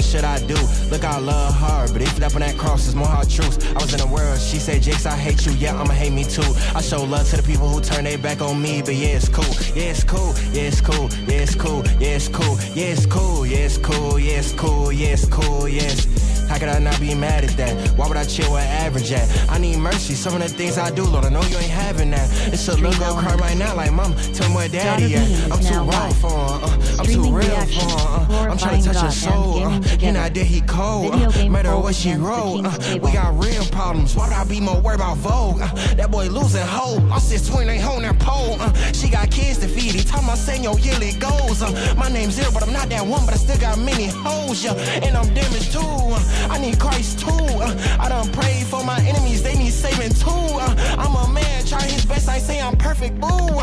should I do? Look, I love her, but if up on that cross, it's more hard truths. I was in the world, she said, Jakes, I hate you, yeah, I'ma hate me too. I show love to the people who turn their back on me, but yeah, it's cool, yeah, it's cool, yeah, it's cool, yeah, it's cool, yeah, it's cool, yeah, it's cool, yeah, it's cool, yeah, it's cool, yeah, it's cool, yes. How could I not be mad at that? Why would I chill where average at? I need mercy, some of the things I do, Lord, I know you ain't having that. It's a little girl cry right now like, Mom, tell me where daddy at. I'm too raw for her, I'm too real for her, I'm trying to touch her soul, he not dead, he cold, matter what she wrote, we got real problems, why would I be more worried about Vogue? That boy losing hope, I said swing ain't holding that pole, she got kids to feed, he talking about saying your yearly goals, my name's Zero, but I'm not that one, but I still got many hoes, yeah, and I'm damaged too, I need Christ too, I done prayed for my enemies, they need saving too, I'm a man, trying his best, I say I'm perfect, boo,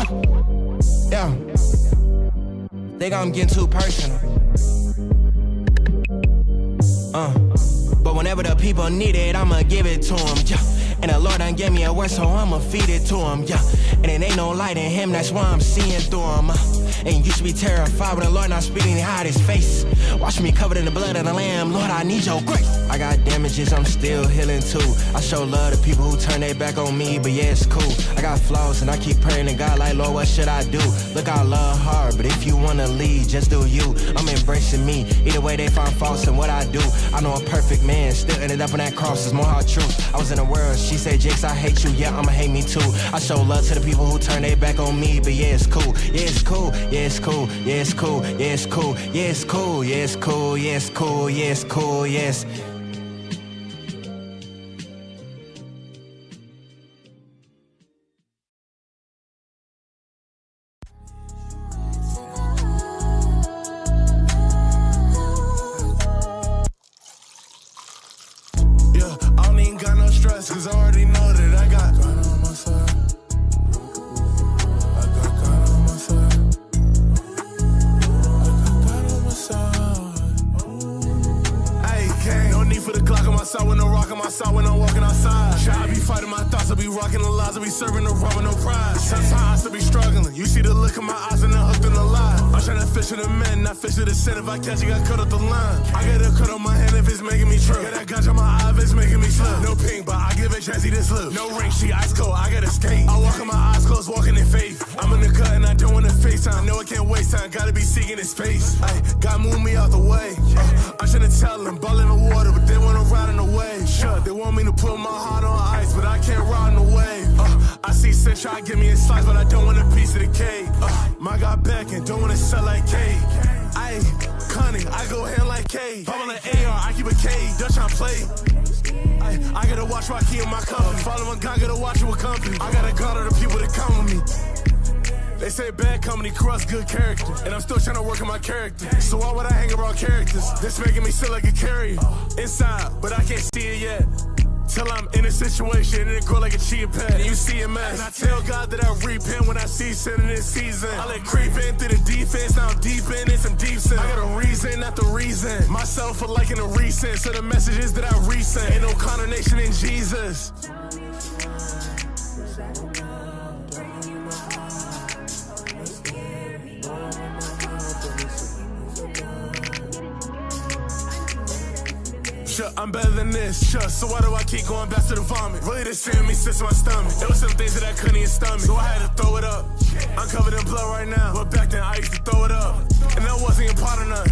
yeah, think I'm getting too personal, but whenever the people need it, I'ma give it to them, yeah. And the Lord done gave me a word, so I'ma feed it to him, yeah. And it ain't no light in him, that's why I'm seeing through him, And you should be terrified when the Lord not speaking, he hide his face. Watch me covered in the blood of the Lamb, Lord, I need your grace. I got damages, I'm still healing too. I show love to people who turn their back on me, but yeah, it's cool. I got flaws and I keep praying to God like, Lord, what should I do? Look, I love hard, but if you wanna lead, just do you. I'm embracing me, either way they find faults in what I do. I know a perfect man, still ended up on that cross, it's more hard truth. I was in the world, she said, Jakes, I hate you, yeah, I'ma hate me too. I show love to the people who turn their back on me, but yeah, it's cool, yeah, it's cool, yeah, it's cool, yeah, it's cool, yeah, it's cool, yeah, it's cool, yeah, it's cool, yeah, it's cool, yeah, it's cool, yes. Cause I already know that I got God on my side. I got God on my side. I got God on my side. Hey, gang, no need for the Glock on my side with no rock on my side when I'm walking outside. Shit, I be fighting my thoughts, I be rocking the lies, I be serving the raw with no pride. Sometimes I still be struggling. You see the look in my eyes and the hooked in the lie. I'm trying to fish in the men, not fish in the sin. If I catch you, got cut up the line. I get a cut on my hand if it's making me trip. Got that gouge on my eye if it's making me slip. No pink, but I give it Jazzy this look. No ring, she ice cold, I gotta skate. I walk in my eyes closed, walking in faith. I'm in the cut and I don't want to FaceTime. No, I can't waste time, gotta be seeking his face. Ay, God move me out the way. I shouldn't tell them, ball in the water, but they wanna ride in the wave. Sure, they want me to put my heart on ice, but I can't ride in the wave. I see sin try to give me a slice, but I don't want a piece of the cake. My God back and don't wanna sell like cake. Ayy, cunning, I go hand like K. Pop on the AR, I keep a K, Dutch on play. I gotta watch Rocky in my company. Following God, gotta watch it with company. I gotta guard the people that come with me. They say bad company corrupts good character, and I'm still trying to work on my character. So why would I hang around characters? This making me feel like a carrier. Inside, but I can't see it yet. Till I'm in a situation and it grow like a chia pet and you see a mess. And I tell God that I repent when I see sin in this season. I let creep in through the defense, now I'm deep in some deep sin. I got a reason, not the reason. Myself for liking a recent, so the messages that I resent. Ain't no condemnation in Jesus. Sure, I'm better than this, sure, so why do I keep going back to the vomit? Really this shit me sits in my stomach. There was some things that I couldn't even stomach, so I had to throw it up. I'm covered in blood right now, but back then I used to throw it up. And that wasn't even part of none.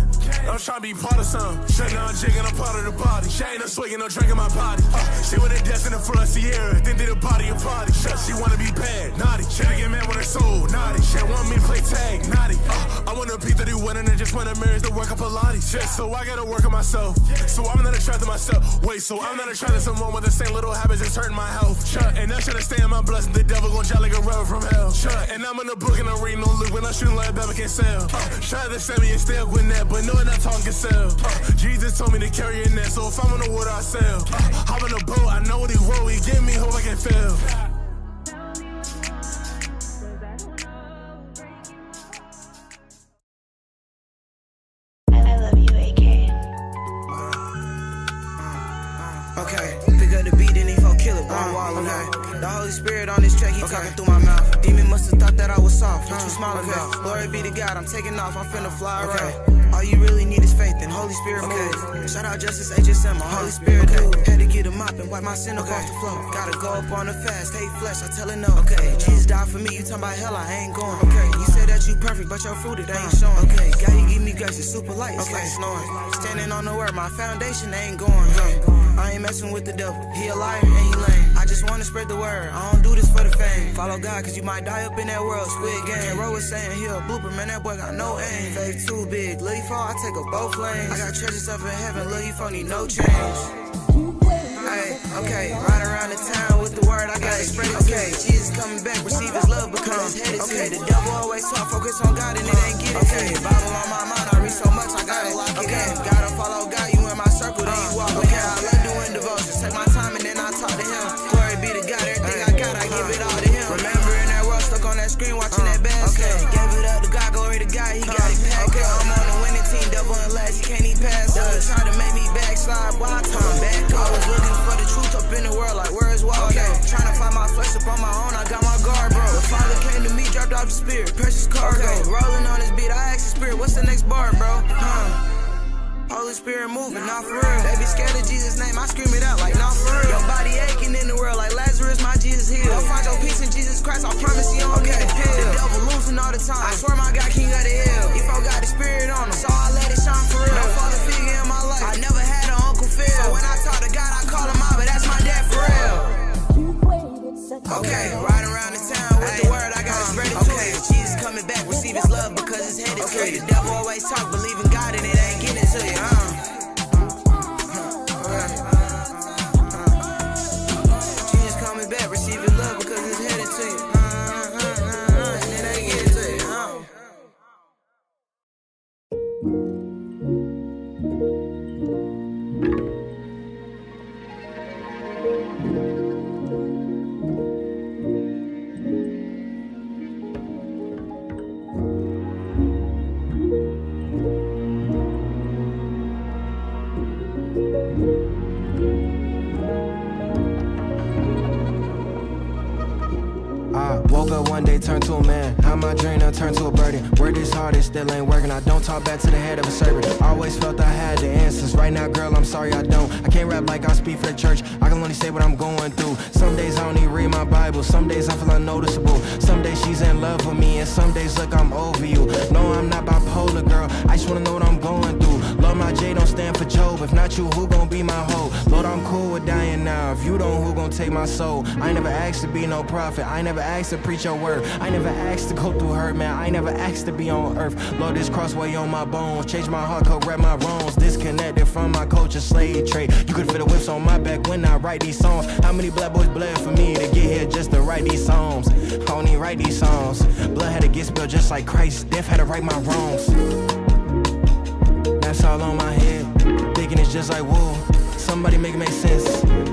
I'm trying to be part of something. Shut down jigging, I'm part of the body. She ain't no swigging, no drinking my body. She with a death in the front Sierra, then did a body a party. Shut, she wanna be bad, naughty. She get mad when her soul, naughty. She want me to play tag, naughty. I want a P30 winning and just want to marry to work up Pilates. Shit, so I gotta work on myself. So I'm not attracted to myself. Wait, so I'm not attracted to someone with the same little habits that's hurting my health. Shut, and I should stay in my blessing. The devil gon' jolly like a rebel from hell. Shut, and I'm in the book and I'm reading on Luke when I'm shooting like a Baba can sell. Try to send me and stay up with that, but knowing that tongue can sell. Jesus told me to carry a net, so if I'm on the water, I sail. Hop in the boat, I know what he wrote, he gave me hope I can fail. I love you, AK. Okay, pick up the beat, then he folk kill it, bro, I'm wallin' okay. The Holy Spirit on this track, he talking through my mouth. Demon must have thought that I was soft, what you smiling about? Glory be to God, I'm taking off, I'm finna fly right. All you really need is faith and Holy Spirit move. Shout out Justice HSM, my Holy Spirit move. Had to get him up and wipe my sin off the floor. Gotta go up on the fast, hate flesh, I tell it no. Jesus died for me, you talking about hell, I ain't going. You said that you perfect, but your fruit it ain't showing. God, he give me grace, it's super light, it's like snoring. Standing on the word, my foundation ain't going. I ain't messing with the devil, he a liar and he lame. I just wanna spread the word, I don't do this for the fame. Follow God, cause you might die up in that world, Squid Game. Roe was saying he a blooper, man, that boy got no aim. Faith too big, Lil' fall, I take up both lanes. I got treasures up in heaven, Lil' fall need no change. Hey, ride around the town with the word, I gotta spread it. Jesus coming back, receive his love because his head is the devil always talk, focus on God and it ain't get it. Bible on my mind, I read so much, I gotta lock it in. Gotta follow God, you in my circle, then you walk. I love doing devotions, take my time and then I talk to him. Glory be to God, everything I got, I give it all to him. Remembering that world stuck on that screen, watching that bad stuff. Gave it up to God, glory to God, he got it packed. I'm on the winning team, devil and last, he can't even pass us. Try to make me backslide, why I turn back? I was looking for the truth up in the world, like where is Waldo? Trying to find my flesh up on my own, I got my guard, bro. The Father came to me, dropped off the spirit, precious cargo. Rolling on his beat, I asked the spirit, what's the next bar, bro? Holy Spirit moving, not for real. They be scared of Jesus' name, I scream it out like, not for real. Your body aching in the world like Lazarus, my Jesus healed. Don't find your peace in Jesus Christ, I promise you don't get a pill. The devil losing all the time, I swear my God king of the hill. If I got the spirit on him, so I let it shine for real. No father figure in my life, I never had an Uncle Phil. So when I talk to God, I call him out, but that's my dad for real. Riding around the town with the word, I gotta spread it to you. Jesus coming back, receive his love because his head is free. The devil always talk, believe in God and it ain't getting it to you. Jesus coming back, receive his love because his head is to you. And it ain't getting to you. I woke up one day, turned to a man. How my dream done turned to a burden. Word is hard, it still ain't working. I don't talk back to the head of a servant. Always felt I had the answers. Right now, girl, I'm sorry I don't. I can't rap like I speak for the church. I can only say what I'm going through. Some days I don't even read my Bible. Some days I feel unnoticeable. Some days she's in love with me, and some days look, I'm over you. No, I'm not bipolar, girl. I just wanna know what I'm going through. Lord, my J don't stand for Job. If not you, who gon' be my hoe? Lord, I'm cool with dying now. If you don't, who gon' take my soul? I ain't never asked to be no prophet. I ain't never asked to preach your word. I never asked to go through hurt, man. I ain't never asked to be on earth. Lord, this crossway on my bones. Change my heart, correct my wrongs. Disconnected from my culture, slave trade. You could feel the whips on my back when I write these songs. How many black boys bled for me to get here just to write these songs? I don't even write these songs. Blood had to get spilled just like Christ. Death had to right my wrongs. That's all on my head. Thinking it's just like wool. Somebody make it make sense.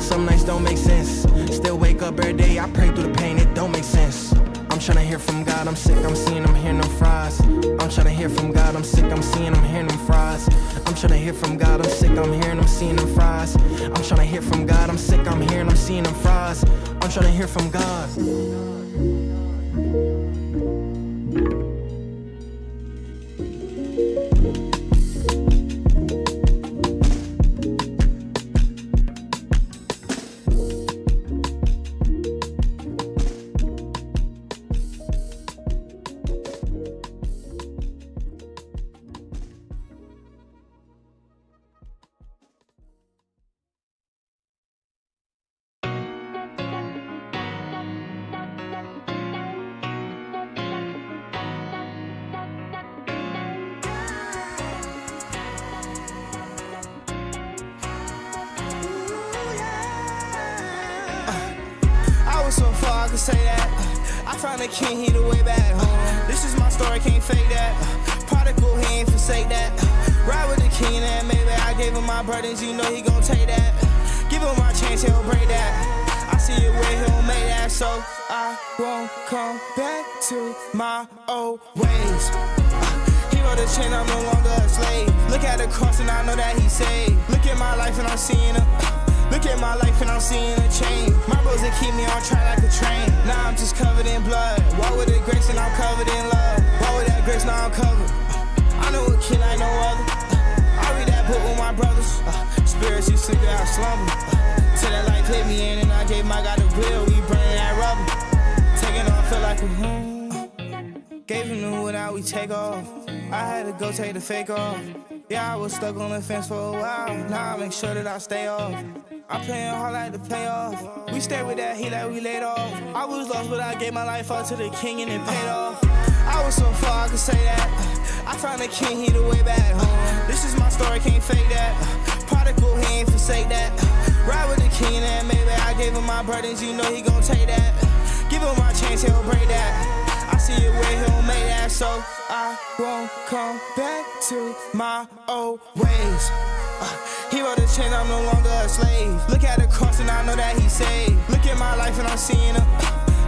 Some nights don't make sense. Still wake up every day, I pray through the pain, it don't make sense. I'm tryna hear from God, I'm sick, I'm seeing, I'm hearing them fries. I'm tryna hear from God, I'm sick, I'm seeing, I'm hearing them fries. I'm tryna hear from God, I'm sick, I'm hearing, I'm seeing them fries. I'm tryna hear from God, I'm sick, I'm hearing, I'm seeing them fries. I'm tryna hear from God. So far I can say that I found a king, he the way back This is my story, can't fake that Prodigal, he ain't forsake that Ride with the king and maybe I gave him my burdens, you know he gon' take that. Give him my chance, he'll break that. I see it where he'll make that, so I won't come back to my old ways. He wrote a chain, I'm no longer a slave. Look at the cross and I know that he saved. Look at my life and I'm seeing a Look at my life and I'm seeing a change. My bros that keep me on track like a train. Now I'm just covered in blood. Walk with the grace and I'm covered in love. Walk with that grace, now I'm covered. I know a king like no other. I read that book with my brothers. Spirits you sleep out slumber. Till that life hit me in and I gave my God a bill. We burning that rubber. Taking off feel like a Gave him the wood, now we take off. I had to go take the fake off. Yeah, I was stuck on the fence for a while. Now I make sure that I stay off. I'm playing hard like the playoff. We stay with that heat like we laid off. I was lost, but I gave my life up to the king and it paid off. I was so far, I could say that. I found the king, he the way back home. This is my story, can't fake that. Prodigal, he ain't forsake that. Ride with the king and maybe I gave him my burdens, you know he gon' take that. Give him my chance, he'll break that. I see it where he'll make that, so I won't come back to my old ways. He wrote a chain, I'm no longer a slave. Look at the cross and I know that he saved. Look at my life and I'm seeing a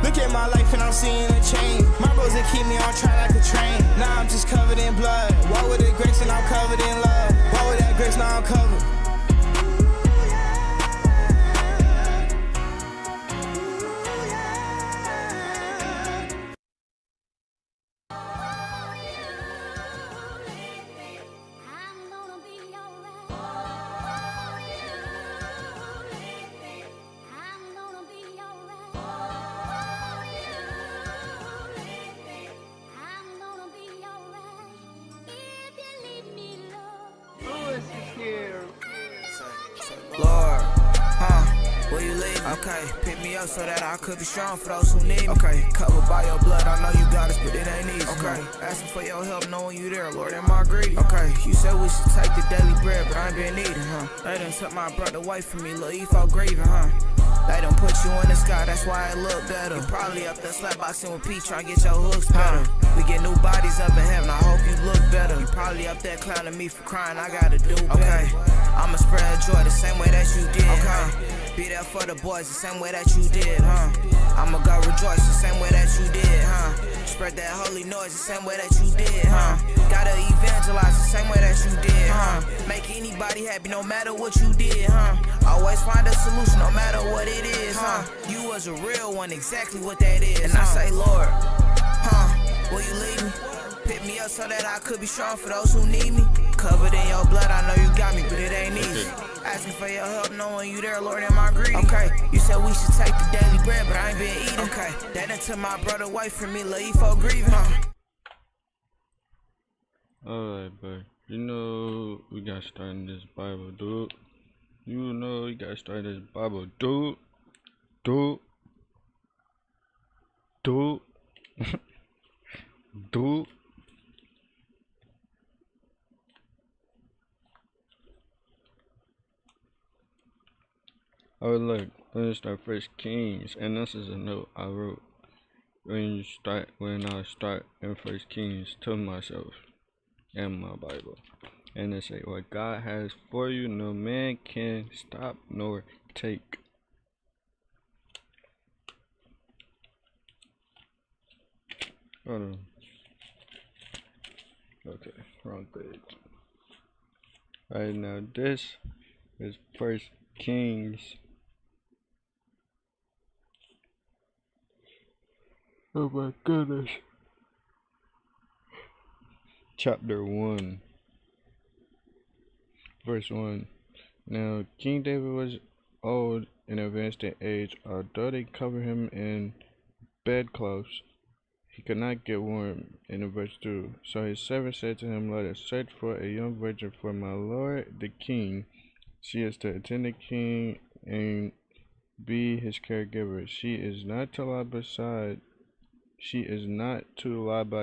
look at my life and I'm seeing a change. My bros that keep me on track like a train. Now I'm just covered in blood. Walk with the grace and I'm covered in love. Walk with that grace, now I'm covered. Lord, will you lead me? Okay, pick me up so that I could be strong for those who need me. Okay, covered by your blood, I know you got us, but it ain't easy. Okay, asking for your help, knowing you there, Lord, am I greedy? Okay, you said we should take the daily bread, but I ain't been needing, They done took my brother away from me, Lil' Efo grieving, They done put you in the sky, that's why it look better. You probably up there slapboxing with Pete, trying to get your hooks better. We get new bodies up in heaven, I hope you look better. You probably up there clowning me for crying, I gotta do better. Okay, I'ma spread joy the same way that you did, Be there for the boys the same way that you did, I'ma go rejoice the same way that you did, Spread that holy noise the same way that you did, Gotta evangelize the same way that you did, Make anybody happy no matter what you did, Always find a solution no matter what it is, You was a real one, exactly what that is, And I say, Lord, will you lead me? Pick me up so that I could be strong for those who need me. Covered in your blood, I know you got me, but it ain't easy. Asking for your help, knowing you there, Lord, am I greedy? Okay, you said we should take the daily bread, but I ain't been eating. Okay, that done took my brother away from me, Lil' Efo grieving. Alright, bro. You know we got started this Bible, dude. You know we got started this Bible, dude. Dude. Dude. Oh look, when you start First Kings, and this is a note I wrote when I start in First Kings to myself and my Bible, and it say, what God has for you, no man can stop nor take. Hold on. Okay, wrong page. Alright, now this is First Kings. Oh my goodness. Chapter 1, verse 1. Now King David was old and advanced in age. Although they covered him in bedclothes, he could not get warm. In verse 2. So his servant said to him, let us search for a young virgin for my lord the king. She is to attend the king and be his caregiver. She is not to lie by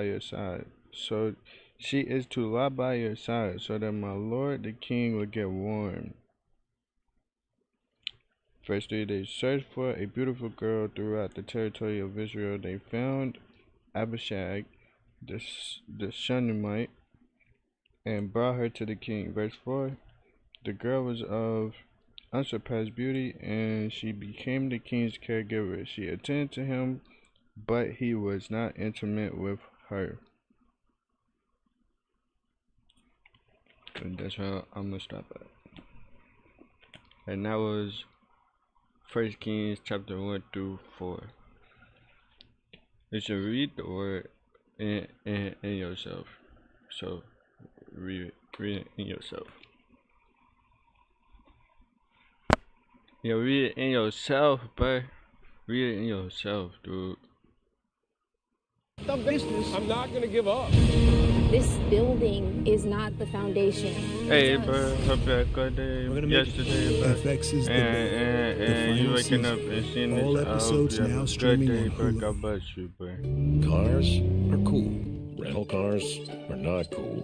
your side. So she is to lie by your side, so that my lord the king will get warm. Verse 3. They searched for a beautiful girl throughout the territory of Israel. They found Abishag, the Shunammite, and brought her to the king. Verse 4. The girl was of unsurpassed beauty, and she became the king's caregiver. She attended to him, but he was not intimate with her. And that's how I'm gonna stop at. And that was 1 Kings chapter 1 through 4. You should read the word in yourself. So Read it in yourself. Yeah, read it in yourself, bro. Read it in yourself, dude. I'm not gonna give up. This building is not the foundation. Hey, It's bro, us. hope you had a good day yesterday, bro. FX is the And you final waking up season. and seeing All this. I hope episodes you have now a streaming good day, on bro. Hulu. God bless you, bro. Cars are cool. Rental cars are not cool.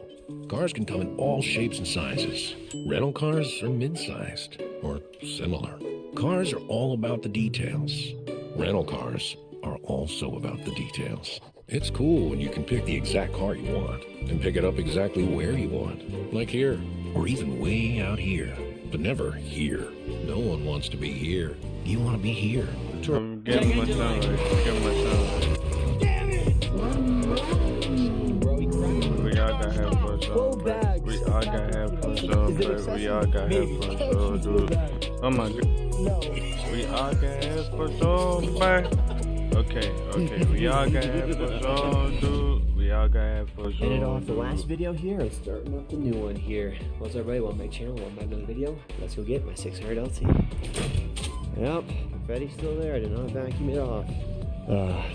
Cars can come in all shapes and sizes. Rental cars are mid-sized or similar. Cars are all about the details. Rental cars are also about the details. It's cool when you can pick the exact car you want and pick it up exactly where you want, like here, or even way out here, but never here. No one wants to be here. You want to be here. I'm getting my sound right. Getting my sound right. We all got headphones on, bro. We all got headphones on, bro. We all got headphones on, dude. Oh my god. We all got headphones on, bro. Okay. We all got headphones on, dude. We all got headphones on. Ended off the last video here and starting up the new one here. What's up, everybody? Welcome to my channel. Welcome back to another video. Let's go get my 600 LT. Yep, confetti's still there. I did not vacuum it off.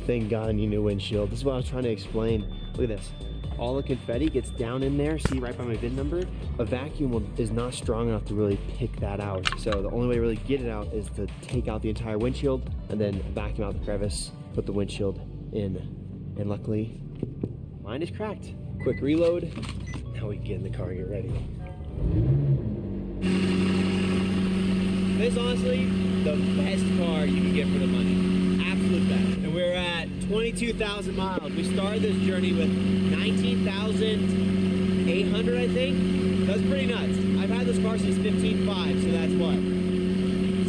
Thank God I need a new windshield. This is what I was trying to explain. Look at this. All the confetti gets down in there. See right by my VIN number? A vacuum is not strong enough to really pick that out. So the only way to really get it out is to take out the entire windshield and then vacuum out the crevice, put the windshield in. And luckily, mine is cracked. Quick reload. Now we can get in the car and get ready. This is honestly the best car you can get for the money. Absolute best. And we're at 22,000 miles. We started this journey with 19,800, I think. That's pretty nuts. I've had this car since 15.5, so that's what?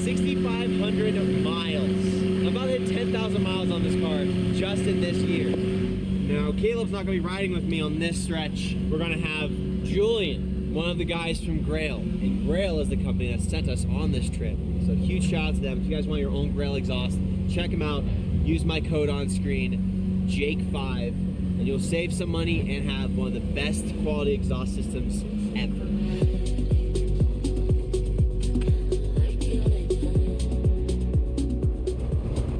6,500 miles. I'm about to hit 10,000 miles on this car just in this year. Now, Caleb's not going to be riding with me on this stretch. We're going to have Julian, one of the guys from Grail. And Grail is the company that sent us on this trip. So huge shout out to them. If you guys want your own Grail exhaust, check them out. Use my code on screen, Jake5, and you'll save some money and have one of the best quality exhaust systems ever.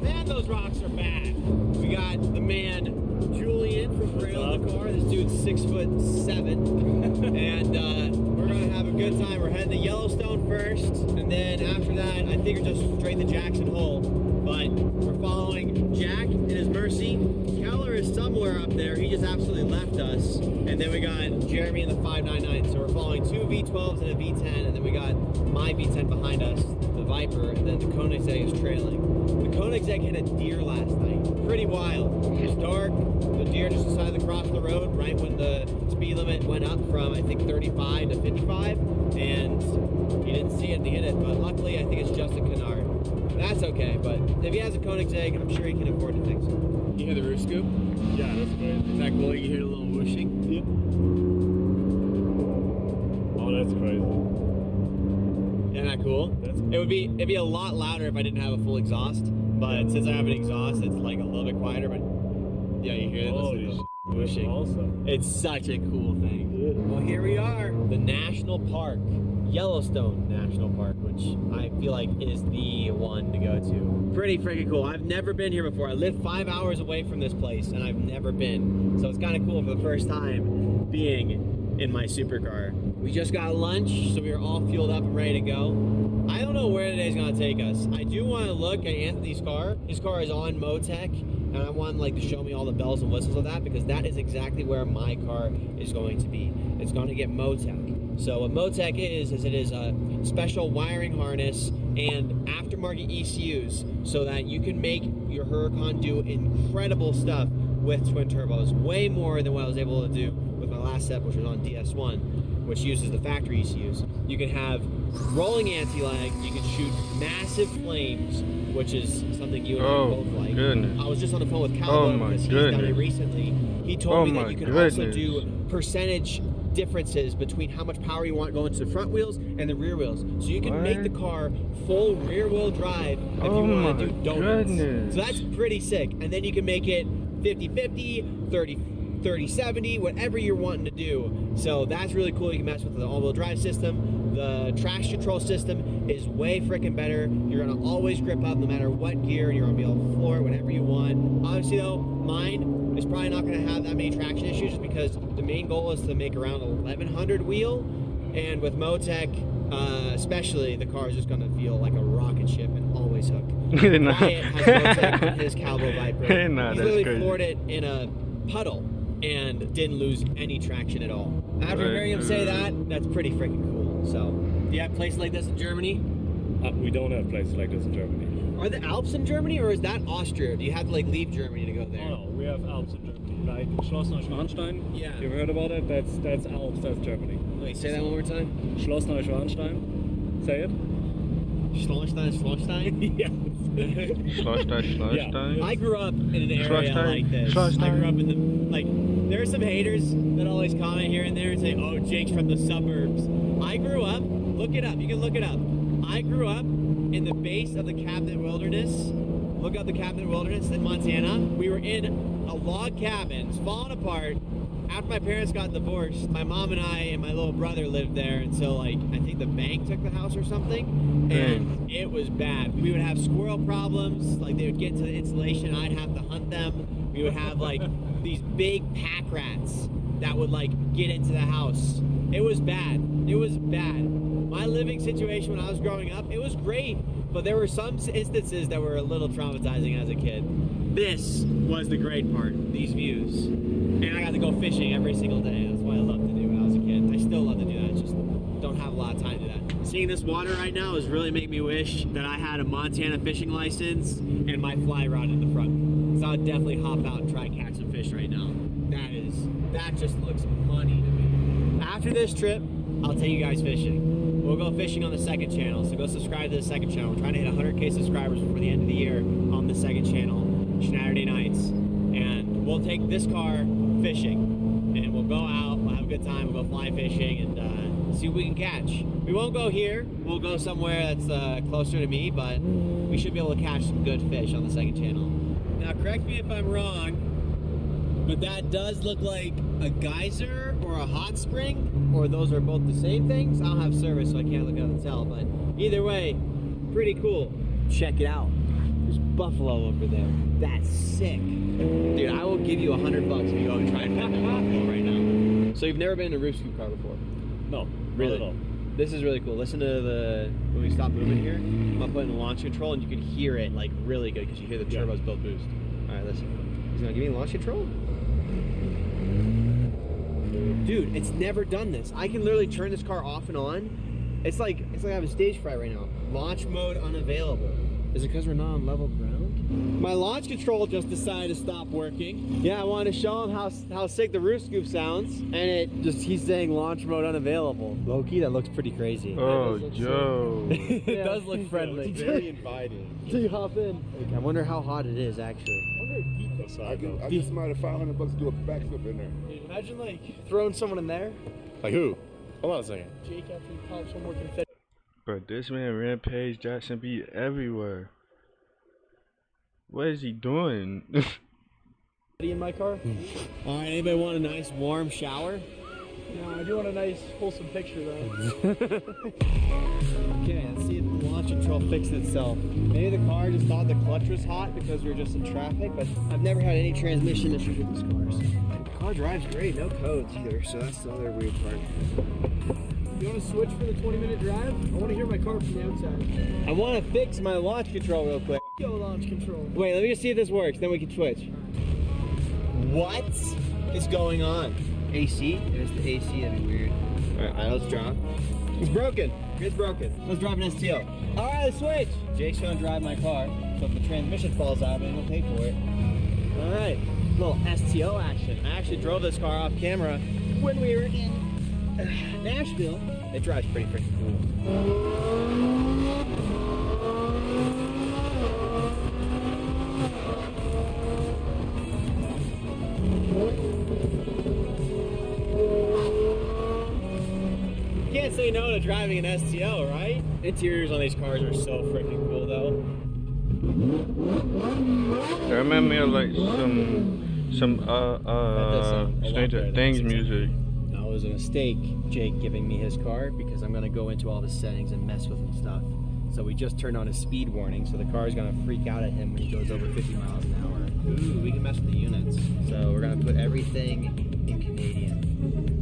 Man, those rocks are bad. We got the man Julian from Grail in the car. This dude's 6'7", and we're gonna have a good time. We're heading to Yellowstone first, and then after that, I think we're just straight to Jackson Hole. But we're following Jack and his Mercy. Keller is somewhere up there. He just absolutely left us. And then we got Jeremy in the 599. So we're following two V12s and a V10, and then we got my V10 behind us, the Viper, and then the Koenigsegg is trailing. The Koenigsegg hit a deer last night. Pretty wild. It was dark. The deer just decided to cross the road right when the speed limit went up from, I think, 35 to 55. And he didn't see it to hit it. But luckily, I think it's just a Canard. That's okay, but if he has a Koenigsegg, I'm sure he can afford to fix it. You hear the roof scoop? Yeah, that's great. Is that cool? You hear a little whooshing? Yeah. Oh, that's crazy. Isn't that cool? It'd be a lot louder if I didn't have a full exhaust, but since I have an exhaust, it's like a little bit quieter, but yeah, you hear it? Whooshing. Awesome. It's such a cool thing. Well, here we are, the national park. Yellowstone National Park, which I feel like is the one to go to. Pretty freaking cool. I've never been here before. I live 5 hours away from this place and I've never been. So it's kind of cool for the first time being in my supercar. We just got lunch, so we are all fueled up and ready to go. I don't know where today's gonna take us. I do want to look at Anthony's car. His car is on Motec, and I want to show me all the bells and whistles of that because that is exactly where my car is going to be. It's going to get Motec. So what Motec is it is a special wiring harness and aftermarket ECUs so that you can make your Huracan do incredible stuff with twin turbos. Way more than what I was able to do with my last set, which was on DS1, which uses the factory ECUs. You can have rolling anti-lag, you can shoot massive flames, which is something you and I both like. Goodness. I was just on the phone with Calvo because he's done it recently. He told me that you can also do percentage differences between how much power you want going to the front wheels and the rear wheels. So you can make the car full rear wheel drive if you want to do donuts. So that's pretty sick. And then you can make it 50-50, 30-70, whatever you're wanting to do. So that's really cool. You can mess with the all-wheel drive system. The traction control system is way freaking better. You're gonna always grip up no matter what gear, and you're gonna be able to floor it whenever you want. Obviously though, mine is probably not gonna have that many traction issues just because the main goal is to make around 1100 wheel, and with Motec, especially, the car is just gonna feel like a rocket ship and always hook. Wyatt has Motec on his Cowboy Viper. He's literally floored it in a puddle and didn't lose any traction at all. After hearing him say that, that's pretty freaking cool. So, do you have places like this in Germany? We don't have places like this in Germany. Are the Alps in Germany, or is that Austria? Do you have to like leave Germany to go there? No, we have Alps in Germany. Like Schloss Neuschwanstein. Yeah. You've heard about it? That's Alps. That's Germany. Wait, say that one more time. Schloss Neuschwanstein. Say it. Schlonstein? Yeah. Schlonstein. I grew up in an area like this. I grew up in the, like, there are some haters that always comment here and there and say, oh, Jake's from the suburbs. I grew up, look it up, you can look it up. I grew up in the base of the Cabinet Wilderness. Look up the Cabinet Wilderness in Montana. We were in a log cabin, it's falling apart. After my parents got divorced, my mom and I and my little brother lived there until, like, I think the bank took the house or something, and it was bad. We would have squirrel problems, like they would get to the insulation, I'd have to hunt them. We would have like these big pack rats that would like get into the house. It was bad. It was bad. My living situation when I was growing up, it was great, but there were some instances that were a little traumatizing as a kid. This was the great part, these views. And I got to go fishing every single day. That's what I loved to do when I was a kid. I still love to do that, just don't have a lot of time to do that. Seeing this water right now is really making me wish that I had a Montana fishing license and my fly rod in the front. Because I would definitely hop out and try and catch some fish right now. That just looks money to me. After this trip, I'll take you guys fishing. We'll go fishing on the second channel, so go subscribe to the second channel. We're trying to hit 100K subscribers before the end of the year on the second channel, Saturday nights. And we'll take this car fishing, and we'll go out, we'll have a good time, we'll go fly fishing and see what we can catch. We won't go here, we'll go somewhere that's closer to me, but we should be able to catch some good fish on the second channel. Now correct me if I'm wrong, but that does look like a geyser or a hot spring, or those are both the same things. I don't have service, so I can't look out and tell, but either way, pretty cool. Check it out. There's buffalo over there. That's sick. Dude, I will give you $100 if you go and try and find that buffalo right now. So you've never been in a roof scoop car before? No, really? not at all. This is really cool. Listen to when we stop moving here, I'm gonna put in the launch control and you can hear it like really good because you hear the turbos both boost. All right, listen. He's gonna give me launch control. Dude, it's never done this. I can literally turn this car off and on. It's like I have a stage fright right now. Launch mode unavailable. Is it because we're not on level ground? My launch control just decided to stop working. Yeah, I wanted to show him how sick the roof scoop sounds, and he's saying launch mode unavailable. Low-key, that looks pretty crazy. Oh, Joe. It does look friendly. It's very inviting. So you hop in. I wonder how hot it is actually. I just might have $500 to do a backflip in there. Dude, imagine like throwing someone in there. Like who? Hold on a second. Jake after he pops one more confetti. But this man Rampage Jackson be everywhere. What is he doing? In my car. All right, anybody want a nice warm shower? No, I do want a nice wholesome picture though. Okay, let's see if the launch control fixed itself. Maybe the car just thought the clutch was hot because we were just in traffic, but I've never had any transmission issues with this car. The car drives great, no codes either, so that's the other weird part. You want to switch for the 20-minute drive? I want to hear my car from the outside. I want to fix my launch control real quick. Yo, launch control. Wait, let me just see if this works, then we can switch. What is going on? AC? There's the AC, that'd be weird. Alright, let's drive. It's broken. It's broken. Let's drive an STO. Alright, let's switch. Jake's gonna drive my car, so if the transmission falls out, then he'll pay for it. Alright, little STO action. I actually drove this car off camera when we were in Nashville. It drives pretty freaking cool. Can't say no to driving an STO, right? Interiors on these cars are so freaking cool though. That remind me of like some Some does sound a lot Stranger better than Things 600. music. No, it was a mistake, Jake giving me his car, because I'm gonna go into all the settings and mess with and stuff. So we just turned on a speed warning, so the car's gonna freak out at him when he goes over 50 miles an hour. Ooh, we can mess with the units. So we're gonna put everything in Canadian.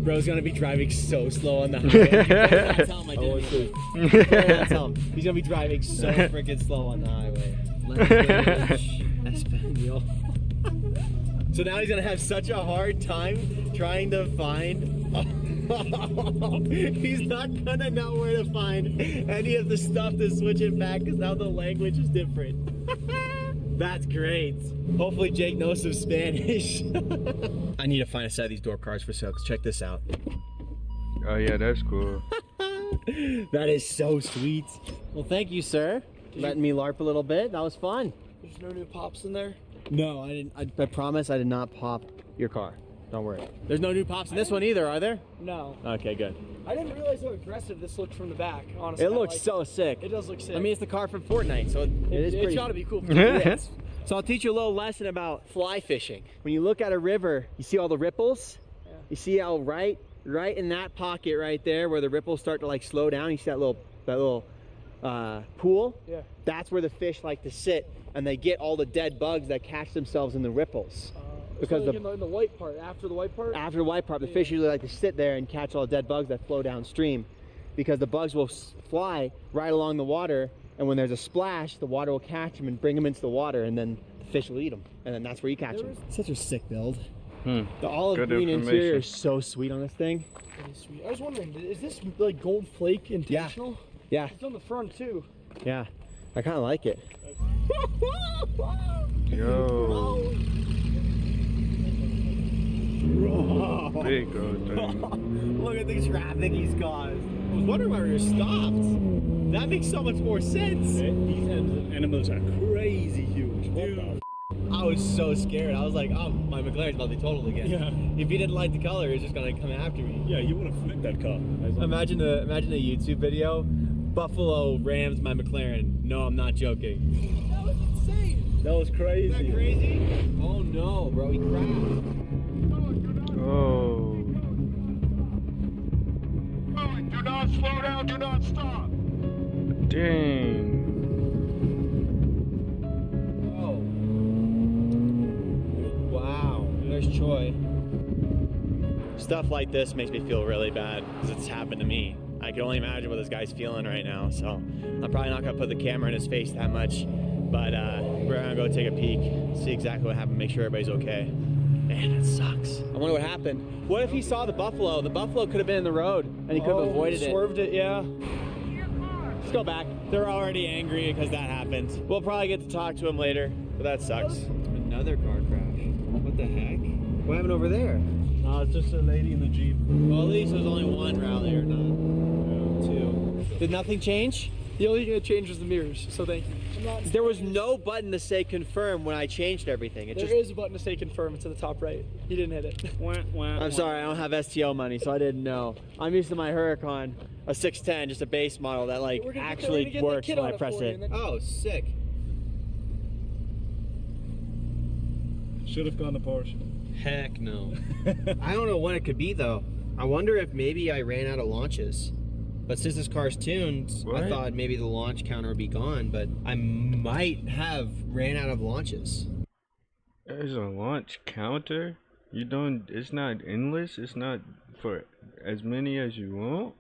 Bro's gonna be driving so slow on the highway. Tell him I didn't. Tell him. He's gonna be driving so freaking slow on the highway. Espanol. So now he's gonna have such a hard time trying to find. He's not gonna know where to find any of the stuff to switch it back because now the language is different. That's great. Hopefully Jake knows some Spanish. I need to find a set of these door cards for sale. Check this out. Oh yeah, that's cool. That is so sweet. Well, thank you, sir. Letting me LARP a little bit. That was fun. There's no new pops in there? No, I didn't. I promise I did not pop your car. Don't worry. There's no new pops in this one either, are there? No. Okay, good. I didn't realize how aggressive this looked from the back, honestly. It looks so sick. It does look sick. I mean, it's the car from Fortnite, so it is pretty. It's gotta be cool. Yes. So I'll teach you a little lesson about fly fishing. When you look at a river, you see all the ripples? Yeah. You see how right in that pocket right there where the ripples start to like slow down, you see that little pool? Yeah. That's where the fish like to sit, and they get all the dead bugs that catch themselves in the ripples. Because in the white part, after the white part? After the white part, the fish usually like to sit there and catch all the dead bugs that flow downstream, because the bugs will fly right along the water, and when there's a splash, the water will catch them and bring them into the water, and then the fish will eat them, and then that's where you catch them. Such a sick build. The olive green interior is so sweet on this thing. Really sweet. I was wondering, is this like gold flake intentional? Yeah. It's on the front too. Yeah. I kind of like it. Yo. Big old thing. Look at the traffic he's caused. I was wondering why we were stopped. That makes so much more sense. These animals are crazy huge. Dude. I was so scared. I was like, oh, my McLaren's about to be totaled again. Yeah. If he didn't like the color, he's just gonna come after me. Yeah, you would have flipped that car. Imagine a YouTube video. Buffalo rams my McLaren. No, I'm not joking. That was insane. That was crazy. Is that crazy? Oh no, bro, he crashed. Oh. Do not slow down, do not stop. Dang. Oh. Wow. There's Troy. Stuff like this makes me feel really bad because it's happened to me. I can only imagine what this guy's feeling right now. So I'm probably not gonna put the camera in his face that much, but we're gonna go take a peek, see exactly what happened, make sure everybody's okay. Man, it sucks. I wonder what happened. What if he saw the buffalo? The buffalo could have been in the road and he could have avoided it. Swerved it, yeah. Let's go back. They're already angry because that happened. We'll probably get to talk to him later, but that sucks. Another car crash. What the heck? What happened over there? No, it's just a lady in the Jeep. Well, at least there's only one rally or not. Two. Did nothing change? The only thing that changed was the mirrors, so thank you. There was no button to say confirm when I changed everything. There is a button to say confirm. It's to the top right. You didn't hit it. I'm sorry, I don't have STO money, so I didn't know. I'm used to my Huracan, a 610, just a base model that like actually works when I press it. Oh, sick. Should have gone to Porsche. Heck no. I don't know what it could be though. I wonder if maybe I ran out of launches. But since this car's tuned, I thought maybe the launch counter would be gone, but I might have ran out of launches. There's a launch counter? You don't, it's not endless? It's not for as many as you want?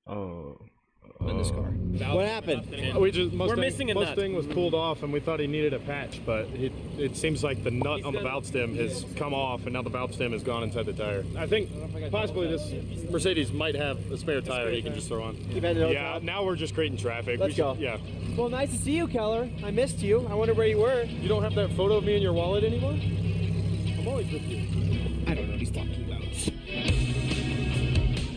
Oh. In this car. What happened? We're missing a nut. Mustang was pulled off and we thought he needed a patch, but it seems like the nut on the valve stem has come off and now the valve stem is gone inside the tire. I think possibly this Mercedes might have a spare tire he can just throw on. Yeah, now we're just creating traffic. Let's go. Yeah. Well, nice to see you, Keller. I missed you. I wonder where you were. You don't have that photo of me in your wallet anymore? I'm always with you. I don't know what he's talking about.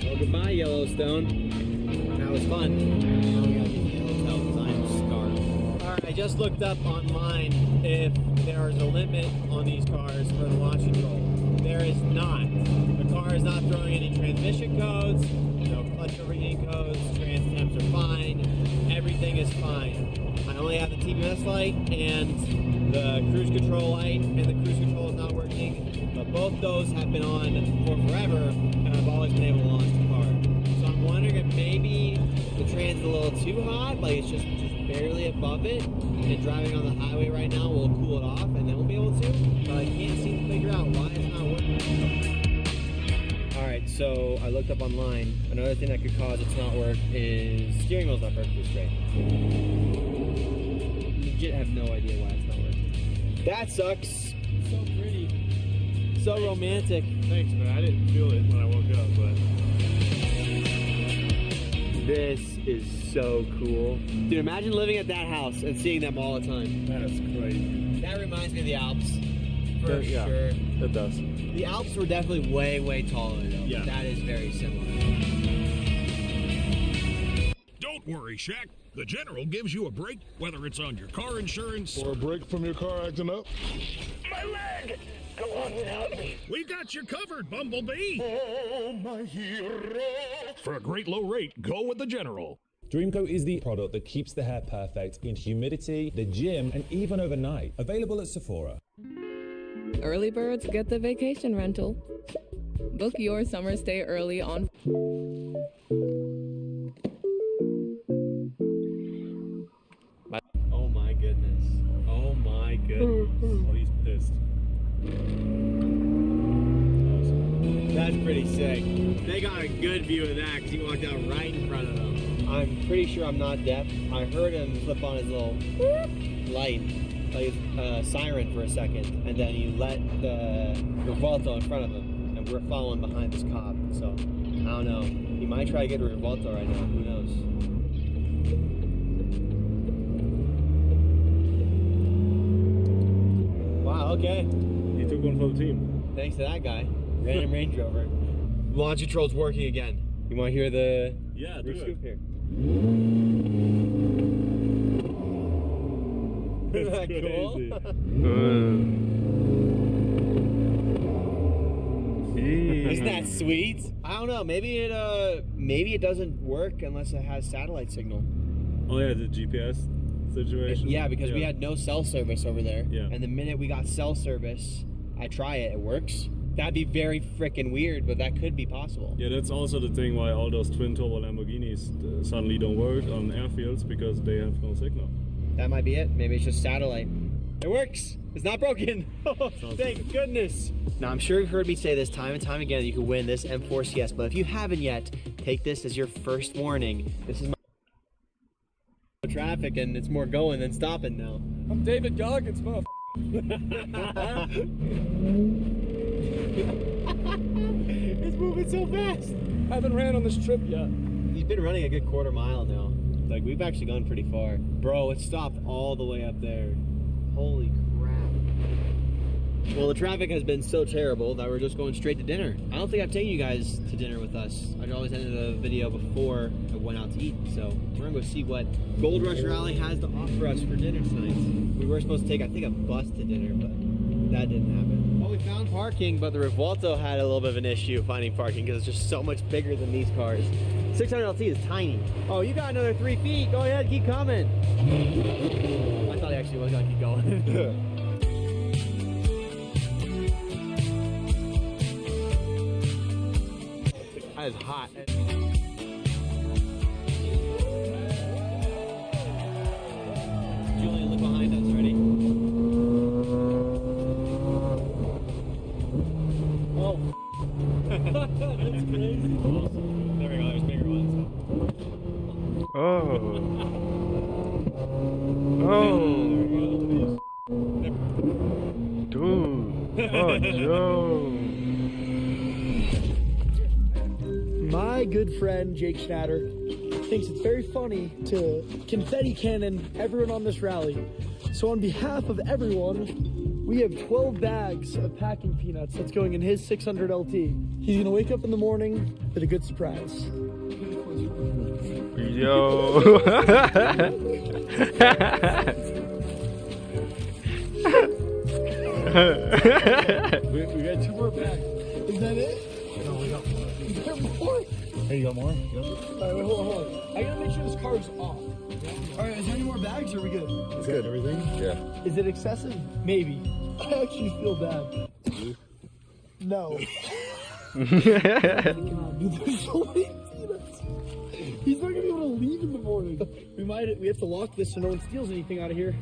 Well, goodbye, Yellowstone. That was fun. Now we gotta get to the hotel because I'm starved. Alright, I just looked up online if there is a limit on these cars for the launch control. There is not. The car is not throwing any transmission codes, no clutch overheating codes, trans temps are fine, everything is fine. I only have the TPMS light and The cruise control light and the cruise control is not working, but both those have been on for forever, and I've always been able to launch the car. So I'm wondering if maybe the train's a little too hot, like it's just barely above it, and driving on the highway right now will cool it off, and then we'll be able to, but I can't seem to figure out why it's not working. Alright, so I looked up online. Another thing that could cause it to not work is steering wheel's not perfectly straight. Legit have no idea why it's not working. That sucks. So pretty. So romantic. Thanks, man. I didn't feel it when I woke up, but This is so cool. Dude, imagine living at that house and seeing them all the time. that's crazy. That reminds me of the Alps. For Yeah, sure. it does. The Alps were definitely way, way taller though. Yeah. That is very similar. Don't worry, Shaq. The General gives you a break, whether it's on your car insurance Or a break from your car acting up. my leg. Go on without me. We got you covered, Bumblebee. Oh, my hero. For a great low rate, go with the General. Dreamcoat is the product that keeps the hair perfect in humidity, the gym, and even overnight. Available at Sephora. Early birds get the vacation rental. Book your summer stay early on. Oh my goodness. Oh my goodness. Oh, he's pissed. That's pretty sick. They got a good view of that because he walked out right in front of them. I'm pretty sure I'm not deaf. I heard him flip on his little light, like a siren for a second, and then he let the Rivolto in front of him, and we're following behind this cop. So, I don't know. He might try to get a Rivolto right now. Who knows? Wow, okay. He took one for the team. Thanks to that guy. Random Range Rover. Launch control's working again. You want to hear the Yeah, rear do scoop it. here? Isn't that cool? Isn't that sweet? I don't know. Maybe it doesn't work unless it has satellite signal. Oh yeah, the GPS situation. Yeah, because we had no cell service over there. Yeah. And the minute we got cell service, I try it, it works. That'd be very freaking weird, but that could be possible. Yeah, that's also the thing why all those twin turbo Lamborghinis suddenly don't work on airfields because they have no signal. That might be it. Maybe it's just satellite. It works. It's not broken. Thank goodness. Now, I'm sure you've heard me say this time and time again that you can win this M4 CS, but if you haven't yet, take this as your first warning. This is my traffic, and it's more going than stopping now. I'm David Goggins, motherfucker. It's moving so fast. I haven't ran on this trip yet. He's been running a good quarter mile now. Like, we've actually gone pretty far. Bro, it stopped all the way up there. Holy crap. Well, the traffic has been so terrible that we're just going straight to dinner. I don't think I've taken you guys to dinner with us. I'd always ended the video before I went out to eat. So we're gonna go see what Gold Rush Rally has to offer us for dinner tonight. We were supposed to take, I think, a bus to dinner, but that didn't happen. Well, we found parking, but the Rivolto had a little bit of an issue finding parking because it's just so much bigger than these cars. 600 LT is tiny. Oh, you got another 3 feet. Go ahead, keep coming. I thought he actually was gonna keep going. That is hot. Julian, look behind us. Ready? Oh. That's crazy. There we go. There's bigger ones. Oh. Dude. Oh, Joe. My good friend Jake Schnatter thinks it's very funny to confetti cannon everyone on this rally. So on behalf of everyone, we have 12 bags of packing peanuts that's going in his 600 LT. He's gonna wake up in the morning with a good surprise. Yo. We got 2 more bags. Is that it? No, we got more. Is there more? Hey, you got more? Yep. All right, wait, hold on. I gotta make sure this car is off. All right, is there any more bags, or are we good? It's good. Everything? Yeah. Is it excessive? Maybe. I actually feel bad. No. God, dude, there's so many peanuts. He's not gonna be able to leave in the morning. We have to lock this so no one steals anything out of here.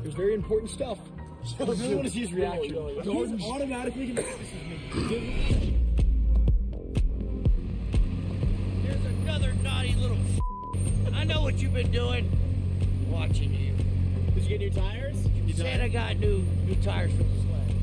There's very important stuff. I really want to see his reaction. He's automatically gonna. There's another naughty little. I know what you've been doing. Watching you. Did you get new tires? You said I got new tires for the sled.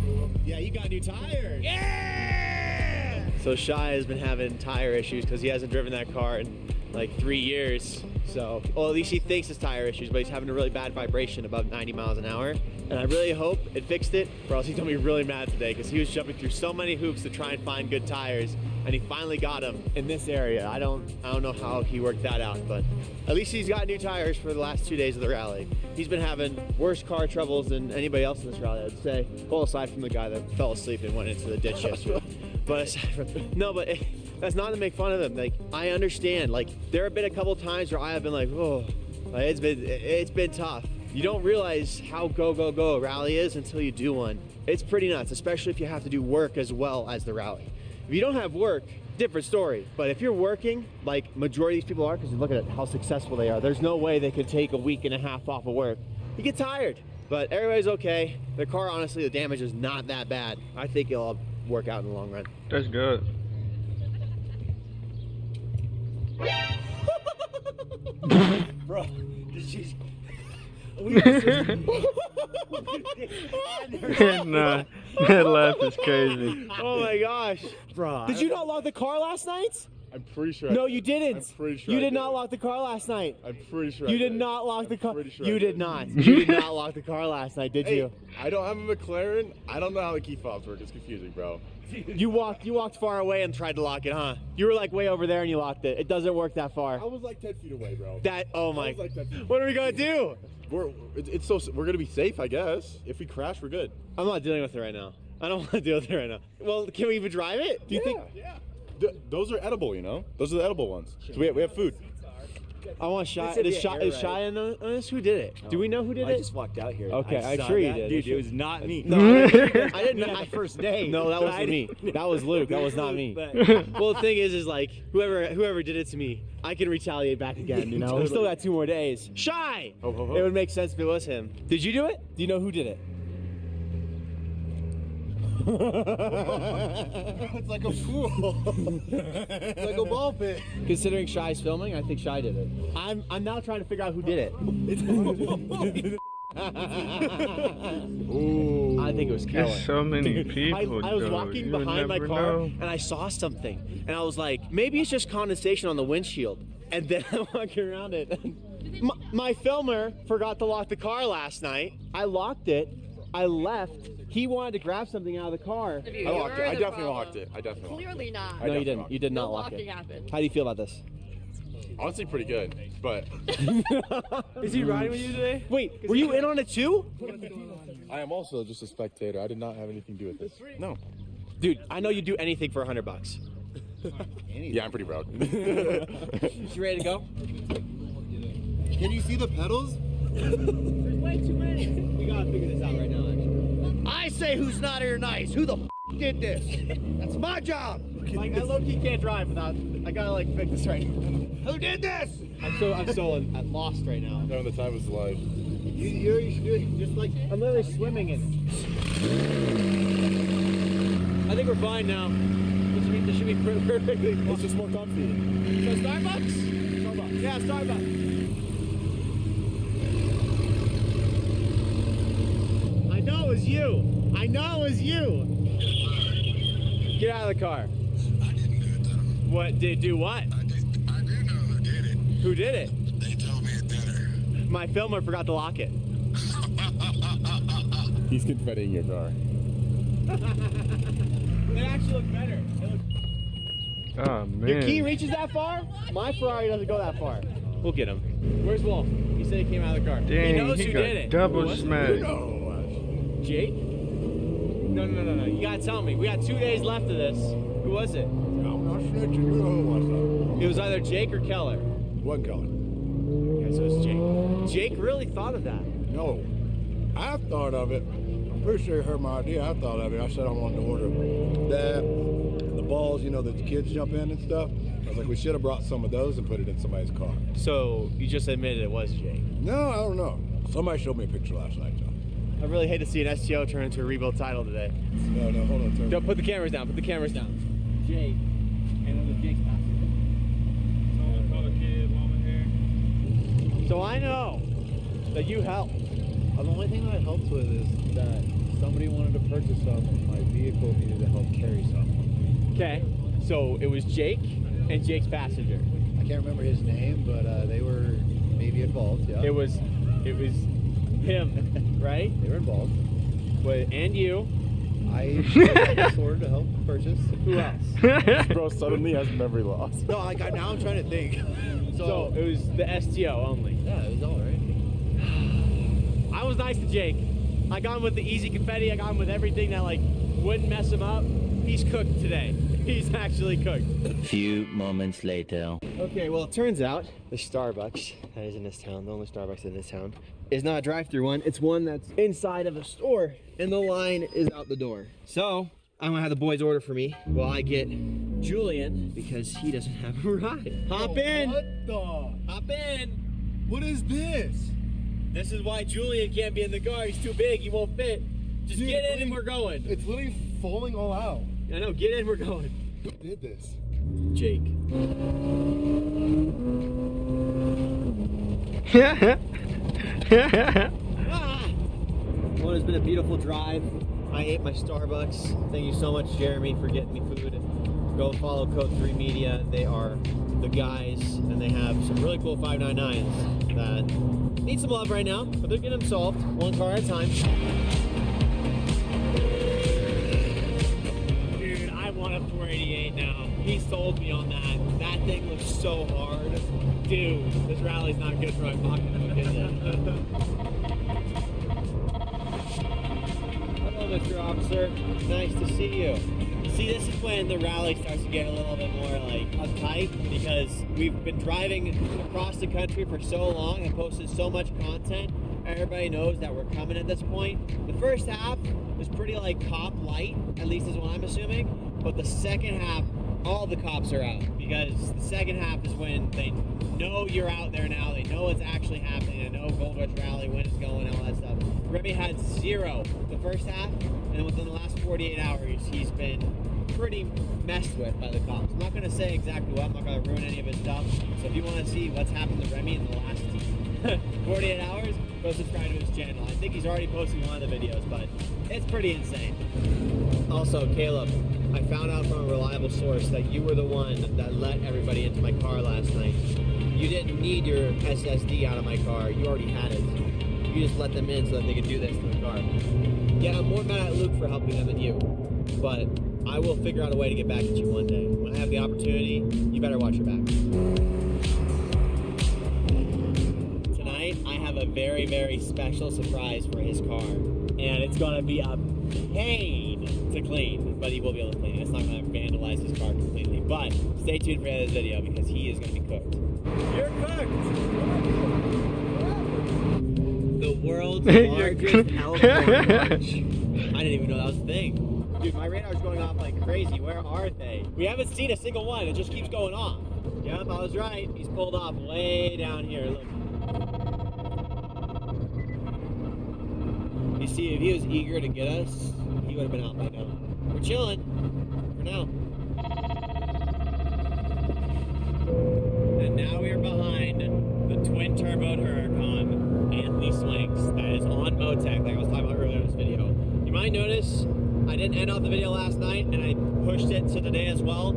Yeah, you got new tires. Yeah! So Shai has been having tire issues because he hasn't driven that car in like 3 years. So, well, at least he thinks it's tire issues, but he's having a really bad vibration above 90 miles an hour. And I really hope it fixed it, or else he's gonna be really mad today because he was jumping through so many hoops to try and find good tires, and he finally got them in this area. I don't know how he worked that out, but at least he's got new tires for the last 2 days of the rally. He's been having worse car troubles than anybody else in this rally, I'd say. Well, aside from the guy that fell asleep and went into the ditch yesterday. But aside from, no, but that's not to make fun of him. Like, I understand. Like, there have been a couple times where I have been like, oh, like, it's been tough. You don't realize how go a rally is until you do one. It's pretty nuts, especially if you have to do work as well as the rally. If you don't have work, different story. But if you're working, like majority of these people are, because look at how successful they are, there's no way they could take a week and a half off of work. You get tired, but everybody's okay. Their car, honestly, the damage is not that bad. I think it'll all work out in the long run. That's good. Bro, did you... Nah, that laugh is crazy. Oh my gosh. Bro, did you not lock the car last night? I'm pretty sure. No, you didn't. I'm pretty sure. You did not lock the car last night. I'm pretty sure. You did not lock the car. Sure you did not. You did not lock the car last night, did you? I don't have a McLaren. I don't know how the key fobs work. It's confusing, bro. You walked far away and tried to lock it, huh? You were like way over there and you locked it. It doesn't work that far. I was like 10 feet away, bro. Oh my. I was like 10 feet away. What are we gonna do? We're gonna be safe, I guess. If we crash, we're good. I'm not dealing with it right now. I don't want to deal with it right now. Well, can we even drive it? Do you think? Yeah. Those are edible, you know? Those are the edible ones. So we have food. I want Shai. Is Shai in on this? Who did it? Do we know who did it? I just walked out here. Okay, I'm sure you did. Dude, it was not me. No, I didn't know the first day. No, that wasn't me. That was Luke. That was not me. Well, the thing is like whoever did it to me, I can retaliate back again. You know, Totally. we still got 2 more days. Shai. Ho, ho, ho. It would make sense if it was him. Did you do it? Do you know who did it? It's like a pool. It's like a ball pit. Considering Shai's filming, I think Shai did it. I'm now trying to figure out who did it. Ooh. I think it was Kellen. There's so many people. I was walking behind my car and I saw something, and I was like, maybe it's just condensation on the windshield. And then I'm walking around it. My filmer forgot to lock the car last night. I locked it. I left. He wanted to grab something out of the car. I locked it. I definitely locked it. Clearly not. No, you didn't. You did not No lock locking it. happened. How do you feel about this? Honestly, pretty good. But Is he riding with you today? Wait, were you in on it too? I am also just a spectator. I did not have anything to do with this. No. Dude, I know you'd do anything for $100. Yeah, I'm pretty proud. You ready to go? Can you see the pedals? There's way too many. We gotta figure this out right now, actually. I say who's naughty or nice. Who the did this? That's my job. Like, I low-key can't drive without. I gotta like fix this right now. Who did this? I'm so at lost right now. Knowing the time is alive. You should do it just like I'm literally swimming in it. I think we're fine now. This should be perfectly fine. It's just more comfy. So Starbucks? Starbucks. Yeah, Starbucks. I know it was you. I know it was you. Get out of the car. I didn't do it, though. What? Did do what? I do know who did it. Who did it? They told me at dinner. My filmer forgot to lock it. He's confettiing your car. It actually looks better. Oh man. Your key reaches that far? My Ferrari doesn't go that far. We'll get him. Where's Wolf? He said he came out of the car. Dang, he knows he who got did it. double Who was it? smashed. Jake? No. You gotta tell me. We got 2 days left of this. Who was it? I'm not snitching. You know who was It was either Jake or Keller. One Keller. Okay, so it's Jake. Jake really thought of that. No, I thought of it. I'm pretty sure you heard my idea. I thought of it. I said I wanted to order that, and the balls, you know, that the kids jump in and stuff. I was like, we should have brought some of those and put it in somebody's car. So you just admitted it was Jake. No, I don't know. Somebody showed me a picture last night, John. I really hate to see an STO turn into a rebuild title today. No, hold on. Turn. Don't put the cameras down. Put the cameras down. Jake. And then the Jake's passenger. So I know that you helped. The only thing I helped with is that somebody wanted to purchase some, and my vehicle needed to help carry some. Okay. So it was Jake and Jake's passenger. I can't remember his name, but they were maybe involved. Yeah. It was him, right? They were involved. And you. I sort to help purchase. Who else? Bro suddenly has memory loss. No, now I'm trying to think. So it was the STO only. Yeah, it was all right. I was nice to Jake. I got him with the easy confetti. I got him with everything that like wouldn't mess him up. He's cooked today. He's actually cooked. A few moments later. Okay, well, it turns out the Starbucks that is in this town, the only Starbucks in this town, is not a drive-through one. It's one that's inside of a store, and the line is out the door. So I'm gonna have the boys order for me while I get Julian because he doesn't have a ride. Hop in. What the? Hop in. What is this? This is why Julian can't be in the car. He's too big. He won't fit. Just Dude, get in and we're going. It's literally falling all out. I know. Get in. We're going. Who did this? Jake. Well, it's been a beautiful drive. I ate my Starbucks. Thank you so much, Jeremy, for getting me food. Go follow Code 3 Media. They are the guys, and they have some really cool 599s that need some love right now, but they're getting them solved one car at a time. Dude, I want a 488 now. He sold me on that. That thing looks so hard. Dude, this rally's not good for my pocketbook, is it? Hello, Mr. Officer. Nice to see you. See, this is when the rally starts to get a little bit more like uptight because we've been driving across the country for so long and posted so much content. Everybody knows that we're coming at this point. The first half was pretty like cop light, at least is what I'm assuming. But the second half, all the cops are out because the second half is when they know you're out there now. They know what's actually happening. They know Gold Rush Rally, when it's going, all that stuff. Remy had 0 the first half, and then within the last 48 hours, he's been pretty messed with by the cops. I'm not going to say exactly what. I'm not going to ruin any of his stuff. So if you want to see what's happened to Remy in the last 48 hours, go subscribe to his channel. I think he's already posting one of the videos, but it's pretty insane. Also, Caleb, I found out from a reliable source that you were the one that let everybody into my car last night. You didn't need your SSD out of my car. You already had it. You just let them in so that they could do this to the car. Yeah, I'm more mad at Luke for helping them than you. But I will figure out a way to get back at you one day. When I have the opportunity, you better watch your back. Tonight, I have a very, very special surprise for his car. And it's gonna be a pain to clean, but he will be able to clean it. It's not gonna vandalize his car completely. But stay tuned for this video because he is gonna be cooked. You're cooked! The world's largest California lunch. I didn't even know that was a thing. Dude, my radar's going off like crazy. Where are they? We haven't seen a single one. It just keeps going off. Yep, I was right. He's pulled off way down here. Look. You see, if he was eager to get us, he would have been out by now. We're chilling. For now. And now we are behind the twin-turbo Huracan Anthony Swings that is on Motec, like I was talking about earlier in this video. You might notice I didn't end off the video last night, and I pushed it to today as well.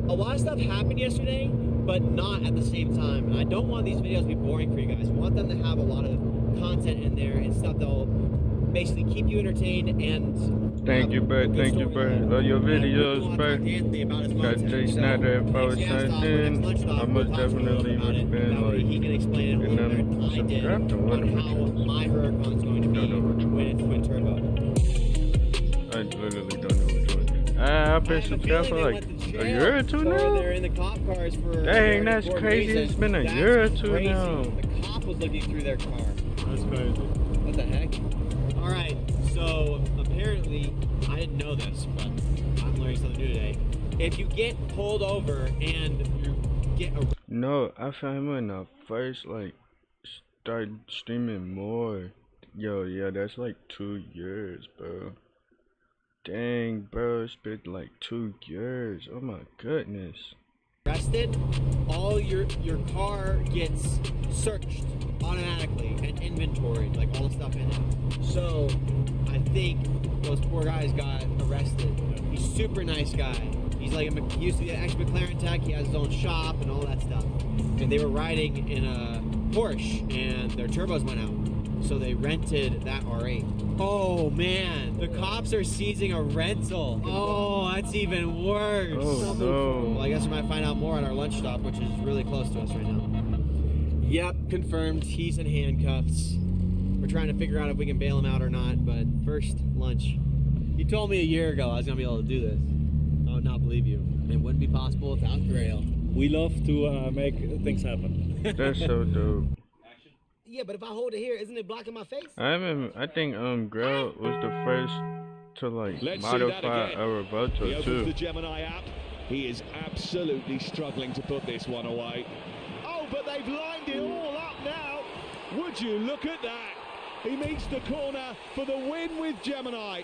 A lot of stuff happened yesterday, but not at the same time. And I don't want these videos to be boring for you guys. I want them to have a lot of content in there and stuff that will basically keep you entertained and thank you, bro. Thank you, bro. Love your videos, bro. Got Jay Snyder and Power Snyder. I most definitely recommend, like, he can explain it better I did on how my Huracan's going to be when it's twin turbo. I literally don't know what to do. I've been subscribed for like A year or two or now? they're in the cop cars for. Dang, that's crazy. It's been a year or two crazy. now. The cop was looking through their car. That's crazy. What the heck? All right, so apparently, I didn't know this, but I'm learning something new today. If you get pulled over and you get a No, I found him when I first like started streaming more. Yo, yeah, that's like 2 years, bro. Dang, bro, it's been like 2 years. Oh my goodness. arrested, all your car gets searched automatically and inventoried, like all the stuff in it. So I think those poor guys got arrested. He's a super nice guy. He's like he used to be an ex-McLaren tech. He has his own shop and all that stuff. And they were riding in a Porsche and their turbos went out. So they rented that R8. Oh man, the cops are seizing a rental. Oh, that's even worse. Oh no. Well, I guess we might find out more at our lunch stop, which is really close to us right now. Yep, confirmed. He's in handcuffs. We're trying to figure out if we can bail him out or not, but first, lunch. You told me a year ago I was gonna be able to do this. I would not believe you. It wouldn't be possible without Grail. We love to make things happen. That's so dope. Yeah, but if I hold it here, isn't it blocking my face? I think Grail was the first to like modify a Revolto He opens too. the Gemini app. He is absolutely struggling to put this one away. Oh, but they've lined it all up now. Would you look at that? He meets the corner for the win with Gemini.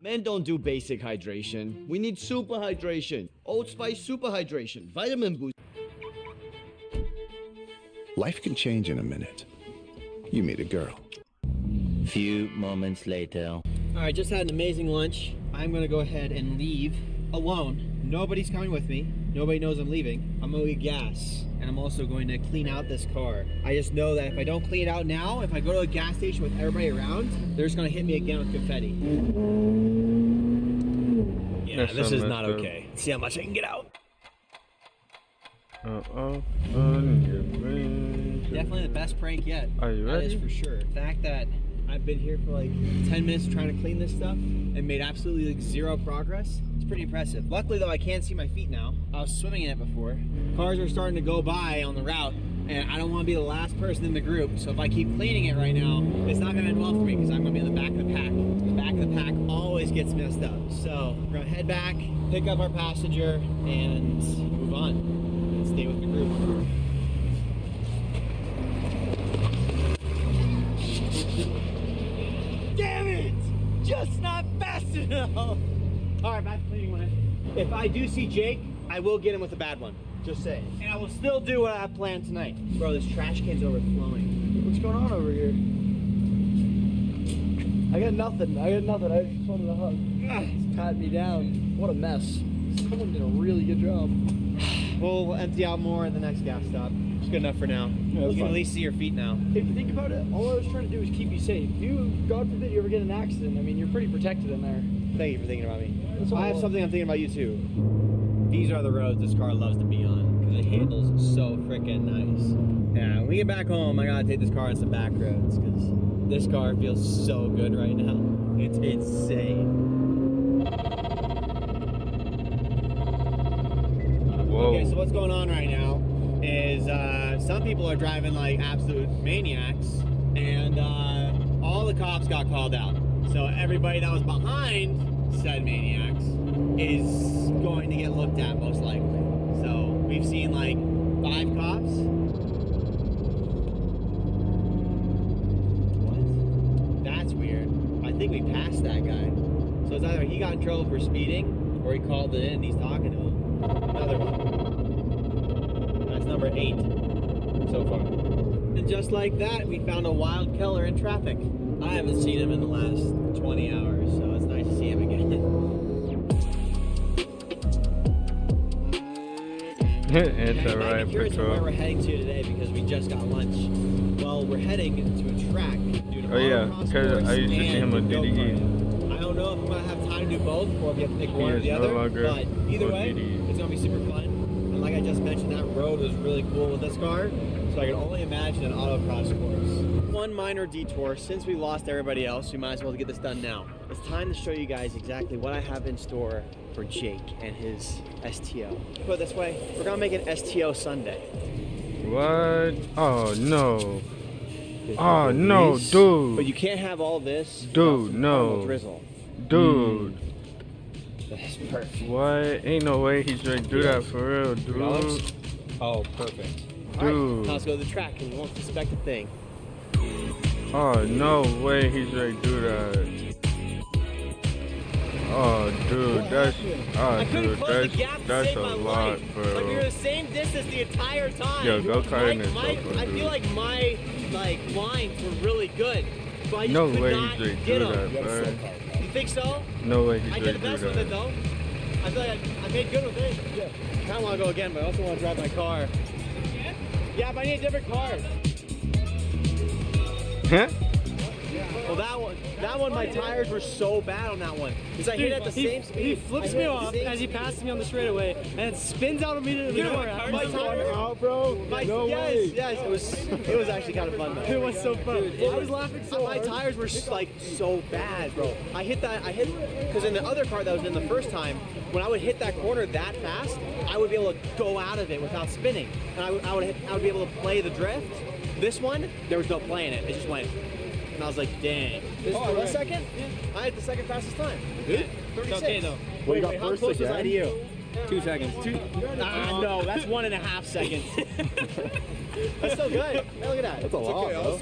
Men don't do basic hydration. We need super hydration. Old Spice super hydration. Vitamin boost. Life can change in a minute. You meet a girl. Few moments later. All right, just had an amazing lunch. I'm gonna go ahead and leave alone. Nobody's coming with me. Nobody knows I'm leaving. I'm gonna get gas, and I'm also going to clean out this car. I just know that if I don't clean it out now, if I go to a gas station with everybody around, they're just gonna hit me again with confetti. Yeah, That's this so is messed not up. okay. Let's see how much I can get out. Definitely the best prank yet. Are you That ready? is for sure. The fact that I've been here for like 10 minutes trying to clean this stuff and made absolutely like zero progress. It's pretty impressive. Luckily though, I can't see my feet now. I was swimming in it before. Cars are starting to go by on the route and I don't want to be the last person in the group. So if I keep cleaning it right now, it's not gonna end well for me because I'm gonna be in the back of the pack. The back of the pack always gets messed up. So we're gonna head back, pick up our passenger and move on and stay with the group. Damn it! Just not fast enough! Alright, back to cleaning one. If I do see Jake, I will get him with a bad one. Just saying. And I will still do what I have planned tonight. Bro, this trash can's overflowing. What's going on over here? I got nothing. I just wanted a hug. Just pat me down. What a mess. Someone did a really good job. We'll empty out more at the next gas stop. It's good enough for now. Yeah, You can fine. at least see your feet now. If you think about it, all I was trying to do is keep you safe. You, God forbid, you ever get in an accident. I mean, you're pretty protected in there. Thank you for thinking about me. That's all I have I- something I'm thinking about you too. These are the roads this car loves to be on because it handles so freaking nice. Yeah, when we get back home, I gotta take this car on some back roads because this car feels so good right now. It's insane. Whoa. Okay, so what's going on right now is some people are driving like absolute maniacs, and all the cops got called out. So everybody that was behind said maniacs is going to get looked at most likely. So we've seen like 5 cops. What? That's weird. I think we passed that guy. So it's either he got in trouble for speeding or he called it in and he's talking to him. Another one. That's number 8 so far. And just like that, we found a wild killer in traffic. I haven't seen him in the last 20 hours, so it's nice to see him again. It's Yeah, you might alright, be curious of where Patrol. we're heading to today because we just got lunch. Well, we're heading to a track. Doing a Oh yeah, motocross because course I used to see him on and DDE. go-karting. I don't know if I'm gonna have time to do both or if you have to pick one or is the no other. longer But either on way, DDE. it's gonna be super fun. And like I just mentioned, that road was really cool with this car. So I can only imagine an autocross course. One minor detour. Since we lost everybody else, we might as well get this done now. It's time to show you guys exactly what I have in store for Jake and his STO. Put it this way, we're gonna make an STO Sunday. What? Oh no. Oh no, dude. But you can't have all this. Dude, no. Drizzle. Dude. That's perfect. What? Ain't no way he's ready to do that for real, dude. Oh, perfect. Dude. All right, now let's go to the track and we won't suspect a thing. Oh, no way he's ready to do that. Oh, dude, that's, that's a lot, bro. Like, we were the same distance the entire time. Yo, go-karting is so I fun, feel like my, lines were really good. But I just no could way not he's ready to get do them. that, bro. You think so? No way he's I ready did to the do best with it, that. though. I feel like I made good with it. Yeah. I kind of want to go again, but I also want to drive my car. Yeah, but I need a different car. Huh? Well, that one, my tires were so bad on that one. Because I hit at the same speed. He flips me off as he passes me on the straightaway, and it spins out immediately. My tires out, bro. Yes, it was actually kind of fun though. It was so fun. I was laughing so my hard. tires were like so bad, bro. I hit because in the other car that was in the first time, when I would hit that corner that fast, I would be able to go out of it without spinning, and I would be able to play the drift. This one, there was no playing it. It just went. And I was like, dang. This second? Yeah. I had the second fastest time. Good? 36. Okay, though. Wait, how close was I to you? 2 seconds. No, that's 1.5 seconds. That's still good. Hey, look at that. That's a lot, bro.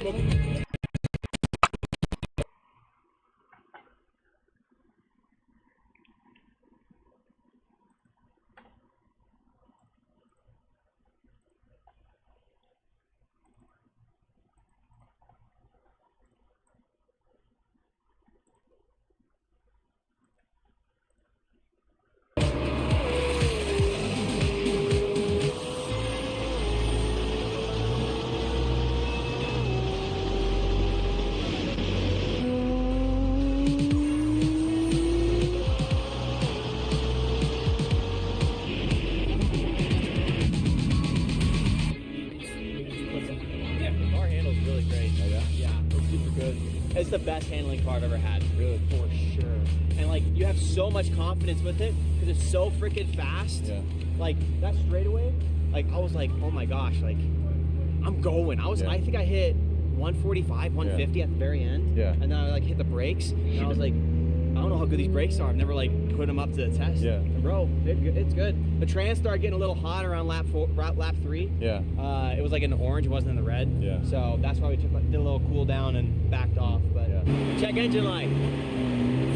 It's the best handling car I've ever had, really, for sure. And like, you have so much confidence with it because it's so freaking fast. Yeah. Like that straightaway, like I was like, oh my gosh, like I'm going. I think I hit 145, 150 at the very end. Yeah. And then I like hit the brakes, and I was like, I don't know how good these brakes are. I've never like put them up to the test. Yeah. And bro, it's good. The trans started getting a little hot around lap 3. Yeah. It was like in the orange, it wasn't in the red. Yeah. So that's why we did a little cool down and backed off. But check engine light.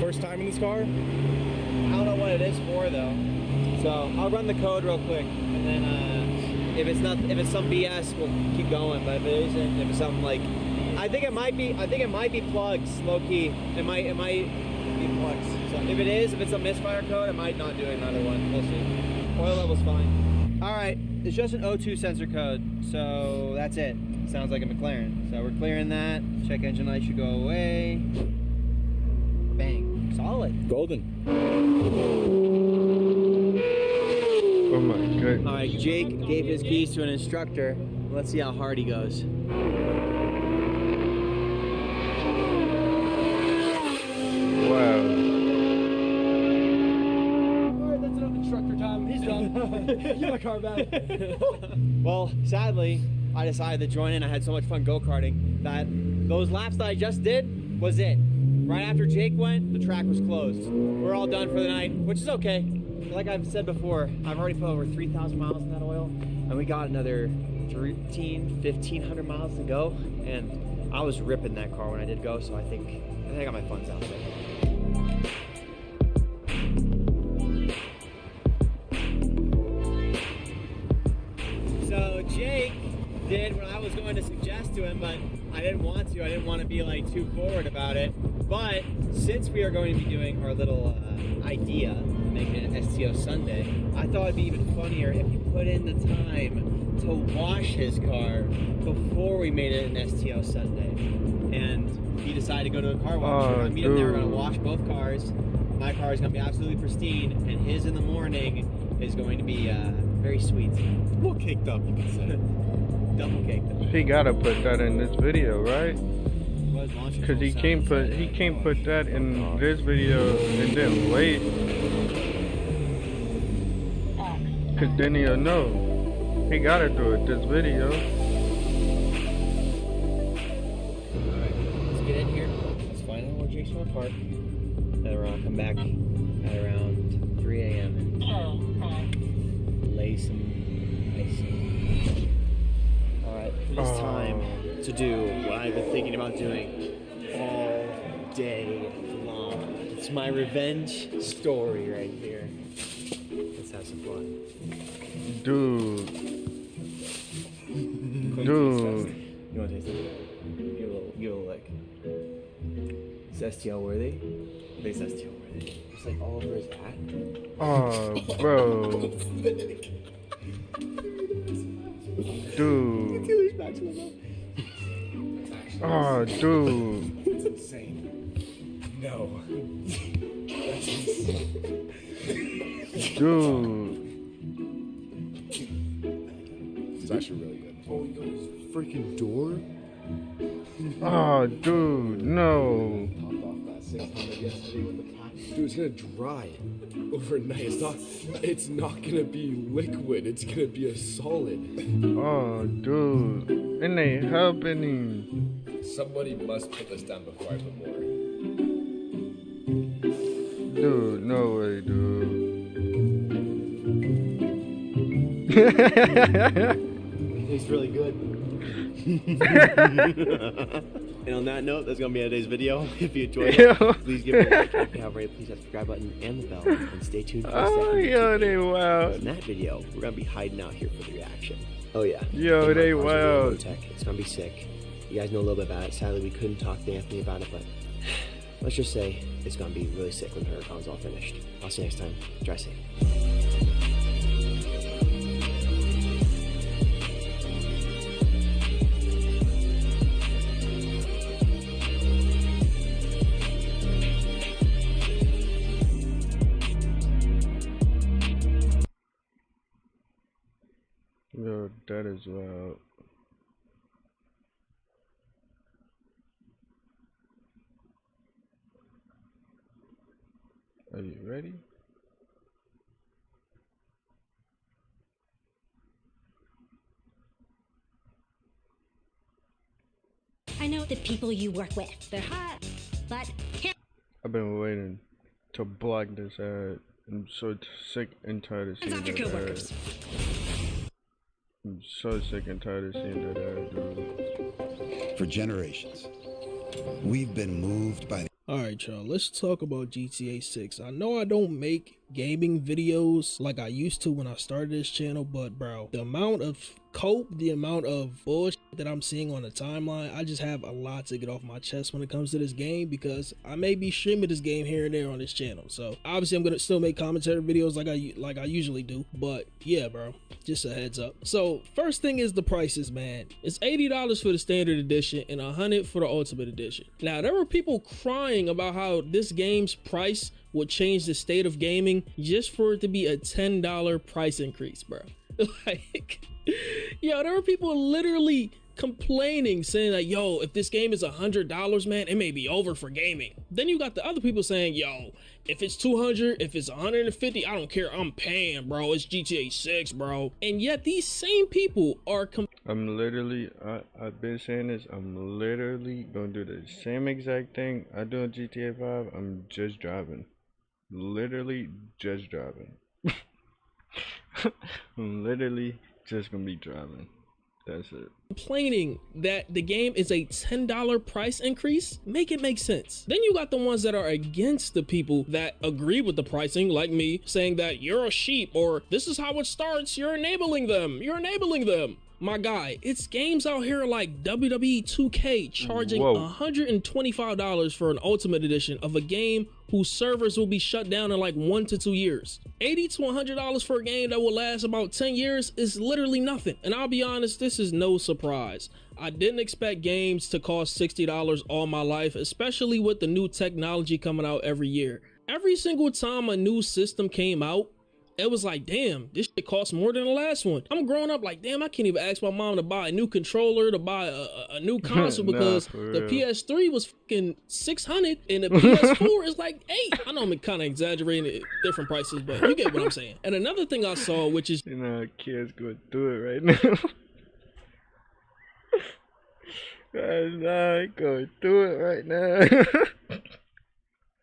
First time in this car? I don't know what it is for though. So I'll run the code real quick, and then if it's some BS, we'll keep going. But if it isn't, if it's something like, I think it might be plugs, low key. It might be plugs. So if it's a misfire code, I might not do another one. We'll see. Oil level's fine. All right, it's just an O2 sensor code, so that's it. Sounds like a McLaren. So we're clearing that. Check engine light should go away. Bang. Solid. Golden. Oh my goodness. All right, Jake gave his keys to an instructor. Let's see how hard he goes. Wow. Alright, that's enough instructor time. He's done. Get my car back. Well, sadly, I decided to join in. I had so much fun go-karting that those laps that I just did was it. Right after Jake went, the track was closed. We're all done for the night, which is okay. Like I've said before, I've already put over 3,000 miles in that oil, and we got another 1,500 miles to go, and I was ripping that car when I did go, so I think I got my funds out there. So Jake did what I was going to suggest to him, but I didn't want to. I didn't want to be like too forward about it. But since we are going to be doing our little idea, making an STO Sunday, I thought it'd be even funnier if he put in the time to wash his car before we made it an STO Sunday. And he decided to go to a car wash. I meet him there, we're going to wash both cars. My car is going to be absolutely pristine, and his in the morning is going to be very sweet. Well caked up, you could say. Double caked up. He gotta put that in this video, right? Because he can't put that in this video and then wait. Cause then he'll know. He gotta do it this video. Alright, let's get in here. Let's find out where Jigsaw Park. And we're gonna come back at around 3 a.m. and lay some ice. Alright, it's time to do what I've been thinking about doing all day long. It's my revenge story right here. Let's have some fun. Dude. Dude. You want to taste it? Give a little lick. Is STL worthy? I think it's STL worthy. It's like all over his hat. Oh, bro. Dude. Oh, dude. It's insane. No. That's insane. Dude. It's actually really good. Oh, you got his freaking door? Oh, dude, no. Popped off that 600 yesterday with the pack. Dude, it's gonna dry overnight. It's not gonna be liquid. It's gonna be a solid. Oh, dude. And they helping him. Somebody must put this down before I put more. Dude, no way, dude. It tastes really good. And on that note, that's gonna be today's video. If you enjoyed it, please give it a like. If you haven't already, please hit the subscribe button and the bell, and stay tuned for a second. Yo, they wild. In that video, we're gonna be hiding out here for the reaction. Oh yeah. Yo, they wild. It's gonna be sick. You guys know a little bit about it. Sadly, we couldn't talk to Anthony about it, but let's just say it's gonna be really sick when Huracan's all finished. I'll see you next time. Drive safe. Yo, that is wild. Are you ready? I know the people you work with. They're hot, but I've been waiting to block this ad. I'm so sick and tired of seeing hands off your that ad. coworkers. I'm so sick and tired of seeing that ad, dude. For generations, we've been moved by the Alright y'all, let's talk about GTA 6. I know I don't make gaming videos like I used to when I started this channel, but bro, the amount of cope, the amount of bullshit that I'm seeing on the timeline, I just have a lot to get off my chest when it comes to this game, because I may be streaming this game here and there on this channel. So obviously I'm gonna still make commentary videos like I usually do, but yeah bro, just a heads up. So first thing is the prices, man. It's $80 for the standard edition and $100 for the ultimate edition. Now there were people crying about how this game's price would change the state of gaming just for it to be a $10 price increase, bro. Like, yo, there were people literally complaining, saying that, yo, if this game is $100, man, it may be over for gaming. Then you got the other people saying, yo, if it's 200, if it's 150, I don't care, I'm paying, bro. It's GTA 6, bro. And yet these same people are I've been saying this, I'm literally gonna do the same exact thing I do in GTA 5. I'm just driving. Literally just driving. I'm literally just gonna be driving. That's it. Complaining that the game is a $10 price increase, make it make sense. Then you got the ones that are against the people that agree with the pricing, like me, saying that you're a sheep, or this is how it starts, you're enabling them. My guy, it's games out here like WWE 2K charging $125 for an ultimate edition of a game whose servers will be shut down in like 1 to 2 years. $80 to $100 for a game that will last about 10 years is literally nothing. And I'll be honest, this is no surprise. I didn't expect games to cost $60 all my life, especially with the new technology coming out every year. Every single time a new system came out, it was like, damn, this shit costs more than the last one. I'm growing up like, damn, I can't even ask my mom to buy a new controller, to buy a new console because the PS3 was fucking $600 and the PS4 is like $8. I know I'm kind of exaggerating it, different prices, but you get what I'm saying. And another thing I saw, which is, you know, kids going through it right now. I'm not going through it right now.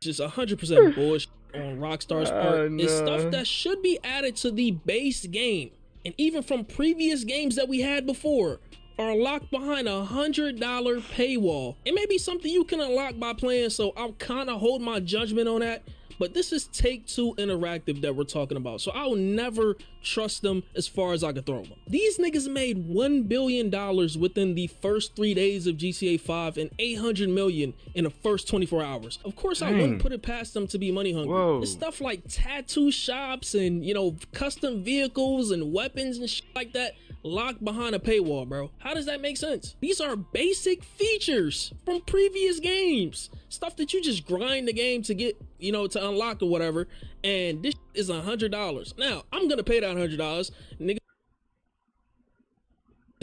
just 100% bullshit on Rockstar's part. It's stuff that should be added to the base game, and even from previous games that we had before, are locked behind a $100 paywall. It may be something you can unlock by playing, so I'll kind of hold my judgment on that. But this is Take-Two Interactive that we're talking about, so I'll never trust them as far as I can throw them. These niggas made $1 billion within the first 3 days of GTA 5 and $800 million in the first 24 hours. Of course, I wouldn't put it past them to be money hungry. It's stuff like tattoo shops and, you know, custom vehicles and weapons and shit like that locked behind a paywall, bro. How does that make sense? These are basic features from previous games. Stuff that you just grind the game to get, you know, to unlock or whatever. And this is $100. Now, I'm gonna pay that $100. Niggas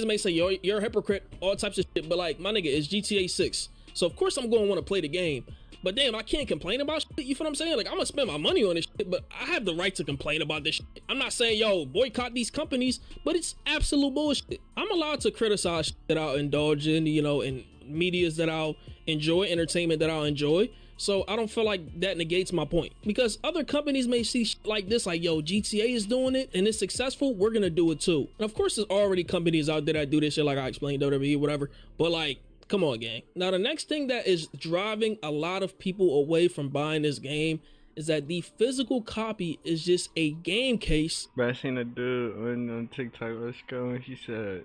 may say, you're a hypocrite, all types of shit, but like, my nigga, it's GTA 6. So of course I'm gonna wanna play the game. But damn, I can't complain about shit, you feel what I'm saying? Like, I'm gonna spend my money on this shit, but I have the right to complain about this shit. I'm not saying, yo, boycott these companies, but it's absolute bullshit. I'm allowed to criticize shit that I'll indulge in, you know, in medias that I'll enjoy, entertainment that I'll enjoy. So I don't feel like that negates my point, because other companies may see shit like this, like, yo, GTA is doing it and it's successful, we're gonna do it too. And of course there's already companies out there that do this shit, like I explained, WWE, whatever, but like, come on, gang. Now, the next thing that is driving a lot of people away from buying this game is that the physical copy is just a game case. But I seen a dude on TikTok was going, he said,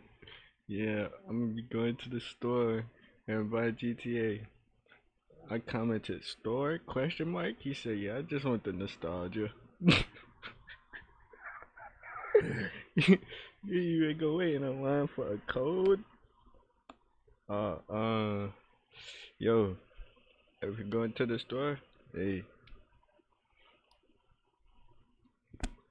yeah, I'm gonna be going to the store and buy GTA. I commented, store, question mark? He said, yeah, I just want the nostalgia. You ain't go waiting online for a code? Yo, if you're going to the store, hey,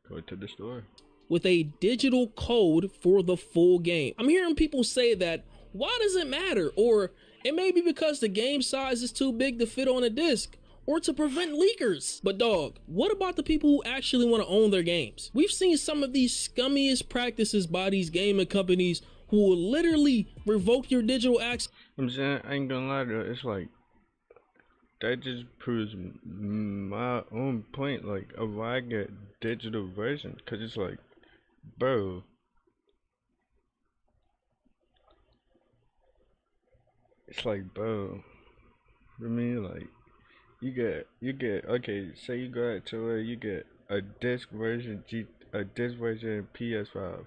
go to the store. With a digital code for the full game. I'm hearing people say that, why does it matter? Or it may be because the game size is too big to fit on a disc, or to prevent leakers. But dog, what about the people who actually want to own their games? We've seen some of these scummiest practices by these gaming companies who will literally revoke your digital access. I'm saying, I ain't gonna lie though, it's like, that just proves my own point, like, of why I get digital version, cause it's like, bro, it's like, bro, for me, like, you get, okay, say you go out to where you get a disc version, in PS5,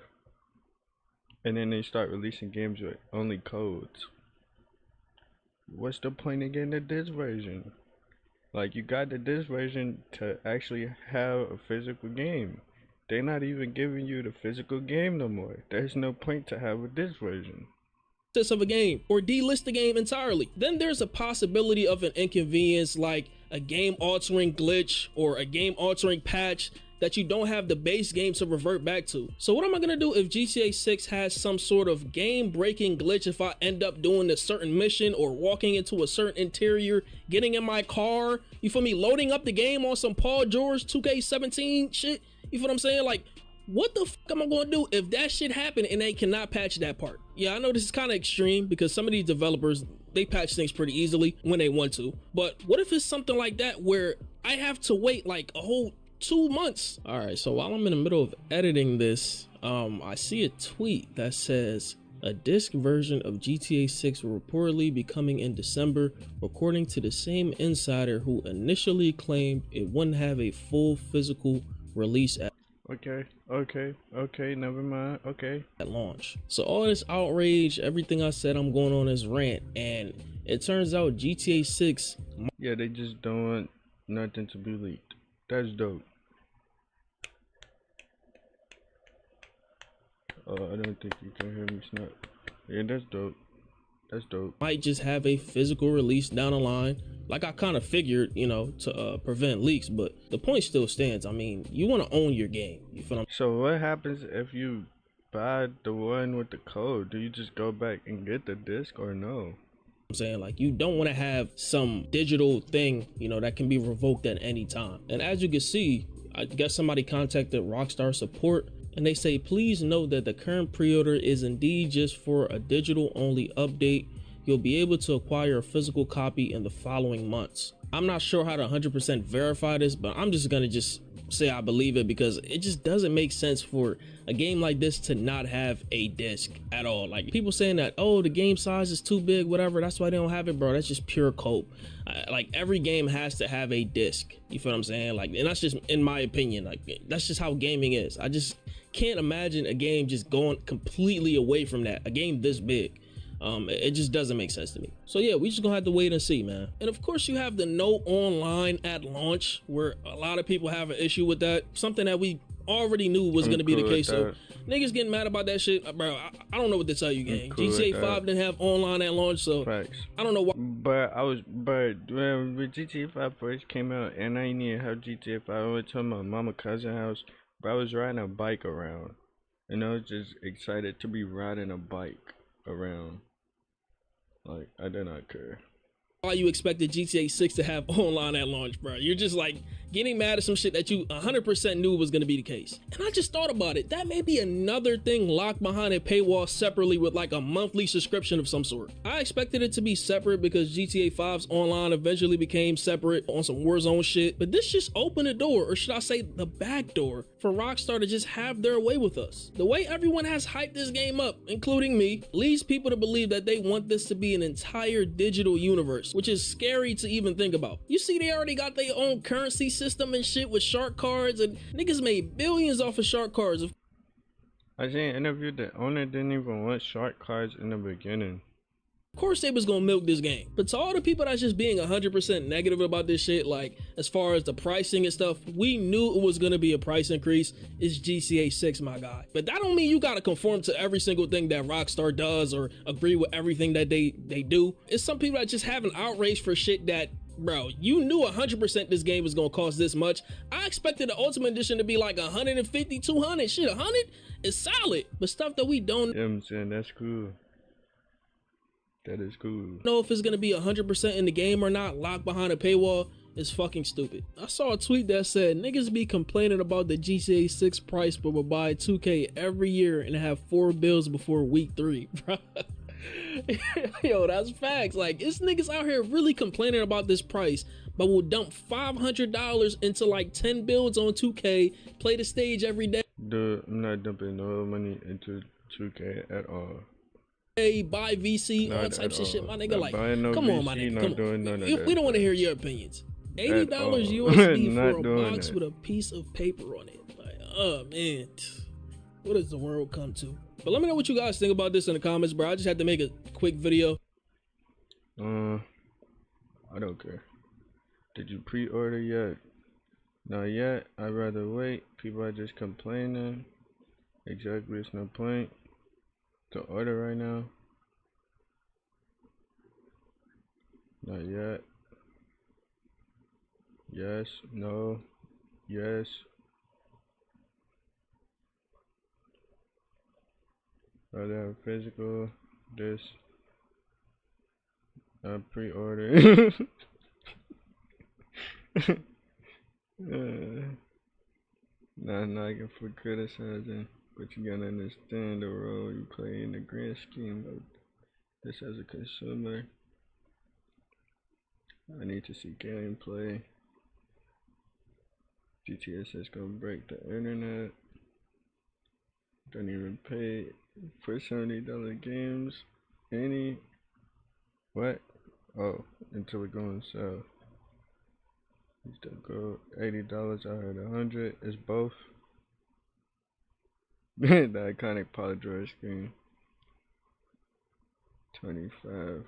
and then they start releasing games with only codes. What's the point of getting the disc version? Like, you got the disc version to actually have a physical game. They're not even giving you the physical game no more. There's no point to have a disc version of a game, or delist the game entirely. Then there's a possibility of an inconvenience, like a game altering glitch or a game altering patch that you don't have the base game to revert back to. So what am I gonna do if GTA 6 has some sort of game breaking glitch if I end up doing a certain mission or walking into a certain interior, getting in my car, you feel me, loading up the game on some Paul George 2K17 shit, you feel what I'm saying? Like, what the fuck am I gonna do if that shit happened and they cannot patch that part? Yeah, I know this is kind of extreme because some of these developers, they patch things pretty easily when they want to. But what if it's something like that where I have to wait like a whole 2 months? All right, so while I'm in the middle of editing this, I see a tweet that says a disc version of GTA 6 will reportedly be coming in December, according to the same insider who initially claimed it wouldn't have a full physical release at Okay, never mind, okay. At launch. So all this outrage, everything I said, I'm going on this rant, and it turns out GTA 6. Yeah, they just don't want nothing to be leaked. That's dope. Oh, I don't think you can hear me snap. Yeah, that's dope. That's dope. Might just have a physical release down the line, like I kind of figured, you know, to prevent leaks. But the point still stands. I mean, you want to own your game. You feel what So what happens if you buy the one with the code? Do you just go back and get the disc or no? I'm saying? Like, you don't want to have some digital thing, you know, that can be revoked at any time. And as you can see, I guess somebody contacted Rockstar support and they say, please note that the current pre-order is indeed just for a digital only update. You'll be able to acquire a physical copy in the following months. I'm not sure how to 100% verify this, but I'm just gonna just say I believe it, because it just doesn't make sense for a game like this to not have a disc at all. Like, people saying that, oh, the game size is too big, whatever, that's why they don't have it, bro. That's just pure cope. Like, every game has to have a disc. You feel what I'm saying? Like, and that's just in my opinion. Like, that's just how gaming is. I just can't imagine a game just going completely away from that. A game this big. It just doesn't make sense to me. So yeah, we just gonna have to wait and see, man. And of course you have the no online at launch, where a lot of people have an issue with that. Something that we already knew was gonna be the case. So niggas getting mad about that shit, bro. I don't know what to tell you, gang. GTA 5 didn't have online at launch, so I don't know why. But when GTA 5 first came out and I didn't even have GTA 5, I went to my mama cousin house, but I was riding a bike around, and I was just excited to be riding a bike around. Like, I did not care. Why you expected GTA 6 to have online at launch, bro? You're just like getting mad at some shit that you 100% knew was going to be the case. And I just thought about it. That may be another thing locked behind a paywall separately with like a monthly subscription of some sort. I expected it to be separate because GTA 5's online eventually became separate on some Warzone shit. But this just opened the door, or should I say the back door, for Rockstar to just have their way with us. The way everyone has hyped this game up, including me, leads people to believe that they want this to be an entire digital universe, which is scary to even think about. You see, they already got their own currency system and shit with shark cards, and niggas made billions off of shark cards. I seen an interview that owner didn't even want shark cards in the beginning. Of course they was gonna milk this game. But to all the people that's just being 100% negative about this shit, like as far as the pricing and stuff, we knew it was gonna be a price increase. It's GTA 6, my guy. But that don't mean you gotta conform to every single thing that Rockstar does or agree with everything that they do. It's some people that just have an outrage for shit that, bro, you knew 100% this game was gonna cost this much. I expected the Ultimate Edition to be like 150, 200. Shit, 100 is solid. But stuff that we don't. Yeah, I'm saying that's cool. That is cool. Know if it's gonna be 100% in the game or not, locked behind a paywall, is fucking stupid. I saw a tweet that said niggas be complaining about the GTA 6 price but will buy 2K every year and have 4 bills before week 3, bro. Yo, that's facts. Like, it's niggas out here really complaining about this price, but will dump $500 into like 10 builds on 2K, play the stage every day. Dude, I'm not dumping no money into 2K at all. Buy VC, all types of shit, my nigga. Like, no come VC, on, my nigga. Come on. We don't want to hear your opinions. $80 USD for a box with a piece of paper on it. Like, oh man, what does the world come to? But let me know what you guys think about this in the comments, bro. I just had to make a quick video. I don't care. Did you pre-order yet? Not yet. I'd rather wait. People are just complaining. Exactly, there's no point to order right now. Not yet. Yes, no, yes. Rather have physical, this. Pre-order. Not knocking for criticizing, but you gotta understand the role you play in the grand scheme of this as a consumer. I need to see gameplay. GTA 6 gonna break the internet. Don't even pay for $70 games. What? Oh, until we go on sale. Used to go $80. I heard $100. It's both. The iconic Paul George screen. 25.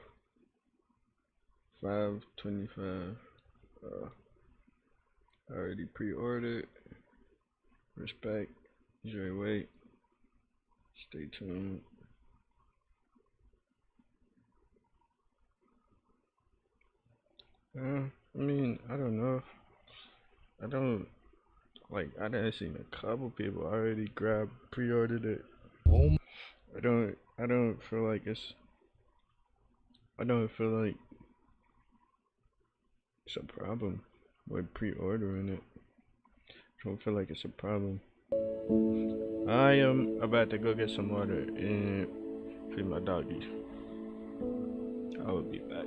525. I already pre-ordered. Respect. Enjoy. Wait. Stay tuned. I mean, I don't know. I don't like. I done seen a couple people already pre-ordered it. I don't feel like it's. I don't feel like it's a problem with pre-ordering it. I don't feel like it's a problem. I am about to go get some water and feed my doggy. I will be back.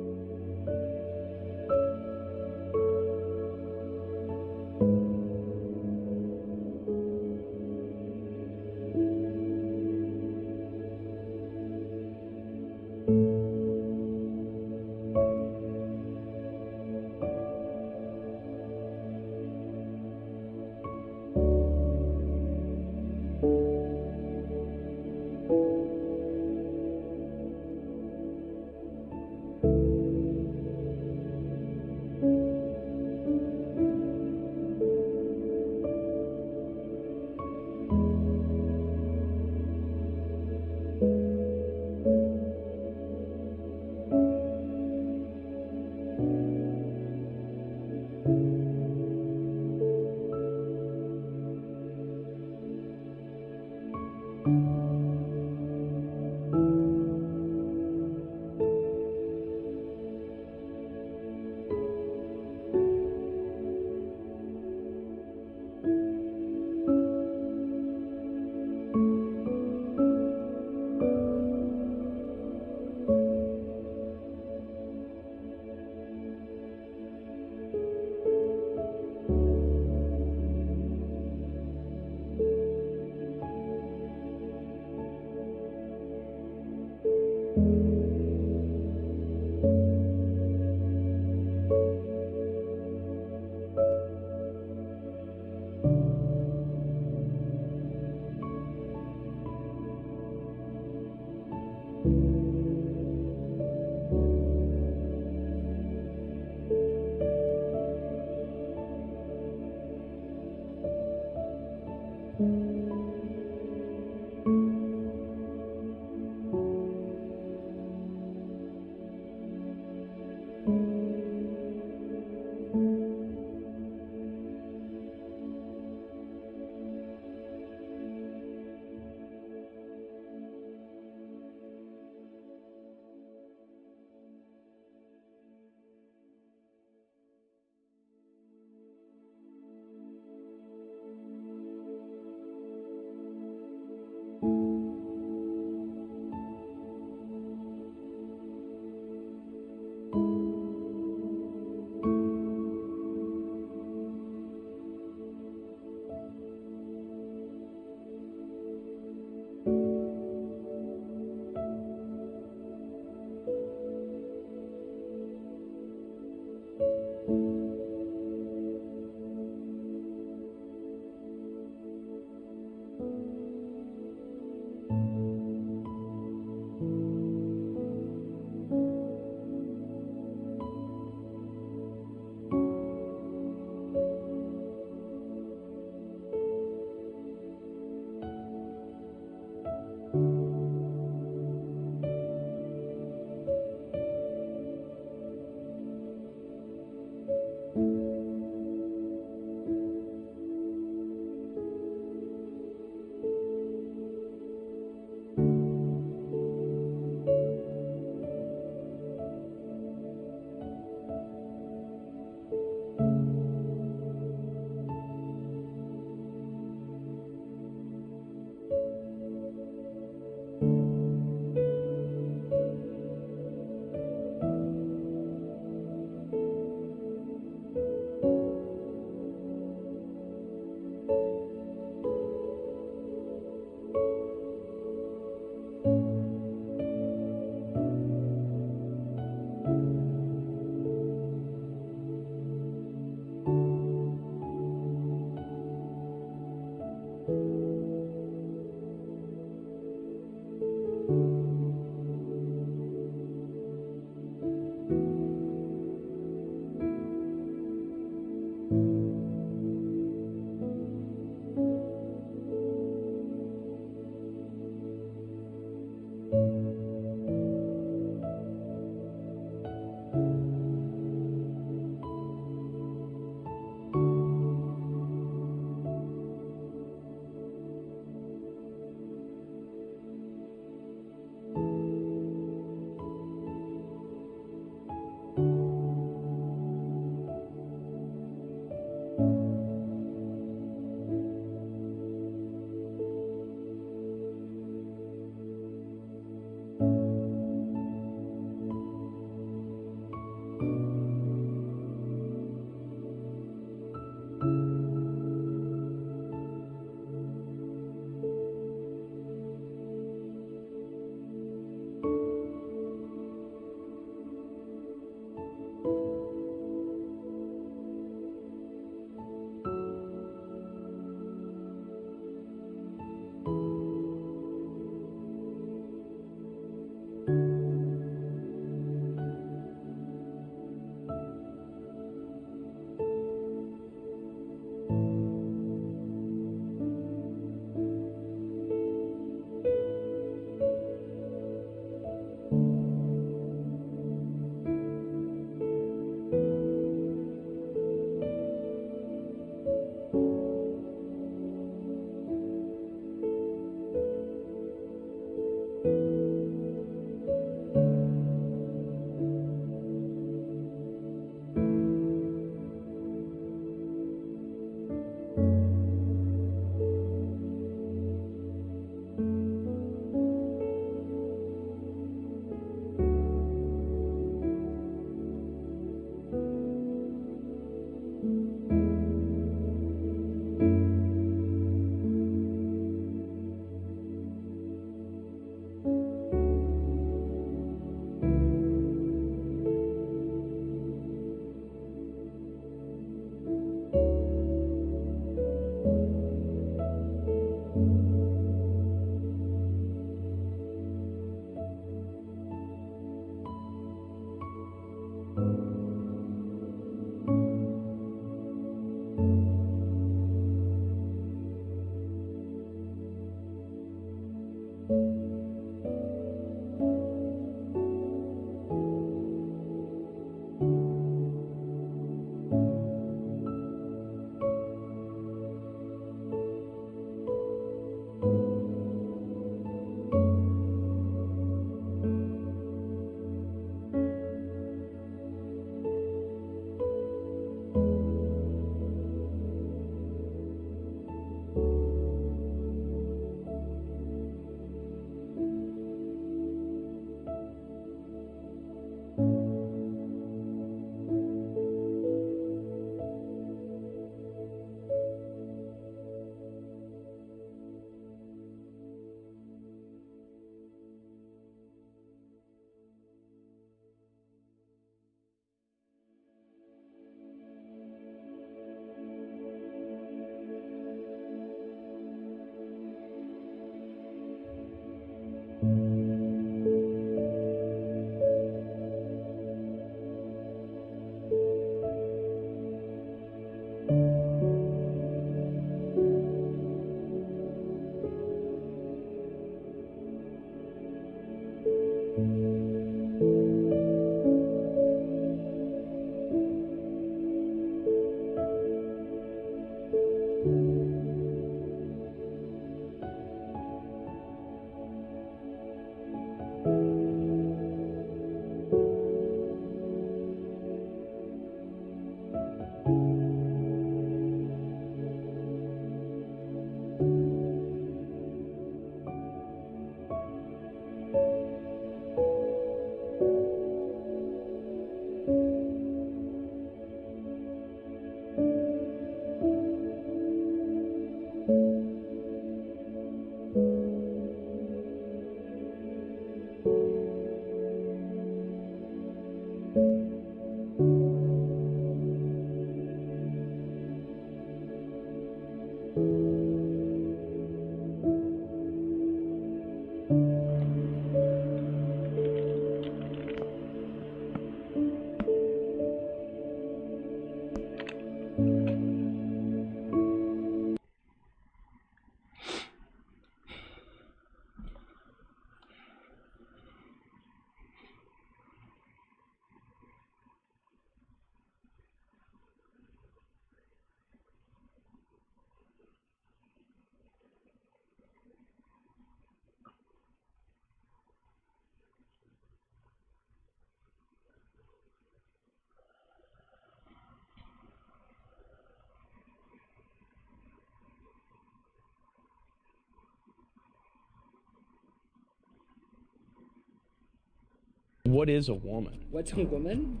What is a woman? What's a woman?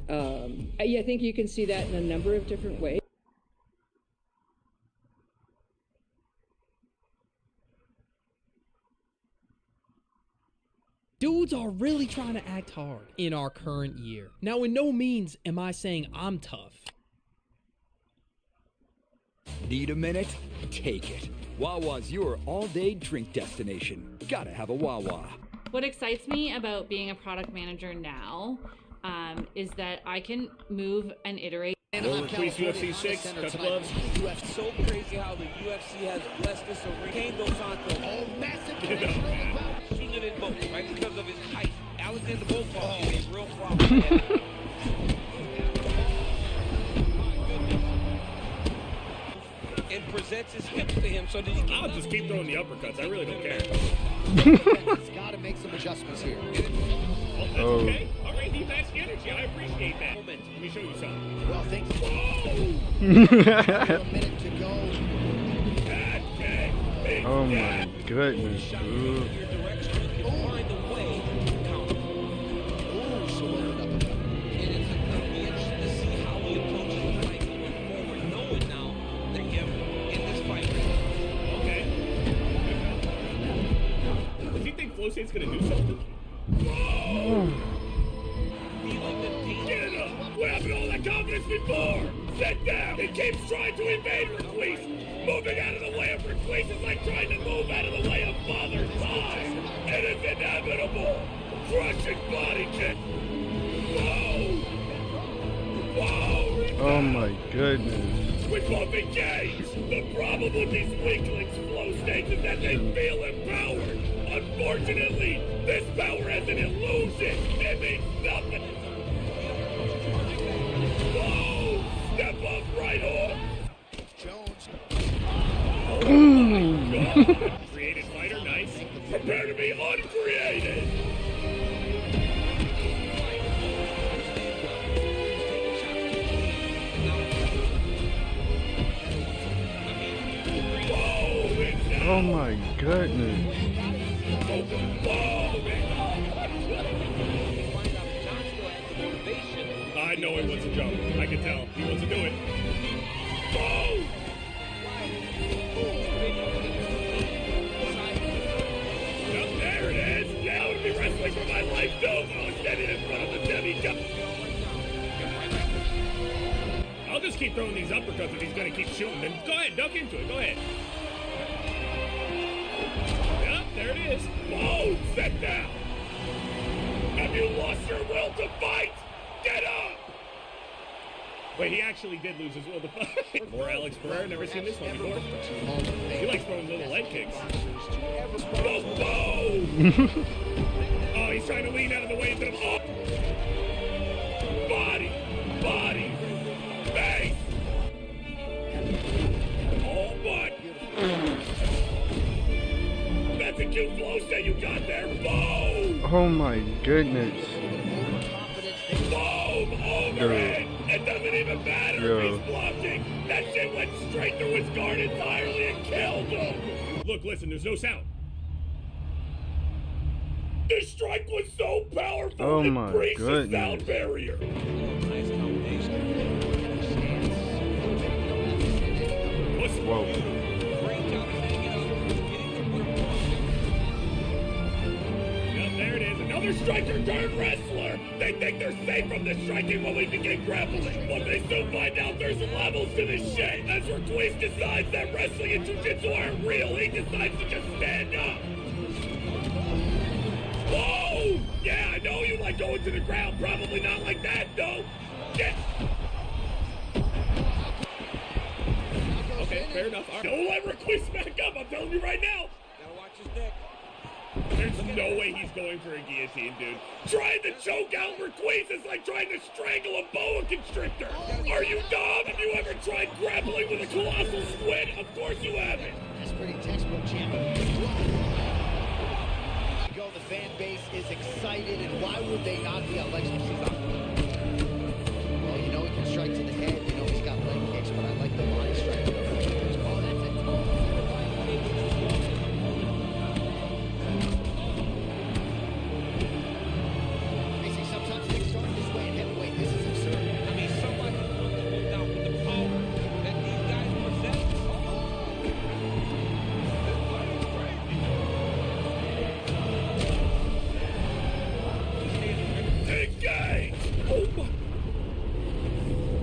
I think you can see that in a number of different ways. Dudes are really trying to act hard in our current year. Now, in no means am I saying I'm tough. Need a minute? Take it. Wawa's your all-day drink destination. Gotta have a Wawa. What excites me about being a product manager now is that I can move and iterate. Request UFC 6, cut the gloves. UFC so crazy how the UFC has blessed us over Kane Dos Santos. Oh, massive shooting it in both, right? Because of his height. Alexander Volkov is a real problem. And presents his hips to him so that he can. I'll just keep throwing the uppercuts. I really don't care. He's got to make some adjustments here. Oh, that's okay. All right, he matched the energy. I appreciate that. Let me show you something. Well, thanks. Whoa! A minute to go. Oh my goodness, dude. Flow State's gonna do something? Whoa! Get up! Where happened to all that confidence before? Sit down! He keeps trying to invade Requise! Moving out of the way of Requise is like trying to move out of the way of Father Time! It is inevitable! Crushing body kick! Whoa! Whoa! Oh my goodness. We won't be engaged! The problem with these weaklings Flow States is that they feel empowered! Unfortunately, this power is an illusion. It means nothing. Whoa! Step up, right hook. Jones. Oh my God! Created fighter, nice. Prepare to be uncreated. Whoa! Oh my goodness. I know he wants to jump. I can tell. He wants to do it. Whoa! Now there it is. Now I would be wrestling for my life, though. I was standing in front of the demi-jump. I'll just keep throwing these uppercuts if he's going to keep shooting. Then go ahead, duck into it. Go ahead. There it is. Whoa, sit down. Have you lost your will to fight? Get up. Wait, he actually did lose his will to fight. More Alex Pereira, never seen this one before. He likes throwing little leg kicks. Whoa! Oh, he's trying to lean out of the way instead of up. Body, face. Oh, my. That's a cute flow state you got there. Boom! Oh my goodness. Boom! Overhead! It doesn't even matter if he's blocking. That shit went straight through his guard entirely and killed him. Look, listen, there's no sound. This strike was so powerful it breaks the sound barrier. Whoa. Another striker turned wrestler! They think they're safe from this striking when we begin grappling, but they soon find out there's levels to this shit! As Requise decides that wrestling and jiu-jitsu aren't real, he decides to just stand up! Whoa! Yeah, I know you like going to the ground, probably not like that, though! Get... Okay, fair enough. Right. Don't let Requise back up, I'm telling you right now! Gotta watch his neck. There's no way he's going for a guillotine, dude. Trying to choke out Requise is like trying to strangle a boa constrictor. Are you dumb? Have you ever tried grappling with a colossal squid? Of course you haven't. That's pretty textbook, champ. Go, the fan base is excited, and why would they not be? Alexis is on. Well, you know he can strike to the head. You know he's got leg kicks, but I like the body strike. Oh, that's it.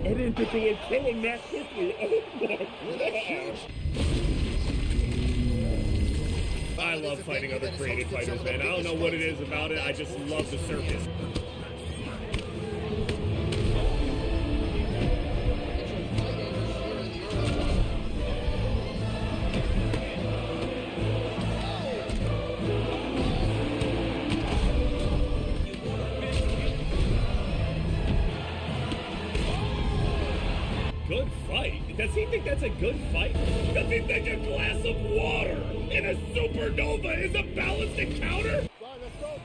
And then the thing is killing that quickly. Oh my gosh. I love fighting other creative fighters, man. I don't know what it is about it. I just love the circus. Good fight? Does he think that's a good fight? Does he think a glass of water in a supernova is a balanced encounter?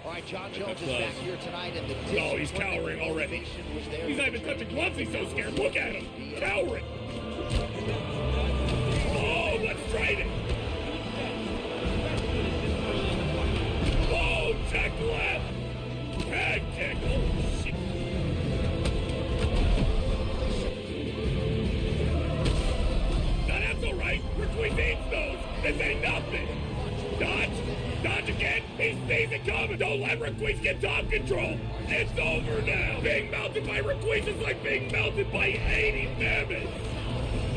All right, John Jones is back here tonight, and the Oh, he's cowering already. He's not even touching gloves. He's so scared. Look at him. Cowering. Oh, let's trade it. Oh, tech left. Tag kick. Oh, shit. Now that's all right. We're eats those. This ain't nothing. Dodge. Dodge again. He sees it coming. Don't let Requise get top control. It's over now. Being melted by Requise is like being melted by 80 mammoths.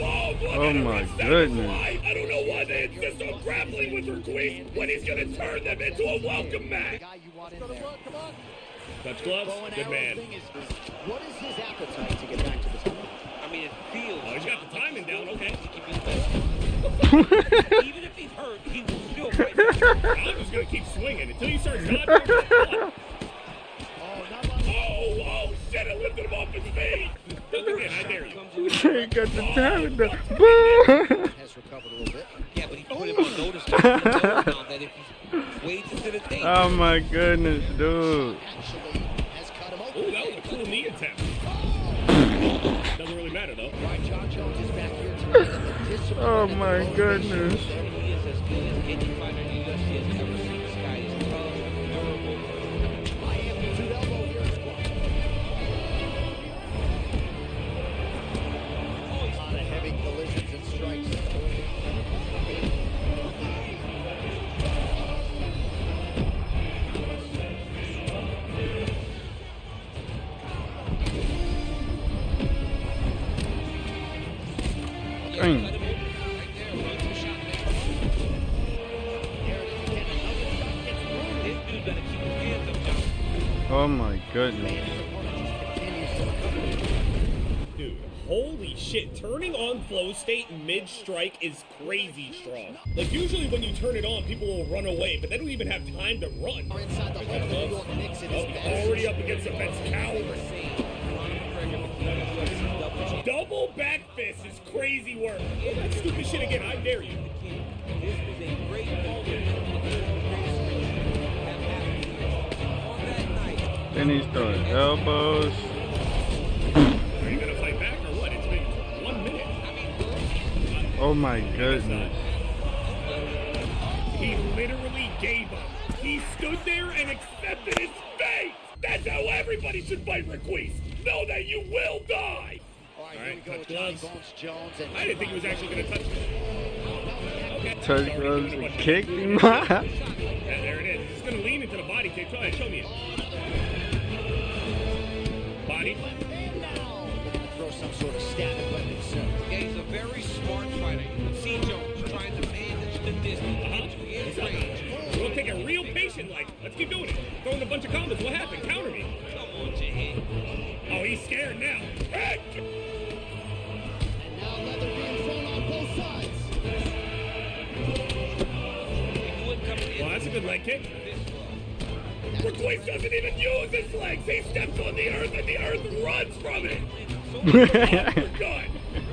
Oh my goodness. I don't know why they insist on grappling with Requise when he's going to turn them into a welcome mat. Touch gloves. Good man. What is his appetite to get back to the top? I mean, it feels. Oh, he's got the timing down. Okay. Even if he's hurt, he will still fight. I'm just going to keep swinging until you start dodging. Oh, shit, I lifted him off his feet. Again, I dare you. He got the timing down. Boom! Has recovered a little bit. Yeah, but he put him on notice now that if he wades into the thing. Oh my goodness, dude. Oh, that was a cool knee attempt. Doesn't really matter, though. Right, John Jones is back here tonight. Oh my goodness. He is as good as any fighter in the UFC has ever seen. This guy is tough, durable. Miami to elbow here. A lot of heavy collisions and strikes. Dang. Oh my goodness. Dude, holy shit. Turning on flow state mid-strike is crazy strong. Like, usually when you turn it on, people will run away, but they don't even have time to run. Already up against the fence, cowering. Double back fist is crazy work. Do that stupid shit again, I dare you. Then he's throwing elbows. Are you gonna fight back or what? It's been 1 minute. Oh my goodness. He literally gave up. He stood there and accepted his fate. That's how everybody should fight Requise. Know that you will die. All right, touch gloves. I didn't think he was actually going to touch me. Okay. Touch gloves and kick him. Yeah, there it is. He's going to lean into the body kick. Go ahead, show me it. Body. Throw some sort of stabbing weapon soon. Yeah, he's a very smart fighter. You can see Jones trying to manage the distance to his range. We'll take it real patient, like, let's keep doing it. Throwing a bunch of combos. What happened? Counter me. Come on, Jay. Oh, he's scared now. Hey! And now leather being thrown on both sides. Well, that's a good leg kick. Requise doesn't even use his legs. He steps on the earth and the earth runs from it.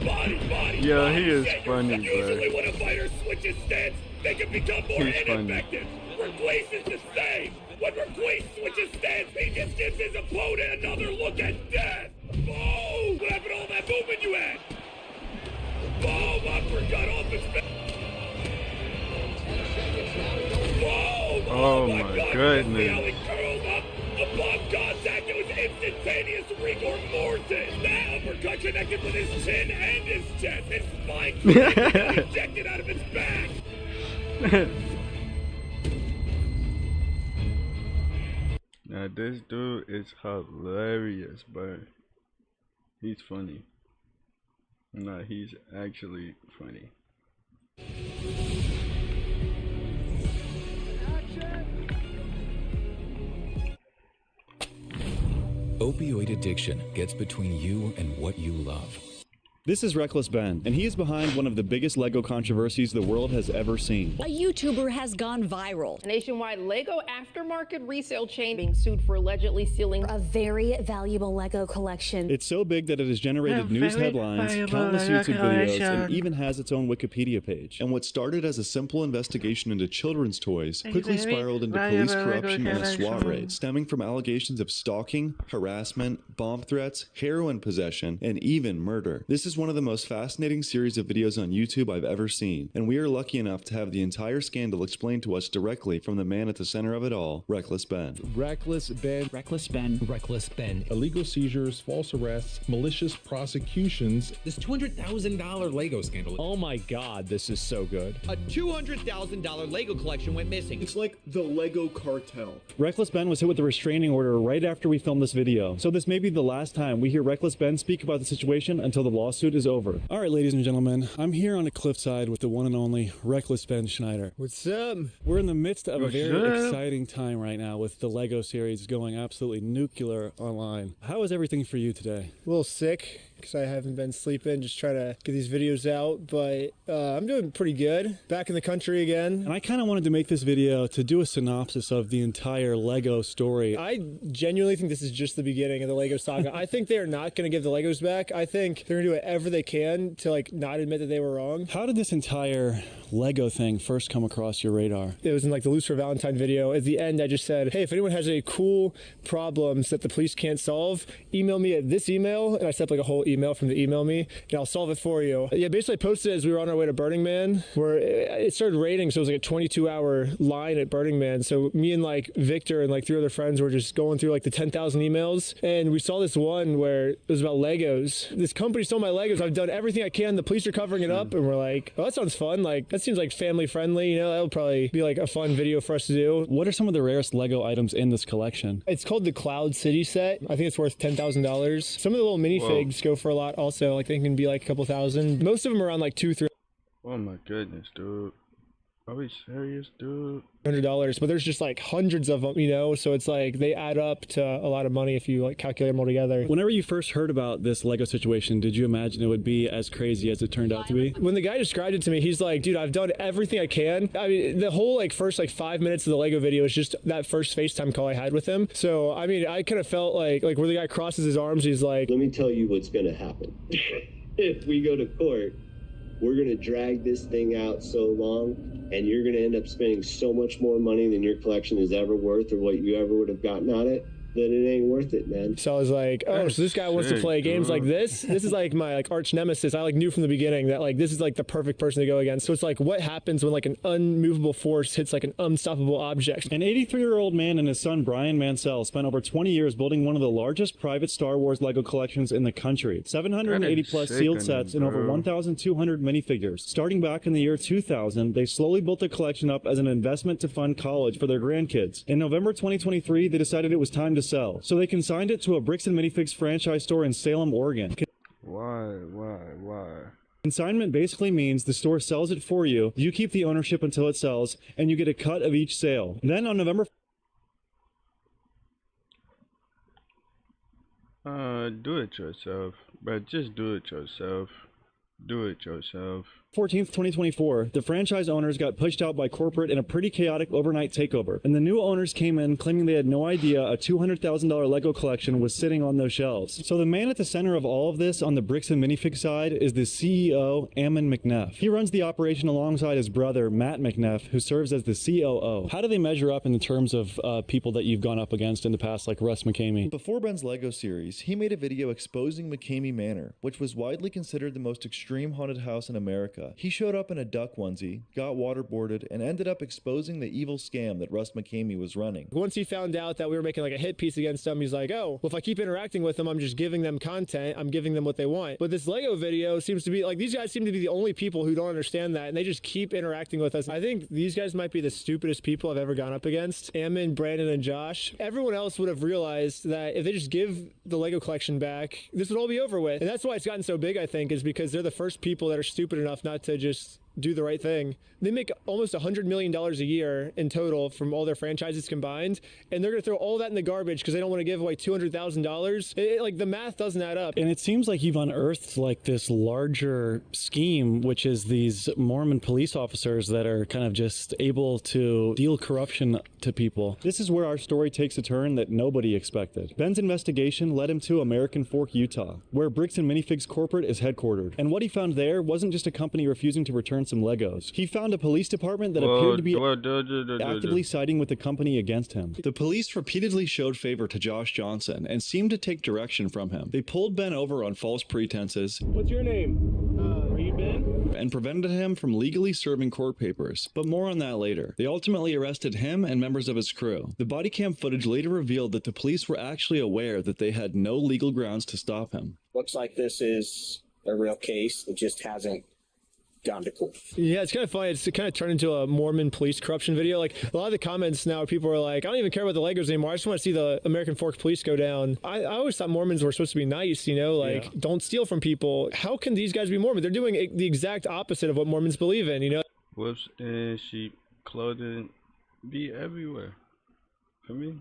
Body. Yo, he is Shit, funny, bro. Usually when a fighter switches stance, they can become more He's funny. ineffective. Requise is the same. When Requise switches stance, he just gives his opponent another look at death. Boom! What happened to all that movement you had? Boom! Uppercut off his face. Boom! Oh my God, goodness. how he curled up. Upon contact, it was instantaneous rigor mortis. That uppercut connected with his chin and his chest. His spine ejected out of his back. Now this dude is hilarious, bro. He's funny. Nah, he's actually funny. Opioid addiction gets between you and what you love. This is Reckless Ben, and he is behind one of the biggest LEGO controversies the world has ever seen. A YouTuber has gone viral. A nationwide LEGO aftermarket resale chain being sued for allegedly stealing a very valuable LEGO collection. It's so big that it has generated news headlines, countless YouTube videos, and even has its own Wikipedia page. And what started as a simple investigation into children's toys quickly spiraled into police corruption and a SWAT raid, stemming from allegations of stalking, harassment, bomb threats, heroin possession, and even murder. This is one of the most fascinating series of videos on YouTube I've ever seen, and we are lucky enough to have the entire scandal explained to us directly from the man at the center of it all, Reckless Ben. Reckless Ben. Reckless Ben. Reckless Ben. Illegal seizures, false arrests, malicious prosecutions. This $200,000 Lego scandal. Oh my god, this is so good. A $200,000 Lego collection went missing. It's like the Lego cartel. Reckless Ben was hit with a restraining order right after we filmed this video, so this may be the last time we hear Reckless Ben speak about the situation until the lawsuit is over. All right, ladies and gentlemen, I'm here on a cliffside with the one and only Reckless Ben Schneider. What's up? We're in the midst of a very exciting time right now with the LEGO series going absolutely nuclear online. How is everything for you today? A little sick because I haven't been sleeping, just trying to get these videos out, but I'm doing pretty good. Back in the country again. And I kind of wanted to make this video to do a synopsis of the entire LEGO story. I genuinely think this is just the beginning of the LEGO saga. I think they're not going to give the Legos back. I think they're going to do whatever they can to like not admit that they were wrong. How did this entire LEGO thing first come across your radar? It was in like the Loose for Valentine video. At the end, I just said, hey, if anyone has any cool problems that the police can't solve, email me at this email. And I set up like a whole email from the email me, and I'll solve it for you. Yeah, basically I posted it as we were on our way to Burning Man, where it started raining, so it was like a 22-hour line at Burning Man. So me and like Victor and like 3 other friends were just going through like the 10,000 emails, and we saw this one where it was about Legos. This company stole my Legos. I've done everything I can. The police are covering it up, and we're like, oh, that sounds fun. Like, that seems like family friendly. You know, that would probably be like a fun video for us to do. What are some of the rarest Lego items in this collection? It's called the Cloud City set. I think it's worth $10,000. Some of the little minifigs go for a lot also. Like, they can be like a couple thousand. Most of them are around like $200-300. Oh my goodness, dude. Are we serious, dude? $100, but there's just like hundreds of them, you know, so it's like they add up to a lot of money if you like calculate them all together. Whenever you first heard about this Lego situation, did you imagine it would be as crazy as it turned out to be? When the guy described it to me, he's like, dude, I've done everything I can. I mean, the whole like first like 5 minutes of the Lego video is just that first FaceTime call I had with him. So I mean, I kind of felt like where the guy crosses his arms, he's like, let me tell you what's gonna happen. If we go to court, we're going to drag this thing out so long, and you're going to end up spending so much more money than your collection is ever worth or what you ever would have gotten out of it. That it ain't worth it, man. So I was like, oh, so this guy wants to play games like this? This is like my like arch nemesis. I like knew from the beginning that like this is like the perfect person to go against. So it's like, what happens when like an unmovable force hits like an unstoppable object? An 83-year-old man and his son Brian Mansell spent over 20 years building one of the largest private Star Wars Lego collections in the country. 780 plus sealed sets and over 1,200 minifigures. Starting back in the year 2000, they slowly built the collection up as an investment to fund college for their grandkids. In November 2023, they decided it was time to sell, so they consigned it to a Bricks and Minifigs franchise store in Salem, Oregon. Why? Consignment basically means the store sells it for you, you keep the ownership until it sells, and you get a cut of each sale. Then on November do it yourself, but just do it yourself. Do it yourself. 14th, 2024, the franchise owners got pushed out by corporate in a pretty chaotic overnight takeover, and the new owners came in claiming they had no idea a $200,000 Lego collection was sitting on those shelves. So the man at the center of all of this on the Bricks and Minifig side is the CEO, Ammon McNeff. He runs the operation alongside his brother, Matt McNeff, who serves as the COO. How do they measure up in the terms of people that you've gone up against in the past, like Russ McCamey? Before Ben's Lego series, he made a video exposing McCamey Manor, which was widely considered the most extreme extreme haunted house in America. He showed up in a duck onesie, got waterboarded, and ended up exposing the evil scam that Russ McCamey was running. Once he found out that we were making like a hit piece against him, he's like, oh, well, if I keep interacting with them, I'm just giving them content. I'm giving them what they want. But this Lego video seems to be like, these guys seem to be the only people who don't understand that, and they just keep interacting with us. I think these guys might be the stupidest people I've ever gone up against. Ammon, Brandon, and Josh. Everyone else would have realized that if they just give the Lego collection back, this would all be over with. And that's why it's gotten so big, I think, is because they're the first people that are stupid enough not to just do the right thing. They make almost $100 million a year in total from all their franchises combined, and they're gonna throw all that in the garbage because they don't want to give away $200,000. Like, the math doesn't add up. And it seems like you've unearthed like this larger scheme, which is these Mormon police officers that are kind of just able to deal corruption to people. This is where our story takes a turn that nobody expected. Ben's investigation led him to American Fork, Utah, where Bricks and Minifigs Corporate is headquartered. And what he found there wasn't just a company refusing to return some Legos. He found a police department that appeared to be actively siding with the company against him. The police repeatedly showed favor to Josh Johnson and seemed to take direction from him. They pulled Ben over on false pretenses. What's your name? Are you Ben? And prevented him from legally serving court papers. But more on that later. They ultimately arrested him and members of his crew. The body cam footage later revealed that the police were actually aware that they had no legal grounds to stop him. Looks like this is a real case. It just hasn't gone to court. Yeah, it's kind of funny. It's kind of turned into a Mormon police corruption video. Like, a lot of the comments now, people are like, I don't even care about the Legos anymore. I just want to see the American Fork police go down. I always thought Mormons were supposed to be nice, you know, like, don't steal from people. How can these guys be Mormon? They're doing the exact opposite of what Mormons believe in, you know? Wolves and sheep clothing be everywhere. For me.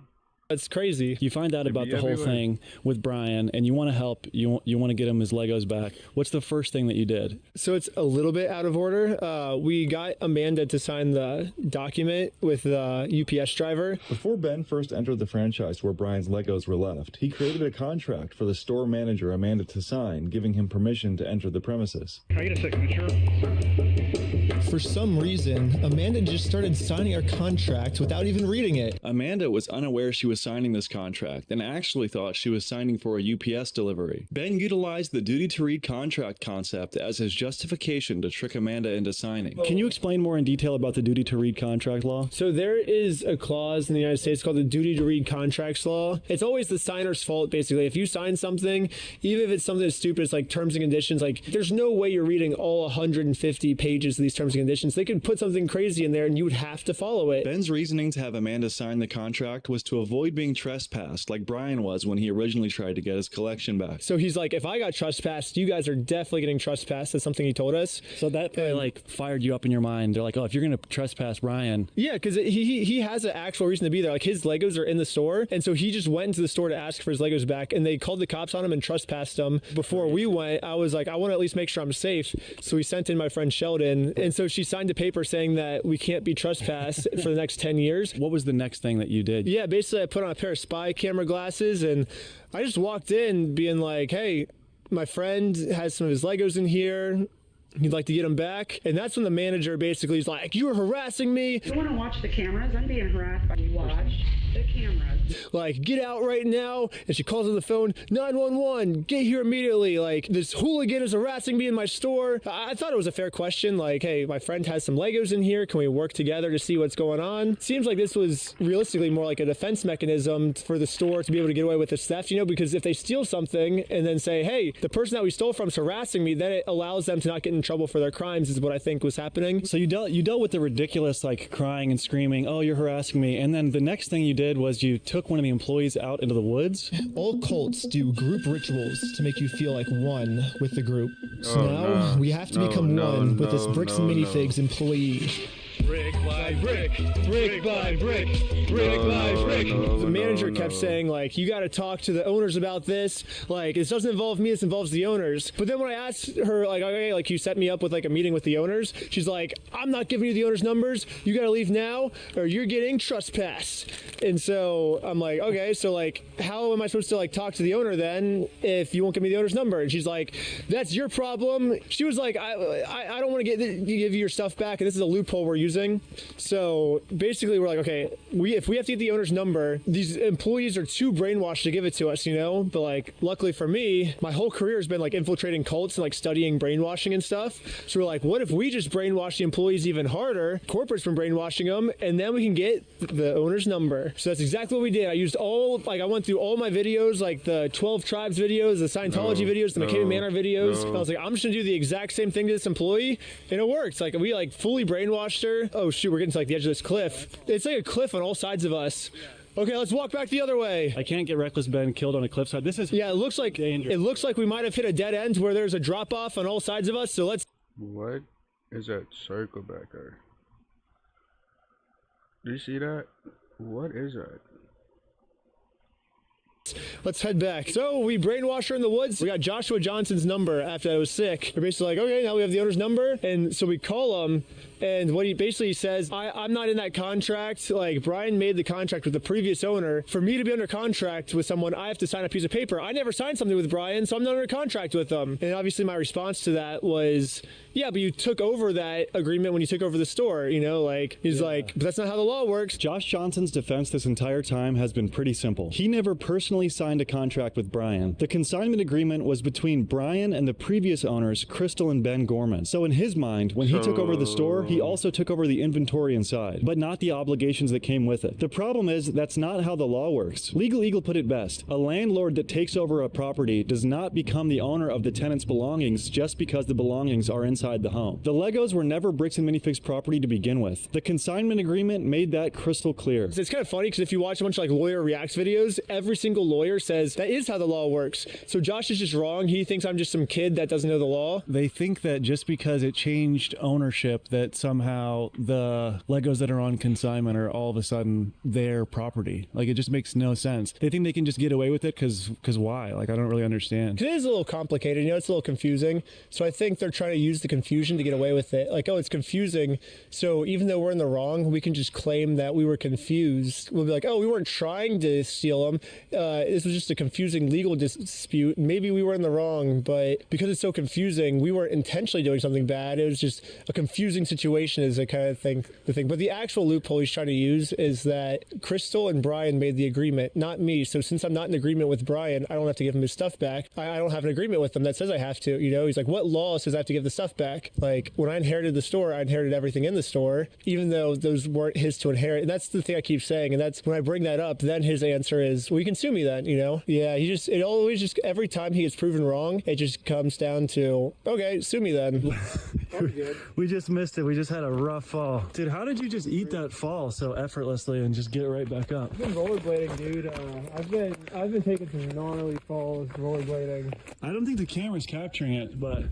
It's crazy. You find out about the whole thing with Brian and you want to help, you want to get him his Legos back. What's the first thing that you did? So it's a little bit out of order. We got Amanda to sign the document with the UPS driver. Before Ben first entered the franchise where Brian's Legos were left, he created a contract for the store manager Amanda to sign, giving him permission to enter the premises. Can I get a signature? For some reason, Amanda just started signing our contract without even reading it. Amanda was unaware she was signing this contract and actually thought she was signing for a UPS delivery. Ben utilized the duty to read contract concept as his justification to trick Amanda into signing. Can you explain more in detail about the duty to read contract law? So there is a clause in the United States called the duty to read contracts law. It's always the signer's fault, basically. If you sign something, even if it's something as stupid as like terms and conditions, like there's no way you're reading all 150 pages of these terms and conditions. They could put something crazy in there and you would have to follow it. Ben's reasoning to have Amanda sign the contract was to avoid being trespassed like Brian was when he originally tried to get his collection back. So he's like, if I got trespassed, you guys are definitely getting trespassed. That's something he told us. So that probably like fired you up in your mind. They're like, oh, if you're going to trespass Brian. Yeah, because he has an actual reason to be there. Like his Legos are in the store. And so he just went into the store to ask for his Legos back and they called the cops on him and trespassed him. Before we went, I was like, I want to at least make sure I'm safe. So we sent in my friend Sheldon. And so she signed a paper saying that we can't be trespassed for the next 10 years. What was the next thing that you did? Yeah, basically I put on a pair of spy camera glasses and I just walked in being like, hey, my friend has some of his Legos in here. He'd like to get them back. And that's when the manager basically is like, you're harassing me. You want to watch the cameras? I'm being harassed by you. Watch the cameras. Like, get out right now. And she calls on the phone, 911, get here immediately. Like, this hooligan is harassing me in my store. I thought it was a fair question. Like, hey, my friend has some Legos in here. Can we work together to see what's going on? Seems like this was realistically more like a defense mechanism for the store to be able to get away with this theft, you know, because if they steal something and then say, hey, the person that we stole from is harassing me, then it allows them to not get in trouble for their crimes is what I think was happening. So you dealt with the ridiculous, like crying and screaming, oh, you're harassing me. And then the next thing you did was you took one of the employees out into the woods. All cults do group rituals to make you feel like one with the group. So now we have to become one with this Bricks and Minifigs employee. Brick by brick, brick by brick, brick by brick. The manager kept saying, like, you got to talk to the owners about this. Like, this doesn't involve me, this involves the owners. But then when I asked her, like, okay, like, you set me up with, like, a meeting with the owners, she's like, I'm not giving you the owners' numbers. You got to leave now or you're getting trespassed. And so I'm like, okay, so, like, how am I supposed to, like, talk to the owner then if you won't give me the owner's number? And she's like, that's your problem. She was like, I don't want to give you your stuff back. And this is a loophole we're using confusing. So basically we're like, okay, if we have to get the owner's number, these employees are too brainwashed to give it to us, you know? But like, luckily for me, my whole career has been like infiltrating cults and like studying brainwashing and stuff. So we're like, what if we just brainwash the employees even harder? Corporate's been brainwashing them, and then we can get the owner's number. So that's exactly what we did. I went through all my videos, like the 12 Tribes videos, the Scientology videos, the McCabe Manor videos. I was like, I'm just gonna do the exact same thing to this employee, and it worked. Like we like fully brainwashed her. Oh shoot, we're getting to like the edge of this cliff. It's like a cliff on all sides of us. Okay, let's walk back the other way. I can't get Reckless Ben killed on a cliffside. This is it looks like dangerous. It looks like we might have hit a dead end where there's a drop off on all sides of us. So let's. What is that circle back there? Do you see that? What is that? Let's head back. So we brainwashed her in the woods. We got Joshua Johnson's number after I was sick. We're basically like, okay, now we have the owner's number. And so we call him. And what he basically says, I'm not in that contract. Like, Brian made the contract with the previous owner. For me to be under contract with someone, I have to sign a piece of paper. I never signed something with Brian, so I'm not under contract with them. And obviously my response to that was, yeah, but you took over that agreement when you took over the store, you know? Like, he's like, but that's not how the law works. Josh Johnson's defense this entire time has been pretty simple. He never personally signed a contract with Brian. The consignment agreement was between Brian and the previous owners, Crystal and Ben Gorman. So in his mind, when he took over the store, he also took over the inventory inside, but not the obligations that came with it. The problem is that's not how the law works. Legal Eagle put it best. A landlord that takes over a property does not become the owner of the tenant's belongings just because the belongings are inside the home. The Legos were never Bricks and Minifix property to begin with. The consignment agreement made that crystal clear. It's kind of funny because if you watch a bunch of like lawyer reacts videos, every single lawyer says that is how the law works. So Josh is just wrong. He thinks I'm just some kid that doesn't know the law. They think that just because it changed ownership that somehow the Legos that are on consignment are all of a sudden their property. Like, it just makes no sense. They think they can just get away with it because why? Like, I don't really understand. It is a little complicated, you know, it's a little confusing. So I think they're trying to use the confusion to get away with it. Like, oh, it's confusing. So even though we're in the wrong, we can just claim that we were confused. We'll be like, oh, we weren't trying to steal them. This was just a confusing legal dispute. Maybe we were in the wrong, but because it's so confusing, we weren't intentionally doing something bad. It was just a confusing situation is the kind of thing. But the actual loophole he's trying to use is that Crystal and Brian made the agreement, not me. So since I'm not in agreement with Brian, I don't have to give him his stuff back. I don't have an agreement with him that says I have to, you know? He's like, what law says I have to give the stuff back? Like, when I inherited the store, I inherited everything in the store, even though those weren't his to inherit. And that's the thing I keep saying. And that's when I bring that up, then his answer is, well, you can sue me then, you know? Yeah, it always just, every time he gets proven wrong, it just comes down to, okay, sue me then. We just missed it. We just had a rough fall. Dude, how did you just eat that fall so effortlessly and just get right back up? I've been rollerblading, dude. I've been taking some gnarly falls rollerblading. I don't think the camera's capturing it, but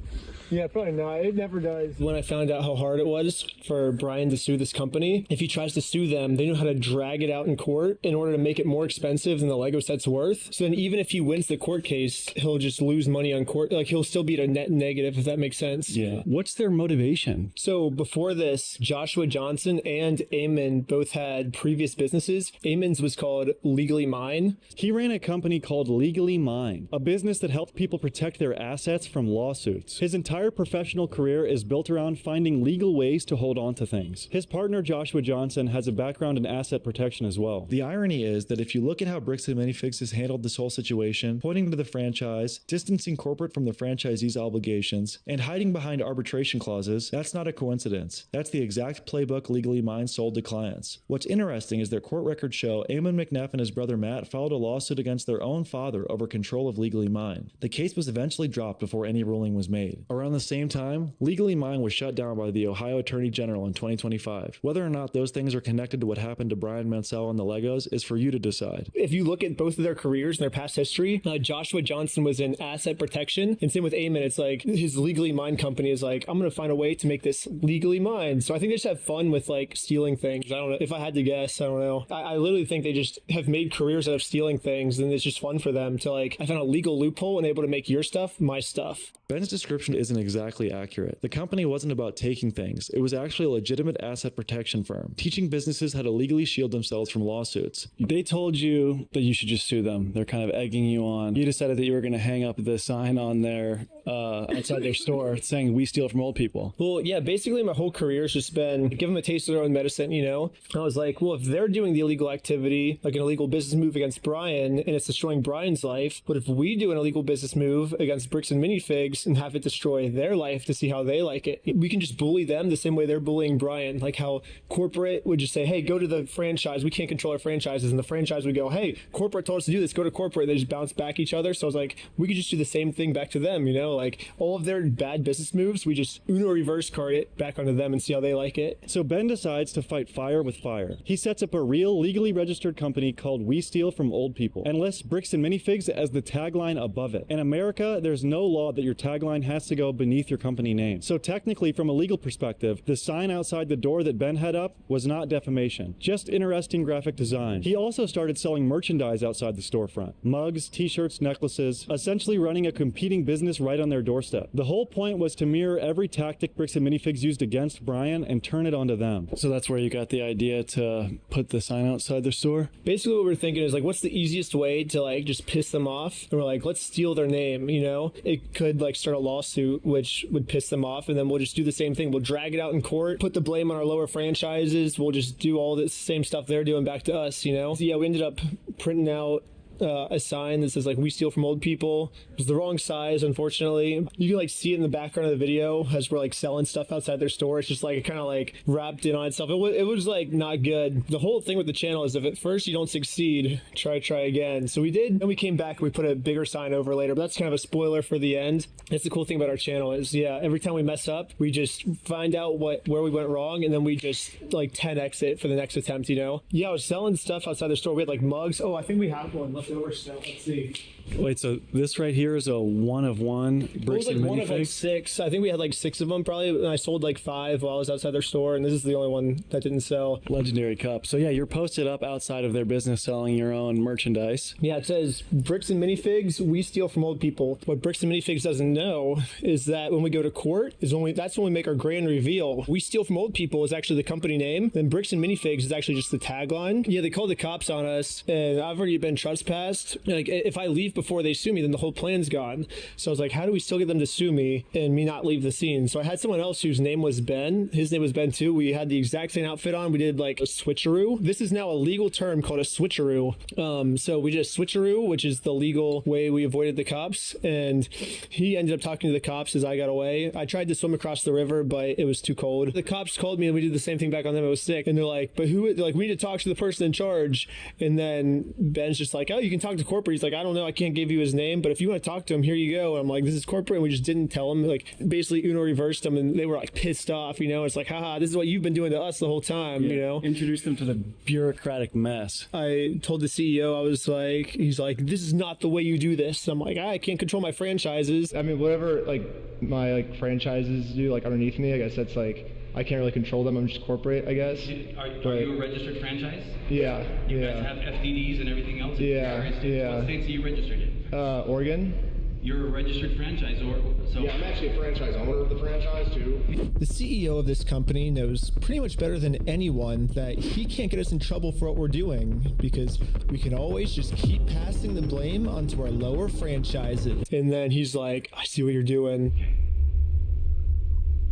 yeah, probably not. It never does. When I found out how hard it was for Brian to sue this company, if he tries to sue them, they know how to drag it out in court in order to make it more expensive than the Lego set's worth. So then even if he wins the court case, he'll just lose money on court. Like, he'll still be at a net negative, if that makes sense. Yeah. What's their motivation? So before this, Joshua Johnson and Eamon both had previous businesses. Eamon's was called Legally Mine. He ran a company called Legally Mine, a business that helped people protect their assets from lawsuits. His entire professional career is built around finding legal ways to hold on to things. His partner Joshua Johnson has a background in asset protection as well. The irony is that if you look at how Bricks and Minifix has handled this whole situation, pointing to the franchise, distancing corporate from the franchisee's obligations, and hiding behind arbitration clauses, that's not a coincidence. That's the exact playbook Legally Mine sold to clients. What's interesting is their court records show Eamon McNeff and his brother Matt filed a lawsuit against their own father over control of Legally Mine. The case was eventually dropped before any ruling was made. Around the same time, Legally Mine was shut down by the Ohio Attorney General in 2025. Whether or not those things are connected to what happened to Brian Mansell and the Legos is for you to decide. If you look at both of their careers and their past history, Joshua Johnson was in asset protection, and same with Eamon. It's like his Legally Mine company is like, I'm going to find a way to make this legally mine. So I think they just have fun with like stealing things. I don't know. If I had to guess, I don't know. I literally think they just have made careers out of stealing things, and it's just fun for them to like, I found a legal loophole and able to make your stuff my stuff. Ben's description isn't exactly accurate. The company wasn't about taking things. It was actually a legitimate asset protection firm, teaching businesses how to legally shield themselves from lawsuits. They told you that you should just sue them. They're kind of egging you on. You decided that you were going to hang up the sign on their outside their store saying we steal from old people. Well, yeah, basically my whole career has just been give them a taste of their own medicine, you know? I was like, well, if they're doing the illegal activity, like an illegal business move against Brian, and it's destroying Brian's life, what if we do an illegal business move against Bricks and Minifigs and have it destroy their life to see how they like it? We can just bully them the same way they're bullying Brian, like how corporate would just say, hey, go to the franchise. We can't control our franchises. And the franchise would go, hey, corporate told us to do this. Go to corporate. They just bounce back each other. So I was like, we could just do the same thing back to them, you know? Like all of their bad business moves, we just Uno reverse card it back onto them and see how they like it. So Ben decides to fight fire with fire. He sets up a real legally registered company called We Steal From Old People and lists Bricks and Minifigs as the tagline above it. In America, there's no law that your tagline has to go beneath your company name. So technically, from a legal perspective, the sign outside the door that Ben had up was not defamation, just interesting graphic design. He also started selling merchandise outside the storefront. Mugs, t-shirts, necklaces, essentially running a competing business right on their doorstep. The whole point was to mirror every tactic Bricks and Minifigs used against Brian and turn it onto them. So that's where you got the idea to put the sign outside their store? Basically what we're thinking is like, what's the easiest way to like just piss them off? And we're like, let's steal their name, you know? It could like start a lawsuit which would piss them off, and then we'll just do the same thing. We'll drag it out in court, put the blame on our lower franchises. We'll just do all this same stuff they're doing back to us, you know? So yeah, we ended up printing out a sign that says like we steal from old people. It was the wrong size, unfortunately. You can like see it in the background of the video as we're like selling stuff outside their store. It's just like it kind of like wrapped in on itself. It was like not good. The whole thing with the channel is if at first you don't succeed, try again. So we did, and we came back, we put a bigger sign over later, but that's kind of a spoiler for the end. That's the cool thing about our channel is, yeah, every time we mess up, we just find out where we went wrong, and then we just like 10x it for the next attempt, you know? Yeah, I was selling stuff outside the store. We had like mugs. Oh, I think we have one left over still. Let's see. Wait, so this right here is a one of one Bricks and Minifigs? One of like 6. I think we had like 6 of them probably, and I sold like 5 while I was outside their store, and this is the only one that didn't sell. Legendary cup. So yeah, you're posted up outside of their business selling your own merchandise. Yeah, it says Bricks and Minifigs, we steal from old people. What Bricks and Minifigs doesn't know is that when we go to court, that's when we make our grand reveal. We steal from old people is actually the company name, then Bricks and Minifigs is actually just the tagline. Yeah, they called the cops on us, and I've already been trespassed. Like if I leave before they sue me, then the whole plan's gone. So I was like, how do we still get them to sue me and me not leave the scene? So I had someone else whose name was Ben. His name was Ben too. We had the exact same outfit on. We did like a switcheroo. This is now a legal term called a switcheroo. So we did a switcheroo, which is the legal way we avoided the cops. And he ended up talking to the cops as I got away. I tried to swim across the river, but it was too cold. The cops called me and we did the same thing back on them. I was sick. And they're like, but who? They're like, we need to talk to the person in charge. And then Ben's just like, oh, you can talk to corporate. He's like, I don't know. I can't give you his name, but if you want to talk to him, here you go. And I'm like, this is corporate. And we just didn't tell him. Like basically Uno reversed them, and they were like pissed off, you know? It's like, haha, this is what you've been doing to us the whole time, you know? Introduce them to the bureaucratic mess. I told the CEO, I was like, he's like, this is not the way you do this. I'm like, I can't control my franchises. I mean, whatever like my like franchises do like underneath me, I guess that's like, I can't really control them. I'm just corporate, I guess. Are you a registered franchise? Yeah. You guys have FDDs and everything else? Yeah. What states are you registered in? Oregon. You're a registered franchisor. So yeah, I'm actually a franchise owner of the franchise too. The CEO of this company knows pretty much better than anyone that he can't get us in trouble for what we're doing, because we can always just keep passing the blame onto our lower franchises. And then he's like, I see what you're doing.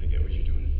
I get what you're doing.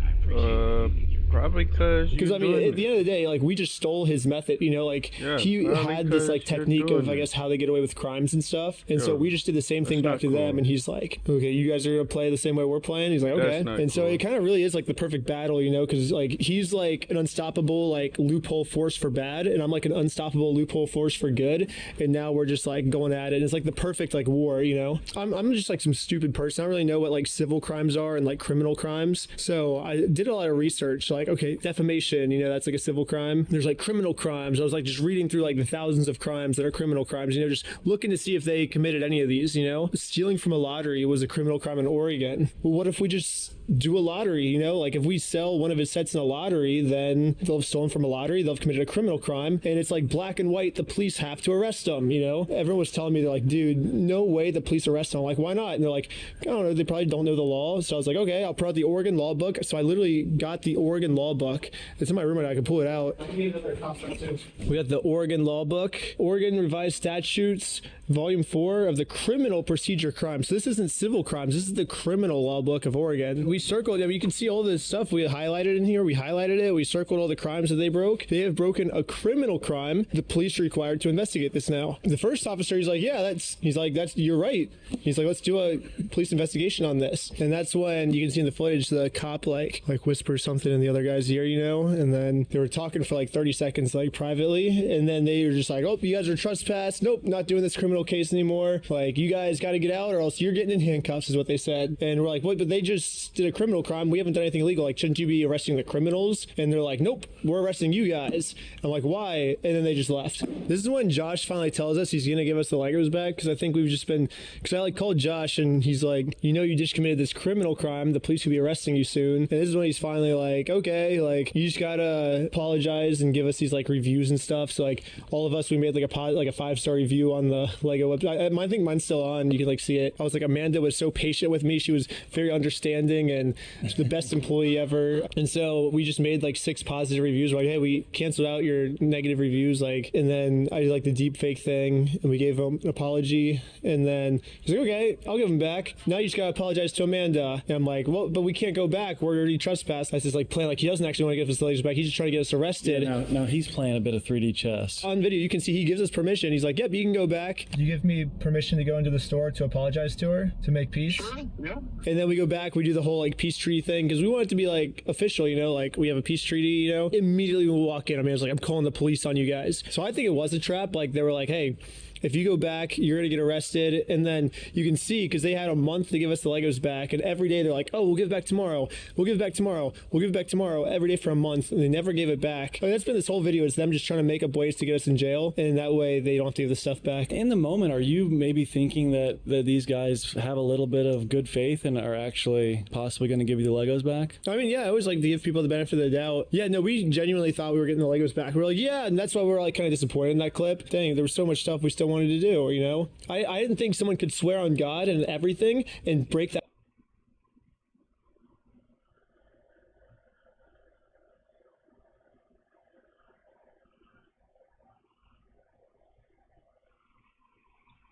I appreciate Probably because I mean, at the end of the day, like we just stole his method, you know, like he had this like technique of, I guess, how they get away with crimes and stuff, and so we just did the same thing back to them. And he's like, okay, you guys are gonna play the same way we're playing. He's like, okay, and so it kind of really is like the perfect battle, you know, because like he's like an unstoppable like loophole force for bad, and I'm like an unstoppable loophole force for good, and now we're just like going at it. It's like the perfect like war, you know. I'm just like some stupid person. I don't really know what like civil crimes are and like criminal crimes, so I did a lot of research. Like, okay, defamation, you know, that's like a civil crime. There's like criminal crimes. I was like just reading through like the thousands of crimes that are criminal crimes, you know, just looking to see if they committed any of these, you know. Stealing from a lottery was a criminal crime in Oregon. Well, what if we just do a lottery, you know? Like if we sell one of his sets in a lottery, then they'll have stolen from a lottery, they'll have committed a criminal crime, and it's like black and white, the police have to arrest them, you know? Everyone was telling me, they're like, dude, no way the police arrest them. I'm like, why not? And they're like, I don't know, they probably don't know the law. So I was like, okay, I'll pull out the Oregon law book. So I literally got the Oregon law book. It's in my room and I can pull it out. We got the Oregon law book, Oregon revised statutes, Volume 4 of the Criminal Procedure Crimes. So this isn't civil crimes. This is the criminal law book of Oregon. We circled, I mean, you can see all this stuff we highlighted in here. We highlighted it. We circled all the crimes that they broke. They have broken a criminal crime. The police are required to investigate this now. The first officer, he's like, yeah, you're right. He's like, let's do a police investigation on this. And that's when you can see in the footage, the cop like whispers something in the other guy's ear, you know, and then they were talking for like 30 seconds, like privately. And then they were just like, oh, you guys are trespassed. Nope, not doing this criminal case anymore. Like, you guys got to get out or else you're getting in handcuffs is what they said. And we're like, what? But they just did a criminal crime. We haven't done anything illegal. Like, shouldn't you be arresting the criminals? And they're like, nope, we're arresting you guys. I'm like, why? And then they just left. This is when Josh finally tells us he's going to give us the Legos back. Cause I think we've just been, cause I like called Josh and he's like, you know, you just committed this criminal crime. The police will be arresting you soon. And this is when he's finally like, okay, like you just gotta apologize and give us these like reviews and stuff. So like all of us, we made like a 5-star review on the Lego website. I think mine's still on. You can like see it. I was like, Amanda was so patient with me. She was very understanding and the best employee ever. And so we just made like 6 positive reviews. We're like, hey, we canceled out your negative reviews. Like, and then I did like the deep fake thing and we gave him an apology. And then he's like, okay, I'll give him back. Now you just gotta apologize to Amanda. And I'm like, well, but we can't go back. We're already trespassed. That's his like plan. Like he doesn't actually want to get his legs back. He's just trying to get us arrested. Yeah, now he's playing a bit of 3D chess. On video, you can see he gives us permission. He's like, yep, you can go back. You give me permission to go into the store to apologize to her, to make peace? Sure, yeah. And then we go back, we do the whole like peace treaty thing because we want it to be like official, you know, like we have a peace treaty, you know. Immediately we walk in, I mean, I was like, I'm calling the police on you guys. So I think it was a trap. Like they were like, hey, if you go back, you're going to get arrested. And then you can see, because they had a month to give us the Legos back. And every day they're like, oh, we'll give it back tomorrow. We'll give it back tomorrow. We'll give it back tomorrow. Every day for a month. And they never gave it back. I mean, that's been this whole video. It's them just trying to make up ways to get us in jail. And that way they don't have to give the stuff back. In the moment, are you maybe thinking that these guys have a little bit of good faith and are actually possibly going to give you the Legos back? I mean, yeah, I always like to give people the benefit of the doubt. Yeah, no, we genuinely thought we were getting the Legos back. We were like, yeah, and that's why we were like kind of disappointed in that clip. Dang, there was so much stuff we still wanted to do, you know? I didn't think someone could swear on God and everything and break that.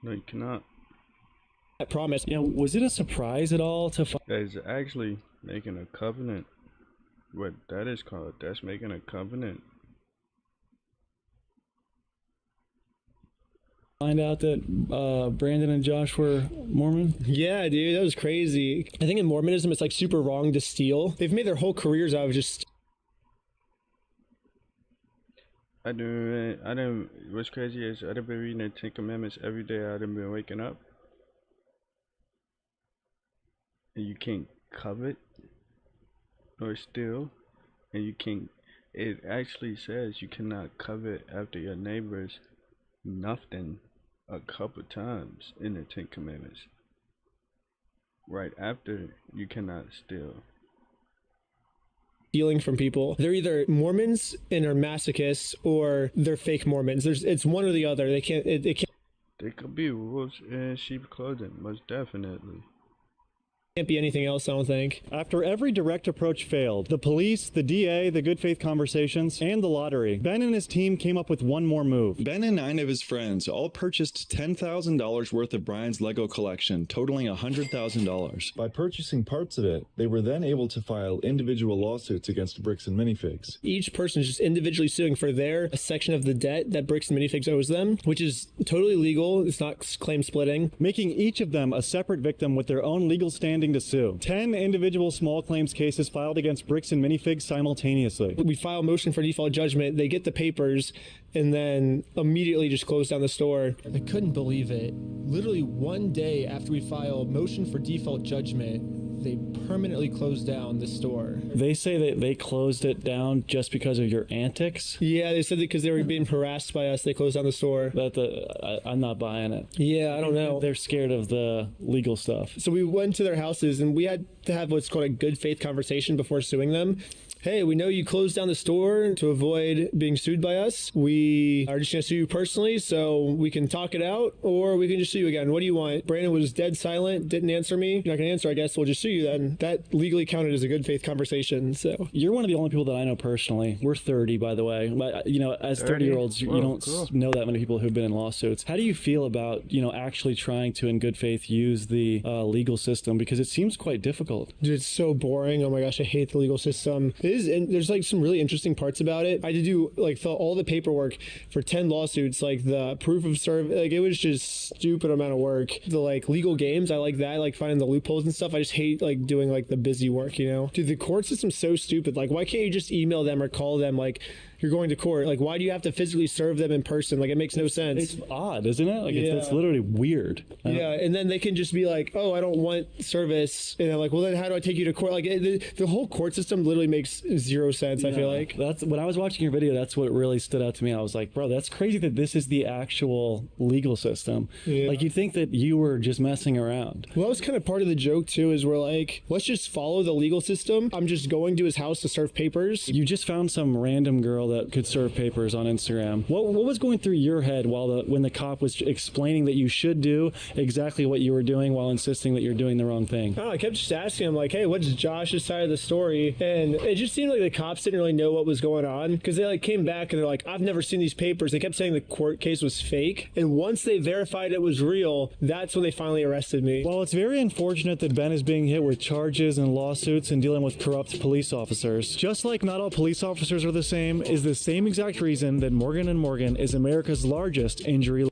No, you cannot. I promise. Yeah, was it a surprise at all to find? That is actually making a covenant. What that is called, that's making a covenant. Find out that Brandon and Josh were Mormon? Yeah, dude, that was crazy. I think in Mormonism, it's like super wrong to steal. They've made their whole careers out of just. What's crazy is I've been reading the 10 Commandments every day. I've been waking up. And you can't covet or steal. And you can't, it actually says you cannot covet after your neighbor's nothing a couple times in the 10 Commandments. Right after, you cannot steal. Stealing from people. They're either Mormons and are masochists or they're fake Mormons. It's one or the other. They can't. They could be wolves in sheep clothing, most definitely. Can't be anything else, I don't think. After every direct approach failed, the police, the DA, the good faith conversations, and the lottery, Ben and his team came up with one more move. Ben and 9 of his friends all purchased $10,000 worth of Brian's Lego collection, totaling $100,000. By purchasing parts of it, they were then able to file individual lawsuits against Bricks and Minifigs. Each person is just individually suing for their section of the debt that Bricks and Minifigs owes them, which is totally legal. It's not claim splitting. Making each of them a separate victim with their own legal standing to sue. 10 individual small claims cases filed against Bricks and Minifigs simultaneously. We file a motion for default judgment, they get the papers, and then immediately just close down the store. I couldn't believe it. Literally one day after we file a motion for default judgment, they permanently closed down the store. They say that they closed it down just because of your antics? Yeah, they said that because they were being harassed by us, they closed down the store. I'm not buying it. Yeah, I don't know. They're scared of the legal stuff. So we went to their houses and we had to have what's called a good faith conversation before suing them. hey, we know you closed down the store to avoid being sued by us. We are just going to sue you personally so we can talk it out, or we can just sue you again. What do you want? Brandon was dead silent, didn't answer me. You're not going to answer, I guess we'll just sue you then. That legally counted as a good faith conversation. So you're one of the only people that I know personally. We're 30, by the way. But, you know, as 30-year-olds, you don't know that many people who've been in lawsuits. How do you feel about, you know, actually trying to, in good faith, use the legal system? Because it seems quite difficult. Dude, it's so boring. Oh my gosh, I hate the legal system. It is, and there's like some really interesting parts about it. I had to do like fill all the paperwork for 10 lawsuits, like the proof of service. Like it was just stupid amount of work. The like legal games, I like that. I like finding the loopholes and stuff. I just hate like doing like the busy work, you know? Dude, the court system's so stupid. Like, why can't you just email them or call them? Like, you're going to court. Like, why do you have to physically serve them in person? Like, it makes no sense. It's odd, isn't it? Like, it's literally weird. Yeah, and then they can just be like, oh, I don't want service. And I'm like, well, then how do I take you to court? Like, the whole court system literally makes zero sense, I feel like. That's when I was watching your video, that's what really stood out to me. I was like, bro, that's crazy that this is the actual legal system. Yeah. Like, you'd think that you were just messing around. Well, that was kind of part of the joke, too, is we're like, let's just follow the legal system. I'm just going to his house to serve papers. You just found some random girl that could serve papers on Instagram. What was going through your head when the cop was explaining that you should do exactly what you were doing while insisting that you're doing the wrong thing? I don't know, I kept just asking him like, hey, what's Josh's side of the story? And it just seemed like the cops didn't really know what was going on, because they like came back and they're like, I've never seen these papers. They kept saying the court case was fake, and once they verified it was real, that's when they finally arrested me. Well, it's very unfortunate that Ben is being hit with charges and lawsuits and dealing with corrupt police officers. Just like not all police officers are the same, is the same exact reason that Morgan & Morgan is America's largest injury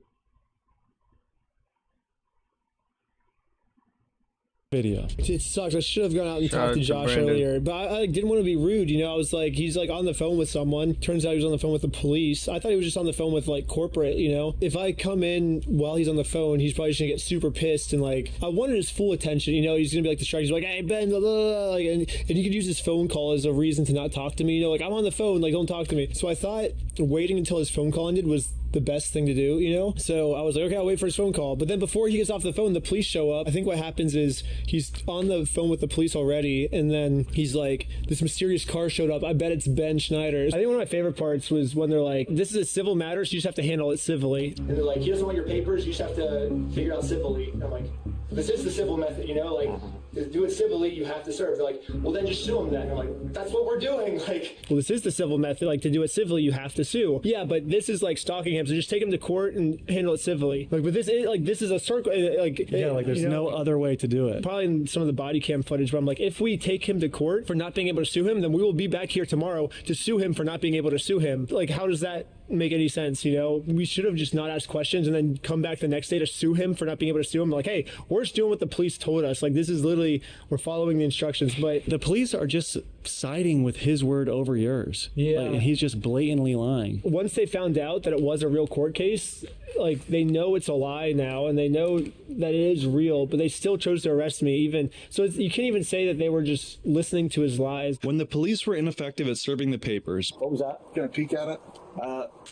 video. It sucks. I should have gone out and talked to Josh earlier, but I didn't want to be rude. You know, I was like, he's like on the phone with someone. Turns out he was on the phone with the police. I thought he was just on the phone with like corporate, you know. If I come in while he's on the phone, he's probably just gonna get super pissed, and like I wanted his full attention. You know, he's gonna be like distracted. He's like, hey Ben, blah, blah, blah. Like, and you could use his phone call as a reason to not talk to me. You know, like I'm on the phone, like don't talk to me. So I thought waiting until his phone call ended was the best thing to do, you know? So I was like, okay, I'll wait for his phone call. But then before he gets off the phone, the police show up. I think what happens is he's on the phone with the police already, and then he's like, this mysterious car showed up. I bet it's Ben Schneider. I think one of my favorite parts was when they're like, this is a civil matter, so you just have to handle it civilly. And they're like, he doesn't want your papers, you just have to figure it out civilly. And I'm like, this is the civil method, you know? Like, to do it civilly, you have to serve. They're like, well, then just sue him then. I'm like, that's what we're doing. Like, well, this is the civil method. Like, to do it civilly, you have to sue. Yeah, but this is like stalking him, so just take him to court and handle it civilly. Like, but this is a circle. Like, yeah, like there's no other way to do it. Probably in some of the body cam footage where I'm like, if we take him to court for not being able to sue him, then we will be back here tomorrow to sue him for not being able to sue him. Like, how does that make any sense? You know, we should have just not asked questions and then come back the next day to sue him for not being able to sue him. Like, hey, we're just doing what the police told us. Like, this is literally, we're following the instructions. But the police are just siding with his word over yours. Yeah. Like, and he's just blatantly lying. Once they found out that it was a real court case, like, they know it's a lie now, and they know that it is real, but they still chose to arrest me even. So you can't even say that they were just listening to his lies. When the police were ineffective at serving the papers. What was that? Gonna peek at it?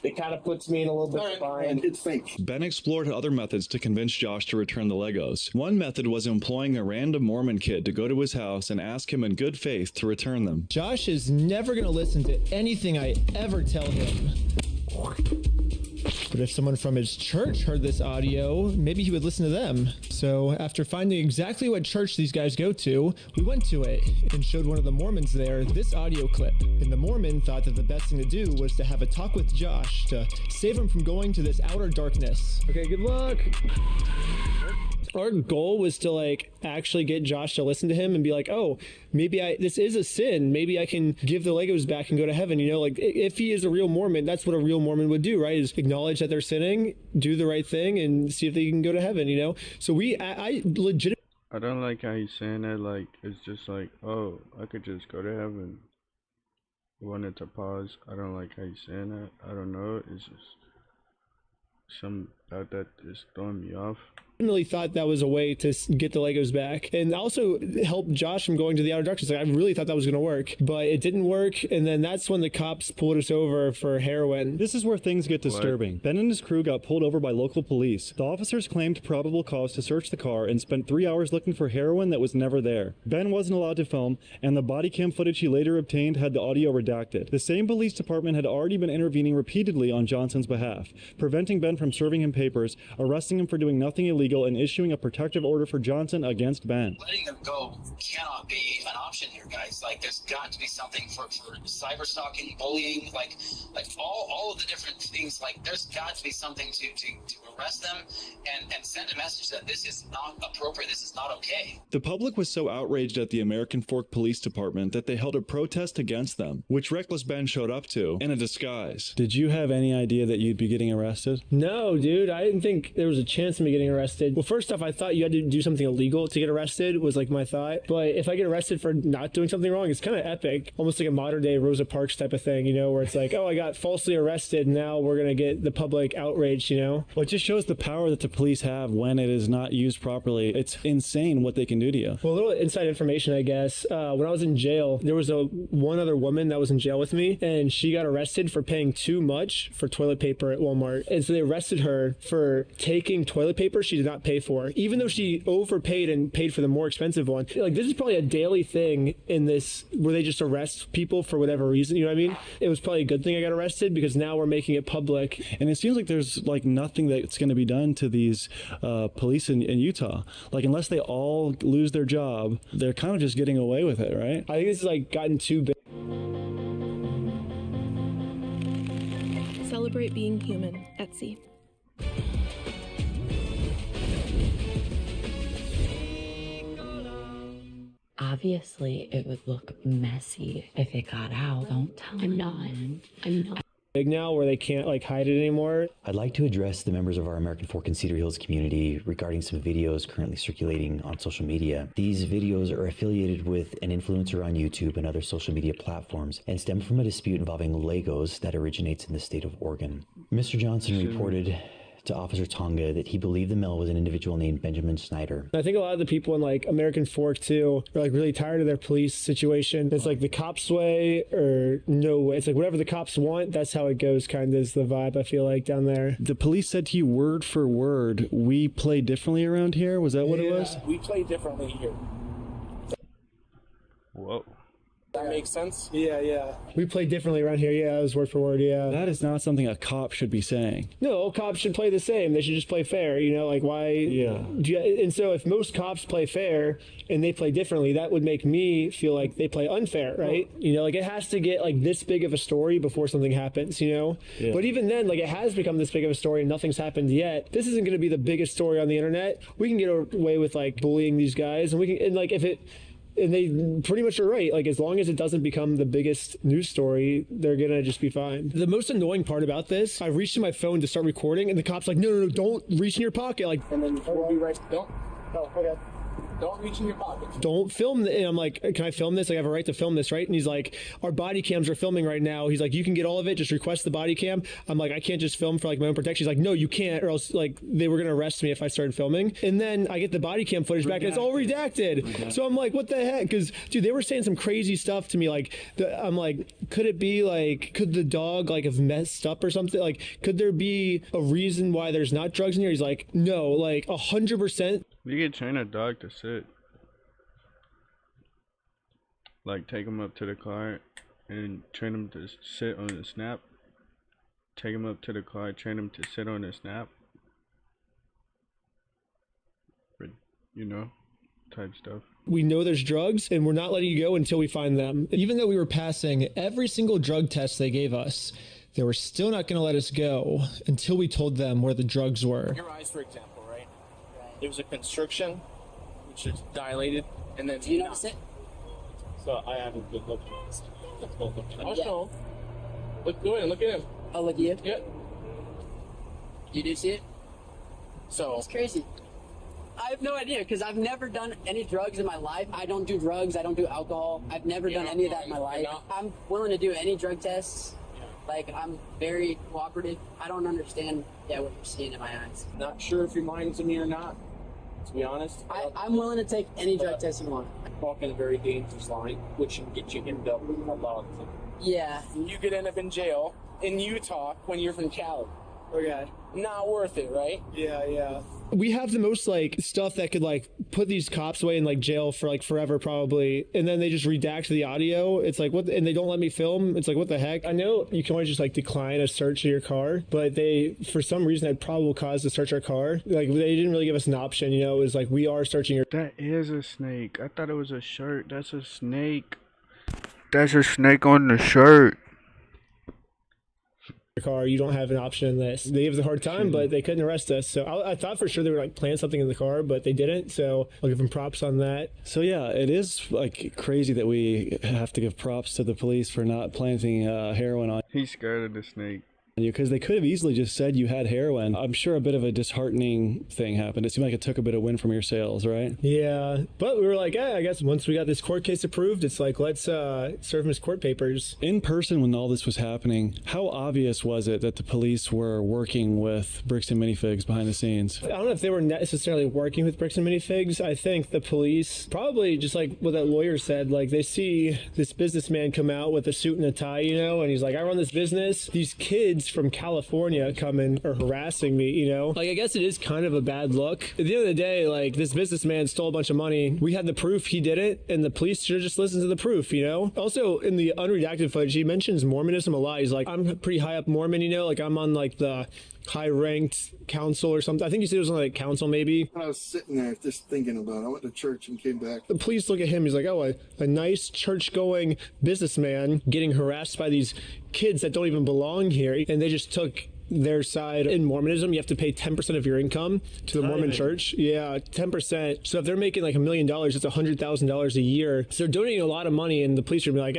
It kind of puts me in a little bit of bind. It's fake. Ben explored other methods to convince Josh to return the Legos. One method was employing a random Mormon kid to go to his house and ask him in good faith to return them. Josh is never going to listen to anything I ever tell him. But if someone from his church heard this audio, maybe he would listen to them. So after finding exactly what church these guys go to, we went to it and showed one of the Mormons there this audio clip. And the Mormon thought that the best thing to do was to have a talk with Josh to save him from going to this outer darkness. Okay, good luck. Our goal was to like actually get Josh to listen to him and be like, oh, maybe this is a sin. Maybe I can give the Legos back and go to heaven. You know, like if he is a real Mormon, that's what a real Mormon would do, right? Is acknowledge that they're sinning, do the right thing, and see if they can go to heaven, you know? So I legitimately. I don't like how he's saying that, like, it's just like, oh, I could just go to heaven. I wanted to pause. I don't like how he's saying that. I don't know. It's just some about that is throwing me off. Really thought that was a way to get the Legos back and also help Josh from going to the outer darkness. Like, I really thought that was going to work, but it didn't work. And then that's when the cops pulled us over for heroin. This is where things get disturbing. Ben and his crew got pulled over by local police. The officers claimed probable cause to search the car and spent 3 hours looking for heroin that was never there. Ben wasn't allowed to film, and the body cam footage he later obtained had the audio redacted. The same police department had already been intervening repeatedly on Johnson's behalf, preventing Ben from serving him papers, arresting him for doing nothing illegal, and issuing a protective order for Johnson against Ben. Letting them go cannot be an option here, guys. Like, there's got to be something for cyber stalking, bullying, like all of the different things. Like, there's got to be something to arrest them and send a message that this is not appropriate, this is not okay. The public was so outraged at the American Fork Police Department that they held a protest against them, which Reckless Ben showed up to in a disguise. Did you have any idea that you'd be getting arrested? No, dude, I didn't think there was a chance of me getting arrested. Well, first off, I thought you had to do something illegal to get arrested, was like my thought. But if I get arrested for not doing something wrong, it's kind of epic. Almost like a modern day Rosa Parks type of thing, you know, where it's like, oh, I got falsely arrested. Now we're going to get the public outraged, you know? Well, it just shows the power that the police have when it is not used properly. It's insane what they can do to you. Well, a little inside information, I guess. When I was in jail, there was one other woman that was in jail with me, and she got arrested for paying too much for toilet paper at Walmart. And so they arrested her for taking toilet paper she did not pay for, even though she overpaid and paid for the more expensive one. Like, this is probably a daily thing in this, where they just arrest people for whatever reason, you know what I mean? It was probably a good thing I got arrested, because now we're making it public. And it seems like there's like nothing that's going to be done to these police in Utah. Like, unless they all lose their job, they're kind of just getting away with it, right? I think this has like gotten too big. Celebrate being human, Etsy. Obviously, it would look messy if it got out. Don't tell anyone. I'm not. Big now where they can't like hide it anymore. I'd like to address the members of our American Fork and Cedar Hills community regarding some videos currently circulating on social media. These videos are affiliated with an influencer on YouTube and other social media platforms and stem from a dispute involving Legos that originates in the state of Oregon. Mr. Johnson reported to Officer Tonga that he believed the male was an individual named Benjamin Snyder. I think a lot of the people in like American Fork too are like really tired of their police situation. It's like the cops' way or no way. It's like whatever the cops want, that's how it goes, kind of is the vibe I feel like down there. The police said to you word for word, we play differently around here? Was that what it was? We play differently here. Whoa. That makes sense? Yeah. We play differently around here. Yeah, it was word for word, yeah. That is not something a cop should be saying. No, cops should play the same. They should just play fair, you know, like why? Yeah. And so if most cops play fair and they play differently, that would make me feel like they play unfair, right? You know, like it has to get like this big of a story before something happens, you know? Yeah. But even then, like it has become this big of a story and nothing's happened yet. This isn't going to be the biggest story on the internet. We can get away with like bullying these guys, and we can, and like if it, and they pretty much are right. Like, as long as it doesn't become the biggest news story, they're gonna just be fine. The most annoying part about this, I reached in my phone to start recording, and the cop's like, no, don't reach in your pocket. Like, and then we'll be right. Don't. Oh, okay. Don't reach in your pocket. Don't film. And I'm like, can I film this? Like, I have a right to film this, right? And he's like, our body cams are filming right now. He's like, you can get all of it. Just request the body cam. I'm like, I can't just film for like my own protection. He's like, no, you can't, or else like they were gonna arrest me if I started filming. And then I get the body cam footage back, and it's all redacted. So I'm like, what the heck? Because dude, they were saying some crazy stuff to me. Like, I'm like, could it be like, could the dog like have messed up or something? Like, could there be a reason why there's not drugs in here? He's like, no, like 100%. You can train a dog to sit. Like, take him up to the car and train him to sit on the snap. Take him up to the car, train him to sit on the snap. You know, type stuff. We know there's drugs, and we're not letting you go until we find them. Even though we were passing every single drug test they gave us, they were still not going to let us go until we told them where the drugs were. Your eyes, for example, right? There was a constriction, which is dilated, and then... Do you notice it? So I haven't been looking at this. Oh, no. Look, go ahead and look at him. Oh, look at you? Yep. You do see it? So... It's crazy. I have no idea, because I've never done any drugs in my life. I don't do drugs. I don't do alcohol. I've never done any of that in my life. I'm willing to do any drug tests. Like, I'm very cooperative. I don't understand, what you're seeing in my eyes. Not sure if you're lying to me or not, to be honest. I'm willing to take any drug test you want. Walking a very dangerous line, which can get you end up with a lot of things. Yeah. You could end up in jail in Utah when you're from Cali. Okay. Not worth it, right? Yeah. We have the most like stuff that could like put these cops away in like jail for like forever probably, and then they just redact the audio. It's like what, and they don't let me film. It's like what the heck? I know you can always just like decline a search of your car, but they for some reason had probable cause to search our car. Like they didn't really give us an option. You know, it was like we are searching your. That is a snake. I thought it was a shirt. That's a snake. That's a snake on the shirt. Car, you don't have an option in this. They gave us a hard time, but they couldn't arrest us. So I thought for sure they were like planting something in the car, but they didn't. So I'll give them props on that. So yeah, it is like crazy that we have to give props to the police for not planting heroin on. He's scared of the snake. Because they could have easily just said you had heroin. I'm sure a bit of a disheartening thing happened. It seemed like it took a bit of win from your sales, right? Yeah, but we were like, I guess once we got this court case approved, it's like, let's serve him his court papers. In person, when all this was happening, how obvious was it that the police were working with Bricks and Minifigs behind the scenes? I don't know if they were necessarily working with Bricks and Minifigs. I think the police, probably just like what that lawyer said, like they see this businessman come out with a suit and a tie, you know, and he's like, I run this business. These kids from California coming or harassing me, you know, like I guess it is kind of a bad look. At the end of the day, like this businessman stole a bunch of money. We had the proof he did it, and the police should just listen to the proof, you know. Also in the unredacted footage, he mentions Mormonism a lot. He's like, I'm pretty high up Mormon, you know, like I'm on like the high-ranked council or something. I think he said it was on like council maybe. I was sitting there just thinking about it. I went to church and came back. The police look at him. He's like, oh, a nice church-going businessman getting harassed by these kids that don't even belong here. And they just took their side. In Mormonism, you have to pay 10% of your income to the Mormon church. Yeah, 10%. So if they're making like $1 million, it's $100,000 a year. So they're donating a lot of money, and the police would be like,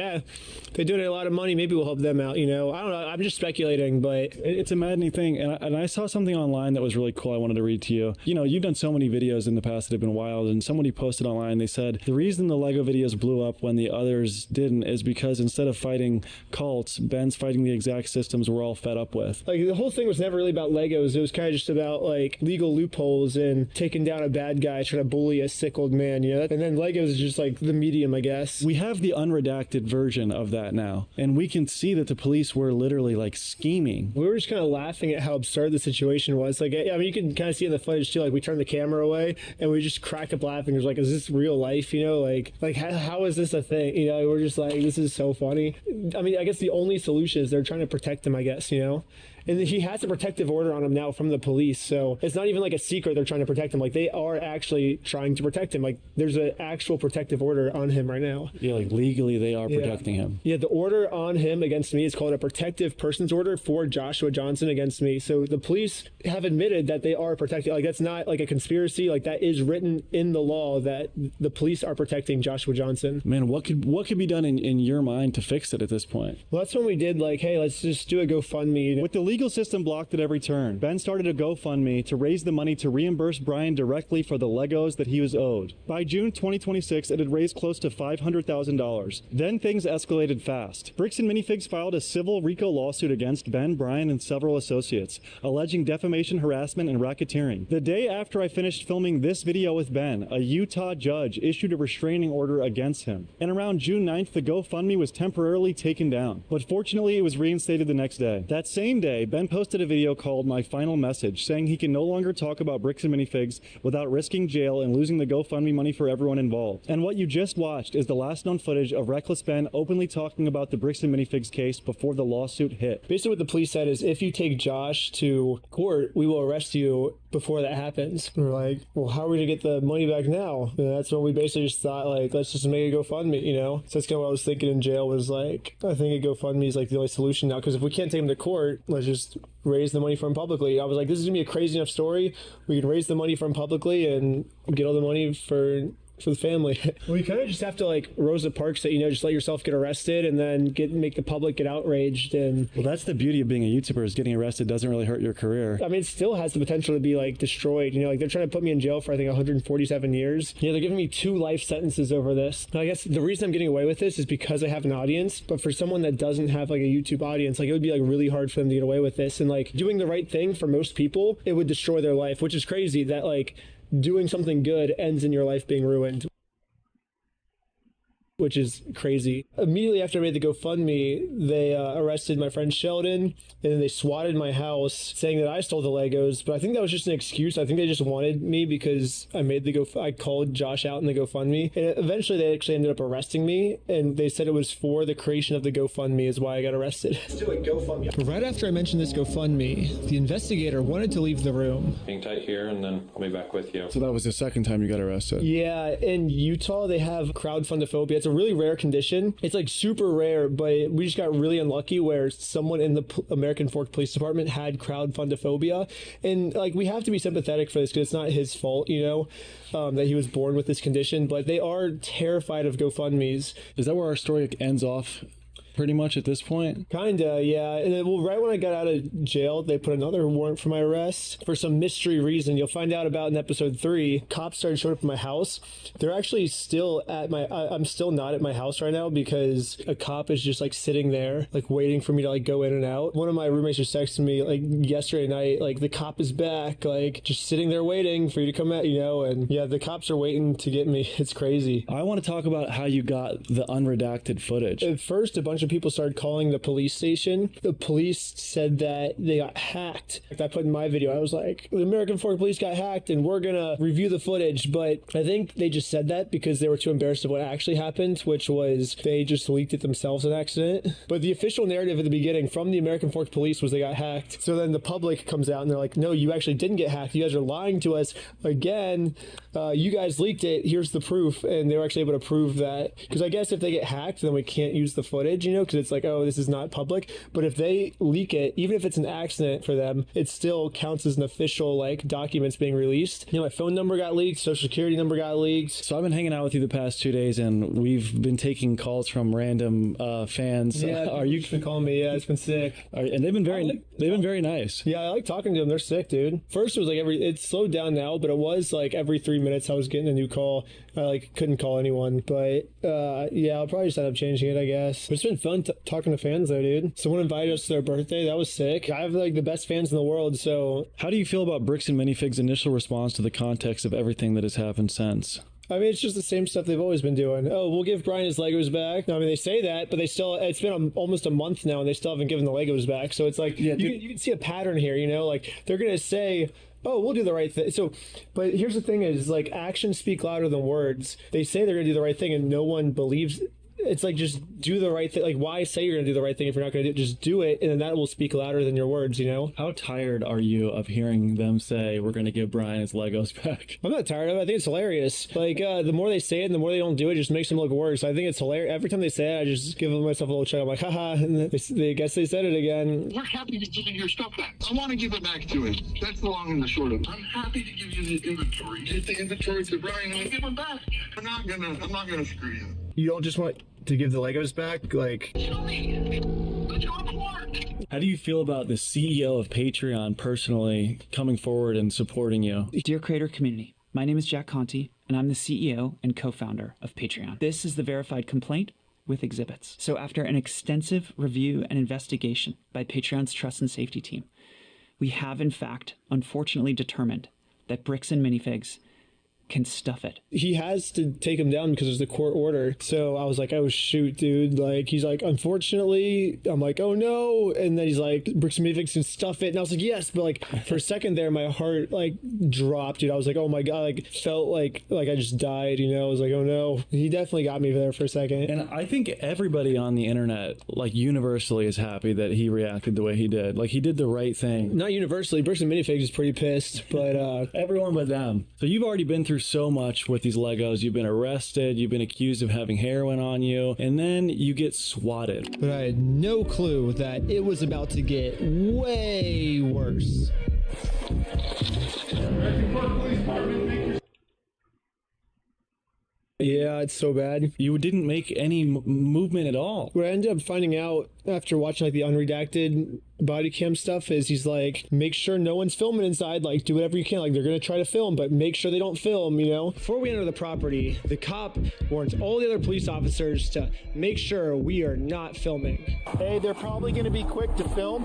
they donate a lot of money, maybe we'll help them out, you know. I don't know, I'm just speculating, but it's a maddening thing. And I saw something online that was really cool I wanted to read to you. You know, you've done so many videos in the past that have been wild, and somebody posted online, they said the reason the Lego videos blew up when the others didn't is because instead of fighting cults, Ben's fighting the exact systems we're all fed up with. Like the whole thing was never really about Legos. It was kind of just about like legal loopholes and taking down a bad guy trying to bully a sick old man, you know. And then Legos is just like the medium, I guess. We have the unredacted version of that now, and we can see that the police were literally like scheming. We were just kind of laughing at how absurd the situation was. Like, I mean, you can kind of see in the footage too. Like, we turned the camera away and we just cracked up laughing. It was like, is this real life? You know, like how is this a thing? You know, we're just like, this is so funny. I mean, I guess the only solution is they're trying to protect him, I guess, you know. And he has a protective order on him now from the police. So it's not even like a secret they're trying to protect him. Like they are actually trying to protect him. Like there's an actual protective order on him right now. Yeah, like legally they are protecting him. Yeah, the order on him against me is called a protective persons order for Joshua Johnson against me. So the police have admitted that they are protecting. Like that's not like a conspiracy. Like that is written in the law that the police are protecting Joshua Johnson. Man, what could be done in your mind to fix it at this point? Well, that's when we did like, hey, let's just do a GoFundMe. With the legal system blocked at every turn, Ben started a GoFundMe to raise the money to reimburse Brian directly for the Legos that he was owed. By June 2026, it had raised close to $500,000. Then things escalated fast. Bricks and Minifigs filed a civil RICO lawsuit against Ben, Brian, and several associates, alleging defamation, harassment, and racketeering. The day after I finished filming this video with Ben, a Utah judge issued a restraining order against him. And around June 9th, the GoFundMe was temporarily taken down. But fortunately, it was reinstated the next day. That same day, Ben posted a video called My Final Message, saying he can no longer talk about Bricks and Minifigs without risking jail and losing the GoFundMe money for everyone involved. And what you just watched is the last known footage of Reckless Ben openly talking about the Bricks and Minifigs case before the lawsuit hit. Basically what the police said is, if you take Josh to court, we will arrest you before that happens. And we're like, well, how are we gonna get the money back now? And that's when we basically just thought, like, let's just make a GoFundMe, you know? So that's kind of what I was thinking in jail, was like, I think a GoFundMe is like the only solution now, because if we can't take him to court, let's just raise the money from publicly. I was like, this is gonna be a crazy enough story. We can raise the money from publicly and get all the money for for the family. Well, you kind of just have to like Rosa Parks that, you know, just let yourself get arrested and then make the public get outraged. And well, that's the beauty of being a YouTuber, is getting arrested doesn't really hurt your career. I mean, it still has the potential to be like destroyed. You know, like they're trying to put me in jail for I think 147 years. Yeah, they're giving me 2 life sentences over this. Now, I guess the reason I'm getting away with this is because I have an audience. But for someone that doesn't have like a YouTube audience, like it would be like really hard for them to get away with this. And like doing the right thing for most people, it would destroy their life, which is crazy that like doing something good ends in your life being ruined, which is crazy. Immediately after I made the GoFundMe, they arrested my friend Sheldon, and then they swatted my house, saying that I stole the Legos. But I think that was just an excuse. I think they just wanted me because I made the I called Josh out in the GoFundMe, and eventually they actually ended up arresting me, and they said it was for the creation of the GoFundMe is why I got arrested. Let's do a GoFundMe. Right after I mentioned this GoFundMe, the investigator wanted to leave the room. Hang tight here, and then I'll be back with you. So that was the second time you got arrested? Yeah, in Utah they have crowdfundophobia. It's a really rare condition. It's like super rare, but we just got really unlucky where someone in the American Fork Police Department had crowdfundophobia, and like we have to be sympathetic for this because it's not his fault, you know, that he was born with this condition, but they are terrified of GoFundMes. Is that where our story ends off? Pretty much at this point? Kinda, yeah. And then, well, right when I got out of jail, they put another warrant for my arrest for some mystery reason. You'll find out about in episode 3. Cops started showing up at my house. They're actually still at my, I'm still not at my house right now because a cop is just like sitting there, like waiting for me to like go in and out. One of my roommates just texted me like yesterday night, like the cop is back, like just sitting there waiting for you to come out, you know, and yeah, the cops are waiting to get me. It's crazy. I want to talk about how you got the unredacted footage. At first, a bunch of people started calling the police station. The police said that they got hacked. I put in my video, I was like, the American Fork Police got hacked and we're gonna review the footage. But I think they just said that because they were too embarrassed of what actually happened, which was they just leaked it themselves, an accident. But the official narrative at the beginning from the American Fork Police was they got hacked. So then the public comes out and they're like, no, you actually didn't get hacked. You guys are lying to us again. You guys leaked it. Here's the proof. And they were actually able to prove that. Because I guess if they get hacked, then we can't use the footage, you know, because it's like, oh, this is not public. But if they leak it, even if it's an accident for them, it still counts as an official like documents being released. You know, my phone number got leaked, social security number got leaked. So I've been hanging out with you the past 2 days and we've been taking calls from random fans. Yeah, are you been calling me? Yeah, it's been sick. And they've been very nice. Yeah, I like talking to them. They're sick, dude. First it was like it's slowed down now, but it was like every 3 minutes I was getting a new call. I like couldn't call anyone, but yeah, I'll probably just end up changing it, I guess. But it's been fun talking to fans though, dude. Someone invited us to their birthday. That was sick. I have like the best fans in the world. So how do you feel about Bricks and Minifig's initial response to the context of everything that has happened since? I mean, it's just the same stuff they've always been doing. Oh, we'll give Brian his Legos back. I mean, they say that, but they still, it's been almost a month now and they still haven't given the Legos back. So it's like, yeah, you can see a pattern here, you know, like they're going to say, oh, we'll do the right thing. So, but here's the thing is like actions speak louder than words. They say they're going to do the right thing and no one believes. It's like, just do the right thing. Like, why say you're going to do the right thing if you're not going to do it? Just do it, and then that will speak louder than your words, you know? How tired are you of hearing them say, we're going to give Brian his Legos back? I'm not tired of it. I think it's hilarious. Like, the more they say it, and the more they don't do it, it just makes them look worse. I think it's hilarious. Every time they say it, I just give myself a little check. I'm like, haha, and they guess they said it again. We're happy to give you your stuff back. I want to give it back to him. That's the long and the short of it. I'm happy to give you the inventory. Get the inventory to Brian and give him back. I'm not gonna screw you. You don't just want to give the Legos back? Like, show me. Let's go to court. How do you feel about the CEO of Patreon personally coming forward and supporting you? Dear creator community, my name is Jack Conti, and I'm the CEO and co-founder of Patreon. This is the verified complaint with exhibits. So after an extensive review and investigation by Patreon's trust and safety team, we have in fact unfortunately determined that Bricks and Minifigs can stuff it. He has to take him down because there's the court order. So I was like, oh shoot, dude. Like, he's like, unfortunately. I'm like, oh no. And then he's like, Bricks and Minifigs can stuff it. And I was like, yes. But like for a second there, my heart like dropped, dude. I was like, oh my God, like felt like I just died, you know? I was like, oh no. He definitely got me there for a second. And I think everybody on the internet, like universally, is happy that he reacted the way he did. Like, he did the right thing. Not universally. Bricks and Minifigs is pretty pissed, but everyone but them. So you've already been through so much with these Legos. You've been arrested, you've been accused of having heroin on you, and then you get swatted. But I had no clue that it was about to get way worse. Yeah, it's so bad. You didn't make any movement at all. What I ended up finding out after watching like the unredacted body cam stuff is he's like, make sure no one's filming inside, like do whatever you can, like they're gonna try to film, but make sure they don't film, you know. Before we enter the property, the cop warns all the other police officers to make sure we are not filming. Hey, they're probably gonna be quick to film.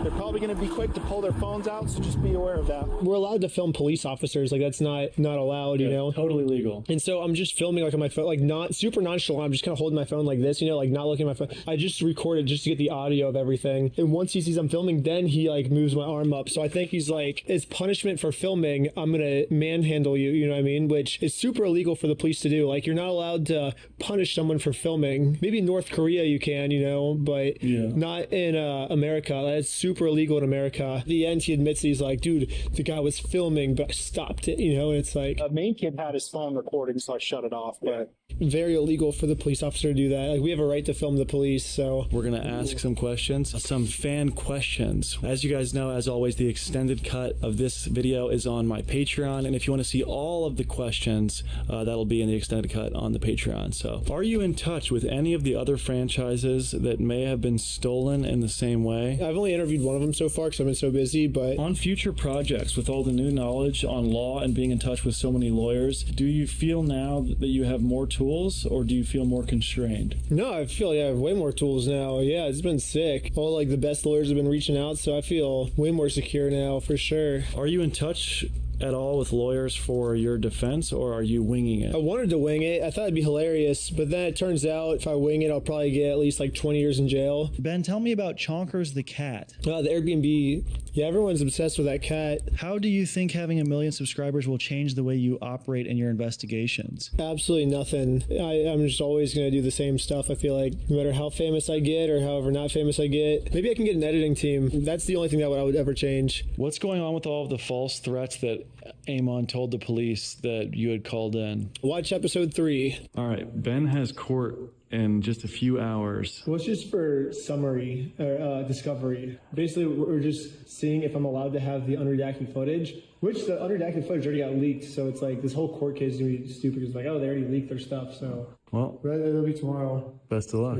They're probably gonna be quick to pull their phones out, so just be aware of that. We're allowed to film police officers, like that's not allowed, you know. Totally legal. And so I'm just filming like on my phone, like not super nonchalant. I'm just kind of holding my phone like this, you know, like not looking at my phone. I just recorded just to get the audio of everything. And once he sees I'm filming, then he like moves my arm up. So I think he's like, as punishment for filming, I'm gonna manhandle you, you know what I mean? Which is super illegal for the police to do. Like you're not allowed to punish someone for filming. Maybe in North Korea you can, you know, but not in America. That's super illegal in America. At the end, he admits that he's like, dude, the guy was filming, but I stopped it, you know. And it's like, main kid had his phone recording, so I shut it off. But very illegal for the police officer to do that. Like we have a right to film the police, so we're gonna ask some questions, some fan questions. As you guys know, as always, the extended cut of this video is on my Patreon, and if you want to see all of the questions, that'll be in the extended cut on the Patreon. So, are you in touch with any of the other franchises that may have been stolen in the same way? I've only interviewed one of them so far because I've been so busy, but on future projects, with all the new knowledge on law and being in touch with so many lawyers, do you feel now that you have more tools, or do you feel more constrained? No, I feel like I have way more tools now. Yeah, it's been sick. All like the best lawyers have been reaching out, so I feel way more secure now for sure. Are you in touch at all with lawyers for your defense, or are you winging it? I wanted to wing it. I thought it'd be hilarious, but then it turns out if I wing it, I'll probably get at least like 20 years in jail. Ben, tell me about Chonkers the cat. The Airbnb. Yeah, everyone's obsessed with that cat. How do you think having 1 million subscribers will change the way you operate in your investigations? Absolutely nothing. I'm just always going to do the same stuff. I feel like no matter how famous I get or however not famous I get, maybe I can get an editing team. That's the only thing that I would ever change. What's going on with all of the false threats that Amon told the police that you had called in? Watch episode 3. All right, Ben has court in just a few hours. Well, it's just for summary or discovery. Basically, we're just seeing if I'm allowed to have the unredacted footage, which the unredacted footage already got leaked. So it's like this whole court case is gonna be stupid. It's like, oh, they already leaked their stuff. So well, it'll be tomorrow. Best of luck,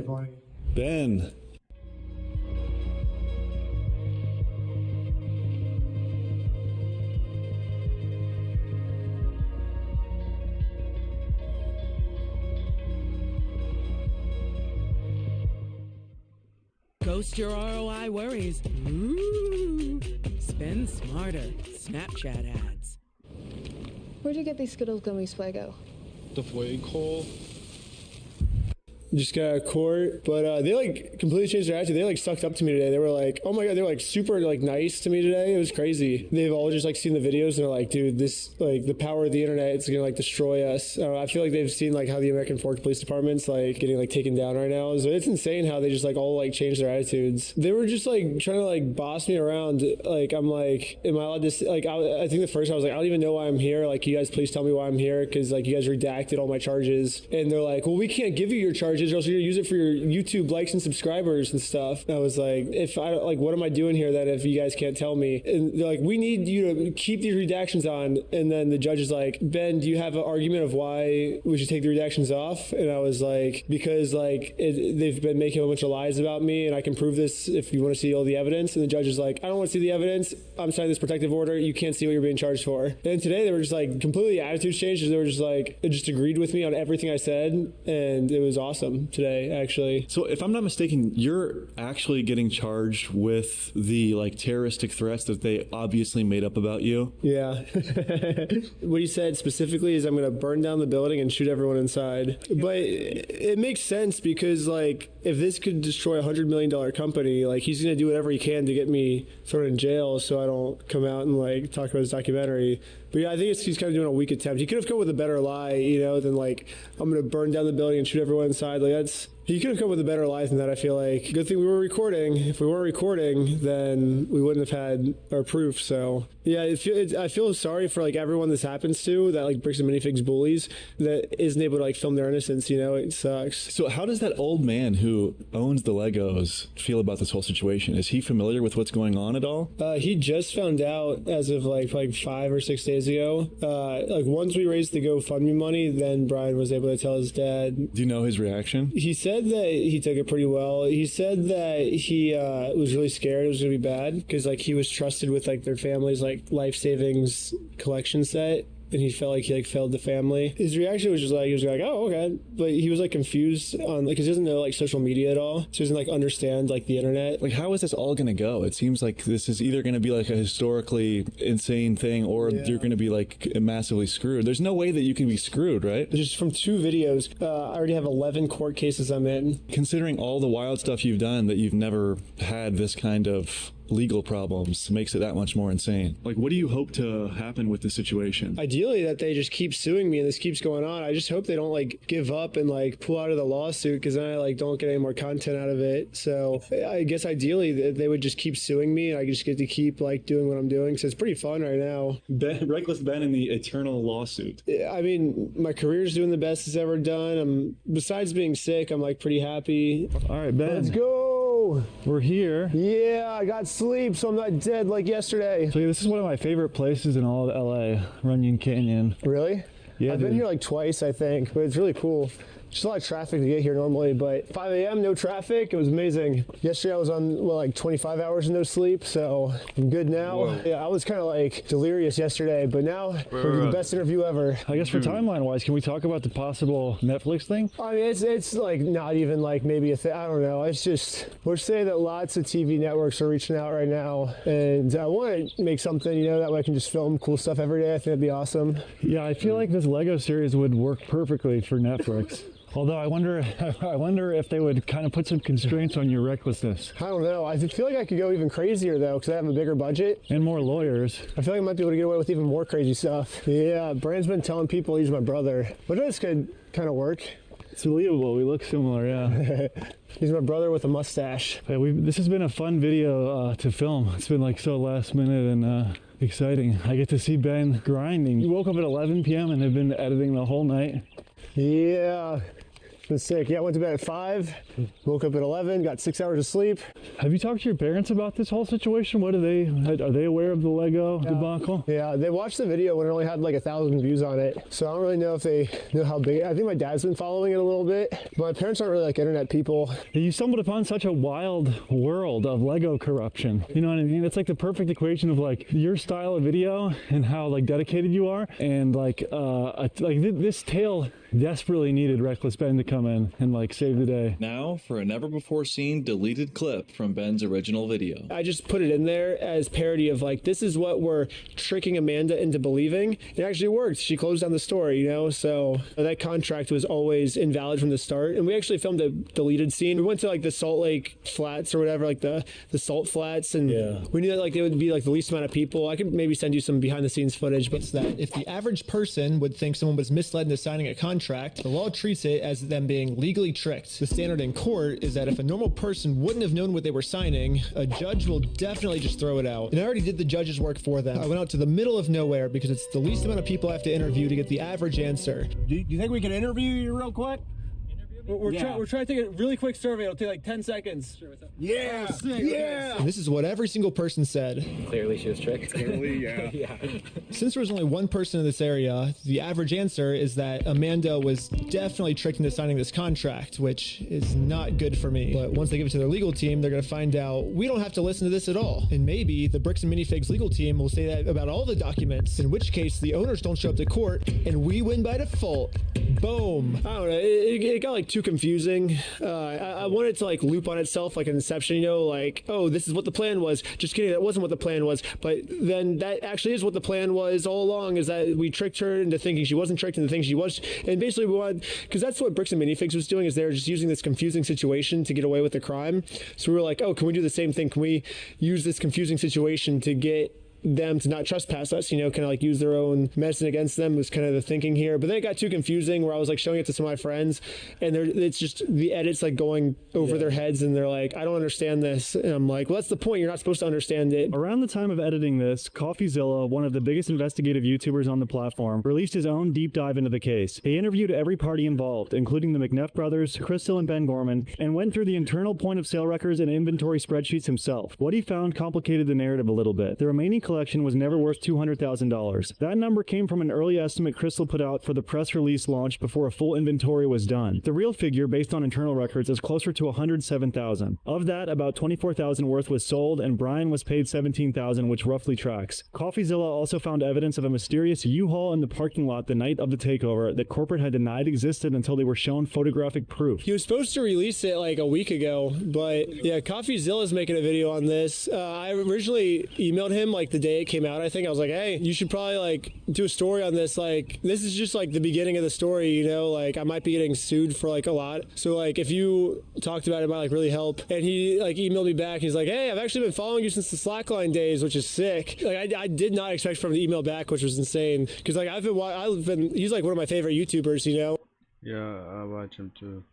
Ben. Ghost your ROI worries. Ooh, spend smarter. Snapchat ads. Where'd you get these Skittles gummies, Fuego? The Fuego. Just got out of court, but they like completely changed their attitude. They like sucked up to me today. They were like, oh my god, they're like super like nice to me today. It was crazy. They've all just like seen the videos and they're like, dude, this like the power of the internet, it's gonna like destroy us. I feel like they've seen like how the American Fork Police Department's like getting like taken down right now. So it's insane how they just like all like changed their attitudes. They were just like trying to like boss me around. Like I'm like, am I allowed to like? I think the first I was like, I don't even know why I'm here. Like you guys, please tell me why I'm here because like you guys redacted all my charges. And they're like, well, we can't give you your charges. Or else you're gonna use it for your YouTube likes and subscribers and stuff. I was like, if I like, what am I doing here then if you guys can't tell me? And they're like, we need you to keep these redactions on. And then the judge is like, Ben, do you have an argument of why we should take the redactions off? And I was like, because like they've been making a bunch of lies about me and I can prove this if you want to see all the evidence. And the judge is like, I don't want to see the evidence. I'm signing this protective order. You can't see what you're being charged for. And today they were just like completely attitude changed. They were just like, it just agreed with me on everything I said. And it was awesome today. Actually. So if I'm not mistaken, you're actually getting charged with the like terroristic threats that they obviously made up about you. Yeah. What he said specifically is I'm going to burn down the building and shoot everyone inside. But it makes sense because like if this could destroy $100 million company, like he's going to do whatever he can to get me thrown in jail so I don't come out and like talk about his documentary. But yeah, I think he's kind of doing a weak attempt. He could have come with a better lie, you know, than like, I'm going to burn down the building and shoot everyone inside. Like He could have come with a better life than that, I feel like. Good thing we were recording. If we weren't recording, then we wouldn't have had our proof. So, yeah, I feel sorry for, like, everyone this happens to, that, like, Bricks and Minifigs bullies, that isn't able to, like, film their innocence, you know? It sucks. So how does that old man who owns the Legos feel about this whole situation? Is he familiar with what's going on at all? He just found out as of, like 5 or 6 days ago. Like, once we raised the GoFundMe money, then Brian was able to tell his dad. Do you know his reaction? He said that he took it pretty well. He said that he was really scared it was gonna be bad because like he was trusted with like their family's like life savings collection set, and he felt like he like failed the family. His reaction was just like, he was like, oh, okay. But he was like confused on like, cause he doesn't know like social media at all. So he doesn't like understand like the internet. Like, how is this all going to go? It seems like this is either going to be like a historically insane thing or you're going to be like massively screwed. There's no way that you can be screwed, right? Just from 2 videos, I already have 11 court cases I'm in. Considering all the wild stuff you've done, that you've never had this kind of legal problems makes it that much more insane. Like, what do you hope to happen with this situation? Ideally that they just keep suing me and this keeps going on. I just hope they don't like give up and like pull out of the lawsuit, because then I like don't get any more content out of it. So I guess ideally they would just keep suing me and I just get to keep like doing what I'm doing. So it's pretty fun right now. Reckless Ben in the eternal lawsuit. I mean, my career's doing the best it's ever done. Besides being sick, I'm like pretty happy. All right, Ben. Let's go. We're here. Yeah, I got sleep, so I'm not dead like yesterday. So yeah, this is one of my favorite places in all of LA, Runyon Canyon. Really? Yeah, I've been here like twice, I think, but it's really cool. Just a lot of traffic to get here normally, but 5 a.m., no traffic. It was amazing. Yesterday I was on, well, like 25 hours of no sleep, so I'm good now. Whoa. Yeah, I was kind of like delirious yesterday, but now we're the best interview ever. I guess for timeline-wise, can we talk about the possible Netflix thing? I mean, it's like not even like maybe a thing. I don't know. It's just, we're saying that lots of TV networks are reaching out right now, and I want to make something, you know, that way I can just film cool stuff every day. I think that'd be awesome. Yeah, I feel like this Lego series would work perfectly for Netflix. Although I wonder if they would kind of put some constraints on your recklessness. I don't know. I feel like I could go even crazier though, because I have a bigger budget. And more lawyers. I feel like I might be able to get away with even more crazy stuff. Yeah, Brand's been telling people he's my brother. But this could kind of work. It's believable. We look similar, yeah. He's my brother with a mustache. Yeah, this has been a fun video to film. It's been like so last minute and exciting. I get to see Ben grinding. You woke up at 11 p.m. and have been editing the whole night. Yeah. It's been sick. Yeah, I went to bed at 5, woke up at 11, got 6 hours of sleep. Have you talked to your parents about this whole situation? Are they aware of the Lego debacle? Yeah, they watched the video when it only had like 1,000 views on it. So I don't really know if they know how big. I think my dad's been following it a little bit, but my parents aren't really like internet people. You stumbled upon such a wild world of Lego corruption. You know what I mean? It's like the perfect equation of like your style of video and how like dedicated you are, and like this tale desperately needed Reckless Ben to come in and like save the day. Now for a never before seen deleted clip from Ben's original video. I just put it in there as parody of like, this is what we're tricking Amanda into believing. It actually worked. She closed down the story, you know, so that contract was always invalid from the start. And we actually filmed a deleted scene. We went to like the Salt Lake Flats or whatever, like the salt flats, and we knew that like it would be like the least amount of people. I could maybe send you some behind the scenes footage, but it's that if the average person would think someone was misled into signing a contract, the law treats it as them being legally tricked. The standard in court is that if a normal person wouldn't have known what they were signing, a judge will definitely just throw it out. And I already did the judge's work for them. I went out to the middle of nowhere because it's the least amount of people I have to interview to get the average answer. Do you think we can interview you real quick? We're trying to take a really quick survey. It'll take like 10 seconds. Yeah. Yeah. And this is what every single person said. Clearly she was tricked. Clearly, yeah. Yeah. Since there was only one person in this area, the average answer is that Amanda was definitely tricked into signing this contract, which is not good for me. But once they give it to their legal team, they're going to find out we don't have to listen to this at all. And maybe the Bricks and Minifigs legal team will say that about all the documents, in which case the owners don't show up to court and we win by default. Boom. I don't know. It got like too confusing. I wanted to like loop on itself like an Inception, you know, like, oh, this is what the plan was. Just kidding, that wasn't what the plan was. But then that actually is what the plan was all along, is that we tricked her into thinking she wasn't tricked into thinking she was. And basically we wanted, because that's what Bricks and Minifigs was doing, is they were just using this confusing situation to get away with the crime. So we were like, oh, can we do the same thing? Can we use this confusing situation to get them to not trespass us, you know, kind of like use their own medicine against them was kind of the thinking here. But then it got too confusing where I was like showing it to some of my friends and it's just the edits like going over their heads and they're like, I don't understand this. And I'm like, well, that's the point. You're not supposed to understand it. Around the time of editing this, CoffeeZilla, one of the biggest investigative YouTubers on the platform, released his own deep dive into the case. He interviewed every party involved, including the McNeff brothers, Crystal and Ben Gorman, and went through the internal point of sale records and inventory spreadsheets himself. What he found complicated the narrative a little bit. The remaining collection was never worth $200,000. That number came from an early estimate Crystal put out for the press release launch before a full inventory was done. The real figure, based on internal records, is closer to $107,000. Of that, about $24,000 worth was sold, and Brian was paid $17,000, which roughly tracks. CoffeeZilla also found evidence of a mysterious U-Haul in the parking lot the night of the takeover that corporate had denied existed until they were shown photographic proof. He was supposed to release it like a week ago, but yeah, CoffeeZilla's making a video on this. I originally emailed him like the day it came out. I think I was like, hey, you should probably like do a story on this. Like, this is just like the beginning of the story, you know, like I might be getting sued for like a lot. So like if you talked about it, it might like really help. And he like emailed me back. He's like, hey, I've actually been following you since the Slackline days, which is sick. Like I did not expect from the email back, which was insane. Cause like he's like one of my favorite YouTubers, you know? Yeah, I watch him too.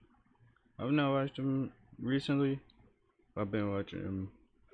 I've not watched him recently. I've been watching him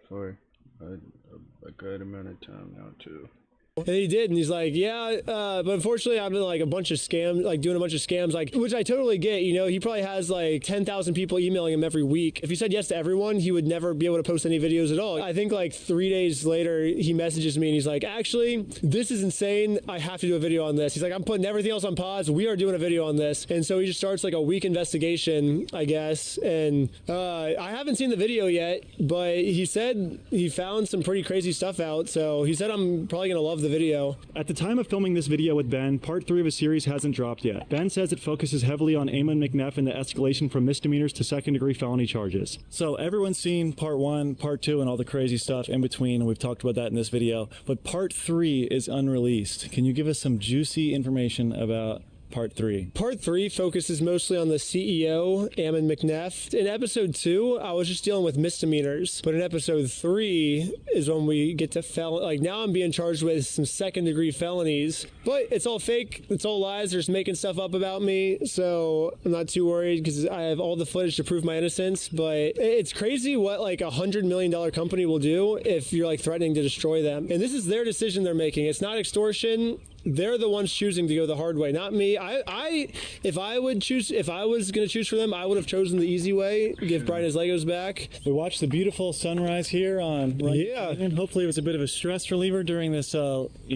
for a good amount of time now too. And he did, and he's like, yeah, but unfortunately I've been like a bunch of scams, like doing a bunch of scams, like, which I totally get, you know, he probably has like 10,000 people emailing him every week. If he said yes to everyone, he would never be able to post any videos at all. I think like 3 days later, he messages me and he's like, actually, this is insane. I have to do a video on this. He's like, I'm putting everything else on pause. We are doing a video on this. And so he just starts like a week investigation, I guess. And I haven't seen the video yet, but he said he found some pretty crazy stuff out. So he said, I'm probably going to love the video. At the time of filming this video with Ben, part 3 of a series hasn't dropped yet. Ben says it focuses heavily on Eamon McNeff and the escalation from misdemeanors to second-degree felony charges. So everyone's seen part 1, part 2, and all the crazy stuff in between. We've talked about that in this video. But part 3 is unreleased. Can you give us some juicy information about Part 3? Part 3 focuses mostly on the CEO, Eamon McNeff. In episode 2, I was just dealing with misdemeanors. But in episode 3 is when we get to like now I'm being charged with some second-degree felonies. But it's all fake. It's all lies. They're just making stuff up about me. So I'm not too worried because I have all the footage to prove my innocence. But it's crazy what like $100 million company will do if you're like threatening to destroy them. And this is their decision they're making. It's not extortion. They're the ones choosing to go the hard way, not me. If I was going to choose for them, I would have chosen the easy way, give Brian his Legos back. We watched the beautiful sunrise here on and hopefully it was a bit of a stress reliever during this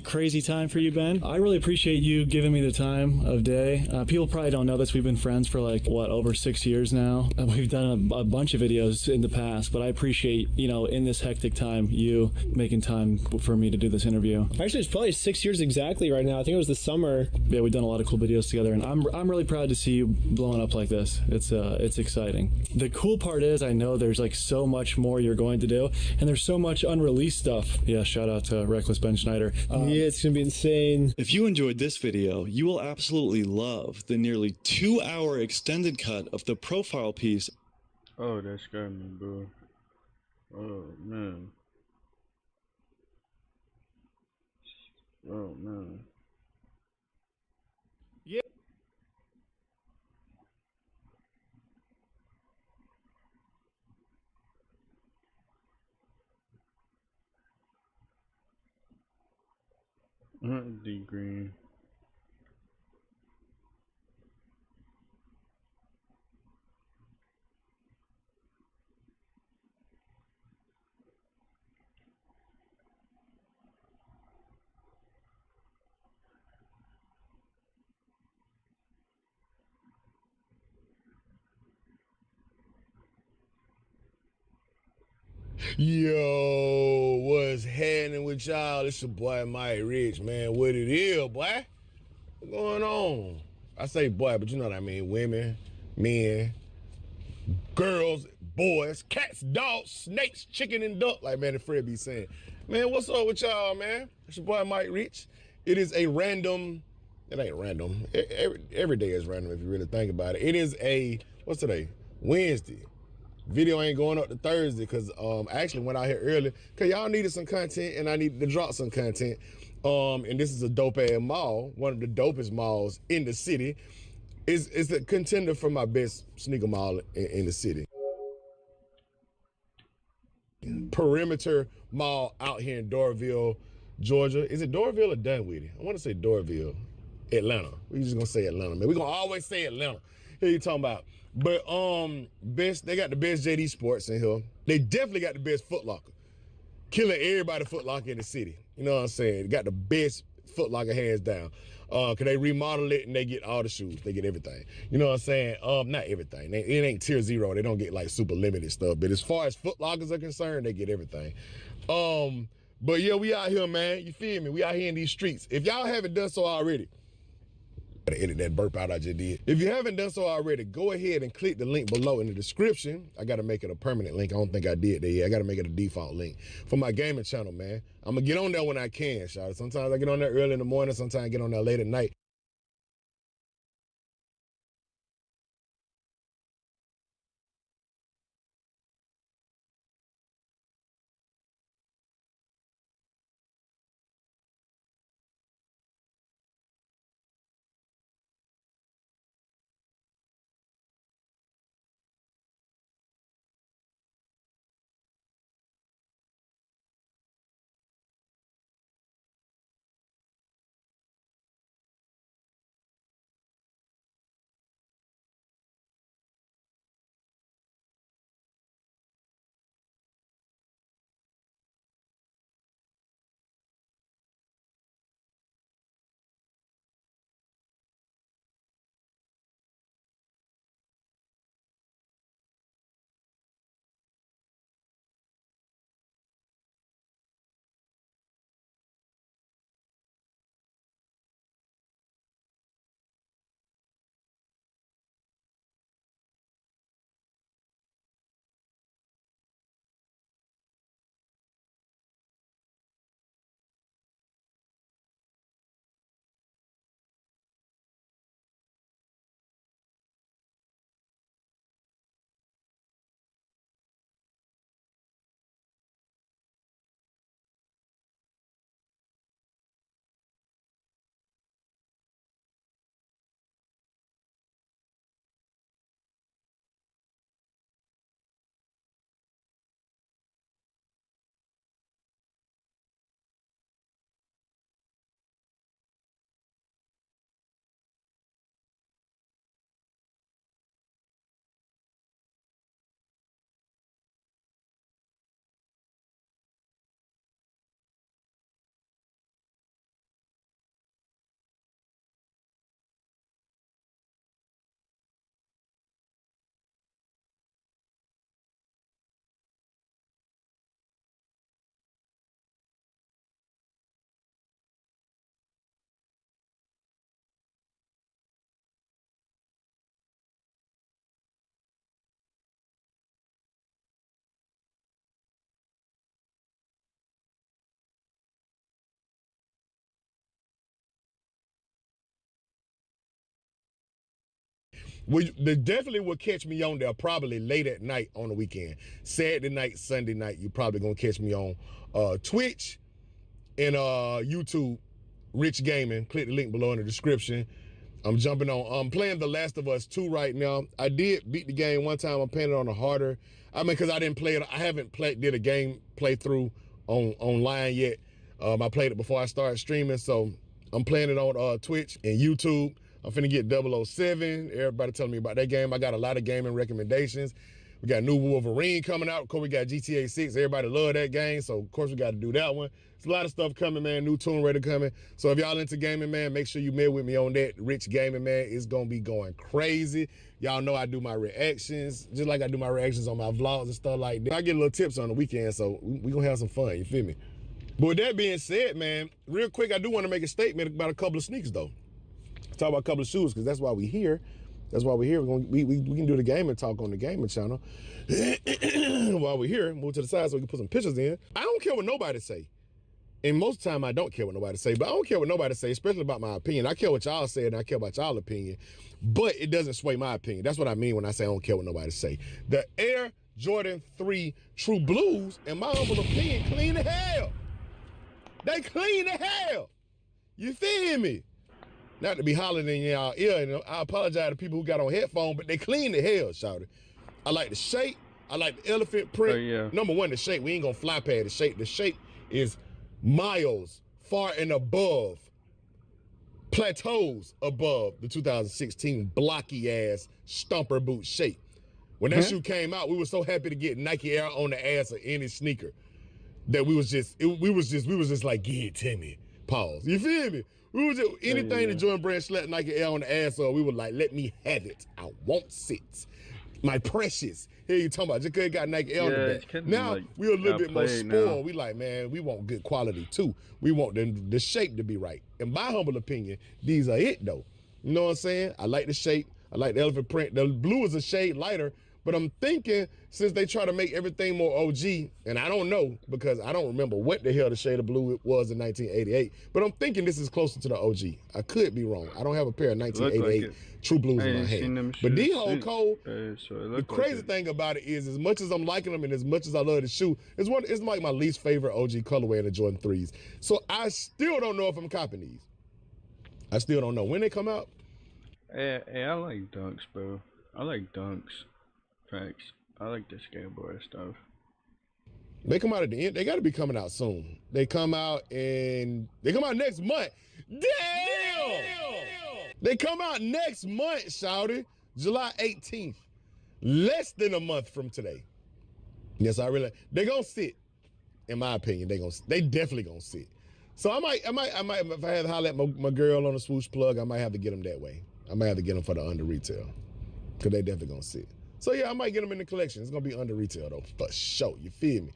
crazy time for you, Ben. I really appreciate you giving me the time of day. People probably don't know this. We've been friends for like, over 6 years now. We've done a bunch of videos in the past, but I appreciate, in this hectic time, you making time for me to do this interview. Actually, it's probably 6 years exactly right now. I think it was the summer. Yeah, we've done a lot of cool videos together, and I'm really proud to see you blowing up like this. It's exciting. The cool part is I know there's like so much more you're going to do, and there's so much unreleased stuff. Yeah, shout out to Reckless Ben Schneider. Yeah, it's gonna be insane. If you enjoyed this video, you will absolutely love the nearly 2-hour extended cut of the profile piece. Oh, that scared me, bro. Oh man. Oh man. Yeah. D green. Yo, what's happening with y'all? It's your boy Mike Rich, man. What it is, boy? What's going on? I say boy, but you know what I mean. Women, men, girls, boys, cats, dogs, snakes, chicken, and duck, like man, the Fred be saying. Man, what's up with y'all, man? It's your boy Mike Rich. It is a random, it ain't random. Every day is random if you really think about it. It is a, what's today? Wednesday. Video ain't going up to Thursday because I actually went out here early because y'all needed some content and I needed to drop some content. And this is a dope ass mall, one of the dopest malls in the city. It's a contender for my best sneaker mall in the city. Perimeter Mall out here in Doraville, Georgia. Is it Doraville or Dunwoody? I want to say Doraville, Atlanta. We just gonna say Atlanta, man. We gonna always say Atlanta. Here you talking about. But they got the best JD Sports in here. They definitely got the best Foot Locker. Killing everybody Foot Locker in the city. You know what I'm saying? They got the best Foot Locker hands down. Cause they remodel it and they get all the shoes. They get everything. You know what I'm saying? Not everything. It ain't tier 0. They don't get like super limited stuff. But as far as Foot Lockers are concerned, they get everything. But yeah, we out here, man. You feel me? We out here in these streets. If y'all haven't done so already, gotta edit that burp out I just did. If you haven't done so already, go ahead and click the link below in the description. I gotta make it a permanent link. I don't think I did that yet. I gotta make it a default link for my gaming channel, man. I'm gonna get on there when I can, shout. Sometimes I get on there early in the morning, sometimes I get on there late at night. They definitely will catch me on there probably late at night on the weekend. Saturday night, Sunday night, you're probably gonna catch me on Twitch and YouTube, Rich Gaming. Click the link below in the description. I'm jumping on. I'm playing The Last of Us 2 right now. I did beat the game one time. I'm playing it on a harder. I mean, because I didn't play it. I haven't did a game playthrough online yet. I played it before I started streaming, so I'm playing it on Twitch and YouTube. I'm finna get 007. Everybody telling me about that game. I got a lot of gaming recommendations. We got new Wolverine coming out. Of course, we got GTA 6. Everybody love that game, so of course we got to do that one. There's a lot of stuff coming, man. New Tomb Raider coming. So if y'all into gaming, man, make sure you mail with me on that. Rich Gaming, man, it's gonna be going crazy. Y'all know I do my reactions, just like I do my reactions on my vlogs and stuff like that. I get little tips on the weekend, so we gonna have some fun, you feel me? But with that being said, man, real quick, I do want to make a statement about a couple of sneakers, though. Talk about a couple of shoes, because that's why we here. That's why we're here. We can do the gaming talk on the gaming channel. While we're here, move to the side so we can put some pictures in. I don't care what nobody say. And most of the time I don't care what nobody say, but I don't care what nobody say, especially about my opinion. I care what y'all say and I care about y'all opinion, but it doesn't sway my opinion. That's what I mean when I say I don't care what nobody say. The Air Jordan 3 True Blues, in my humble opinion, clean to hell. They clean to hell. You feel me? Not to be hollering in y'all ear, you know, I apologize to people who got on headphones, but they clean the hell, shawty. I like the shape. I like the elephant print. Oh, yeah. Number one, the shape. We ain't gonna fly past the shape. The shape is miles far and above, plateaus above the 2016 blocky ass stomper boot shape. When that shoe came out, we were so happy to get Nike Air on the ass of any sneaker that we was just like, get it to me. Pause. You feel me? We was just, anything that Jordan Brand slapped Nike Air on the ass of, we were like, let me have it. I want it. My precious. Here you talking about, just cause it got Nike Air on the back. Now, like, we're a little bit more spoiled. Now. We like, man, we want good quality too. We want the shape to be right. In my humble opinion, these are it though. You know what I'm saying? I like the shape. I like the elephant print. The blue is a shade lighter, but I'm thinking since they try to make everything more OG, and I don't know because I don't remember what the hell the shade of blue it was in 1988, but I'm thinking this is closer to the OG. I could be wrong. I don't have a pair of 1988 True Blues in my hand. But these whole Cole, the crazy thing about it is as much as I'm liking them and as much as I love the shoe, it's like my least favorite OG colorway of the Jordan 3s. So I still don't know if I'm copying these. I still don't know. When they come out? Hey, I like dunks, bro. I like dunks. Facts. I like the skateboard stuff. They come out at the end. They got to be coming out soon. They come out next month. Damn! They come out next month, shawty. July 18th. Less than a month from today. Yes, they're gonna sit. In my opinion, they definitely gonna sit. So I might, if I had to holler at my girl on the swoosh plug, I might have to get them that way. I might have to get them for the under retail. Cause they definitely gonna sit. So yeah, I might get them in the collection. It's gonna be under retail though, for sure. You feel me?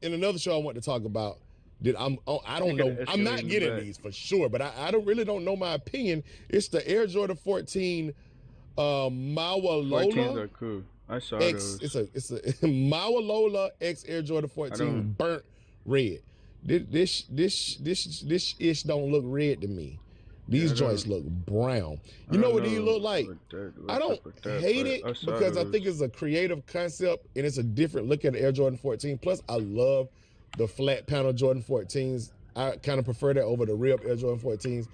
In another show I want to talk about that I don't know. I'm not getting these for sure, but I don't know my opinion. It's the Air Jordan 14 Maua Lola. 14s are cool. I saw those. It's a Maua Lola X Air Jordan 14 burnt red. This ish don't look red to me. These joints look brown. You know what these look like? I don't hate it because I think it's a creative concept and it's a different look at the Air Jordan 14. Plus, I love the flat panel Jordan 14s. I kind of prefer that over the rib Air Jordan 14s.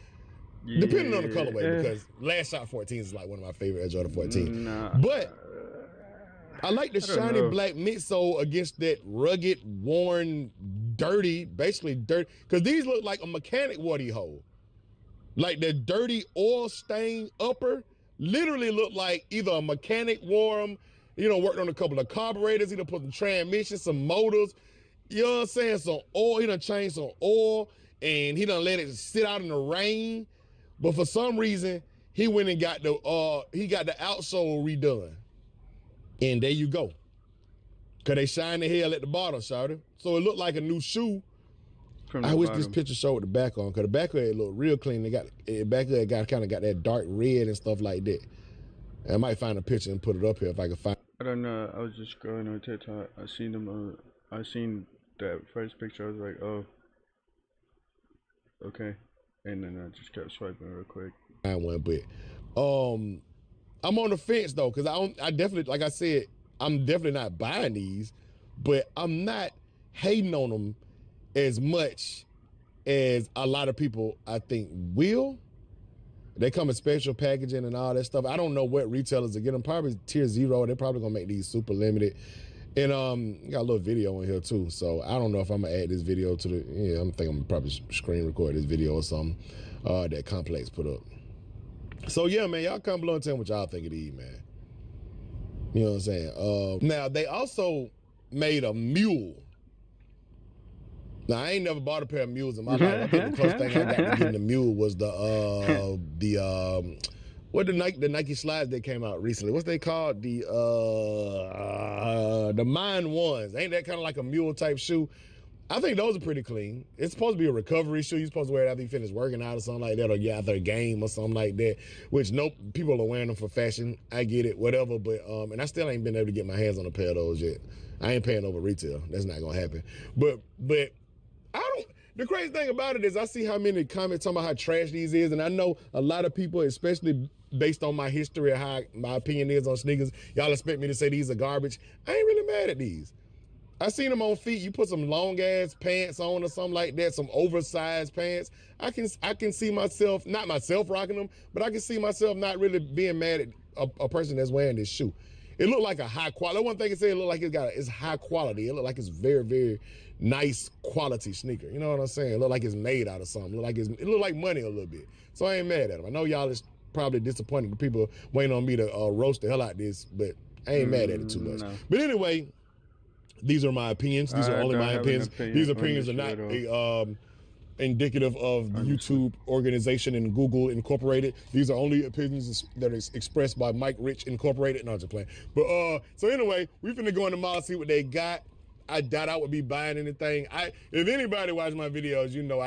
Yeah. Depending on the colorway, because Last Shot 14s is like one of my favorite Air Jordan 14s. But I like the shiny black midsole against that rugged, worn, dirty, basically dirty, because these look like a mechanic woody hole. Like the dirty oil stain upper literally looked like either a mechanic wore them, worked on a couple of carburetors, he done put some transmission, some motors, you know what I'm saying, some oil, he done changed some oil, and he done let it sit out in the rain. But for some reason, he went and got the outsole redone. And there you go. Cause they shine the hell at the bottom, shawty. So it looked like a new shoe. I wish this picture showed the back on, cause the back of it looked real clean. They got back of it kind of got that dark red and stuff like that. And I might find a picture and put it up here if I can find. I don't know. I was just scrolling on TikTok. I seen that first picture. I was like, oh, okay. And then I just kept swiping real quick. I went, but I'm on the fence though, cause I definitely, like I said, I'm definitely not buying these, but I'm not hating on them as much as a lot of people I think will. They come in special packaging and all that stuff. I don't know what retailers are getting them. Probably tier 0. They're probably gonna make these super limited. And got a little video in here too. So I don't know if I'm gonna add this video to the. I'm thinking I'm gonna probably screen record this video or something that Complex put up. So yeah, man, y'all come below and tell me what y'all think of these, man. You know what I'm saying? Now they also made a mule. Now I ain't never bought a pair of mules in my life. I think the closest thing I got to getting the mule was the Nike slides that came out recently. What's they called? The Mine Ones. Ain't that kind of like a mule type shoe? I think those are pretty clean. It's supposed to be a recovery shoe. You're supposed to wear it after you finish working out or something like that, or get after a game or something like that. Which people are wearing them for fashion. I get it, whatever. But and I still ain't been able to get my hands on a pair of those yet. I ain't paying over retail. That's not gonna happen. But the crazy thing about it is I see how many comments talking about how trash these is, and I know a lot of people, especially based on my history of how my opinion is on sneakers, y'all expect me to say these are garbage. I ain't really mad at these. I seen them on feet. You put some long ass pants on or something like that, some oversized pants. I can see myself, not myself rocking them, but I can see myself not really being mad at a person that's wearing this shoe. It looked like a high quality. One thing I say, it looked like it's high quality. It looked like it's very, very nice quality sneaker. You know what I'm saying? It looked like it's made out of something. It looked like money a little bit. So I ain't mad at them. I know y'all is probably disappointed. The people waiting on me to roast the hell out of this, but I ain't mad at it too much. No. But anyway, these are my opinions. These are only my opinions. These opinions are not indicative of the YouTube organization and Google Incorporated. These are only opinions that are expressed by Mike Rich Incorporated. No, I'm just playing. But so anyway, we finna go in the mall, see what they got. I doubt I would be buying anything. If anybody watches my videos, you know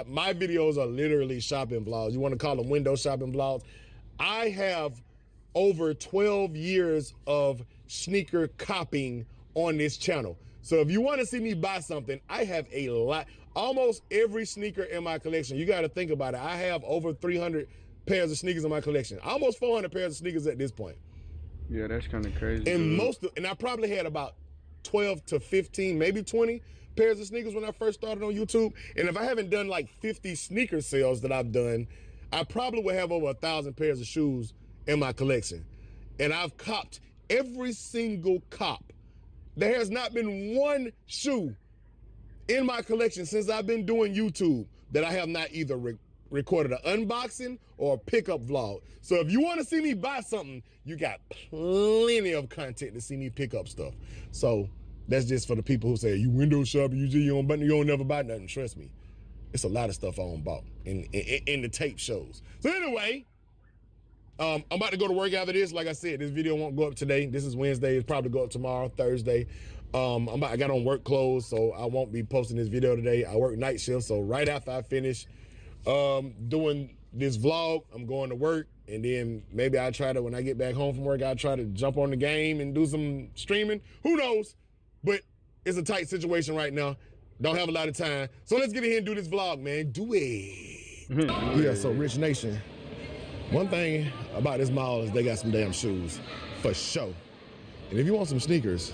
my videos are literally shopping vlogs. You want to call them window shopping vlogs. I have over 12 years of sneaker copying on this channel. So if you want to see me buy something, I have a lot. Almost every sneaker in my collection, you got to think about it. I have over 300 pairs of sneakers in my collection. Almost 400 pairs of sneakers at this point. Yeah, that's kind of crazy. And I probably had about 12 to 15, maybe 20 pairs of sneakers when I first started on YouTube. And if I haven't done like 50 sneaker sales that I've done, I probably would have over 1,000 pairs of shoes in my collection. And I've copped every single cop. There has not been one shoe in my collection since I've been doing YouTube that I have not either recorded an unboxing or a pickup vlog. So if you want to see me buy something, you got plenty of content to see me pick up stuff. So that's just for the people who say, you window shopping, you don't never buy nothing. Trust me, it's a lot of stuff I don't bought in the tape shows. So anyway, I'm about to go to work after this. Like I said, this video won't go up today. This is Wednesday. It'll probably go up tomorrow, Thursday. I got on work clothes, so I won't be posting this video today. I work night shift, so right after I finish doing this vlog, I'm going to work, and then maybe I'll try to, when I get back home from work, I'll try to jump on the game and do some streaming. Who knows? But it's a tight situation right now. Don't have a lot of time. So let's get in here and do this vlog, man. Do it. Yeah, so Rich Nation, one thing about this mall is they got some damn shoes, for sure. And if you want some sneakers,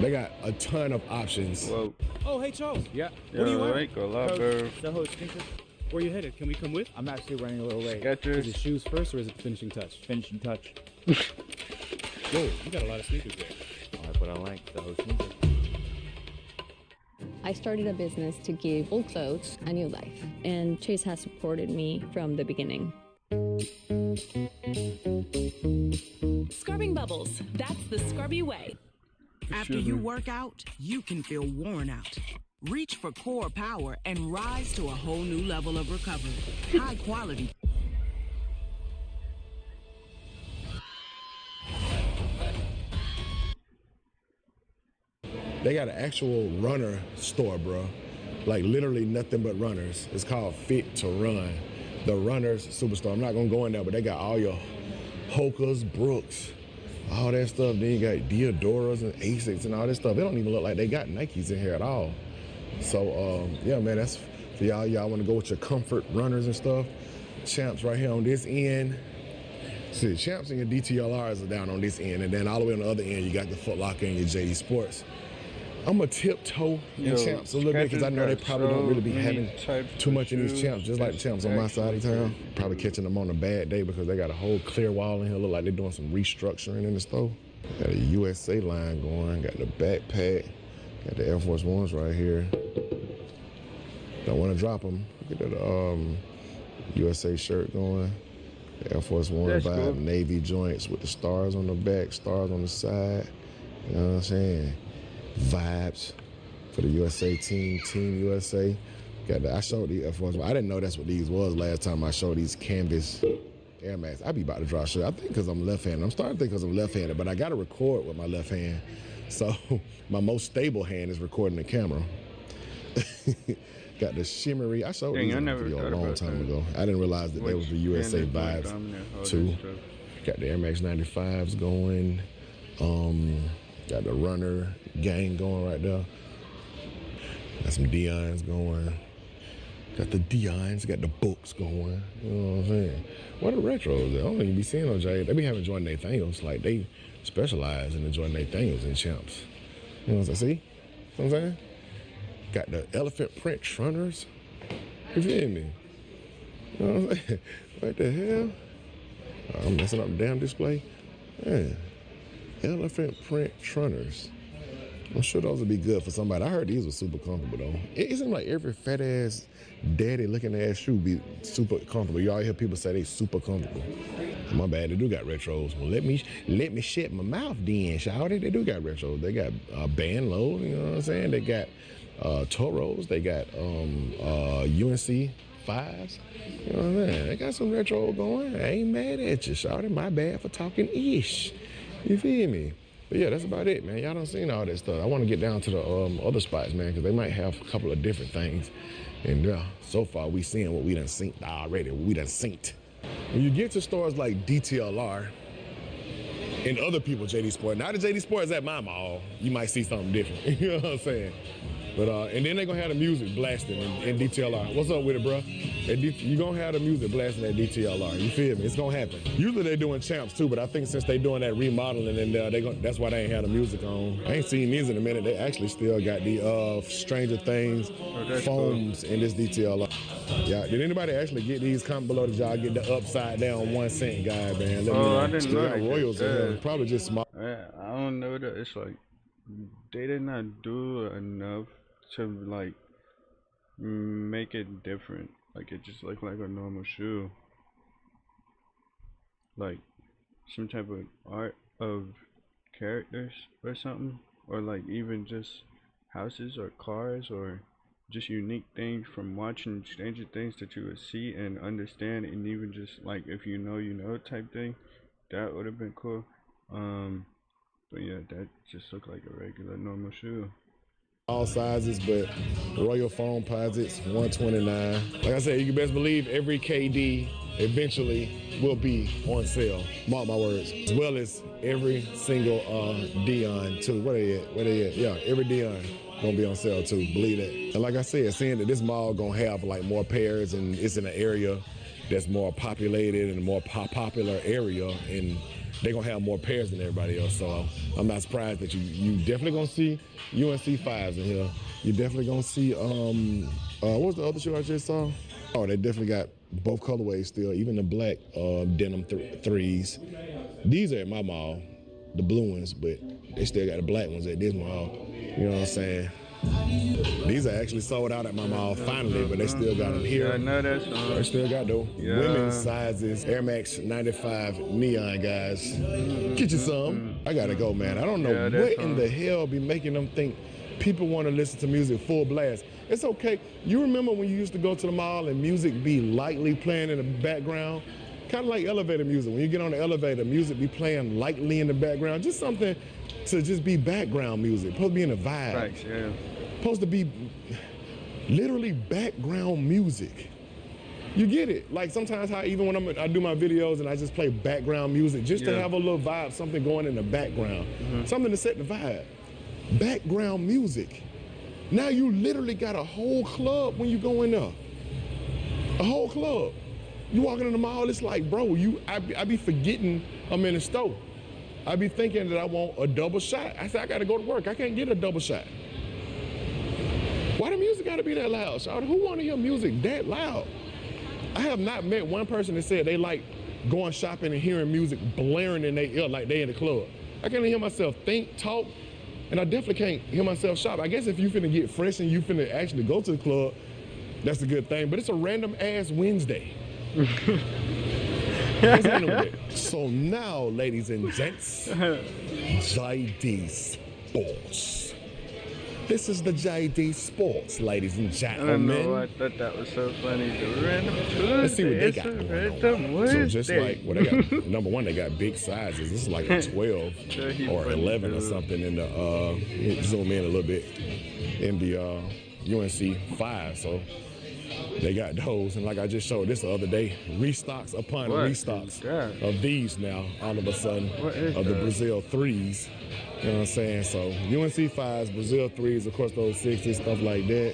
they got a ton of options. Whoa. Oh, hey, Charles. Yeah. What do you want? Right, go loud, bro. Soho sneakers. Where you headed? Can we come with? I'm actually running a little late. Skechers. Is it shoes first or is it the finishing touch? Finishing touch. Whoa, you got a lot of sneakers there. I like what I like, Soho sneakers. I started a business to give old clothes a new life, and Chase has supported me from the beginning. Scrubbing bubbles. That's the scrubby way. After you work out, you can feel worn out. Reach for core power and rise to a whole new level of recovery. High quality. They got an actual runner store, bro. Like literally nothing but runners. It's called Fit to Run. The Runners Superstore. I'm not gonna go in there, but they got all your Hokas, Brooks, all that stuff. Then you got Diodoras and Asics and all this stuff. They don't even look like they got Nikes in here at all. So yeah, man, that's for y'all. Y'all want to go with your comfort runners and stuff. Champs right here on this end. See, Champs and your DTLRs are down on this end, and then all the way on the other end, you got the Foot Locker and your JD Sports. I'm gonna tiptoe in Champs a little bit because I know they probably don't really be having too much in these Champs, just like the Champs on my side of town. Probably catching them on a bad day because they got a whole clear wall in here. Look like they're doing some restructuring in the store. Got a USA line going, got the backpack, got the Air Force Ones right here. Don't want to drop them. Look at that USA shirt going. The Air Force One vibe, cool. Navy joints with the stars on the back, stars on the side. You know what I'm saying? Vibes for the USA team, Team USA. I showed the Air Force One. I didn't know that's what these was last time I showed these canvas Air Max. I be about to draw shit. I think because I'm left-handed. I'm starting to think because I'm left-handed, but I got to record with my left hand. So my most stable hand is recording the camera. Got the shimmery. I showed these in a video a long time ago. I didn't realize that there was the USA vibes too. Got the Air Max 95s going. Got the Runner gang going right there. Got some Dion's going. Got the Dion's, got the books going. You know what I'm saying? What are retros? I don't even be seeing no J. They be having Jordan Nathaniels. Like, they specialize in the Jordan Nathaniels and champs. You know what I'm saying? See what I'm saying? Got the elephant print Trunners. You feel me? You know what I'm saying? What the hell? I'm messing up the damn display. Man. Elephant print Trunners. I'm sure those would be good for somebody. I heard these were super comfortable though. It seems like every fat ass, daddy looking ass shoe be super comfortable. Y'all hear people say they super comfortable. My bad, they do got retros. Well, let me shut my mouth then, shawty. They do got retros. They got Band Low, you know what I'm saying? They got Toros. They got UNC 5s. You know what I'm saying? They got some retro going. I ain't mad at you, shawty. My bad for talking ish. You feel me? But yeah, that's about it, man. Y'all done seen all that stuff. I want to get down to the other spots, man, because they might have a couple of different things. And so far, we seeing what we done synced already. We done synced. When you get to stores like DTLR and other people, JD Sport, now the JD Sport is at my mall, you might see something different. You know what I'm saying? But and then they're gonna have the music blasting in DTLR. What's up with it, bro? You gonna have the music blasting at DTLR. You feel me? It's gonna happen. Usually they doing champs too, but I think since they doing that remodeling and that's why they ain't had the music on. I ain't seen these in a minute. They actually still got the Stranger Things foams in this DTLR. Yeah, did anybody actually get these? Comment below. Did y'all get the upside down 1 cent guy, man? Let me know. I didn't know that. Royals in here. Probably just small. I don't know that. It's like they did not do enough to like make it different. Like it just looked like a normal shoe. Like some type of art of characters or something, or like even just houses or cars or just unique things from watching Stranger Things that you would see and understand, and even just like if you know type thing. That would have been cool. But yeah, that just looked like a regular normal shoe. All sizes, but Royal Foam Posits, $129. Like I said, you can best believe every KD eventually will be on sale. Mark my words. As well as every single Dion too. Where they at? Yeah, every Dion gonna be on sale too. Believe that. And like I said, seeing that this mall gonna have like more pairs and it's in an area that's more populated and a more popular area, and they're gonna have more pairs than everybody else. So I'm not surprised that you definitely gonna see UNC 5s in here. You definitely gonna see what was the other shoe I just saw? Oh, they definitely got both colorways still, even the black denim 3s. These are at my mall, the blue ones, but they still got the black ones at this mall. You know what I'm saying? These are actually sold out at my mall finally, but they still got them here. Yeah, I know that's they still got though. Yeah. Women's sizes, Air Max 95 neon guys. Get you some. I gotta go, man. I don't know what in the hell be making them think people want to listen to music full blast. It's okay. You remember when you used to go to the mall and music be lightly playing in the background? Kind of like elevator music. When you get on the elevator, music be playing lightly in the background. Just something to just be background music. Supposed to be in a vibe. Right, yeah. Supposed to be literally background music. You get it? Like sometimes how even when I do my videos and I just play background music just to have a little vibe, something going in the background. Something to set the vibe. Background music. Now you literally got a whole club when you go in there. A whole club. You walking in the mall, it's like, bro, I be forgetting I'm in the store. I be thinking that I want a double shot. I said, I gotta go to work. I can't get a double shot. Why the music gotta be that loud, Shawty? Who wanna hear music that loud? I have not met one person that said they like going shopping and hearing music blaring in their ear like they in the club. I can't hear myself think, talk, and I definitely can't hear myself shop. I guess if you finna get fresh and you finna actually go to the club, that's a good thing, but it's a random ass Wednesday. So now, ladies and gents, JD Sports. This is the JD Sports, ladies and gentlemen. I don't know, I thought that was so funny. The random Let's see what they got going on. So just like, well, they got, number one, they got big sizes. This is like a 12 or 11 or something in the, zoom in a little bit, in the UNC 5. So they got those, and like I just showed this the other day, restocks upon restocks of these now, all of a sudden, of the Brazil 3s. You know what I'm saying? So UNC 5s, Brazil 3s, of course those 60s, stuff like that.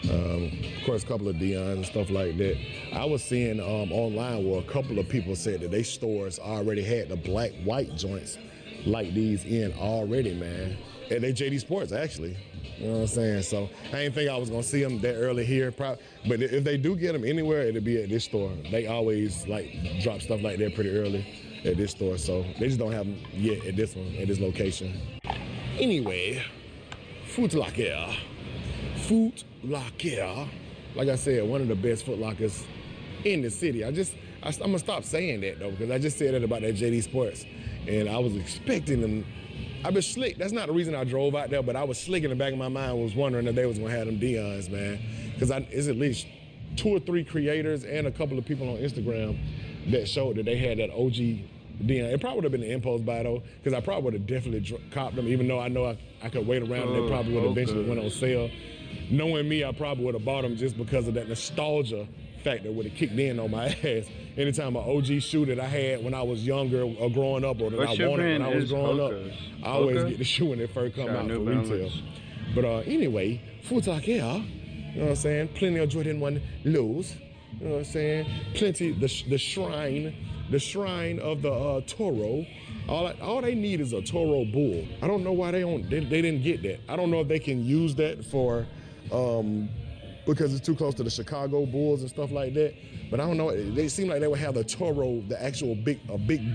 Of course, a couple of Deions and stuff like that. I was seeing online where a couple of people said that they stores already had the black white joints like these in already, man. And they JD Sports, actually. You know what I'm saying? So I didn't think I was gonna see them that early here. But if they do get them anywhere, it'll be at this store. They always like drop stuff like that pretty early at this store. So they just don't have them yet at this one, at this location. Anyway, Foot Locker. Foot Locker. Like I said, one of the best Foot Lockers in the city. I'm gonna stop saying that though, because I just said that about that JD Sports. And I was expecting them. I was slick. That's not the reason I drove out there, but I was slick in the back of my mind, was wondering if they was gonna have them Deions, man. Because it's at least 2 or 3 creators and a couple of people on Instagram that showed that they had that OG Deion. It probably would have been the impulse buy though, because I probably would have definitely copped them, even though I know I could wait around and they probably would have eventually went on sale. Knowing me, I probably would have bought them just because of that nostalgia factor would have kicked in on my ass. Anytime an OG shoe that I had when I was younger or growing up, or that I wanted when I was growing up, I always get the shoe when it first come out for retail. But anyway, Foot Locker, you know what I'm saying? Plenty of Jordan 1 lows, you know what I'm saying? Plenty, the shrine of the Toro. All they need is a Toro bull. I don't know why they didn't get that. I don't know if they can use that for because it's too close to the Chicago Bulls and stuff like that. But I don't know. They seem like they would have the Toro, the actual big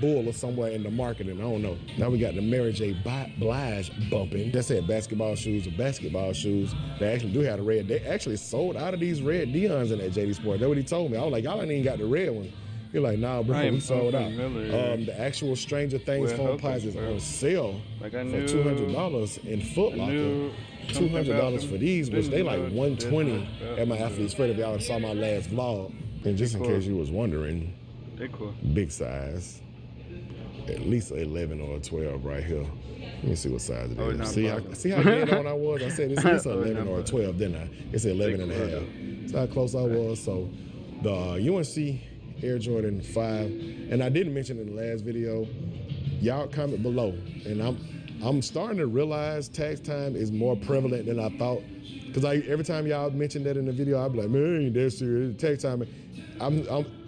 bull or somewhere in the marketing. I don't know. Now we got the Mary J. Blige bumping. They said basketball shoes or basketball shoes. They actually do have the red. They actually sold out of these red Deions in that JD Sport. That's what he told me. I was like, y'all ain't even got the red one. He's like, nah, bro, we sold out. The actual Stranger Things foam pods is on sale for $200 in Foot Locker. $200 for these, which they like $120 at my Athlete's Foot if y'all saw my last vlog. And just in case you was wondering, big size, at least 11 or 12 right here. Let me see what size it is. See how dead on I was? I said it's at least 11 or 12, didn't I? It's 11 and a half. See how close I was? So the UNC Air Jordan 5, and I didn't mention in the last video, y'all comment below. And I'm starting to realize tax time is more prevalent than I thought. Because every time y'all mention that in the video, I'd be like, man, ain't that serious. Tax time.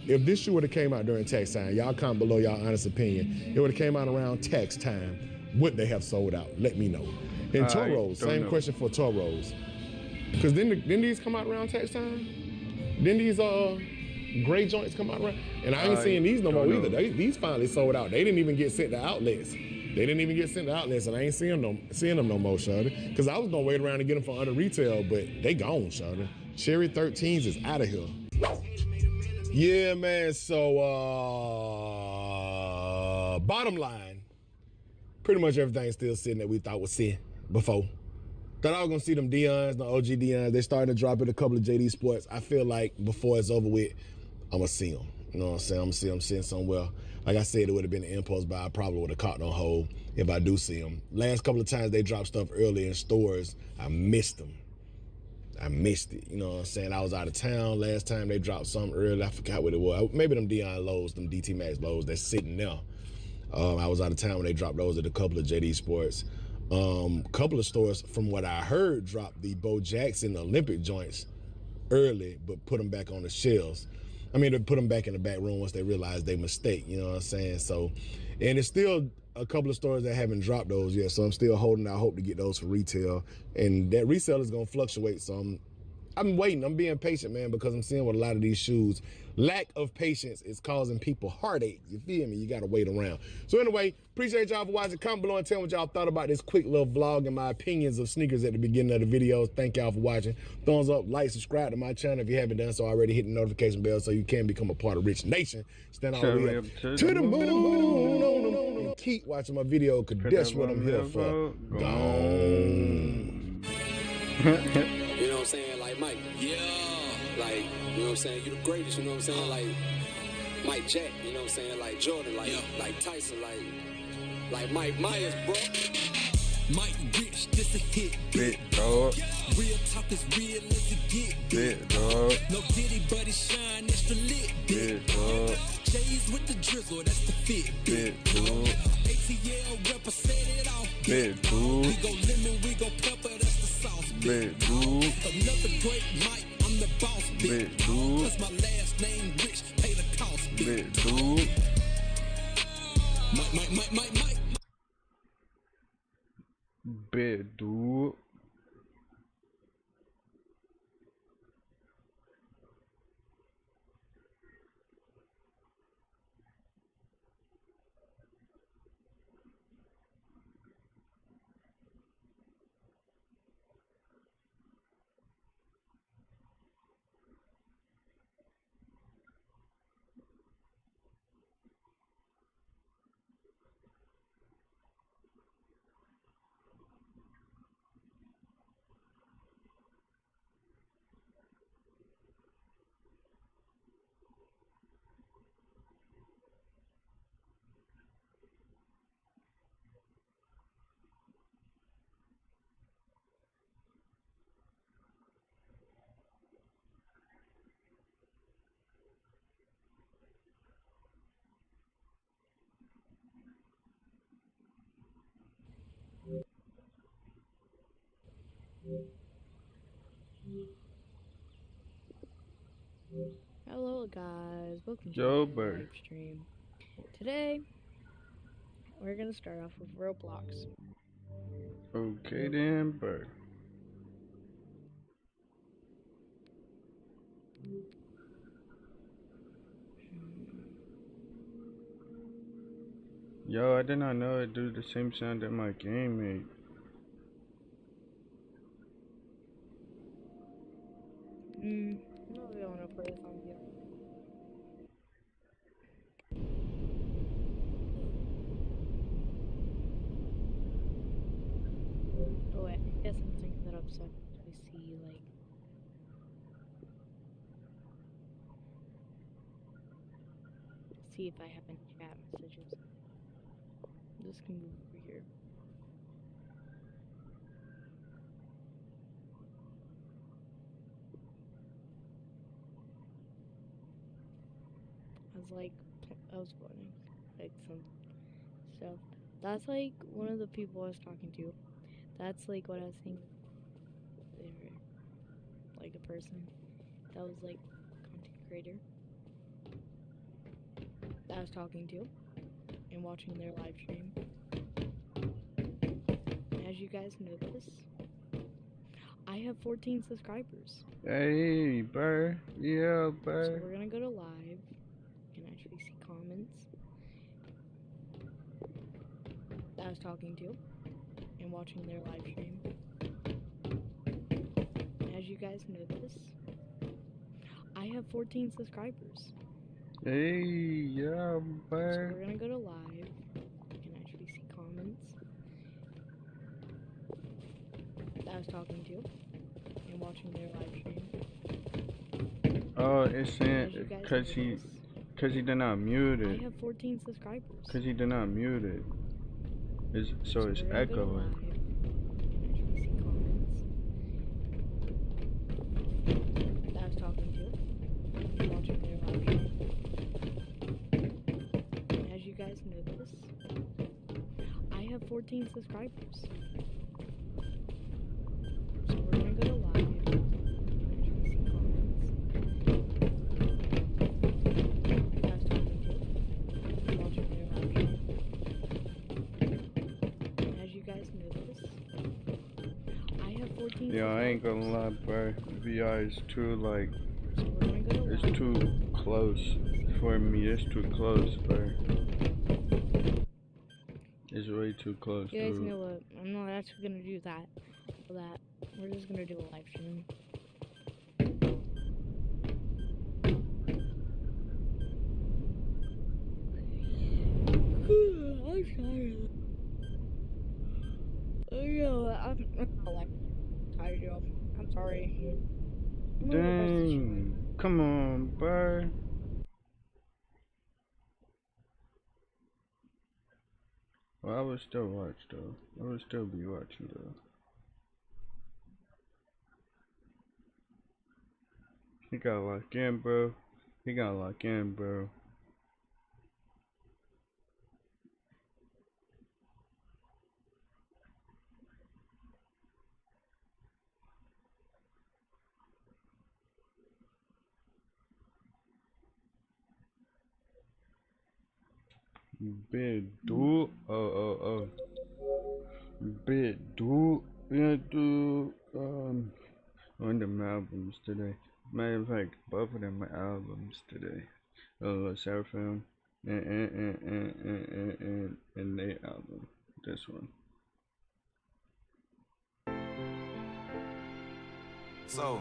If this shoe would have came out during tax time, y'all comment below y'all honest opinion. It would have came out around tax time. Would they have sold out? Let me know. And Toros, same question for Toros. Because didn't these come out around tax time? Didn't these gray joints come out around? And I ain't seeing these no more either. These finally sold out. They didn't even get sent to outlets. They didn't even get sent to outlets, and I ain't seeing them no more, Shawty. Because I was gonna wait around to get them for under retail, but they gone, Shawty. Cherry 13s is out of here. Yeah, man. So bottom line, pretty much everything's still sitting that we thought was sitting before. Thought I was gonna see them Deions, the OG Deions. They starting to drop in a couple of JD Sports. I feel like before it's over with, I'm gonna see them. You know what I'm saying? I'm gonna see them sitting somewhere. Like I said, it would have been an impulse buy. I probably would have caught on hold if I do see them. Last couple of times they dropped stuff early in stores, I missed them. I missed it. You know what I'm saying? I was out of town last time they dropped something early. I forgot what it was. Maybe them Deion lows, them DT Max lows that's sitting there. I was out of town when they dropped those at a couple of JD Sports. Couple of stores, from what I heard, dropped the Bo Jackson Olympic joints early, but put them back on the shelves. I mean, they put them back in the back room once they realized their mistake, you know what I'm saying? So, and it's still a couple of stores that haven't dropped those yet, so I'm still holding out hope to get those for retail. And that resale is gonna fluctuate, so I'm waiting. I'm being patient, man, because I'm seeing with a lot of these shoes, lack of patience is causing people heartache. You feel me? You gotta wait around. So anyway, appreciate y'all for watching. Comment below and tell me what y'all thought about this quick little vlog and my opinions of sneakers at the beginning of the video. Thank y'all for watching. Thumbs up, like, subscribe to my channel if you haven't done so already. Hit the notification bell so you can become a part of Rich Nation. Stand all the way up to the moon. And keep watching my video, because that's what I'm here for. Gone. You know what I'm saying? Like Mike. Yeah. Like, you know what I'm saying? You the greatest, you know what I'm saying? Like Mike Jack, you know what I'm saying? Like Jordan, like Tyson, like Mike Myers, bro. Mike Rich, this a hit. Big dog. Real talk is real as it get. Big dog. No Diddy, but it shine extra lit. Big dog. J's with the drizzle, that's the fit. Big dog. ATL represent it all. Big dog. We go lemon, we go pepper, that's the sauce. Big dude. Another great Mike, I'm the boss, Big dude. Plus my last name Rich, pay the cost, Big dude. Mike. Big dude. Hello guys, welcome to Yo, the Bird. live stream. Today, we're gonna start off with Roblox. Okay then, Bird. Yo, I did not know it do the same sound that my game made. I'm not really wanna play this on here. Oh wait, I guess I'm syncing that up so we see like see if I have any chat messages. This can move over here. I was playing like some stuff. That's like one of the people I was talking to. That's like what I was thinking. They were like a person that was like content creator that I was talking to and watching their live stream. As you guys notice, I have 14 subscribers. Hey, Bird. Yeah, So Bird. we're gonna go to live. You can actually see comments that I was talking to and watching their live stream. As you guys notice, I have 14 subscribers. Hey, yeah, So Bird. we're gonna go to live. You can actually see comments that I was talking to and watching their live stream. Oh, it's As saying you guys cause he notice, did not mute I it. have 14 subscribers. Cause he did not mute it. So it's we're gonna go to echoing. live. You can actually see comments that I was talking to and watching their live stream. As you guys notice, I have 14 subscribers. So we're gonna go to live. You can actually see comments that I was talking to and watching their live stream. As you guys notice, I have 14 Yeah, I ain't gonna lie, bro. VI is too like, so we're gonna go to it's live. too close for me. It's too close, bro. It's way too close, You guys dude. know what? I'm not actually gonna do that. For that, we're just gonna do a live stream. I'm tired. I'm not like tired, y'all. I'm sorry. I'm gonna go rest this shit. Dang, come on, bro. Well, I would still watch though. I would still be watching though. He got locked in, bro. He got locked in, bro. Big dude. Oh. Big dude. Yeah, dude. On them albums today. Matter of fact, both of them are albums today. Seraphim and their album. This one. So,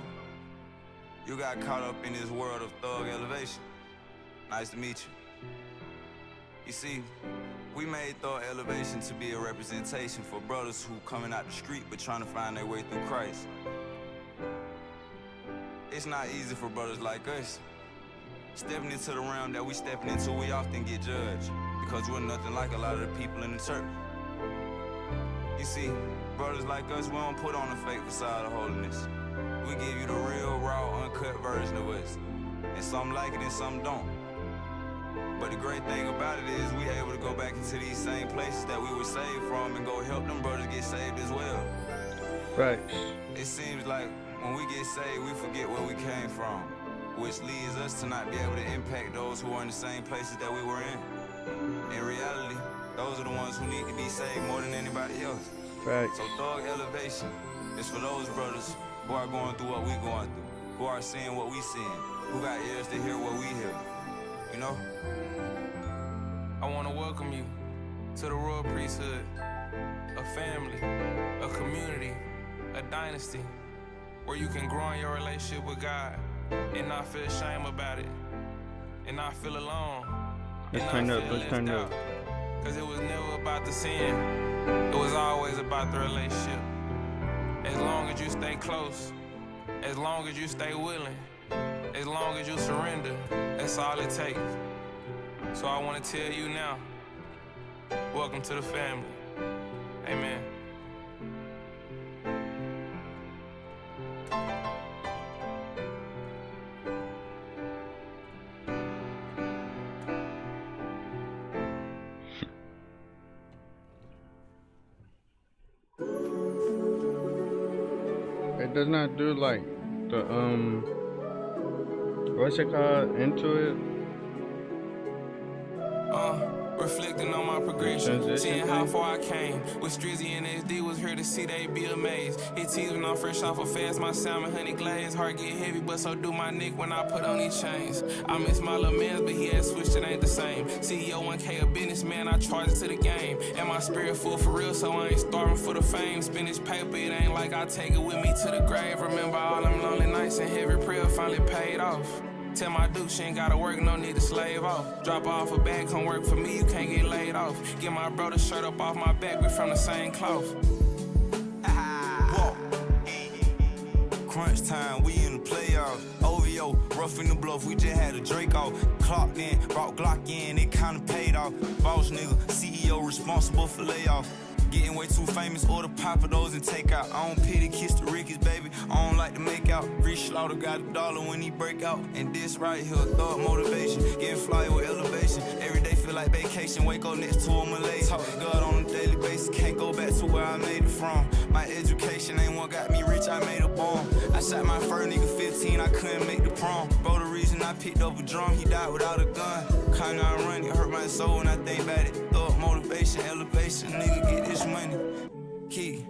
you got caught up in this world of thug elevation. Nice to meet you. You see, we made thug elevation to be a representation for brothers who coming out the street but trying to find their way through Christ. It's not easy for brothers like us. Stepping into the realm that we stepping into, we often get judged because we're nothing like a lot of the people in the church. You see, brothers like us, we don't put on a fake facade of holiness. We give you the real, raw, uncut version of us. And some like it and some don't. But the great thing about it is we able to go back into these same places that we were saved from and go help them brothers get saved as well. Right. It seems like when we get saved, we forget where we came from, which leads us to not be able to impact those who are in the same places that we were in. In reality, those are the ones who need to be saved more than anybody else. Right. So thug elevation is for those brothers who are going through what we going through, who are seeing what we seeing, who got ears to hear what we hear. You know? I want to welcome you to the royal priesthood, a family, a community, a dynasty, where you can grow in your relationship with God and not feel shame about it, and not feel alone. Let's turn up, let's turn up. Cause it was never about the sin, it was always about the relationship. As long as you stay close, as long as you stay willing, as long as you surrender, that's all it takes. So I want to tell you now, welcome to the family. Amen. It does not do like the what's it called? Into it. Reflecting on my progression, seeing how far I came. With Strizzy and SD was here to see they be amazed. It teased when I'm fresh off a fast, my salmon honey glaze. Heart get heavy, but so do my neck when I put on these chains. I miss my little mans, but he had switched, it ain't the same. CEO 1K a businessman, I charge it to the game. And my spirit full for real, so I ain't starving for the fame. Spinach paper, it ain't like I take it with me to the grave. Remember all them lonely nights and heavy prayer finally paid off. Tell my dude she ain't gotta work, no need to slave off. Drop off a bag, come work for me, you can't get laid off. Get my brother's shirt up off my back, we from the same cloth. Crunch time, we in the playoffs. OVO, rough in the bluff, we just had a Drake off. Clocked in, brought Glock in, it kinda paid off. Boss nigga, CEO responsible for layoff. Getting way too famous, order pop of those and take out. I don't pity kiss the Rickies, baby. I don't like to make out. Rich Slaughter got $1 when he break out. And this right here, thought motivation. Getting fly with elevation. Every day feel like vacation. Wake up next to a Malay. Talk to God on a daily basis. Can't go back to where I made it from. My education ain't what got me rich, I made a bomb. I shot my first nigga 15, I couldn't make the prom. Bro, the reason I picked up a drum, he died without a gun. Kinda ironic, hurt my soul when I think about it. Thought motivation, elevation, nigga get this money. Key.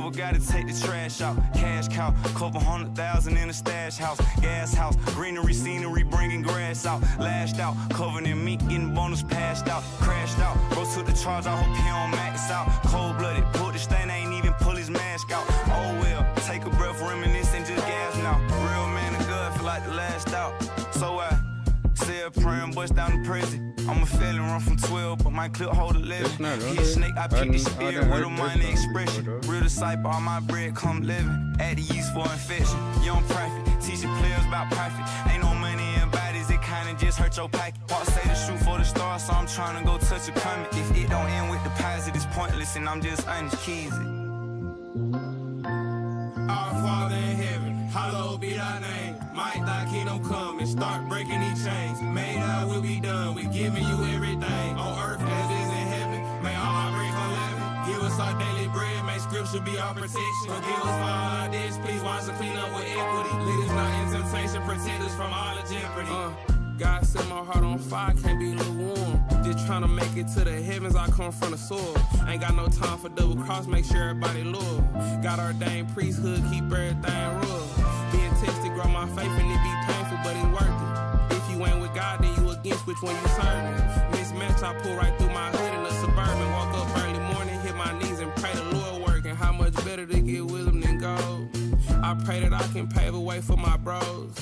never gotta take the trash out. Cash cow, couple 100,000 in a stash house. Gas house, greenery, scenery, bringing grass out. Lashed out, covered in meat, getting bonus passed out. Crashed out, bro took the charge, I hope he don't max out. Cold-blooded, pulled the stain, ain't even pull his mask out. Oh well, take a breath, reminiscing, just gas now. Real man of God, feel like the last out. So I said praying, bust down the prison. I'm a felon, run from 12, but my clip hold 11. He a snake, I pick the spirit with a money expression. Real disciple, all my bread come living. Add the yeast for infection. Young prophet, teaching players about profit. Ain't no money in bodies, it kinda just hurt your pocket. Paul say to shoot for the stars, so I'm trying to go touch a comet. If it don't end with deposit, it's pointless, and I'm just honest, keys it. Our Father in heaven, hallowed be thy name. Might thy kingdom come and start breaking these chains. May thy will be done, we giving you everything. On earth as is in heaven, may all our bread come leaven. Give us our daily bread, may scripture be our protection. Forgive us for all our debts, please wash and clean up with equity. Lead us not in temptation, protect us from all the jeopardy. God set my heart on fire, can't be lukewarm. Just trying to make it to the heavens, I come from the soil. Ain't got no time for double cross, make sure everybody loyal. Got ordained priesthood, keep everything real. Being tested, grow my faith, and it be painful, but it's worth it. If you ain't with God, then you against which one you serving. Mismatch, I pull right through my hood in the Suburban. Woke up early morning, hit my knees and pray the Lord working. How much better to get wisdom than gold? I pray that I can pave a way for my bros.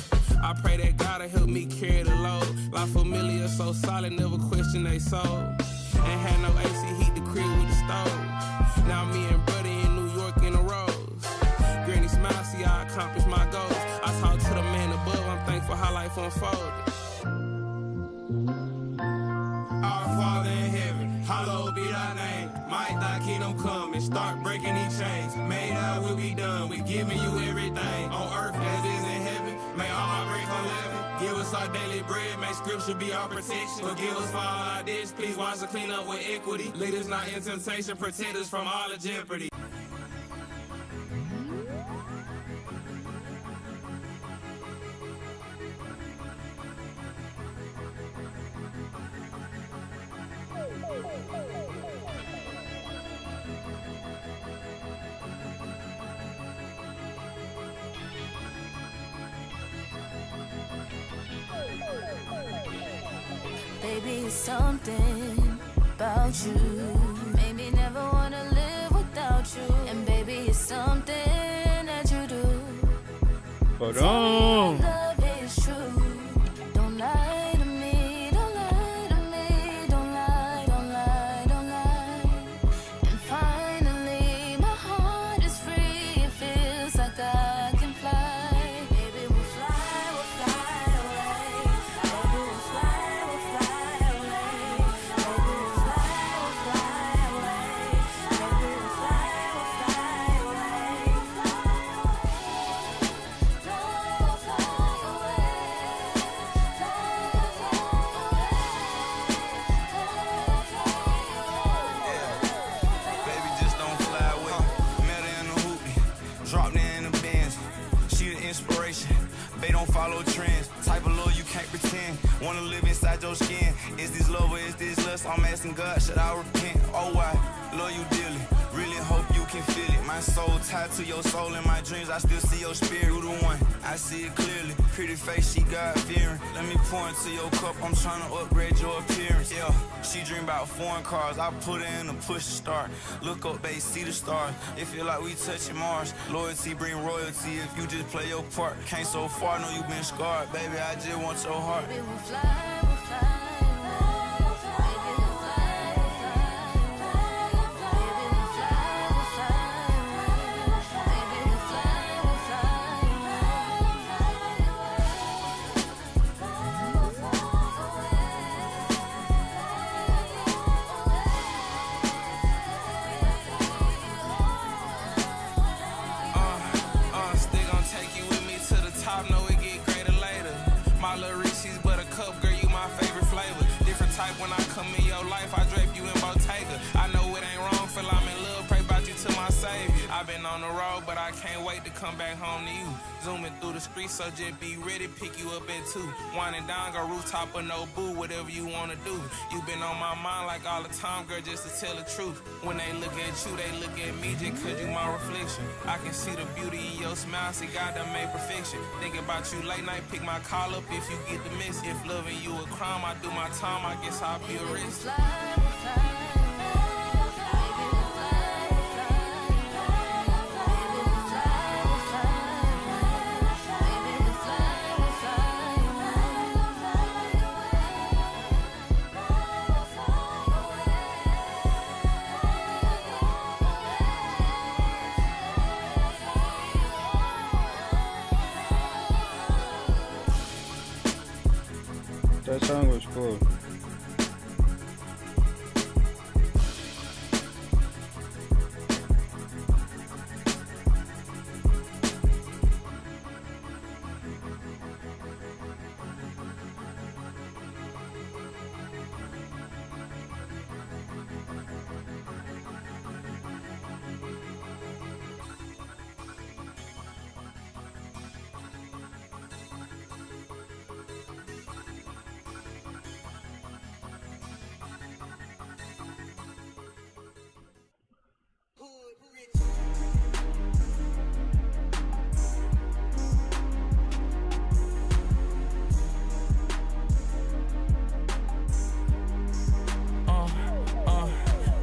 I pray that God will help me carry the load. La Familia so solid, never question they soul. Ain't had no AC, heat the crib with the stove. Now me and Buddy in New York in a rose. Granny smile, see I accomplished my goals. I talk to the man above, I'm thankful how life unfolded. Our Father in heaven, hallowed be thy name. Might thy kingdom come and start breaking these chains. May thy will be done, we giving you everything. On earth as is in heaven, may all our bread come leaven. Give us our daily bread, may scripture be our protection. Forgive us for all our debts, please wash and clean up with equity. Lead us not in temptation, protect us from all the jeopardy. Baby, it's something about you. Made me never wanna live without you. And baby, it's something that you do. Hold on. Love is true. Don't lie to me. Don't lie to me. Don't lie, don't lie, don't lie. And finally, my heart is free. It feels like I can fly. Baby, we'll fly away. Baby, we'll fly away. Baby, we'll fly away. Baby, we'll fly away. Baby, just don't fly away. Met her in the hoopty, dropped her in the Benz. She the inspiration, they don't follow trends. Type of love you can't pretend. Wanna live inside your skin. Is this love or is this lust? I'm asking God, should I repent? Oh, why? Love you dearly. Really hope you can feel it. My soul tied to your soul. In my dreams, I still see your spirit. You the one, I see it clearly. Pretty face, she God-fearing. Let me pour into your cup. I'm trying to upgrade your appearance. Yeah, she dream about foreign cars. I put her in a push to start. Look up, babe, see the stars. It feel like we touching Mars. Loyalty bring royalty if you just play your part. Came so far, know you been scarred. Baby, I just want your heart. Baby, we'll fly, we'll fly. Still gon' take you with me to the top, know it get greater later. My little Reese's buttercup, girl, you my come back home to you. Zooming through the streets, so just be ready, pick you up at 2. Winding down, go rooftop or no boo, whatever you wanna do. You been on my mind like all the time, girl, just to tell the truth. When they look at you, they look at me just cause you my reflection. I can see the beauty in your smile, see God done made perfection. Think about you late night, pick my call up if you get the miss. If loving you a crime, I do my time, I guess I'll be a risk. That song was cool.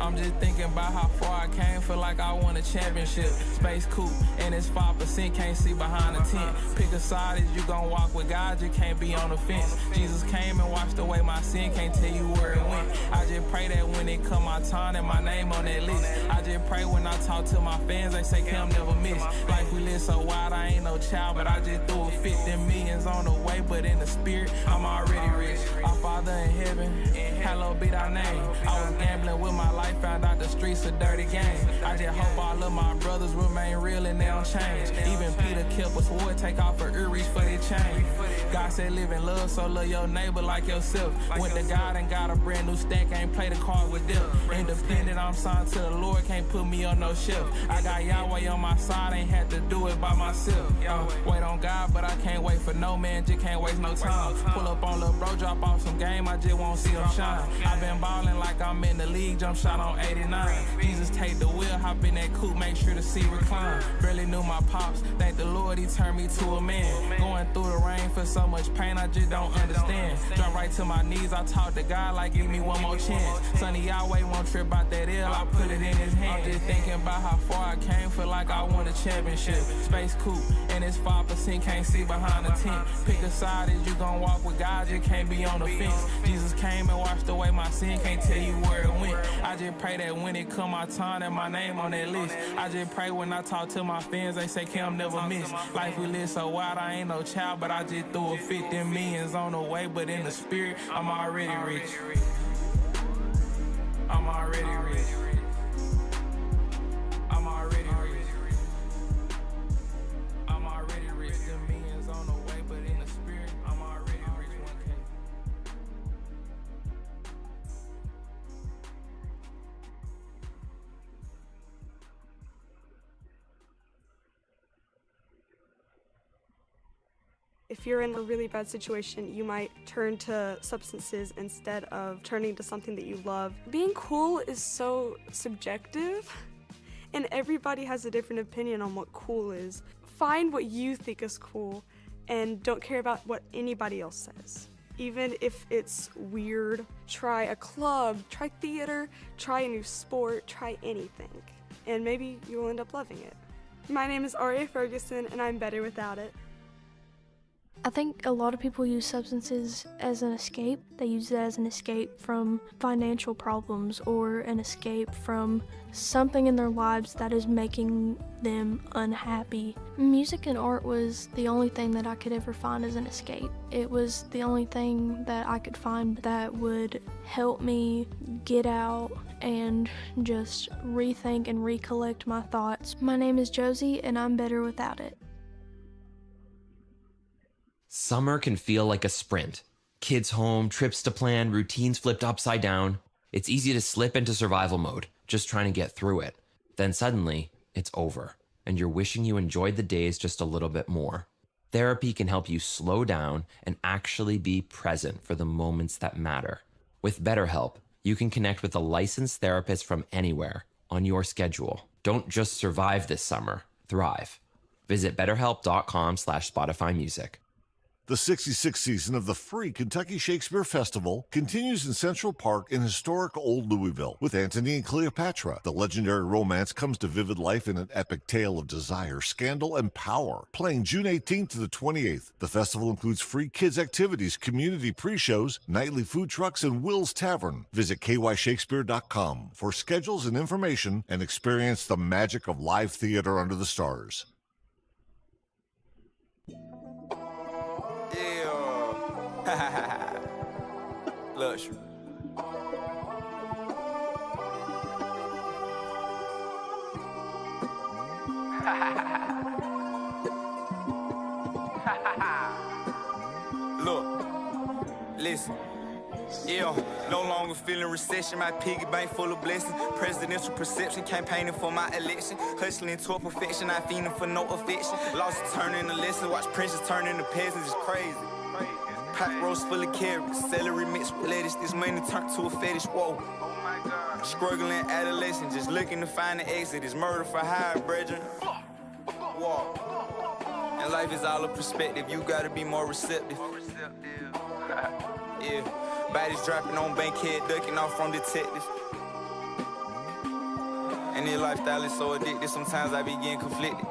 I'm just thinking about how far I came, feel like I won a championship. Space coupe, and it's 5%, can't see behind the tent. Pick a side, is you gon' walk with God, you can't be on the fence. Jesus came and washed away my sin, can't tell you where it went. I just pray that when it come my time, and my name on that list. I just pray when I talk to my fans, they say Cam never miss. Life we live so wild, I ain't no child, but I just threw a fit. Them millions on the way, but in the spirit, I'm already rich. Our Father in heaven, hallowed be thy name. I was gambling with my life, found out the streets a dirty game. I just hope all of my brothers remain real and they don't change. Even Peter kept a sword, take off for earrings for their chain. God said live in love, so love your neighbor like yourself. Went to God and got a brand new stack, ain't play the card with them. Independent, I'm signed to the Lord, can't put me on no shelf. I got Yahweh on my side, ain't had to do it by myself. Wait on God, but I can't wait for no man, just can't waste no time. Pull up on lil' bro, drop off some game, I just won't see him shine. I been ballin' like I'm in the league, jump shot on 89. Jesus take the wheel, hop in that coupe, make sure the seat recline. Barely knew my pops, thank the Lord he turned me to a man. Going through the rain for so much pain, I just don't understand. Drop right to my knees, I talk to God like give me one more chance. Sonny Yahweh won't trip out that ill, I put it in his hand. I'm just thinking about how far I came, feel like I won a championship. Space coupe, and it's 5%, can't see behind the tent. Pick a side, is you gon' walk with God, you can't be on the fence. Jesus came and washed away my sin, can't tell you where it went. I just pray that when it come my time, and my name on that list. I just pray when I talk to my fans, they say Cam never miss. Life we live so wild, I ain't no child, but I just threw a fit. Them millions on the way, but in the spirit, I'm already rich. I'm already rich. I'm already rich. I'm already rich. Them millions on the way, but in the spirit, I'm already rich. 1K. If you're in a really bad situation, you might turn to substances instead of turning to something that you love. Being cool is so subjective, and everybody has a different opinion on what cool is. Find what you think is cool, and don't care about what anybody else says. Even if it's weird, try a club, try theater, try a new sport, try anything, and maybe you will end up loving it. My name is Aria Ferguson, and I'm better without it. I think a lot of people use substances as an escape. They use it as an escape from financial problems or an escape from something in their lives that is making them unhappy. Music and art was the only thing that I could ever find as an escape. It was the only thing that I could find that would help me get out and just rethink and recollect my thoughts. My name is Josie, and I'm better without it. Summer can feel like a sprint. Kids home, trips to plan, routines flipped upside down. It's easy to slip into survival mode, just trying to get through it. Then suddenly, it's over. and you're wishing you enjoyed the days just a little bit more. Therapy can help you slow down and actually be present for the moments that matter. With BetterHelp, you can connect with a licensed therapist from anywhere on your schedule. Don't just survive this summer, thrive. Visit betterhelp.com/Spotify Music. The 66th season of the free Kentucky Shakespeare Festival continues in Central Park in historic Old Louisville with Antony and Cleopatra. The legendary romance comes to vivid life in an epic tale of desire, scandal, and power. Playing June 18th to the 28th, the festival includes free kids' activities, community pre-shows, nightly food trucks, and Will's Tavern. Visit kyshakespeare.com for schedules and information and experience the magic of live theater under the stars. Luxury. Look, listen. Yeah, no longer feeling recession. My piggy bank full of blessings. Presidential perception, campaigning for my election. Hustling toward perfection, not fiending for no affection. Lost to turn into lessons, watch princes turn into peasants. It's crazy. Pot roast full of carrots, celery mixed with lettuce. This money turned to a fetish, whoa. Struggling adolescent, just looking to find an exit. It's murder for hire, brethren. Whoa. And life is all a perspective, you gotta be more receptive. Yeah, bodies dropping on bankhead, ducking off from detectives. And this lifestyle is so addictive, sometimes I be getting conflicted.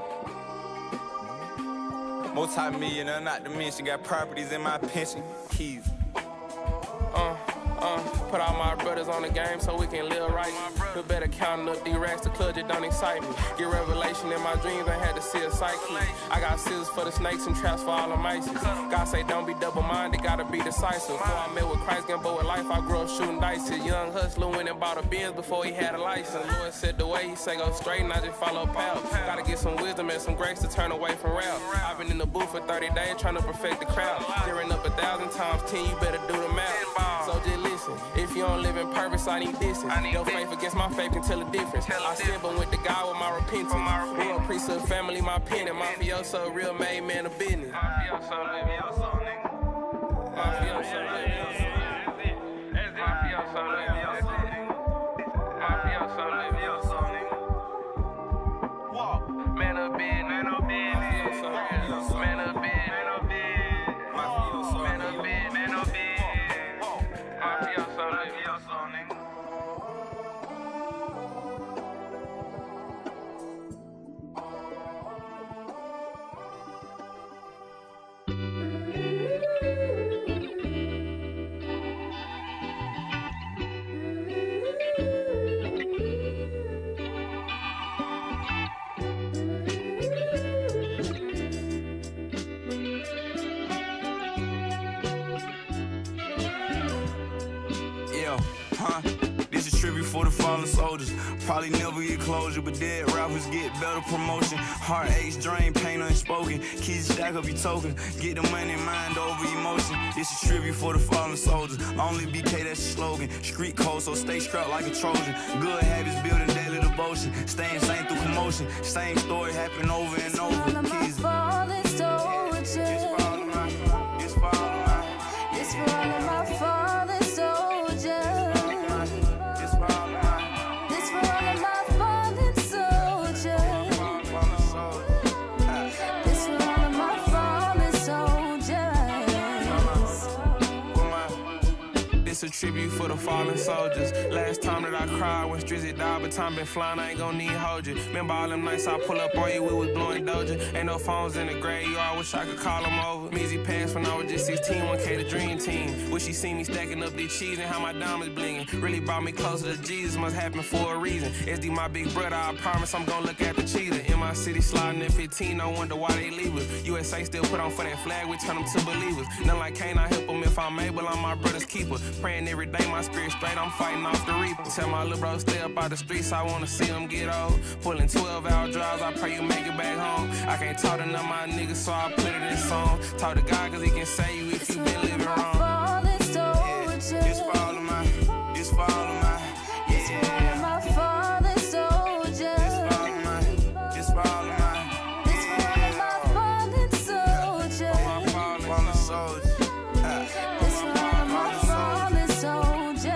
Multi-millionaire, not to mention, got properties in my pension. Keys. Put all my brothers on the game so we can live right. Feel better counting up these racks, the clutch, it don't excite me. Get revelation in my dreams, I had to see a psyche. I got scissors for the snakes and traps for all the mices. God say don't be double-minded, gotta be decisive. Before I met with Christ, gamble with life, I grew up shooting dice. A young hustler went and bought a Benz before he had a license. Lord said the way he say go straight and I just follow path. Gotta get some wisdom and some grace to turn away from rap. I've been in the booth for 30 days trying to perfect the crowd. Hearing up 1,000 times 10, you better do the math. So just listen, if you don't live in purpose, I need distance. Your faith against my faith can tell the difference. I sin, but with the God with my repentance. Real priesthood family, my pen, and mafioso, real made man of business. Mafioso, man of business. For the fallen soldiers, probably never get closure, but dead rappers get better promotion. Heartaches drain, pain unspoken. Kids stack up your token, get the money, mind over emotion. This is tribute for the fallen soldiers. Only BK, that's the slogan. Street code, so stay strapped like a Trojan. Good habits building daily devotion. Staying sane through commotion. Same story happen over and over. Kids. It's a tribute for the fallen soldiers. Last time that I cried when Strizzy died, but time been flying, I ain't gon' need hold you. Remember all them nights I pull up on you, we was blowing Doja. Ain't no phones in the graveyard, wish I could call them over. Measy passed when I was just 16, 1K the dream team. Wish you seen me stacking up these cheese and how my diamonds blingin'. Really brought me closer to Jesus, must happen for a reason. SD my big brother, I promise I'm gon' look at the cheetah. In my city sliding in 15, no wonder why they leave us. USA still put on for that flag, we turn them to believers. None like Cain, I help them if I'm able, I'm my brother's keeper. Praying every day, my spirit straight, I'm fighting off the reaper. Tell my little bro stay up out the streets, I wanna see him get old. Pulling 12-hour drives, I pray you make it back home. I can't talk to none of my niggas, so I put it in song. Talk to God, cause he can save you if you been living wrong. Yeah, it's for all of my, it's for all of my. It's for all of my fallen soldiers. It's for all of my, it's for all of my. soldiers. This one of my fallen soldiers.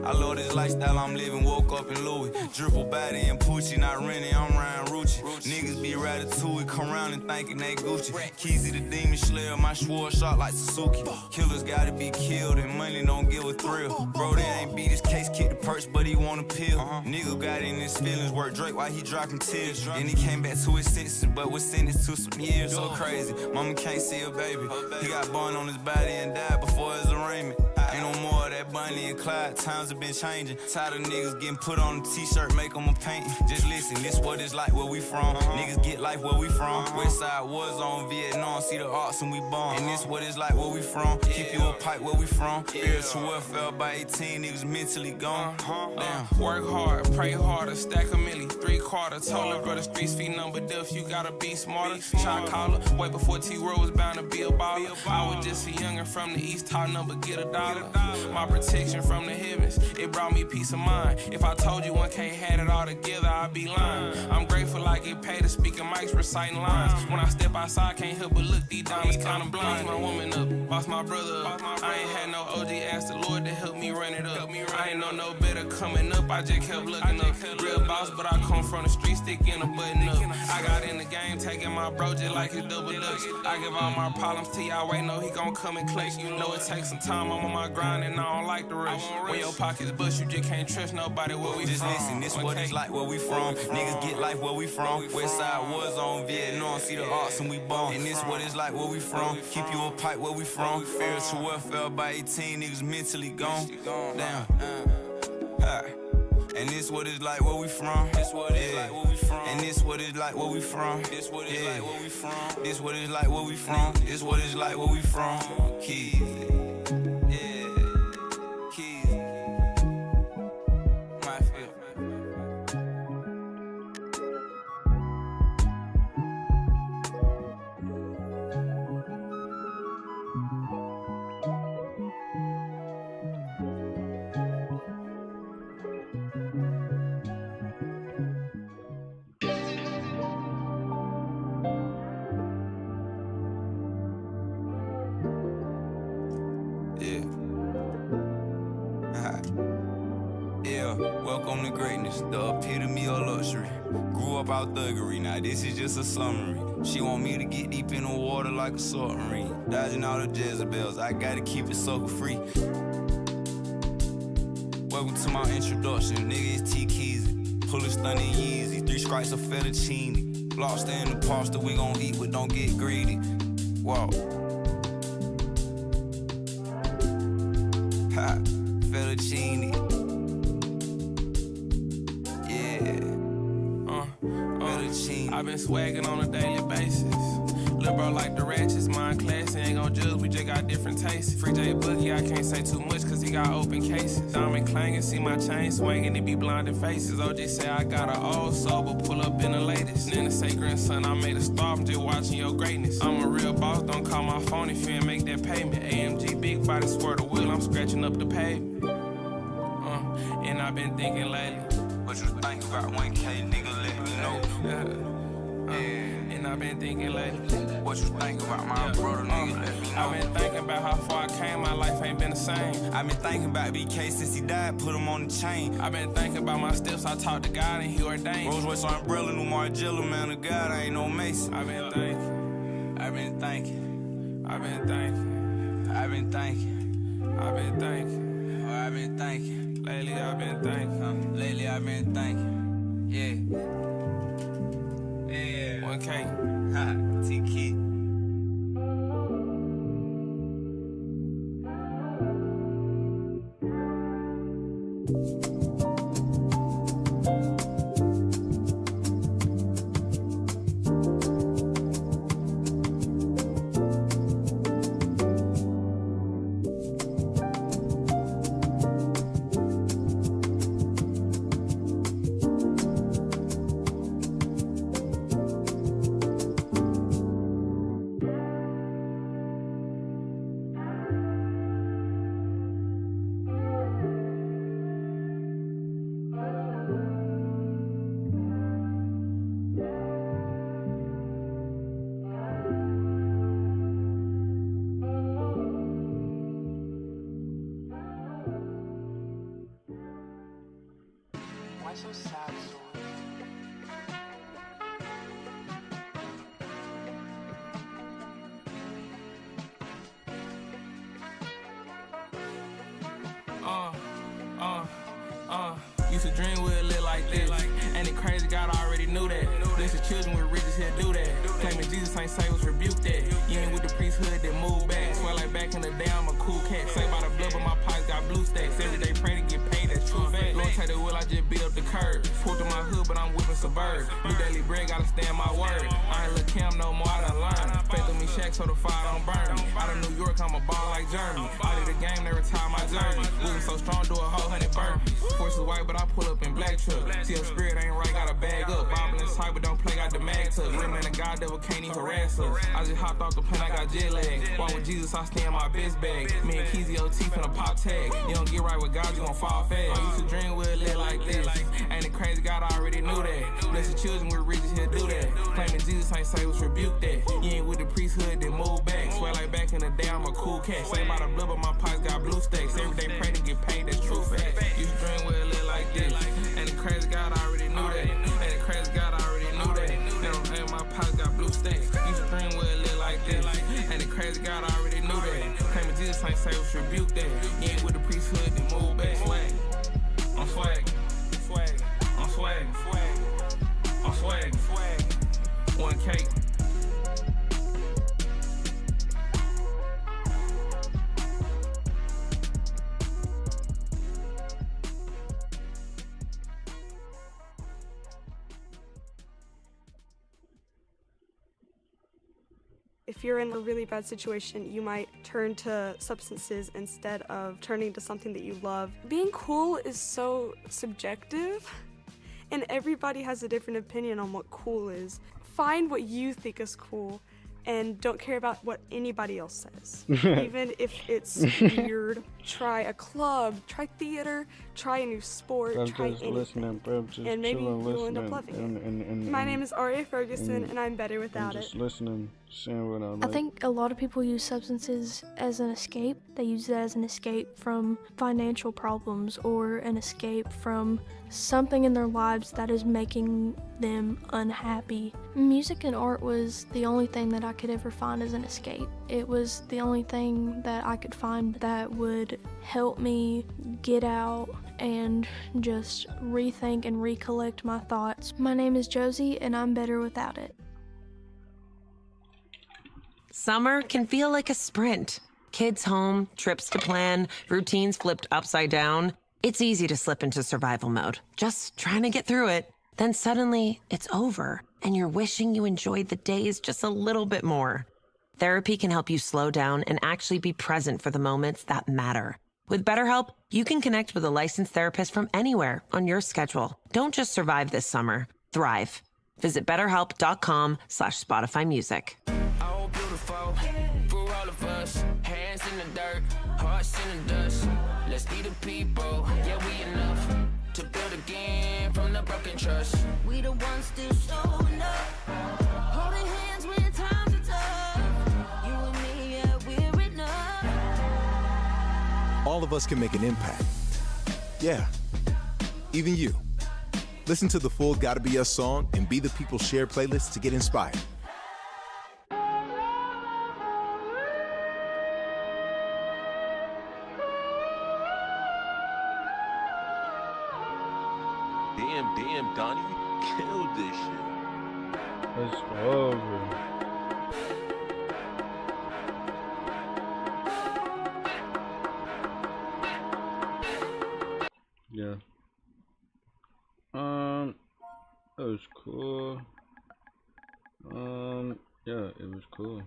I love this lifestyle I'm living, woke up in Louis. Dribble body and Poochie, not renting, I'm Ryan Rucci. Niggas be ratatouille, come around and thinking they Gucci. Keezy the demon slayer, my Schwartz shot like Suzuki. Killers gotta be killed and money don't give a thrill. Bro, they ain't beat his case, kick the purse, but he want a pill. Nigga got in his feelings, work Drake while he dropping tears. Then he came back to his senses, but was sentenced to some years. So crazy, mama can't see a baby. He got bun on his body and died before his arraignment. Ain't no more of that Bonnie and Clyde, times have been changing. Tired of niggas getting put on a t-shirt, make them a paint. Just listen, this what it's like where we from. Niggas get life where we from. Westside was on Vietnam, see the arts and we bomb. And this what it's like where we from. Keep you a pipe where we from. Spiritual welfare by 18, niggas mentally gone. Damn. Work hard, pray harder, stack a milli, 3/4. Told her brother streets feet number death, you gotta be smarter. Shot caller, way before T-Row was bound to be a baller. I was just a youngin' from the east, top number, get a dollar. My protection from the heavens, it brought me peace of mind. If I told you 1K had it all together, I'd be lying. I'm grateful I get paid to speak in mics, reciting lines. When I step outside, can't help but look, these diamonds kinda blind. My woman up, boss my brother up. I ain't had no OG, ask the Lord to help me run it up. I ain't know no better coming up, I just kept looking up. Real boss, but I come from the street, sticking a button up. I got in the game, taking my bro just like his double dutch. I give all my problems to Yahweh, know he gon' come and clutch. You know it takes some time, I'm on my grind and I don't like the rush. When your pockets bust, you just can't trust nobody where we just from. Listen, this what it's like where we from. Niggas get life where we from. Westside was on Vietnam, see the arts and we bomb. And this what it's like where we from. Keep you a pipe where we from. Spiritual welfare by 18, niggas mentally gone. Damn. And this what it's like where we from. This what it's like where we from. And this what it's like where we from. This what it's like where we from. This what it's like where we from. This what it's like where we from. Keys. Welcome to greatness, the epitome of luxury. Grew up out thuggery, now this is just a summary. She want me to get deep in the water like a submarine. Dodging all the Jezebels, I gotta keep it sucker free. Welcome to my introduction, nigga, it's T-Keezy. Pull a stunning Yeezy, 3 stripes of fettuccine. Lobster in the pasta, we gon' eat, but don't get greedy. Wow. Ha, fettuccine. I've been swagging on a daily basis. Lil' bro like the ratchets, mine classy, ain't gon' judge, we just got different tastes. Free J Boogie, I can't say too much cause he got open cases. Diamond clanging, see my chain swinging, it be blinding faces. OG say I got an old soul, but pull up in the latest. Nana say grandson, I made a star, I'm just watching your greatness. I'm a real boss, don't call my phone if you ain't make that payment. AMG big body, swear the wheel, I'm scratching up the pavement. And I've been thinking lately, what you think about 1K, nigga, let me know. And I've been thinking lately, what you think about my brother, nigga, let me know. I've been thinking about how far I came, my life ain't been the same. I've been thinking about BK since he died, put him on the chain. I've been thinking about my steps, I talked to God and he ordained. Rolls Royce umbrella, new Margiela, man of God, I ain't no Mason. I've been thinking, I've been thinking, I've been thinking, I've been thinking, I've been thinking, oh, I've been thinking. Lately I've been thinking, lately I've been thinking, yeah. 1K. used to dream we'd live like this. Ain't it crazy, God already knew that. Bless the children with riches, he'll do that. Claiming Jesus ain't say was rebuke that. You ain't with the priesthood that move back. Swear like back in the day, I'm a cool cat. Say by the blood, but my pipes got blue stacks. Every day pray to get paid, that's true fact. Lord, take the wheel, I just beat up the curb. Pulled through my hood, but I'm whipping suburb. New daily bread, gotta stand my word. I ain't look Cam no more, I done learned. Faith with me shack so the fire don't burn me. Out of New York, I'm a ball like Jeremy. Out of the game, they retire my jersey. Wasn't so strong, do a whole 100 burpees. Force is white, but I pull up in black truck. See your spirit ain't right, got a bag up. Bible inside, but don't play, got the mag tuck. Rim and the God devil can't even harass us. I just hopped off the plane, I got jet lag. Walk with Jesus, I stay in my best bag. Me and Keezy OT finna pop tag. You don't get right with God, you gon' fall fast. I used to dream we'd live like this. Ain't it crazy, God already knew that. Bless the children with riches, he'll do that. Claiming Jesus ain't say was rebuke that. You ain't with the priesthood, then move back. Swear like back in the day, I'm a cool cat. Say by the blood, but my pipes got blue stacks. Every day pray to get paid, that's true fact. You dream we'd live like this. Ain't it crazy, God already knew that. Ain't it crazy, God already knew that. And my pipes got blue stacks. You dream we'd live like this. Ain't it crazy, God already knew that. Claiming Jesus ain't say was rebuke that. You ain't with the priesthood, then move back. Swag. I'm swag. Swag. I'm swag. Swag. I'm swag. Swag. 1K. If you're in a really bad situation, you might turn to substances instead of turning to something that you love. Being cool is so subjective, and everybody has a different opinion on what cool is. Find what you think is cool, and don't care about what anybody else says. Even if it's weird, try a club, try theater, try a new sport, try anything. And maybe you'll end up loving it. My name is Aria Ferguson, and I'm better without just it. listening, seeing what I like. I think a lot of people use substances as an escape. They use it as an escape from financial problems or an escape from something in their lives that is making them unhappy. Music and art was the only thing that I could ever find as an escape. It was the only thing that I could find that would help me get out and just rethink and recollect my thoughts. My name is Josie, and I'm better without it. Summer can feel like a sprint. Kids home, trips to plan, routines flipped upside down. It's easy to slip into survival mode, just trying to get through it. Then suddenly, it's over, and you're wishing you enjoyed the days just a little bit more. Therapy can help you slow down and actually be present for the moments that matter. With BetterHelp, you can connect with a licensed therapist from anywhere on your schedule. Don't just survive this summer, thrive. Visit BetterHelp.com/Spotify Music. Oh, beautiful, for all of us. Hands in the dirt, hearts in the dust. Let's be the people, yeah, we enough to build again from the broken trust. We the ones still showing up, holding hands when times are tough. You and me, yeah, we're enough. All of us can make an impact. Yeah, even you. Listen to the full Gotta Be Us song and Be the People Share playlist to get inspired. Damn, Donnie, you killed this shit. It's over. Yeah. It was cool. Yeah, it was cool.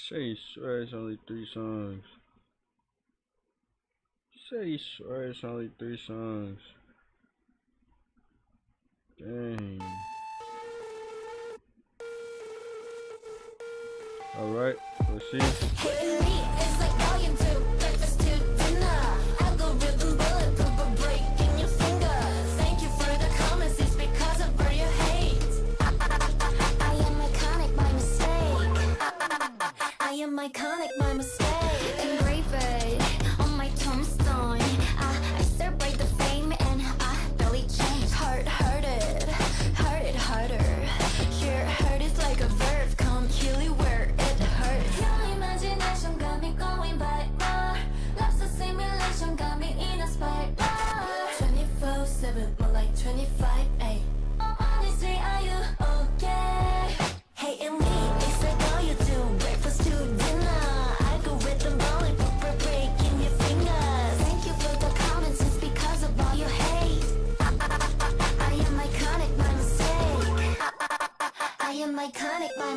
Say you swear it's only 3 songs. Say you swear it's only 3 songs. Dang. Alright, let's see. Iconic, my mistake. Engrave it on my tombstone. I celebrate the fame and I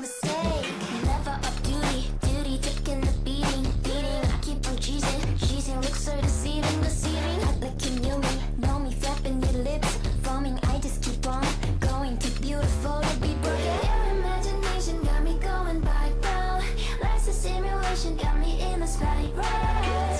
mistake. Never up duty, duty taking the beating, beating. I keep on cheesing, cheesing. Looks so deceiving, deceiving. Act like you know me, flapping your lips, foaming. I just keep on going, too beautiful to be broken. Your imagination got me going viral. Life's a simulation, got me in the spiral.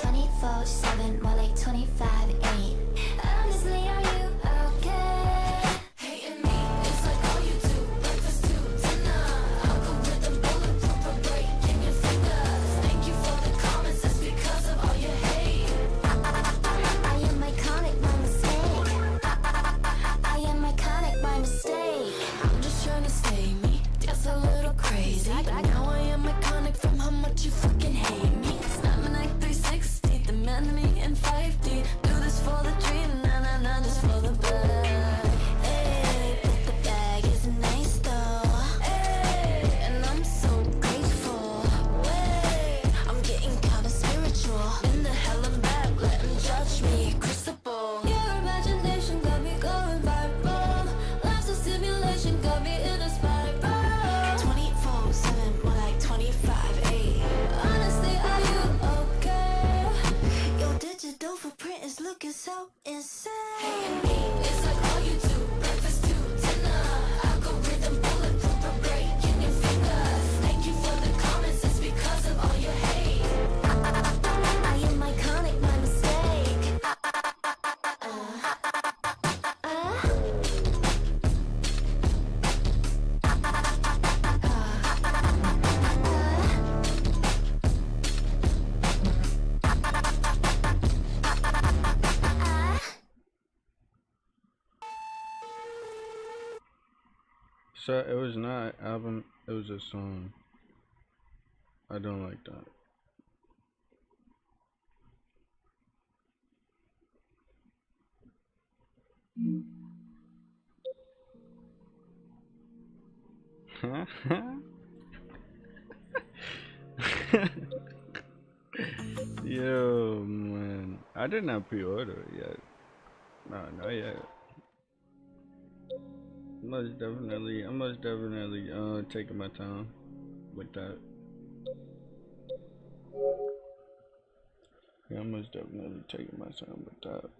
24/7, more like 25/8. Honestly, are you okay? Hating me, it's like all you do. Breakfast to dinner. Algorithm bulletproof for breaking your fingers. Thank you for the comments, it's because of all your hate. I am iconic by mistake. I am iconic by mistake. I'm just trying to stay me, just a little crazy. But now I am iconic from how much you fucking hate me. Snap me like 360, demand me in 5D. Do this for the dream, nah, just for the bag. Hey, but the bag is nice though. Hey, and I'm so grateful. Wait, I'm getting kinda spiritual. In the hell I'm back, let 'em judge me. Crucible. Your imagination got me going viral. Life's a simulation, got me in a spiral. 24/7, more like 25/8. Honestly, are you okay? Your digital footprint is looking so insane. Hating me, it's like all you do. Breakfast to dinner. Algorithm bulletproof for breaking your fingers. Thank you for the comments, it's because of all your hate. I am iconic by mistake. So it was not an album, it was a song. I don't like that. Yo, man. I did not pre-order it yet. No, not yet. I'm most definitely taking my time with that. Yeah, I'm most definitely taking my time with that.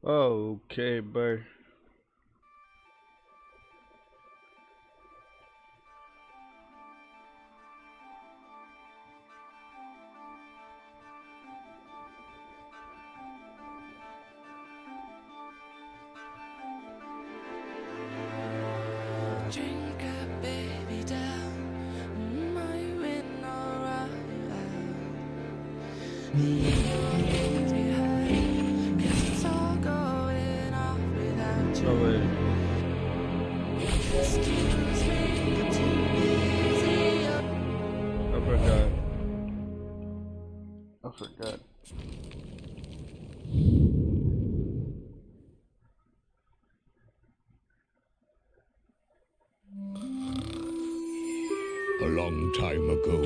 Okay, bye. Drink up, baby, down. Are you in alright? Leave behind, 'cause it's all going off without you. Oh, wait. Excuse me, too busy. I forgot. I forgot. A long time ago.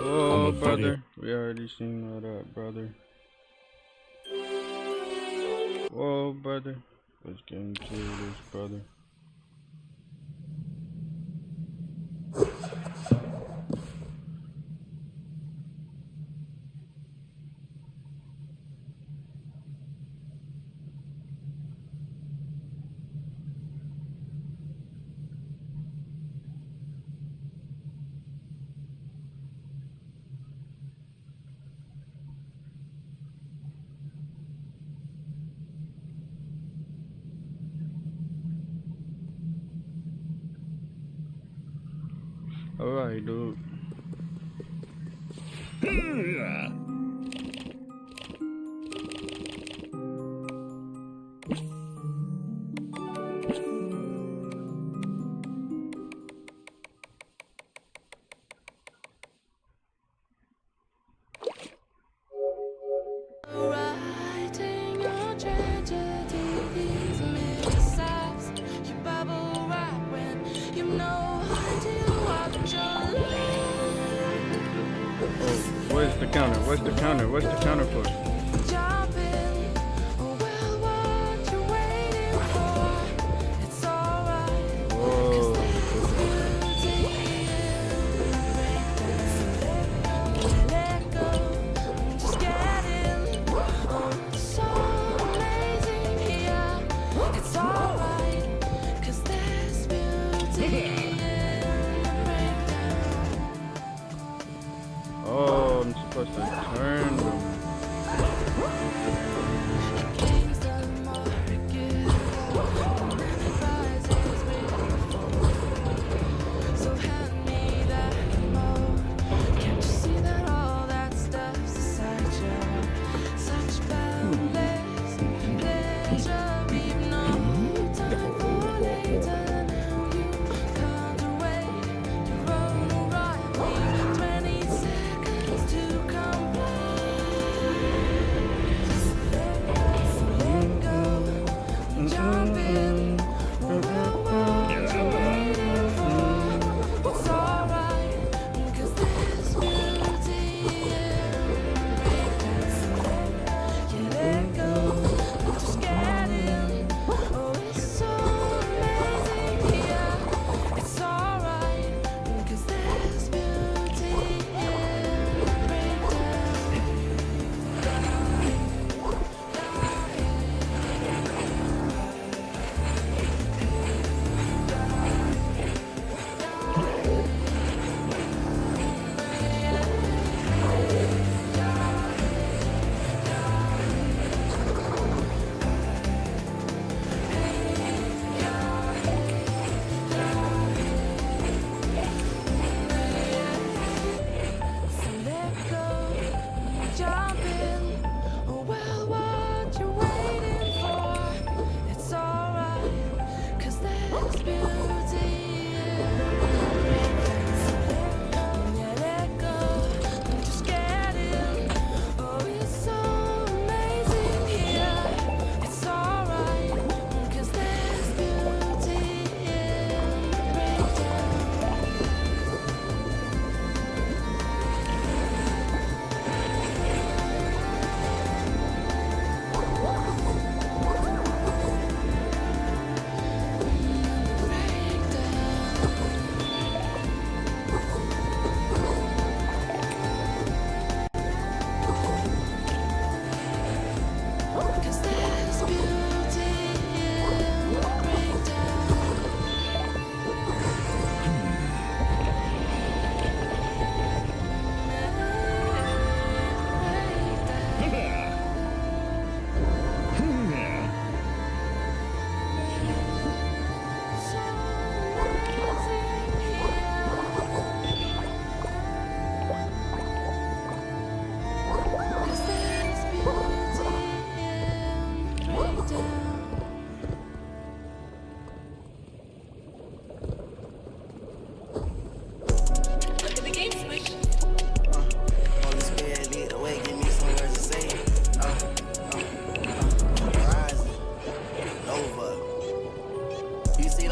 Oh, I'm a buddy. brother. We already seen all that, brother. Whoa, brother. Let's get into this, brother. Alright, dude. Writing your tragedies, missiles. You bubble right when you know to watch your Oh, where's the counter? Where's the counter? What's the counter for? jump in. Well, what you waiting for? It's alright. Whoa. Let go. Just get in. Oh, so amazing here. It's alright. 'Cause there's beauty in the breakdown. Oh, I'm supposed to turn them. Games the market. Rises with the fall. So hand me that remote. Can't you see that all that stuff's inside you? Such boundless pleasure. We've no time for later. Now you come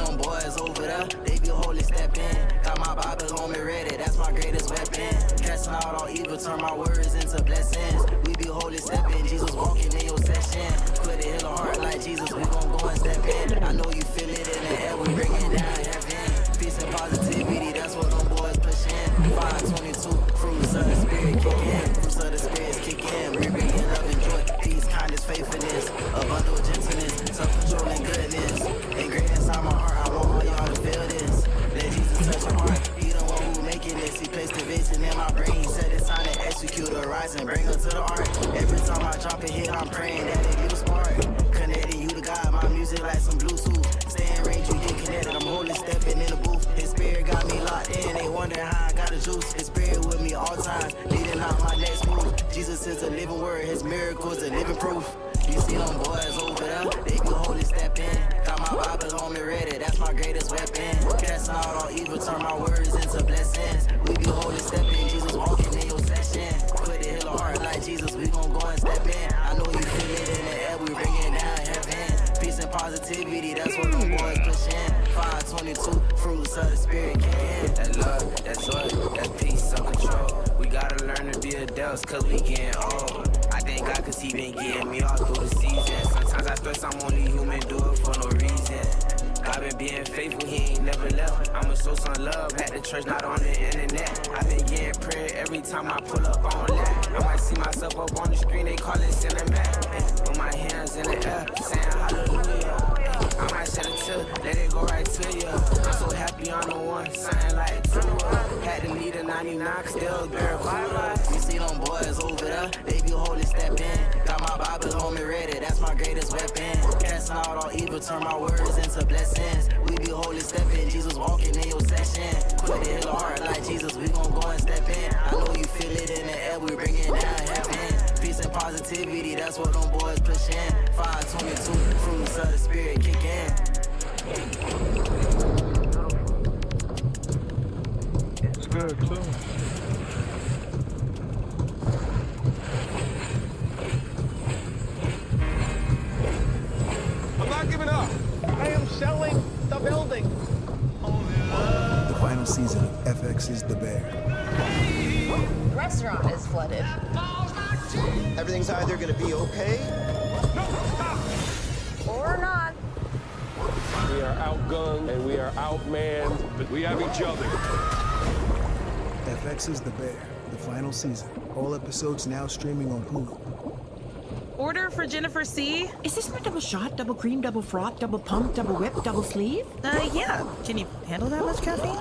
them boys over there, they be holy stepping. Got my Bible on me ready, that's my greatest weapon. Casting out all evil, turn my words into blessings. We be holy stepping, Jesus walking in your session. Quit the hill of heart like Jesus, we gon' go and step in. I know you feel it in the air, we bring it down heaven. Peace and positivity, that's what them boys pushing. 522, fruits of the spirit kick in. Fruits of the spirits kick in. We bring in love and joy, peace, kindness, faithfulness, abundant gentleness, self-control and goodness. Engraved inside my heart, I want all y'all to feel this. Let Jesus touch your heart, he the one who making this. He placed the vision in my brain, he said it's time to execute a rise and bring her to the art. Every time I drop a hit, I'm praying that it be spark. Connecting you to God, my music like some Bluetooth. Stay in range, you get connected, I'm holy stepping in the booth. His spirit got me locked in, they wonder how I got the juice. His spirit with me all times, leading out my next move. Jesus is a living word, his miracles a living proof. You see them boys over there, they be holy stepping. Got my Bible on me ready, that's my greatest weapon. Casting out all evil, turn my words into blessings. We be holy stepping, Jesus walking in your session. Quit the hill of heart like Jesus, we gon' go and step in. I know you feel it in the air, we bring it down heaven. Peace and positivity, that's what them boys pushing. 522, fruits of the spirit kicking. That love, that joy, that peace, self-control. We gotta learn to be adults, cause we getting old. I thank God cause he been getting me all through the season. Sometimes I stress I'm only human, do it for no reason. God been being faithful, he ain't never left. I'ma show some love at the church, not on the internet. I been getting prayer every time I pull up on that. I might see myself up on the screen, they call it cinematic. With my hands in the air, saying hallelujah. I might shed a tear, let it go right to you. I'm so happy I'm the one, something like two. Had to need a 99, still verify. You see them boys over there, they be holy stepping. Got my Bible on me ready, that's my greatest weapon. Casting out all evil, turn my words into blessings. We be holy stepping, Jesus walking in your session. Quit the hill of heart like Jesus, we gon' go and step in. I know you feel it in the air, we bring it down heaven. Peace and positivity, that's what them boys pushing. 522, fruits of the spirit kick in. It's good too. I'm not giving up. I am selling the building. The final season of FX's The Bear. The restaurant is flooded. Everything's either gonna be okay Or not. We are outgunned and we are outmanned, but we have each other. FX's The Bear, the final season. All episodes now streaming on Hulu. Order for Jennifer C. Is this my double shot, double cream, double froth, double pump, double whip, double sleeve? Yeah. Can you handle that much caffeine?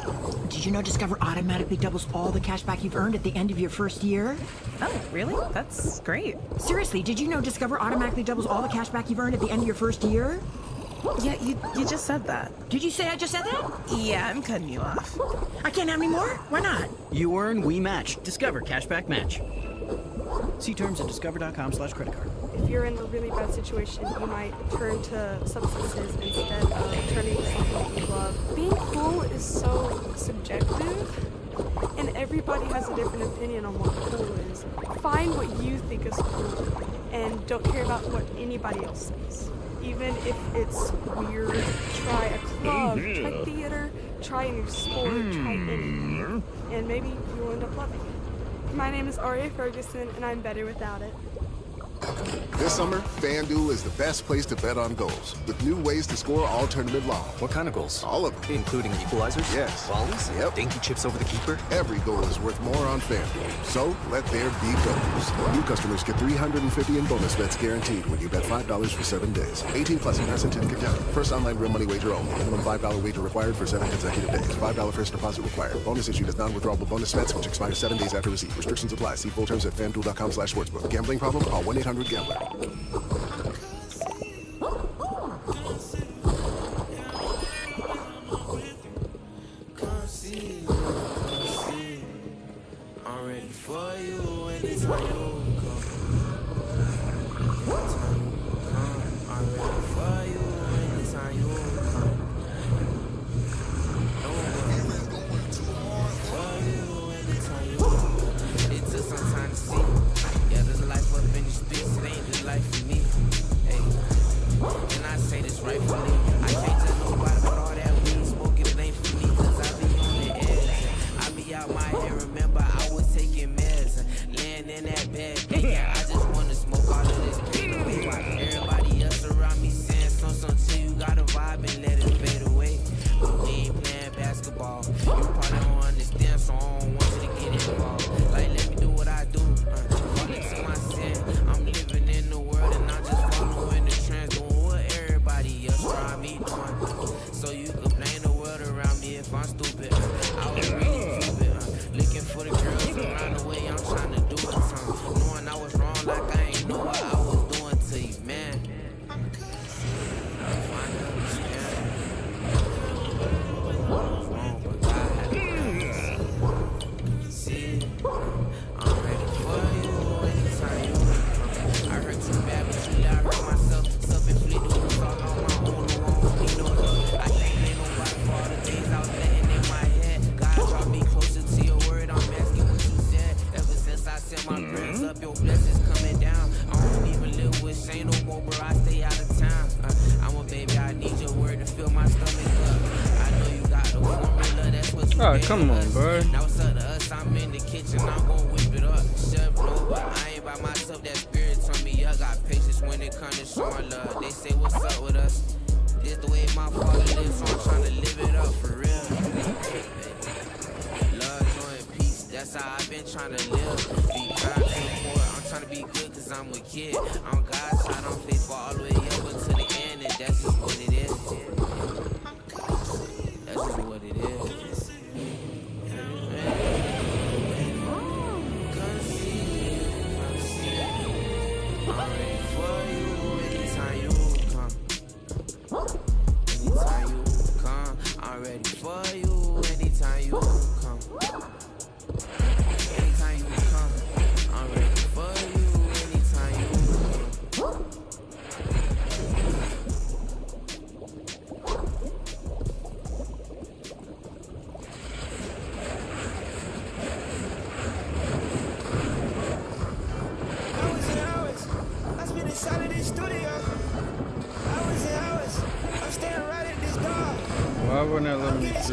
Did you know Discover automatically doubles all the cash back you've earned at the end of your first year? Oh, really? That's great. Seriously, did you know Discover automatically doubles all the cash back you've earned at the end of your first year? Yeah, you just said that. Did you say I just said that? Yeah, I'm cutting you off. I can't have any more? Why not? You earn, we match. Discover Cashback Match. See terms at discover.com/creditcard. If you're in a really bad situation, you might turn to substances instead of turning to something that you love. Being cool is so subjective, and everybody has a different opinion on what cool is. Find what you think is cool, and don't care about what anybody else says. Even if it's weird, try a club, try theater, try a new sport, try anything, and maybe you'll end up loving it. My name is Aria Ferguson, and I'm better without it. This summer, FanDuel is the best place to bet on goals, with new ways to score all tournament long. What kind of goals? All of them. Including equalizers? Yes. Volleys? Yep. Dinky chips over the keeper? Every goal is worth more on FanDuel. So, let there be goals. New customers get $350 in bonus bets guaranteed when you bet $5 for 7 days. 18 plus in person can count. First online real money wager only. Minimum $5 wager required for 7 consecutive days. $5 first deposit required. Bonus issued as non-withdrawable bonus bets, which expire 7 days after receipt. Restrictions apply. See full terms at FanDuel.com/sportsbook. Gambling problem? Call 1-800-GAMBLER. I'm ready for you anytime you come. I'm ready for you anytime you come. It took some time to see. Yeah, there's a life up in the streets, it ain't the life for me. you could blame the world around me if I'm stupid. I was really stupid, looking for the girls around the way I'm trying to do it. Knowing I was wrong like I ain't know what I was doing to you, man. Oh, come on, bro. Now it's up to us. I'm in the kitchen. I'm gonna whip it up. Chef blow, but I ain't by myself. That spirit turn me up. Got patience when it comes to showing love. They say, what's up with us? This the way my father lives, so I'm trying to live it up for real. Love, joy, and peace. That's how I've been trying to live. Be kind to the poor. I'm trying to be good because I'm a kid. I'm God's side. I'm faithful all the way up until the end, and that's just what it is. That's just what it is. I'm ready for you anytime you come. Anytime you come, I'm ready for you anytime you come. Hours and hours, I spent inside of this studio. Hours and hours, I'm staring right at this dog. Why wouldn't I let me do this?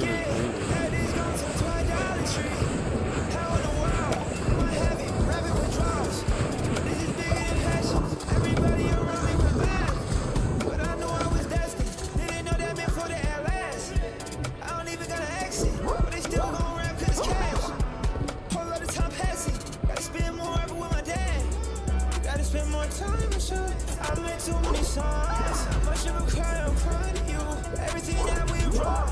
I've made too many songs. Much of a cry, I'm crying to you. Everything that we wrong,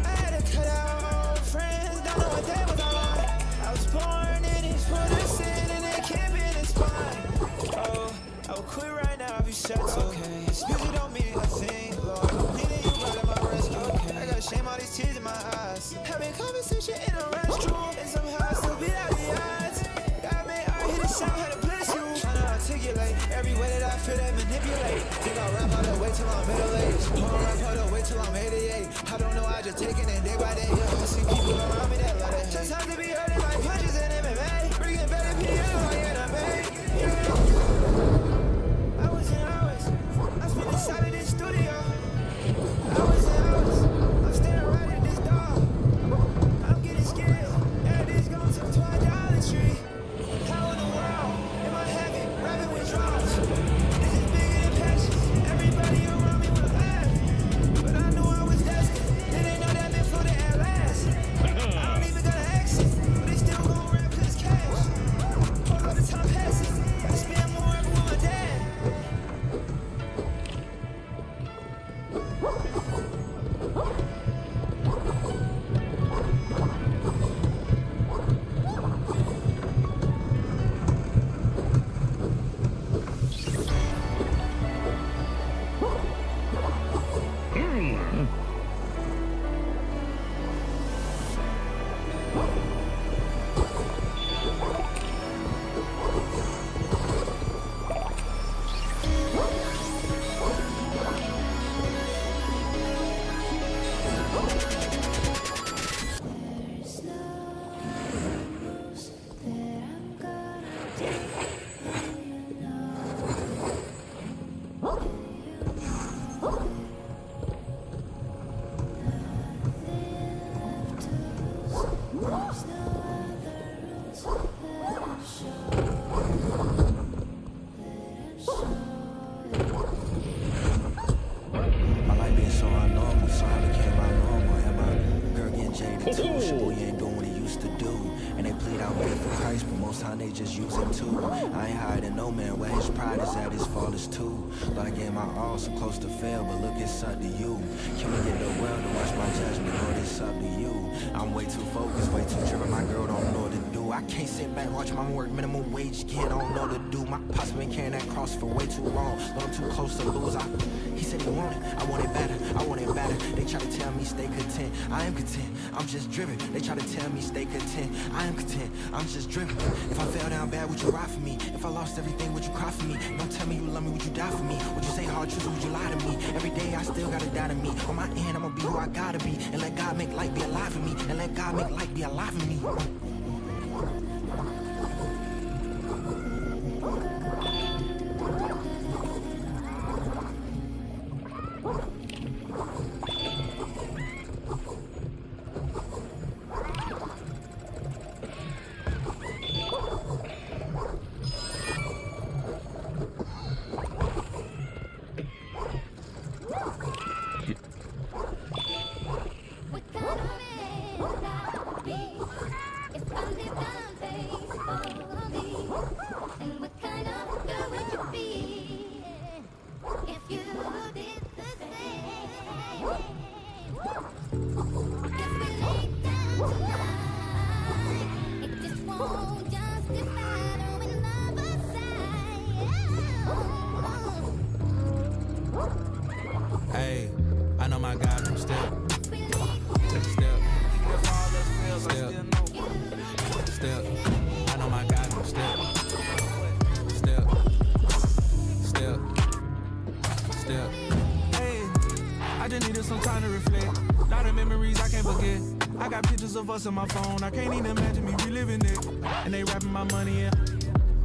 I had to cut out old friends. Don't know what they was on. I was born in this for the sin, and it can't be this fine. Oh, I will quit right now if you said so. Okay, music don't mean a thing, Lord. Meaning you right at my rescue. Okay, I got shame all these tears in my eyes. Having conversation in a restroom, and somehow I still beat out the odds. God made art, hit the sound, had to bless you. Trying to articulate every way that I feel they manipulate. Think I'll rap all the way till I'm middle-aged. Won't rap all the way till I'm 88. I don't know, I just taking it day by day. I see people around me that love it. Just have to be hurting like punches in MMA. Bringing better piano like anime. Yeah. Hours and hours, I spent inside of this studio. Hours and hours, I'm staring right at this dog. I'm getting scared. Everything's going to idolatry. How in the world am I having rapid withdrawals? This is bigger than passion. Everybody around me will laugh. But I knew I was destined. They didn't know that meant for the at last. I don't even got an accent, but they still gon' rap cause cash. All of the time passing. I spend more ever with my dad. Boy, you ain't doing what he used to do. And they played out bad for Christ. grace, but most time they just use him too. I ain't hiding no man where his pride is at, his fault is too. But I gave my all, so close to fail, but look, it's up to you. Can we get the world to watch my judgment, Lord, it's up to you. I'm way too focused, way too driven, my girl don't know what to do. I can't sit back, watch my work, minimum wage kid, don't know what to do. My pops been carrying that cross for way too long, but I'm too close to lose. He said he want it, I want it better, I want it better. They try to tell me stay content, I am content, I'm just driven. They try to tell me stay content, I am content, I'm just driven. If I fell down bad, would you ride for me? If I lost everything, would you cry for me? Don't tell me you love me, would you die for me? Would you say hard truths, would you lie to me? Every day I still gotta die to me. On my end, I'ma be who I gotta be. And let God make light be alive in me. And let God make light be alive in me. Hey, I know my God from step. Step. I know my God from step. Hey, I just needed some time to reflect. Lot of memories I can't forget. I got pictures of us on my phone. I can't even imagine me reliving it. And they wrapping my money in.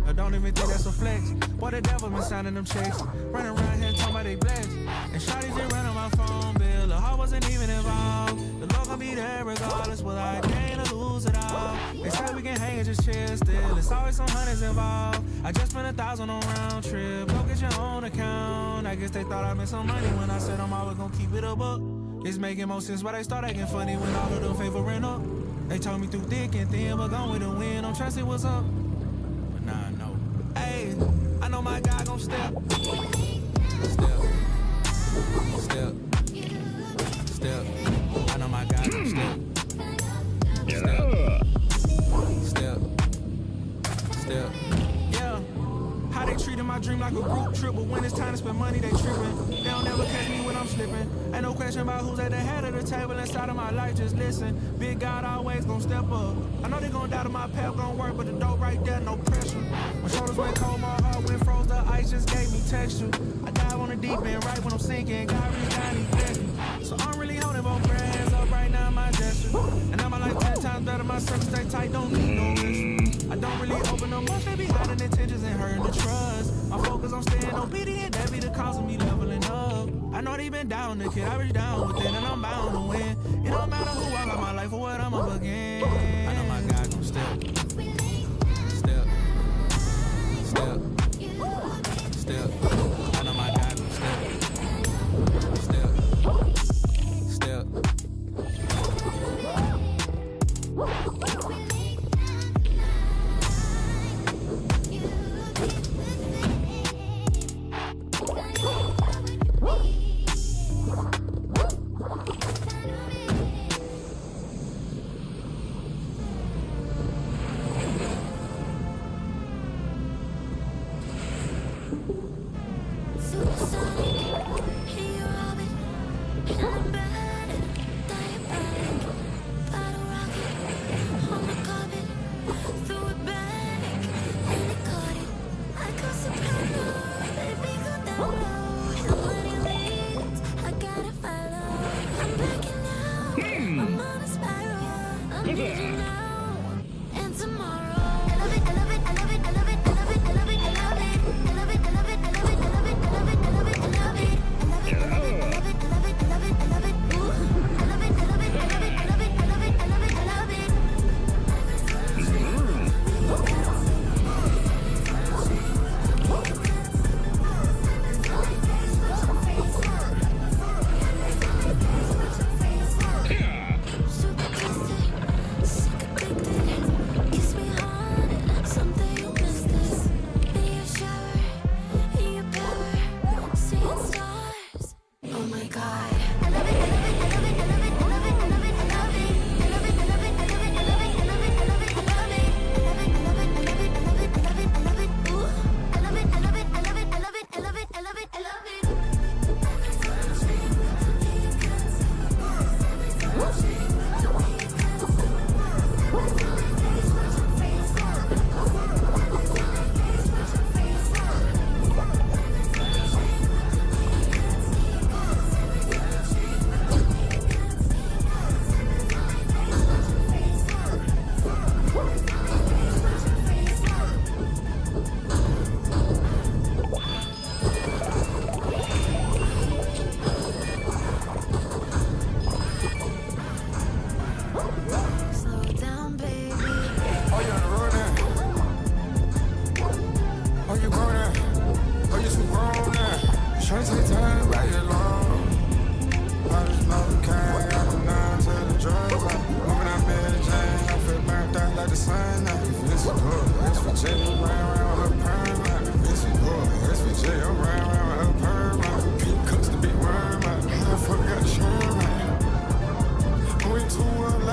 I don't even think that's a flex. Boy, the devil been signing them checks. Running around here talking about they blessed. And shawty just ran on my phone bill. The heart wasn't even involved. The Lord gon' be there regardless. Will I gain or lose it all? They say we can hang and just chill still. It's always some hundreds involved. I just spent 1,000 on round trip. Go get your own account. I guess they thought I made some money when I said I'm always gon' keep it a buck. It's making more sense why they start acting funny when all of them favoring up. They told me through thick and thin, but gone with the wind. I'm trying to see what's up. But nah, I know. Hey, I know my God gon' step. Step. I know my God gon' step. Step. Yeah. How they treating my dream like a group trip, but when it's time to spend money, they tripping. They don't ever catch me when I'm slipping. Ain't no question about who's at the head of the table inside of my life, just listen. Big God always gon' step up. I know they gon' doubt if my path gon' work, but the dope right there, no pressure. My shoulders went cold, my heart went froze, the ice just gave me texture. I dive on the deep end right when I'm sinking, God really got me blessed. So I'm really holding both hands up right now, my gesture. And now my life 10 times better, my circle stay tight, don't need no rest. I don't really open up much, they be hiding intentions and hurting the trust. My focus on staying obedient, that be the cause of me leveling up. I know they been down, the kid, I reach down within and I'm bound to win. It don't matter who I got my life or what I'm up against. I know my God gon' step. I know my God gon' step.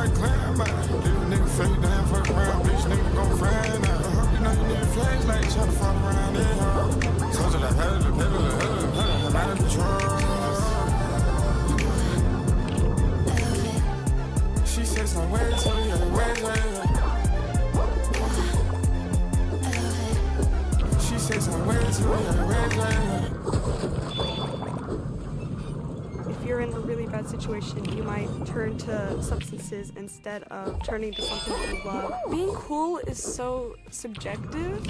gotta climb by. Little nigga face down, fuck around, bitch nigga gon' find out. You know you need a flashlight, try to follow around that hoe. Told you like, I'm out of the truck. She said some way to the way. She said some way to the way. If you're in a really bad situation, you might turn to substances instead of turning to something that you love. Being cool is so subjective,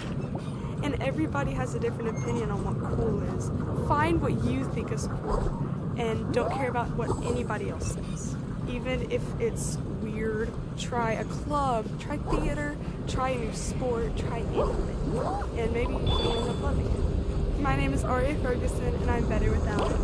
and everybody has a different opinion on what cool is. Find what you think is cool, and don't care about what anybody else says. Even if it's weird, try a club, try theater, try a new sport, try anything, and maybe you'll end up loving it. My name is Aria Ferguson, and I'm better without it.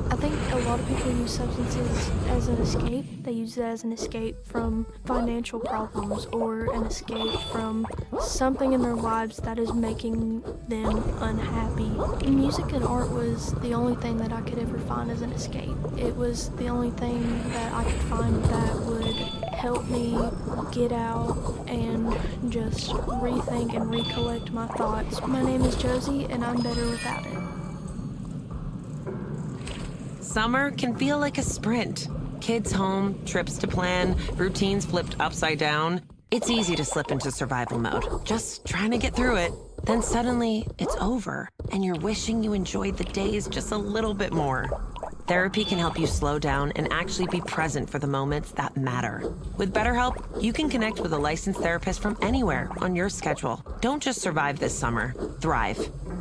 I think a lot of people use substances as an escape. They use it as an escape from financial problems or an escape from something in their lives that is making them unhappy. Music and art was the only thing that I could ever find as an escape. It was the only thing that I could find that would help me get out and just rethink and recollect my thoughts. My name is Josie, and I'm better without it. Summer can feel like a sprint. Kids home, trips to plan, routines flipped upside down. It's easy to slip into survival mode, just trying to get through it. Then suddenly, it's over, and you're wishing you enjoyed the days just a little bit more. Therapy can help you slow down and actually be present for the moments that matter. With BetterHelp, you can connect with a licensed therapist from anywhere on your schedule. Don't just survive this summer, thrive.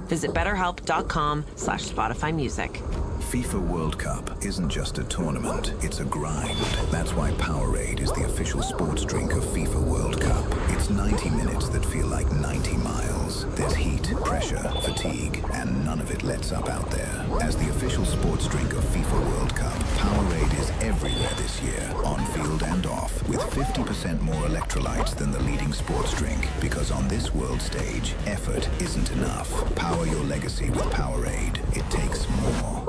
Visit BetterHelp.com/Spotify Music. FIFA World Cup isn't just a tournament, it's a grind. That's why Powerade is the official sports drink of FIFA World Cup. It's 90 minutes that feel like 90 miles. There's heat, pressure, fatigue, and none of it lets up out there. As the official sports drink of FIFA World Cup, Powerade is everywhere this year, on field and off, with 50% more electrolytes than the leading sports drink. Because on this world stage, effort isn't enough. Power your legacy with Powerade. It takes more.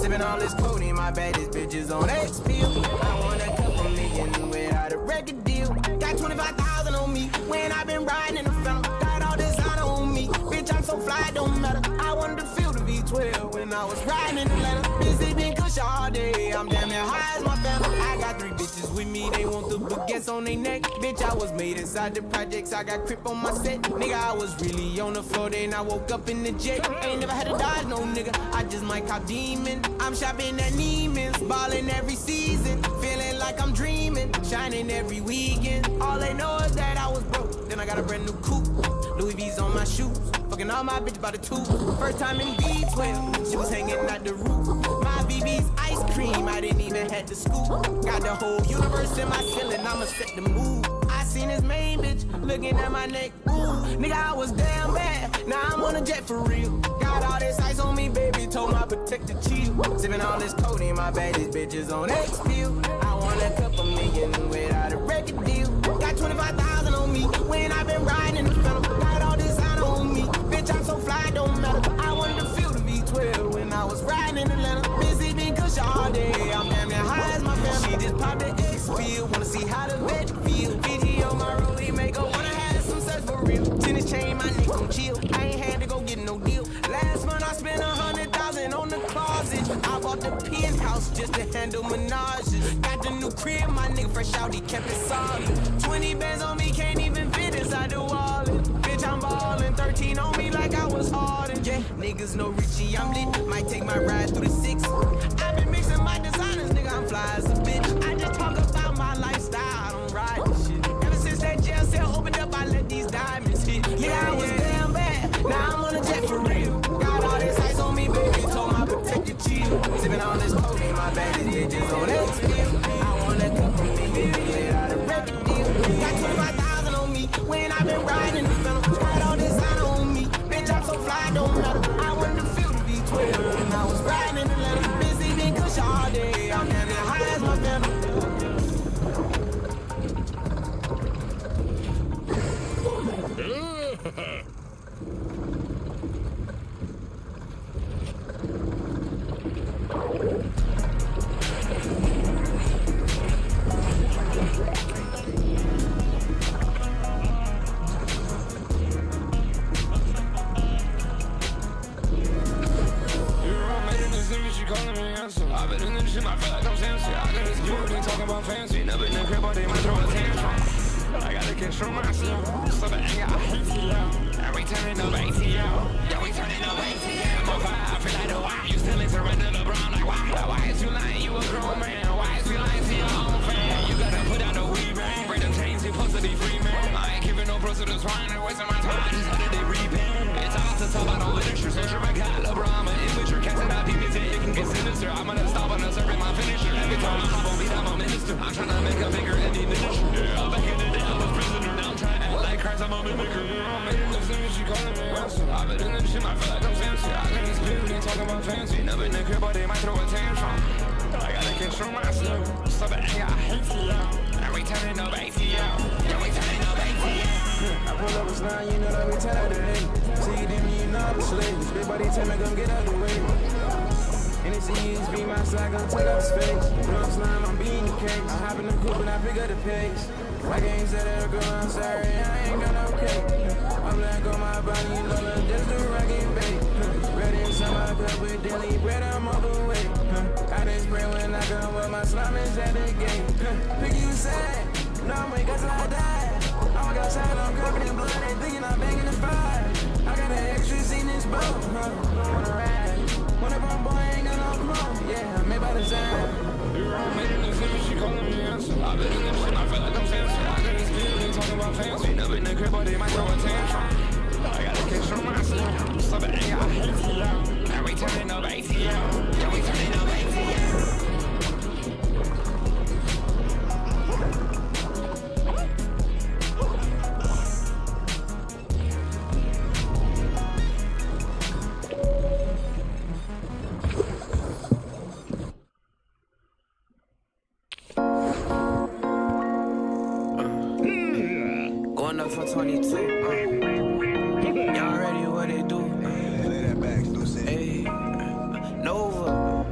Sipping all this codeine, my baddest bitches on X pill. I want a couple million without a record deal. Got 25 with me, they want the baguettes on their neck. Bitch, I was made inside the projects, I got crip on my set. Nigga, I was really on the floor, then I woke up in the jet. Ain't never had to dodge no nigga, I just might cop demon. I'm shopping at Neiman's, ballin' every season. Feeling like I'm dreaming, shining every weekend. All they know is that I was broke, then I got a brand new coupe. Louis V's on my shoes, fucking all my bitches by the two. First time in B12, she was hanging out the roof. My BB's ice cream, I didn't even have to scoop. Got the whole universe in my ceiling, I'ma set the mood. I seen this main bitch looking at my neck. Ooh, nigga, I was damn bad. Now I'm on a jet for real. Got all this ice on me, baby. Told my protector chill. Sipping all this codeine, my baddest bitches on X-Pill. I want a couple million without a record deal. Got 25,000 on me when I've been riding in the phantom. Got all this honor on me. Bitch, I'm so fly, don't matter. I wanted to feel the V12 when I was riding in Atlanta. Busy being kush all day. I'm damn near high as my family. She just popped the X-Pill. Wanna see how the vet feel. VG on my rollie, make her wanna have some sex for real. Tennis chain, my nigga gon' chill. I ain't had to go get no deal. Last month I spent 100,000 on the closet. I bought the penthouse just to handle menages. Got the new crib, my nigga fresh out, he kept it solid. 20 bands on me, can't even fit inside the wallet. Bitch, I'm ballin', 13 on me like I was Harden. Yeah, niggas know Richie, I'm lit. Might take my ride through the 6. I've been mixing my designers, nigga, I'm fly as a bitch. I just talk about my lifestyle, I don't ride this shit. Ever since that jail cell opened up, I let these diamonds hit. Yeah, I was damn bad, now I'm on a jet for real. Got all this ice on me, baby, told my protector chill. Sippin' all this codeine, my baddest bitches on X-Pill. I want a couple million without a record deal. Got 25,000 on me when I've been riding the phantom. Got all this honor on me, bitch, I'm so fly, don't matter. I wanted to feel the V12 when I was riding in Atlanta. Busy being kush all day, I'm damn near high as my family. I've been in this shit, I feel like I'm Samson. I got this dude, they talking about fancy. Never in the crib, but they might throw a tantrum. I gotta control myself. So the anger, I hate to yell. And we turning up ATL. Yeah, we turning up ATL. I'm on fire, I feel like the why. You still ain't surrender LeBron, like why? Why is you lying? You a grown man. Why is you lying to your own fan? You gotta put out the weed, man. Break them chains, you supposed to be free, man. I ain't giving no pros to the swine. They're wasting my time. I just had to they repent. It's all to talk about no literature. Social record, LeBron, my immature. Catching out demons, it can get sinister. I'm gonna stop on the serving my finisher. Every time I'm on beat, I'm a minister. I'm trying to make a bigger and diminisher. Yeah, back in the day, I was prisoner. Now I'm trying to act like Christ, I'm a mimicker. I'm making the things she calling me ransom. I've been in this shit, I feel like I'm Samson. I got this bitch, they talking about fancy. Never in the crib, but they might throw a tantrum. I gotta control myself. So the anger, I hate to yell. And we turning up ATL. Yeah, we turning up ATL. I pull up a slime, you know that we tired of it. See them, you know I'm a slave. Big body tell me come get out the way. And it's easy, be my side, gon' take up space. Run slime, I'm beating the case. I hop in the coupe and I pick up the pace. Like I ain't said that, girl, I'm sorry, I ain't got no cake. I'm black on my body, you know that just do rocket bait. Ready inside my cup with daily bread, I'm all the way. I done spray when I come up, my slime is at the gate. Pick you sad, no, I'm wake up till I die. I walk outside, I'm covered in blood, they thinking I'm banging the fire. I got an extra seat in this boat, wanna ride. When I'm boy, ain't got no clothes, yeah, I'm made by design. You're all made in the city, she calling me answer. I've been in this shit, I feel like I'm Samson. I got this bitch, they talking about fancy. Never in the crib, but they might throw a tantrum. I gotta control myself. So the anger, I hate to yell. And we turning up ATL. Yeah, we turning up ATL. Going up for 22. Y'all ready what they do? Play that back, Lucy. Hey, Nova.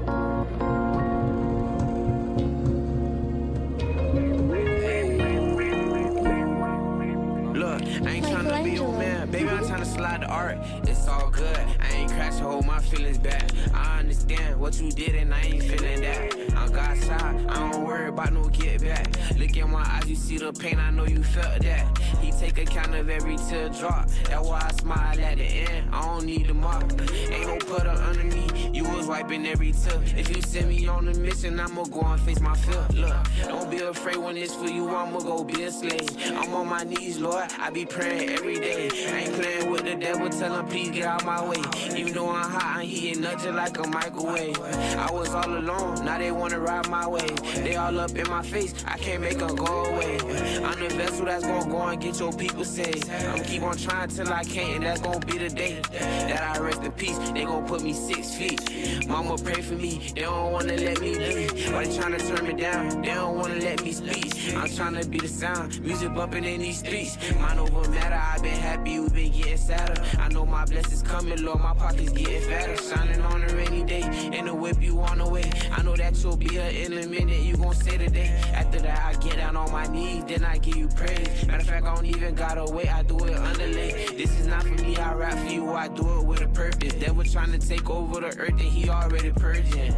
Look, I ain't tryna be your man, baby. I'm tryna slide the art. It's all good. I ain't crash, hold my feelings back. I understand what you did and I ain't feeling that. I'm God's child, I don't worry about no get back. Look in my eyes, you see the pain, I know you felt that. He take account of every teardrop. That's why I smile at the end, I don't need the mark. Ain't no puddle under me, you was wiping every tear. If you send me on a mission, I'ma go and face my fear. Look, don't be afraid when it's for you, I'ma go be a slave. I'm on my knees, Lord, I be praying every day. I ain't playing with the devil, tell him please get out my way. Even though I'm hot, I'm heating up just like a microwave. I was all alone, now they wanna ride my way. They all up in my face, I can't make them go away. I'm the vessel that's gonna go and get your people saved. I'm keep on trying till I can't, and that's gonna be the day that I rest in peace. They gon' put me 6 feet. Mama pray for me, they don't wanna let me leave. Why they tryna turn me down? They don't wanna let me speak. I'm tryna be the sound, music bumping in these streets. Mind over matter, I've been happy, we been getting sadder. I know my blessings coming, Lord, my pockets getting fatter. Shining on a rainy day, in the whip you on the way. I know that you'll be here in a minute, you gon' say today. After that, I get down on my knees, then I give you praise. Matter of fact, I don't even gotta wait, I do it underlay. This is not for me, I rap for you, I do it with a purpose. Devil tryna take over the earth and he already purging.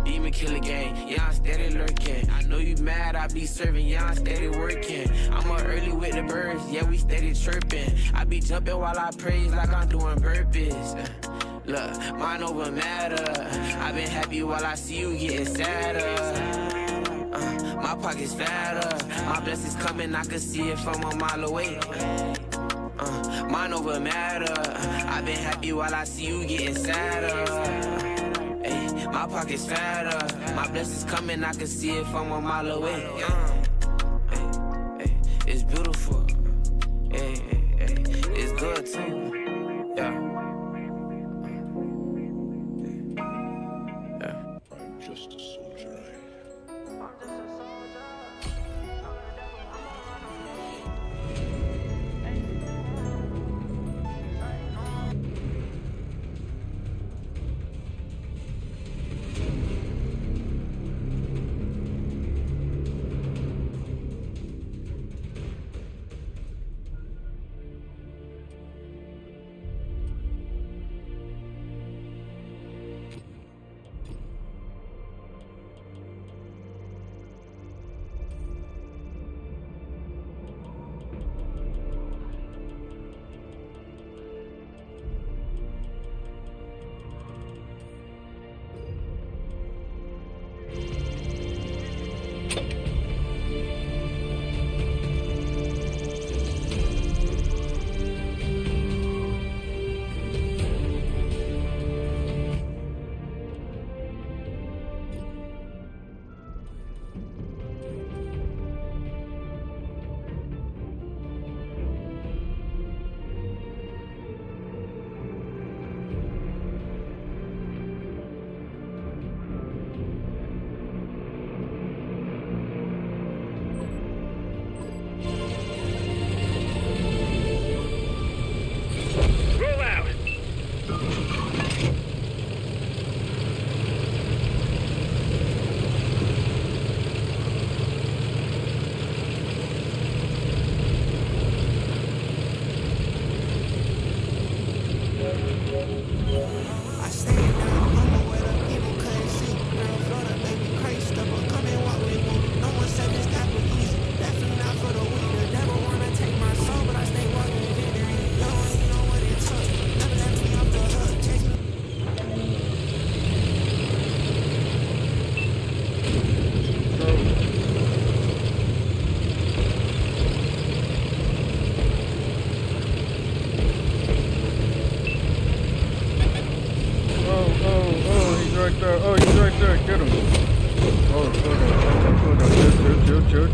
Demon killer gang, yeah, I'm steady lurking. I know you mad, I be serving, yeah, I'm steady working. I'm up early with the birds, yeah, we steady chirping. I be jumping while I praise like I'm doing burpees. Look, mind over matter. I been happy while I see you getting sadder. My pocket's fatter. My blessings coming, I can see it from a mile away. Mind over matter. I been happy while I see you getting sadder. Ay, my pocket's fatter. My blessings coming, I can see it from a mile away. It's beautiful. It's good too. Yeah. I'm just a soldier.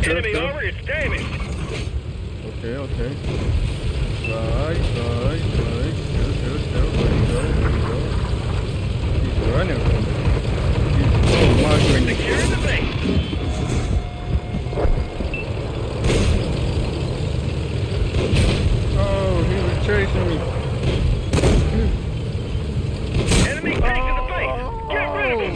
Enemy over, it's damaged. Okay. Right. Go. He's running from me. He's marking. Securing the base. Oh, he was chasing me. Enemy taking the base. Get rid of him.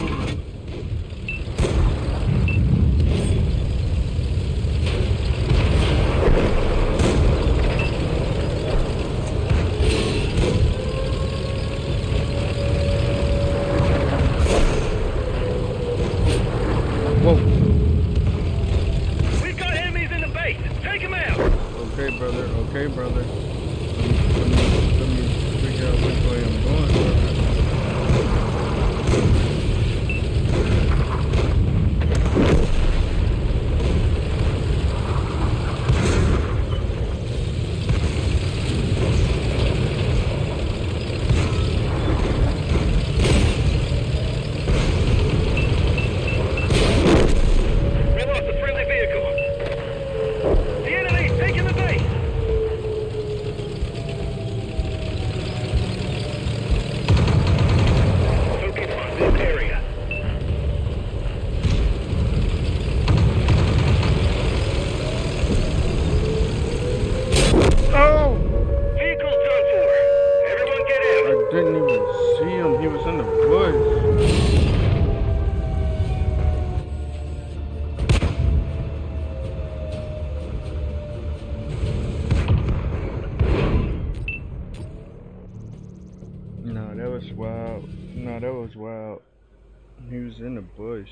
Take him out. Okay, brother. Okay, brother. Let me figure out which way I'm going, brother. We lost a friendly vehicle. The enemy's taking the base. Focus on this area. Oh! Vehicle's done for. Everyone get out. I didn't even see him. He was in the bush. No, that was wild. No, that was wild. He was in the bush.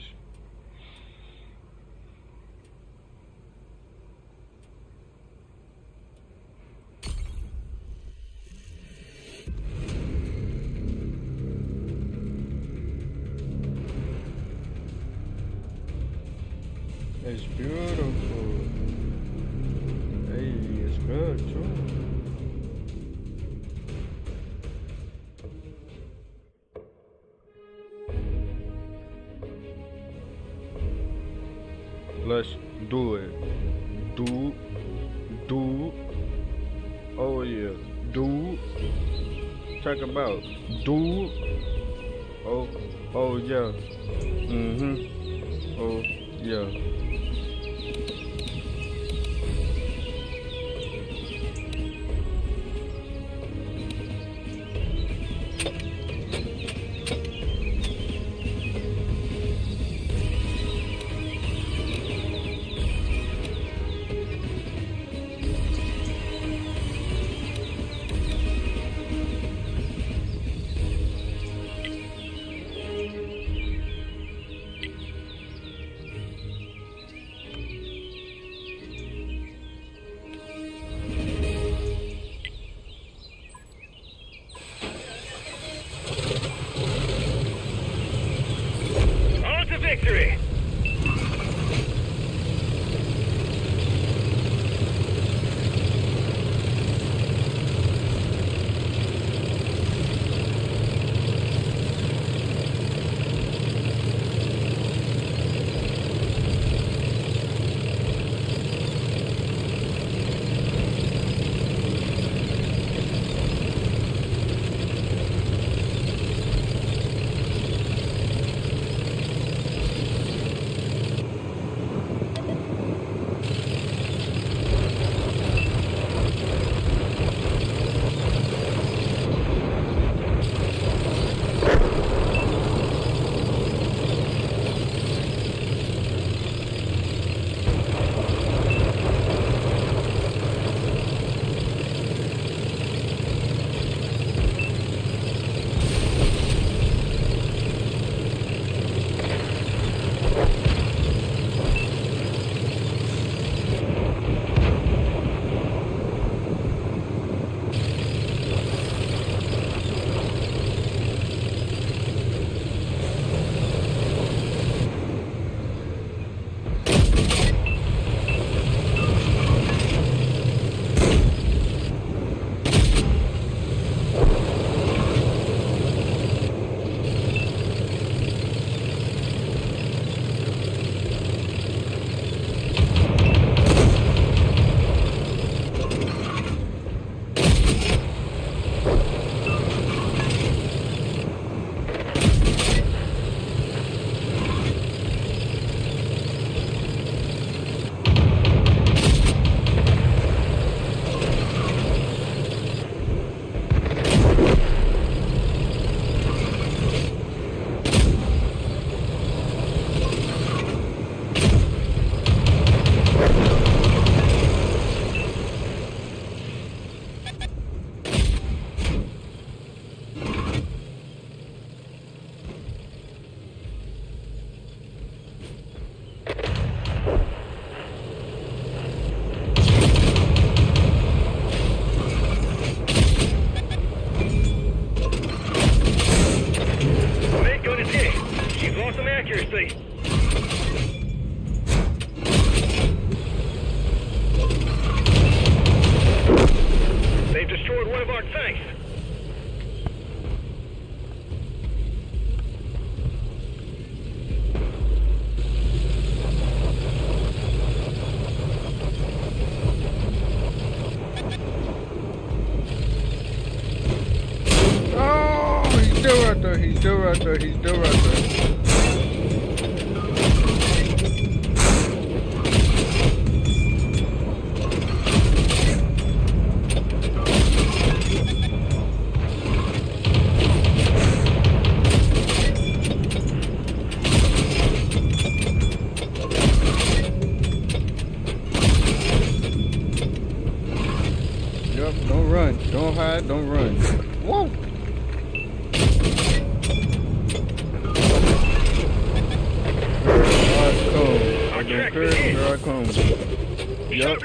It's beautiful. Hey, it's good too. Let's do it. Do. Oh yeah. Do. Talk about do. Oh yeah. Oh yeah. safe. Oh, he's still right there. He's still right there. He's still right there. Yep, don't run. Don't hide. Don't run. Whoa! Here I come. Yup.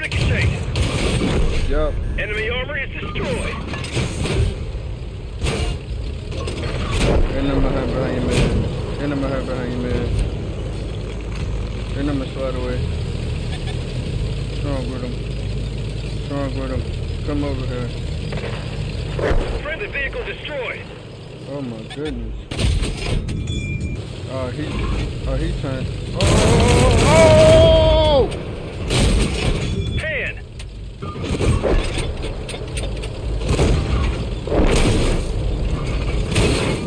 Yup. Enemy armor is destroyed. Enemy hide behind you, man. Enemy hide behind you, man. Enemy slide away. Strong with him. Strong with him. Come over here. Friendly vehicle destroyed. Oh my goodness. He's trying. Oh! Pan.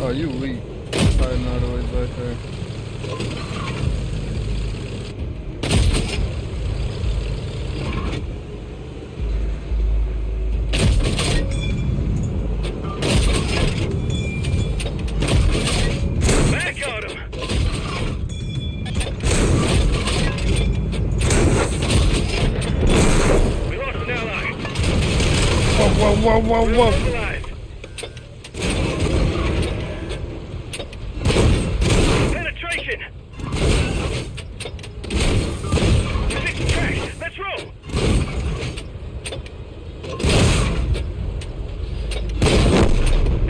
Oh, you weak. Hiding all the way back there. Whoa. Penetration. Six tracks. Let's roll.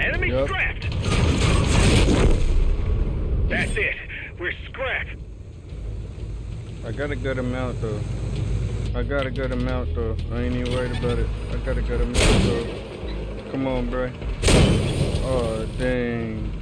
Enemy scrapped. That's it. We're scrapped. I got a good amount though. I ain't even worried about it. I got a good amount though. Come on, bro. Oh, dang.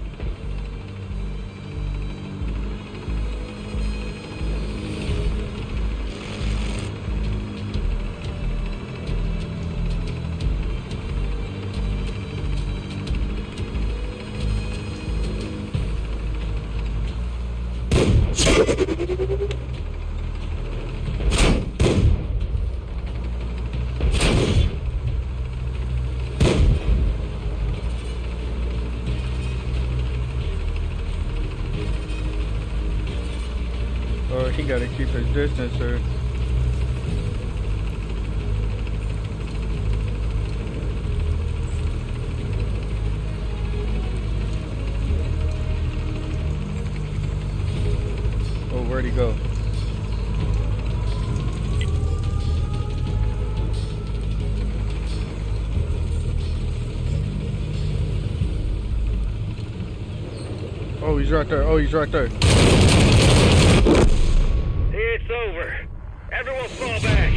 Oh, he gotta keep his distance, sir. Oh, where'd he go? Oh, he's right there. Oh, he's right there. It's over. Everyone fall back.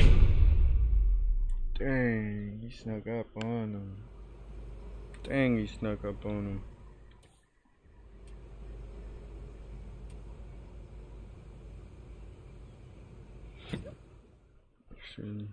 Dang, he snuck up on him. Dang, he snuck up on him. See.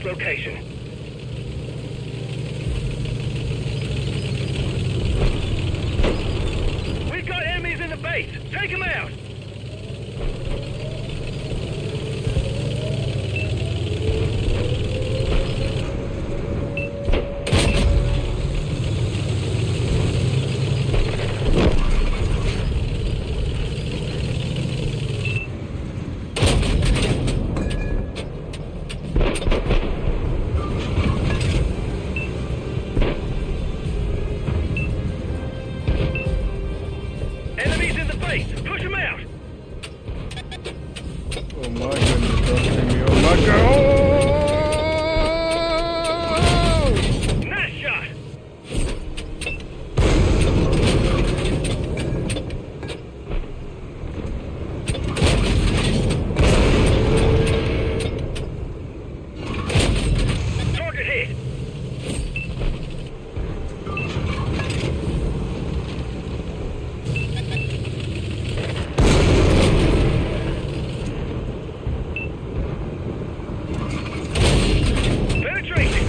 location. We've got enemies in the base. Take them out. Enemies in the base. Push them out. Oh my goodness, don't see me. Oh my god. Oh! Nice shot. Target hit. Penetration.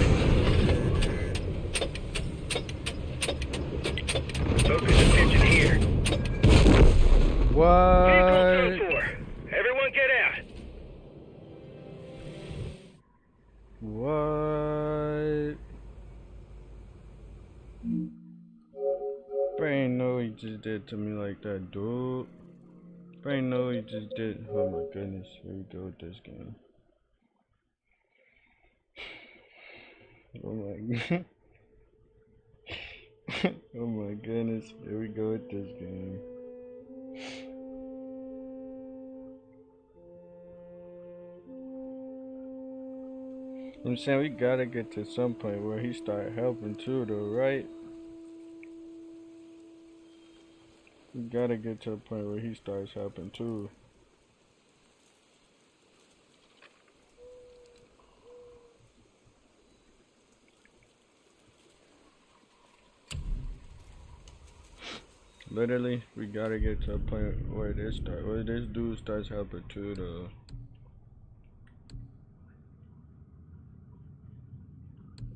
Focus attention here. What? Vehicle 2-4. Everyone get out. What? I ain't know he just did to me like that, dude. I ain't know he just did. Oh my goodness, here we go with this game. Oh my god. Oh my goodness, here we go with this game. I'm saying we gotta get to some point where he start helping too though, right? We gotta get to a point where he starts helping too. Literally, we gotta get to a point where this dude starts helping too though.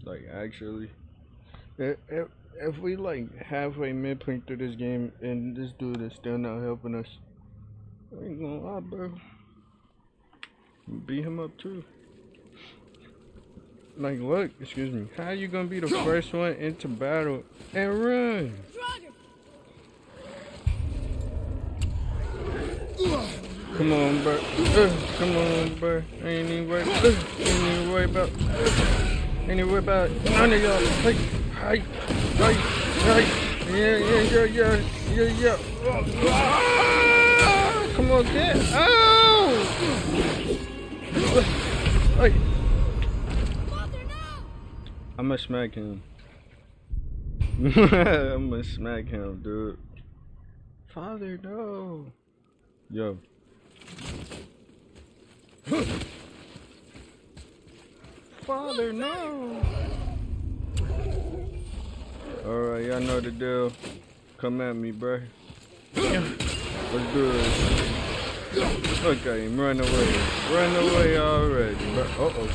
Like actually, if we like halfway midpoint through this game and this dude is still not helping us, I ain't gonna lie, bro. Beat him up too. Like, look, excuse me. How you gonna be the first one into battle and run? Come on, bro. Come on, bro. Ain't even worry about. Ain't even worry about none of y'all. Hey. Yeah. Come on, get. Oh! Hey. I'ma smack him. I'ma smack him, dude. Father, no. Yo. Father, no. Alright, y'all know the deal. Come at me, bruh. Let's do it. Look at him, run away. Run away already, bruh. Uh-oh.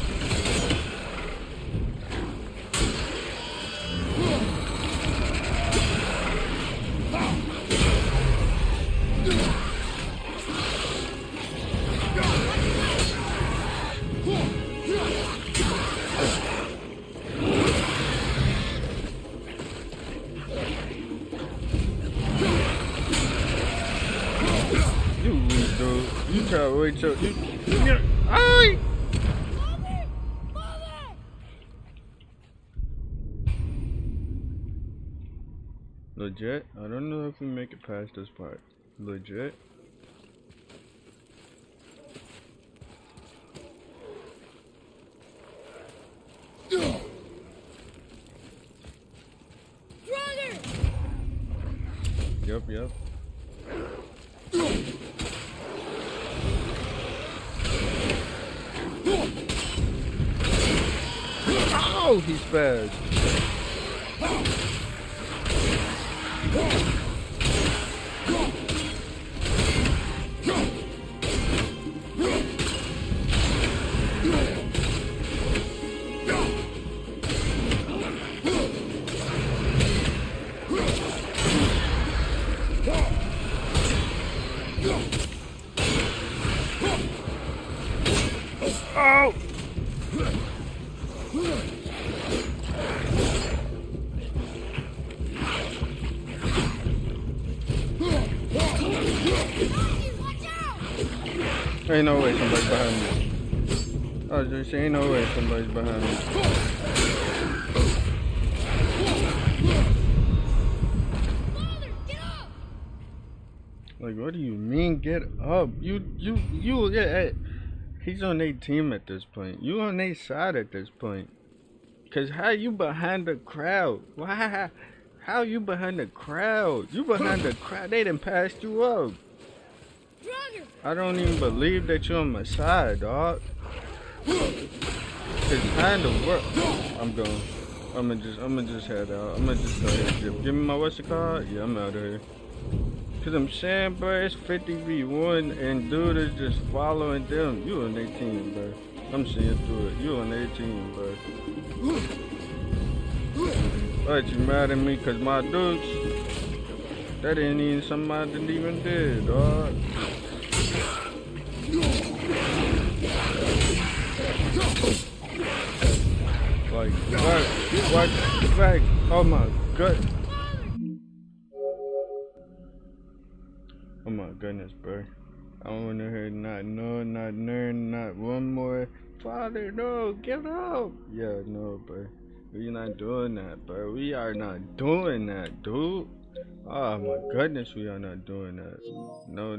You try to wait till you. Aye! Legit? I don't know if we make it past this part. Legit? Yep. Oh, he's fast. Ain't no way somebody's behind me. I was just saying, ain't no way somebody's behind me. Like, what do you mean, get up? You, yeah, he's on their team at this point. You on their side at this point. Cause how you behind the crowd? Why? How you behind the crowd? You behind the crowd. They done passed you up. I don't even believe that you're on my side, dog. It's kind of work. I'm going. I'ma just head out. I'ma just go ahead. Give me my what's it called? Yeah, I'm out of here. Cause I'm saying, bro, it's 50v1 and dude is just following them. You on their team, bro. I'm seeing through it. You on their team, bro. But you mad at me cause my dudes, that ain't even something I didn't even did, dog. Like, what, oh my god. Oh my goodness, bro. I don't want to hear not one more. Father, no, get up. Yeah, no, bro. We're not doing that, bro. We are not doing that, dude. Oh my goodness, we are not doing that. No.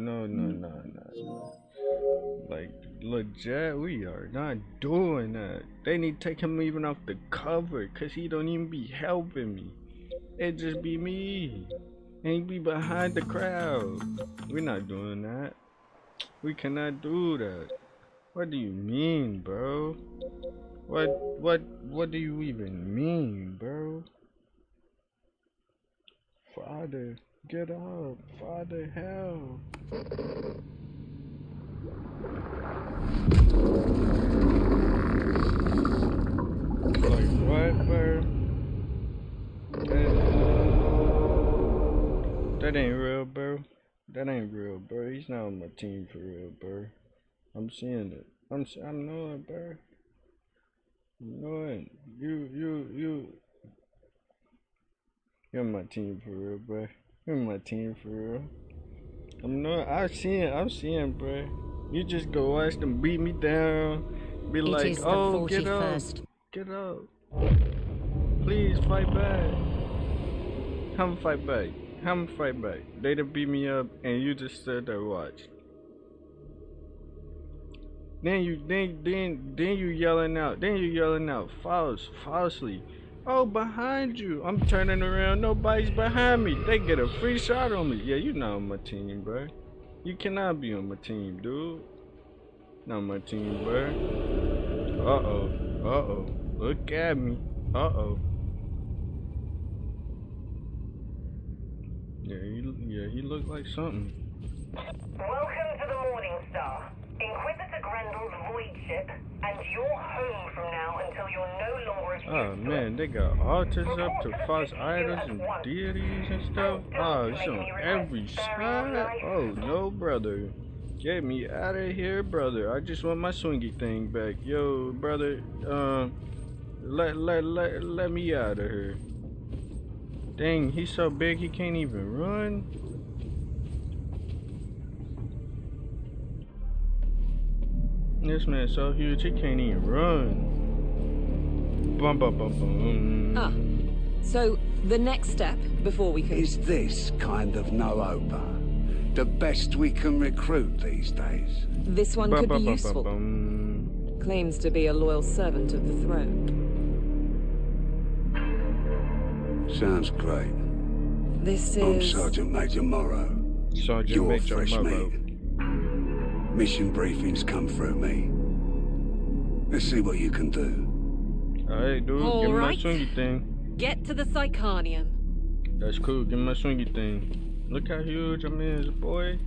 Like, legit, we are not doing that. They need to take him even off the cover, cause he don't even be helping me. It just be me. And he be behind the crowd. We're not doing that. We cannot do that. What do you mean, bro? What do you even mean, bro? Father, get up. Father, help. Like what, bro? That ain't real, bro. That ain't real, bro. He's not on my team for real, bro. I'm seeing it. I know it, bro. You know it. You're my team for real, bro. You're my team for real. I'm seeing, bro. You just go watch them beat me down. Be like, oh, get up. Get up. Please fight back. Come fight back. They done beat me up and you just stood there watch. Then you yelling out falsely. Oh, behind you. I'm turning around, nobody's behind me. They get a free shot on me. Yeah, you not on my team, bro. You cannot be on my team, dude. Not on my team, bro. Uh-oh. Look at me. Uh-oh. Yeah, he looked like something. Welcome to the Morning Star, Inquisitor Grendel's void ship, and you're home from now until you're no longer of use. Oh man, they got altars up to false idols and deities and stuff. Oh, it's on every side. Oh no, brother. Get me out of here, brother. I just want my swingy thing back. Yo, brother, let me out of here. Dang, he's so big he can't even run. This man's so huge he can't even run. Bum bum bum bum. Ah, so the next step before we can... Is this kind of no-oper the best we can recruit these days? This one could be useful. Claims to be a loyal servant of the throne. Sounds great. This I'm is... Sergeant Major Morrow. Sergeant Major fresh Morrow. meat. Mission briefings come through me. Let's see what you can do. Alright, dude, All give me right. my swingy thing. Get to the Psychanium. That's cool, give me my swingy thing. Look how huge I'm is, boy.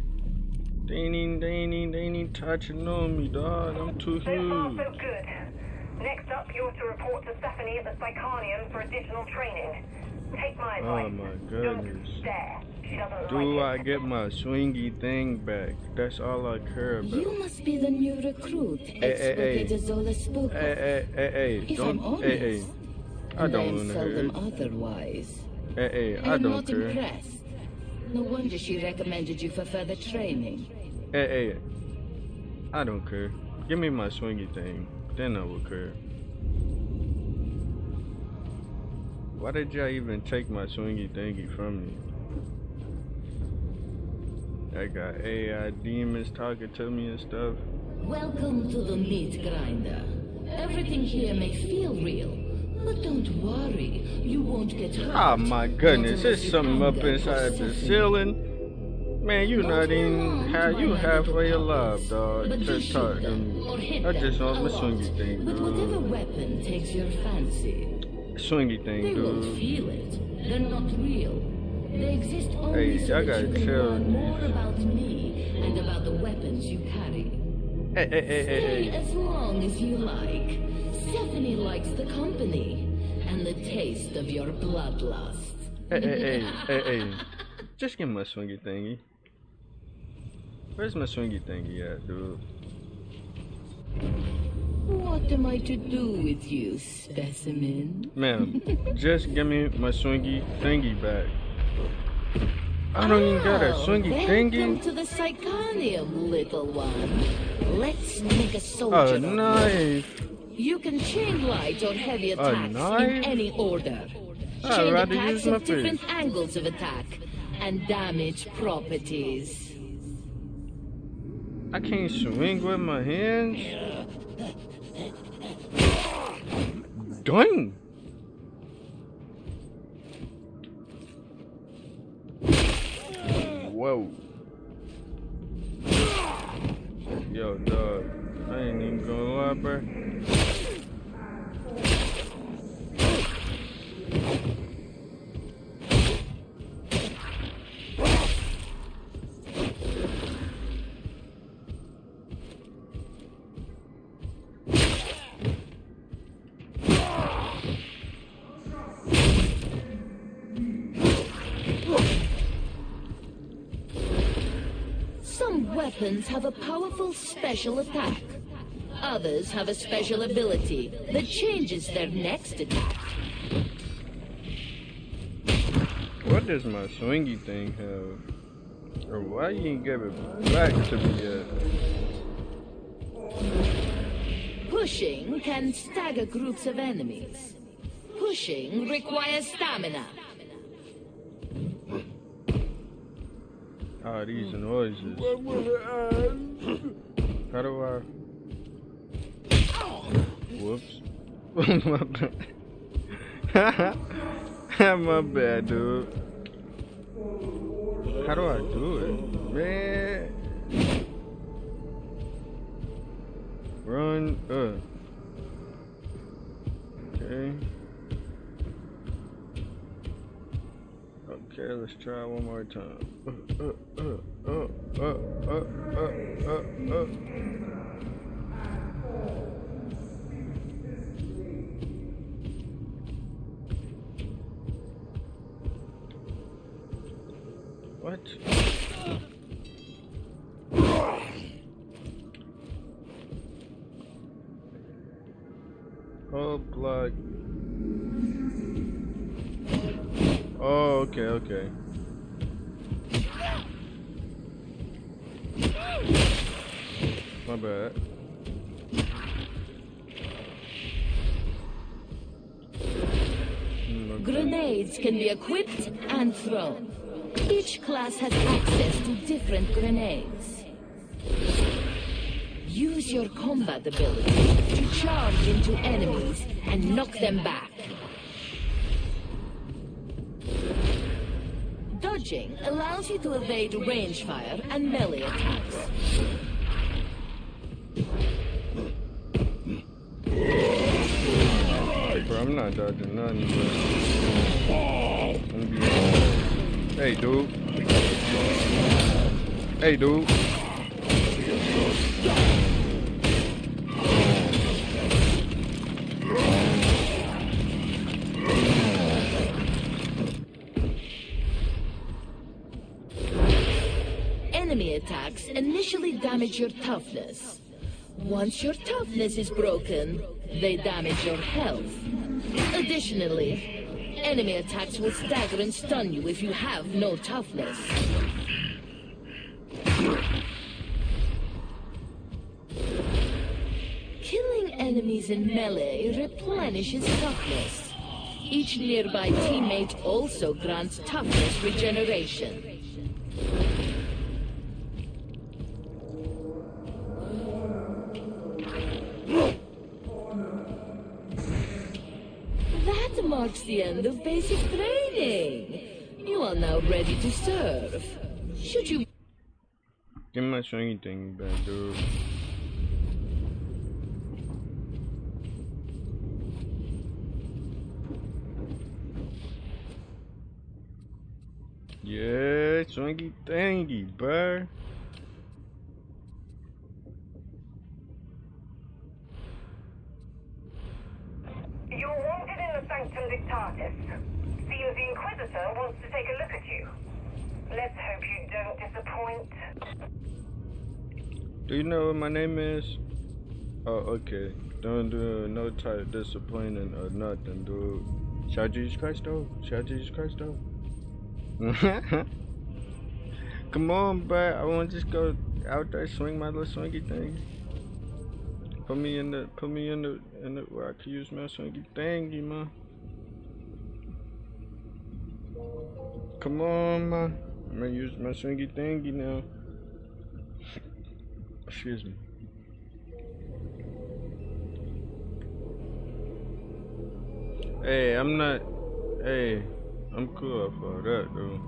They ain't even touching on me, dog. I'm too So far, huge. so good. Next up, you're to report to Stephanie at the Psychanium for additional training. Take my advice. Oh my Don't goodness. stare. She doesn't Do like I get my swingy thing back? That's all I care about. You must be the new recruit, Hey. Zola Spook. Hey, If don't, I'm honest, I don't and want to I hear seldom it. otherwise. Hey, I I'm don't not care. impressed. No wonder she recommended you for further training. Hey, I don't care. Give me my swingy thing, then I will care. Why did y'all even take my swingy thingy from me? I got AI demons talking to me and stuff. Welcome to the meat grinder. Everything here may feel real, but don't worry, you won't get hurt. Oh my goodness, there's something up inside the ceiling. Man, you not even halfway alive, dog. Just talk to me. I just want my swingy thing, But whatever dude. weapon takes your fancy, Swingy thing, they won't dude. feel it. They're not real. They exist Hey, only so y'all that gotta you can chill. learn more about me and about the weapons you carry. Hey, hey, hey, Stay hey, hey. as long as you like. Stephanie likes the company and the taste of your bloodlust. Hey, hey, hey, hey, hey. Just give me my swingy thingy. Where's my swingy thingy at, dude? What am I to do with you, specimen? Ma'am, just give me my swingy thingy back. I don't even got a swingy Welcome thingy. to the Psychonium, little one. Let's make a soldier A of you. knife. You can chain light or heavy A attacks in knife? any order. I'd Chain rather attacks use my have different fist. angles of attack and damage properties. I can't swing with my hands. Dang. Whoa. Yo, dog. I ain't even gonna lie, bro. Some weapons have a powerful special attack. Others have a special ability that changes their next attack. What does my swingy thing have? Or why you ain't give it back to me yet? Pushing can stagger groups of enemies. Pushing requires stamina. Ah, these noises. How do I? Whoops. My bad. My bad, dude. How do I do it? Man. Run. Okay. Okay, let's try one more time. What? Hold block. Oh, okay, okay. My bad. Grenades can be equipped and thrown. Each class has access to different grenades. Use your combat ability to charge into enemies and knock them back. Dodging allows you to evade range fire and melee attacks. Bro, I'm not dodging nothing, bro. Hey, dude. Hey, dude. Enemy attacks initially damage your toughness. Once your toughness is broken, they damage your health. Additionally, enemy attacks will stagger and stun you if you have no toughness. enemies in melee replenishes toughness. Each nearby teammate also grants toughness regeneration. That marks the end of basic training. You are now ready to serve. Should you... Give my swingy thing back, dude. Yeah, swingy thingy, bruh. You're wanted in the Sanctum Dictatus. Seems the Inquisitor wants to take a look at you. Let's hope you don't disappoint. Do you know what my name is? Oh, okay. Don't do no type disappointing or nothing, dude. Shout Jesus Christ though. Shout Jesus Christ though. Come on, bruh. I want to just go out there, swing my little swingy thing. Put me in the where I can use my swingy thingy, man. Come on, man. I'm gonna use my swingy thingy now. Excuse me. Hey, I'm not. Hey, I'm cool for that, though.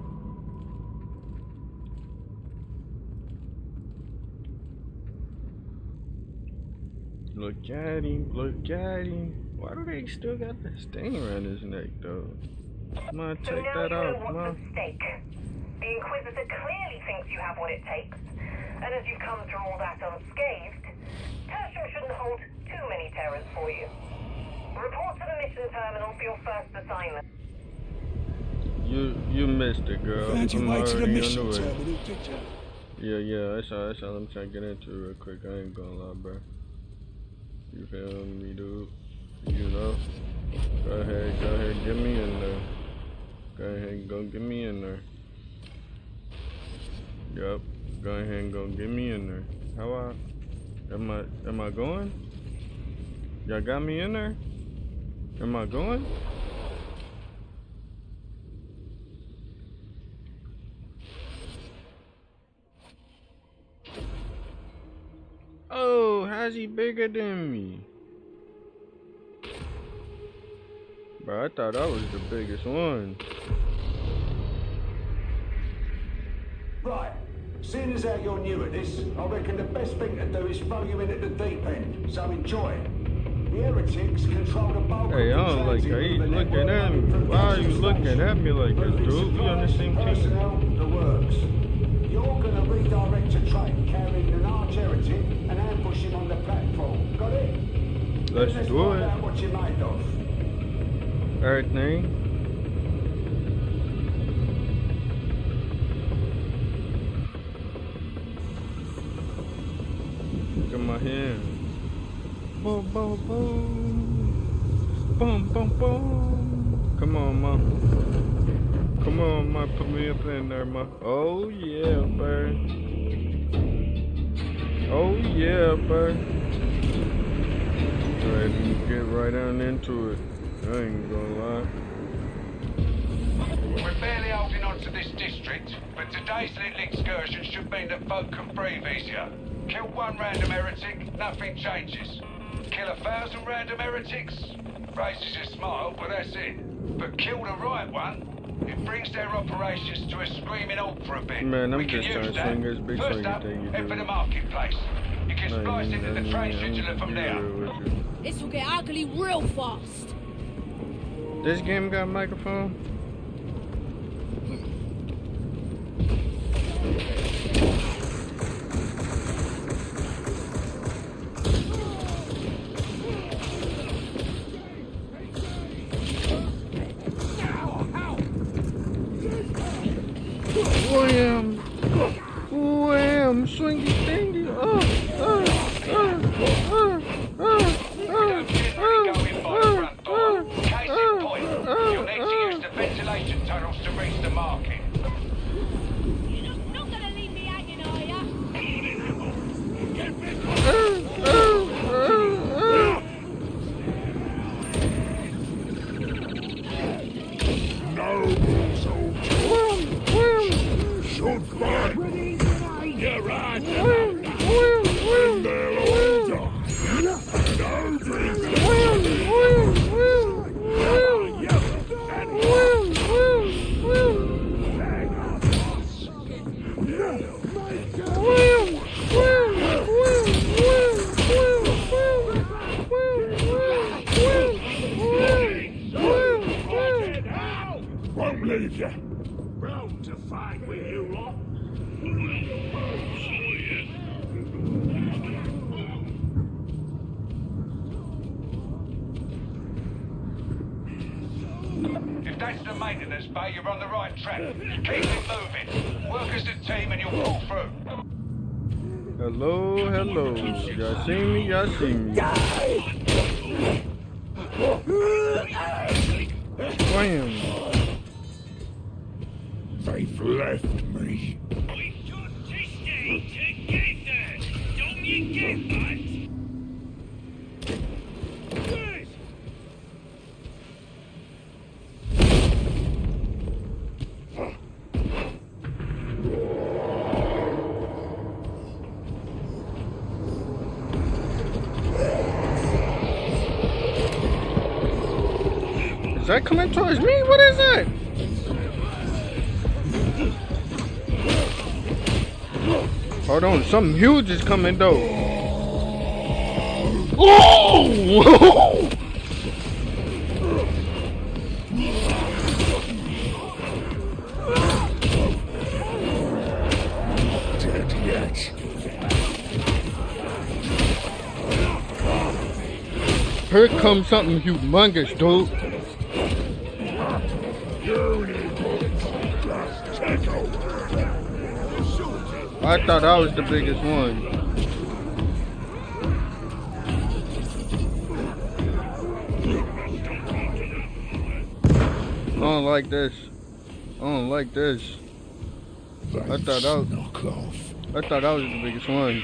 Look at him, look at him. Why do they still got this thing around his neck, though? Come on, take that off, come on. The Inquisitor clearly thinks you have what it takes. And as you've come through all that unscathed, Tertium shouldn't hold too many terrors for you. Report to the mission terminal for your first assignment. You missed it, girl. Found your way to the mission way. terminal, did you? Yeah, that's all I'm trying to get into real quick. I ain't gonna lie, bro. You feel me, dude? You know? Go ahead, get me in there. Go ahead and go get me in there. Yup. Go ahead and go get me in there. Am I going? Y'all got me in there? Am I going? Oh, how's he bigger than me? Bro, I thought I was the biggest one. Right. Seeing as how you're new at this, I reckon the best thing to do is throw you in at the deep end, so enjoy it. The heretics control the bulk Hey, I of don't like how you looking at me. Why are you looking at me like this, dude? We on the same team. The works. You're gonna redirect a train carrying an arch heretic and ambush him on the platform. Got it? Let's do find it. out what you're made of. Everything. Look at my hand. Boom, boom, boom. Boom, boom, boom. Come on, ma. Come on, ma. Put me up in there, ma. Oh, yeah, bird. Oh, yeah, bird. Alright, let me get right on into it. I ain't gonna lie. We're barely holding on to this district, but today's little excursion should mean that folk can breathe easier. Kill one random heretic, nothing changes. Kill 1,000 random heretics, raises your smile, but that's it. But kill the right one, it brings their operations to a screaming halt for a bit. Man, I'm we can just trying use to that. swing this big First swingy up, thing you head do. for the marketplace. You can splice into the train vigilant from there. This will get ugly real fast. This game got a microphone? Wham! Wham! Swingy thingy! You'll need to use the ventilation tunnels to reach the market. You're not gonna leave me hanging, are ya? proud to fight with you lot. If that's the maintenance bay, you're on the right track. Keep it moving. Work as a team and you'll pull through. Hello, hello. Y'all see me? Y'all see me. Wham. They've left me. Don't you get that? Is that coming towards me? What is that? Hold on, something huge is coming though. Oh! Dead yet. Here comes something humongous, dude. I thought I was the biggest one. I don't like this. I don't like this. I thought I was the biggest one.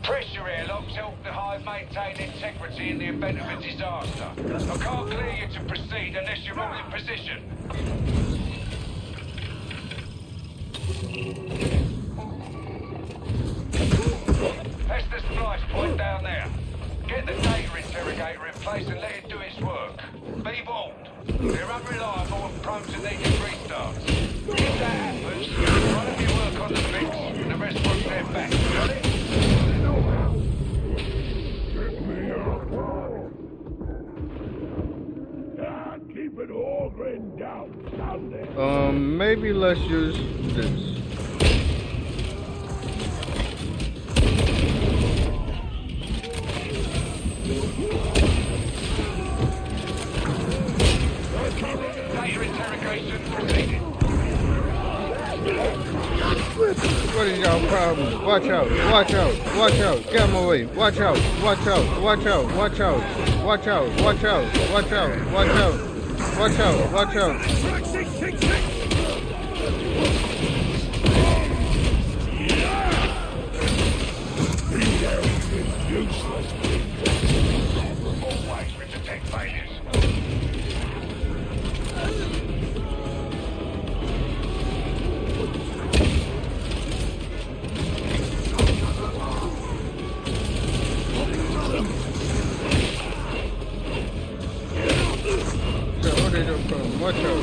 Press your airlocks, help the hive maintain integrity in the event of a disaster. I can't clear you to proceed unless you're all in position. That's the splice point down there. Get the data interrogator in place and let it do its work. Be warned, they're unreliable and prone to needing restarts. If that happens, one of you work on the fix and the rest watch their back. Got it? Keep it all written down there. Maybe let's use this. Data interrogation proceeding. What is y'all problem? Watch out, watch out, watch out, get him away, watch out, watch out, watch out, watch out, watch out, watch out, watch out, watch out, watch out, watch out. Always with detect failures. Watch out.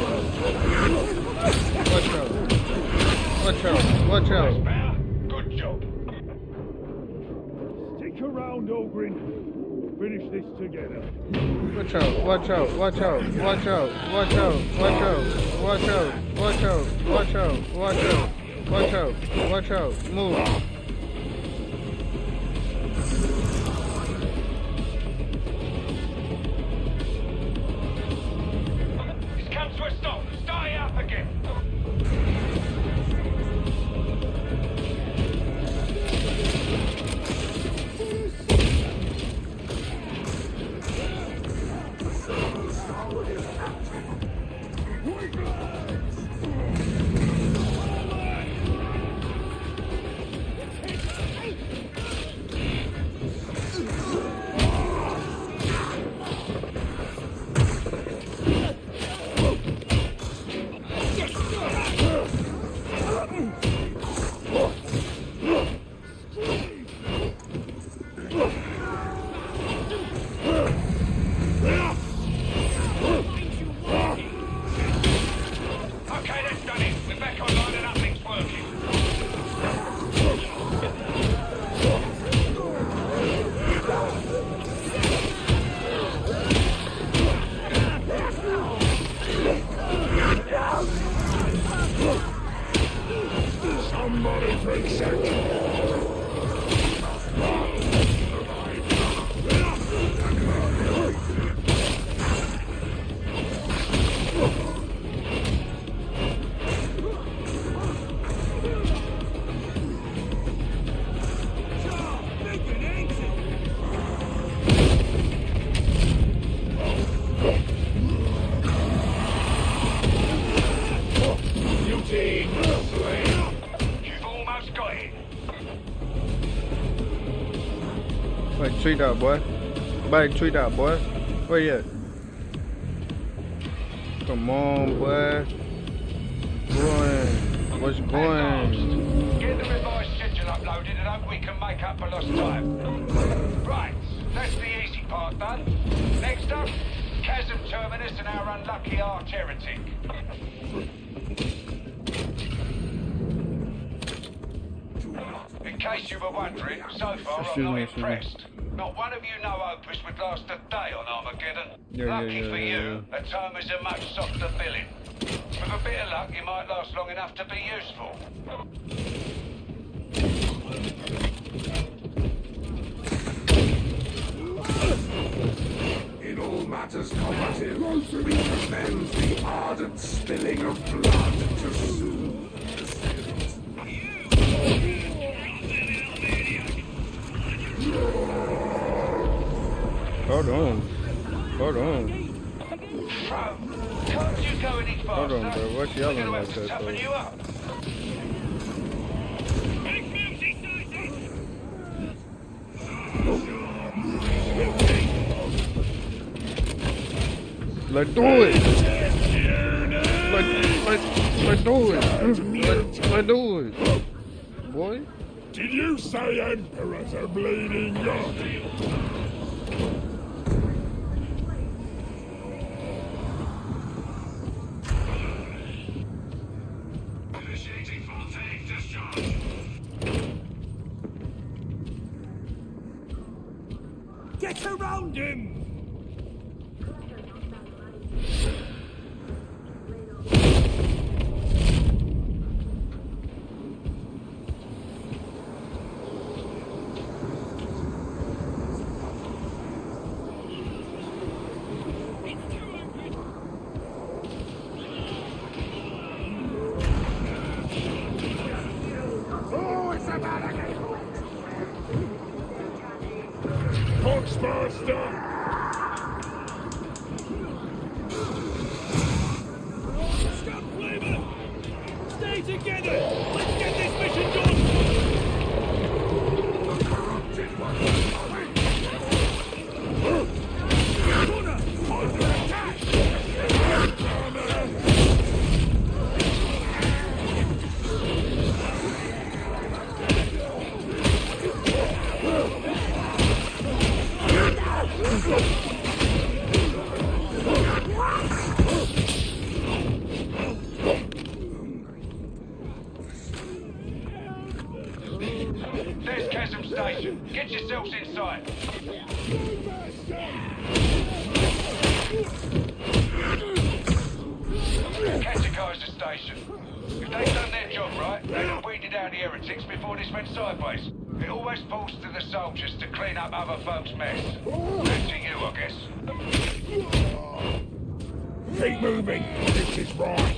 Watch out. Watch out. Watch out. Good job. Stick around, Ogrin. Finish this together. Watch out. Watch out. Watch out. Watch out. Watch out. Watch out. Watch out. Watch out. Watch out. Watch out. Watch out. Watch out. Move. Come to a stop. Start it up again. tweet out, boy. Somebody tweet out, boy. Where you at? Come on, boy. Going. What's going? Get the revised schedule uploaded and hope we can make up for lost time. Right, that's the easy part done. Next up, Chasm Terminus and our unlucky arch heretic. In case you were wondering, so far I'm not impressed. Not one of you know Opus would last a day on Armageddon. Lucky for you, Atoma is a much softer billing. With a bit of luck, you might last long enough to be useful. In all matters combative, we commend the ardent spilling of blood to soothe the spirit. Hold on. Hold on. Can't you go any faster? Hold on, bro. What's yelling like that, toughen you bro? up. Let's do it. Let's do it. Let's do it. Boy. Did you say emperors are bleeding young? Initiating voltaic discharge. Get around him! Stay together! Let's get this mission done! There's Chasm Station. Get yourselves inside. Catechized station. If they've done their job right, they'd have weeded out the heretics before this went sideways. It always falls to the soldiers to clean up other folks' mess. Back to you, I guess. Keep moving. This is right.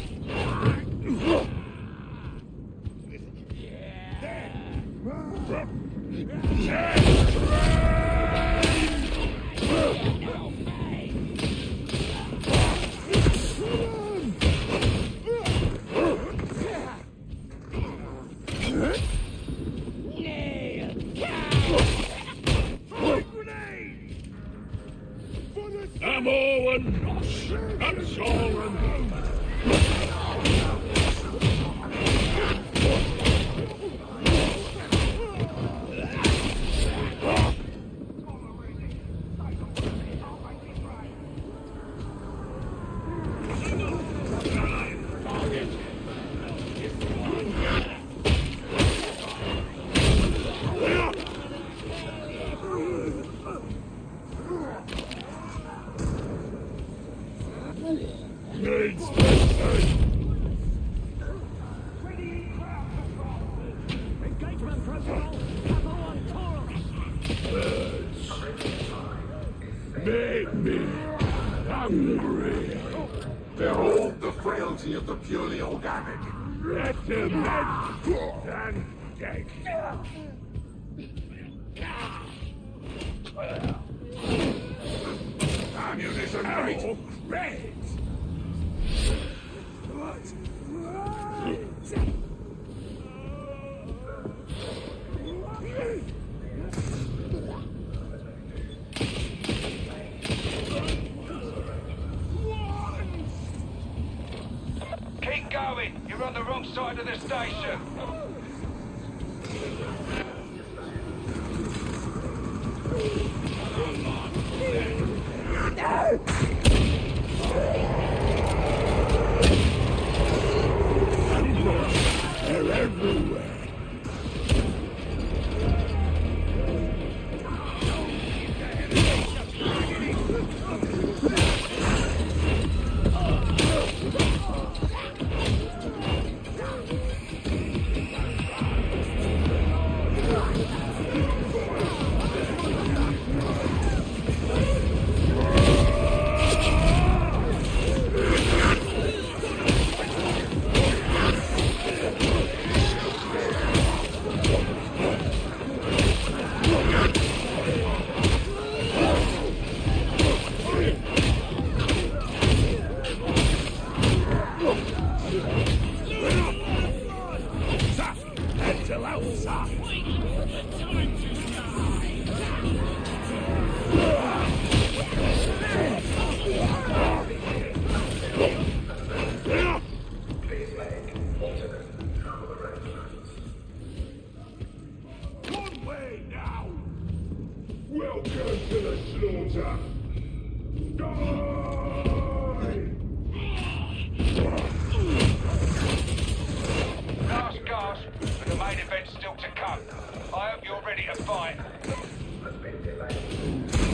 I'm Owen! I'm Solon! Needs fixing. Engagement protocol! Capo on Taurus! Make me hungry. Behold the frailty of the purely organic. Let them have good and dead. Ammunition right. Red. going? You're on the wrong side of the station. They're everywhere. One way now. Welcome to the slaughter. Last gasp, but the main event's still to come. I hope you're ready to fight.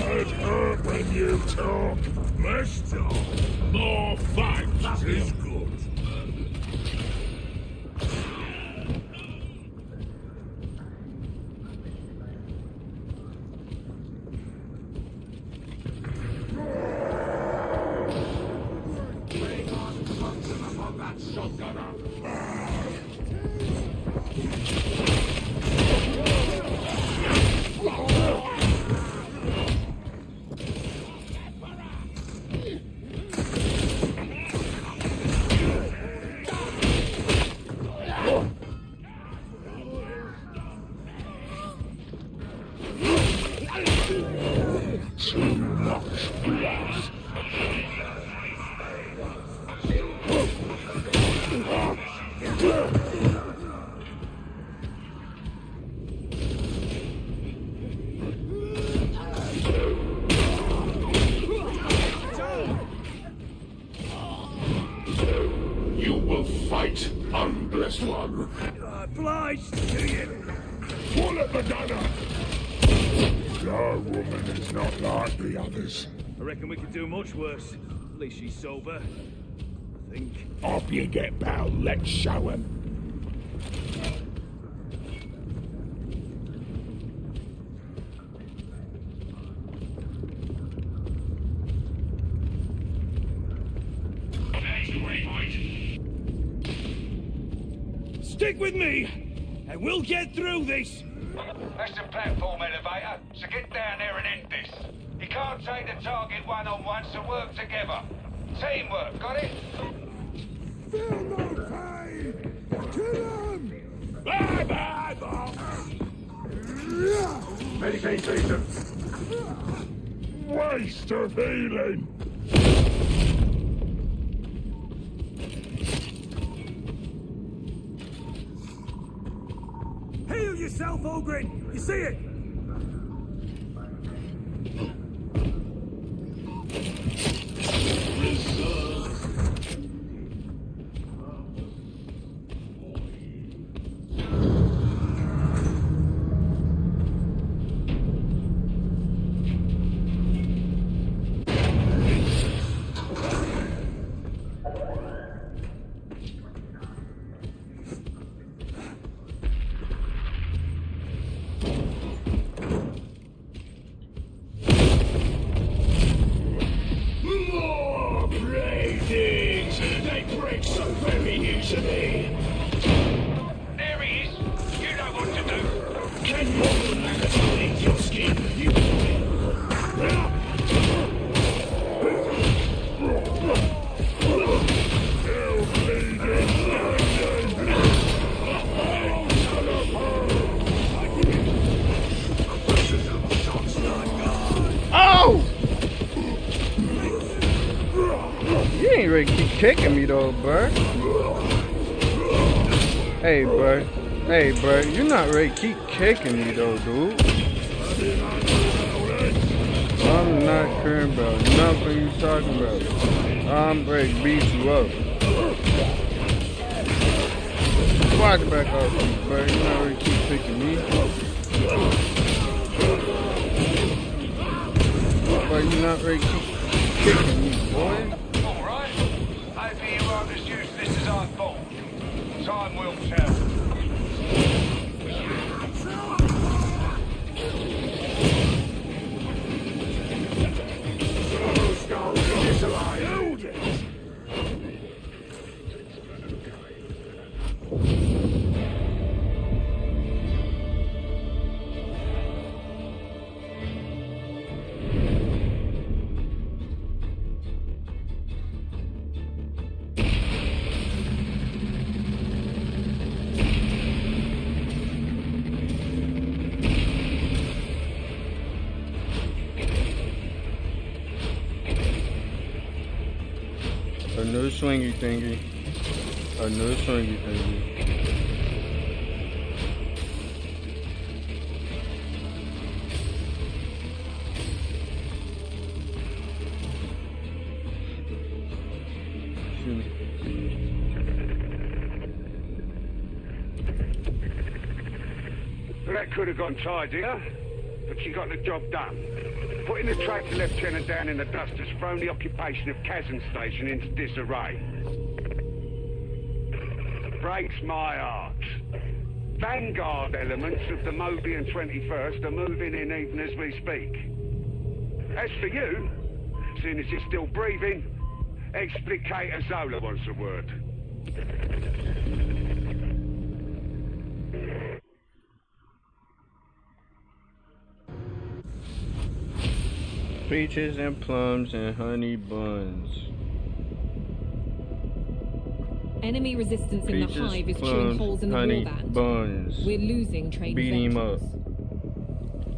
I've heard when you talk. Less talk, more fight is good. Too much blood. You will fight, unblessed one. Obliged to you. Pull at the gunner. Your woman is not like the others. I reckon we could do much worse. At least she's sober. I think. Off you get, pal. Let's show him. Stick with me, and we'll get through this. That's the platform elevator, so get down there and end this. You can't take the target one-on-one, so work together. Teamwork, got it? Feel no pain! Kill him! Bye-bye, boss! Medication! Waste of healing! Heal yourself, Ogren! You see it? There he is. You know what to do. Can you manipulate your skin? You Oh! You ain't ready to keep kicking me though, bro. Hey, bro, you're not ready. Keep kicking me, though, dude. I'm not caring about nothing you talking about. I'm ready to beat you up. Watch back off me, bro. You're not ready to keep picking me. But you're not ready to keep kicking me, boy. Alright. Maybe you won't as use this as I thought. Time will tell. A new swingy thingy. A new swingy thingy. That could have gone tidier, but she got the job done. Putting the tractor lieutenant down in the dust has thrown the occupation of Kazan Station into disarray. Breaks my heart. Vanguard elements of the Mobian 21st are moving in even as we speak. As for you, seeing as you're still breathing, Explicator Zola wants a word. Peaches and plums and honey buns. Enemy resistance in the Peaches, hive is plums, chewing holes in the honey warband. buns. We're losing trained Beat him veterans. up.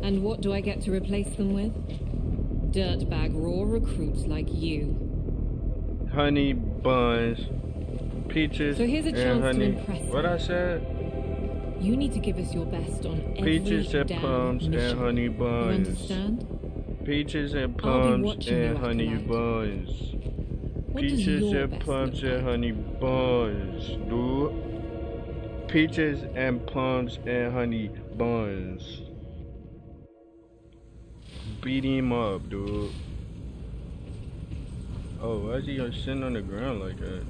And what do I get to replace them with? Dirtbag raw recruits like you. Honey buns. Peaches So here's a and chance to honey. impress What I said? You need to give us your best on every Peaches and damn plums mission. and honey You buns. understand? Peaches and I'll be plums watching you and after honey night. buns. What does Peaches your and best plums look and honey buns, dude. Peaches and plums and honey buns. Beat him up, dude. Oh, why is he sitting on the ground like that?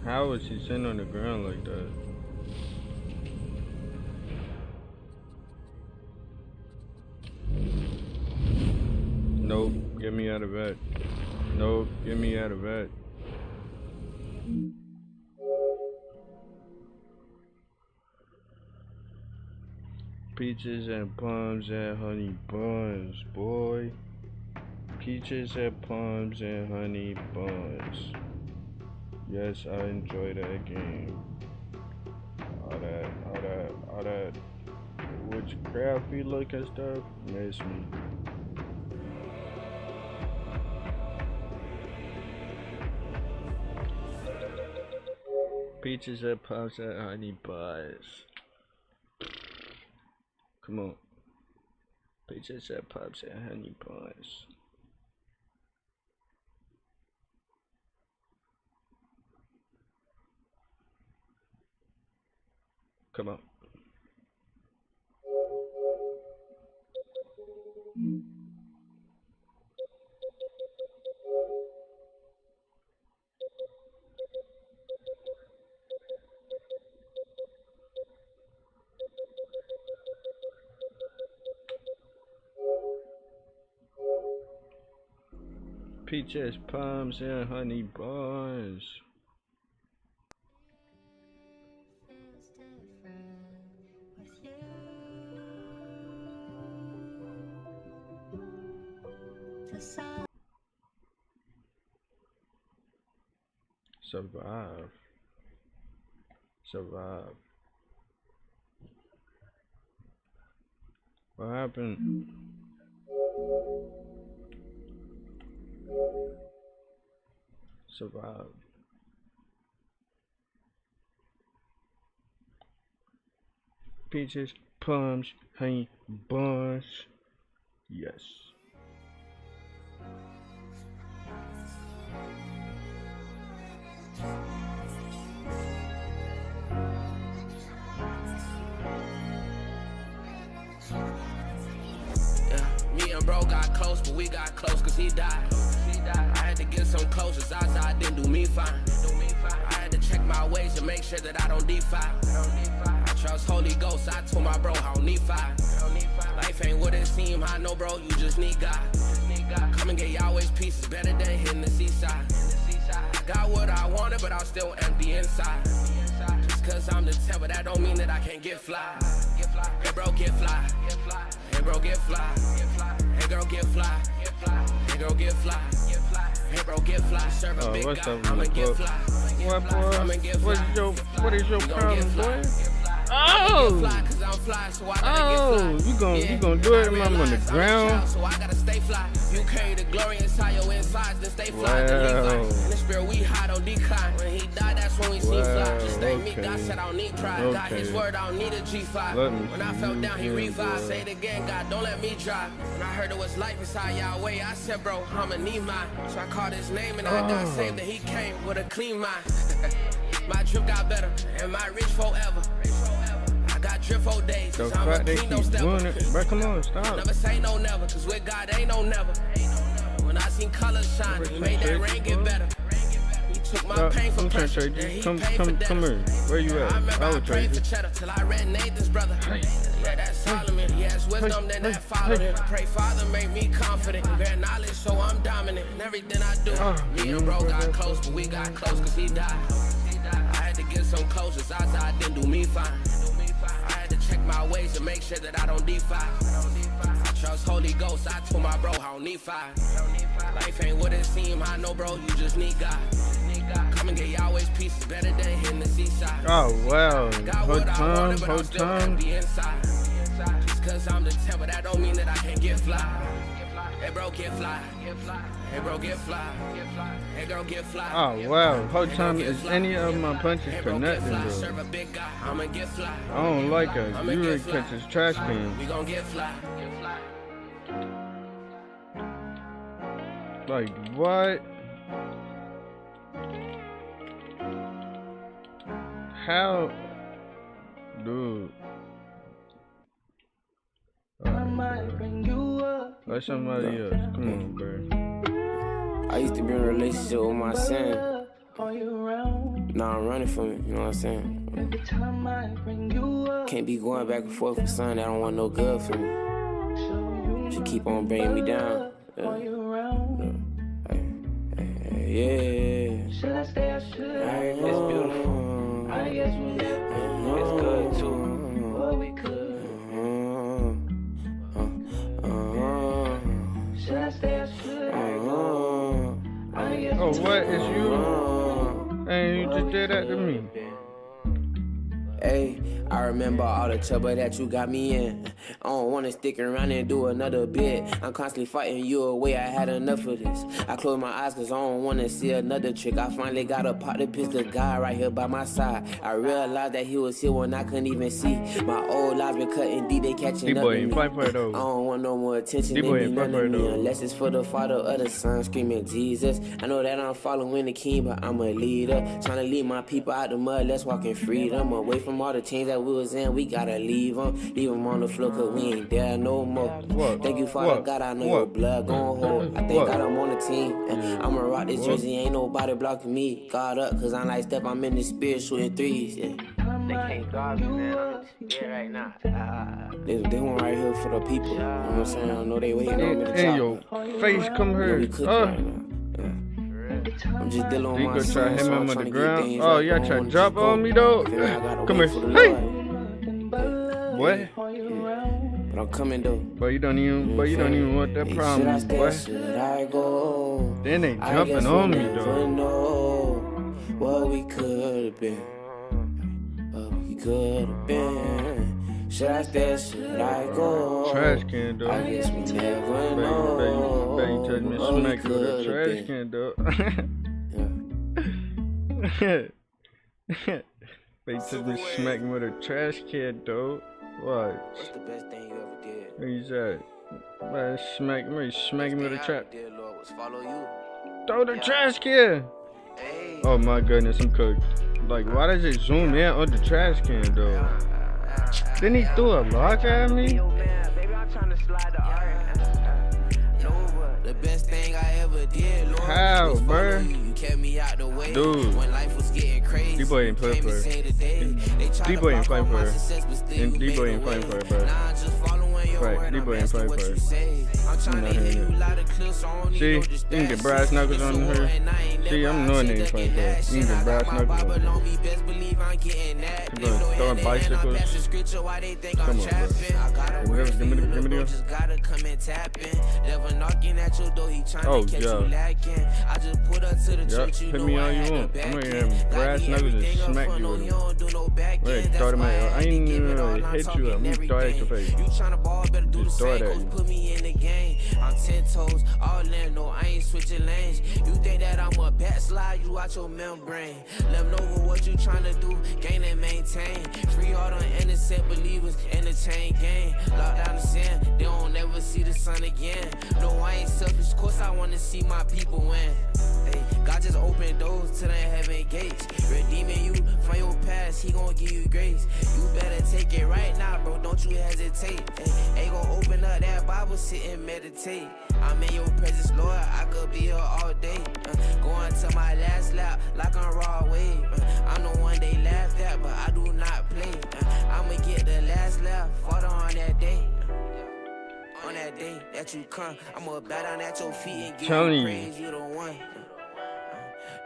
How is he sitting on the ground like that? Nope, get me out of that. Nope, get me out of that. Peaches and plums and honey buns, boy. Peaches and plums and honey buns. Yes, I enjoy that game. All that witchcrafty looking stuff makes me. Peaches and plums and honey buns. Come on. Peaches and plums and honey buns. Come on. Peaches, plums, and honey buns. Survive. Survive. What happened? Survive. Peaches, plums, honey, buns. Yes. Me and bro got close, but we got close cause he died. I had to get some closure, Zaza didn't do me fine. I had to check my ways to make sure that I don't defile. I trust Holy Ghost, I told my bro I don't need fire. Life ain't what it seem, I know bro, you just need God. Come and get Yahweh's peace, is better than hitting the seaside. I got what I wanted, but I'm still empty inside. Just cause I'm the temper, that don't mean that I can't get fly. Hey bro, get fly. Hey bro, get fly. Hey girl, get fly. Hey girl, get fly. Hey bro, get fly. Serve a big guy, I'ma get fly. What, boy? What is your problem, boy? Oh! You gonna do it, mama, on the ground? So I gotta stay fly. You carry the glory inside your insides, then stay fly. In the spirit, we hide on decline. When he died, that's when we see fly. Just stay me, God said I don't need pride. Got his word, I don't need a G5. When I fell down, he revived. Say it again, God, don't let me drive. When I heard it was life inside Yahweh, I said, bro, I'ma need mine. So I called his name and I got saved, and he came with a clean mind. My drip got better, and my rich forever. I got drip for days, So I'm a they clean, keep no stepper. doing it. Bro, come on, stop. Never say no never, cause with God ain't no never. When I seen colors shine, he made that rain get better. He took my pain for pressure, and he Come paid for debt. here. Where you at? I remember I I would prayed trade for cheddar till I read Nathan's brother. Yeah, that's Solomon. He has wisdom, then that followed him. Pray Father, make me confident. Bear knowledge, so I'm dominant in everything I do. Me and bro got close, but we got close cause he died. I had to get some closure, Zaza didn't do me fine. I had to check my ways to make sure that I don't defile. I trust Holy Ghost, I told my bro I don't need fire. Life ain't what it seem, I know bro, you just need God. Come and get Yahweh's peace, is better than hitting the seaside. Oh, wow. Whole time. Just cause I'm the temper, that don't mean that I can't get fly. Hey bro, get fly. Hey bro, get fly. Hey girl, get fly. Oh, wow. Whole time is any of my punches connecting, bro. I don't like it. You really catch this trash can. We gon' get fly. Like, what? How? Dude. Let somebody else. Come on, bro. I used to be in a relationship with my son. Now I'm running from it, you know what I'm saying? Can't be going back and forth with son that don't want no good for me. She keep on bringing me down. Yeah. It's beautiful. It's good too. What we could. Oh, what is you? And you just did that to me. Hey, I remember all the trouble that you got me in. I don't wanna stick around and do another bit. I'm constantly fighting you away, I had enough of this. I close my eyes cause I don't wanna see another trick. I finally got a pot to piss the guy right here by my side. I realized that he was here when I couldn't even see. My old lies been cutting deep, they catching up with me. I don't want no more attention, they mean none of me. Unless it's for the father or the son screaming Jesus. I know that I'm following the king, but I'm a leader. Trying to lead my people out the mud, let's walk in freedom. Away from all the chains that we was in, we gotta leave them on the floor cause we ain't there no more. Thank you, Father God, I know your blood gon' hold. I thank God I'm on the team, and I'ma rock this jersey, ain't nobody blocking me. God up, cause I'm like Steph, I'm in the spirit shooting threes, yeah. They can't guard me, man, I'm in right now. They one right here for the people, you know what I'm saying? I know they waiting on me to In your face, come here. I'm just dealing with you my gonna try son, him so I'm on trying the to ground? get things Oh, right y'all on trying to and drop just on go. me though? Come here. Hey! What? But I'm coming though. But you don't even want that problem, boy. Then they jumping on me though. Know what we could have been. What we could have been. Should I stay, should I go? Trash can, though. I guess we never know. Baby, touch me, smack you with a trash can, though. Baby, touch me, smack me with a trash can, though. What? What's the best thing you ever did? What you said? Man, smack me with a trash. Lord, was follow you. Throw the trash can. Oh my goodness, I'm cooked. Like, why does it zoom in on the trash can, though? Then he threw a lock at me? The best thing I ever did, Lord. How, bruh? You kept me out the way. Dude. When life was getting crazy. D-Boy ain't playing for her. D-Boy ain't playing for her. And D-Boy ain't playing for her, bro. Right, D-Boy ain't playing for her. I'm not hearing it. See, you can get brass knuckles on her. See, I'm knowing they ain't playing for her. You can get brass knuckles on her. Keep on throwing bicycles. Come on, bro. Give me the Oh, yeah. Yup, put me on you want. I'm gonna have brass knuckles and smack you with them. Wait, throw them at you. I ain't even really hit you up. I'm gonna throw it at your face. Just throw it at you. Put me in the game. I'm 10 toes, all in, no, I ain't switching lanes. You think that I'm a backslide, you out your membrane. Let them know what you tryna do, gain and maintain. Free all the innocent believers in the chain gang. Lock down the sin, they don't never see the sun again. No, I ain't selfish, course I wanna see my people win. Hey, God just opened doors to the heaven gates. Redeeming you from your past, he gon' give you grace. You better take it right now, bro, don't you hesitate. Hey, gon' open up that Bible, sit and meditate. I'm in your presence, Lord, I could be here all day. Going to my last lap like I'm raw wave. I'm the one they laughed at, but I do not play. I'ma get the last laugh, father on that day. On that day that you come, I'ma bow down at your feet and give you praise. You the one.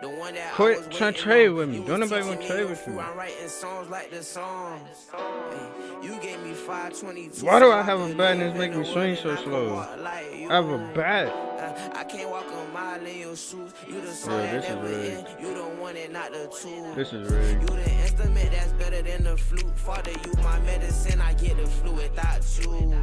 The one that quit trying to trade with me. Don't nobody want to trade with you. I'm writing songs like the songs. You gave me 522. Why do I have a bat that's making me swing so slow? I have a bat. I can't walk a mile in your shoes. You the song that never end. You the one and not the two. This is rigged. You the instrument that's better than the flute. Father, you my medicine. I get the flu without you.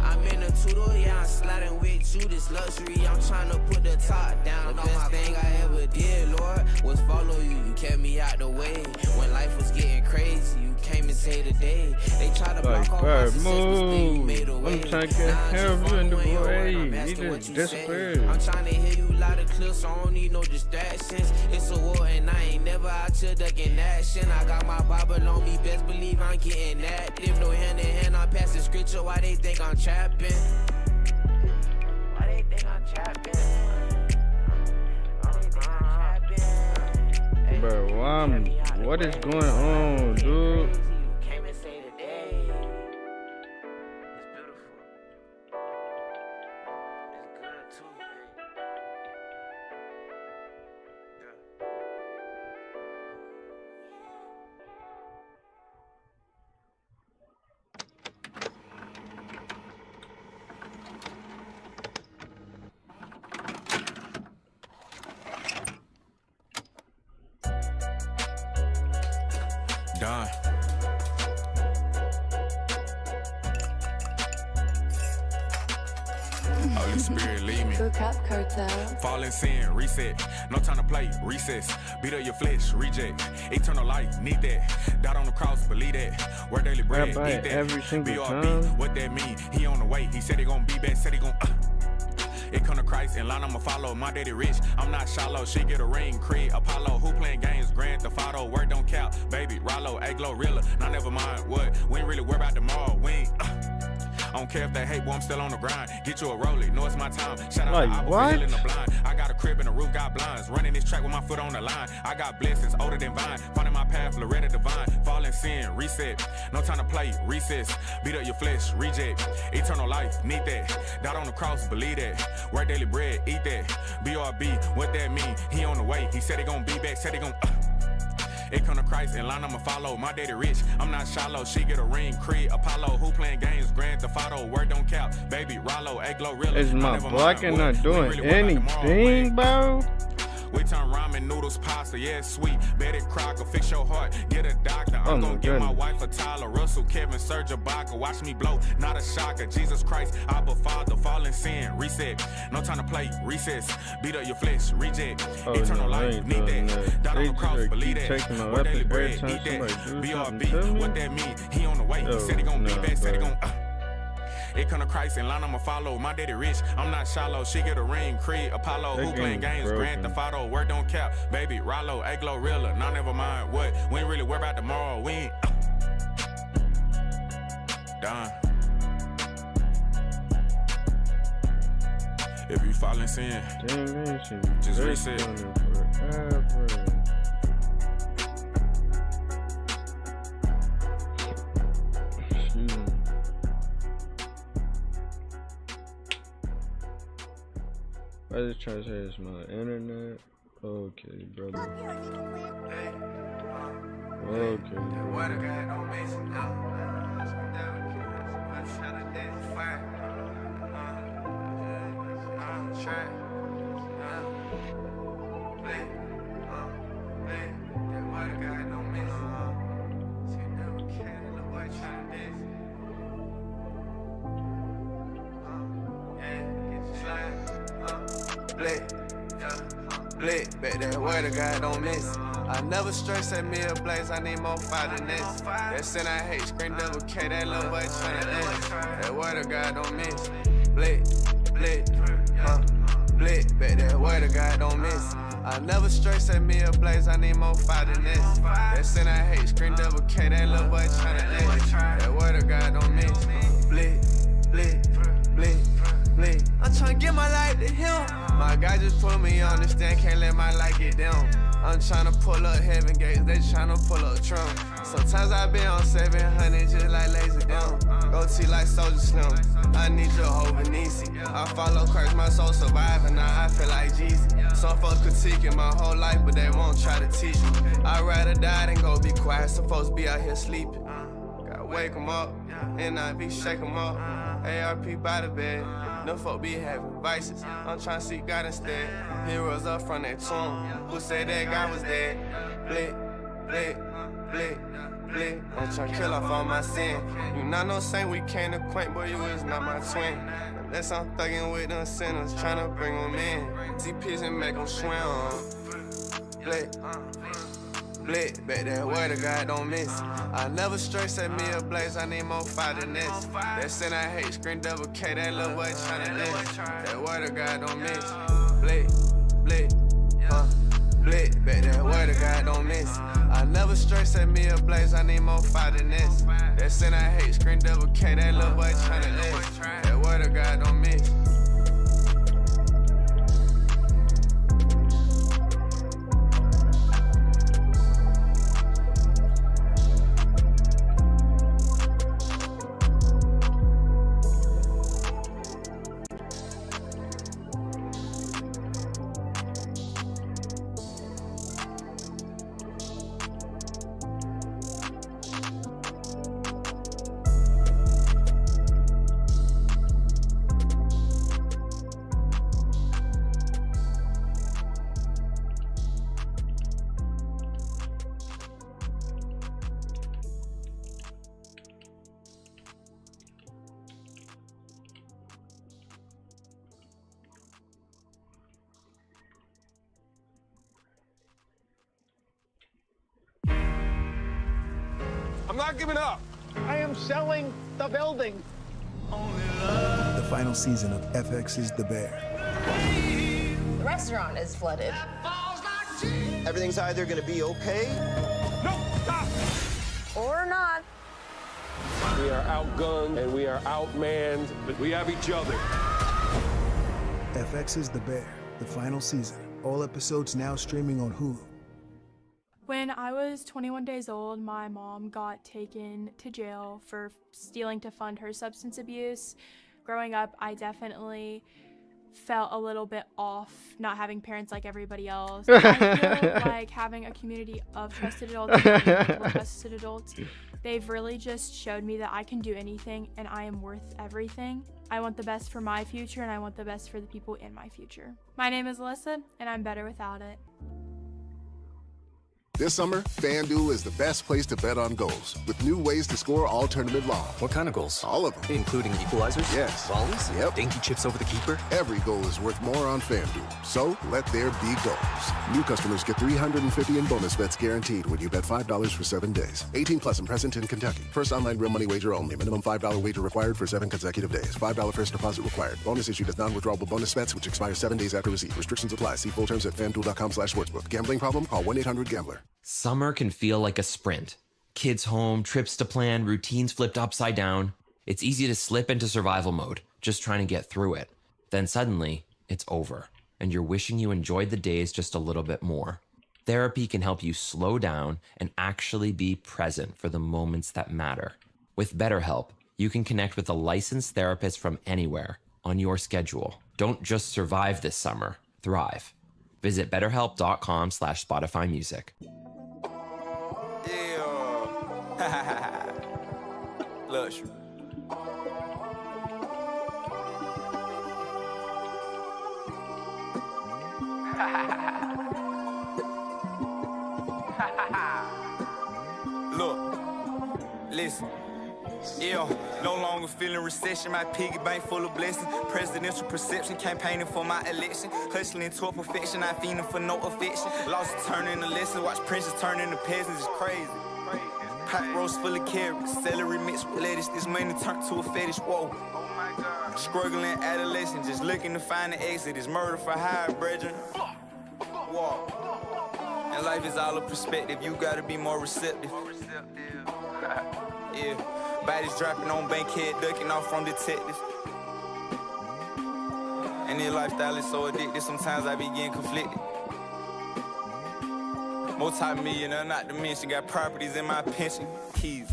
I'm in the tutor, yeah, I'm sliding with you. This luxury, I'm trying to put the top down. The best thing I ever did, Lord, was follow you. You kept me out the way. When life was getting crazy, you came and saved the day. They try to block all my success, but still you made a way. I'm trying to get help you in the way. He just disappeared. I'm trying to hear you loud and clear, so I don't need no distractions. It's a war and I ain't never out here ducking action. I got my Bible on me, best believe I'm getting active. No hand in hand, I'm passing scripture. Why they think I'm trapping? Why they think I'm trapping? Bro, what is going on, dude? Done. Holy Spirit, lead me. Look up, Cartel. Fall in sin, reset. No time to play, recess. Beat up your flesh, reject. Eternal life, need that. Died on the cross, believe that. Work daily bread, eat that. Every single BRB, time. what that mean? He on the way. He said he gon' be back, said he gon' It come to Christ and line I'ma follow. My daddy rich, I'm not shallow. She get a ring, Creed, Apollo. Who playing games? Grand Theft Auto. Work don't count, baby. Rollo, A-Glorilla. Now never mind what. We ain't really worried about tomorrow. We ain't. I don't care if they hate, boy, I'm still on the grind. Get you a rollie, know it's my time. Shout out to Abba for healing the blind. I got a crib and the roof got blinds. Running this track with my foot on the line. I got blessings older than vine. Finding my path, Loretta Divine. Fall in sin, reset. No time to play, recess. Beat up your flesh, reject. Eternal life, need that. Died on the cross, believe that. Work daily bread, eat that. BRB, what that mean? He on the way. He said he gon' be back, said he gon' It come to Christ and line I'ma follow. My daddy rich, I'm not shallow. She get a ring, Creed, Apollo. Who playing games? Grand Theft Auto. Word don't count, baby. Rollo, A-Glorilla. Is my block and not doing anything, bro? We turn ramen noodles pasta, yeah, it's sweet. Betty Crocker, fix your heart, get a doctor. I'm gonna give my wife a Tyler Russell, Kevin, Serge Ibaka. Watch me blow, not a shocker. Jesus Christ, Abba Father, fall in sin, reset. No time to play, recess. Beat up your flesh, reject. Eternal life, need that. Die on the cross, believe that. Where daily bread, eat that. BRB, what that mean? He on the way, he said he gon' be back, said he gon' It come to Christ and line I'ma follow. My daddy rich, I'm not shallow. She get a ring, Creed, Apollo. Who playing games? Grand Theft Auto, word don't cap. Baby, Rollo, Aglo, Rilla. Nah, never mind what. We ain't really worried about tomorrow. We ain't done. If you fall in sin, just reset. I just try to say it's my internet. Okay, brother. Okay. Lit, bet that word of God don't miss. I never stress at me a blaze, I need more fire than this. That sin I hate, screen double K, that little boy tryna dance. That word of God don't miss. Lit, bet that word of God don't miss. I never stress at me a blaze, I need more fire than this. That sin I hate, screen double K, that little boy tryna dance. That word of God don't miss. Lit. I'm tryna get my light to him. My guy just put me on the stand, can't let my light get down. I'm tryna pull up heaven gates, they tryna pull up Trump. Sometimes I be on 700 just like laser down. Go T like Soldier Slim, I need Jehovah Nisi. I follow Christ, my soul surviving, now I feel like Jesus. Some folks critiquing my whole life, but they won't try to teach me. I'd rather die than go be quiet, some folks be out here sleeping. Gotta wake them up, and I be shake them up. ARP by the bed. Them folk be having vices. I'm tryna see God instead. Heroes up from that tomb. Who said that God was dead? Blick. I'm tryna kill off all my sin. You not no saint, we can't acquaint, boy, you is not my twin. Unless I'm thugging with them sinners, tryna bring them in. TPs and make them swim. Blick, bet that word of God don't miss. I never stress at me a blaze, I need more fire than this. That sin I hate, screen double K, that little boy tryna dance. That word of God don't miss. Blick, bet that word of God don't miss. I never stress at me a blaze, I need more fire than this. That sin I hate, screen double K, that little boy tryna dance. That word of God don't miss. I'm not giving up. I am selling the building. The final season of FX's The Bear. The restaurant is flooded. Everything's either gonna be okay. No, stop! Or not. We are outgunned and we are outmanned, but we have each other. FX's The Bear, the final season. All episodes now streaming on Hulu. When I was 21 days old, my mom got taken to jail for stealing to fund her substance abuse. Growing up, I definitely felt a little bit off not having parents like everybody else. I feel like having a community of trusted adults They've really just showed me that I can do anything and I am worth everything. I want the best for my future and I want the best for the people in my future. My name is Alyssa and I'm better without it. This summer, FanDuel is the best place to bet on goals, with new ways to score all tournament long. What kind of goals? All of them. Including equalizers? Yes. Volleys? Yep. Dinky chips over the keeper? Every goal is worth more on FanDuel, so let there be goals. New customers get $350 in bonus bets guaranteed when you bet $5 for 7 days. 18 plus and present in Kentucky. First online real money wager only. Minimum $5 wager required for 7 consecutive days. $5 first deposit required. Bonus issued as non-withdrawable bonus bets, which expire 7 days after receipt. Restrictions apply. See full terms at FanDuel.com/sportsbook. Gambling problem? Call 1-800-GAMBLER. Summer can feel like a sprint. Kids home, trips to plan, routines flipped upside down. It's easy to slip into survival mode, just trying to get through it. Then suddenly, it's over, and you're wishing you enjoyed the days just a little bit more. Therapy can help you slow down and actually be present for the moments that matter. With BetterHelp, you can connect with a licensed therapist from anywhere, on your schedule. Don't just survive this summer, thrive. Visit BetterHelp.com/Spotify Music. Luxury. Look, listen. Yeah, no longer feeling recession. My piggy bank full of blessings. Presidential perception, campaigning for my election. Hustling toward perfection, not fiending for no affection. Lost turn into lesson, watch princes turn into peasants. It's crazy. Pot roast full of carrots, celery mixed with lettuce. This money turned to a fetish. Whoa. Struggling adolescent, just looking to find an exit. It's murder for hire, brethren. Whoa. And life is all a perspective. You gotta be more receptive. Yeah. Bodies dropping on bankhead, ducking off from detectives. And their lifestyle is so addictive, sometimes I be getting conflicted. Multi-millionaire, not to mention, got properties in my pension. Keys.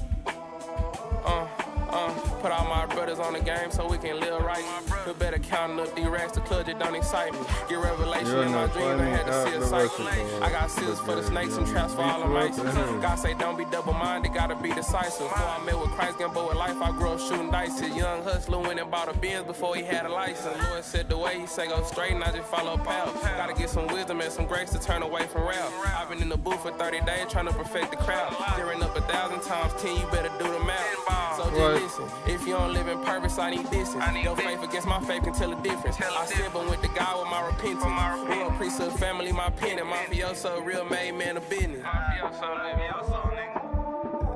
Put all my brothers on the game so we can live right. Feel better counting up these racks, the club just don't excite me. Get revelation in my dreams, I had to see a cycle. I got seals for the snakes and traps for all the mice. God say don't be double-minded, gotta be decisive. Before I met with Christ, getting bored with life, I grew up shooting dice. His young hustler went and bought a Benz before he had a license. Lord said the way he say go straight and I just follow path. Gotta get some wisdom and some grace to turn away from rap. I've been in the booth for 30 days trying to perfect the crowd. Gearing up 1,000 times 10, you better do the math. So just listen, if you don't live in purpose, I need distance. Your faith against my faith can tell the difference. I said, but with the God with my repentance. Real priesthood family, my pen, and mafioso, real made man of business. Mafioso, mafioso, nigga.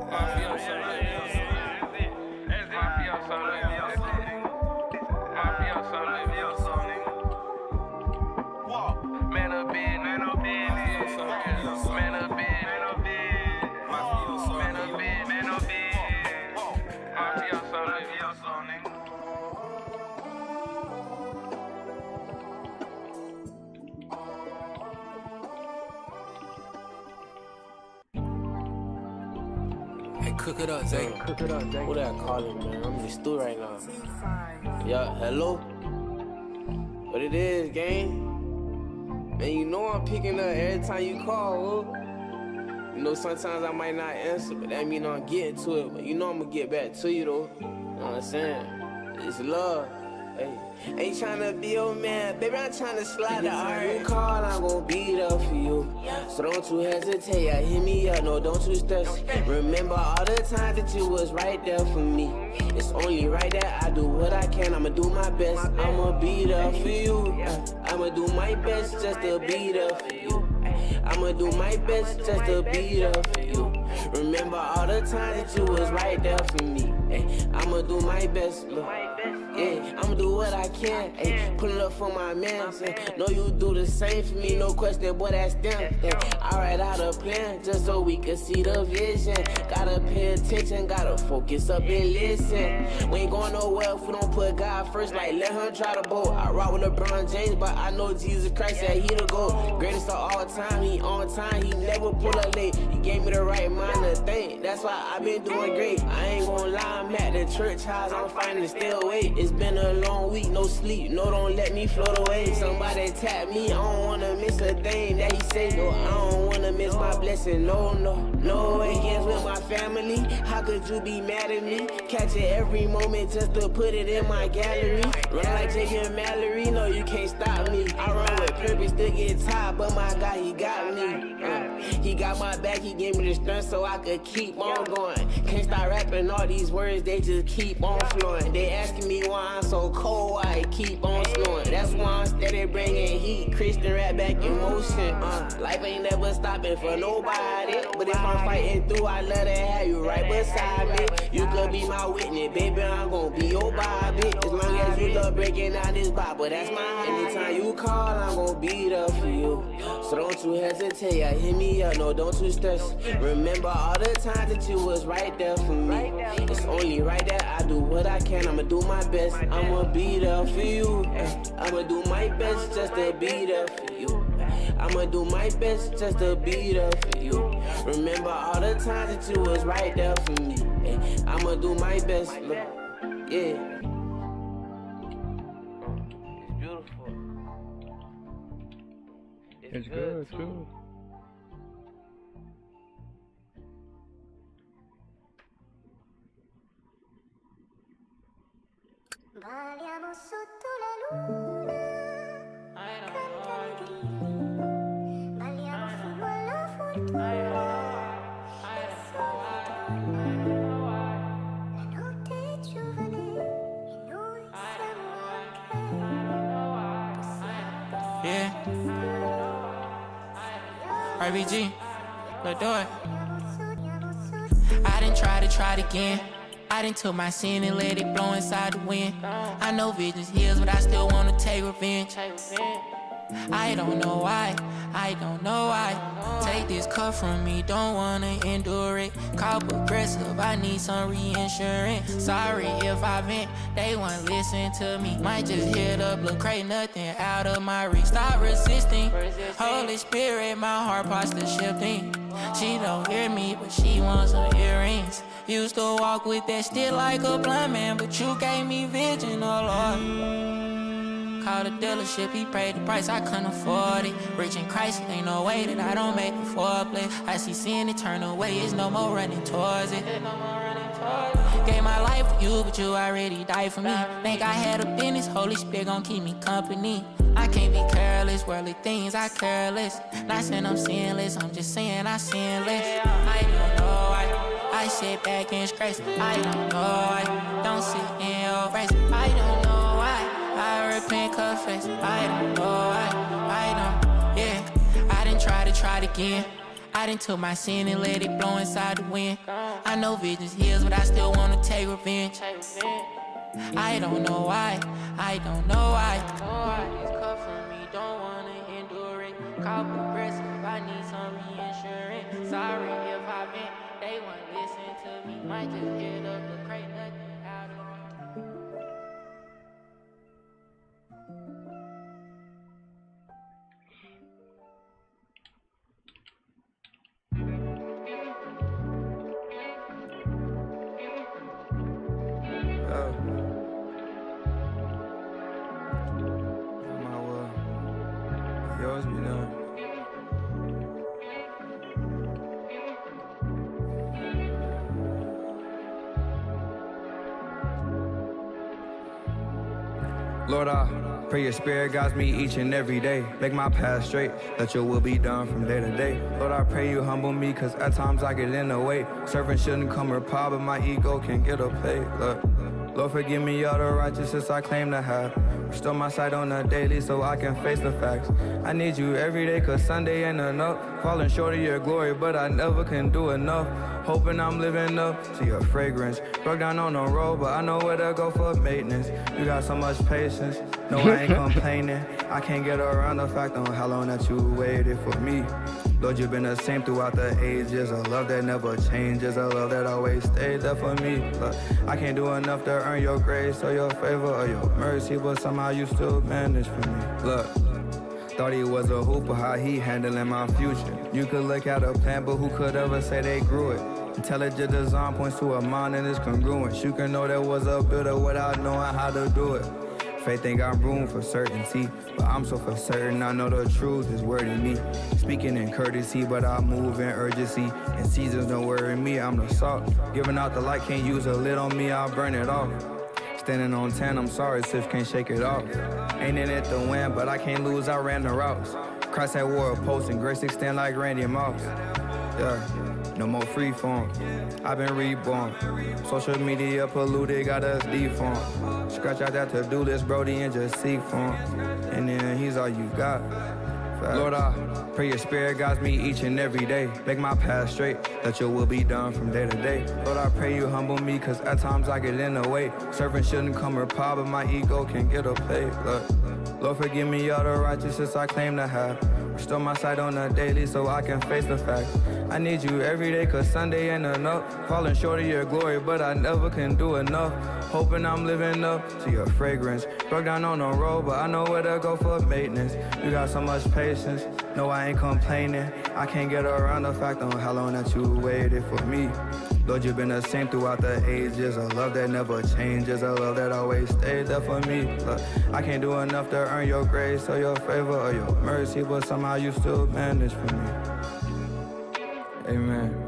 Mafioso, mafioso, nigga. Mafioso, mafioso, nigga. Mafioso, mafioso, nigga. Man of business, man of business, man of business, man of business, mafioso, man of business, man of business. Mafioso, mafioso, nigga. Hey, cook it up, Zay. Cook it up, Zay. Who that calling, man? I'm in the stew right now. Yeah, hello? What it is, gang? Man, you know I'm picking up every time you call, huh? You know, sometimes I might not answer, but that mean I'm getting to it. But you know I'm gonna get back to you, though. You know what I'm saying? It's love. Hey, ain't tryna be your man, baby, I'm tryna slide the iron. You call, I'm gon' be there for you. So don't you hesitate, yeah, hit me up, no, don't you stress. Remember all the times that you was right there for me. It's only right that I do what I can, I'ma do my best. I'ma be there for you. I'ma do my best just to be there for you. I'ma do my best just to be there for you. Remember all the times that you was right there for me. I'ma do my best, look. Yeah, I'ma do what I can. Pulling up for my man. Know you do the same for me, no question, boy, that's them. I write out a plan just so we can see the vision. Gotta pay attention, gotta focus up and listen. We ain't going nowhere if we don't put God first, like let him try the boat. I rock with LeBron James, but I know Jesus Christ said he the GOAT. Greatest of all time, he on time, he never pull up late. He gave me the right mind to think, that's why I been doing great. I ain't gonna lie, I'm at the church house, I'm fighting to stay awake. It's been a long week, no sleep, no, don't let me float away. Somebody tap me, I don't wanna miss a thing that he say. No, I don't wanna miss my blessing, no, no. No weekends with my family, how could you be mad at me? Catch it every moment just to put it in my gallery. Run like J.K. Mallory, no, you can't stop me. I run with purpose to get tired, but my God, he got me. He got my back, he gave me the strength so I could keep on going. Can't stop rapping all these words, they just keep on flowing. They asking me why I'm so cold, why I keep on slowing. That's why I'm steady bringing heat, Christian rap back in motion. Life ain't never stopping for nobody, but if I'm fighting through, I love to have you right beside me. You could be my witness, baby, I'm gonna be your Bobby. As long as you love breaking out this Bible, that's mine. Anytime you call, I'm gonna be there for you. So don't you hesitate, hit me up, no, don't you stress. Remember all the times that you was right there for me. It's only right that I do what I can, I'ma do my best. I'ma be there for you. I'ma do my best just to be there for you. I'ma do my best just to be there for you. Remember all the times that you was right there for me. I'ma do my best, look, yeah. It's beautiful. It's good too. Balliamo sotto la luna, balliamo fumo alla fortuna, la notte è giovane e noi siamo anche. Yeah. RBG, let's do it. I didn't try it again. I done took my sin and let it blow inside the wind. I know visions heals, but I still wanna take revenge. I don't know why, Take this cup from me, don't wanna endure it. Call progressive, I need some reinsurance. Sorry if I vent, they won't listen to me. Might just hit up, look crazy, nothing out of my reach. Stop resisting, Holy Spirit, my heart posture shifting. She don't hear me, but she wants some earrings. Used to walk with that stick like a blind man, but you gave me vision, oh Lord. Called the dealership, he paid the price, I couldn't afford it. Rich in Christ, ain't no way that I don't make the foreplay. I see sin and turn away, it's no more running towards it. Gave my life for you, but you already died for me. Think I had a business, Holy Spirit gon' keep me company. I can't be careless, worldly things I careless. Not saying I'm sinless, I'm just saying I sinless. I don't know why I sit back and scratch. I don't know why, don't sit in your race. I don't know why I repent, confess. I don't know why, yeah. I done tried it again. I done took my sin and let it blow inside the wind. I know visions heals, but I still wanna take revenge. I don't know why, This cup from me, don't wanna endure it. Call progressive, I need some reinsurance. Sorry if I vent, they won't listen to me. Might just hit up the crate, nothing out of Yours be done. Lord, I pray your spirit guides me each and every day. Make my path straight, let your will be done from day to day. Lord, I pray you humble me, cause at times I get in the way. Serving shouldn't come with power, but my ego can get a play. Lord, forgive me all the righteousness I claim to have. Restore my sight on a daily so I can face the facts. I need you every day cause Sunday ain't enough. Falling short of your glory, but I never can do enough. Hoping I'm living up to your fragrance. Broke down on the road, but I know where to go for maintenance. You got so much patience, no I ain't complaining. I can't get around the fact on how long that you waited for me. Lord, you've been the same throughout the ages. A love that never changes, a love that always stayed there for me. Look, I can't do enough to earn your grace or your favor or your mercy, but somehow you still manage for me. Look, thought he was a hooper, how he handling my future. You could look at a plan, but who could ever say they grew it? Intelligent design points to a mind and is congruent. You can know there was a builder without knowing how to do it. Faith ain't got room for certainty, but I'm so for certain I know the truth is wording me. Speaking in courtesy, but I move in urgency. And seasons don't worry me, I'm the salt. Giving out the light, can't use a lid on me, I'll burn it off. Standing on 10, I'm sorry, Sif can't shake it off. Ain't in it to win, but I can't lose, I ran the routes. Christ had wore a post and grace extend like Randy Moss. Yeah, no more free form. I've been reborn. Social media polluted, got us deformed. Scratch out that to-do list, Brody, and just seek form. And then he's all you got. Lord, I pray your spirit guides me each and every day. Make my path straight, that your will be done from day to day. Lord, I pray you humble me, cause at times I get in the way. Serving shouldn't come with power, but my ego can get a play. Lord, forgive me all the righteousness I claim to have. Restore my sight on a daily so I can face the facts. I need you every day cause Sunday ain't enough. Falling short of your glory, but I never can do enough. Hoping I'm living up to your fragrance. Broke down on the road, but I know where to go for maintenance. You got so much patience, no I ain't complaining. I can't get around the fact on how long that you waited for me. Lord, you've been the same throughout the ages. A love that never changes, a love that always stayed there for me. Look, I can't do enough to earn your grace or your favor or your mercy, but somehow you still manage for me. Amen.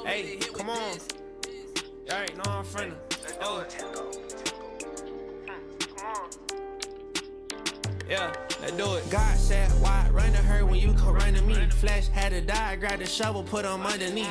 Hey, come on. Y'all already know I'm finna. Do it. Yeah, let's do it. God said, why run to her when you could run to me? Flesh had to die, grab the shovel, put them underneath.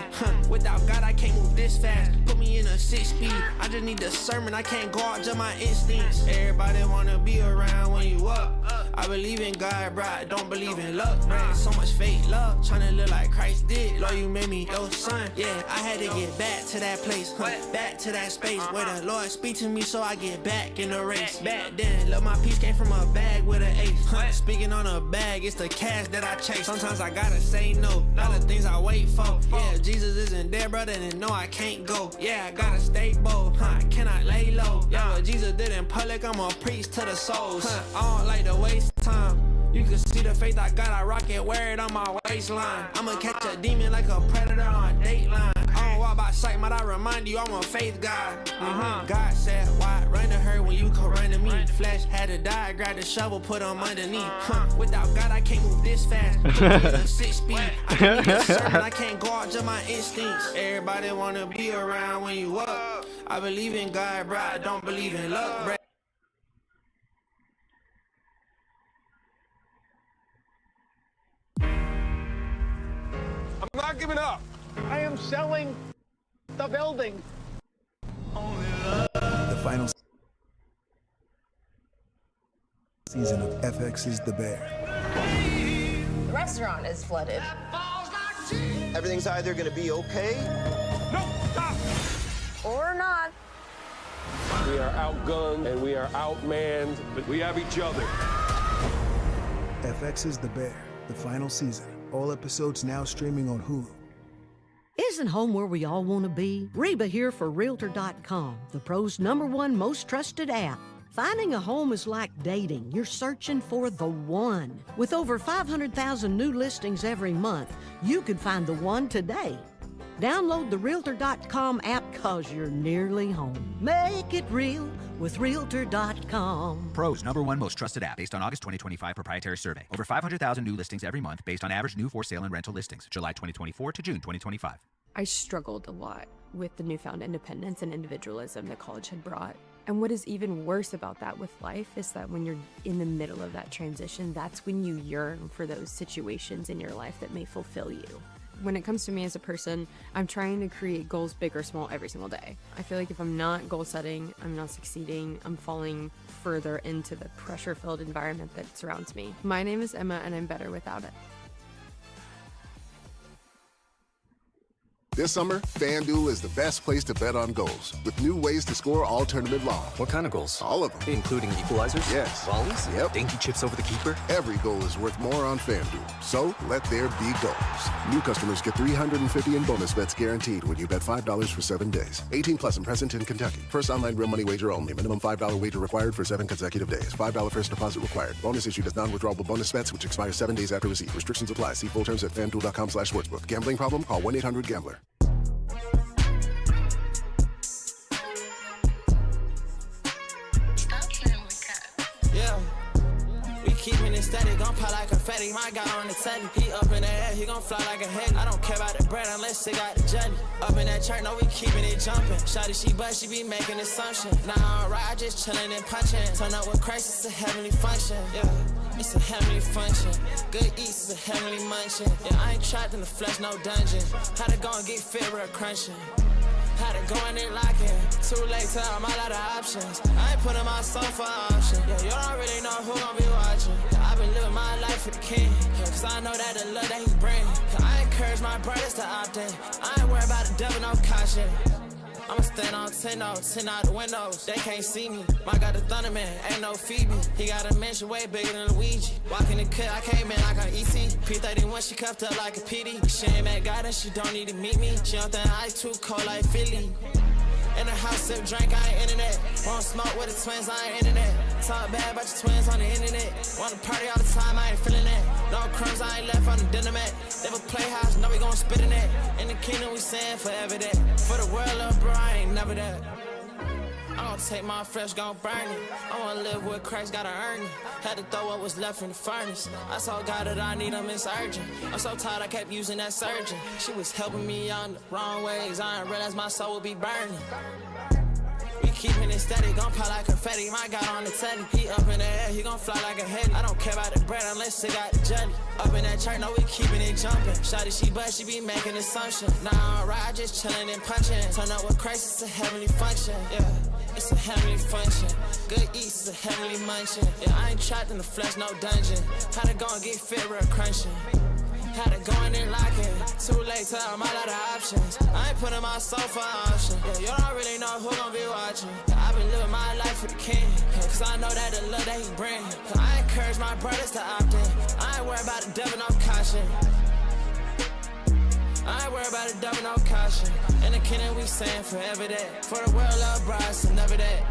Without God, I can't move this fast. Put me in a 6-speed. I just need the sermon, I can't go out to my instincts. Everybody wanna be around when you up. I believe in God, bro, I don't believe in luck. Bro, so much faith, love, tryna live like Christ did. Lord, you made me your son. Yeah, I had to get back to that place, back to that space where the Lord speak to me so I get back in the race. Back then, love my peace came from a bag with an ace. Speaking on a bag, it's the cash that I chase. Sometimes I gotta say no, all the things I wait for. Yeah, if Jesus isn't there, brother, then no, I can't go. Yeah, I gotta stay bold, I cannot lay low. Yeah, what Jesus did in public, I'm a priest to the souls. I don't like to waste time. You can see the faith I got, I rock it, wear it on my waistline. I'ma catch a demon like a predator on a dateline. I don't walk by sight, might I remind you I'm a faith God. God said, why run to her when you could run to me? Flesh had to die, grab the shovel, put them underneath. Without God, I can't move this fast. Put me in a 6-speed. I can't need a sermon, I can't go out to my instincts. Everybody wanna be around when you up. I believe in God, bro, I don't believe in luck, bro. I'm not giving up. I am selling the building. The final season of FX's The Bear. The restaurant is flooded. Everything's either gonna be okay. No, stop! Or not. We are outgunned and we are outmanned, but we have each other. FX's The Bear, the final season. All episodes now streaming on Hulu. Isn't home where we all want to be? Reba here for Realtor.com, the pros' #1 most trusted app. Finding a home is like dating. You're searching for the one. With over 500,000 new listings every month, you could find the one today. Download the Realtor.com app cause you're nearly home. Make it real with Realtor.com. Pros #1 most trusted app based on August 2025 proprietary survey. Over 500,000 new listings every month based on average new for sale and rental listings. July 2024 to June 2025. I struggled a lot with the newfound independence and individualism that college had brought. And what is even worse about that with life is that when you're in the middle of that transition, that's when you yearn for those situations in your life that may fulfill you. When it comes to me as a person, I'm trying to create goals big or small every single day. I feel like if I'm not goal setting, I'm not succeeding, I'm falling further into the pressure-filled environment that surrounds me. My name is Emma and I'm better without it. This summer, FanDuel is the best place to bet on goals, with new ways to score all tournament long. What kind of goals? All of them. Including equalizers? Yes. Volleys? Yep. Dinky chips over the keeper? Every goal is worth more on FanDuel, so let there be goals. New customers get $350 in bonus bets guaranteed when you bet $5 for 7 days. 18 plus and present in Kentucky. First online real money wager only. Minimum $5 wager required for 7 consecutive days. $5 first deposit required. Bonus issued as non-withdrawable bonus bets, which expire 7 days after receipt. Restrictions apply. See full terms at FanDuel.com/sportsbook. Gambling problem? Call 1-800-GAMBLER. Yeah, we keepin' it steady, gon' pop like confetti. My guy on the telly, he up in the air, he gon' fly like a head. I don't care about the bread unless they got the jelly. Up in that church, no, we keepin' it jumpin'. Shawty, she be making assumption. Nah, alright, I just chillin' and punchin'. Turn up with Christ, it's a heavenly function. Yeah, it's a heavenly function. Good eats is a heavenly munching. Yeah, I ain't trapped in the flesh, no dungeon. How to go and get fit real crunching. How to go in it locking. Too late to I'm all out of options. I ain't putting myself for option. Yeah, you don't really know who gon' be watching. Yeah, I've been living my life for the king. Yeah, cause I know that the love that he bring. Yeah, I encourage my brothers to opt in. I ain't worried about the devil, no caution. I'ma stand on 10 out the windows. They can't see me. My got the Thunderman, ain't no Phoebe. He got a mansion way bigger than Luigi. Walking the cut, I came in like I'm ET. P31, she cuffed up like a PD. She ain't mad guidance, she don't need to meet me. She don't think I too cold like Philly. In the house, sip drink, I ain't internet. Wanna smoke with the twins, I ain't internet. Talk bad about your twins on the internet. Wanna party all the time, I ain't feeling that. No crumbs, I ain't left on the dinner mat. Never playhouse, know we gon' spit in that. In the kingdom, we saying forever that. For the world, love, bro, I ain't never that. I'm gonna take my flesh, gon' burn it. I wanna live with Christ, gotta earn it. Had to throw what was left in the furnace. I saw God that I need him, it's urgent. I'm so tired, I kept using that surgeon. She was helping me on the wrong ways. I didn't realize my soul would be burning. We keepin' it steady, gon' pop like confetti. My guy on the telly, he up in the air, he gon' fly like a head. I don't care about the bread unless it got the jelly. Up in that church, no, we keepin' it jumpin'. Shawty, she be making assumption. Nah, alright, I just chillin' and punchin'. Turn up with Christ, it's a heavenly function. Yeah, it's a heavenly function. Good eats is a heavenly munching. Yeah, I ain't trapped in the flesh, no dungeon. How to go and get fit real crunching. How to go in and locking. Too late to I'm all out of options. I ain't putting myself for option. Yeah, you don't really know who gon' be watching. Yeah, I've been living my life for the king. Yeah, cause I know that the love that he bring. Yeah, I encourage my brothers to opt in. I ain't worried about the devil, no caution. I ain't worried about the devil, no caution. In the kingdom, we saying forever that. For the world, love brides, so never that.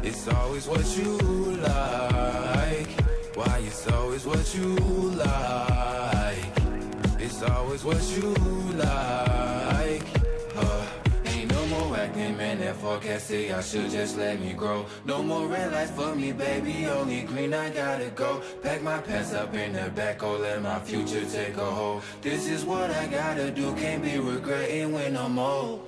It's always what you like. Why you so what you like. Ain't no more acting, man, that forecast say I should just let me grow. No more red lights for me, baby, only green, I gotta go. Pack my pants up in the back, oh, let my future take a hold. This is what I gotta do, can't be regretting when I'm old.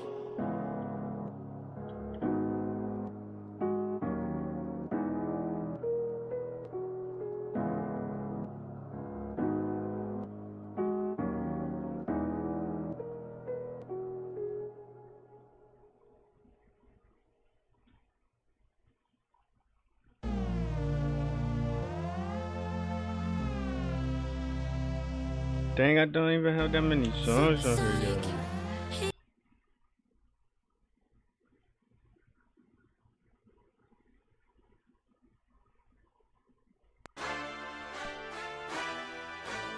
Dang, I don't even have that many songs on here yet.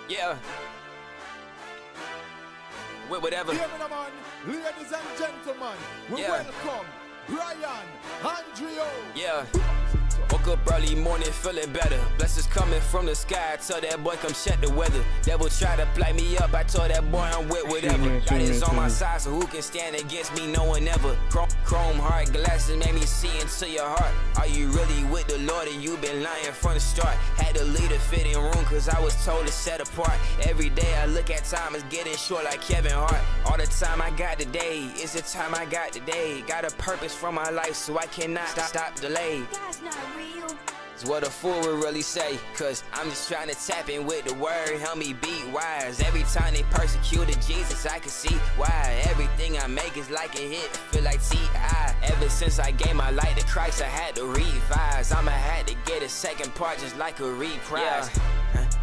Yeah. Whatever. Ladies and gentlemen, we welcome Brian Andrew. Yeah. Woke up early morning feeling better. Blessings coming from the sky. I tell that boy come check the weather. Devil try to play me up. I told that boy I'm with whatever. God is on my side, so who can stand against me? No one ever. Chrome heart glasses made me see into your heart. Are you really with the Lord or you been lying from the start? Had to leave a fitting room cause I was told to set apart. Every day I look at time is getting short like Kevin Hart. All the time I got today is the time I got today. Got a purpose for my life so I cannot stop delayed. That's not real. It's what a fool would really say, cause I'm just trying to tap in with the word, help me be wise. Every time they persecuted Jesus, I can see why. Everything I make is like a hit, feel like T.I. Ever since I gave my life to Christ, I had to revise. I'ma had to get a second part just like a reprise.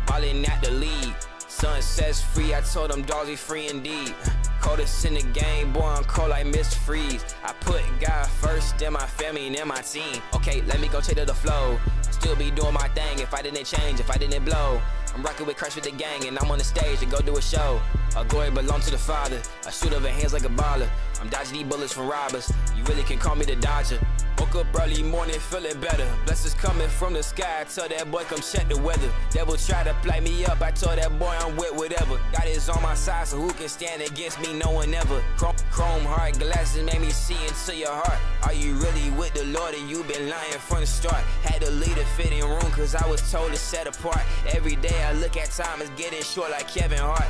Ballin' at the lead, sun says free, I told them dogs be free indeed. Coldest in the game, boy, I'm cold like Mr. Freeze. I put God first, then my family, and then my team. Okay, let me go check to the flow. Still be doing my thing if I didn't change, if I didn't blow. I'm rocking with Crush with the gang, and I'm on the stage to go do a show. Our glory belong to the Father. I shoot over hands like a baller. I'm dodging these bullets from robbers. You really can call me the Dodger. Woke up early morning feeling better. Blessings coming from the sky. I tell that boy come check the weather. Devil try to play me up. I told that boy I'm with whatever. God is on my side, so who can stand against me? No one ever. Chrome heart glasses made me see into your heart. Are you really with the Lord or you been lying from the start? Had to leave a fitting room cause I was told to set apart. Every day I look at time is getting short like Kevin Hart.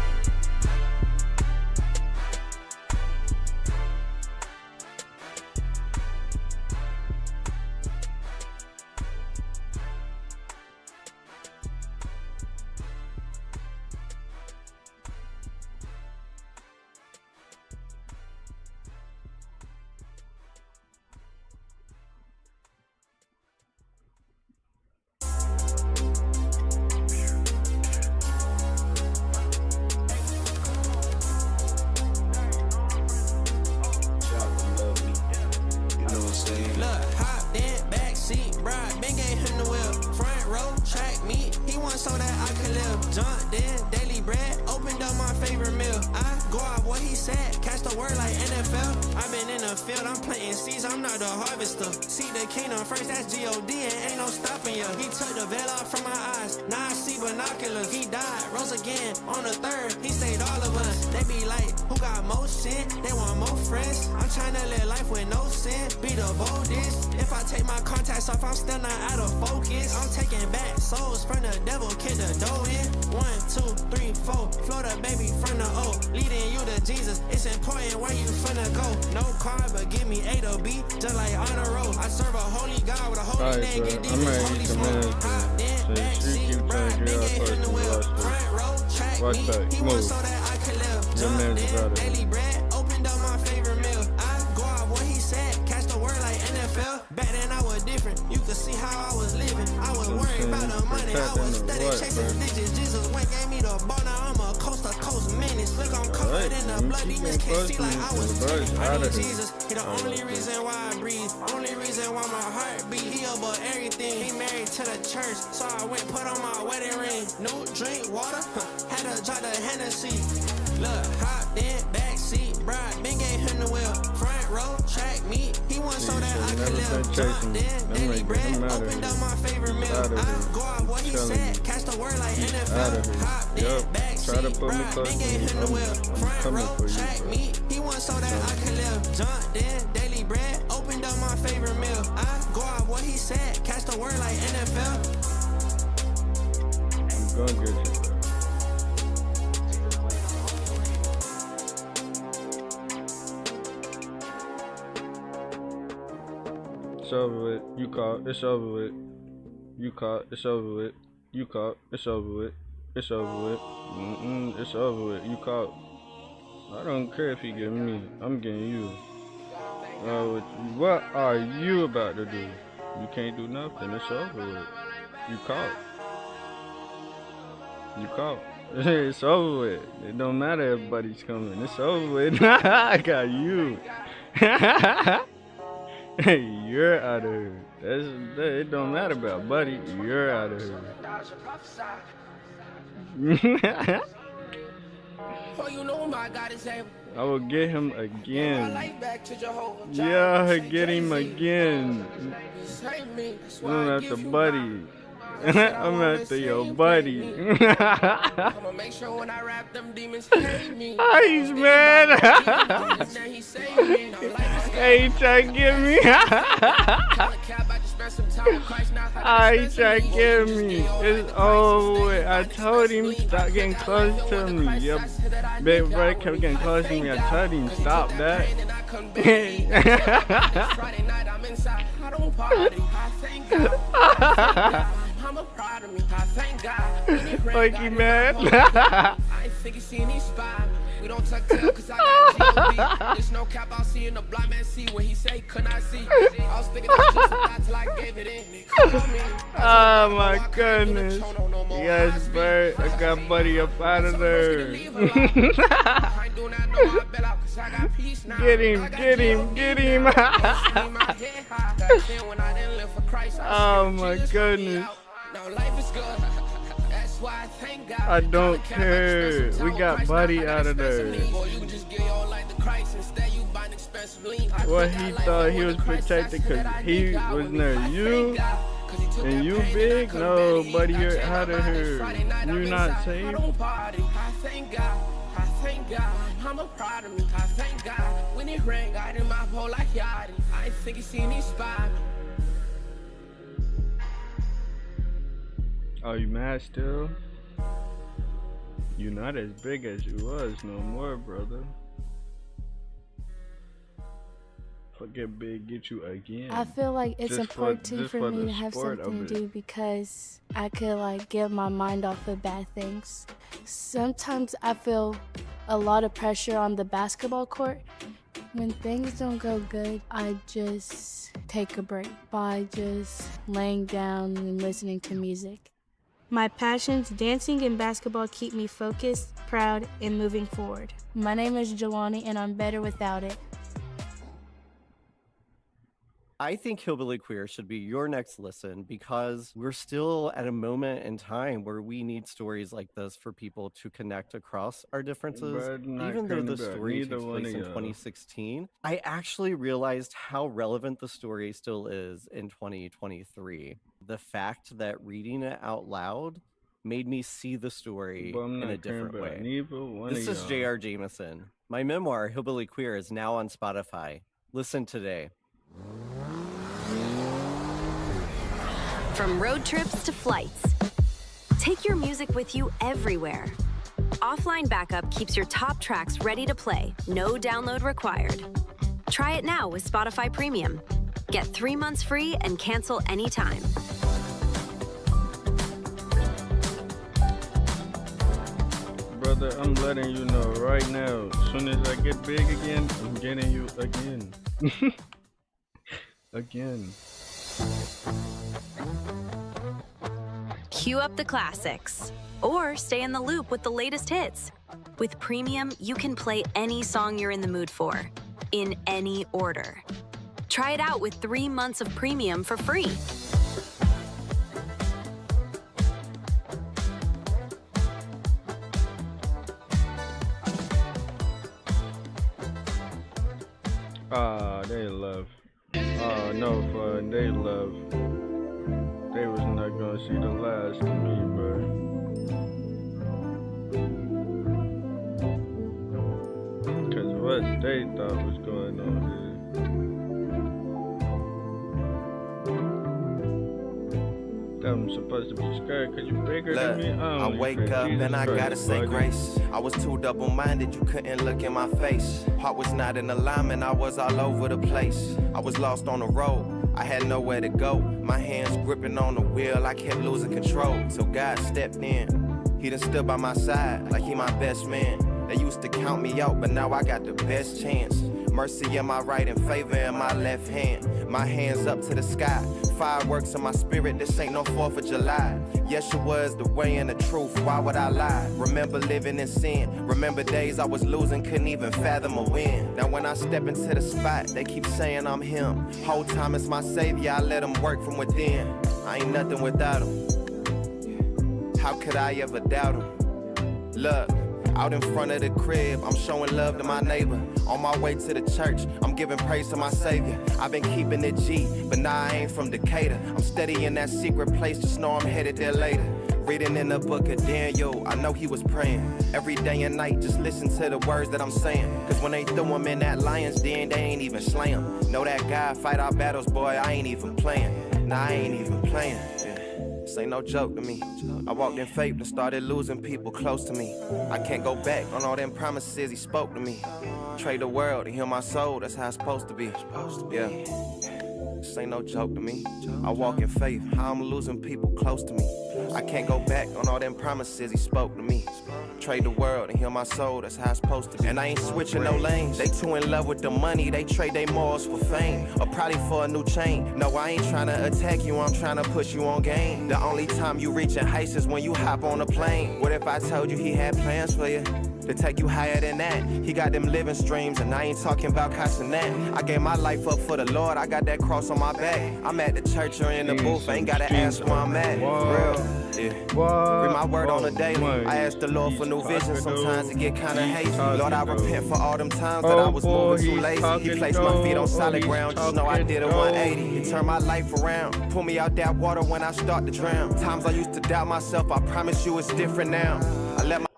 never been chasing me. I'm out of here. Out of here. I'm telling you. He's out of here. Yup. Try to put me close to me. I'm coming for you, bro. He wants so that I can live. Jumped in, daily bread, opened up my favorite meal. I go off what he said, catch the word like NFL. I'm gonna get you, bro. It's over with. You caught. It's over with. You caught. It's over with. You caught. It's over with. It's over with. It's over with. You caught. I don't care if you get me. I'm getting you. What are you about to do? You can't do nothing. It's over with. You caught. You caught. It's over with. It don't matter if buddy's coming. It's over with. I got you. You're out of here. It don't matter about buddy. You're out of here. I will get him again. Yeah, get him again. I'm after buddy. I'm after your buddy. I'ma make sure when I rap them demons hate me. He's mad. Hey, he try to get me. He try to get me. It's over with. I told him stop getting close to me. Your big brother kept getting close to me. I told him stop that. I'm a proud of me. I thank God. Like he mad. I ain't think he seen these spy. We don't tuck tail cause I got G.O.D. There's no cap I'll see in the blind man see what he say could not see. I was thinking I just about till I gave it in. Oh my goodness. Yes, Bert. I got buddy up out of there. Get him, get him, get him. Oh my goodness. I don't care. We got buddy out of there. What he thought he was protected because he was near you and you big? No, buddy, you're out of here. You're not safe. I'm a proud of me. I thank God. When it rang, got in my pole like Yachty. I ain't think he seen me spy. Are you mad still? You're not as big as you was no more, brother. Forget big, get you again. I feel like it's important for me to have something to do because I could like get my mind off of bad things. Sometimes I feel a lot of pressure on the basketball court. When things don't go good, I just take a break by just laying down and listening to music. My passions, dancing and basketball, keep me focused, proud, and moving forward. My name is Jelani, and I'm better without it. I think Hillbilly Queer should be your next listen because we're still at a moment in time where we need stories like this for people to connect across our differences. Even though the story takes place in 2016, I actually realized how relevant the story still is in 2023. The fact that reading it out loud made me see the story in a different way. This is J.R. Jameson. My memoir, Hillbilly Queer, is now on Spotify. Listen today. From road trips to flights, take your music with you everywhere. Offline backup keeps your top tracks ready to play, no download required. Try it now with Spotify Premium. Get 3 months free and cancel anytime. Brother, I'm letting you know right now, as soon as I get big again, I'm getting you again. Again. Cue up the classics, or stay in the loop with the latest hits. With Premium, you can play any song you're in the mood for, in any order. Try it out with 3 months of Premium for free. They love. Oh no, for they love. They was not gonna see the last of me, bro. Cause what they thought was going on here. I'm supposed to be scared cause you bigger than me. I wake up and I gotta say grace. I was too double-minded, you couldn't look in my face. Heart was not in alignment, I was all over the place. I was lost on the road, I had nowhere to go. My hands gripping on the wheel, I kept losing control. So God stepped in, He done stood by my side like He my best man. They used to count me out, but now I got the best chance. Mercy in my right and favor in my left hand. My hands up to the sky, fireworks in my spirit, this ain't no 4th of July. Yeshua is the way and the truth, why would I lie? Remember living in sin, remember days I was losing, couldn't even fathom a win. Now when I step into the spot, they keep saying I'm Him. Whole time it's my savior, I let Him work from within. I ain't nothing without Him. How could I ever doubt Him? Look. Out in front of the crib, I'm showing love to my neighbor. On my way to the church, I'm giving praise to my Savior. I've been keeping it G, but now I ain't from Decatur. I'm steady in that secret place, just know I'm headed there later. Reading in the book of Daniel, I know he was praying. Every day and night, just listen to the words that I'm saying. Cause when they throw him in that lion's den, they ain't even slay him. Know that God fight our battles, boy, I ain't even playing. Nah, I ain't even playing. This ain't no joke to me. I walked in faith and started losing people close to me. I can't go back on all them promises He spoke to me. Trade the world and heal my soul, that's how it's supposed to be. Yeah. This ain't no joke to me. I walk in faith, how I'm losing people close to me. I can't go back on all them promises He spoke to me. Trade the world and heal my soul, that's how it's supposed to be. And I ain't switching no lanes. They too in love with the money, they trade their morals for fame. Or probably for a new chain. No, I ain't trying to attack you, I'm trying to push you on game. The only time you reaching heights is when you hop on a plane. What if I told you He had plans for you? To take you higher than that. He got them living streams, and I ain't talking about Castanet. I gave my life up for the Lord, I got that cross on my back. I'm at the church or in the booth, ain't gotta ask where I'm at. For real, yeah. Read my word on the daily. I ask the Lord for new vision, sometimes it get kinda hazy. Lord, I repent for all them times that I was moving too lazy. He placed my feet on solid ground, just know I did a 180. He turned my life around, pull me out that water when I start to drown. Times I used to doubt myself, I promise you it's different now. I let my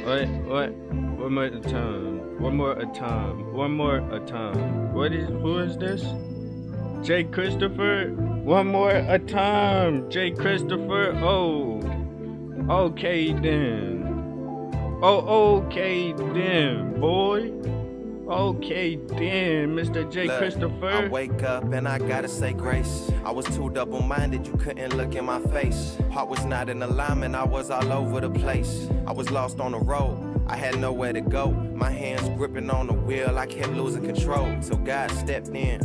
One more time. Who is this? Jay Christopher? One more a time. Jay Christopher. Oh. Okay then. Okay then, boy. Okay then, Mr. J. Look, Christopher. I wake up and I gotta say grace. I was too double-minded, you couldn't look in my face. Heart was not in alignment, I was all over the place. I was lost on the road, I had nowhere to go. My hands gripping on the wheel, I kept losing control. So God stepped in,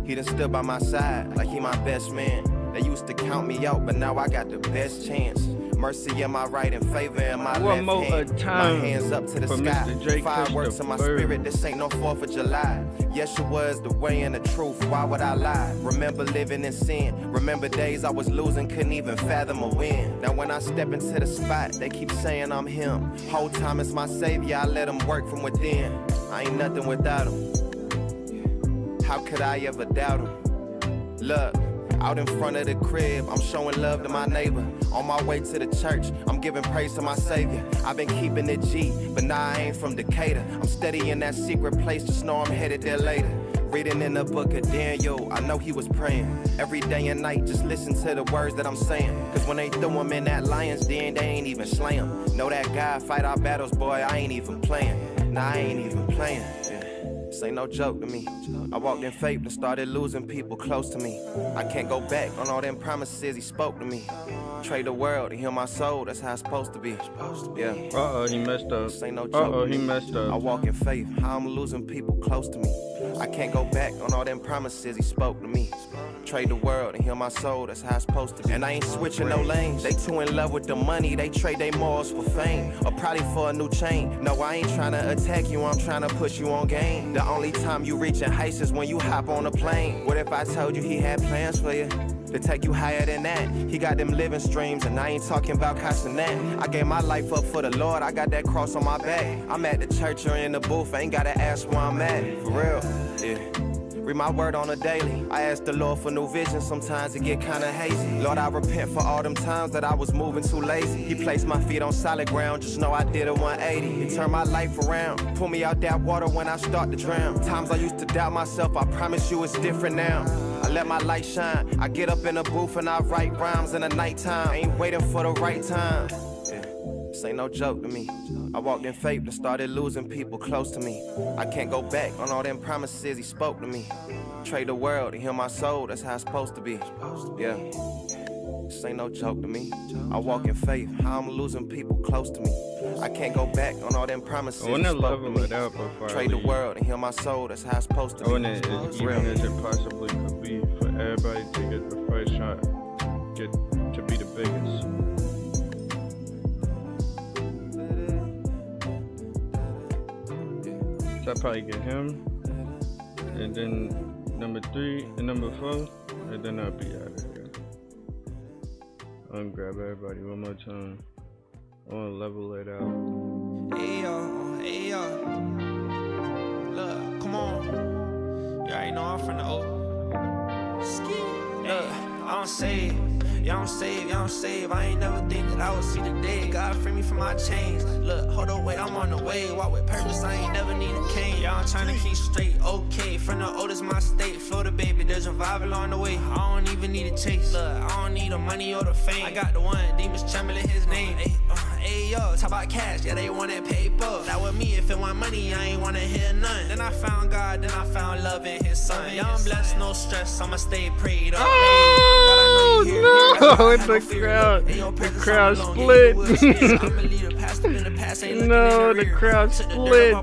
He done stood by my side like He my best man. They used to count me out, but now I got the best chance. Mercy in my right and favor in my left hand. My hands up to the sky. Fireworks in my spirit, this ain't no 4th of July. Yeshua is the way and the truth, why would I lie? Remember living in sin, remember days I was losing, couldn't even fathom a win. Now when I step into the spot, they keep saying I'm Him. Whole time it's my savior, I let Him work from within. I ain't nothing without Him. How could I ever doubt Him? Look. Out in front of the crib, I'm showing love to my neighbor. On my way to the church, I'm giving praise to my Savior. I've been keeping it G, but now I ain't from Decatur. I'm steady in that secret place, just know I'm headed there later. Reading in the book of Daniel, I know he was praying. Every day and night, just listen to the words that I'm saying. Cause when they throw him in that lion's den, they ain't even slay him. Know that God fight our battles, boy, I ain't even playing. Nah, I ain't even playing. This ain't no joke to me. I walked in faith and started losing people close to me. I can't go back on all them promises He spoke to me. Trade the world and heal my soul, that's how it's supposed to be. Yeah. He messed up. This ain't no joke. He messed up. I walk in faith, how I'm losing people close to me. I can't go back on all them promises He spoke to me. Trade the world and heal my soul, that's how it's supposed to be. And I ain't switching no lanes. They too in love with the money, they trade their morals for fame. Or probably for a new chain. No, I ain't trying to attack you, I'm trying to push you on game. The only time you reaching heights is when you hop on a plane. What if I told you He had plans for you? To take you higher than that. He got them living streams, and I ain't talking about Castanet. I gave my life up for the Lord, I got that cross on my back. I'm at the church or in the booth, ain't gotta ask where I'm at. For real, yeah. Read my word on a daily. I ask the Lord for new vision, sometimes it get kinda hazy. Lord, I repent for all them times that I was moving too lazy. He placed my feet on solid ground, just know I did a 180. He turned my life around, pull me out that water when I start to drown. Times I used to doubt myself, I promise you it's different now. I let my light shine, I get up in the booth and I write rhymes in the nighttime. I ain't waiting for the right time. This ain't no joke to me. I walked in faith and started losing people close to me. I can't go back on all them promises he spoke to me. Trade the world and heal my soul, that's how it's supposed to be. Yeah, this ain't no joke to me. I walk in faith, how I'm losing people close to me. I can't go back on all them promises he spoke to me. Trade the world and heal my soul, that's how it's supposed to be. Even as it possibly could be for everybody to get the first shot, get to be the biggest. So I'll probably get him, and then number 3 and number 4, and then I'll be out of here. I'm gonna grab everybody one more time. I wanna level it out. Hey yo, look, come on. You already know I'm from the O. Look, I don't save. Y'all don't save. I ain't never think that I would see the day. God free me from my chains. Look, hold on, wait, I'm on the way. Walk with purpose, I ain't never need a cane. Y'all trying to keep straight, okay. From the oldest, my state. Florida, baby, there's revival on the way. I don't even need a chase. Look, I don't need the money or the fame. I got the one, demons trembling his name. Hey, yo, talk about cash, yeah, they want that paper. That with me, if it want money, I ain't wanna hear none. Then I found God, then I found love in his son. Yeah, I'm blessed, no stress, I'ma stay prayed up. Oh, no, the crowd split. No, the crowd split.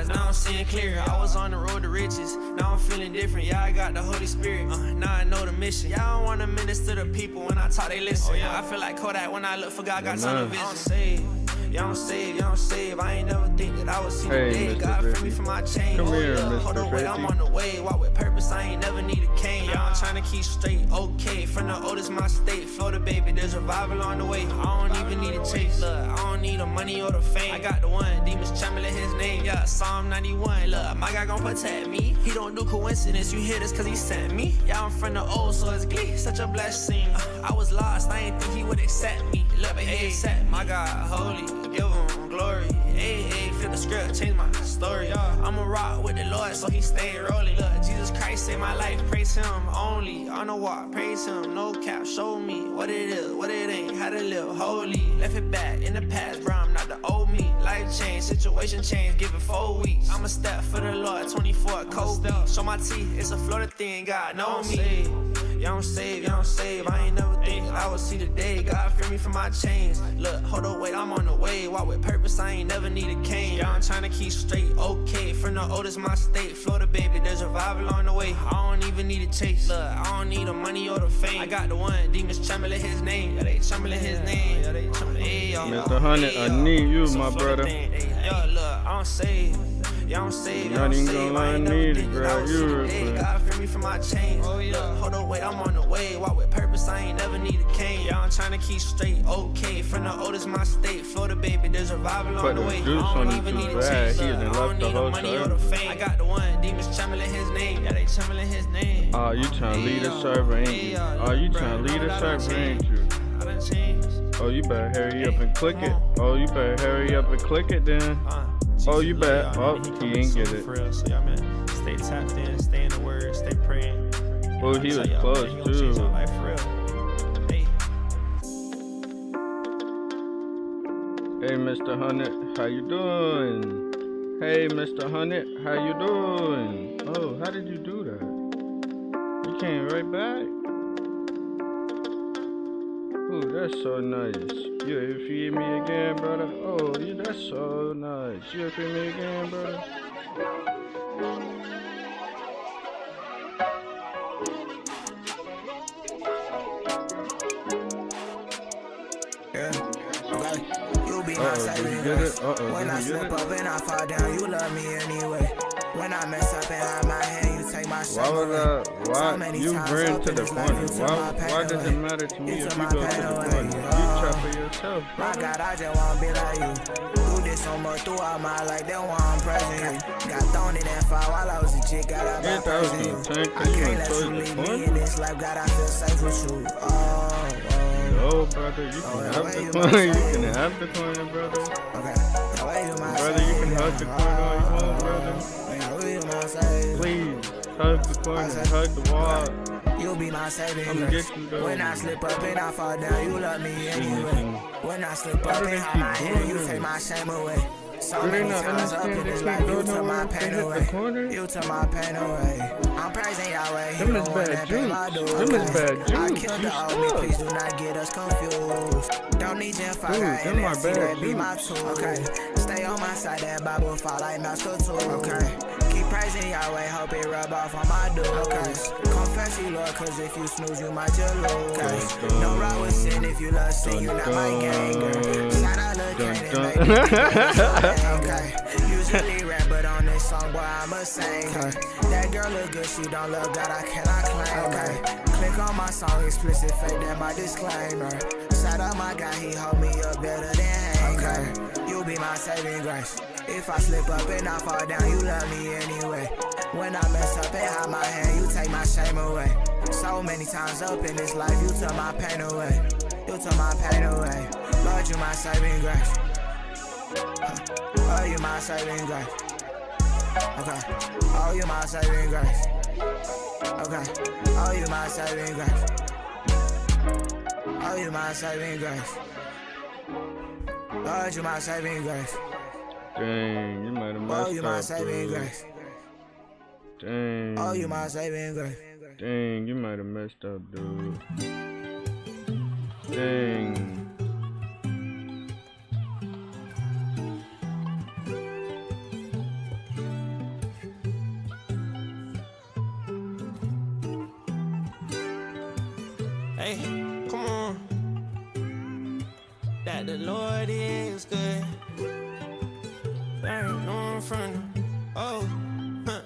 Now I'm seeing clear. I was on the road to riches. Now I'm feeling different. Yeah, I got the Holy Spirit. Now I know the mission. Yeah, I don't wanna minister to people when I talk, they listen. I feel like Kodak when I look for God, got tunnel vision. Y'all don't save. I ain't never think that I would see the day. God free me from my chain. Come here, Hold on, Mr. wait, I'm on the way. Walk with purpose, I ain't never need a cane. Y'all trying to keep straight, okay. From the oldest, my state. Florida, baby, there's revival on the way. I don't even need a chase. Look, I don't need the money or the fame. I got the one, demons trembling his name. Yeah, Psalm 91. Look, my God gon' protect me. He don't do coincidence. You hear this cause he sent me. Yeah, I'm from the old, so it's glee. Such a blessing. I was lost, I ain't think he would accept me. Look, but he accept my God, holy. Give him glory. Hey, flip the script, change my story. I'ma rock with the Lord, so he stay rolling. Look, Jesus Christ saved my life, praise him only. On the walk, praise him, no cap, show me what it is, what it ain't, how to live holy. Left it back in the past, bro, I'm not the old me. Life change, situation change, give it 4 weeks. I'ma step for the Lord, 24 Kobe. Show my teeth, it's a Florida thing, God know me. Y'all don't save. I ain't never think I would see the day. God free me from my chains. Look, hold on, wait, I'm on the way. Walk with purpose, I ain't never need a cane. Y'all trying to keep straight, okay. From the oldest, my state. Florida, baby, there's revival on the way. I don't even need a chase. Look, I don't need the money or the fame. I got the one, demons trembling his name. Yeah, they trembling his name. Yeah, they trembling. Hey, yo, Mr. Hunter, I need you, my brother. Yo, look, I don't save. Y'all don't save. Not even gonna lie, I need it, bro. You God free me from my chains. Look, hold on, wait, I'm on the way. Walk with purpose, I ain't never need a cane. Y'all trying to keep straight, okay. From the oldest, my state. Florida, baby, there's revival on the way. I don't even need a chase. I don't need the money or the fame. I got the one, demons trembling his name. Yeah, they trembling his name. Oh, you trying to lead a server, ain't you? Oh, you trying to lead a server, ain't you? I done changed. Oh, you better hurry up and click it. Oh, you better hurry up and click it then. Oh, you better. Oh, he ain't get it. For real, so y'all, man, stay tapped in, stay in the word, stay praying. Oh, he was close too. Hey, Mr. Hunter, how you doing? Hey, Mr. Hunter, how you doing? Oh, how did you do that? You came right back? Oh, that's so nice. You feed me again, brother? Oh, yeah, that's so nice. You feed me again, brother? You be my savior. When I slip up and I fall down, you love me anyway. When I mess up and hide my hand, you take my shame away. Why you ran to the corner? Why does it matter to me if you go to the corner? You try for yourself, bro. My God, I just wanna be like you. Do this so much throughout my life, that's why I'm pressing you. Got thrown in that fire while I was a chick, got out by praising you. I can't let you leave me in this life, God, I feel safe with you. Yo, brother, you can have the corner. You can have the corner, brother. Brother, you can hug the corner all you want, brother. Please, hug the corner, hug the wall. You'll be my saving I'm gonna grace. get you, though. When I slip up and I fall down, you love me anyway. When I slip up and hide my hand, you take my shame away. So many times up in this life, you took my pain away. You took my pain away. I'm praising Yahweh. Them is bad juice. Them is bad juice. I killed the old me, please do not get us confused. Don't need Gen 5, got NFC, that be my tool. Okay, stay on my side, that Bible fall like master tool. Okay, keep praising Yahweh, hope it rub off on my dude. Okay, confess you, Lord, cause if you snooze, you might just lose. Okay, don't ride with sin if you love sin, you not my ganger. Shout out Lil' Kane, baby. Okay, usually rap, but on this song, boy, I'm a singer. That girl look good, she don't love God, I cannot claim her. Click on my song, explicit, fake that my disclaimer. Shout out my guy, he hold me up better than Hanger. You be my saving grace. If I slip up and I fall down, you love me anyway. When I mess up and hide my hand, you take my shame away. So many times up in this life, you took my pain away. You took my pain away. Lord, you my saving grace. Oh, you my saving grace. Okay. Oh, you my saving grace. Okay. Oh, you my saving grace. Oh, you my saving grace. Lord, you my saving grace. Dang, you might have messed up. Oh, you my saving bro. grace. Dang. Oh, you my saving grace. Dang, you might have messed up, dude. Dang. Hey, come on. That the Lord is good. There ain't no in front of. Oh, huh.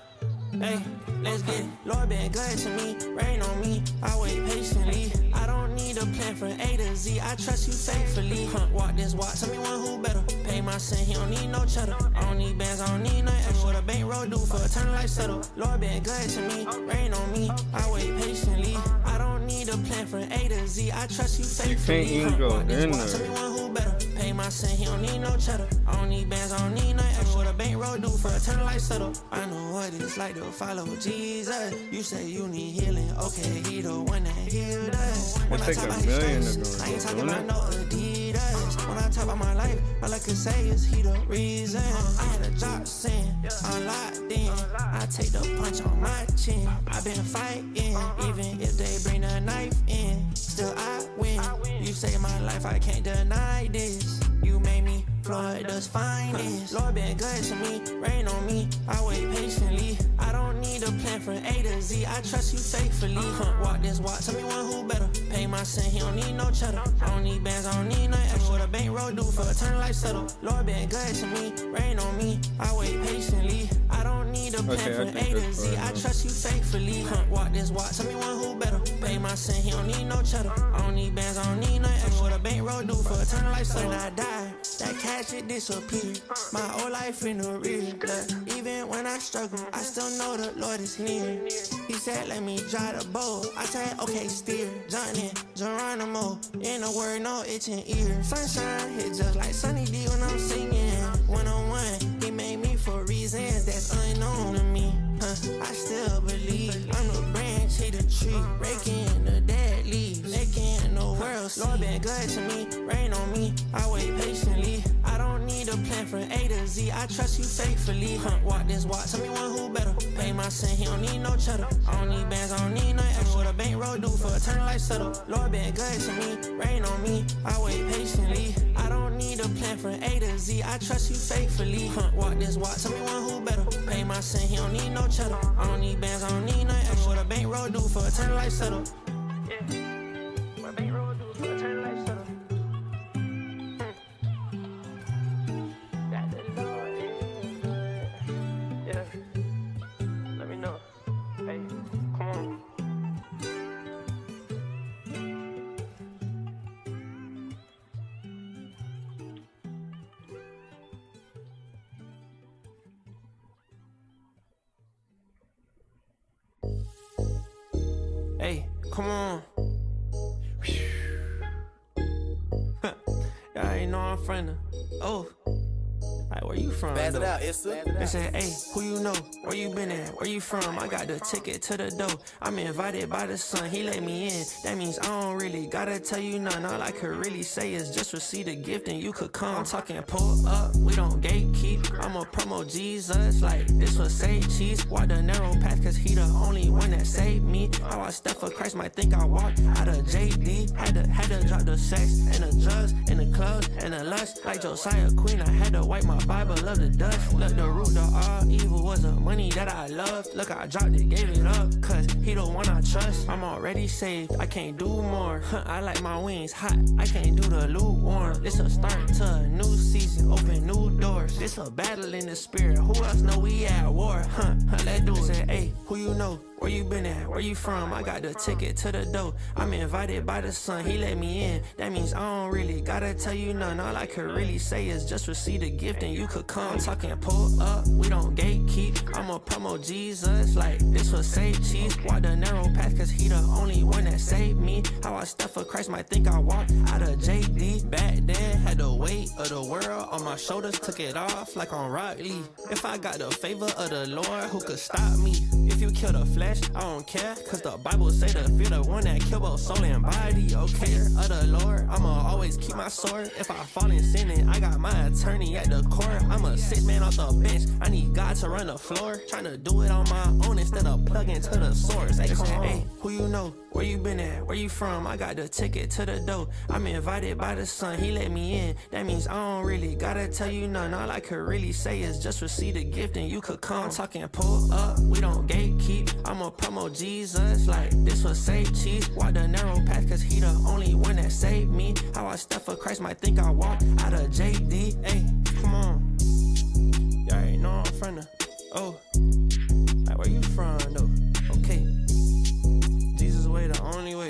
Hey, let's get it. Lord been good to me, rain on me. I wait patiently. I don't need a plan from A to Z. I trust you faithfully. Walk this walk, tell me one who better. Pay my sin, he don't need no cheddar. I don't need bands, I don't need no extra. What a bankroll do for a turn life settle. Lord been good to me, rain on me. I wait patiently. I don't need a plan from A to Z. I trust you faithfully. You can't even go in Tell me there. one who better. Pay my sin, he don't need no cheddar. I don't need bands, I don't need no extra. What a bankroll do for a turn life settle. I know what it's like to follow Jesus. You say you need healing, okay, he the one that healed us. When I It talk take about a his million to strengths, go I ain't talking doing about it. no Adidas. When I talk about my life, all I can say is he the reason. I had a job sin, I'm locked in. I take the punch on my chin. I've been fighting, even if they bring a knife in. Still I win. You saved my life, I can't deny this. You made me Florida's finest. Lord been good to me, rain on me. I wait patiently. I don't need a plan from A to Z. I trust you faithfully. Walk this walk, tell me one who better. Pay my sin, he don't need no cheddar. I don't need bands, I don't need no extra. What a bankroll do for a turn life settle. Lord been good to me, rain on me. I wait patiently. I don't need a plan Okay, I from think A to that's Z. fine I now. trust you faithfully. Walk this walk, tell me one who better. Pay my sin, he don't need no cheddar. I don't need bands, I don't need no extra. What a bankroll do for a turn life settle. When I die, that cash it disappeared. My whole life in the rear. Look, even when I struggle, I still know the Lord is near. He said, let me drive the boat. I said, okay, steer. Johnny, Geronimo. In a word, no itching ears. Sunshine hit just like Sunny D when I'm singing. One-on-one, he made me for reasons that's unknown to me. I still believe I'm the branch, he the tree. Raking the dead leaves, making the world see. Lord been good to me, rain on me. I wait patiently. I don't need a plan from A to Z. I trust you faithfully. Walk this walk, tell me one who better. Pay my sin, he don't need no cheddar. I don't need bands, I don't need no extra. What a bankroll do for a turn life settle. Lord been good to me, rain on me. I wait patiently. I don't need a plan from A to Z. I trust you faithfully. Walk this walk, tell me one who better. Pay my sin, he don't need no cheddar. I don't need bands, I don't need no extra. What a bankroll do for a turn life settle. What a bankroll do for a turn life settle. That the Lord is good. Yeah. come on. Y'all ain't know I'm from the. Oh. Like, where you from? Pass it out, They said, hey, who you know? Where you been at? Where you from? I got the ticket to the door. I'm invited by the son. He let me in. That means I don't really gotta tell you none. All I could really say is just receive the gift and you could come. I'm talking pull up. We don't gatekeep. I'ma promote Jesus like this was say cheese. Walk the narrow path cause he the only one that saved me. How I step for Christ might think I walked out of JD. Had to drop the sex and the drugs and the clubs and the lust. Like Josiah Queen, I had to wipe my Bible of the dust. Look, the root of all evil was the money that I loved. Look, I dropped it, gave it up, cause he the one I trust. I'm already saved, I can't do more. I like my wings hot, I can't do the lukewarm. This a start to a new season, open new doors. This a battle in the spirit, who else know we at war? Let's do it. Said, hey, who you know? Where you been at? Where you from? I got the ticket to the door. I'm invited by the son. He let me in. That means I don't really gotta tell you none. All I could really say is just receive the gift and you could come. I'm talking pull up. We don't gatekeep. I'ma promote Jesus like this was say cheese. Walk the narrow path cause he the only one that saved me. How I step for Christ might think I walked out of JD. Back then had the weight of the world on my shoulders. Took it off like on Rock Lee. If I got the favor of the Lord, who could stop me? If you kill the flesh, I don't care, cause the Bible say the fear the one that kill both soul and body. Okay, of the Lord, I'ma always keep my sword. If I fall in sin, I got my attorney at the court. I'm a 6 man off the bench, I need God to run the floor. Tryna do it on my own instead of plugging to the source. Hey, come on, hey, who you know? Where you been at? Where you from? I got the ticket to the door. I'm invited by the son, he let me in. That means I don't really gotta tell you none. All I could really say is just receive the gift and you could come. I'm talking pull up, we don't gatekeep. I'ma promote Jesus like this was say cheese. Walk the narrow path cause he the only one that saved me. How I step for Christ might think I walked out of JD. Hey, come on. Y'all ain't know I'm from the. Oh, like where you from though? Okay. Jesus way the only way.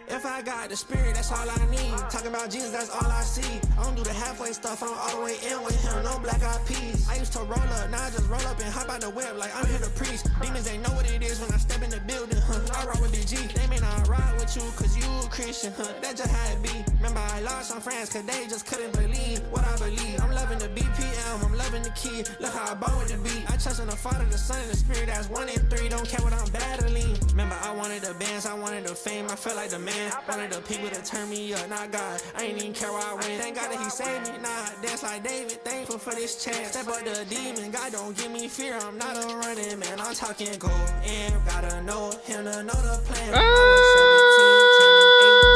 If I got the spirit, that's all I need. Talking about Jesus, that's all I see. I don't do the halfway stuff, I'm all the way in with him, no black eyed peas. I used to roll up, now I just roll up and hop out the web like I'm here to preach. Demons, they know what it is when I step in the building, I rock with Big G. They may not ride with you, cause you a Christian, That just how it be. Remember, I lost some friends, cause they just couldn't believe what I believe. I'm loving the BPM, I'm loving the key. Look how I bought with the beat. I trust in the Father, the Son, and the Spirit, that's 1 and 3. Don't care what I'm battling. Remember, I wanted the bands, I wanted the fame, I felt like the man. Wanted the people to turn me up, not God. I ain't even care where I went. Thank God that he saved me. Nah, I dance like David. Thankful for this chance. Step up the demon. God don't give me fear. I'm not a running man. I'm talking go in. Gotta know him to know the plan. I was 17, turning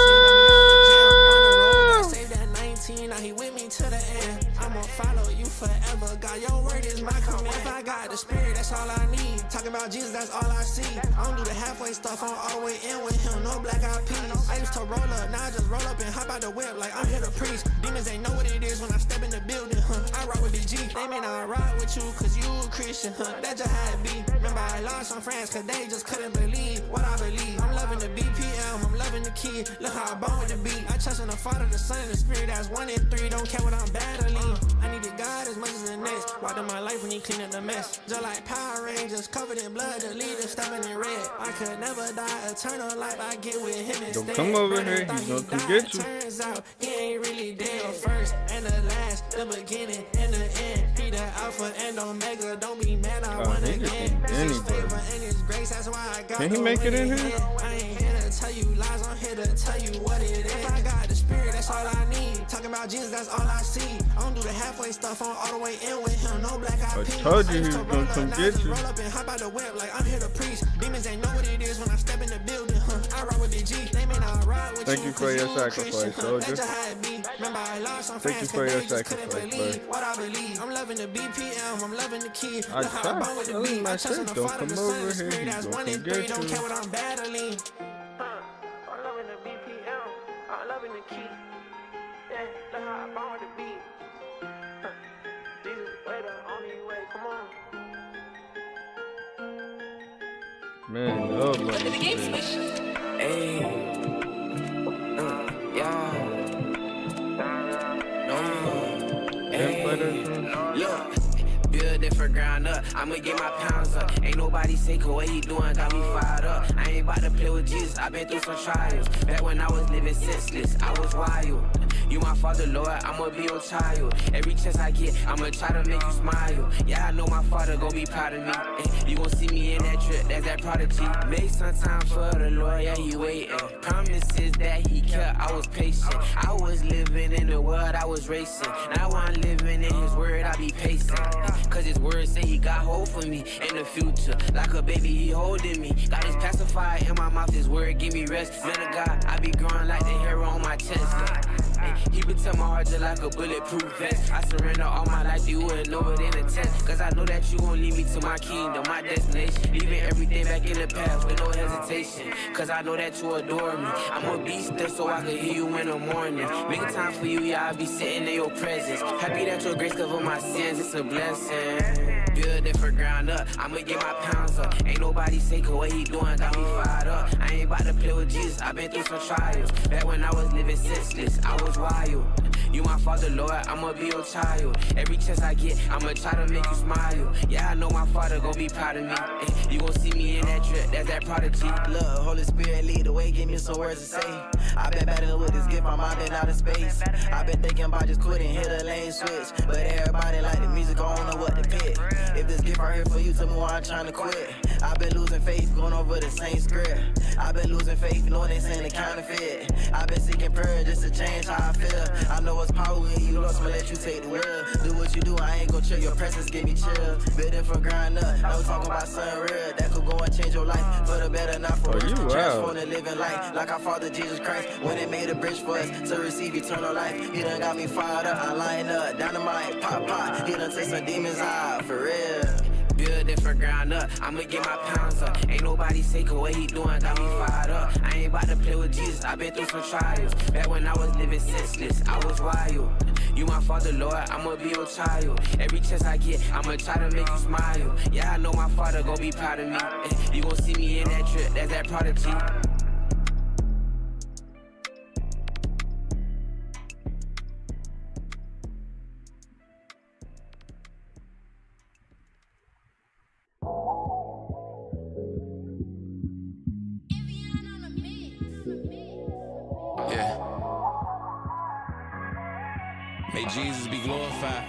18. Got me out the gym. On the road, I saved at 19. Now he with me to the end. I'ma follow you forever. God, your word is my command. If I got the spirit, that's all I need. Talking about Jesus, that's all I see. I don't do the halfway stuff. I'm all the way in with him. No black eyed peas. I used to roll up, now I just roll up and hop out the whip like I'm here to preach. Demons, they know what it is when I step in the building, I rock with Big G. They may not ride with you cause you a Christian, That just how it be. Remember, I lost some friends cause they just couldn't believe what I believe. I'm loving the BPM, I'm loving the key. Look how I bond with the beat. I trust in the Father, the Son, and the Spirit, that's 1 and 3. Don't care what I'm battling. I needed God as much as the next. Walked in my life when he cleaned up the mess. Just like Power Rangers, covered in blood, the leader stepping in red. I could never die, eternal life I get with him instead. Come over here, he's gonna come get you. Turns out he ain't really dead. First and the last, the beginning and the end. He the Alpha and Omega. Don't be mad, I won again. It's his favor and his grace, that's why I got. Can he make it in here? I ain't here to tell you lies, I'm here to tell you what it is. If I got the spirit, that's all I need. Talking about Jesus, that's all I see. I don't do the halfway stuff, I'm all the way in with him. No black eyed peas. I told you he was gonna come get you. Roll up and hop out the whip like I'm here to preach. Demons, they know what it is when I step in the building, I rock with Big G. They may not ride with Thank you for your sacrifice, soldier. Thank you for your sacrifice, bro. What I believe, I'm loving the BPM, I'm loving the key. I tried. I leave my shirt. Don't come over here. He's gonna come get Don't care you. what I'm battling. I'm loving the BPM, I'm loving the key. Yeah, look how I bond with the beat. Jesus, wait up. Man, nobody. Hey. Yeah. Look, build it for ground up. I'ma get my pounds up. Ain't nobody sick of what he doing, got me fired up. I ain't about to play with Jesus, I been through some trials. Back when I was living senseless, I was wild. You my father, Lord, I'ma be your child. Every chance I get, I'ma try to make you smile. Yeah, I know my father gon' be proud of me. You gon' see me in that trip, that's that prodigy. Make some time for the Lord, yeah, he waiting. Promises that he kept, I was patient. I was living in the world, I was racing. Now I'm living in his word, I be pacing. Cause his word say he got hope for me in the future. Like a baby, he holding me. Got his pacifier in my mouth, his word give me rest. Man of God, I be growing like the hair on my chest. He would tell my heart just like a bulletproof vest. I surrender all my life, you wouldn't know it in a test. Cause I know that you gon' lead me to my kingdom, my destination. Leaving everything back in the past with no hesitation. Cause I know that you adore me. I'm a beast there so I can hear you in the morning. Make time for you, yeah, I be sitting in your presence. Happy that your grace cover my sins, it's a blessing. Build it for ground up, I'ma get my pounds up. Ain't nobody sick of what he doing, got me fired up. I ain't about to play with Jesus, I been through some trials. Back when I was living senseless, I was wild. You my father, Lord, I'ma be your child. Every chance I get, I'ma try to make you smile. Yeah, I know my father gon' be proud of me. You gon' see me in that trip, that's that prodigy. Look, Holy Spirit lead the way, give me some words to say. I been battling with this gift, my mind been out of space. I been thinking about just quitting, hit a lane switch. But everybody like the music, I don't know what to pick. If this gift right here for you, tell me why I'm trying to quit. I been losing faith, going over the same script. I been losing faith, knowing they saying the counterfeit. I been seeking prayer just to change how I feel. I know it's power in you, Lord, so let you take the wheel. Do what you do, I ain't gon' chill. Your presence give me chill. Building from ground up, now we talking about something real that could go and change your life for the better, not for worse. Transform the living life like our Father Jesus Christ. When it made a bridge for us to receive eternal life, he done got me fired up. I line up, dynamite, pop, pop. He done take some demons out for real. Build it for ground up, I'ma get my pounds up. Ain't nobody sick of what he doing, got me fired up. I ain't about to play with Jesus, I been through some trials. Back when I was living senseless, I was wild. You my father, Lord, I'ma be your child. Every chance I get, I'ma try to make you smile. Yeah, I know my father gon' be proud of me. You gon' see me in that trip, that's that prodigy. Yeah. May Jesus be glorified.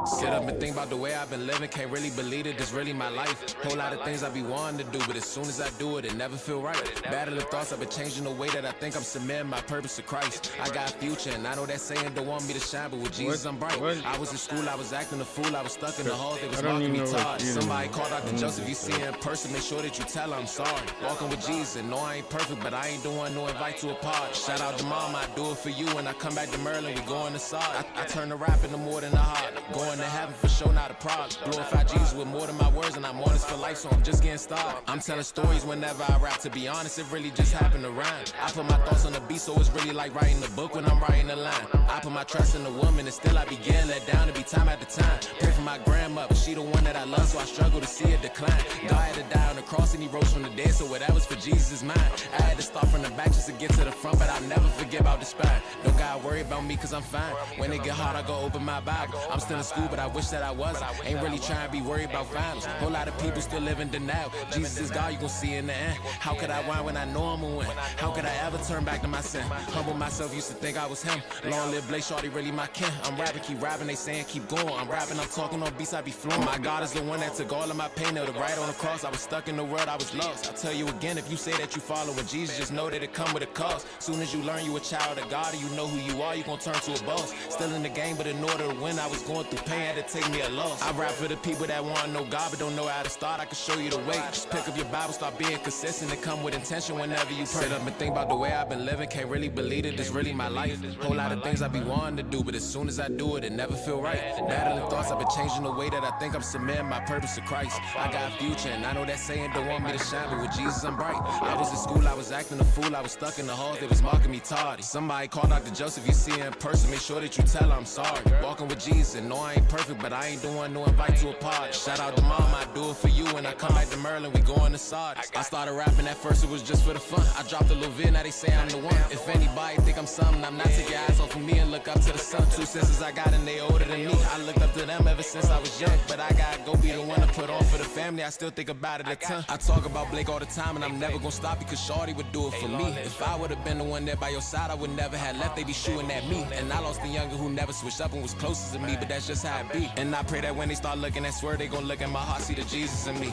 Sit up and think about the way I've been living. Can't really believe it, this really my life. Whole lot of things I be wanting to do, but as soon as I do it, it never feel right. Battling thoughts, I've been changing the way that I think. I'm submitting my purpose to Christ. I got a future, and I know that saying don't want me to shine, but with Jesus I'm bright. I was in school, I was acting a fool, I was stuck in the halls, they was marking me tired. Somebody called Dr. Joseph, you see her in person, make sure that you tell her I'm sorry. Walking with Jesus, and no I ain't perfect, but I ain't doing no invite to a party. Shout out to mom, I do it for you. When I come back to Maryland, we going to side. I turn to rap into more than a heart. Going to heaven for sure, not a problem. Glorify Jesus with more than my words, and I'm on this for life, so I'm just getting started. I'm telling stories whenever I rap. To be honest, it really just happened to rhyme. I put my thoughts on the beat, so it's really like writing a book when I'm writing a line. I put my trust in the woman, and still I be getting let down. To be time after time. Pray for my grandmother, she the one that I love, so I struggle to see her decline. God had to die on the cross, and he rose from the dead, so whatever's for Jesus is mine. I had to start from the back just to get to the front, but I'll never forget about the spine. Don't gotta worry about me, cause I'm fine. When it get hard, I go open my Bible. I'm still in school, but I wish that I was. Ain't really trying to be worried about finals. Whole lot of people still live in denial. Jesus is God, you gon' see in the end. How could I whine when I know I'ma win? How could I ever turn back to my sin? Humble myself, used to think I was him. Long live Blake, shorty really my kin. I'm rapping, keep rapping, they saying keep going. I'm rapping, I'm talking on beats, I be flowing. My God is the one that took all of my pain, nailed it right on the cross. I was stuck in the world, I was lost. I tell you again, if you say that you following Jesus, just know that it come with a cost. Soon as you learn you a child of God and you know who you are, you gon' turn to a boss. Still in the game, but in order to win, I was going through pain, had to take me a loss. I rap for the people that wanna know God but don't know how to start. I can show you the way. Just pick up your Bible, start being consistent, and come with intention whenever you pray. Sit up and think about the way I've been living. Can't really believe it, this really my life. Whole lot of things I be wanting to do, but as soon as I do it, it never feel right. Battling thoughts, I've been changing the way that I think. I'm submitting my purpose to Christ. I got a future, and I know that saying don't want me to shine, but with Jesus I'm bright. I was in school, I was acting a fool, I was stuck in the halls, they was marking me tardy. Somebody called Dr. Joseph. else, if you see her in person, make sure that you tell her I'm sorry. Walking with Jesus, and no, I ain't perfect, but I ain't doing no invite to a party. Shout out to mom, I do it for you. When I come back to Maryland, we going to Sardis. I started rapping at first, it was just for the fun. I dropped a little vid, now they say I'm the one. If anybody think I'm something, I'm not. Take your eyes off of me and look up to the sun. 2 sisters I got and they older than me. I looked up to them ever since I was young, but I gotta go be the one to put on for the family. I still think about it a ton. I talk about Blake all the time, and I'm never gonna stop because Shorty would do it for me. If I would've been the one there by your side, I would never have left. They be shooting at me, and I lost the younger who never switched up and was closest to me. But that's just how it be. And I pray that when they start looking at Swerve, they gon' look at my heart, see the Jesus in me.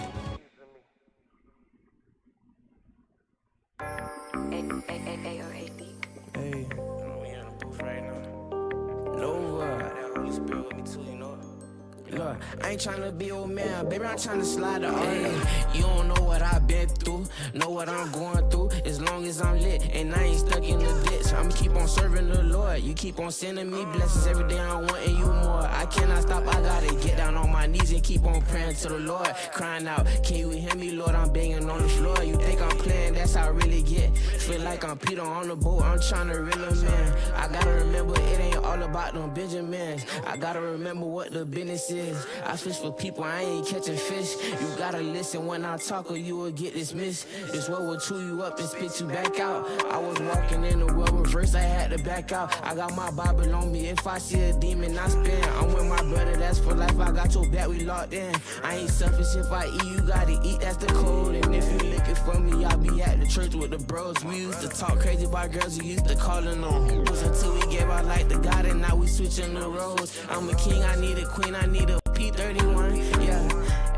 Hey, we in the booth right now. Nova, that Holy Spirit with me too, you know. Look, I ain't tryna be old man, baby, I'm tryna slide the you don't know what I've been through, know what I'm going through, as long as I'm lit, and I ain't stuck in the ditch. I'ma keep on serving the Lord, you keep on sending me blessings every day, I'm wanting you more. I cannot stop, I gotta get down on my knees and keep on praying to the Lord, crying out, can you hear me, Lord, I'm banging on the floor. You think I'm playing, that's how I really get, feel like I'm Peter on the boat, I'm tryna reel him in. I gotta remember, it ain't all about them Benjamins, I gotta remember what the business is. I fish for people, I ain't catching fish. You gotta listen when I talk or you will get dismissed. This world will chew you up and spit you back out. I was walking in the world reverse, I had to back out. I got my Bible on me, if I see a demon, I spin. I'm with my brother, that's for life, I got your back, we locked in. I ain't selfish, if I eat, you gotta eat, that's the code. And if you looking for me, I'll be at the church with the bros. We used to talk crazy about girls, we used to callin' on hoes until we gave our life to God, and now we switching the roles. I'm a king, I need a queen, I need a P31, yeah,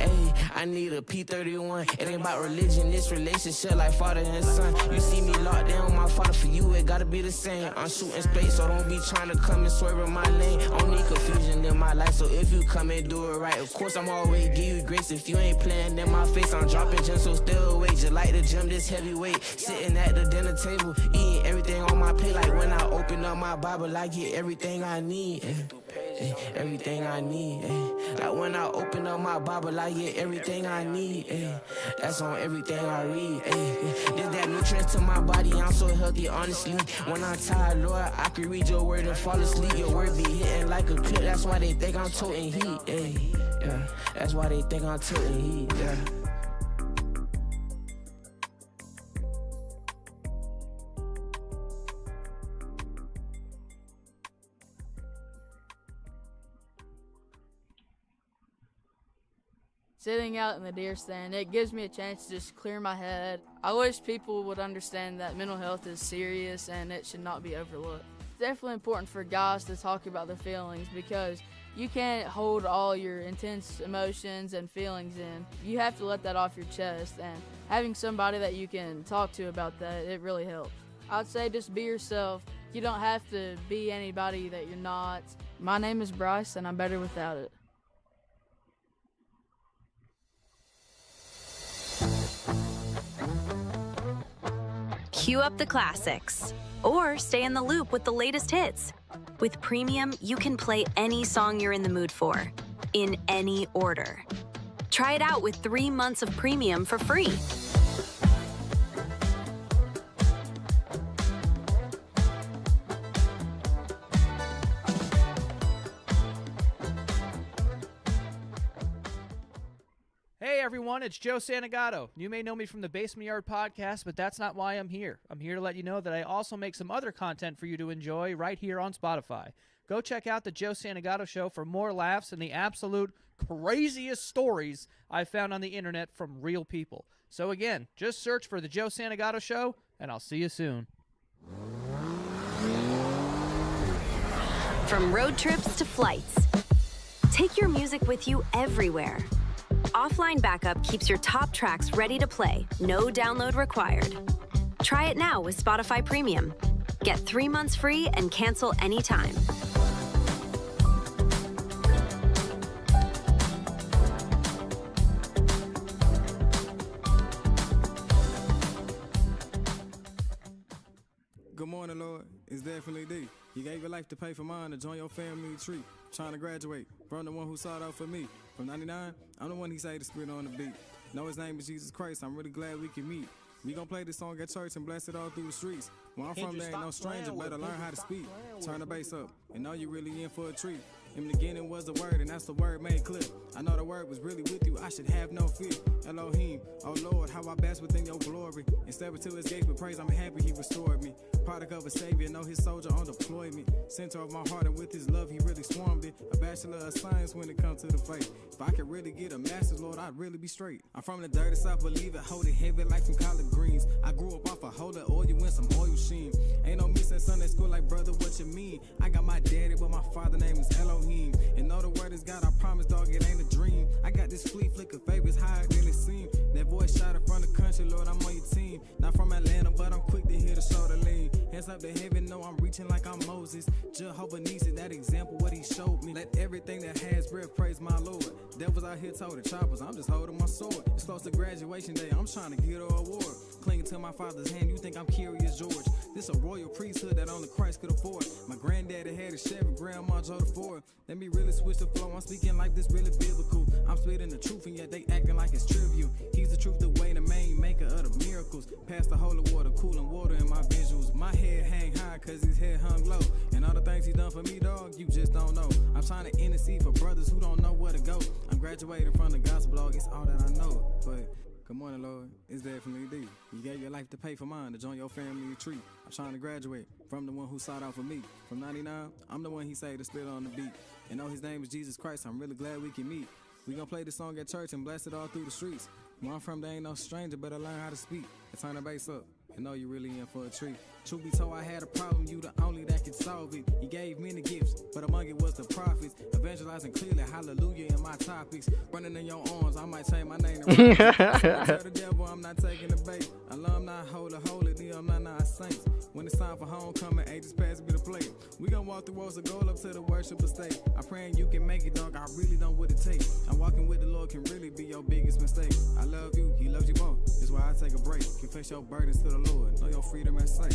ayy, I need a P31. It ain't about religion, it's relationship like father and son. You see me locked down, my father, for you it gotta be the same. I'm shooting space, so don't be trying to come and swerve in my lane. I don't need confusion in my life, so if you come and do it right, of course I'm always give you grace. If you ain't playing in my face, I'm dropping gems, so still awake. Just like the gym, this heavyweight, sitting at the dinner table, eating everything on my plate. Like when I open up my Bible, I get everything I need. Everything I need, like when I open up my Bible, I get everything I need, that's on everything I read, there's that nutrients to my body, I'm so healthy, honestly. When I'm tired, Lord, I can read your word and fall asleep. Your word be hitting like a clip, that's why they think I'm toting heat, yeah, that's why they think I'm toting heat, yeah. Sitting out in the deer stand, it gives me a chance to just clear my head. I wish people would understand that mental health is serious and it should not be overlooked. It's definitely important for guys to talk about their feelings because you can't hold all your intense emotions and feelings in. You have to let that off your chest, and having somebody that you can talk to about that, it really helps. I'd say just be yourself. You don't have to be anybody that you're not. My name is Bryce and I'm better without it. Cue up the classics, or stay in the loop with the latest hits. With Premium, you can play any song you're in the mood for, in any order. Try it out with 3 months of Premium for free. Hey everyone, it's Joe Santagato. You may know me from the Basement Yard podcast, but that's not why I'm here. I'm here to let you know that I also make some other content for you to enjoy right here on Spotify. Go check out the Joe Santagato Show for more laughs and the absolute craziest stories I've found on the internet from real people. So again, just search for the Joe Santagato Show, and I'll see you soon. From road trips to flights, take your music with you everywhere. Offline Backup keeps your top tracks ready to play, no download required. Try it now with Spotify Premium. Get 3 months free and cancel anytime. Good morning, Lord. It's definitely D. You gave your life to pay for mine to join your family tree. Trying to graduate from the one who sought out for me. From 99, I'm the one he say the spirit on the beat. Know his name is Jesus Christ. I'm really glad we can meet. We gon' play this song at church and blast it all through the streets. Where I'm from, there ain't no stranger, better learn how to speak. Turn the bass up, and know you really in for a treat. In the beginning was the word, and that's the word made clear. I know the word was really with you, I should have no fear. Elohim, oh Lord, how I bask within your glory. And step into his gates with praise, I'm happy he restored me. Product of a savior, know his soldier on deployment. Center of my heart, and with his love, he really swarmed it. A bachelor of science when it comes to the faith. If I could really get a master's, Lord, I'd really be straight. I'm from the dirty south, believe it, hold it heavy like some collard greens. I grew up off a holder oil and some oil sheen. Ain't no missing Sunday school like brother, what you mean? I got my daddy, but my father name is Elohim. And know the word is God, I promise, dog, it ain't a dream. I got this fleet flick of favors higher than it seems. That voice shouted from the country, Lord, I'm on your team. Not from Atlanta, but I'm quick to hear the shoulder lean. Hands up to heaven, know I'm reaching like I'm Moses. Jehovah Nissi, that example, what he showed me. Let everything that has breath praise my Lord. Devils out here told the choppers, I'm just holding my sword. It's close to graduation day, I'm trying to get an award. Clinging to my father's hand, you think I'm Curious George. This a royal priesthood that only Christ could afford. My granddaddy had a Chevy, grandma drove the Ford. Let me really switch the flow, I'm speaking like this really biblical. I'm spitting the truth and yet they acting like it's trivial. He's the truth, the way, the main maker of the miracles. Past the holy water, cooling water in my visuals. My head hang high cause his head hung low. And all the things he done for me, dog, you just don't know. I'm trying to intercede for brothers who don't know where to go. I'm graduating from the gospel, dog, it's all that I know. But good morning, Lord. It's definitely D. You gave your life to pay for mine, to join your family tree. I'm trying to graduate from the one who sought out for me. From 99, I'm the one he saved to spit on the beat. And know his name is Jesus Christ, I'm really glad we can meet. We gon' play this song at church and blast it all through the streets. Where I'm from, there ain't no stranger, better learn how to speak. And turn the bass up, and know you really in for a treat. Truth be told, I had a problem, you the only that can solve it. He gave many gifts, but among it was the prophets. Evangelizing clearly, hallelujah in my topics. Running in your arms, I might change my name to Tell the devil I'm not taking the bait. Allah, I'm not holy, I'm not saints. When it's time for homecoming, just pass me the plate. We gon' walk through rows of gold up to the worship estate. I'm praying you can make it, dog, I really know what it takes. I'm walking with the Lord can really be your biggest mistake. I love you, he loves you more. That's why I take a break. Confess your burdens to the Lord. Know your freedom at stake.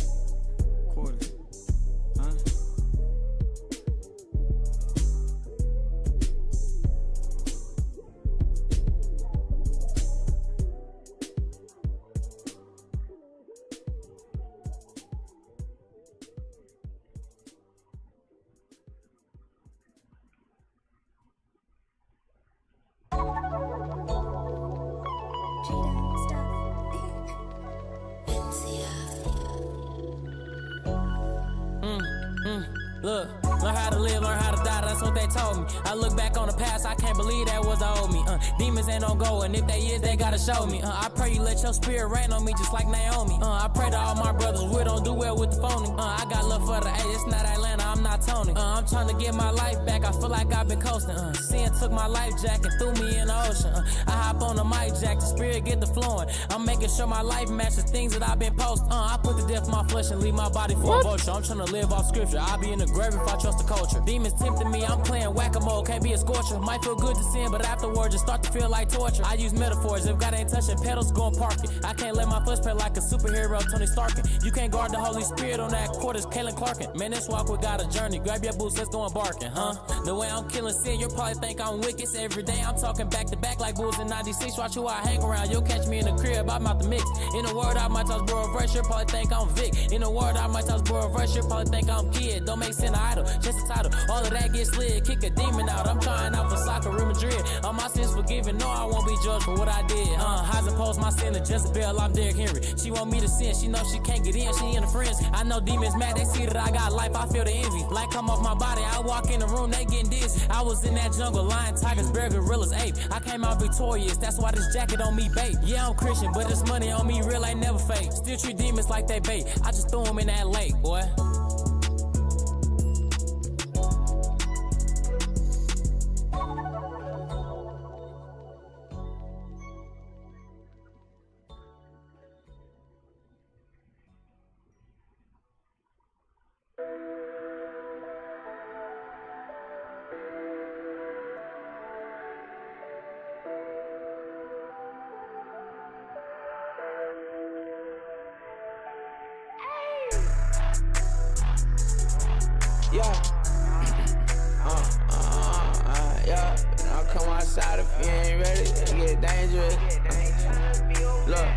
Quarters, huh? Look, learn how to live, learn how to die, that's what they told me. I look back on the past, I can't believe that was old me. Demons ain't no go, and if they is, they gotta show me. I pray you let your spirit rain on me just like Naomi. I pray to all my brothers, we don't do well with the phony. I got love for the A, it's not Atlanta, I'm not Tony. I'm trying to get my life back, I feel like I've been coasting. Sin took my life jacket, threw me in the ocean. I hop on the mic jack, the spirit get the flowing. I'm making sure my life matches things that I've been posting. I put the death in my flesh and leave my body for a vulture. I'm trying to live off scripture, I'll be in the grave if I trust the culture. Demons tempting me, I'm playing whack-a-mole, can't be a scorcher. Might feel good to sin, but afterwards just start to feel like torture. I use metaphors, if God ain't touching pedals, go and park it. I can't let my flesh play like a superhero, Tony Starkin. You can't guard the Holy Spirit on that quarters, Kaylin Clarkin. Man, this walk we got a journey, grab your boots, let's go embarking, huh? The way I'm killing sin, you'll probably think I'm wicked. Every day I'm talking back to back like Bulls in 96. Watch who I hang around, you'll catch me in the crib, I'm out the mix. In a word, I might toss bro verse, you'll probably think I'm Vic. In a word, I might toss bro verse, you'll probably think I'm Kid. Don't make sin an idol, just a title. All of that gets slid, kick a demon out. I'm trying out for soccer, Real Madrid. All my sins forgiven, no, I won't be judged for what I did. How's opposed my sin to Jezebel, I'm Derrick Henry. She want me to sin, she know she can't get in, she in the friends. I know demons mad, they see that I got life, I feel the envy. Like come off my body, I walk in the room, they getting dizzy. I was in that jungle, lion, tigers, bear, gorillas, ape. I came out victorious, that's why this jacket on me bait. Yeah, I'm Christian, but this money on me real ain't never fake. Still treat demons like they bait, I just threw them in that lake, boy. Yeah, I'll come outside if you ain't ready. It get dangerous. Look,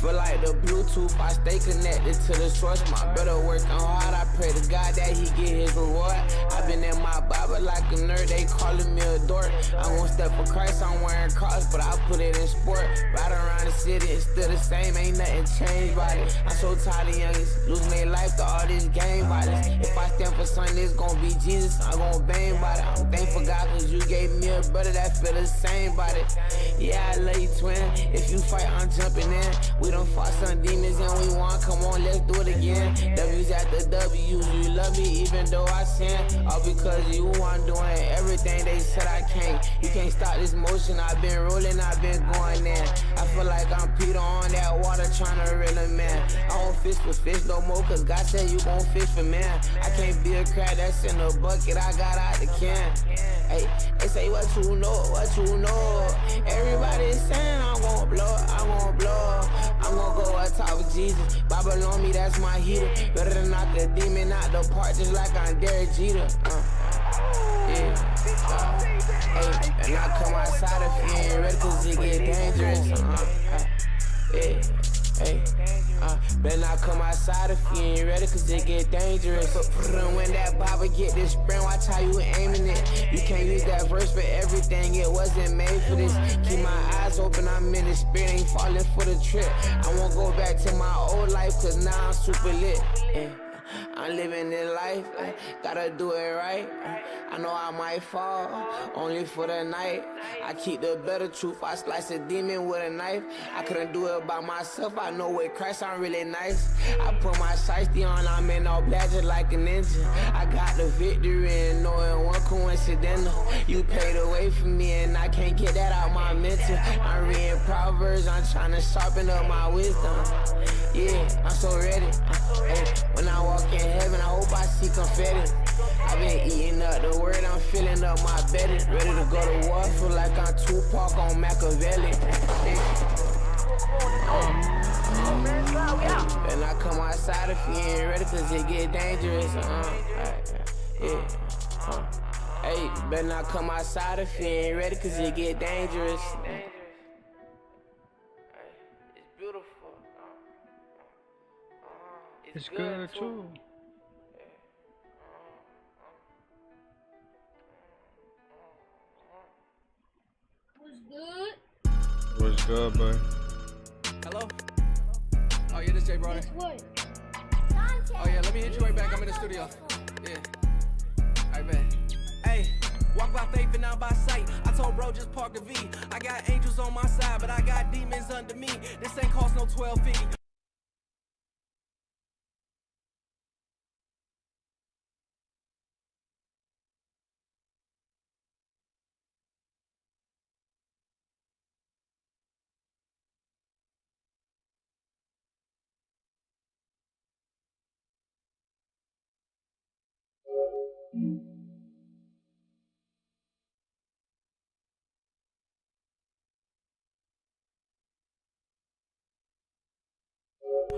Feel like the Bluetooth, I stay connected to the source. My brother working hard, I pray to God that he get his reward. I've been in my Bible like a nerd, they calling me a dork. I won't step for Christ, I'm wearing cross, but I put it in sport. Ride around the city, it's still the same, ain't nothing changed by it. I'm so tired of youngins losing their life to all this game violence. If I stand for something, it's gonna be Jesus, I'm gonna bang by it. I'm thankful God cause you gave me a brother that feel the same about it. Yeah, I love you, twin. If you fight, I'm jumping in. We done fought some demons and we won. Come on, let's do it again. W's after W's. You love me even though I sin. All because you, I'm doing everything they said I can't. You can't stop this motion. I've been rolling, I've been going in. I feel like I'm Peter on that water trying to reel a man. I don't fish for fish no more cause God said you gon' fish for man. I can't be a crab that's in the bucket. I got out the can. Hey, they say what you know, what you know. Everybody saying I'm gon' blow, I'm gon' blow. I'm gon' go on top of Jesus. Bible on me, that's my heater. Better than knock a demon out the park just like I'm Derek Jeter. Yeah. Hey, and I come outside if you ain't ready cause it get dangerous. Yeah. Hey, better not come outside if you ain't ready cause it get dangerous. When that Bible get this sprint, watch how you aiming it. You can't use that verse for everything, it wasn't made for this. Keep my eyes open, I'm in the spirit, ain't falling for the trip. I won't go back to my old life cause now I'm super lit. I'm living this life, gotta do it right. I know I might fall, only for the night. I keep the better truth, I slice a demon with a knife. I couldn't do it by myself, I know with Christ I'm really nice. I put my shiesty on, I'm in all black just like a ninja. I got the victory and know it wasn't coincidental. You paid away for me and I can't get that out my mental. I'm reading Proverbs, I'm trying to sharpen up my wisdom. Yeah, I'm so ready. When I walk in heaven, I hope I see confetti. I've been eating up the word, I'm filling up my belly. Ready to go to war, feel like I'm Tupac on Machiavelli. And I come outside if you ain't ready cause it get dangerous. Hey, better not come outside if you ain't ready cause it get dangerous. It's beautiful. It's good too. What's good, bro? Hello? Oh yeah, this Jay Brother. Oh yeah, let me hit you right back. I'm in the studio. Yeah. Alright, man. Hey, walk by faith and not by sight. I told bro just park the V. I got angels on my side, but I got demons under me. This ain't cost no 1250.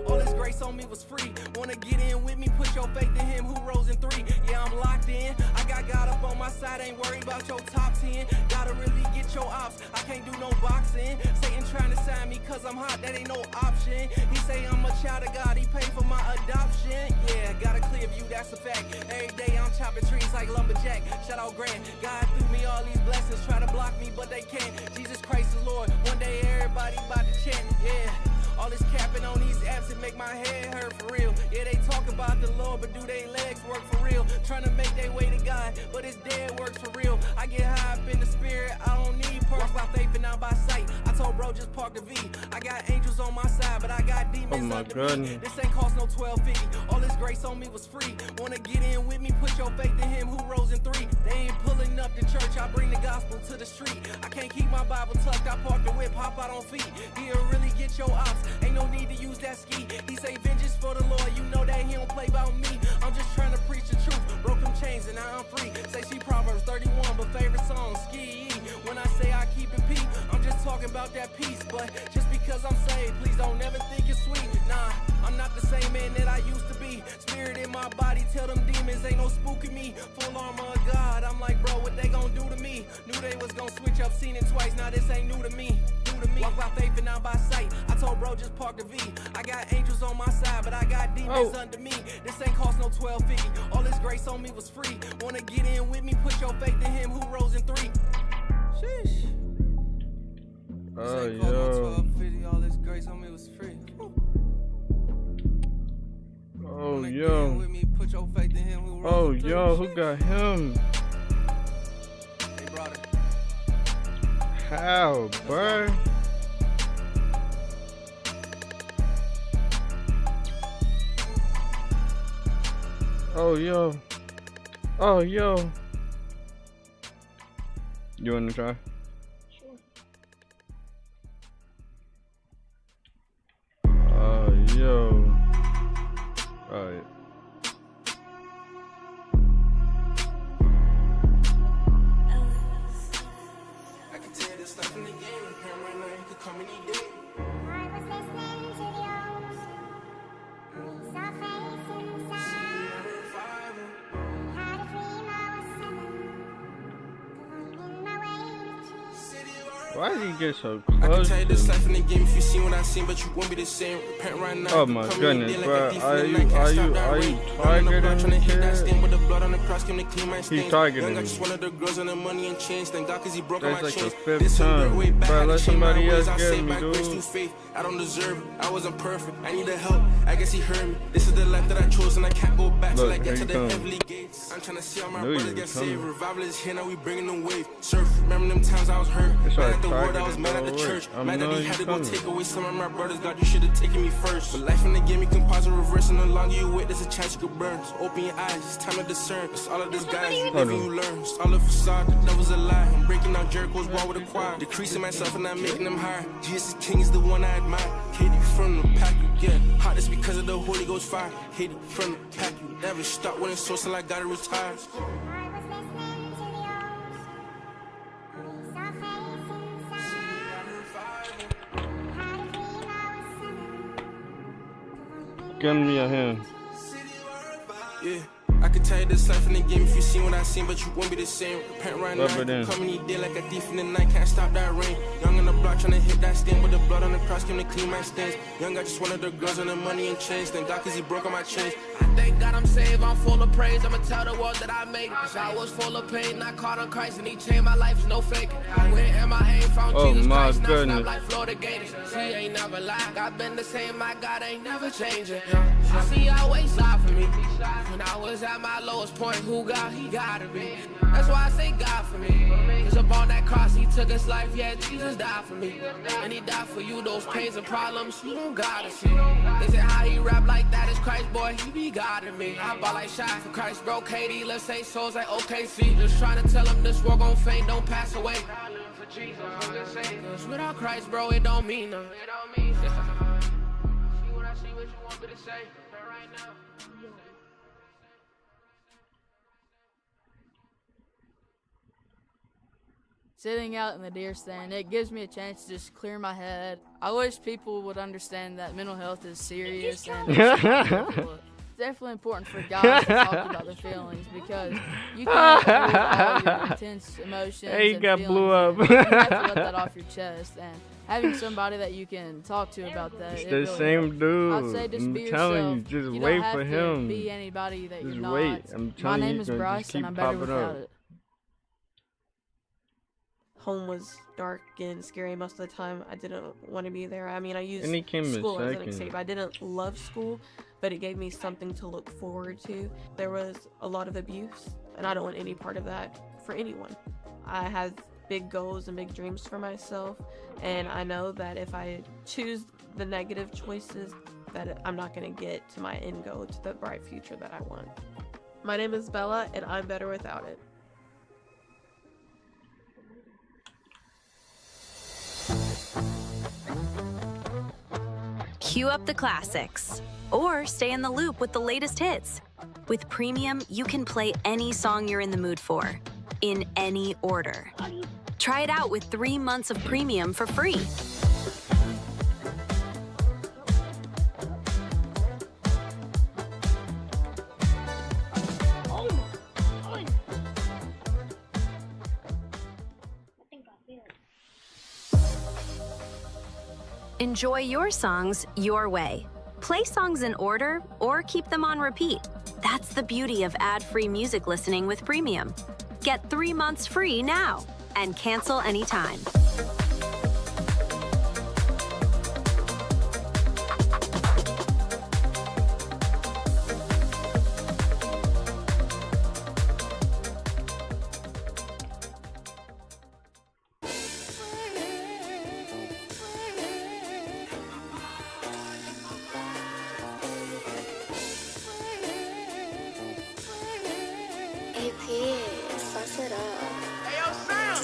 All this grace on me was free. Wanna get in with me, put your faith in him who rose in 3. Yeah, I'm locked in. I got God up on my side, ain't worried about your top 10. Gotta really get your ops, I can't do no boxing. Satan trying to sign me cause I'm hot, that ain't no option. He say I'm a child of God, he paid for my adoption. Yeah, got a clear view, that's a fact. Every day I'm chopping trees like lumberjack. Shout out Grant, God threw me all these blessings. Try to block me, but they can't. Jesus Christ is Lord, one day everybody about to chant. Yeah. All this capping on these apps, it make my head hurt for real. Yeah, they talk about the Lord, but do they legs work for real? Trying to make their way to God, but it's dead works for real. I get high up in the spirit, I don't need perks. Walk by faith and not by sight. I told bro just park the V. I got angels on my side, but I got demons under me. This ain't cost no 1250. All this grace on me was free. Wanna get in with me, put your faith in him who rose in 3. They ain't pulling up the church, I bring the gospel to the street. I can't keep my Bible tucked, I park the whip, hop out on feet. He'll really get your ops. Ain't no need to use that ski. He say vengeance for the Lord, you know that he don't play about me. I'm just trying to preach the truth. Broke them chains and now I'm free. Say she Proverbs 31, but favorite song, Ski. When I say I keep it peace, I'm just talking about that peace. But just because I'm saved, please don't never think it's sweet. Nah, I'm not the same man that I used to be. Spirit in my body, tell them demons ain't no spooking me. Full armor of God, I'm like, bro, what they gonna do to me? Knew they was gonna switch up, seen it twice, now this ain't new to me. new to me. Walk by faith and not by sight. I told bro just park the V. I got angels on my side, but I got demons under me. This ain't cost no 1250. All this grace on me was free. Wanna get in with me? Put your faith in him who rose in 3. Sheesh. Oh, yo. All this grace on me was free. Oh, yo. Oh, yo, who got him? How, bruh? Oh, yo. Oh, yo. You wanna try? Oh, yo. Alright. I can tell this stuff in the game. Right now, you could come any day. I was listening to the old. We saw face inside. Had a dream I was 7. Going in my way to Why did he get so I can close? tell you this life in the game if you seen what I seen, but you won't be the same. Repent right now. Oh my goodness, bro. Are you targeting me, kid? He's targeting me. Just wanted the girls and the money and chains. Thank God 'cause he broke That's my like the chains. 5th time. Bro, let somebody else get me, dude. I don't deserve it. I wasn't perfect. I need the help. I guess he heard me. This is the life that I chose and I can't go back till I get to the heavenly gates. I'm trying to see all my brothers get saved. Revival is here, now we bringing the wave. Surf, remember them times I was hurt. Mad at the world, I was mad at the church. Mad that he had to go take away some of my brothers. God, you should have taken me first. But life in the game, you can pause and reverse. And the longer you wait, there's a chance you could burn. So open your eyes, it's time to discern. It's all of this guys, you live and you learn. It's all a facade, the devil's a lie. I'm breaking down Jericho's wall with a choir. Decreasing myself and not making them higher. Jesus King is the one I admire. Hate it from the pack, you get hot. It's because of the Holy Ghost fire. Hate it from the pack, you never stop winning so till I gotta retire. I was listening to the old. We saw face inside. Had a dream I was 7. Give me a hand. Yeah. I could tell you this life in the game if you seen what I seen, but you won't be the same. Repent right Rub now, it in. come any day like a thief in the night, can't stop that rain. Young on the block trying to hit that stain, but the blood on the cross came to clean my stains. Young, I just wanted the girls and the money and chains. Thank God 'cause he broke all my chains. Thank God I'm saved, I'm full of praise. I'ma tell the world that I made it. 'Cause I was full of pain, not caught on Christ, and he changed my life, no faking. Went MIA, found Oh Jesus my Christ, now goodness. snap like Florida Gators. She ain't never lied, I've been the same, my God ain't never changing. I see always slide for me. When I was at my lowest point, who God, he gotta be. That's why I say God for me. 'Cause up on that cross, he took his life, yeah, Jesus died for me. And he died for you, those pains and problems, you don't gotta see. They say how he rap like that is Christ, boy, he be God in me. I ball like shot for Christ, bro, KD, let's say souls like OKC. Just trying to tell him this world gon' fade, don't pass away. For Jesus, I'm just saying. 'Cause without Christ, bro, it don't mean nothing. It don't mean nothing. See what I see, what you want me to say right now. Sitting out in the deer stand, it gives me a chance to just clear my head. I wish people would understand that mental health is serious and it's definitely important for guys to talk about their feelings because you can't hold all your intense emotions Hey, you and got feelings blew up. in. You have to let that off your chest, and having somebody that you can talk to about that. It's it the really same helps. I'd say dude. just be I'm telling you, yourself. just You wait don't have for to him. be anybody that Just you're not. wait. I'm My telling you, name he's is gonna Bryce, just and keep I'm better popping without up. it. Home was dark and scary most of the time. I didn't want to be there. I mean, I used And he came in school as an second. escape. I didn't love school, but it gave me something to look forward to. There was a lot of abuse, and I don't want any part of that for anyone. I have big goals and big dreams for myself, and I know that if I choose the negative choices, that I'm not going to get to my end goal, to the bright future that I want. My name is Bella, and I'm better without it. Cue up the classics, or stay in the loop with the latest hits. With Premium, you can play any song you're in the mood for, in any order. Try it out with 3 months of Premium for free. Enjoy your songs your way. Play songs in order or keep them on repeat. That's the beauty of ad-free music listening with Premium. Get 3 months free now and cancel anytime.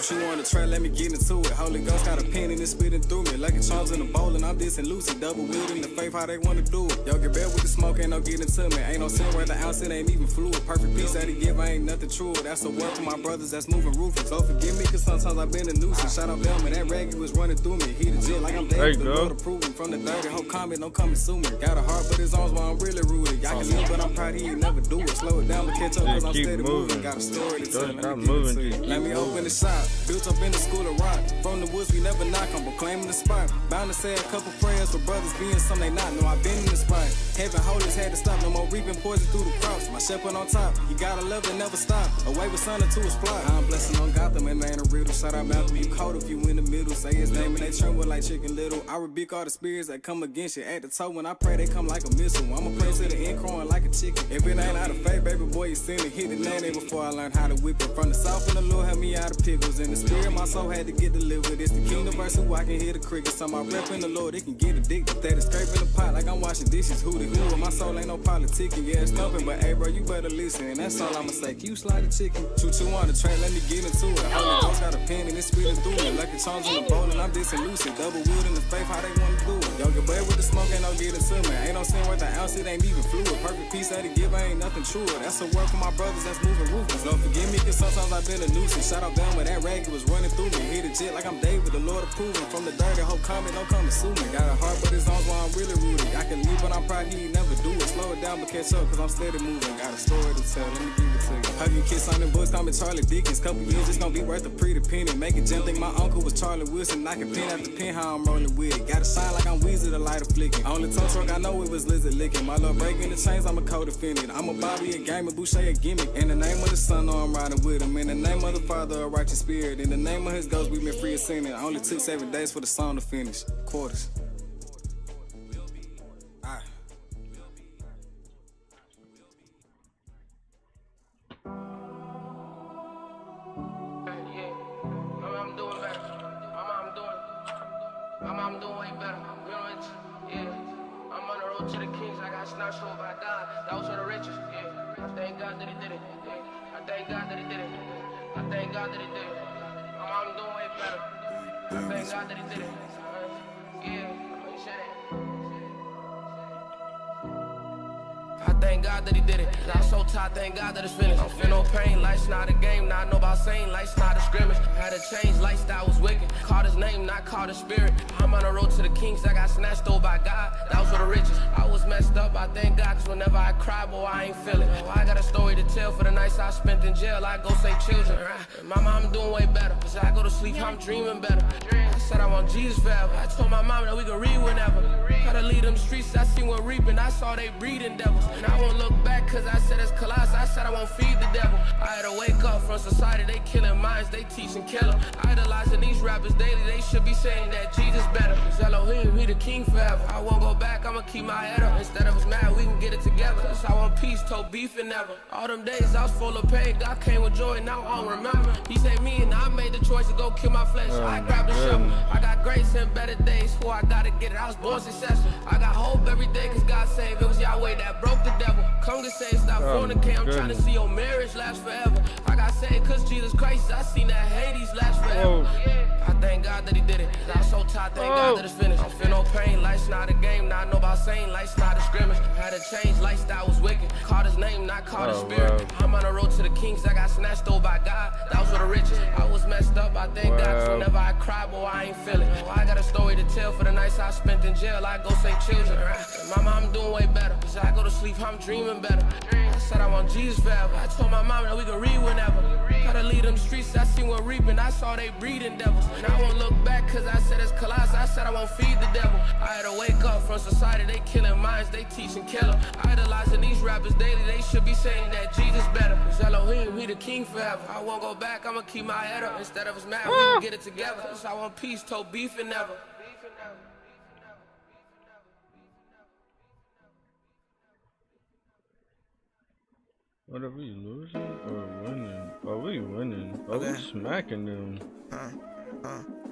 She wanna try, let me get into it. Holy Ghost got a pen and it's spitting through me. Like a charms in the bowl and I'm dissing Lucy. Double wielding the faith, how they wanna do it. Y'all get bad with the smoke, ain't no getting to me. Ain't no sin worth the ounce, it ain't even fluid. Perfect peace that he give, I ain't nothing true. That's a word for my brothers that's moving ruthless. So forgive me, cause sometimes I've been a nuisance. Shout out Velma, that raggy was running through me. He the jet like I'm David, the Lord approving. From the dirty whole comment, don't come and sue me. Got a heart, but his arms while I'm really rooted. Y'all can live, but I'm proud he ain't never do it. Slow it down, but catch up, cause I'm steady moving. Got a story to tell, let me give it to you. Let me open the shop, built up in the school of rock. From the woods, we never knock, I'm proclaiming the spot. Bound to say a couple prayers for brothers being some they not. No, I've been in the spot. Heaven holders had to stop, no more reaping poison through the crops. My shepherd on top, he got a love that never stop. Away with son to his plot. I'm blessing on Gotham, and ain't a riddle. Shout out Malcolm, you cold if you in the middle. Say his name and they tremble like Chicken Little. I rebuke all the spirits that come against you. At the toe when I pray, they come like a missile. I'ma pray to the end, crowing like a chicken. If it ain't out of faith, baby boy, you sin it. Hit the name before I learned how to whip it. From the south and the Lord helped me out of pickles. In the spirit, my soul had to get delivered. It's the kingdom verse who I can hear the crickets. So my rep in the Lord, it can get addicted. That is scraping the pot like I'm washing dishes. Who the who? My soul ain't no politicking. Yeah, it's thumping, but hey, bro, you better listen. And that's all I'ma say. You slide the chicken. Choo-choo on the track, let me get into it. Holy Ghost got a pen and it's spitting through me. Like the charms in the bowl and I'm dissing lucid. Double wielding the faith, how they wanna do it. Y'all get bad with the smoke, ain't no getting to me. Ain't no sin worth an ounce, it ain't even fluid. Perfect peace that he give, ain't nothing true. That's a word for my brothers that's moving ruthless. Don't forgive me, cause sometimes I've been a nuisance. Shout out down when that rag was running through me. Hit a jet like I'm David, the Lord approving. From the dirty whole comment, don't come and sue me. Got a heart, but it's arms while I'm really rooted. I can leave, but I'm proud he ain't never do it. Slow it down, but catch up, cause I'm steady moving. Got a story to tell, let me give it to you. Hug and kiss on them books, call me Charlie Dickens. Couple years, it's gonna be worth a pretty penny. Make a gem, think my uncle was Charlie Wilson. I can pin after pin how I'm rolling with it. Gotta shine like I'm Weezy, the light of flicking. Only tow truck I know it was lizard licking. My love breaking the chains, I'm a co-defendant. I'm a Bobby, a gamer, Boucher, a gimmick. In the name of the son, no, I'm riding with him. In the name of the Father, a righteous spirit. In the name of his ghost, we've been free of sin. It only took 7 days for the song to finish. Quarters. I'm doing way better. You know it? Yeah. I'm on the road to the kings. I got snatched over by God. Those are the riches. Yeah. I thank God that he did it. Yeah. I thank God that he did it. I thank God that he did it. I'm doing way better. I thank God that he did it. Yeah. He said it. I thank God that he did it. I'm so tired, thank God that it's finished. Don't feel no pain, life's not a game. Now I know about saying life's not a scrimmage. Had to change, lifestyle was wicked. Called his name, not called his spirit. I'm on the road to the kings, I got snatched over by God. That was for the riches. I was messed up, I thank God, cause whenever I cry, boy, I ain't feeling. Oh, I got a story to tell for the nights I spent in jail. I go save children. Mama, I'm doing way better. Cause I go to sleep, I'm dreaming better. I said I want Jesus forever. I told my mama that we could read whenever. How to lead them streets, I seen what reaping. I saw they breeding devils. And I won't look back cause I said it's colossal. I said I won't feed the devil. I had to wake up from society, they killing minds, they teach and kill them. Idolizing these rappers daily, they should be saying that Jesus better. Cause Elohim, he the king forever. I won't go back, I'ma keep my head up. Instead of us mad, we can get it together. Cause I want peace, told beef and never. All them days I was full of pain, God came with joy, now I don't remember. He saved me and I made the choice to go kill my flesh. So I grabbed the shovel. I got grace and better days, who I gotta get it. I was born successful. I got hope every day cause God saved. It was Yahweh that broke the devil. Come get saved, stop fornicating. I'm trying to see your marriage last forever. I got saved cause Jesus Christ, I seen that Hades last forever. I thank God that he did it. I'm so tired, thank God that it's finished. Don't feel no pain, life's not a game. Now I know about saying life's not a scrimmage. Had to change, lifestyle was wicked. Called his name, not called his spirit. I'm on the road to the kings, I got snatched over by God. That was for the riches. I was messed up, I thank God, 'cause whenever I cry, boy, I ain't feeling. I got a story to tell for the nights I spent in jail. I go save children. Mama, I'm doing way better. As I go to sleep, I'm dreaming better. I said I want Jesus forever. I told my mama that we can read whenever. Gotta leave them streets, I seen what reaping. I saw they breeding devils. And I won't look back, 'cause I said it's colossal. I said I won't feed the devil. I had to wake up from society, they killing minds, they teaching killer. Idolizing these rappers daily, they should be saying that Jesus better. 'Cause Elohim, he the king forever. I won't go back, I'ma keep my head up. Instead of us mad, we can get it together. 'Cause I want peace, told beef and never. What are we losing or winning? Are we winning? Are we smacking them?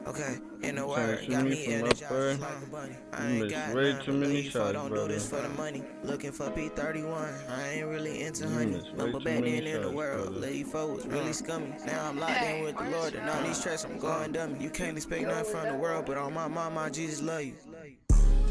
Okay, in a word, got me energized like a bunny. I ain't got way too many shots, shots, don't brother. do this for the money. Looking for P31, I ain't really into honey. Remember back then in the world, lady folk was really scummy. Now I'm locked in with the Lord, and on these tracks I'm going dummy. You can't expect nothing from the world, but on my mama, Jesus love you.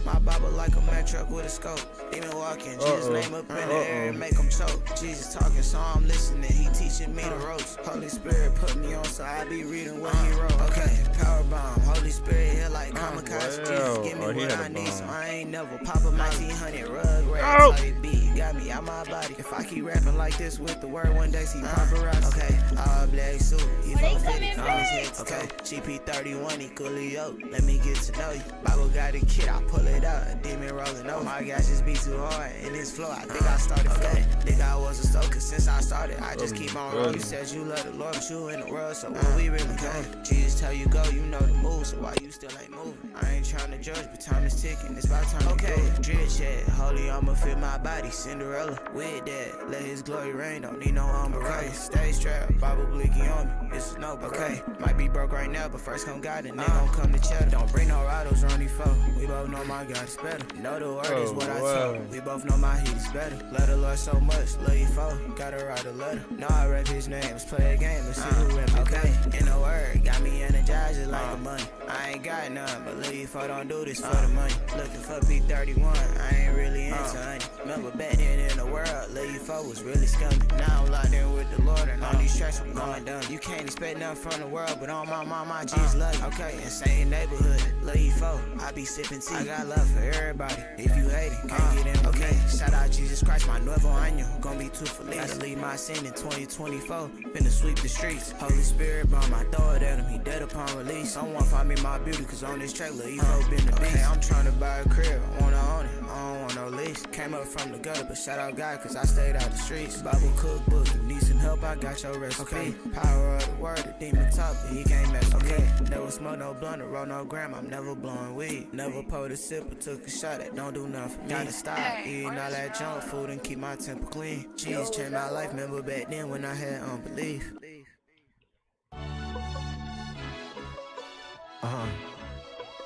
My Bible like a Mack truck with a scope. Demon walking, Jesus name up in the air and make them choke. Jesus talking, so I'm listening. He teaching me the ropes. Holy Spirit put me on, so I be reading what he wrote. Okay, power bomb. Holy Spirit here like kamikaze. Jesus give me what I need, so I ain't never pop up my T100 rug. How they beat, got me out my body. If I keep rapping like this with the word, one day see paparazzi. Okay, all black suit. He 450 on his head. Okay, GP31 equally yoked. Let me get to know you. Bible got a kid, I pull it out. A demon rolling over. My gosh, just be too hard in this flow. I think I started floating. Think I was a stoker since I started. I just keep on rolling. You said you love the Lord, but you in the world, so when we really going? Jesus tell you go, you know the move, so why you still ain't moving? I ain't trying to judge, but time is ticking. It's about time to go. Drip chat, holy, I'ma fit my body. Cinderella, with that, let his glory rain. Don't need no umbrella. Stay strapped, Bible blinky on me. This is no okay. Might be broke right now, but first come God, and then gon' come to cheddar. Don't bring no ridos on these foes. We both know my God is better. Know the word is what I told. We both know my heat is better. Love the Lord so much, love you foe. Gotta write a letter. Know I rap his name. Let's play a game. Let's see who rap it. Okay, in the word, got me energized just like a bunny. I ain't got none, but love you foe. Don't do this for the money. Looking for P31, I ain't really into honey. Remember back then in the world, love you foe was really scummy. Now I'm locked in with the Lord, and on these tracks I'm going dumb. You can't expect nothing from the world, but on my mama, Jesus love you. Okay, insane neighborhood, love you foe. I be sipping tea. I got love for everybody. If you hate it, can't get in with me. Shout out Jesus Christ, my nuevo año. Gonna be too feliz. Gotta leave my sin in 2024. Finna sweep the streets. Holy Spirit bomb, I throw it at him. He dead upon release. Someone find me my beauty, cause on this track, Lil Evo been the beast. Okay, I'm trying to buy a crib. I wanna own it. I don't want no lease. Came up from the gutter, but shout out God, cause I stayed out the streets. Bible cookbook, you need some help, I got your recipe. Okay, power of the word, the demon top, but he can't mess with me. Never smoke no blunt or roll no gram, I'm never blowing weed. Never pulled a sip or took a shot, that don't do nothing for me. Gotta stop eating all that junk food and keep my temper clean. Jesus changed my life, remember back then when I had unbelief.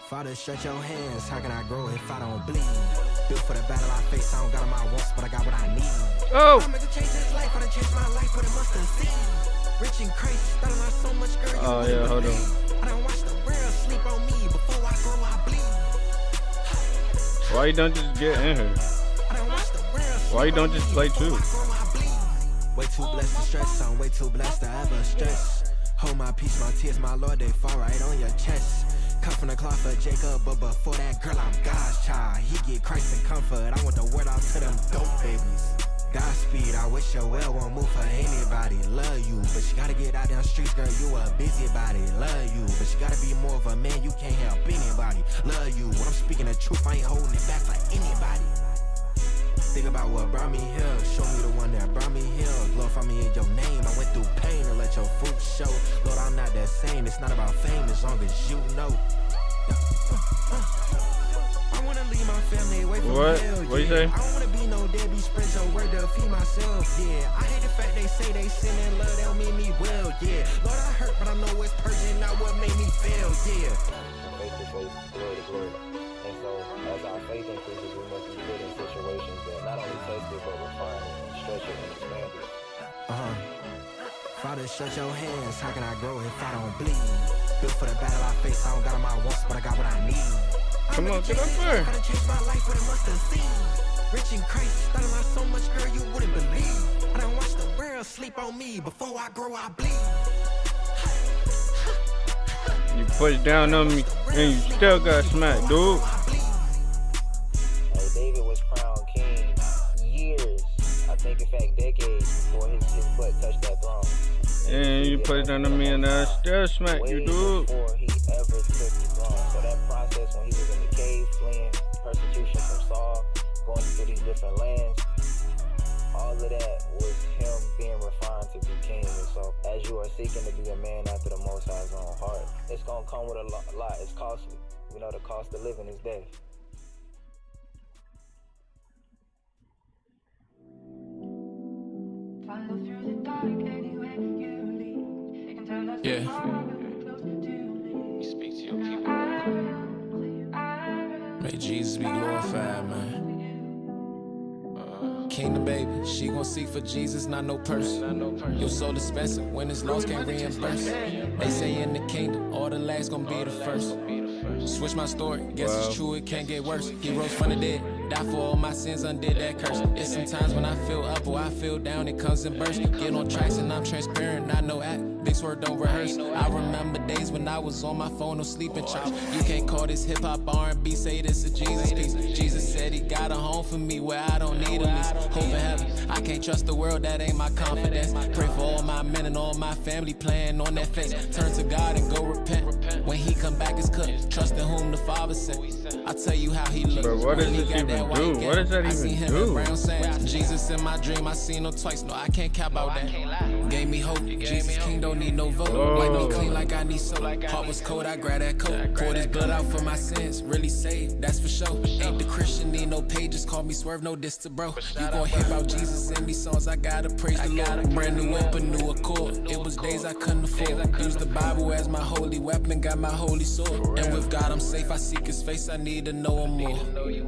Father, stretch your hands, how can I grow if I don't bleed? Built for the battle I face, I don't got my wants, but I got what I need. Oh! I'm gonna change this life, I done changed my life with a mustard seed. Rich and crazy, thought I lost so much, girl. Oh, yeah, hold on. I don't watch the world sleep on me, before I grow, I bleed. Why you don't just get in here? Why you don't just play too? Way too blessed to stress, I'm way too blessed to ever stress. Hold my peace, my tears, my Lord, they fall right on your chest. Cut from the cloth of Jacob, but before that, girl, I'm God's child. He get Christ and comfort, I want the word out to them dope babies. Godspeed, I wish your well won't move for anybody. Love you, but you gotta get out down the streets, girl, you a busybody. Love you, but you gotta be more of a man, you can't help anybody. Love you, when I'm speaking the truth, I ain't holding it back for anybody. Think about what brought me here, show me the one that brought me here. Glorify me in your name, I went through pain and let your fruit show. Lord, I'm not that same, it's not about fame as long as you know. I wanna leave my family away from hell, What you say? I don't wanna be no deadbeat, spread your word to feed myself, yeah. I hate the fact they say they sin and love, they don't mean me well, yeah. Lord, I hurt, but I know it's purging, not what made me fail, yeah. Face to face, glory to glory. And so, as our faith increases, we must be put in situations that not only test it, but refine it and stretch it and expand it. Father, stretch your hands, how can I grow if I don't bleed? Built for the battle I face, I don't got my wants, but I got what I need. Come on, get up there. I done changed my life with a mustard seed. Rich in Christ, thought I lost so much, girl, you wouldn't believe. I done watched the world sleep on me, before I grow, I bleed. You pushed down on me, and you still got smacked, dude. Hey, David was crowned king years, I think in fact decades before his butt touched that throne. And you pushed down on me, and I still smacked you, dude. Before he ever took the throne. So that process when he was in the cave, fleeing persecution from Saul, going through these different lands, all of that was him being refined to be king. And so as you are seeking to be a man after the Most High's own heart, it's going to come with a lot. It's costly. We know the cost of living is death. Yeah. You speak to your people. May Jesus be glorified, man. Kingdom baby, she gon' seek for Jesus, not no person. Your soul expensive, when it's lost, can't reimburse. They say in the kingdom, all the last gon' be the first. Switch my story, guess it's true, it can't get worse. He rose from the dead, died for all my sins, undid that curse. It's sometimes when I feel up or I feel down, it comes in bursts. Get on tracks and I'm transparent, not no act. Big swear, don't rehearse. I remember days when I was on my phone, no sleeping church. You can't call this hip hop R&B, say this a Jesus piece. Jesus said he got a home for me where I don't need a lease. Hope in heaven, I can't trust the world, that ain't my confidence. Pray for all my men and all my family, playing on that face. Turn to God and go repent. When he come back, it's cooked. Trust in whom the Father sent. I tell you how he looks. But what does this even do? What does that even do? Jesus in my dream, I seen him twice. No, I can't cap out that. Gave me hope. Jesus King don't need no vote. Wipe me clean like I need soap. Heart was cold, I grabbed that coat. Poured his blood out for my sins. Really saved, that's for sure. Ain't the Christian, need no pages. Call me Swerve, no diss to bro. You gon' hear about Jesus in these songs. I gotta praise the Lord. Brand new whip, a new accord. It was days I couldn't afford. Use the Bible as my holy weapon. Got my holy sword. And with God I'm safe. I seek his face. I need to know him more.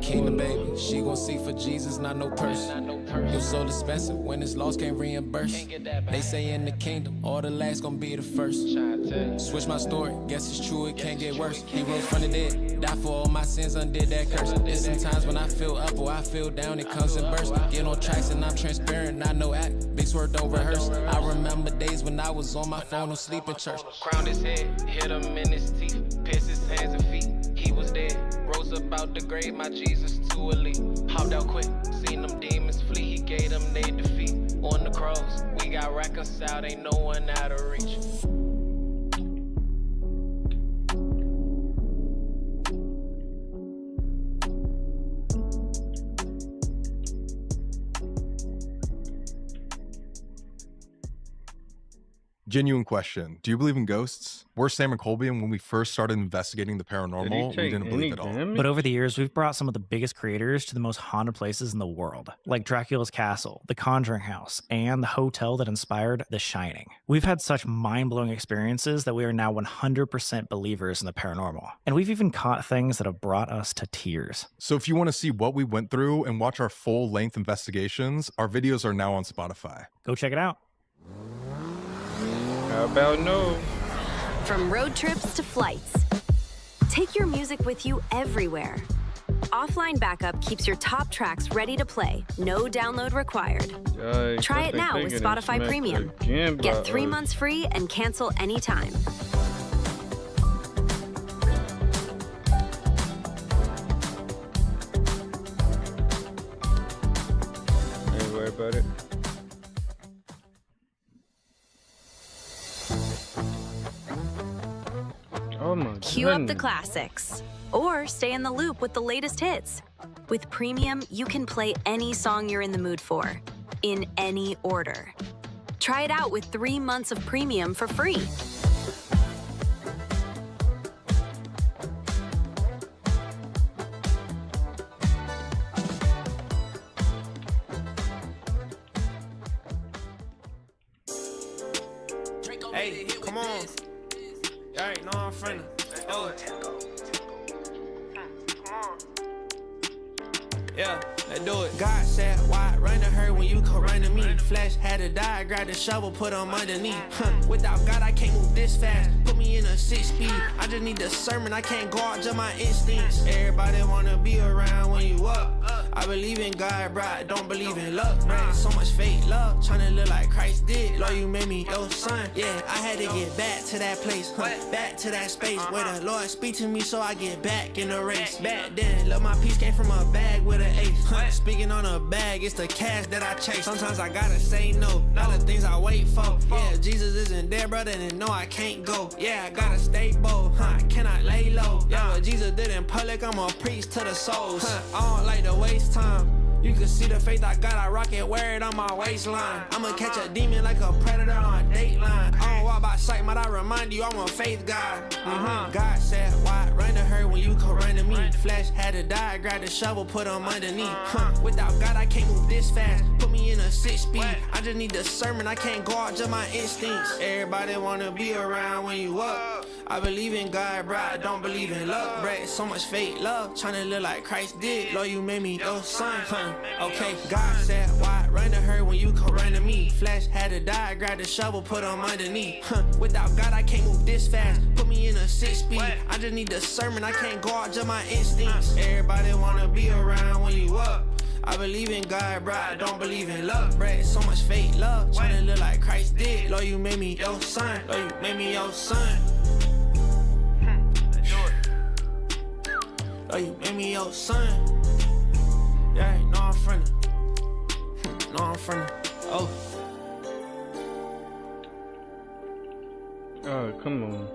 Kingdom baby, she gon' seek for Jesus, not no person. Your soul expensive. When it's lost, can't reimburse. They say in the kingdom, all the last gon' be the first. Switch my story, guess it's true, it can't get worse. He rose from the dead, died for all my sins, undid that curse. It's sometimes when I feel up or I feel down, it comes in bursts. Get on tracks and I'm transparent, not no act. Big swear, don't rehearse. I remember days when I was on my phone, no sleep in church. Crowned his head, hit him in his teeth, pierced his hands and feet. He was dead, rose up out the grave, my Jesus too elite. Hopped out quick, seen them demons flee, he gave them their defeat. On the cross, we got reconciled, ain't no one out of reach. Genuine question. Do you believe in ghosts? We're Sam and Colby, and when we first started investigating the paranormal, we didn't believe it all. But over the years, we've brought some of the biggest creators to the most haunted places in the world, like Dracula's Castle, the Conjuring House, and the hotel that inspired The Shining. We've had such mind-blowing experiences that we are now 100% believers in the paranormal. And we've even caught things that have brought us to tears. So if you want to see what we went through and watch our full-length investigations, our videos are now on Spotify. Go check it out. How about no? From road trips to flights, take your music with you everywhere. Offline backup keeps your top tracks ready to play, no download required. Try it now with Spotify Premium. Get 3 months free and cancel anytime. Ain't worry about it. Oh my Cue up the classics, or stay in the loop with the latest hits. With Premium, you can play any song you're in the mood for, in any order. Try it out with 3 months of Premium for free. Hey, come on. Alright, no, I'm friendly. Oh. Yeah. let's do it. God said, why run to her when you could run to me? Flesh had to die, grab the shovel, put them underneath. Without God, I can't move this fast. Put me in a 6-speed. I just need the sermon, I can't gauge up my instincts. Everybody wanna be around when you up. I believe in God, bro, I don't believe in luck. Bro, so much fake love, tryna live like Christ did. Lord, you made me your son. Yeah, I had to get back to that place, back to that space where the Lord speak to me, so I get back in the race. Back then, love my peace came from a bag with an ace. Speaking on a bag, it's the cash that I chase. Sometimes I gotta say no, all the things I wait for. Yeah, Jesus isn't there, brother, and no, I can't go. Yeah, I gotta stay bold, I cannot lay low. Yeah, what Jesus did in public, I'ma preach to the souls. I don't like to waste time. You can see the faith I got, I rock it, wear it on my waistline. I'ma catch a demon like a predator on Dateline. I don't walk by sight, but I remind you I'm a faith God. God said, why run to her when you could run to me? Flesh had to die, grab the shovel, put them underneath. Without God, I can't move this fast. Put me in a 6-speed. I just need the sermon, I can't gauge up my instincts. Everybody wanna be around when you up. I believe in God, bro, I don't believe in luck. Bro, so much fake love, tryna live like Christ did. Lord, you made me your son. Okay, God said, why run to her when you could run to me? Flesh had to die, grab the shovel, put them underneath. Without God, I can't move this fast. Put me in a 6-speed. I just need the sermon, I can't gauge up my instincts. Everybody wanna be around when you up. I believe in God, bro, I don't believe in luck. Bruh, so much fake love, tryna live like Christ did. Lord, you made me your son. Lord, you made me your son. Lord, you made me your son. Yeah, no, I'm friendly. No, I'm friendly. Oh. Oh, come on.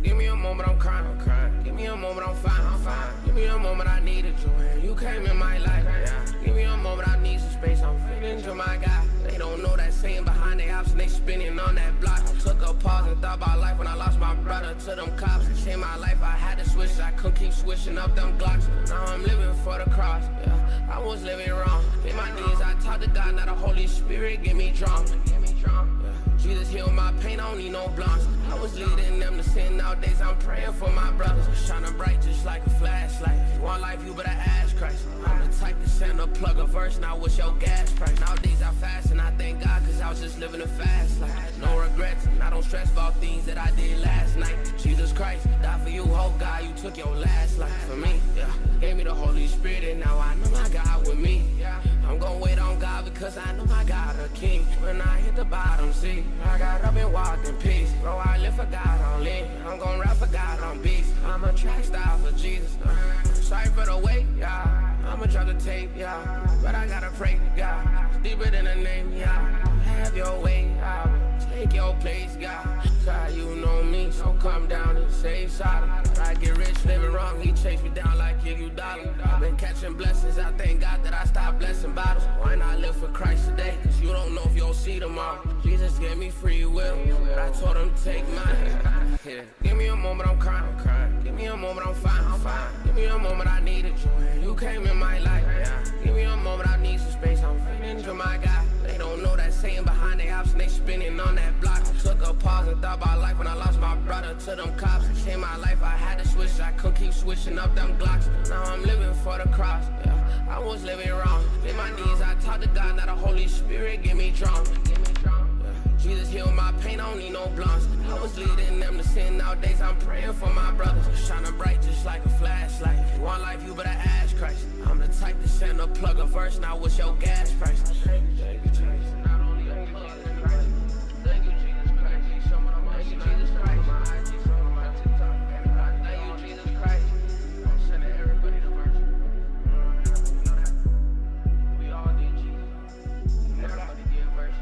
Give me a moment, I'm crying. Give me a moment, I'm fine. Give me a moment, I needed you and you came in my life. Give me a moment, I need some space, I'm feeling to my guy. They don't know that saying behind their ops and they spinning on that block. I took a pause and thought about life when I lost my brother to them cops. It changed my life, I had to switch, I couldn't keep switching up them Glocks. Now I'm living for the cross, yeah, I was living wrong. In my knees, I talked to God, now the Holy Spirit get me drunk. Jesus healed my pain, I don't need no blunts. I was leading them to sin, nowadays I'm praying for my brothers. Shining bright just like a flashlight. If you want life, you better ask Christ. I'm the type to send a plug a verse, now what's your gas price? Nowadays I fast and I thank God, cause I was just living a fast life. No regrets, and I don't stress about things that I did last night. Jesus Christ, died for you, oh God, you took your last life for me, yeah. Gave me the Holy Spirit and now I know my God with me, yeah. I'm gonna wait on God because I know my God a king. When I hit the bottom, see, I got up and walked in peace. Bro, I live for God only. I'm gonna rap for God on beats. I'm a track style for Jesus. Sorry for the wait, yeah. I'ma drop the tape, yeah. But I gotta pray to God. It's deeper than a name, yeah. Have your way, yeah. Take your place, God. God, you know me, so come down and save Sodom. I get rich, living wrong, he chase me down like you dollar. I've been catching blessings, I thank God that I stopped blessing bottles. Why not live for Christ today? Cause you don't know if you'll see tomorrow. Jesus gave me free will, but I told him to take mine. Yeah. Give me a moment, I'm crying. Give me a moment, I'm fine. Give me a moment, I needed you and you came in my life. Yeah. Give me a moment, I need some space, I'm feeling to my God. They don't know that saying behind their ops and they spinning on that block. I took a pause and thought about life when I lost my brother to them cops. It changed my life, I had to switch, I couldn't keep switching up them Glocks. Now I'm living for the cross, yeah, I was living wrong. In my knees, I talked to God, now the Holy Spirit get me drunk. Jesus healed my pain, I don't need no blunts. I was leading them to sin, nowadays I'm praying for my brothers. Shining bright just like a flashlight. If you want life, you better ask Christ. I'm the type to send a plug a verse, now what's your gas price? Thank you, Jesus. Not only thank you, Jesus Christ. Thank you, Jesus Christ. Thank you, Jesus Christ. Thank you, Jesus Christ. I'm sending everybody to verse. We all need Jesus. Everybody get a verse.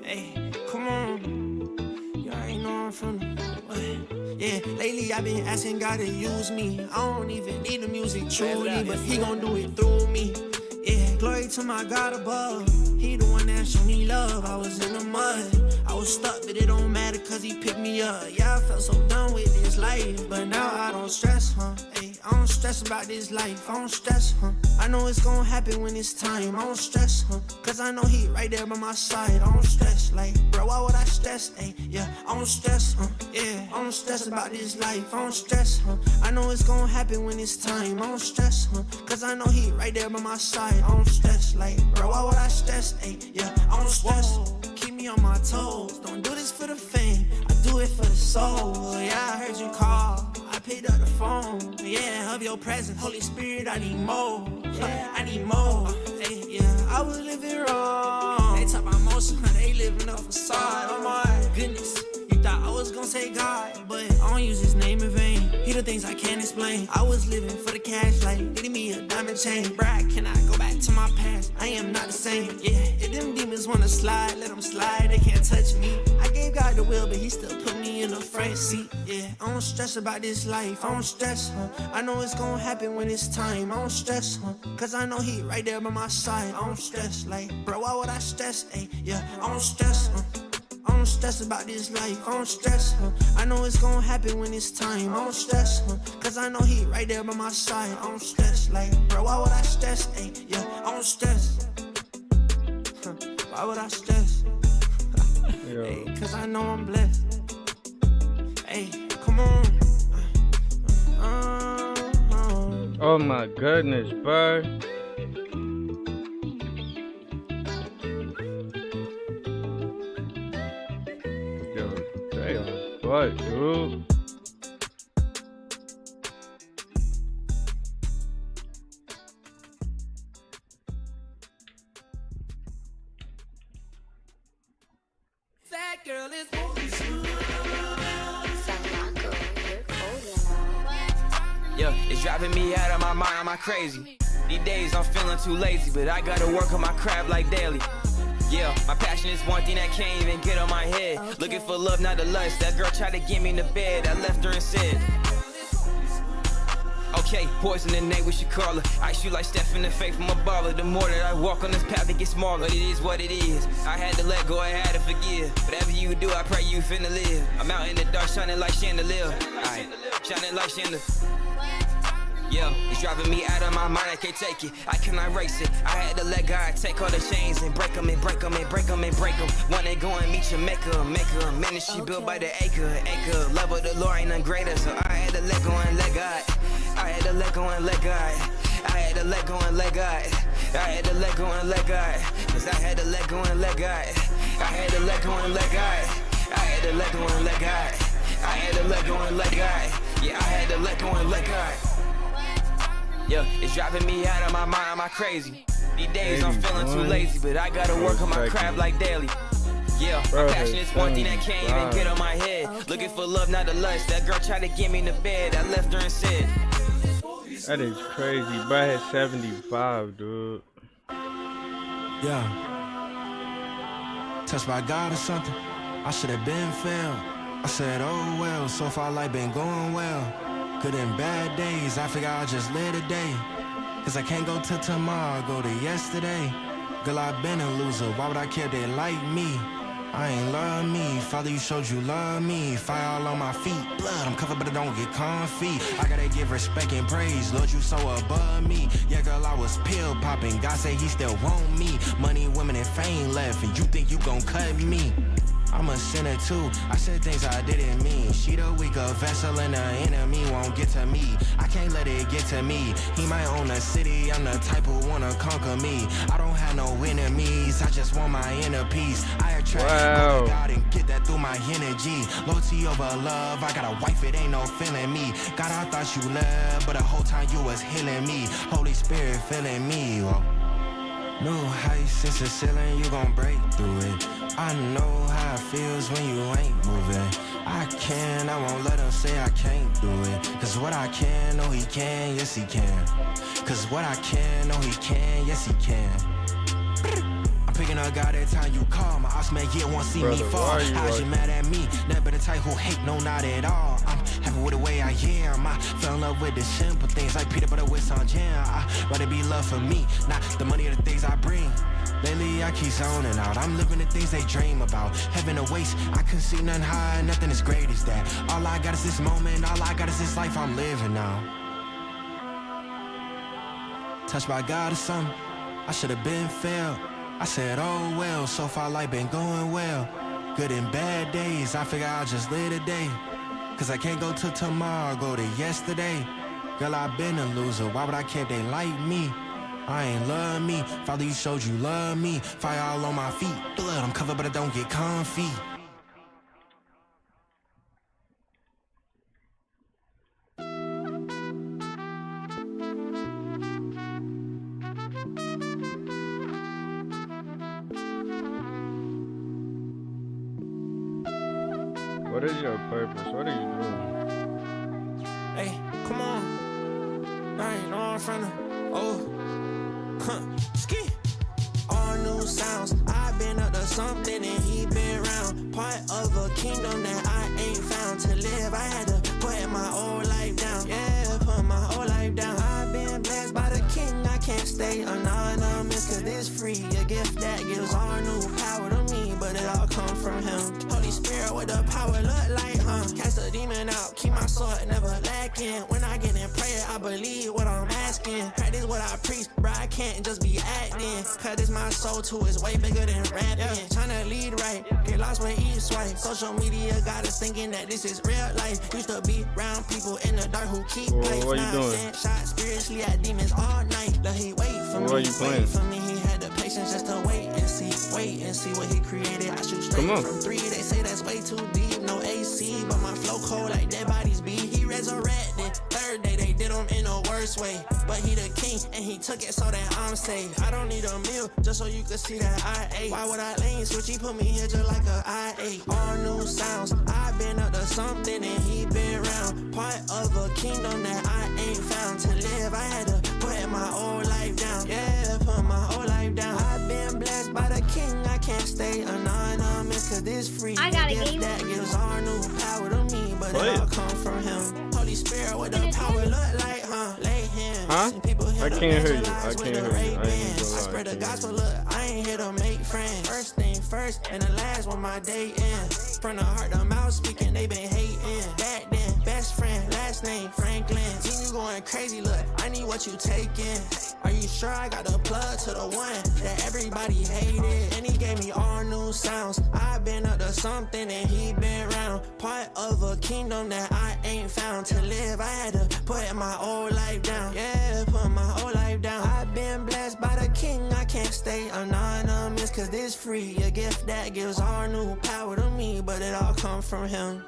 Hey, come on. Y'all ain't know I'm from the way. Yeah, lately I've been asking God to use me. I don't even need the music truly, but he gon' do it through me. Yeah, glory to my God above. He the one that showed me love. I was in the mud, I was stuck, but it don't matter cause he picked me up. Yeah, I felt so done with this life, but now I don't stress, Hey, I don't stress about this life, I don't stress, I know it's gonna happen when it's time, I don't stress, cause I know he right there by my side. I don't stress, like, bro, why would I stress, yeah, I don't stress, yeah, I don't stress about this life, I don't stress, I know it's gonna happen when it's time, I don't stress, cause I know he right there by my side. I don't stress, like, bro, why would I stress, yeah, I don't stress, keep me on my toes, don't do this for the fame, I do it for the soul. Yeah, I heard you call, I picked up the phone, yeah, of your presence, Holy Spirit, I need more, I need more, yeah, I was living wrong, they talk about motion, they living up facade, oh my goodness, you thought I was gonna say God, but I don't use his name in vain, he the things I can't explain, I was living for the cash, like, getting me a diamond chain, brag, can I go back to my past, I am not the same, yeah, if them demons wanna slide, let them slide, they can't touch me, I gave God the will, but he still put me in the front seat, yeah, I don't stress about this life, I don't stress, I know it's gonna happen when it's time, I don't stress, cause I know he right there by my side, I don't stress, like, bro, why would I stress, yeah, I don't stress, I don't stress about this life, I don't stress, I know it's gonna happen when it's time, I don't stress, cause I know he right there by my side, I don't stress, like, bro, why would I stress, yeah, I don't stress, why would I stress, cause I know I'm blessed, come on, oh my goodness, bro. What, dude? That girl is moving smooth. Yeah, it's driving me out of my mind, am I crazy? These days I'm feeling too lazy, but I gotta work on my craft like daily. Yeah, my passion is one thing that can't even get on my head. Okay. Looking for love, not the lust. That girl tried to get me in the bed. I left her and said, okay, poison the name, we should call her. I shoot like Steph in the face from a baller. The more that I walk on this path, it gets smaller. But it is what it is. I had to let go, I had to forgive. Whatever you do, I pray you finna live. I'm out in the dark, shining like chandelier. Alright, shining like chandelier. Yeah, it's driving me out of my mind, I can't take it, I cannot race it. I had to let God take all the chains and break them and break them and break them and break them. Wanna go and meet your maker, make a ministry built by the acre. Love of the Lord ain't none greater, so I had to let go and let God. I had to let go and let God. I had to let go and let God. I had to let go and let God. Cause I had to let go and let God. I had to let go and let God. I had to let go and let God. I had to let go and let God. Yeah, I had to let go and let God. Yeah, it's driving me out of my mind, am I crazy? These days I'm feeling too lazy, but I gotta work on my craft like daily. Yeah, my passion is one thing that can't even get on my head. Okay. Looking for love, not the lust. That girl tried to get me in the bed, I left her and said, that is crazy, bro. I had 75, dude. Yeah. Touched by God or something, I should have been failed. I said, oh well, so far life been going well. Good and bad days, I figure I'll just live today. Cause I can't go to tomorrow, go to yesterday. Girl, I've been a loser, why would I care they like me? I ain't love me, Father, you showed you love me. Fire all on my feet, blood, I'm covered but I don't get comfy. I gotta give respect and praise, Lord, you so above me. Yeah, girl, I was pill popping, God say he still want me. Money, women, and fame left, and you think you gon' cut me? I'm a sinner too, I said things I didn't mean. She the weaker vessel and the enemy won't get to me. I can't let it get to me. He might own a city, I'm the type who wanna conquer me. I don't have no enemies, I just want my inner peace. I attract God and get that through my energy. Loyalty over love, I got a wife, it ain't no feeling me. God, I thought you loved, but the whole time you was healing me. Holy Spirit filling me. Whoa. New heights since the ceiling, you gon' break through it. I know how it feels when you ain't moving. I won't let him say I can't do it. Cause what I can, no he can, yes he can. Cause what I can, no he can, yes he can. I'm picking Been a god that time you call. My ops man, yeah, won't see me fall. How's you mad at me? Never the type who hate, no, not at all. I'm happy with the way I am. I fell in love with the simple things like peanut butter with some jam. I'd rather be love for me, not the money or the things I bring. Lately I keep zoning out. I'm living the things they dream about. Heaven awaits, I couldn't see nothing high, nothing as great as that. All I got is this moment, all I got is this life I'm living now. Touched by God or something, I should have been failed. I said, oh well, so far life been going well. Good and bad days, I figure I'll just live today. Cause I can't go to tomorrow, go to yesterday. Girl, I've been a loser, why would I care if they like me? I ain't love me, Father, you showed you love me. Fire all on my feet, blood, I'm covered but I don't get comfy. What is your purpose? What are you doing? Hey, come on. I ain't on front of. Oh. Ski. All new sounds. I've been up to something and he been around. Part of a kingdom that I ain't found to live. I had to put my whole life down. Yeah, put my whole life down. I've been blessed by the king. I can't stay anonymous cause it's free. A gift that gives all new power to me, but it all come from him. Holy Spirit, what the power look like, huh? Cast a demon out, keep my sword never lacking. When I get in prayer, I believe what I'm asking. Practice what I preach, bro, I can't just be acting. Cause it's my soul too, it's way bigger than rapping. Yeah. Tryna lead right, get lost with each swipe. Social media got us thinking that this is real life. Used to be around people in the dark who keep life. What are you doing? Shot spiritually at demons all night. Let he wait for me, What are you playing? wait for me. He had the patience just to wait and see what he created. I shoot straight from 3. They say that's way too deep, no AC, but my flow cold like dead bodies be. He resurrected. Third day they did him in a worse way, but he the king and he took it so that I'm safe. I don't need a meal just so you can see that I ate. Why would I lane switch? He put me here just like a I ate. All new sounds. I've been up to something and he been around. Part of a kingdom that I ain't found to live. I had to put my whole life down. Yeah, put my whole life down. I've been blessed by the king. I can't stay anonymous cause it's free. I got a gift game. that gives all new power to me, but it all come from him. Holy Spirit, what the power look like, huh? Lay hands. Huh? I can't hear you. I With can't the hear you. right I ain't bands. gonna I lie. spread the gospel, look, I ain't here to make friends. First thing first, and the last when my day ends. From the heart, the mouth speaking, they been hating. Back then, best friend, last name Franklin. See you going crazy, look, I need what you taking. Are you sure I got the plug to the one that everybody hated? And he gave me all new sounds. I've been up to something and he been around. Part of a kingdom that I ain't found to live. I had to put my whole life down. Yeah, put my whole life down. I've been blessed by the king. I can't stay anonymous cause it's free. A gift that gives all new power to me, but it all come from him.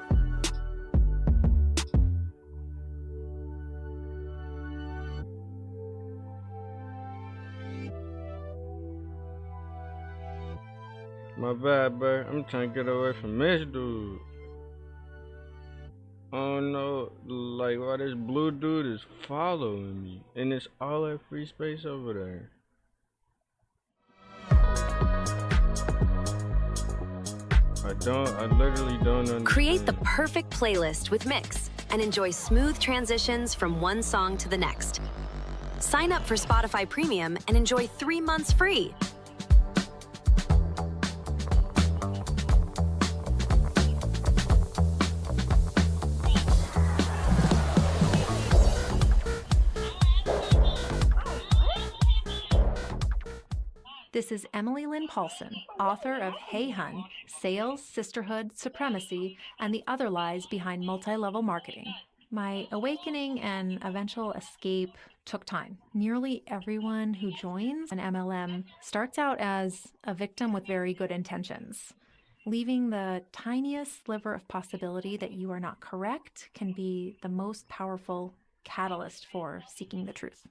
My bad, bro. I'm trying to get away from this dude. Oh no, like why this blue dude is following me, and it's all that free space over there. I literally don't understand. Create the perfect playlist with Mix and enjoy smooth transitions from one song to the next. Sign up for Spotify Premium and enjoy 3 months free. This is Emily Lynn Paulson, author of Hey Hun, Sales, Sisterhood, Supremacy, and the Other Lies Behind Multi-Level Marketing. My awakening and eventual escape took time. Nearly everyone who joins an MLM starts out as a victim with very good intentions. Leaving the tiniest sliver of possibility that you are not correct can be the most powerful catalyst for seeking the truth.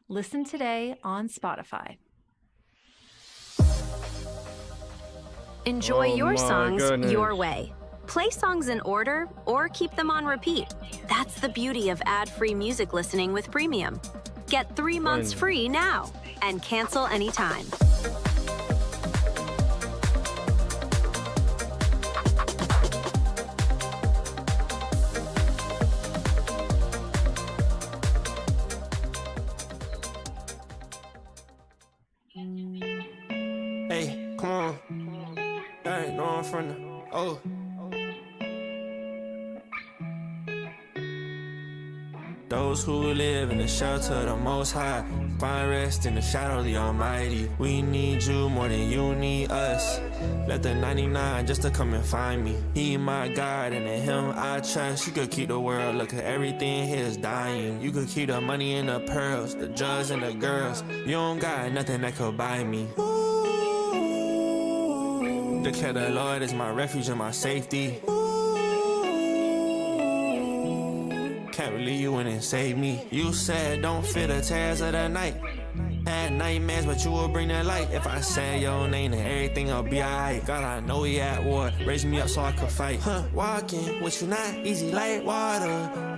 Listen today on Spotify. Enjoy Oh your my songs goodness. your way. Play songs in order or keep them on repeat. That's the beauty of ad-free music listening with Premium. Get 3 months free now and cancel anytime. Come on. Hey, no, I'm from the. Oh. Those who live in the shelter of the Most High find rest in the shadow of the Almighty. We need you more than you need us. Let the 99 just to come and find me. He my God and in him I trust. You could keep the world, look at everything here is dying. You could keep the money and the pearls, the drugs and the girls. You don't got nothing that could buy me. Declare the Lord is my refuge and my safety. Can't believe you went and saved me. You said don't fear the terrors of the night. Had nightmares, but you will bring the light. If I say your name, then everything will be alright. God, I know we at war. Raise me up so I could fight. Walking with you not easy like water.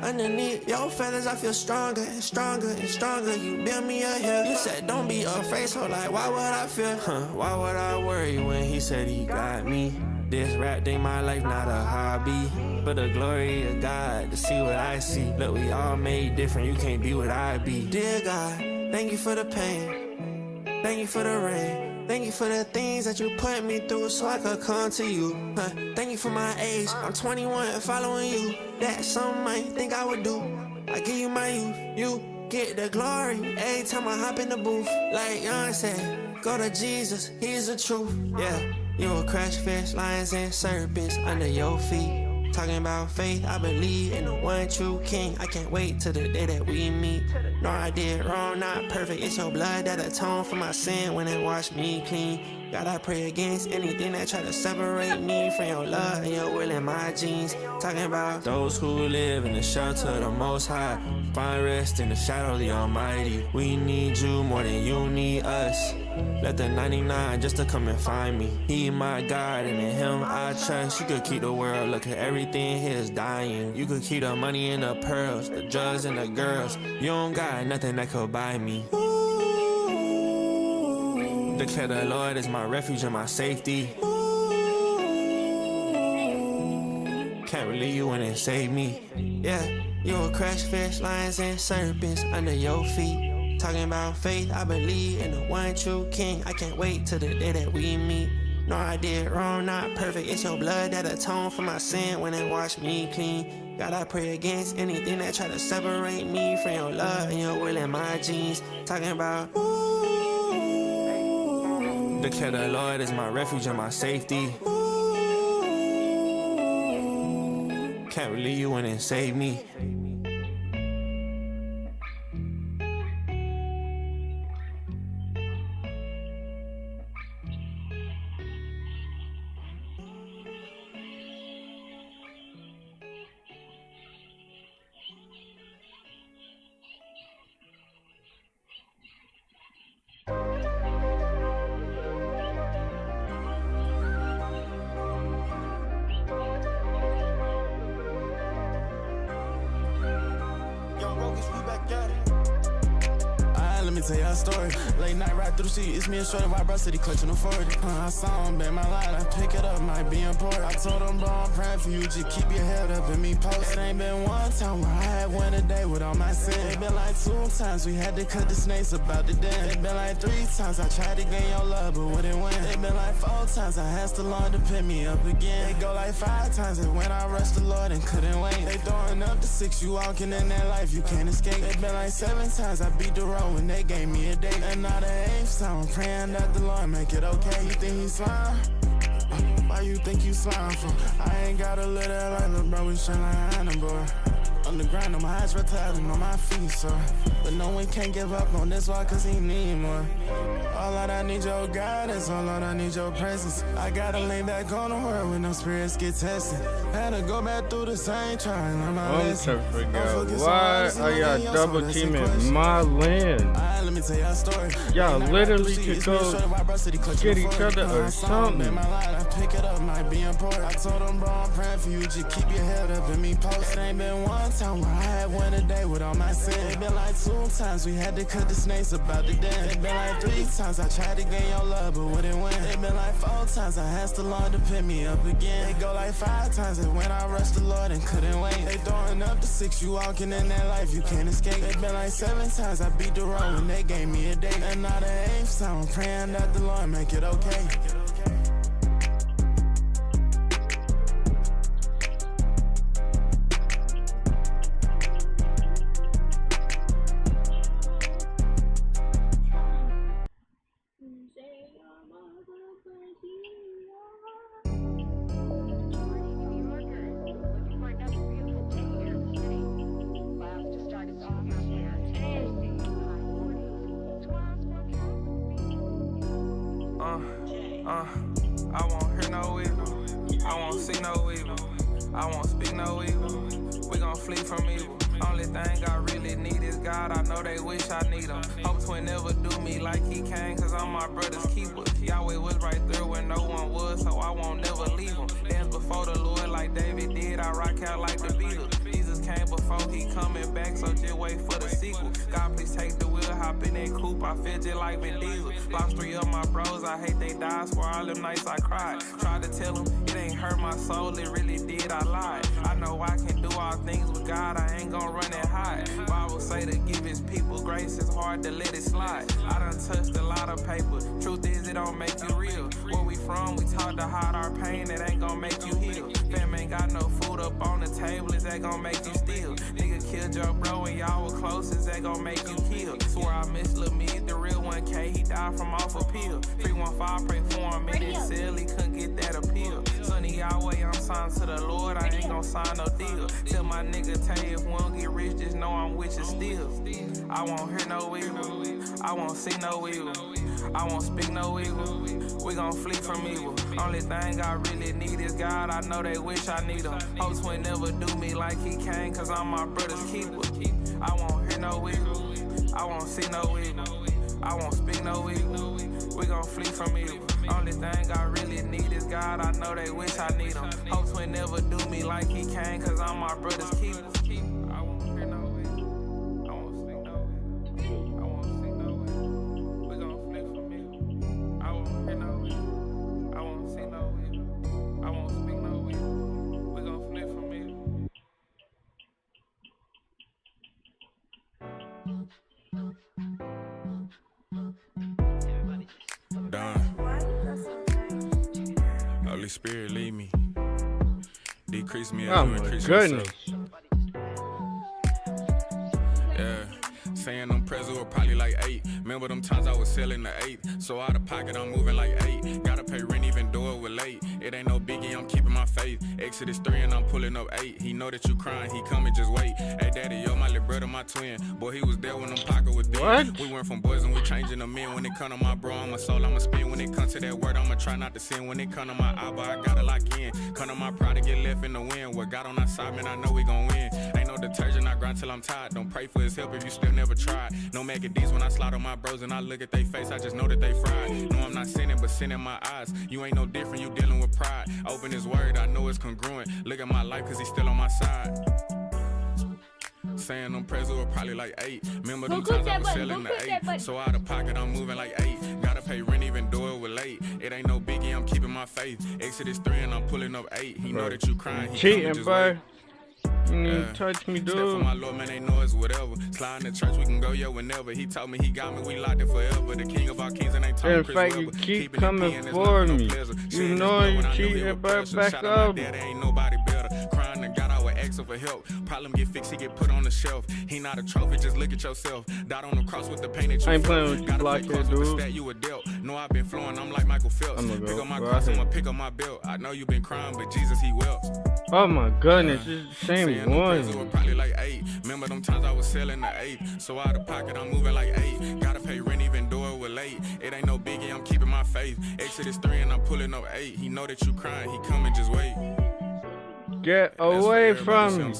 Underneath your feathers, I feel stronger and stronger and stronger. You build me a hill. You said don't be afraid, so like why would I fear? Why would I worry when he said he got me? This rap thing, my life not a hobby, but the glory of God to see what I see. Look, we all made different. You can't be what I be. Dear God, thank you for the pain. Thank you for the rain. Thank you for the things that you put me through so I could come to you. Thank you for my age. I'm 21 and following you. That's something I think I would do. I give you my youth. You get the glory every time I hop in the booth. Like Young said, go to Jesus. He's the truth. Yeah. You will crush fish, lions, and serpents under your feet. Talking about faith, I believe in the one true King. I can't wait till the day that we meet. No, I did wrong, not perfect. It's your blood that atoned for my sin when it washed me clean. God, I pray against anything that try to separate me from your love and your will in my jeans. Talking about those who live in the shelter of the Most High find rest in the shadow of the Almighty. We need you more than you need us. Let the 99 just to come and find me. He my God and in him I trust. You could keep the world, look at everything here is dying. You could keep the money and the pearls, the drugs and the girls. You don't got nothing that could buy me. Declare the Lord is my refuge and my safety. Can't believe you went and saved me. Yeah, you will crush fish, lions, and serpents under your feet. Talking about faith, I believe in the one true King. I can't wait till the day that we meet. No, I did wrong, not perfect. It's your blood that atoned for my sin when it washed me clean. God, I pray against anything that try to separate me from your love and your will in my jeans. Talking about declare the Lord is my refuge and my safety. Can't believe you went and saved me. Let me tell y'all a story. Late night ride through the city, it's me and Shorty, my bro said he clutching a 40. I saw him bang my line, I pick it up, might be important. I told him, bro, I'm praying for you, just keep your head up and me post. It ain't been one time where I had one a day with all my sin. It been like 2 times we had to cut the snakes about the den. It been like 3 times I tried to gain your love, but wouldn't win. It been like 4 times I asked the Lord to pick me up again. It go like 5 times and when I rushed the Lord and couldn't wait. They throwing up the 6, you walking in that life, you can't escape. It been like 7 times I beat the road when they gave me a date. And now the 8th time I'm praying that the Lord make it okay. You think he's slime? Why you think you slime for? I ain't gotta live that life, but bro, we shine like Hannah, boy. On the grind, on my eyes retiring on my feet, so. But no one can't give up on this one, cause he need more. All Lord, I need your guidance, oh Lord, I need your presence. I gotta lay back on the world when those spirits get tested. Had to go back through the same trial, learn my lesson. I'm trying to figure out why I got double teaming my land. Let me tell y'all a story. Y'all literally could go get each other or something. I pick it up, might be important. I told him, bro, I'm praying for you, just keep your head up and me post. It ain't been one time where I had one a day with all my sin. It been like 2 times we had to cut the snakes about the den. It been like 3 times I tried to gain your love, but wouldn't win. It been been like 4 times, I asked the Lord to pick me up again. They go like 5 times, and when I rushed the Lord and couldn't wait. They throwing up the 6, you walking in that life, you can't escape. They been like 7 times, I beat the road when they gave me a date. And now the 8th time, I'm praying that the Lord make it okay. I won't hear no evil, I won't see no evil, I won't speak no evil, we gon' flee from evil. Only thing I really need is God, I know they wish I need him. Hope twin never do me like he can, cause I'm my brother's keeper. Yahweh was right there when no one was, so I won't never leave him. Dance before the Lord like David did, I rock out like the Beatles. Jesus came before he coming back, so just wait for the sequel. God please take the wheel, hop in that coupe, I feel just like Vin Diesel. Lost 3 of my bros, I hate they died, swear all them nights I cried. Tried to tell them, it ain't hurt my soul, it really did, I lied. I know I can do all things with God, I ain't gon' run and hide. Bible say to give his people grace, it's hard to let it slide. I done touched a lot of paper, truth is it don't make you real. Where we from, we taught to hide our pain, it ain't gon' make you heal. Fam ain't got no food up on the table, is that gon' make you steal? Nigga killed your bro and y'all were close, is that gon' make you kill? Swear I miss Lil Me, the real 1K, he died from off a pill. 315, pray for him in his cell, he couldn't get that appeal. Sonny Yahweh, I'm signed to the Lord, I ain't gon' sign no deal. Tell my nigga Tay, if we don't get rich, just know I'm with you still. I won't hear no evil, I won't see no evil, I won't speak no evil, we gon' flee from evil. Only thing I really need is God, I know they wish I need him. Hope twin never do me like he can, cause I'm my brother's keeper. I won't hear no evil, I won't see no evil, I won't speak no evil, we gon' flee from evil. Only thing I really need is God, I know they wish I need him. Hope twin never do me like he can, cause I'm my brother's keeper. I won't hear no evil, I won't speak no evil, I won't see no evil, we gon' flee from evil. I won't hear no evil, I won't see no evil, I won't speak no evil, we gon' flee from evil. Done. Holy Spirit, lead me. Decrease me as you increase yourself. Yeah. Saying them presents were probably like 8. Remember them times I was selling the 8. So out of pocket, I'm moving like 8. Gotta pay rent even though it was late. It ain't no biggie, I'm keeping my faith. Exodus 3 and I'm pulling up 8. He know that you crying, he coming, just wait. Hey daddy, yo, my little brother, my twin. Boy, he was there when them pocket was thin. We went from boys and we changing them in. When it come to my bro, I'm a soul, I'm a spin. When it come to that word, I'ma try not to sin. When it come to my Abba, I gotta lock in. Come to my pride to get left in the wind. What God on our side, man, I know we gon' win. Ain't no detergent, I grind till I'm tired. Don't pray for his help if you still never tried. No making D's when I slaughter my bros and I look at they face, I just know that they fried. No, I'm not sinning, but sin in my eyes. You ain't no different, you dealing with pride. Open his word, I know it's congruent. Look at my life, cause he's still on my side. Saying them presents were probably like 8. Remember them times I was selling the 8. So out of pocket, I'm moving like 8. Gotta pay rent even though it was late. It ain't no biggie, I'm keeping my faith. Exodus 3 and I'm pulling up 8. He know that you crying, he cheating, just bro. Wait. You need to touch me, dude. Step for my Lord, man, they know it's whatever. Slide in the church, we can go, yo, whenever. He told me he got me, we locked it forever. The king of our kings, and ain't talking in fact, you keep coming for me. You know you cheating, bro. Back up. Ain't nobody better. Crying to God, I would ask for help. Problem get fixed, he get put on the shelf. He not a trophy, just look at yourself. Died on the cross with the pain that you I ain't playing with you, block here, dude. That you were dealt. No, I've been flowing, I'm like Michael Phelps. Pick up my cross, I'ma pick up my belt. I know you been crying, but Jesus, he wept. Oh my goodness, it's the same one. Probably like 8. Remember them times I was selling the 8. So out of pocket, I'm moving like 8. Gotta pay rent even though it was late. It ain't no biggie, I'm keeping my faith. Exodus 3 and I'm pulling up 8. He know that you crying, he coming, just wait. Get away from me.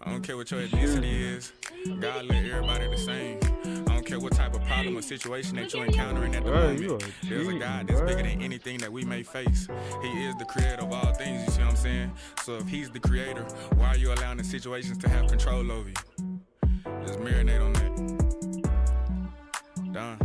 I don't care what your ethnicity is. God let everybody the same. I don't care what type of problem or situation that you're encountering at the moment. There's a God that's bigger than anything that we may face. He is the creator of all things, you see what I'm saying? So if he's the creator, why are you allowing the situations to have control over you? Just marinate on that. Done.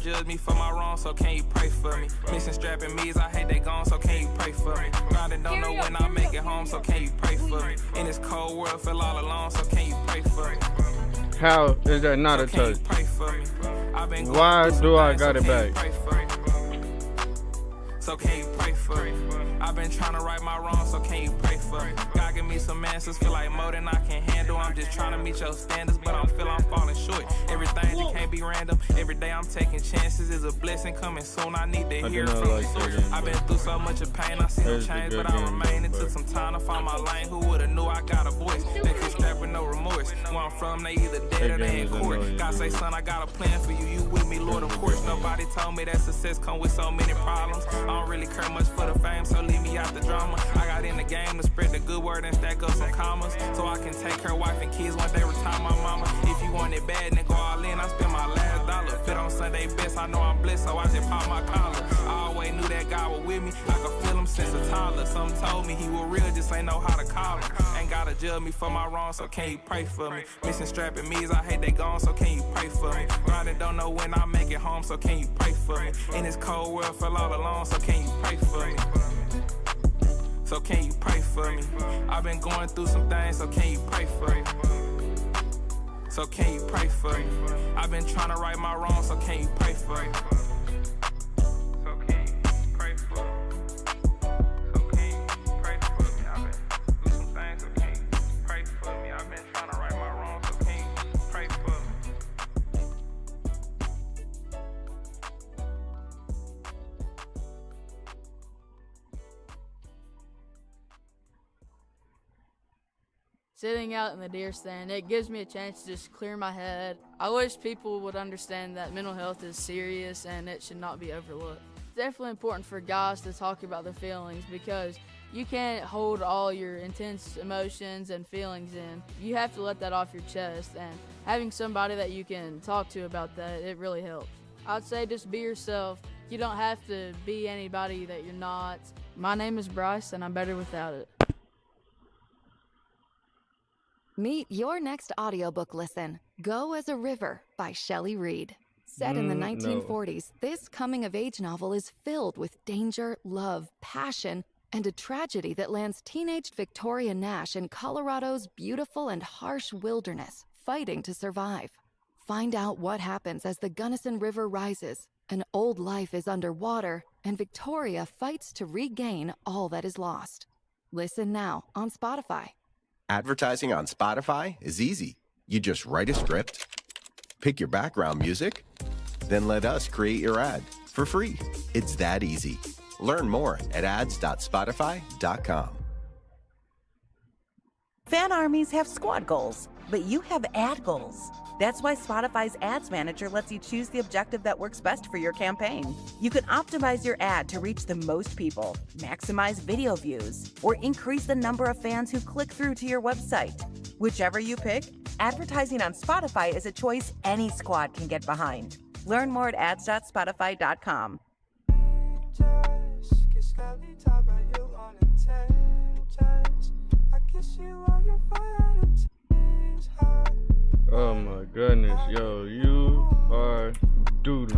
judge me for my wrongs, so can you pray for me? Missing strapping me's, I hate they gone, so can you pray for me? Grinding, don't know when I make it home, so can you pray for me? In this cold world, feel all alone, so can you pray for me? How is that not a touch? Why do I got it back? So can you pray for me? I've been trying to right my wrongs, so can you pray for me? God give me some answers, feel like more than I can handle. I'm just trying to meet your standards, but I'm falling short. Everything just can't be random. Every day I'm taking chances, is a blessing coming soon. I need to hear from the source. I've been through so much of pain, I see no change, but I remain. It took some time to find my lane. Who would've knew I got a voice? They can strap with no remorse. Where I'm from, they either dead or they in court. God say, son, I got a plan for you. You with me, Lord, of course. Nobody told me that success come with so many problems. I don't really care much for the fame, so leave me out the drama. I got in the game to spread the good word and stack up some commas, so I can take her wife and kids once they retire my mama. If you want it bad, then go all in. I spend my last dollar. Fit on Sunday best, I know I'm blessed, so I just pop my collar. I always knew that God was with me. I could feel him since a toddler. Some told me he was real, just ain't know how to call him. Ain't gotta judge me for my wrongs, so can you pray for me? Missing strapping me's, I hate they gone, so can you pray for me? Grinding, don't know when I make it home, so can you pray for me? In this cold world, feel all alone, so can you pray for me? So can you pray for me? I've been going through some things, so can you pray for me? So can you pray for me? I've been trying to right my wrongs, so can you pray for me? So can you pray for me? So can you pray for me? I've been through some things, so can you pray for me? I've been trying to right my wrongs, so can you pray for me? Sitting out in the deer stand, it gives me a chance to just clear my head. I wish people would understand that mental health is serious and it should not be overlooked. It's definitely important for guys to talk about their feelings because you can't hold all your intense emotions and feelings in. You have to let that off your chest, and having somebody that you can talk to about that, it really helps. I'd say just be yourself. You don't have to be anybody that you're not. My name is Bryce, and I'm better without it. Meet your next audiobook listen, Go as a River by Shelley Reed. Set in the 1940s, this coming-of-age novel is filled with danger, love, passion, and a tragedy that lands teenaged Victoria Nash in Colorado's beautiful and harsh wilderness, fighting to survive. Find out what happens as the Gunnison River rises, an old life is underwater, and Victoria fights to regain all that is lost. Listen now on Spotify. Advertising on Spotify is easy. You just write a script, pick your background music, then let us create your ad for free. It's that easy. Learn more at ads.spotify.com. Fan armies have squad goals, but you have ad goals. That's why Spotify's Ads Manager lets you choose the objective that works best for your campaign. You can optimize your ad to reach the most people, maximize video views, or increase the number of fans who click through to your website. Whichever you pick, advertising on Spotify is a choice any squad can get behind. Learn more at ads.spotify.com. Oh my goodness, yo, you are doo-doo.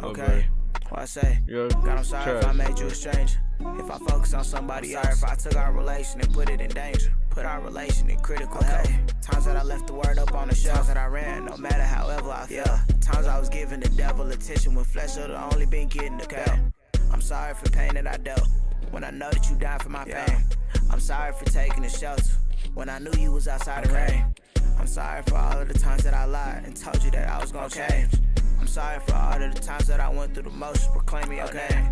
Okay. What I say? Yo, God, I'm sorry if I made you a stranger. If I focus on somebody else, if I took our relation and put it in danger, put our relation in critical health. Times that I left the word up on the shelves that I ran, no matter however I felt. Times I was giving the devil attention when flesh should have only been getting the belt. I'm sorry for pain that I dealt, when I know that you died for my pain. I'm sorry for taking the shelter, when I knew you was outside the rain. I'm sorry for all of the times that I lied and told you that I was gonna change. I'm sorry for all of the times that I went through the motions proclaiming your name.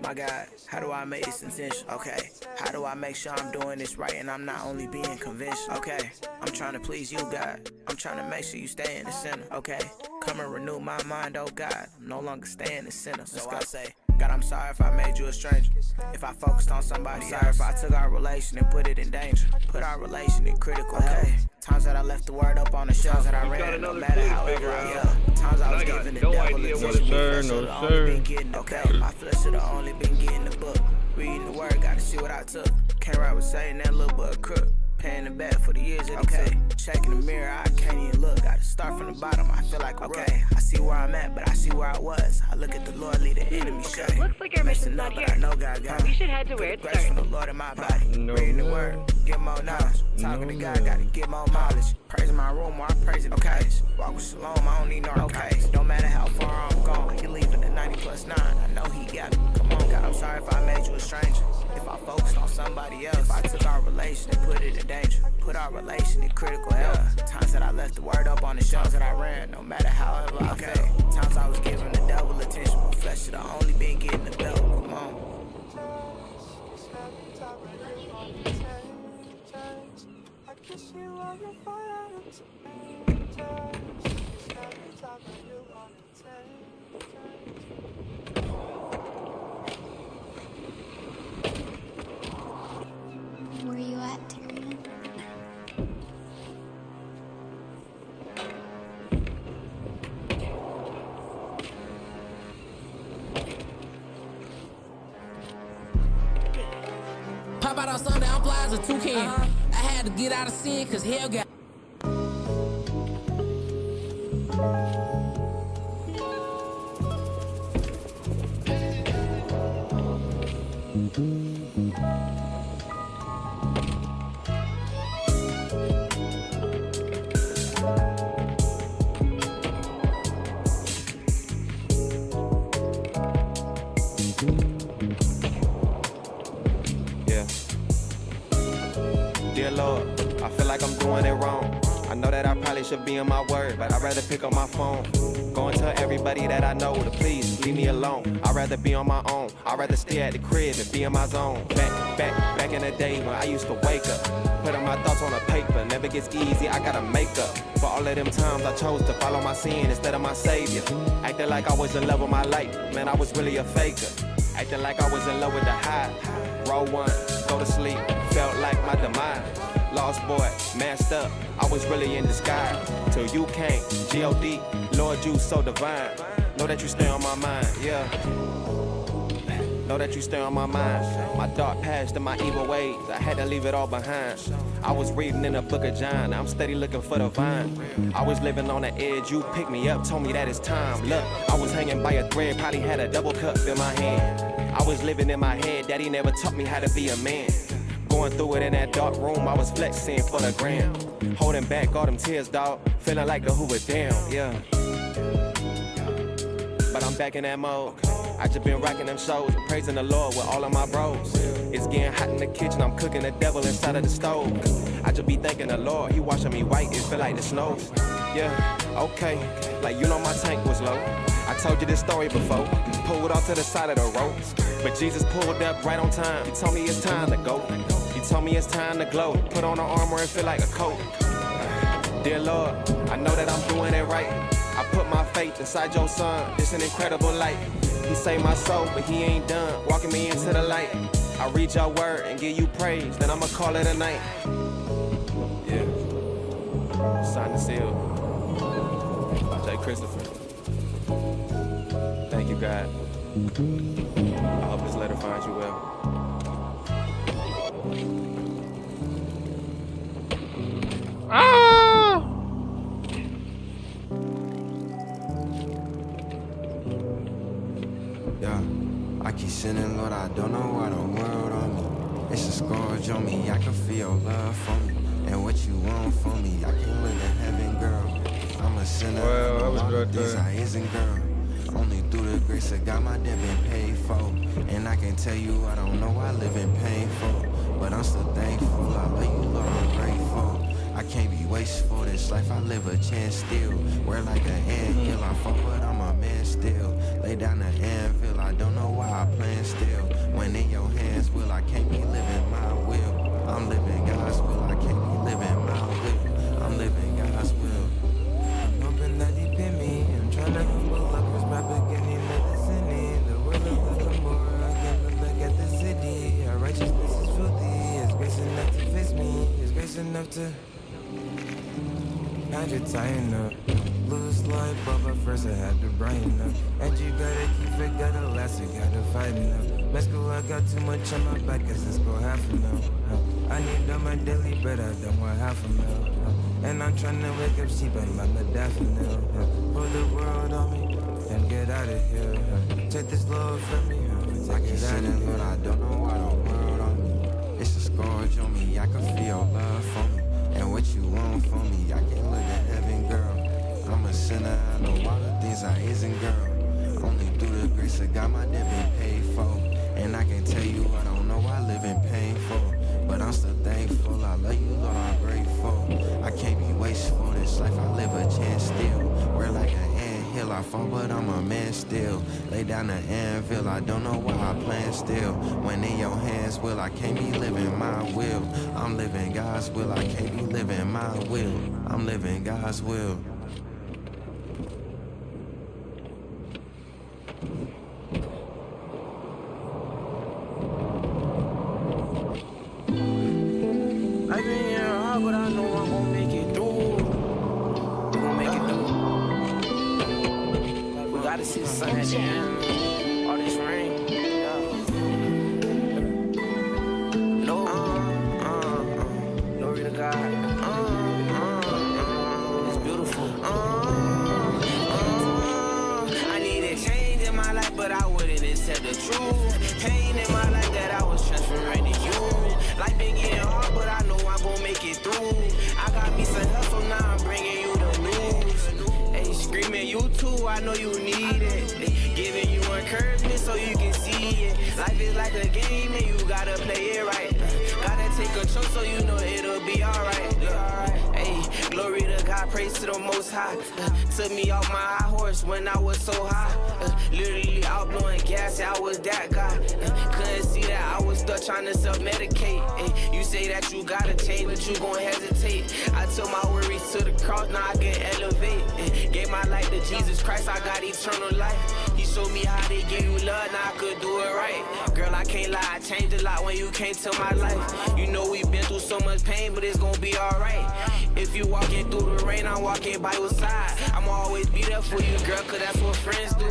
My God, how do I make this intentional? Okay, how do I make sure I'm doing this right and I'm not only being conventional? Okay, I'm trying to please you, God. I'm trying to make sure you stay in the center. Okay, come and renew my mind, oh God. I'm no longer staying the center. So I say, God, I'm sorry if I made you a stranger. If I focused on somebody else. If I took our relation and put it in danger. Put our relation in critical health. Times that I left the word up on the shelves that I ran, no matter however I felt. Times I was giving the devil attention. No sir. Okay, my flesh should have only been getting the book. Reading the word, gotta see what I took. Can't write with saying that little boy crook. Paying the back for the years that he took. Checking the mirror, I can't even look. Gotta start start from the bottom, I feel like okay. I see where I'm at, but I see where I was. I look at the Lord, lead the enemy shut. Looks like your mission's not here. I know God got me. You should head to where it Grace from started. the Lord in my body. Reading the word, get more knowledge. Talking to God, gotta get more mileage. Praising my room while I praise it, okay. Walk with Shalom, I don't need no okay. Don't matter how far I'm gone, you leaving the 90+9. I know he got me. Come on, God, I'm sorry if I made you a stranger. If I focused on somebody else, if I took our relation and put it in danger, put our relation in critical health. Times that I left the word up on the shelves that I ran, no matter however I felt. Times I was giving the devil attention, but flesh should have only been getting the belt. Come on. Where you at, Tyrion? Pop out on sundown plaza, toucan. I had to get out of sin, cause hell got. Yeah. Dear Lord, I feel like I'm doing it wrong. I know that I probably should be in my word, but I'd rather pick up my phone. Going to everybody that I know to please leave me alone. I'd rather be on my own. I'd rather stay at the crib and be in my zone. Back in the day when I used to wake up, putting my thoughts on a paper. Never gets easy, I gotta make up. For all of them times I chose to follow my sin instead of my savior. Acting like I was in love with my life, man, I was really a faker. Acting like I was in love with the high. Roll one, go to sleep, felt like my demise. Lost boy, messed up, I was really in disguise. Till you came, G.O.D., Lord, you so divine. Know that you stay on my mind, yeah. Know that you stay on my mind. My dark past and my evil ways, I had to leave it all behind. I was reading in the book of John, I'm steady looking for the vine. I was living on the edge, you picked me up, told me that it's time. Look, I was hanging by a thread, probably had a double cup in my hand. I was living in my head, daddy never taught me how to be a man. Going through it in that dark room, I was flexing for the gram. Holding back all them tears, dawg, feeling like the Hoover Dam, yeah. But I'm back in that mode. I just been rocking them shows, praising the Lord with all of my bros. It's getting hot in the kitchen, I'm cooking the devil inside of the stove. I just be thanking the Lord, he washing me white, it feel like the snow. Yeah, okay, like you know my tank was low. I told you this story before, pulled off to the side of the road. But Jesus pulled up right on time, he told me it's time to go. He told me it's time to glow, put on the armor and feel like a coat. Dear Lord, I know that I'm doing it right. I put my faith inside your son, it's an incredible light. He saved my soul, but he ain't done, walking me into the light. I read your word and give you praise, then I'ma call it a night. Yeah, signed and sealed. J. Christopher. Thank you, God. I hope this letter finds you well. Ah! Yeah, I keep sinning, Lord, I don't know why the world on me. It's a scourge on me, I can feel love for me. And what you want from me, I can live in heaven, girl. I'm a sinner, Well, that was all good the things there. I isn't, girl. Only through the grace of God, my debt been paid for. And I can tell you, I don't know why I live in painful. But I'm still thankful, I love you, Lord, I'm grateful. I can't be wasteful, this life I live a chance still. We're like an anthill, I fuck but I'm a man still. Lay down the anvil, I don't know why I plan still. When in your hands, will I can't be living my will. I'm living God's will, I can't be living my will. I'm living God's will. I'm hoping that deep in me, I'm trying to humble up, cause my beginning of the sinning. The world of the more, I can't look at the city. Our righteousness is filthy, it's grace enough to fix me, it's grace enough to. I just tighten up, lose life, but first I had to brighten up. And you gotta keep it, gotta last, you gotta fight enough. Let's go, I got too much on my back, cause let's go half a mil. I need on my daily bread, I don't want half a mil. And I'm tryna wake up sleep and my daffodil. Put the world on me and get out of here. Take this love from me. I keep sitting, but I don't know why the world on me. It's a scourge on me. I can feel love for me. And what you want from me, I can look at heaven, girl. I'm a sinner, I know all the things I isn't, girl. Only through the grace of God my debt been paid for. And I can tell you I don't know I live in pain for. But I'm still thankful, I love you, Lord, I'm grateful. I can't be wasteful, this life I live a chance still. We're like an anthill, I fall but I'm a man still. Lay down the anvil, I don't know why I plan still. When in your hands, will I can't be living my will. I'm living God's will, I can't be living my will. I'm living God's will. I've been here hard, but I know I'm gonna make it through. We gon' make it through. We gotta see the sun at the end. All this rain. No, glory to God. It's beautiful. I need a change in my life, but I wouldn't accept the truth. Pain in my life that I was transferring to you. Life been getting hard, but I know I'm gon' make it through. I got me some hustle, now I'm bringing you the news. Hey, screaming you too, I know you need it. Giving you encouragement so you can see it. Life is like a game and you gotta play it right. Gotta take control so you know it'll be alright. Hey, glory to God, praise to the Most High. Took me off my high horse when I was so high. Literally out blowing gas, I was that guy. Couldn't see that I was stuck trying to self-medicate. You say that you gotta change, but you gon' hesitate. I took my worries to the cross, now I can elevate. Gave my life to Jesus Christ, I got eternal life. He showed me how they give you love, now I could do it right. Girl, I can't lie, I changed a lot when you came to my life. You know we've been through so much pain, but it's gon' be alright. If you walking through the rain, I'm walking by your side. I'ma always be there for you, girl, cause that's what friends do.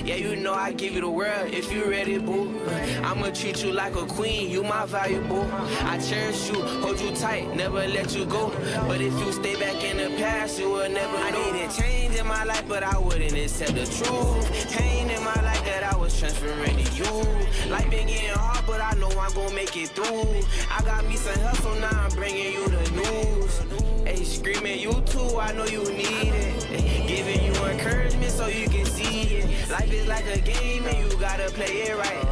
Yeah, you know I give you the world if you ready, boo. I'ma treat you like a queen, you my valuable. I cherish you, hold you tight, never let you go. But if you stay back in the past, you will never know. I needed change in my life, but I wouldn't accept the truth. Pain in my life that I was transferring to you. Life been getting hard, but I know I'm gon' make it through. I got me some hustle, now I'm bringing you the news. Hey, screaming you too, I know you need it. Giving you encouragement so you can see it. Life is like a game and you gotta play it right.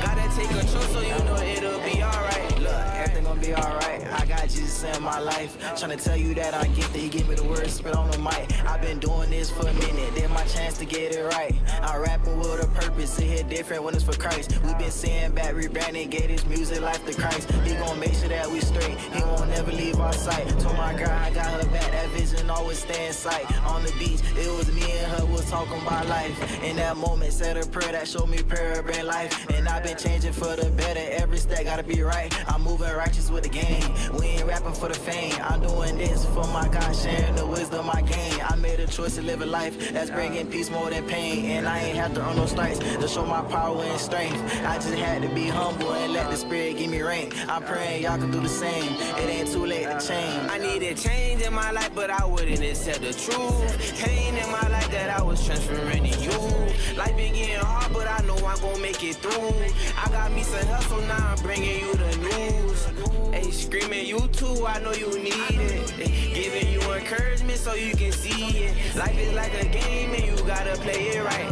Gotta take control so you know it'll be alright. Look, everything gon' be alright. I got Jesus in my life. Tryna tell you that I get that he give me the words, spit on the mic. I've been doing this for a minute, then my chance to get it right. I'm rapping with a purpose, it hit different when it's for Christ. We been saying back, rebranding, gave this music life to Christ. He gon' make sure that we straight, he won't never leave our sight. Told my girl I got her back, that vision always stay in sight. On the beach, it was me and her was talking about life. In that moment, said a prayer that showed me prayer bring life. And I've been changing for the better, every step gotta be right. I'm moving righteous with the game, we ain't rapping for the fame. I'm doing this for my God, sharing the wisdom I gain. I made a choice to live a life that's bringing peace more than pain. And I ain't have to earn no stripes to show my power and strength. I just had to be humble and let the spirit give me rain. I'm praying y'all can do the same, it ain't too late to change. I needed change in my life, but I wouldn't accept the truth. Pain in my life that I was transferring to you. Life been getting hard, but I know I'm gon' make it through. I got me some hustle, now I'm bringing you the news. Hey, screaming you too, I know you need it. Giving you encouragement so you can see it. Life is like a game and you gotta play it right.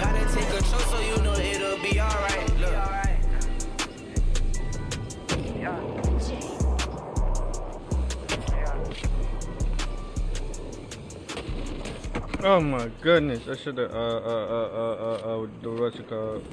Gotta take control so you know it'll be alright. Look. Oh my goodness, I should have the what's it called?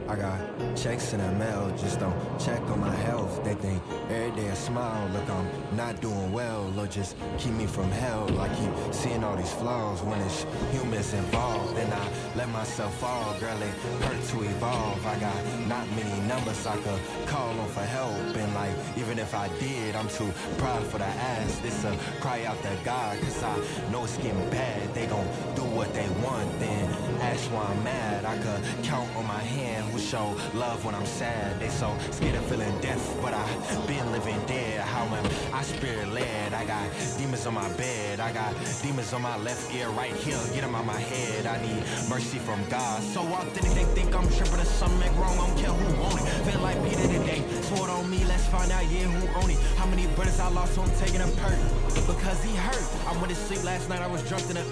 I got checks in the mail, just don't check on my health. They think every day I smile, look I'm not doing well, Lord just keep me from hell. I keep seeing all these flaws when it's humans involved. Then I let myself fall, girl it hurt to evolve. I got not many numbers I could call on for help. And like, even if I did, I'm too proud for the ask. This a cry out to God, cause I know it's getting bad. They gon' do what they want, then ask why I'm mad. I could count on my hand who show love when I'm sad. They so scared of feeling death, but I been living dead. How am I spirit led? I got demons on my bed. I got demons on my left ear, right here. Get them out my head. I need mercy from God. So authentic, they think I'm tripping or something wrong. I don't care who want it. Feel like Peter today. Swore on me, let's find out, yeah, who own it. How many brothers I lost, so I'm taking a perk. Because he hurt. I went to sleep last night, I was drunk in the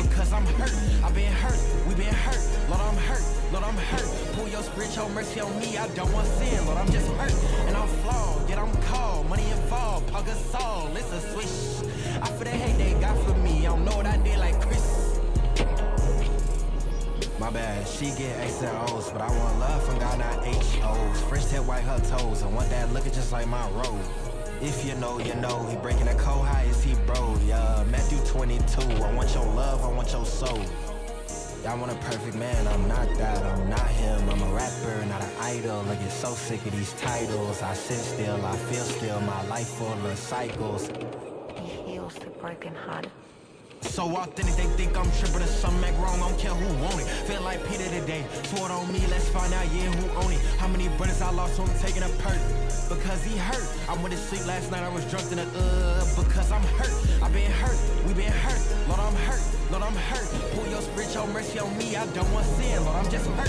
because I'm hurt. I've been hurt, we been hurt. Lord, I'm hurt. Lord, I'm hurt. Pull your spirit, your mercy on me. I don't want sin. Lord, I'm just hurt. And I'm flawed, yet I'm called. Money involved, Paul Gasol. It's a switch. I feel the hate they got for me. I don't know what I did like Chris. My bad, she get X and O's, but I want love from God, not H-O's. Fresh tip, white her toes. I want that looking just like my robe. If you know, you know. He breaking a cold high as he bro. Yeah, Matthew 22. I want your love, I want your soul. Y'all want a perfect man, I'm not that, I'm not him. I'm a rapper, not an idol. I get so sick of these titles. I sit still, I feel still. My life full of cycles. He heals the broken heart. So authentic, they think I'm tripping or something wrong. I don't care who want it. Feel like Peter today. Swore on me, let's find out, yeah, who own it. How many brothers I lost, so I'm taking a perk. Because he hurt. I went to sleep last night, I was drunk in the because I'm hurt. I've been hurt, we been hurt. Lord, I'm hurt. Lord, I'm hurt. Pull your spirit, your mercy on me. I don't want sin, Lord, I'm just hurt.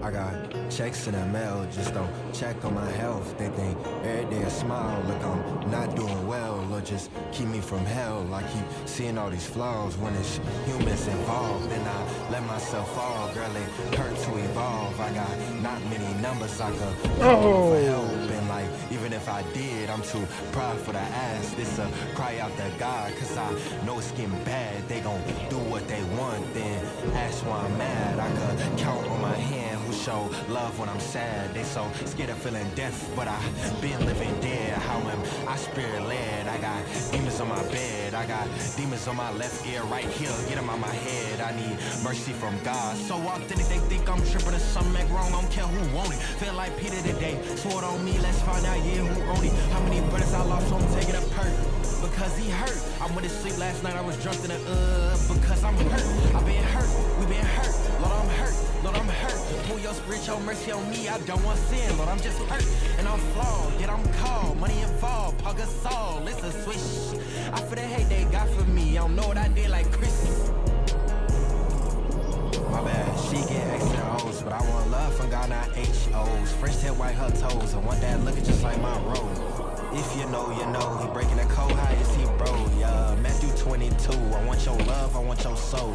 I got checks in the mail, just don't check on my health. They think every day I smile, look I'm not doing well, or just keep me from hell. I keep seeing all these flaws when it's humans involved. Then I let myself fall, girl, it hurt to evolve. I got not many numbers I could call for help. And like, even if I did, I'm too prideful to ask. This a cry out to God, cause I know it's getting bad. They gon' do what they want, then ask why I'm mad. I could count on my hand who show love when I'm sad. They so scared of feeling death, but I been living dead. How am I spirit led? I got demons on my bed. I got demons on my left ear, right here. Get them out my head. I need mercy from God. So authentic, they think I'm tripping or something wrong. I don't care who want it. Feel like Peter today. Swore on me, let's find out, yeah, who own it. How many brothers I lost, so I'm taking a perk. Because he hurt. I went to sleep last night, I was drunk in the because I'm hurt. I've been hurt, we been hurt. Lord, I'm hurt. Lord, I'm hurt. Pull your spirit, your mercy on me. I don't want sin, Lord, I'm just hurt. And I'm flawed, yet I'm called. Money involved, Paul Gasol. It's a switch. I feel the hate they got for me. I don't know what I did like Chris. My bad, she get X and O's, but I want love from God, not H-O's. Fresh tip, white her toes. I want that looking just like my robe. If you know, you know. He breaking a cold high as he bro. Yeah, Matthew 22. I want your love, I want your soul.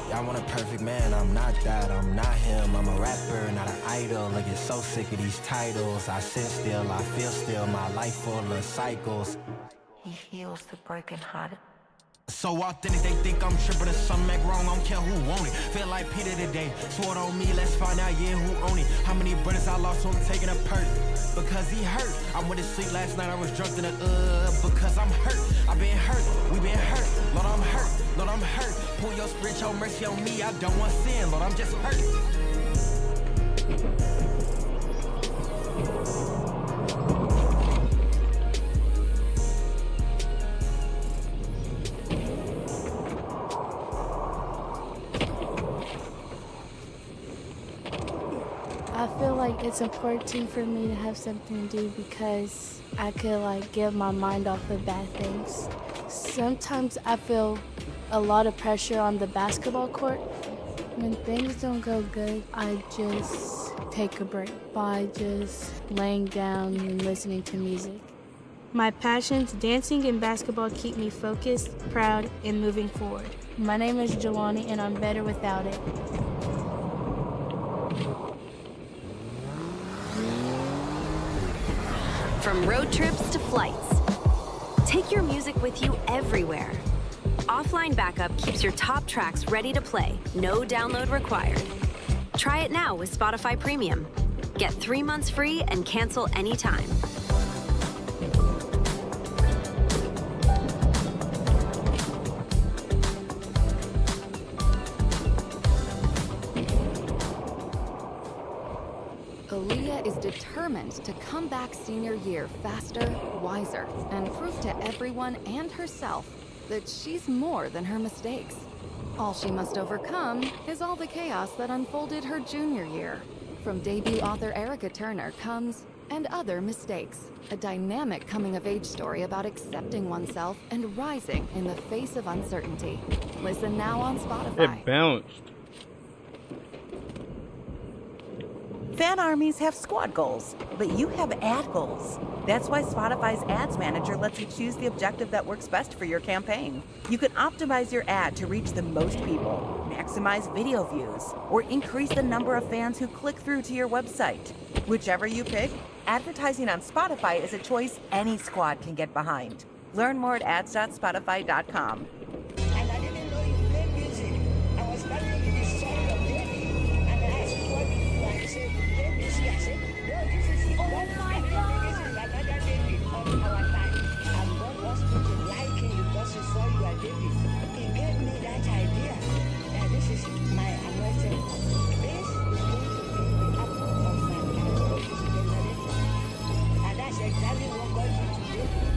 Y'all want a perfect man, I'm not that, I'm not him. I'm a rapper, not an idol. I get so sick of these titles. I sit still, I feel still. My life full of cycles. He heals the broken heart. So authentic, they think I'm tripping or something wrong. I don't care who want it. Feel like Peter today. Swore on me, let's find out, yeah, who own it. How many brothers I lost, so I'm taking a perk. Because he hurt. I went to sleep last night, I was drunk in the because I'm hurt. I've been hurt, we been hurt. Lord, I'm hurt. Lord, I'm hurt. Pull your spirit, your mercy on me. I don't want sin, Lord, I'm just hurt. I feel like it's important for me to have something to do because I could like get my mind off of bad things. Sometimes I feel a lot of pressure on the basketball court. When things don't go good, I just take a break by just laying down and listening to music. My passions, dancing and basketball, keep me focused, proud, and moving forward. My name is Jelani and I'm better without it. From road trips to flights, take your music with you everywhere. Offline backup keeps your top tracks ready to play, no download required. Try it now with Spotify Premium. Get 3 months free and cancel anytime. determined to come back senior year faster, wiser, and prove to everyone and herself that she's more than her mistakes. All she must overcome is all the chaos that unfolded her junior year. From debut author Erica Turner comes And Other Mistakes, a dynamic coming-of-age story about accepting oneself and rising in the face of uncertainty. Listen now on Spotify. It bounced. Fan armies have squad goals, but you have ad goals. That's why Spotify's Ads Manager lets you choose the objective that works best for your campaign. You can optimize your ad to reach the most people, maximize video views, or increase the number of fans who click through to your website. Whichever you pick, advertising on Spotify is a choice any squad can get behind. Learn more at ads.spotify.com. And I didn't know you played music. I was wondering if you saw your baby. And I asked what did you do? And he said, you play music. I said, no, this is oh my God. This is another David of our time. And God wants me to like him because he saw you are David. He gave me that idea that this is my anointed one. This is going to be the apple of my eye for this generation. And that's exactly what God did to David.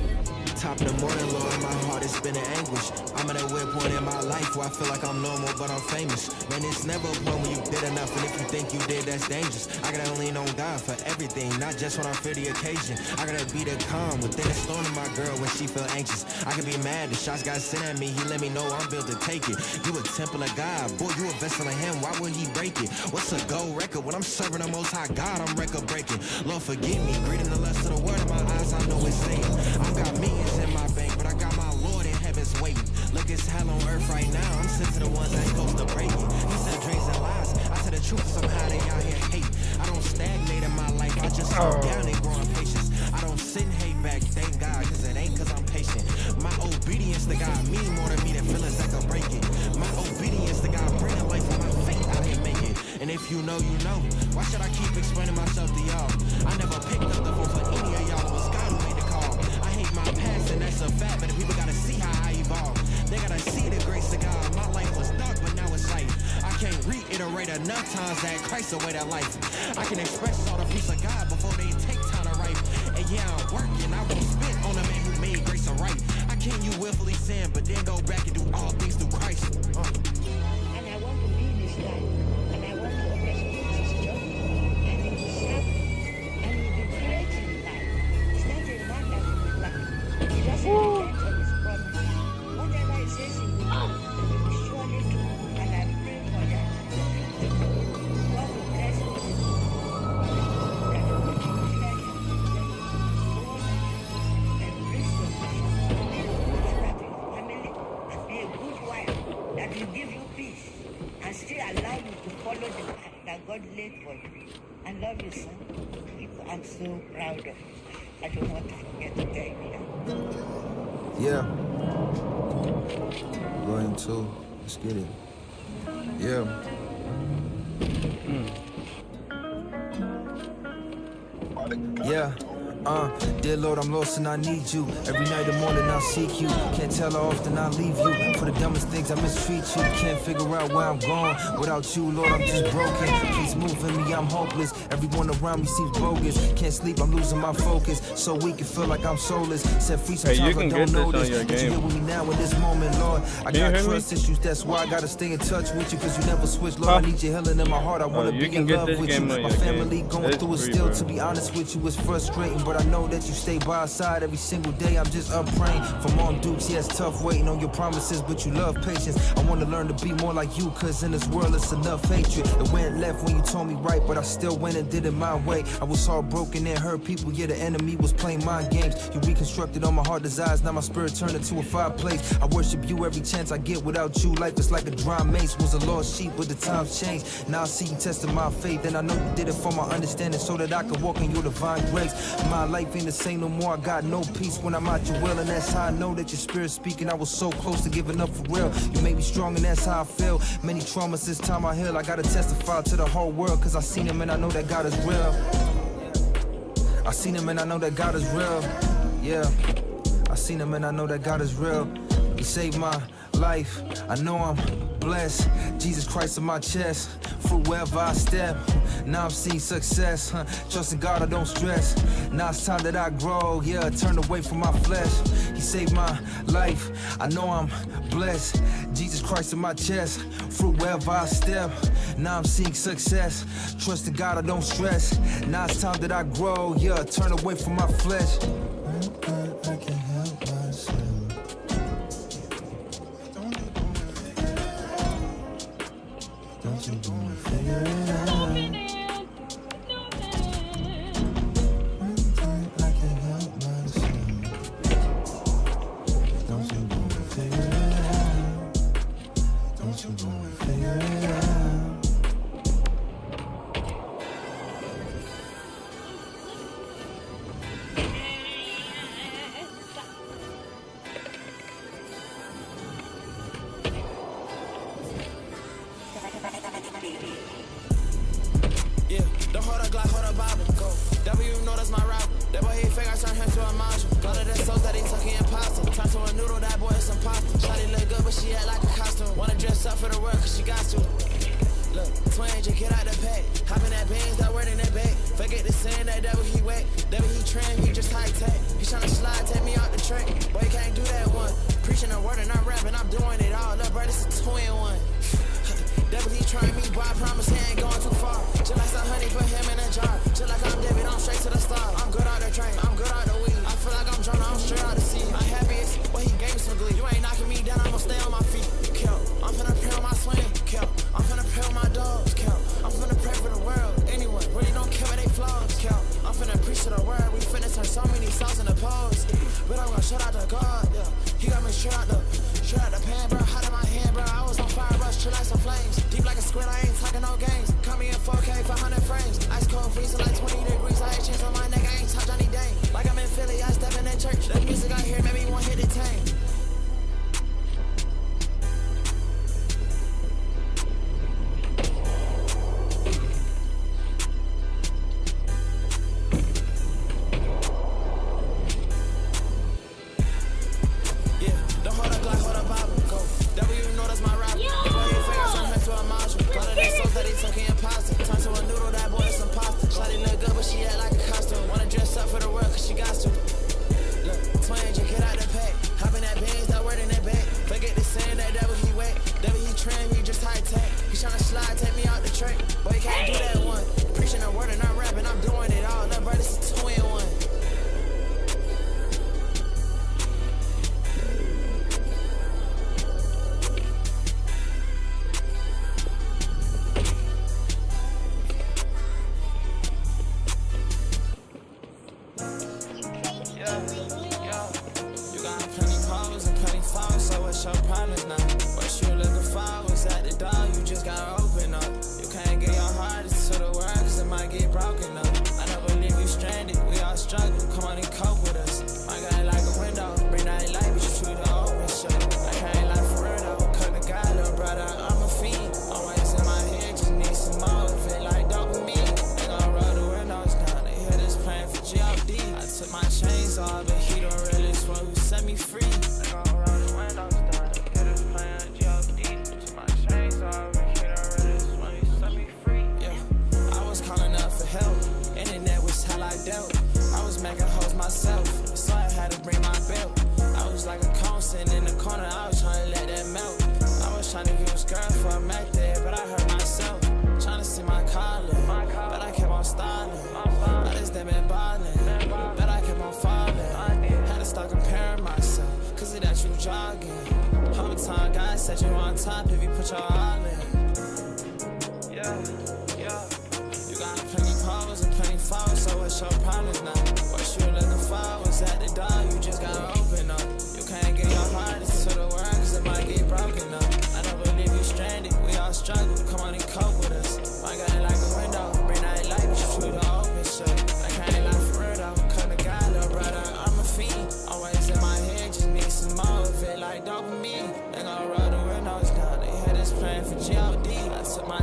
Top of the morning, Lord, my heart is spinning anguish. I'm at a weird point in my life where I feel like I'm normal, but I'm famous. Man, it's never a point when you did enough, and if you think you did, that's dangerous. I gotta lean on God for everything, not just when I fear the occasion. I gotta be the calm within the storm of my girl when she feel anxious. I can be mad, the shots got sent at me, he let me know I'm built to take it. You a temple of God, boy, you a vessel of him, why would he break it? What's a gold record? When I'm serving the most high God, I'm record breaking. Lord, forgive me, greeting the lust of the word in my eyes, I know it's Satan. I've got millions in my bank, but I got my Lord in heaven's waiting. Look, it's hell on earth right now. I'm sent to the ones that's supposed to break it. He said dreams and lies. I said the truth, somehow they out here hate. I don't stagnate in my life. I just slow down and grow in patience. I don't sit and hate back, thank God, cause it ain't cause I'm patient. My obedience to God mean more to me than feelings that can break it. My obedience to God bring a life of my faith out here make it. And if you know, you know. Why should I keep explaining myself to y'all? I never picked up the phone for any of y'all. It was God who made the call. I hate my past and that's a fact, but the people gotta see how I evolve. They gotta see the grace of God. My life was dark, but now it's light. I can't reiterate enough times that Christ away that life. I can express all the fruits of God before they take time to ripe. And yeah, I'm working. I won't spit on the man who made grace a right. I can't you willfully sin, but then go back and do all things through Christ. And I want to be in his life. And I want to orchestrate his job. And he will serve me. And he will be great in life. He's not a man that will be lucky. He doesn't repent on his promise. Whatever he says he will do, he will surely do. And I pray for that. God will bless me with that he will declare him and wisdom. Be a good start in family and be a good wife that will give you peace and still allow you to follow the path that God laid for you. I love you, son. I'm so proud of you. I don't want to forget to tell you that. Yeah. Volume 2. Let's get it. Yeah. Yeah. Dear Lord, I'm lost and I need you. Every night and morning I'll seek you. Can't tell how often I leave you. For the dumbest things I mistreat you. Can't figure out where I'm going. Without you, Lord, I'm just broken. Please move in me, I'm hopeless. Everyone around me seems bogus. Can't sleep, I'm losing my focus. So weak and feel like I'm soulless. Set free sometimes I don't know this. But you here with me now in this moment, Lord. I got trust issues, that's why I gotta stay in touch with you. Cause you never switch, Lord. I need your healing in my heart. I wanna be in love with you. My family going through it still. To be honest with you, it's frustrating. But I know that you stay by our side every single day. I'm just up praying for Mom Dukes. Yeah, it's tough waiting on your promises, but you love patience. I want to learn to be more like you, cause in this world it's enough hatred. It went left when you told me right, but I still went and did it my way. I was heartbroken and hurt people, yeah, the enemy was playing mind games. You reconstructed all my heart desires, now my spirit turned into a fireplace. I worship you every chance I get. Without you, life is like a dry mace. Was a lost sheep, but the times changed. Now I see you testing my faith, and I know you did it for my understanding, so that I could walk in your divine grace. My life ain't the same no more, I got no peace when I'm out your will, and that's how I know that your spirit's speaking. I was so close to giving up for real. You made me strong and that's how I feel. Many traumas this time I heal. I gotta testify to the whole world, cause I seen him and I know that God is real. I seen him and I know that God is real. Yeah, I seen him and I know that God is real. He saved my life. I know I'm blessed. Jesus Christ in my chest. Fruit wherever I step. Now I'm seeing success. Trusting God, I don't stress. Now it's time that I grow. Yeah, turn away from my flesh. He saved my life. I know I'm blessed. Jesus Christ in my chest. Fruit wherever I step. Now I'm seeing success. Trusting God, I don't stress. Now it's time that I grow. Yeah, turn away from my flesh. I can't help myself. Don't you wanna figure it out? I can't help myself. Don't you wanna figure it out? Don't you wanna figure it out? Yeah, don't hold a Glock, hold a Bible, go. Devil, you know that's my route. That boy, he fake, I turn him to a module. Go to the souls that he took, he imposter. Turn to a noodle, that boy is imposter. Shawty look good, but she act like a costume. Wanna dress up for the world, cause she got to. Look, twin, just get out the pack. Hop in that Benz, that word in that bag. Forget the sin, that devil, he whack. Devil, he trim, he just high tech. He tryna slide, take me out the track. Boy, he can't do that one. Preaching the word and I'm rapping, I'm doing it all. Look, bro, this is a twin one. Devil, he trying me, boy, I promise he ain't going too far. Just like some honey, put him in a jar. Just like I'm David, I'm straight to the star. I'm good out the train, I'm good out the weed. I feel like I'm drunk, I'm straight out the sea. I'm happiest, well, he gave me some glee. You ain't knocking me down, I'ma stay on my feet. Kill, I'm finna pray on my swing. Kill, I'm finna pray on my dogs. Kill, I'm finna pray for the world. Anyone, really don't care what they flaws. Kill, I'm finna preach to the world. We finna turn so many songs into pose. But I'm gonna shout out to God, yeah. He got me straight out the pan, bro. Hot in my hand, bro. I was on fire, rush, chill like some flames. Deep like a squid, I ain't talking no games. Call me in 4K, 500 frames. Ice cold freezing like 20 degrees. I had chains on my neck, I ain't touch Johnny Dane. Like I'm in Philly, I step in that church. The music I hear made me want hit it tame.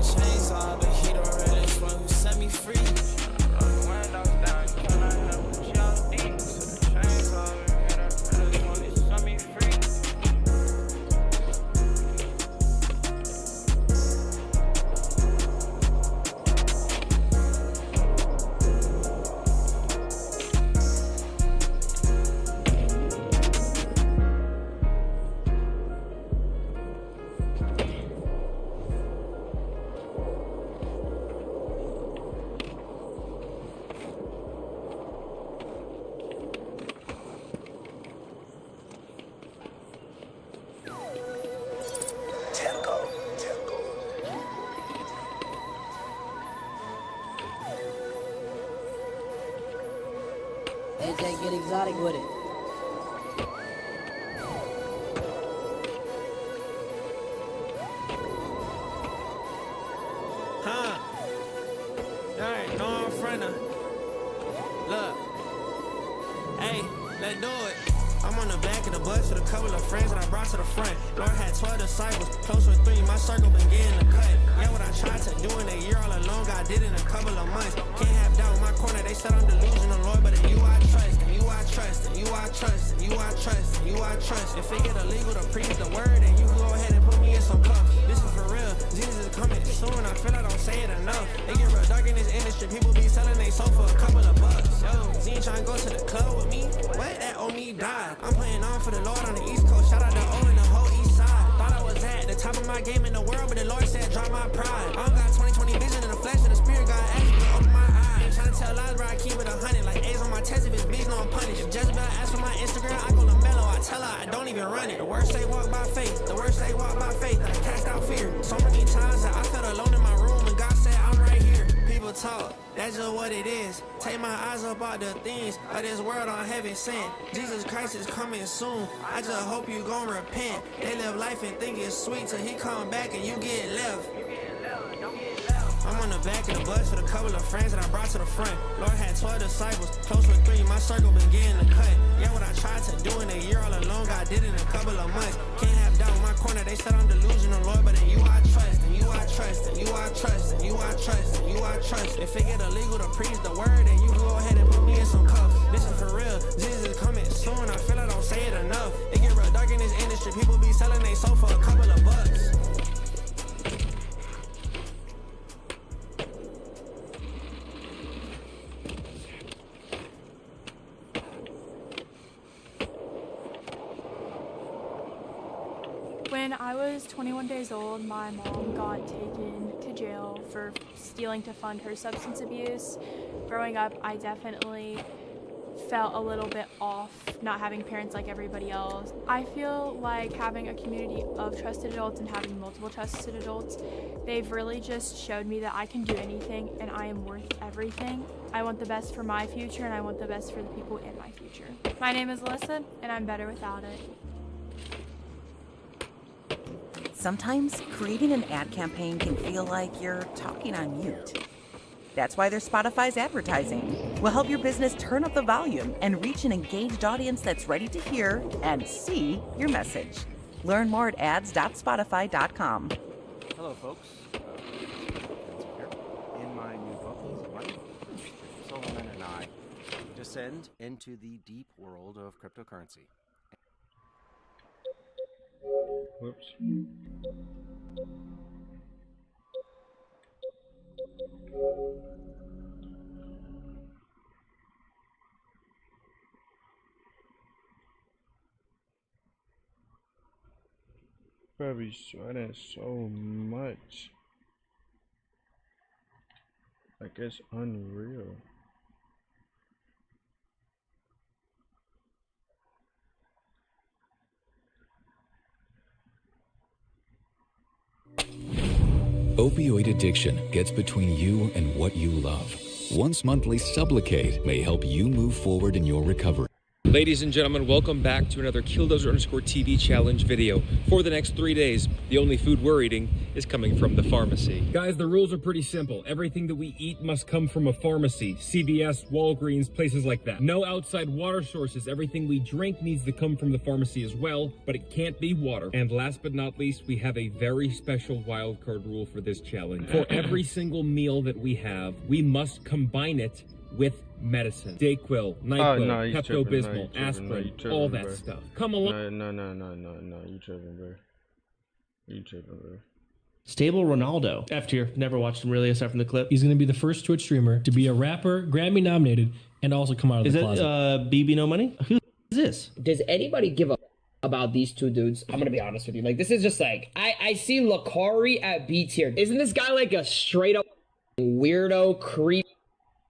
Chains off, but he the realest one who set me free. Roll the windows down, AJ, get exotic with it. Huh? Alright, no, I'm frontin'. Look. Hey, let's do it. I'm on the back of the bus with a couple of friends that I brought to the front. Lord had 12 disciples, close with 3, my circle been getting the cut. Yeah, what I tried to do in a year all alone, God did in a couple of months. Can't have doubt in my corner, they said I'm delusional, Lord, but in you I trust, and you I trust, and you I trust, and you I trust, and you I trust. If it get illegal to preach the word, then you can go ahead and put me in some cuffs. This is for real, Jesus is coming soon, I feel I don't say it enough. It get real dark in this industry, people be selling they soul for a couple of bucks. Yo, Z trying to go to the club with me? What? That owe me died. I'm playing on for the Lord on the East Coast. Shout out to O and the whole East Side. Thought I was at the top of my game in the world, but the Lord said drop my pride. I don't got 20/20 vision in the flesh, and the spirit God asked me to open my eyes. Trying to tell lies, but I keep it 100. Like A's on my test, if it's B's, no I'm punished. If Jezebel asks for my Instagram, I go to Mellow. I tell her I don't even run it. The words say walk by faith. The words say walk by faith. I cast out fear. So many times that I felt alone in my room, and God said I'm right here. People talk, that's just what it is. Take my eyes up out the things of this world on heaven sent. Jesus Christ is coming soon. I just hope you gon' repent. They live life and think it's sweet till he come back and you get left. I'm on the back of the bus with a couple of friends that I brought to the front. Lord had 12 disciples, close with 3, my circle been getting the cut. Yeah, what I tried to do in a year all alone, God did in a couple of months. Can't have doubt in my corner, they said I'm delusional, Lord, but in you I trust, and you I trust, and you I trust, and you I trust, and you I trust. If it get illegal to preach the word, then you can go ahead and put me in some cuffs. This is for real, Jesus is coming soon, I feel I don't say it enough. It get real dark in this industry, people be selling they soul for a couple of bucks. When I was 21 days old, my mom got taken to jail for stealing to fund her substance abuse. Growing up, I definitely felt a little bit off not having parents like everybody else. I feel like having a community of trusted adults and having multiple trusted adults, they've really just showed me that I can do anything and I am worth everything. I want the best for my future and I want the best for the people in my future. My name is Alyssa and I'm better without it. Sometimes creating an ad campaign can feel like you're talking on mute. That's why there's Spotify's advertising. We'll help your business turn up the volume and reach an engaged audience that's ready to hear and see your message. Learn more at ads.spotify.com. Hello, folks. In my new book, Solomon and I descend into the deep world of cryptocurrency. Whoops. Probably sweating so much. Like it's unreal. Opioid addiction gets between you and what you love. Once monthly Sublocade may help you move forward in your recovery. Ladies and gentlemen, welcome back to another Killdozer_TV challenge video. For the next 3 days, the only food we're eating is coming from the pharmacy. Guys, the rules are pretty simple. Everything that we eat must come from a pharmacy. CVS, Walgreens, places like that. No outside water sources. Everything we drink needs to come from the pharmacy as well, but it can't be water. And last but not least, we have a very special wildcard rule for this challenge. For every single meal that we have, we must combine it with medicine. Dayquil, NyQuil, Pepto-Bismol, aspirin, all that bro. stuff. Come along. No, you tripping, bro. You tripping, bro. Stable Ronaldo. F tier. Never watched him really aside from the clip. He's going to be the first Twitch streamer to be a rapper, Grammy nominated, and also come out of the closet. Is that BB No Money? Who is this? Does anybody give a about these two dudes? I'm gonna be honest with you. Like, this is just like, I see Lakari at B tier. Isn't this guy like a straight up weirdo, creep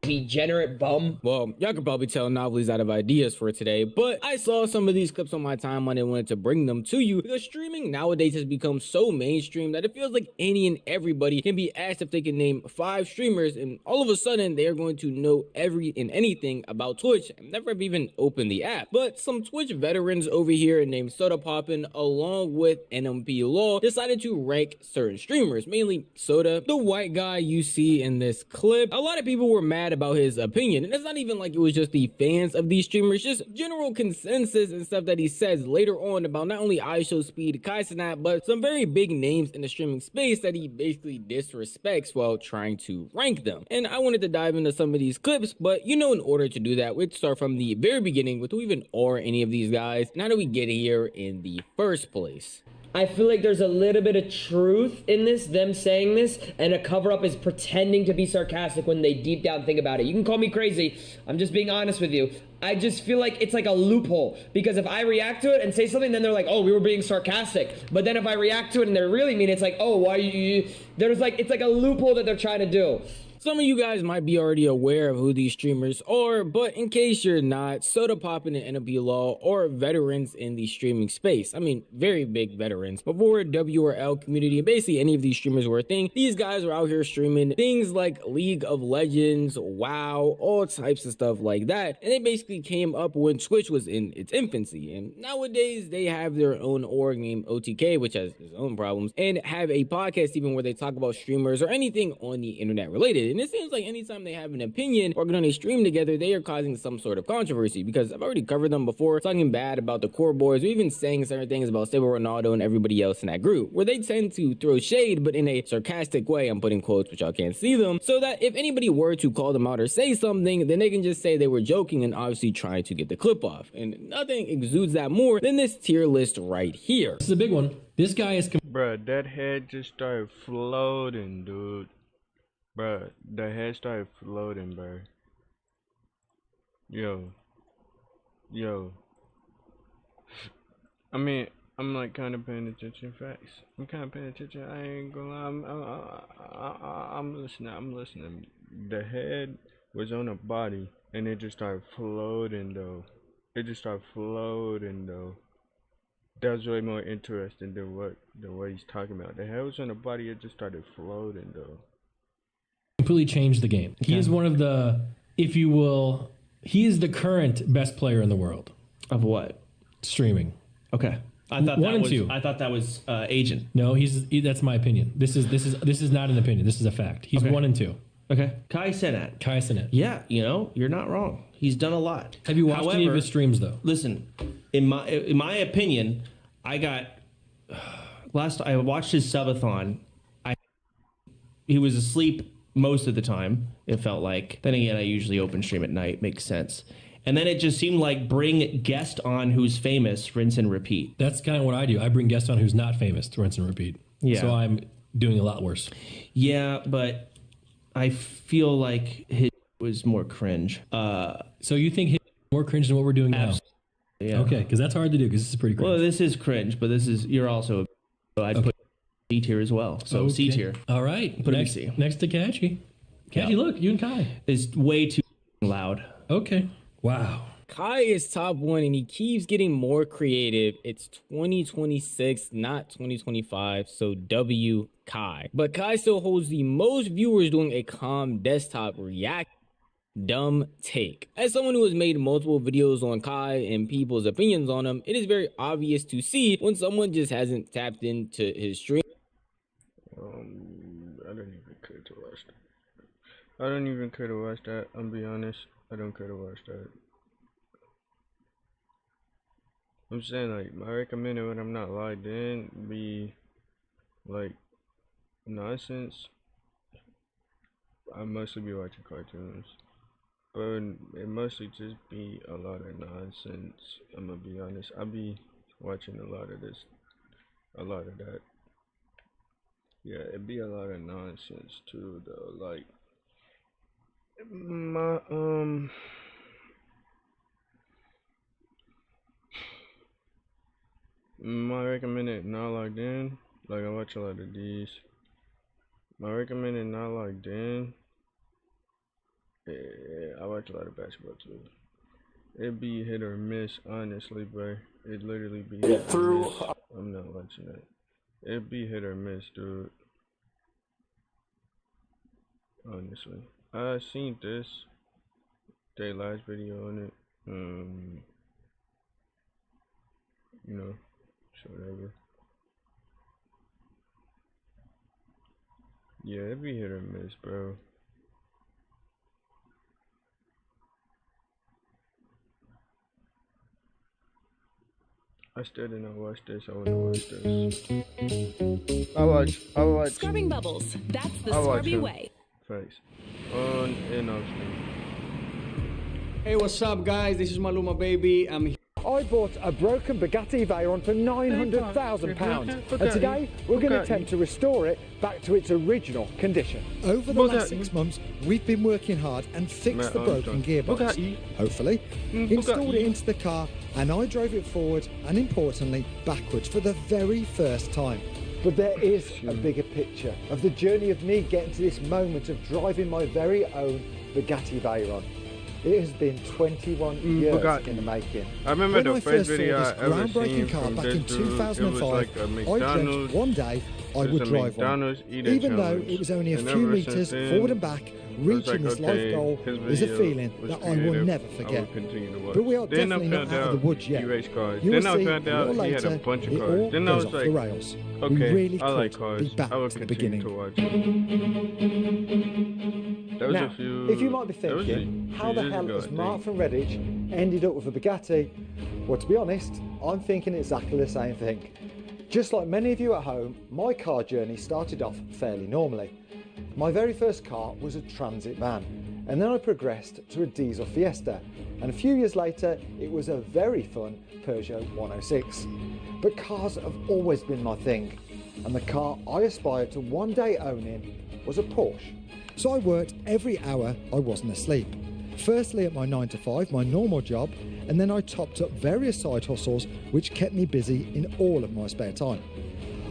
degenerate bum. Well, y'all could probably tell Novelly's out of ideas for today, but I saw some of these clips on my timeline and wanted to bring them to you because streaming nowadays has become so mainstream that it feels like any and everybody can be asked if they can name 5 streamers, and all of a sudden they're going to know every and anything about Twitch and never have even opened the app. But some Twitch veterans over here named Soda Poppin, along with NMP Law, decided to rank certain streamers, mainly Soda, the white guy you see in this clip. A lot of people were mad about his opinion, and it's not even like it was just the fans of these streamers, just general consensus and stuff that he says later on about not only IShowSpeed, Kai Cenat, but some very big names in the streaming space that he basically disrespects while trying to rank them. And I wanted to dive into some of these clips, but you know, in order to do that, we'd start from the very beginning with who even are any of these guys and how do we get here in the first place. I feel like there's a little bit of truth in this, them saying this, and a cover-up is pretending to be sarcastic when they deep down think about it. You can call me crazy, I'm just being honest with you. I just feel like it's like a loophole, because if I react to it and say something, then they're like, oh, we were being sarcastic. But then if I react to it and they really mean it, it's like, oh, why you, there's like, it's like a loophole that they're trying to do. Some of you guys might be already aware of who these streamers are, but in case you're not, Soda Poppin and NMP Law are veterans in the streaming space. I mean, very big veterans. Before WRL community and basically any of these streamers were a thing, these guys were out here streaming things like League of Legends, WoW, all types of stuff like that. And they basically came up when Twitch was in its infancy. And nowadays they have their own org named OTK, which has its own problems, and have a podcast even where they talk about streamers or anything on the internet related. And it seems like anytime they have an opinion or going to stream together, they are causing some sort of controversy, because I've already covered them before, talking bad about the core boys, or even saying certain things about Stable Ronaldo and everybody else in that group, where they tend to throw shade, but in a sarcastic way. I'm putting quotes, but y'all can't see them, so that if anybody were to call them out or say something, then they can just say they were joking and obviously trying to get the clip off. And nothing exudes that more than this tier list right here. This is a big one. This guy is... Bruh, that head just started floating, dude. Bruh, the head started floating, bruh. Yo. I mean, I'm like kind of paying attention. Facts. I'm kind of paying attention. I ain't gonna lie. I'm listening. The head was on a body, and it just started floating though. That's way more interesting than what he's talking about. The head was on a body. It just started floating though. Completely changed the game. He is one of the, if you will, he is the current best player in the world. Of what? Streaming. Okay. I thought that was Agent. No, that's my opinion. This is not an opinion. This is a fact. He's 1 and 2. Okay. Kai Cenat. Yeah, you're not wrong. He's done a lot. Have you watched any of his streams though? Listen, in my opinion, I watched his subathon. He was asleep most of the time, it felt like. Then again, I usually open stream at night. Makes sense. And then it just seemed like bring guest on who's famous, rinse and repeat. That's kind of what I do. I bring guest on who's not famous to rinse and repeat. Yeah. So I'm doing a lot worse. Yeah, but I feel like his was more cringe. So you think his more cringe than what we're doing now? Yeah. Okay, because that's hard to do, because this is pretty cringe. Well, this is cringe, but you're also, so I'd put C tier as well. So Okay. C tier. All right. Put him in next, C. Next to Kachi. Kachi, Yeah. look, you and Kai. Is way too loud. Okay. Wow. Kai is top 1 and he keeps getting more creative. It's 2026, not 2025, so W Kai. But Kai still holds the most viewers doing a calm desktop react dumb take. As someone who has made multiple videos on Kai and people's opinions on him, it is very obvious to see when someone just hasn't tapped into his stream. I don't even care to watch that. I don't even care to watch that. I'm be honest. I don't care to watch that. I'm saying, like, my recommended when I'm not logged in be like nonsense. I mostly be watching cartoons, but it mostly just be a lot of nonsense. I'm gonna be honest. I be watching a lot of that. Yeah, it be a lot of nonsense too, though. Like my recommended not logged in. Like, I watch a lot of these. My recommended not logged in I watch a lot of basketball too. It be hit or miss, honestly, bro. It literally be hit or miss. I'm not watching that. It be hit or miss, dude. Honestly, I seen this. Their last video on it. You know, so whatever. Yeah, it be hit or miss, bro. I still did not watch this. I want to watch this. I watch. Scrubbing bubbles. That's the Scrubby way. Thanks. On and off screen. Hey, what's up, guys? This is Maluma Baby. I'm here. I bought a broken Bugatti Veyron for £900,000, and today we're going to attempt to restore it back to its original condition. Over the last 6 months, we've been working hard and fixed the broken gearbox. Hopefully, installed it into the car, and I drove it forward and, importantly, backwards for the very first time. But there is a bigger picture of the journey of me getting to this moment of driving my very own Bugatti Veyron. It has been 21 years in the making. I remember the first video I ever seen groundbreaking car from back this in dude. It was 2005, like a I McDonald's. dreamt one day I would drive one. Even though it was only a few meters forward and back, reaching this life goal is a feeling that I will never forget. But we are definitely not out of the woods yet. You will see a little later, it all goes off the rails. We really could be back to the beginning. Now, if you might be thinking, how the hell has Mark from Redditch ended up with a Bugatti? Well, to be honest, I'm thinking exactly the same thing. Just like many of you at home, my car journey started off fairly normally. My very first car was a transit van, and then I progressed to a diesel Fiesta, and a few years later it was a very fun Peugeot 106. But cars have always been my thing, and the car I aspired to one day owning was a Porsche. So I worked every hour I wasn't asleep. Firstly at my 9 to 5, my normal job, and then I topped up various side hustles which kept me busy in all of my spare time.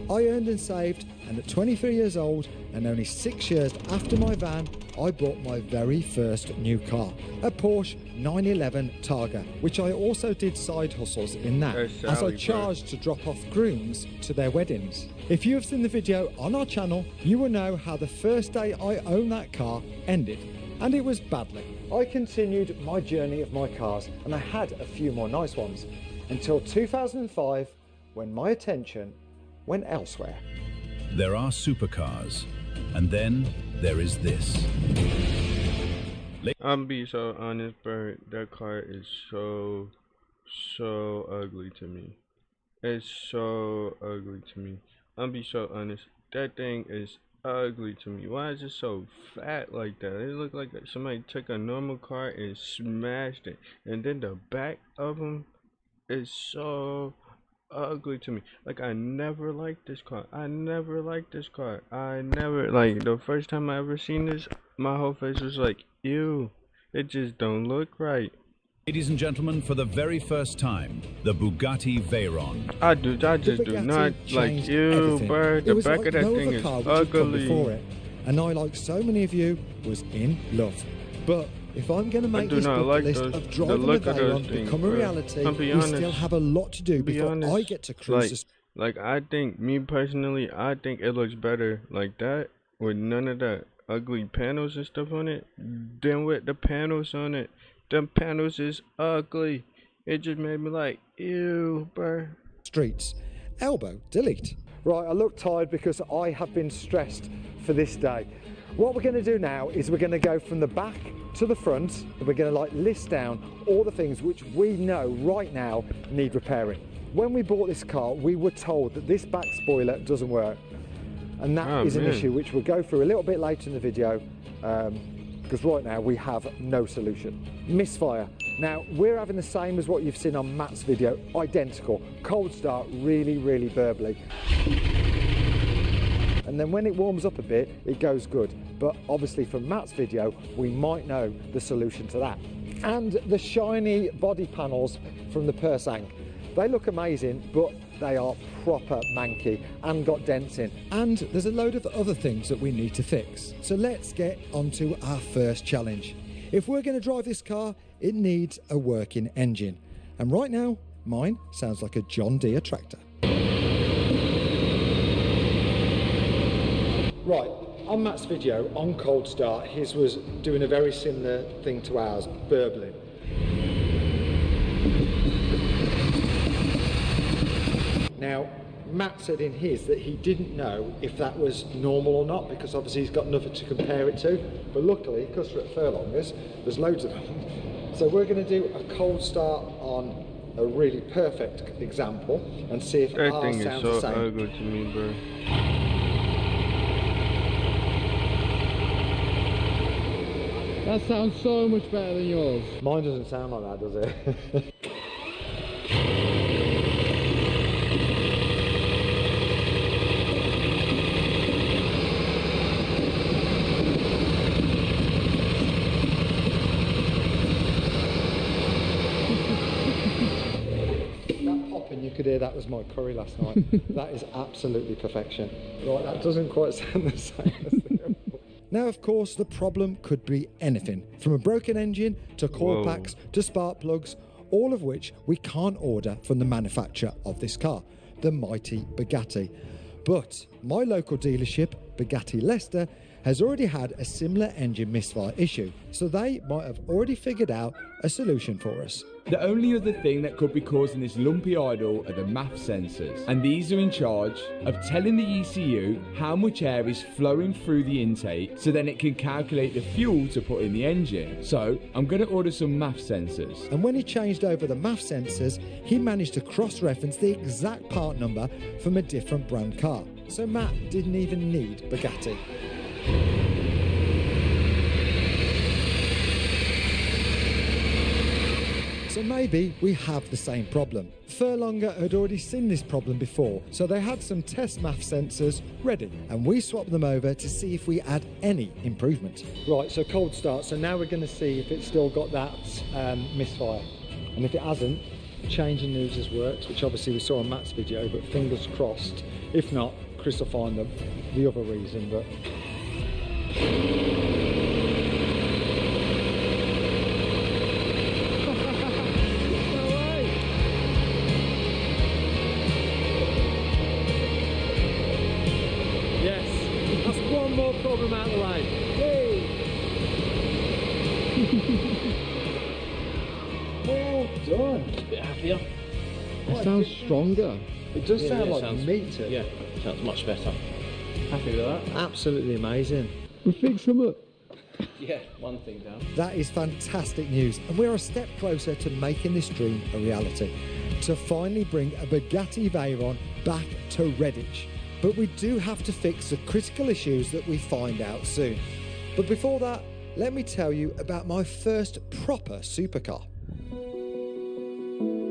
I earned and saved, and at 23 years old and only 6 years after my van, I bought my very first new car, a Porsche 911 Targa, which I also did side hustles in that, as I charged to drop off grooms to their weddings. If you have seen the video on our channel, you will know how the first day I owned that car ended, and it was badly. I continued my journey of my cars, and I had a few more nice ones, until 2005, when my attention went elsewhere. There are supercars, and then there is this. I'm be so honest, bro. That car is so ugly to me. It's so ugly to me. I'm be so honest. That thing is ugly to me. Why is it so fat like that? It looked like somebody took a normal car and smashed it, and then the back of them is so ugly to me. Like, I never liked this car. I never, like, the first time I ever seen this, my whole face was like, ew, it just don't look right. Ladies and gentlemen, for the very first time, the Bugatti Veyron. I just do not like, ew, bro. The back of that thing is ugly. And I, like so many of you, was in love. But if I'm going to make this bucket list of driving the Veyron become a reality, we still have a lot to do before I get to cruise. Like, I think, me personally, I think it looks better like that, with none of that ugly panels and stuff on it, than with the panels on it. Them panels is ugly. It just made me like, ew, bro. Streets. Elbow, delete. Right, I look tired because I have been stressed for this day. What we're going to do now is we're going to go from the back to the front, and we're going to like list down all the things which we know right now need repairing. When we bought this car, we were told that this back spoiler doesn't work, and that is an issue which we'll go through a little bit later in the video, because right now we have no solution. Misfire. Now, we're having the same as what you've seen on Matt's video, identical. Cold start, really burbly. And then when it warms up a bit, it goes good. But obviously from Matt's video, we might know the solution to that. And the shiny body panels from the Persang. They look amazing, but they are proper manky and got dents in. And there's a load of other things that we need to fix. So let's get onto our first challenge. If we're going to drive this car, it needs a working engine. And right now, mine sounds like a John Deere tractor. Right, on Matt's video, on cold start, his was doing a very similar thing to ours, burbling. Now, Matt said in his that he didn't know if that was normal or not, because obviously he's got nothing to compare it to. But luckily, because we're at Furlongers, there's loads of them. So we're going to do a cold start on a really perfect example and see if ours That thing sounds is the so same. ugly to me, bro. That sounds so much better than yours. Mine doesn't sound like that, does it? You could hear that was my curry last night. That is absolutely perfection. Right, that doesn't quite sound the same as the other. Now, of course, the problem could be anything, from a broken engine to coil packs to spark plugs, all of which we can't order from the manufacturer of this car, the mighty Bugatti. But my local dealership, Bugatti Leicester, has already had a similar engine misfire issue, so they might have already figured out a solution for us. The only other thing that could be causing this lumpy idle are the MAF sensors, and these are in charge of telling the ECU how much air is flowing through the intake, so then it can calculate the fuel to put in the engine. So I'm going to order some MAF sensors. And when he changed over the MAF sensors, he managed to cross-reference the exact part number from a different brand car. So Matt didn't even need Bugatti. So maybe we have the same problem. Furlonger had already seen this problem before, so they had some test MAF sensors ready, and we swapped them over to see if we had any improvement. Right, so cold start, so now we're going to see if it's still got that misfire. And if it hasn't, changing losers works, which obviously we saw on Matt's video, but fingers crossed. If not, Chris will find the other reason, but... problem out of the way. Yay! Well done. A bit happier. It sounds stronger. It does sound like meter. Yeah, sounds much better. Happy with that? Absolutely amazing. We fixed them up. Yeah, one thing down. That is fantastic news, and we're a step closer to making this dream a reality, to finally bring a Bugatti Veyron back to Redditch. But we do have to fix the critical issues that we find out soon. But before that, let me tell you about my first proper supercar.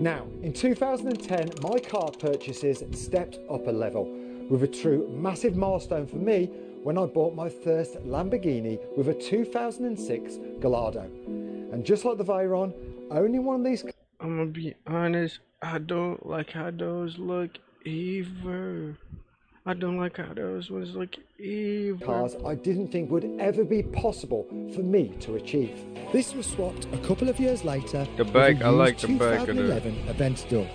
Now, in 2010, my car purchases stepped up a level, with a true massive milestone for me when I bought my first Lamborghini with a 2006 Gallardo. And just like the Veyron, only one of these... I'm gonna be honest, I don't like how those look either. I don't like how those ones look either. Cars I didn't think would ever be possible for me to achieve. This was swapped a couple of years later. The back, I like the back of the 2011 Aventador.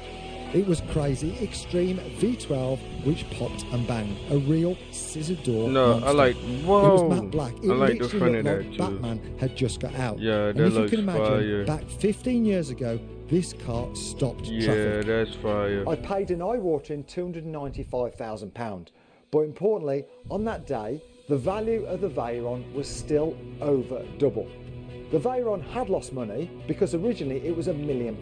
It was crazy, extreme V12 which popped and banged. A real scissor door monster. I like, whoa. It was matte black. It I like the literally front of looked that like too. Batman had just got out. Yeah, and that if looks you can imagine, fire. back 15 years ago, this car stopped Yeah, traffic. that's fire. I paid an eye-watering £295,000. But importantly, on that day, the value of the Veyron was still over double. The Veyron had lost money because originally it was £1 million,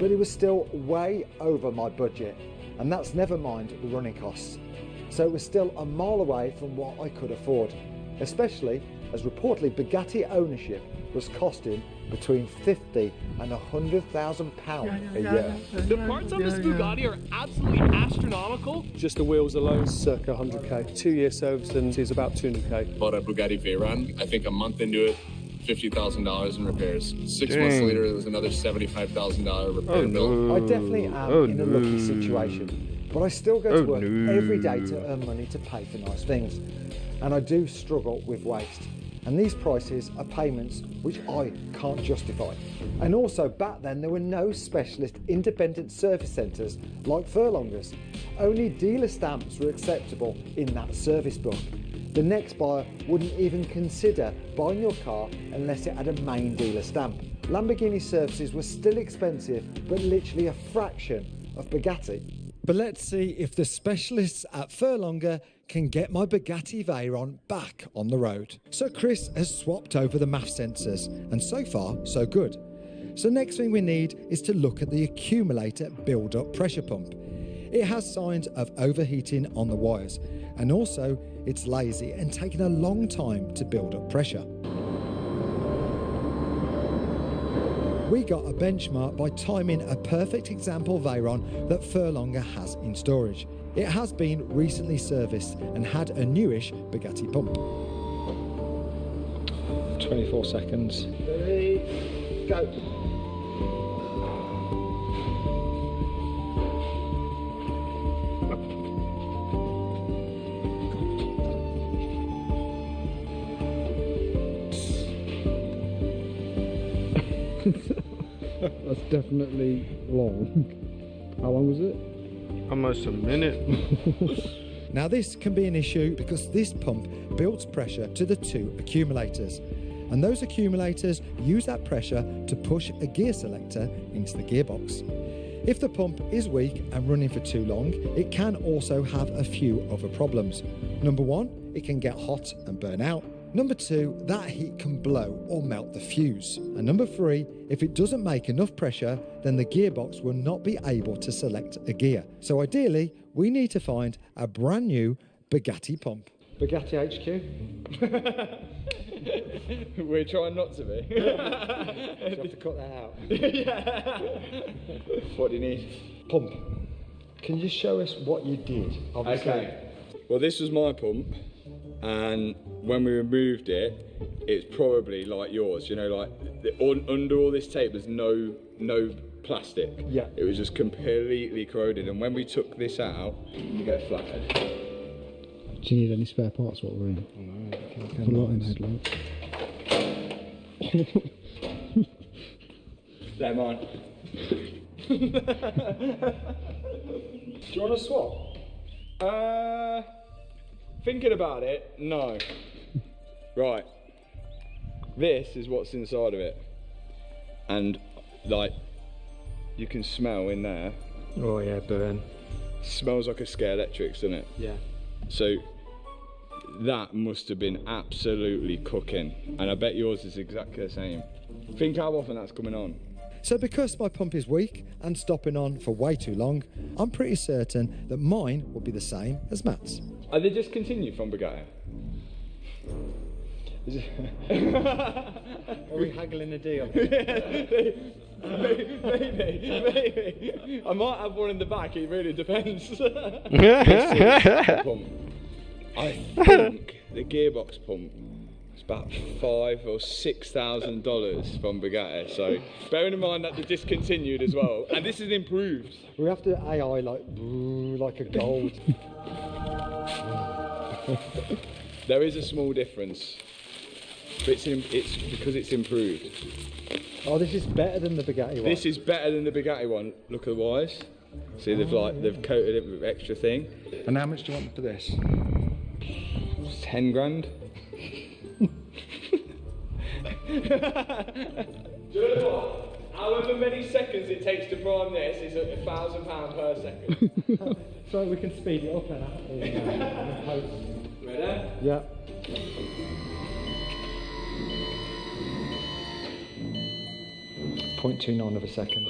but it was still way over my budget, and that's never mind the running costs. So it was still a mile away from what I could afford, especially as reportedly Bugatti ownership was costing between £50,000 and £100,000 a year. The parts on this Bugatti are absolutely astronomical. Just the wheels alone, circa 100k. 2-year service and is about 200k. Bought a Bugatti Veyron. I think a month into it, $50,000 in repairs. 6 months later, it was another $75,000 repair bill. I definitely am in a lucky situation, but I still go to work every day to earn money to pay for nice things, and I do struggle with waste. And these prices are payments which I can't justify. And also back then there were no specialist independent service centres like Furlongers. Only dealer stamps were acceptable in that service book. The next buyer wouldn't even consider buying your car unless it had a main dealer stamp. Lamborghini services were still expensive, but literally a fraction of Bugatti. But let's see if the specialists at Furlonger can get my Bugatti Veyron back on the road. So Chris has swapped over the MAF sensors, and so far, so good. So next thing we need is to look at the accumulator build-up pressure pump. It has signs of overheating on the wires, and also it's lazy and taking a long time to build up pressure. We got a benchmark by timing a perfect example Veyron that Furlonger has in storage. It has been recently serviced and had a newish Bugatti pump. 24 seconds. 3, go. That's definitely long. How long was it? Almost a minute. Now this can be an issue because this pump builds pressure to the two accumulators, and those accumulators use that pressure to push a gear selector into the gearbox. If the pump is weak and running for too long, it can also have a few other problems. Number one, it can get hot and burn out. Number two, that heat can blow or melt the fuse. And number three, if it doesn't make enough pressure, then the gearbox will not be able to select a gear. So ideally, we need to find a brand new Bugatti pump. Bugatti HQ? We're trying not to be. You have to cut that out. What do you need? Pump. Can you show us what you did? Obviously. Okay. Well, this was my pump, and when we removed it, it's probably like yours. You know, like under all this tape, there's no plastic. Yeah. It was just completely corroded, and when we took this out, you get flathead. Do you need any spare parts while we're in? No. Pull out in headlights. They're mine. Do you want to swap? Thinking about it, no. Right. This is what's inside of it. And, like, you can smell in there. Oh yeah, burn. Smells like a Scare Electrics, doesn't it? Yeah. So, that must have been absolutely cooking. And I bet yours is exactly the same. Think how often that's coming on. So because my pump is weak and stopping on for way too long, I'm pretty certain that mine will be the same as Matt's. Are they discontinued from Bugatti? Are we haggling a deal? Maybe. I might have one in the back, it really depends. I think the gearbox pump is about $5,000 or $6,000 from Bugatti. So bearing in mind that they're discontinued as well, and this is improved. We have to AI like a gold. There is a small difference, but it's because it's improved. Oh, this is better than the Bugatti one. This is better than the Bugatti one. Look at the wires. See, they've coated it with extra thing. And how much do you want for this? 10 grand. Do you know what? However many seconds it takes to prime this is £1,000 per second. So we can speed it up and Ready? Yeah. .29 of a second.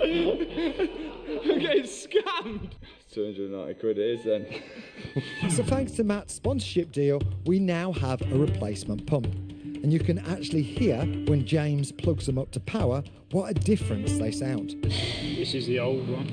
0.29. I'm getting scammed. 290 quid it is then. So thanks to Matt's sponsorship deal, we now have a replacement pump. And you can actually hear when James plugs them up to power what a difference they sound. This is the old one.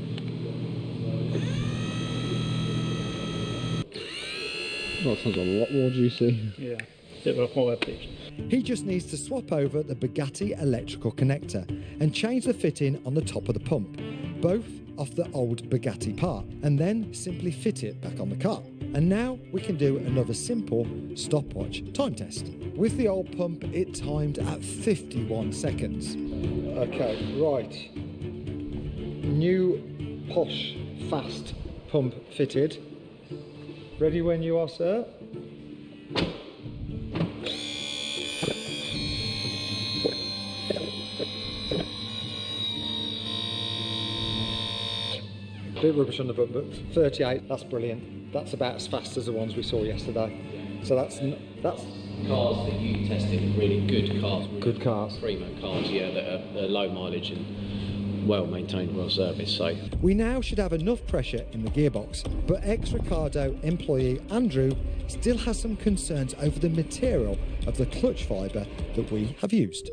That sounds a lot more juicy. Yeah, bit of a higher pitch. He just needs to swap over the Bugatti electrical connector and change the fitting on the top of the pump, both off the old Bugatti part, and then simply fit it back on the car. And now we can do another simple stopwatch time test. With the old pump, it timed at 51 seconds. Okay, right. New posh fast pump fitted. Ready when you are, sir? Bit rubbish on the button, but 38, that's brilliant. That's about as fast as the ones we saw yesterday. So that's cars that you tested are really good cars. Good cars. Primo cars, yeah, that are low mileage and well maintained, well serviced. So we now should have enough pressure in the gearbox, but ex-Ricardo employee Andrew still has some concerns over the material of the clutch fibre that we have used.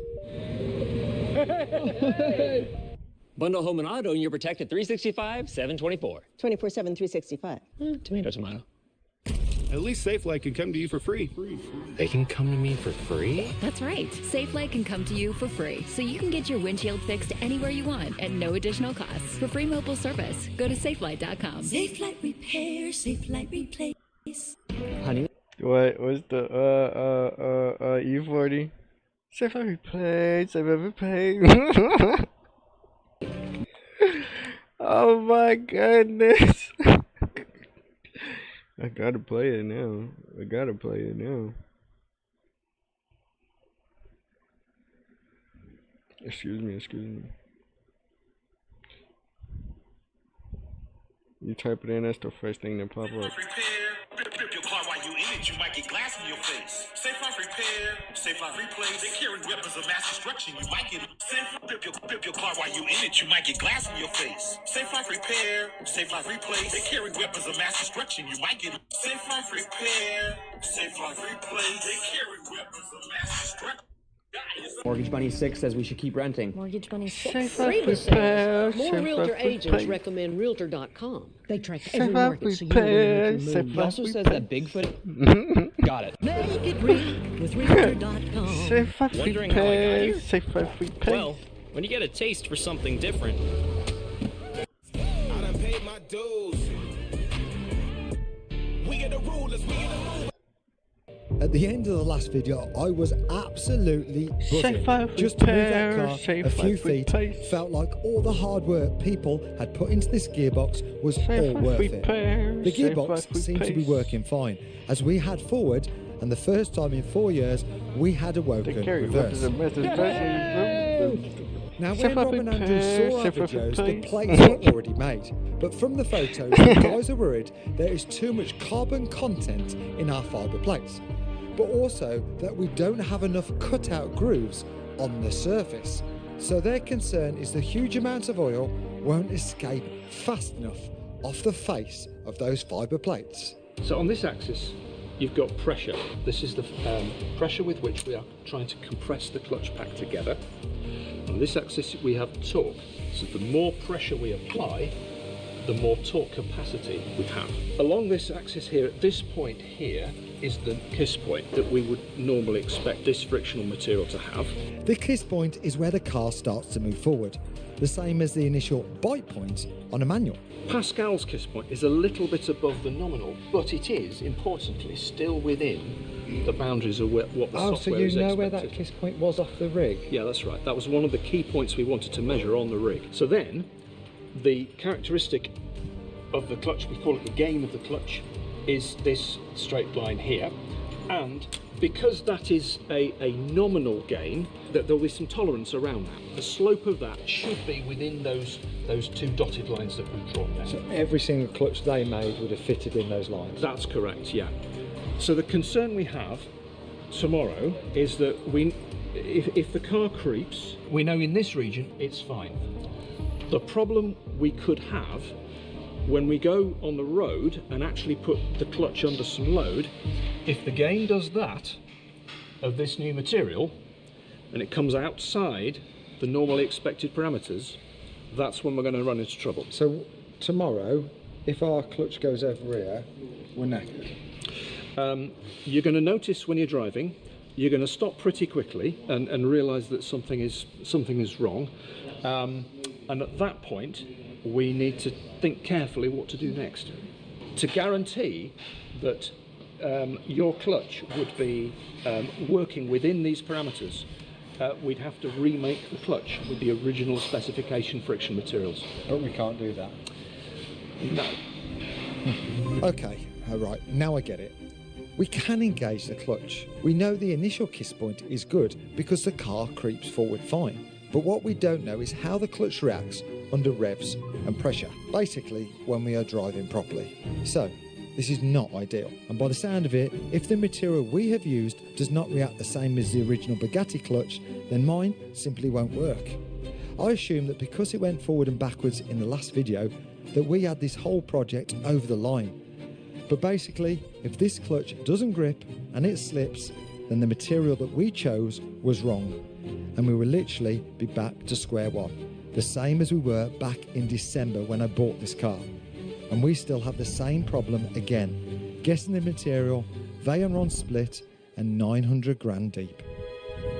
Bundle home and auto and you're protected 365, 724. 24/7, 365. Tomato, tomato. At least Safelite can come to you for free. They can come to me for free? That's right. Safelite can come to you for free, so you can get your windshield fixed anywhere you want at no additional cost. For free mobile service, go to safelite.com. Safelite Repair, Safelite Replace. Honey? What was the E40? Safelite Replace, Safelite Replace. Oh my goodness. I gotta play it now. I gotta play it now. Excuse me. You type it in, that's the first thing that pop up. Rip your car while you in it, you might get glass in your face. Safelite Repair, Safelite Replace. They carry weapons of mass destruction, you might get rip your car while you in it, you might get glass in your face. Safelite Repair, Safelite Replace. They carry weapons of mass destruction, you might get Safelite Repair, Safelite Replace. They carry weapons of mass destruction. Mortgage Bunny 6 says we should keep renting. Mortgage Bunny 6. Free sales. More realtor agents recommend Realtor.com. They track every market so you know where to make your move. He also says that Bigfoot... Got it. Make it real with Realtor.com. Wondering how I got here? Well, when you get a taste for something different... I done paid my dues. We get the rulers, we get the rulers. At the end of the last video, I was absolutely buzzing. Just to move that car a few feet felt like all the hard work people had put into this gearbox was all worth it. The gearbox seemed to be working fine as we had forward, and the first time in 4 years we had a Woken reverse. Now when Rob and Andrew saw our videos, the plates were already made, but from the photos, the guys are worried there is too much carbon content in our fibre plates, but also that we don't have enough cutout grooves on the surface. So their concern is the huge amount of oil won't escape fast enough off the face of those fibre plates. So on this axis, you've got pressure. This is the pressure with which we are trying to compress the clutch pack together. On this axis, we have torque. So the more pressure we apply, the more torque capacity we have. Along this axis here, at this point here, is the kiss point that we would normally expect this frictional material to have. The kiss point is where the car starts to move forward, the same as the initial bite point on a manual. Pascal's kiss point is a little bit above the nominal, but it is, importantly, still within the boundaries of what the software is expected. Oh, so you know where that kiss point was off the rig? Yeah, that's right. That was one of the key points we wanted to measure on the rig. So then, the characteristic of the clutch, we call it the gain of the clutch, is this straight line here. And because that is a nominal gain, that there'll be some tolerance around that. The slope of that should be within those two dotted lines that we've drawn there. So every single clutch they made would have fitted in those lines? That's correct, yeah. So the concern we have tomorrow is that if the car creeps, we know in this region it's fine. The problem we could have when we go on the road and actually put the clutch under some load, if the gain does that of this new material and it comes outside the normally expected parameters, that's when we're going to run into trouble. So tomorrow, if our clutch goes over here, we're knackered. You're going to notice when you're driving, you're going to stop pretty quickly and realise that something is wrong, and at that point we need to think carefully what to do next. To guarantee that your clutch would be working within these parameters, we'd have to remake the clutch with the original specification friction materials. But we can't do that. No. Okay, alright, now I get it. We can engage the clutch. We know the initial kiss point is good because the car creeps forward fine. But what we don't know is how the clutch reacts under revs and pressure, basically when we are driving properly. So, this is not ideal, and by the sound of it, if the material we have used does not react the same as the original Bugatti clutch, then mine simply won't work. I assume that because it went forward and backwards in the last video, that we had this whole project over the line. But basically, if this clutch doesn't grip and it slips, then the material that we chose was wrong, and we will literally be back to square one, the same as we were back in December when I bought this car. And we still have the same problem again, guessing the material, Veyron split, and 900 grand deep.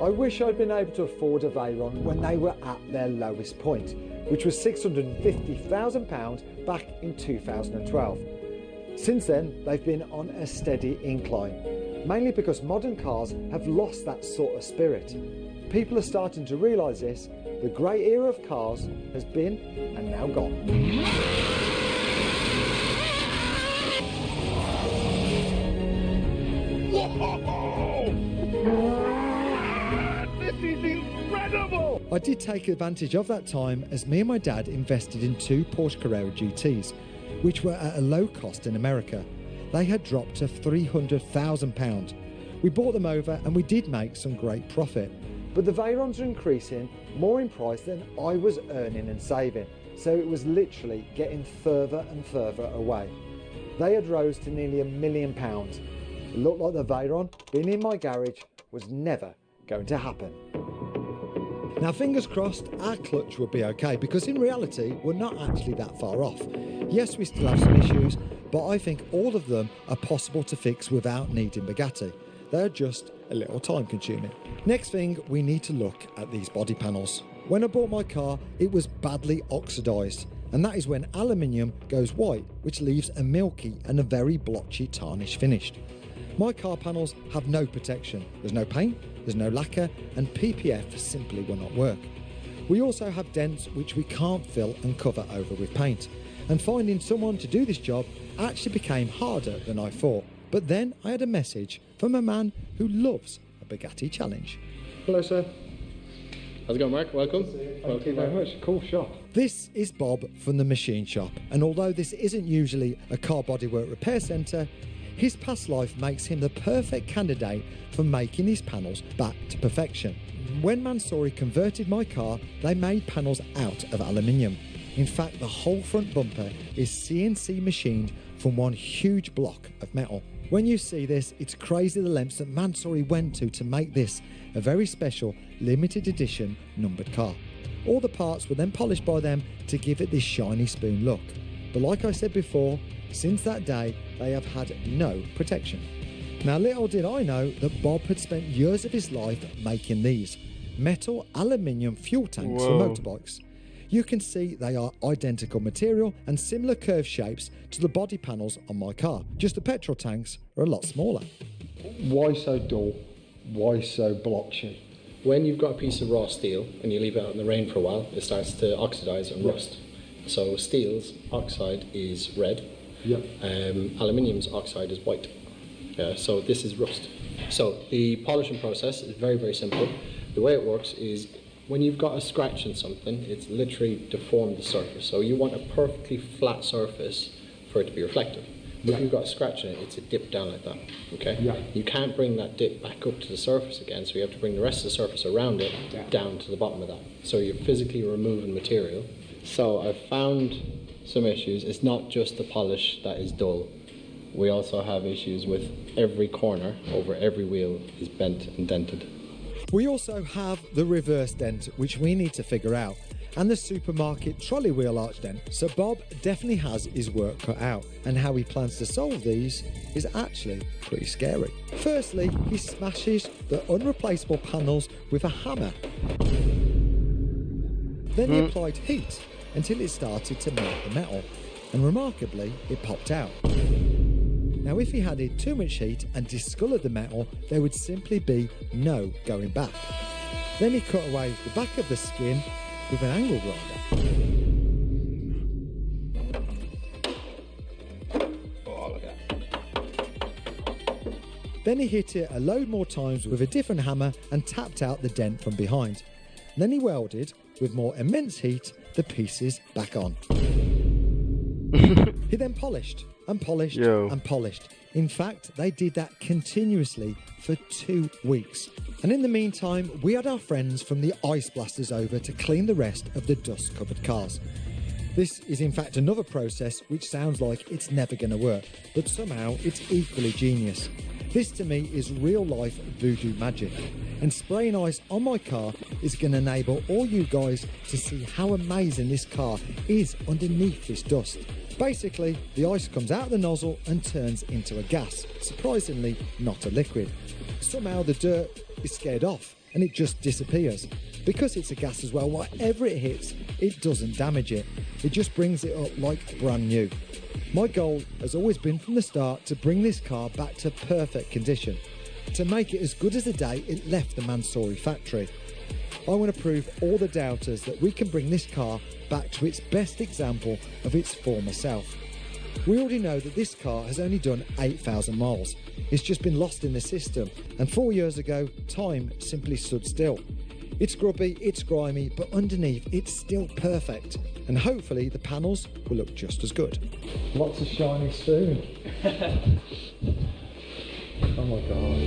I wish I'd been able to afford a Veyron when they were at their lowest point, which was £650,000 back in 2012. Since then, they've been on a steady incline, mainly because modern cars have lost that sort of spirit. People are starting to realise this. The great era of cars has been and now gone. This is incredible! I did take advantage of that time as me and my dad invested in 2 Porsche Carrera GTs, which were at a low cost in America. They had dropped to £300,000. We bought them over and we did make some great profit. But the Veyrons are increasing more in price than I was earning and saving, so it was literally getting further and further away. They had rose to nearly £1 million. It looked like the Veyron being in my garage was never going to happen. Now fingers crossed our clutch will be okay, because in reality we're not actually that far off. Yes, we still have some issues, but I think all of them are possible to fix without needing Bugatti. They're just a little time consuming. Next thing, we need to look at these body panels. When I bought my car, it was badly oxidised, and that is when aluminium goes white, which leaves a milky and a very blotchy tarnish finish. My car panels have no protection. There's no paint, there's no lacquer, and PPF simply will not work. We also have dents which we can't fill and cover over with paint, and finding someone to do this job actually became harder than I thought. But then I had a message from a man who loves a Bugatti challenge. Hello, sir. How's it going, Mark? Welcome. Thank you very much. Cool shop. This is Bob from the Machine Shop, and although this isn't usually a car bodywork repair centre, his past life makes him the perfect candidate for making his panels back to perfection. When Mansory converted my car, they made panels out of aluminium. In fact, the whole front bumper is CNC machined from one huge block of metal. When you see this, it's crazy the lengths that Mansory went to make this a very special limited edition numbered car. All the parts were then polished by them to give it this shiny spoon look. But like I said before, since that day, they have had no protection. Now, little did I know that Bob had spent years of his life making these metal aluminium fuel tanks for motorbikes. You can see they are identical material and similar curved shapes to the body panels on my car, just the petrol tanks are a lot smaller. Why so dull? Why so blotchy? When you've got a piece of raw steel and you leave it out in the rain for a while, it starts to oxidize and rust. So steel's oxide is red, aluminium's oxide is white. So this is rust. So the polishing process is very, very simple. The way it works is when you've got a scratch in something, it's literally deformed the surface. So you want a perfectly flat surface for it to be reflective. If you've got a scratch in it, it's a dip down like that, okay? You can't bring that dip back up to the surface again, so you have to bring the rest of the surface around it down to the bottom of that. So you're physically removing material. So I've found some issues. It's not just the polish that is dull. We also have issues with every corner over every wheel is bent and dented. We also have the reverse dent, which we need to figure out, and the supermarket trolley wheel arch dent. So Bob definitely has his work cut out, and how he plans to solve these is actually pretty scary. Firstly, he smashes the unreplaceable panels with a hammer. Then he applied heat until it started to melt the metal. and remarkably, it popped out. Now, if he added too much heat and discoloured the metal, there would simply be no going back. Then he cut away the back of the skin with an angle grinder. Then he hit it a load more times with a different hammer and tapped out the dent from behind. Then he welded, with more immense heat, the pieces back on. He then polished and polished and polished. In fact, they did that continuously for 2 weeks. And in the meantime, we had our friends from the Ice Blasters over to clean the rest of the dust-covered cars. This is in fact another process which sounds like it's never going to work, but somehow it's equally genius. This to me is real life voodoo magic, and spraying ice on my car is going to enable all you guys to see how amazing this car is underneath this dust. Basically, the ice comes out of the nozzle and turns into a gas, surprisingly not a liquid. Somehow the dirt is scared off and it just disappears. Because it's a gas as well, whatever it hits, it doesn't damage it. It just brings it up like brand new. My goal has always been from the start to bring this car back to perfect condition, to make it as good as the day it left the Mansouri factory. I want to prove all the doubters that we can bring this car back to its best example of its former self. We already know that this car has only done 8,000 miles. It's just been lost in the system, and 4 years ago, time simply stood still. It's grubby, it's grimy, but underneath it's still perfect. And hopefully the panels will look just as good. Lots of shiny spoon. Oh my god.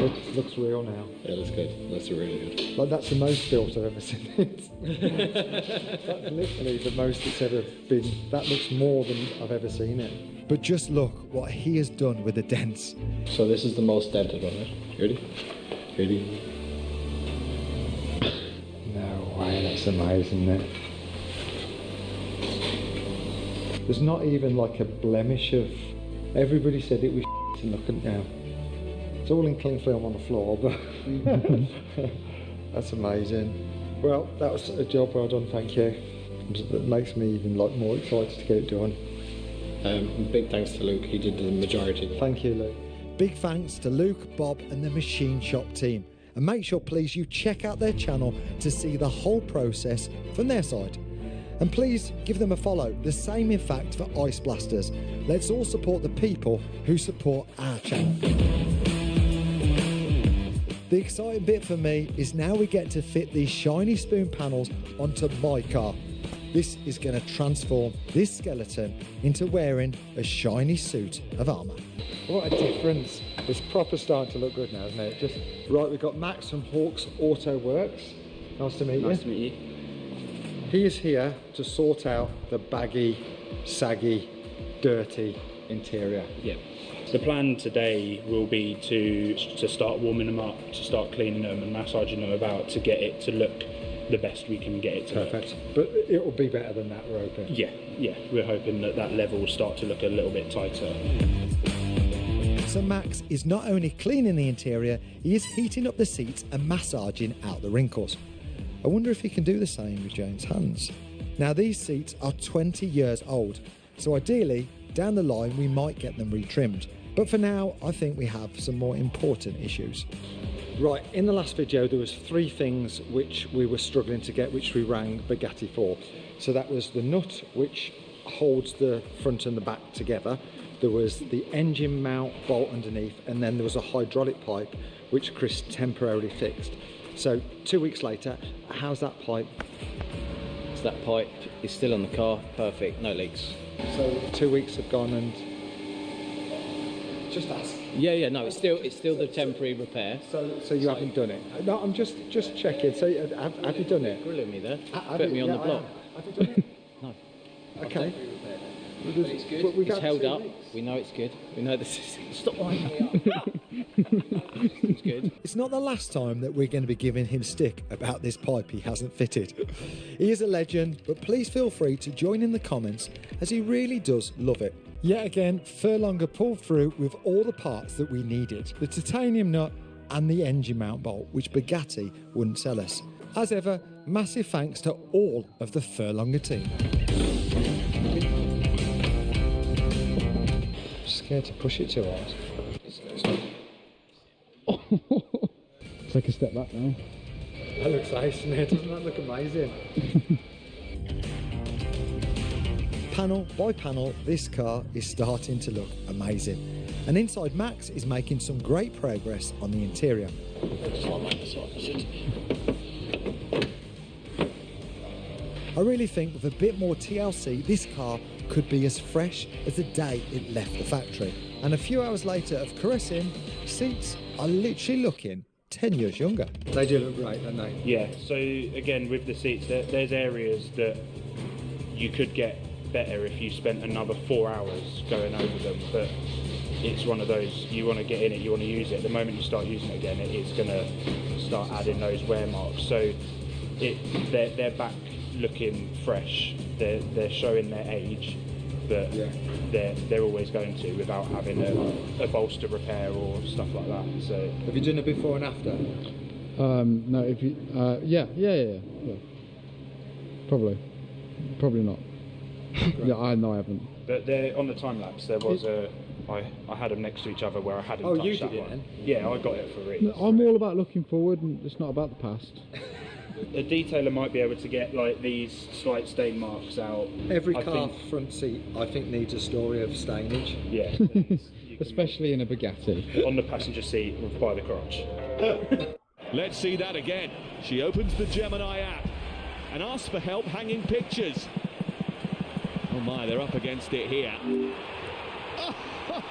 It looks real now. Yeah, that's good. That's really good. Like, that's the most built I've ever seen it. That's literally the most it's ever been. That looks more than I've ever seen it. But just look what he has done with the dents. So this is the most dented one, right? Ready? Ready? No way, that's amazing, isn't it? There's not even like a blemish of... Everybody said it was shit, and look at now. It's all in cling film on the floor, but that's amazing. Well, that was a job well done, thank you. That makes me even like more excited to get it done. Big thanks to Luke, he did the majority. Thank you, Luke. Big thanks to Luke, Bob and the Machine Shop team. And make sure, please, you check out their channel to see the whole process from their side. And please give them a follow. The same, in fact, for Ice Blasters. Let's all support the people who support our channel. The exciting bit for me is now we get to fit these shiny spoon panels onto my car. This is going to transform this skeleton into wearing a shiny suit of armour. What a difference. It's proper starting to look good now, isn't it? Just right, we've got Max from Hawks Auto Works. Nice to meet you. Nice to meet you. He is here to sort out the baggy, saggy, dirty interior. Yep. The plan today will be to start warming them up, to start cleaning them and massaging them about to get it to look the best we can get it to Perfect. look. But it will be better than that, we're hoping. Yeah, we're hoping that that level will start to look a little bit tighter. So Max is not only cleaning the interior, he is heating up the seats and massaging out the wrinkles. I wonder if he can do the same with Jane's hands. Now these seats are 20 years old, so ideally, down the line we might get them retrimmed. But for now, I think we have some more important issues. Right, in the last video there was 3 things which we were struggling to get, which we rang Bugatti for. So that was the nut which holds the front and the back together. There was the engine mount bolt underneath, and then there was a hydraulic pipe which Chris temporarily fixed. So 2 weeks later, how's that pipe? So that pipe is still on the car, perfect, no leaks. So 2 weeks have gone and... Just ask. Yeah, no, it's still the temporary repair. So you haven't done it? No, I'm just checking. So have you done it? Grilling me there. Put me on the block. Have you done it? No. Okay. But it's good. But we it's got held 2 up. weeks. We know it's good. We know this is... Stop winding me up. It's good. It's not the last time that we're going to be giving him stick about this pipe he hasn't fitted. He is a legend, but please feel free to join in the comments, as he really does love it. Yet again, Furlonger pulled through with all the parts that we needed. The titanium nut and the engine mount bolt, which Bugatti wouldn't sell us. As ever, massive thanks to all of the Furlonger team. Scared to push it too hard. Take a step back now. That looks nice, doesn't it? Doesn't that look amazing? Panel by panel, this car is starting to look amazing. And inside, Max is making some great progress on the interior. I really think with a bit more TLC, this car could be as fresh as the day it left the factory. And a few hours later of caressing, seats are literally looking 10 years younger. They do look great, don't they? Yeah, so again, with the seats, there's areas that you could get better if you spent another 4 hours going over them, but it's one of those, you want to get in it, you want to use it. The moment you start using it again, it's going to start adding those wear marks. So they're back looking fresh, they're showing their age, but they're always going to without having a bolster repair or stuff like that. So have you done a before and after? No, if you yeah. Probably not. Yeah, I haven't. But they're on the time lapse. There was I had them next to each other where I hadn't touched you that did it one. then? Yeah, I got it for it. I'm all about looking forward, and it's not about the past. A detailer might be able to get like these slight stain marks out. Every car front seat, I think, needs a story of stainage. Yeah. Especially in a Bugatti. On the passenger seat by the crotch. Let's see that again. She opens the Gemini app and asks for help hanging pictures. Oh my, they're up against it here.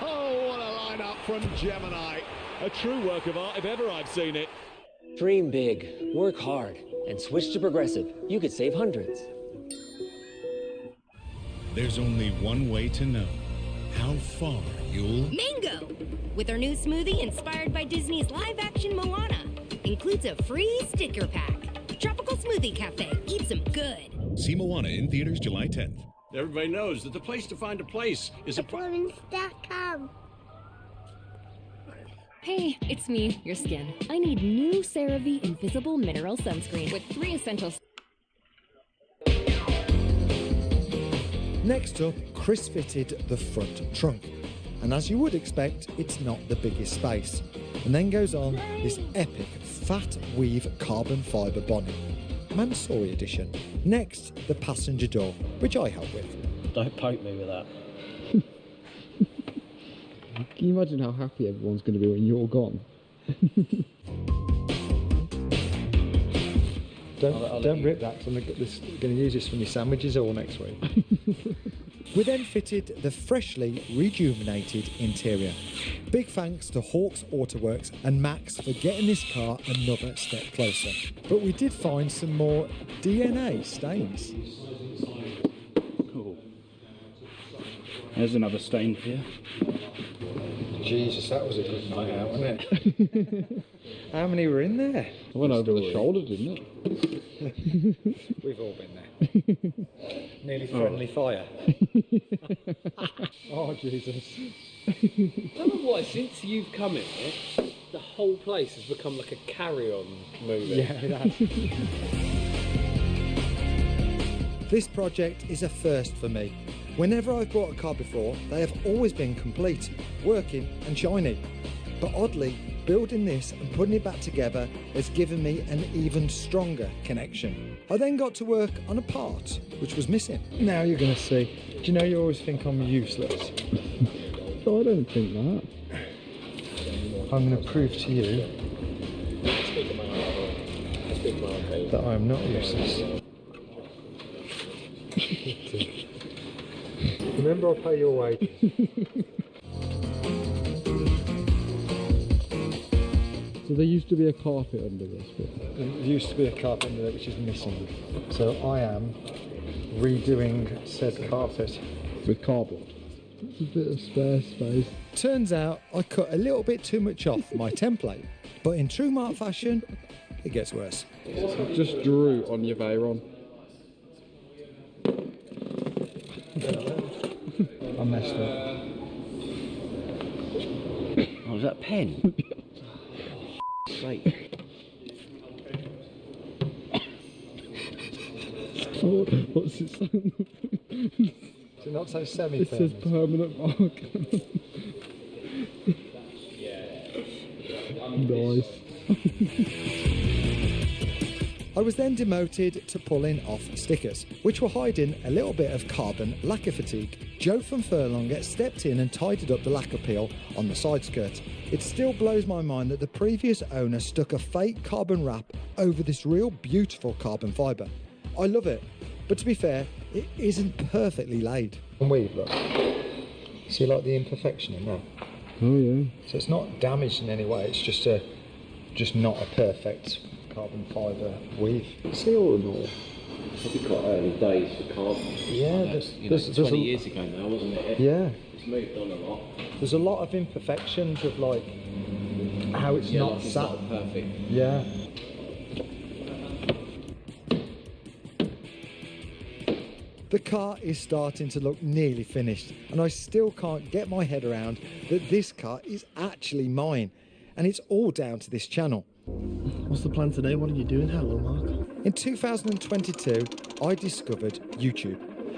Oh, what a lineup from Gemini. A true work of art if ever I've seen it. Dream big, work hard, and switch to Progressive. You could save hundreds. There's only one way to know how far you'll... Mango! With our new smoothie inspired by Disney's live-action Moana. Includes a free sticker pack. Tropical Smoothie Cafe. Eat some good. See Moana in theaters July 10th. Everybody knows that the place to find a place is a... Performance.com. Hey, it's me, your skin. I need new CeraVe Invisible Mineral Sunscreen with 3 essentials. Next up, Chris fitted the front trunk. And as you would expect, it's not the biggest space. And then goes on this epic fat weave carbon fibre bonnet. Mansory edition. Next, the passenger door, which I help with. Don't poke me with that. Can you imagine how happy everyone's going to be when you're gone? Don't rip that, because I'm going to use this for my sandwiches all next week. We then fitted the freshly rejuvenated interior. Big thanks to Hawks Autoworks and Max for getting this car another step closer. But we did find some more DNA stains. Cool. There's another stain for you. Jesus, that was a good night out, wasn't it? How many were in there? I went over the shoulder, didn't it? We've all been there. Nearly friendly fire. Oh, Jesus. I don't know why, since you've come in here, the whole place has become like a carry-on movie. Yeah, it has. This project is a first for me. Whenever I've bought a car before, they have always been complete, working and shiny. But oddly, building this and putting it back together has given me an even stronger connection. I then got to work on a part which was missing. Now you're going to see. Do you know you always think I'm useless? Oh, I don't think that. I'm going to prove to you that I am not useless. Remember, I'll pay your wages. So there used to be a carpet under this bit. There used to be a carpet under there which is missing. So I am redoing said carpet. With cardboard. It's a bit of spare space. Turns out I cut a little bit too much off my template. But in true Mark fashion, it gets worse. Just drew on your Veyron. I messed up. Oh, is that a pen? Sake. What's it saying? Does it not say semi-permanent? It says permanent mark. Nice. I was then demoted to pulling off stickers, which were hiding a little bit of carbon lacquer fatigue. Joe from Furlonger stepped in and tidied up the lacquer peel on the side skirt. It still blows my mind that the previous owner stuck a fake carbon wrap over this real beautiful carbon fibre. I love it, but to be fair, it isn't perfectly laid. And weave, look. See like the imperfection in that? Oh yeah. So it's not damaged in any way, it's just not a perfect carbon fibre weave. See, all in all, probably quite early days for carbon. Yeah, there's 20 years ago now, wasn't it? Yeah. It's moved on a lot. There's a lot of imperfections of like how it's not like it's sat. not perfect. Yeah. The car is starting to look nearly finished, and I still can't get my head around that this car is actually mine, and it's all down to this channel. What's the plan today? What are you doing? Hello, Mark. In 2022, I discovered YouTube.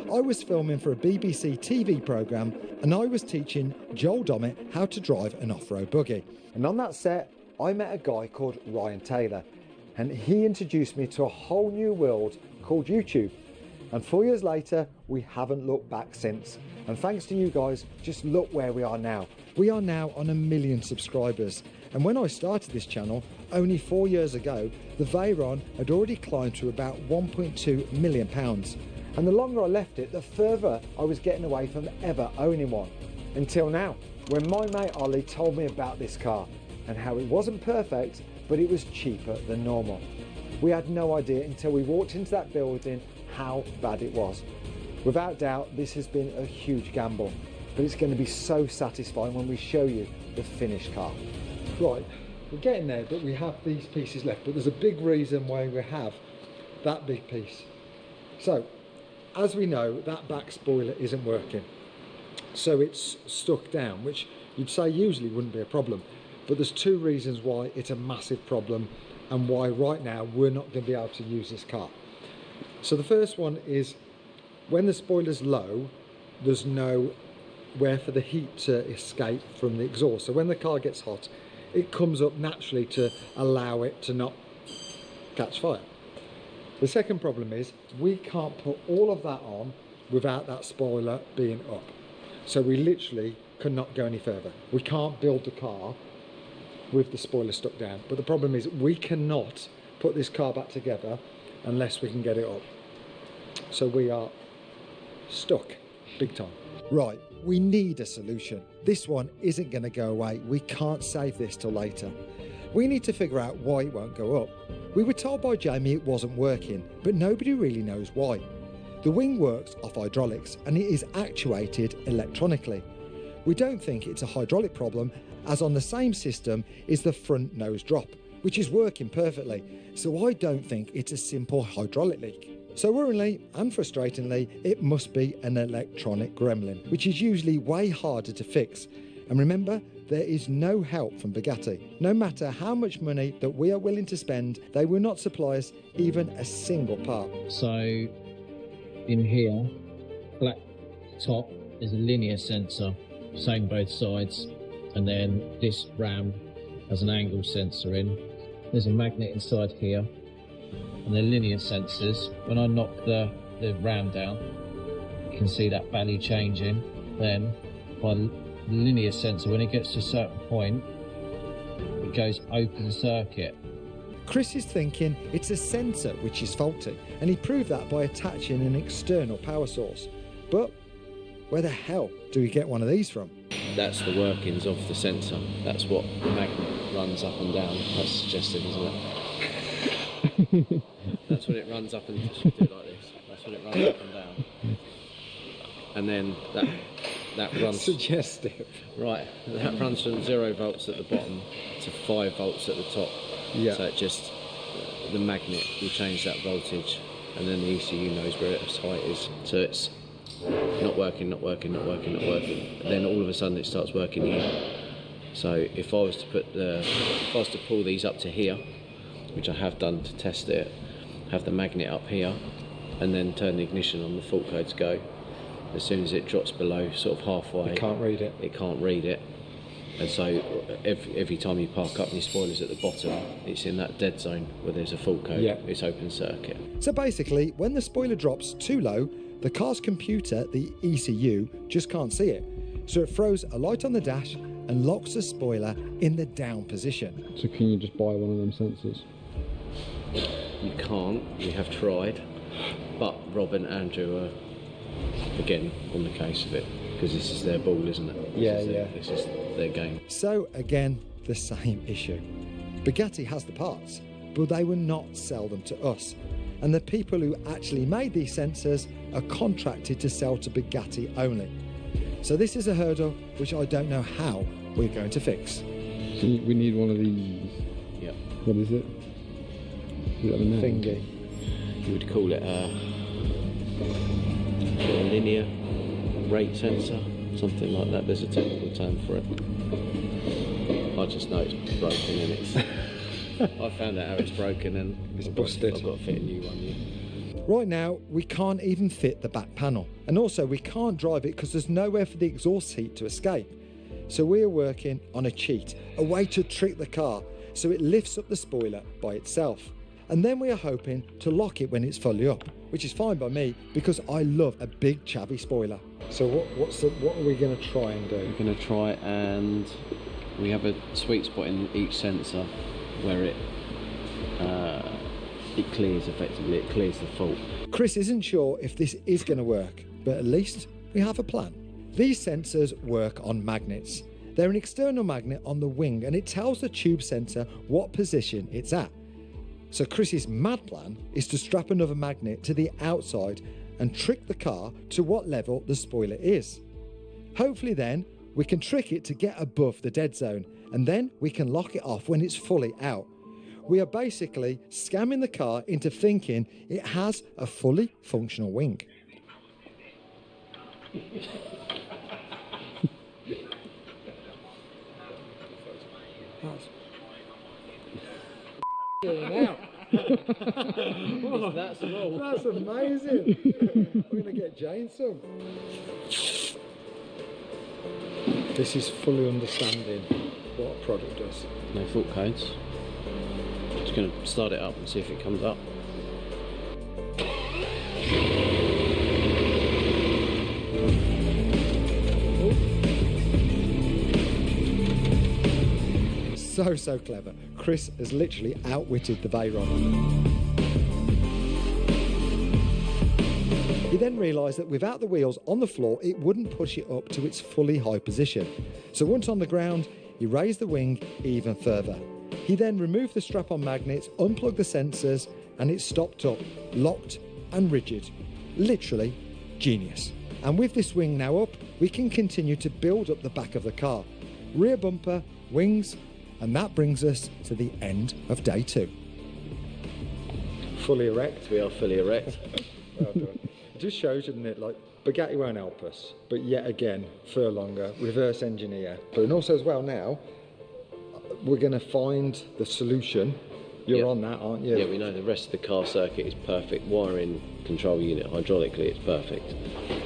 I was filming for a BBC TV programme, and I was teaching Joel Dommett how to drive an off-road buggy. And on that set, I met a guy called Ryan Taylor, and he introduced me to a whole new world called YouTube. And 4 years later, we haven't looked back since. And thanks to you guys, just look where we are now. We are now on 1 million subscribers. And when I started this channel, only 4 years ago, the Veyron had already climbed to about £1.2 million. And the longer I left it, the further I was getting away from ever owning one. Until now, when my mate Ollie told me about this car and how it wasn't perfect, but it was cheaper than normal. We had no idea until we walked into that building how bad it was. Without doubt, this has been a huge gamble, but it's going to be so satisfying when we show you the finished car. Right, we're getting there, but we have these pieces left, but there's a big reason why we have that big piece. So, as we know, that back spoiler isn't working. So it's stuck down, which you'd say usually wouldn't be a problem, but there's two reasons why it's a massive problem and why right now we're not going to be able to use this car. So the first one is when the spoiler's low, there's nowhere for the heat to escape from the exhaust. So when the car gets hot, it comes up naturally to allow it to not catch fire. The second problem is we can't put all of that on without that spoiler being up. So we literally cannot go any further. We can't build the car with the spoiler stuck down. But the problem is we cannot put this car back together unless we can get it up. So we are stuck big time. Right, we need a solution. This one isn't going to go away. We can't save this till later. We need to figure out why it won't go up. We were told by Jamie it wasn't working, but nobody really knows why. The wing works off hydraulics and it is actuated electronically. We don't think it's a hydraulic problem, as on the same system is the front nose drop, which is working perfectly, so I don't think it's a simple hydraulic leak. So worryingly and frustratingly, it must be an electronic gremlin, which is usually way harder to fix. And remember, there is no help from Bugatti. No matter how much money that we are willing to spend, they will not supply us even a single part. So in here, black top is a linear sensor, same both sides, and then this ram has an angle sensor in. There's a magnet inside here, and they're linear sensors. When I knock the ram down, you can see that value changing. Then by the linear sensor, when it gets to a certain point, it goes open circuit. Chris is thinking it's a sensor which is faulty, and he proved that by attaching an external power source. But where the hell do we get one of these from? That's the workings of the sensor. That's what the magnet runs up and down. That's suggestive, isn't it? That's when it runs up and just do it like this. That's when it runs up and down. And then that runs... Suggestive. Right. That runs from 0 volts at the bottom to 5 volts at the top. Yeah. So it just... the magnet will change that voltage, and then the ECU knows where its height is. So it's not working, and then all of a sudden it starts working here. So if I was to pull these up to here, which I have done to test it, have the magnet up here, and then turn the ignition on, the fault codes go. As soon as it drops below sort of halfway, It can't read it. It can't read it. And so every time you park up and your spoiler's at the bottom, it's in that dead zone where there's a fault code. Yeah. It's open circuit. So basically, when the spoiler drops too low, the car's computer, the ECU, just can't see it. So it throws a light on the dash and locks the spoiler in the down position. So can you just buy one of them sensors? You can't, we have tried, but Rob and Andrew are, again, on the case of it, because this is their ball, isn't it? This is their game. So again, the same issue. Bugatti has the parts, but they will not sell them to us. And the people who actually made these sensors are contracted to sell to Bugatti only. So this is a hurdle which I don't know how we're going to fix. So we need one of these. Yeah. What is it? Is it a name? Thingy. You would call it a linear rate sensor, something like that. There's a technical term for it. I just know it's broken and it's... I found out how it's broken and it's busted. I've got to fit a new one. Yeah. Right now, we can't even fit the back panel. And also, we can't drive it because there's nowhere for the exhaust heat to escape. So we are working on a cheat, a way to trick the car so it lifts up the spoiler by itself. And then we are hoping to lock it when it's fully up, which is fine by me because I love a big chavvy spoiler. So what are we going to try and do? We're going to try and we have a sweet spot in each sensor where it clears effectively, it clears the fault. Chris isn't sure if this is going to work, but at least we have a plan. These sensors work on magnets. They're an external magnet on the wing and it tells the tube sensor what position it's at. So Chris's mad plan is to strap another magnet to the outside and trick the car to what level the spoiler is. Hopefully then we can trick it to get above the dead zone and then we can lock it off when it's fully out. We are basically scamming the car into thinking it has a fully functional wing. That's amazing. We're going to get Jane some. This is fully understanding what a product does. No fault codes. Just going to start it up and see if it comes up. So clever. Chris has literally outwitted the Veyron. He then realised that without the wheels on the floor, it wouldn't push it up to its fully high position. So once on the ground, he raised the wing even further. He then removed the strap-on magnets, unplugged the sensors, and it stopped up, locked and rigid. Literally genius. And with this wing now up, we can continue to build up the back of the car. Rear bumper, wings, and that brings us to the end of day 2. Fully erect. We are fully erect. Well done. It just shows you, doesn't it? Like, Bugatti won't help us, but yet again, furlonger, reverse engineer. But and also as well now, we're going to find the solution. You're on that, aren't you? Yeah, we know the rest of the car circuit is perfect. Wiring, control unit, hydraulically, it's perfect.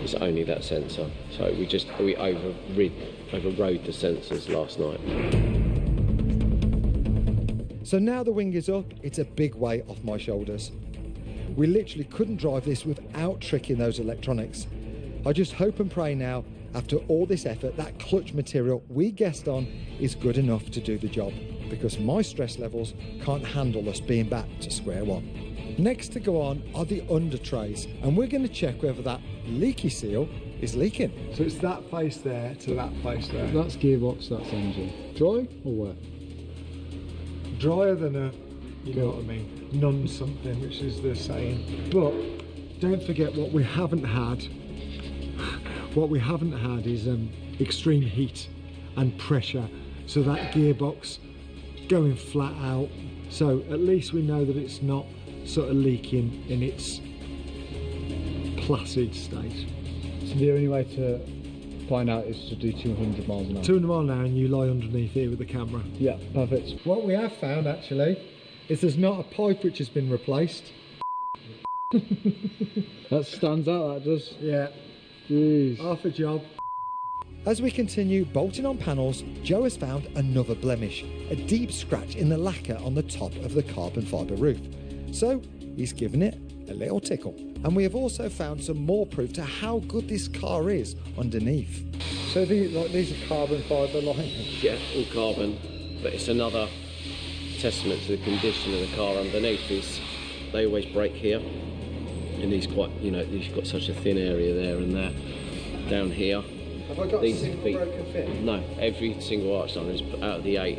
It's only that sensor. So we overrode the sensors last night. So now the wing is up, it's a big weight off my shoulders. We literally couldn't drive this without tricking those electronics. I just hope and pray now, after all this effort, that clutch material we guessed on is good enough to do the job, because my stress levels can't handle us being back to square one. Next to go on are the under trays, and we're going to check whether that leaky seal is leaking. So it's that face there to that face there. That's gearbox, that's engine. Dry or wet? Drier than a, you know what I mean, none something, which is the saying. But don't forget what we haven't had. What we haven't had is extreme heat and pressure, so that gearbox going flat out. So at least we know that it's not sort of leaking in its placid state. So the only way to find out is to do 200 miles an hour. 200 miles an hour and you lie underneath here with the camera. Yeah, perfect. What we have found actually is there's not a pipe which has been replaced. That stands out, that does. Yeah. Jeez. Half a job. As we continue bolting on panels, Joe has found another blemish, a deep scratch in the lacquer on the top of the carbon fibre roof. So he's given it a little tickle. And we have also found some more proof to how good this car is underneath. So these are carbon fibre linings? Yeah, all carbon, but it's another testament to the condition of the car underneath. Is they always break here, and these quite, you know, these got such a thin area there and there. Down here, Have I got these a single broken fin? No, every single arch liner is out of the 8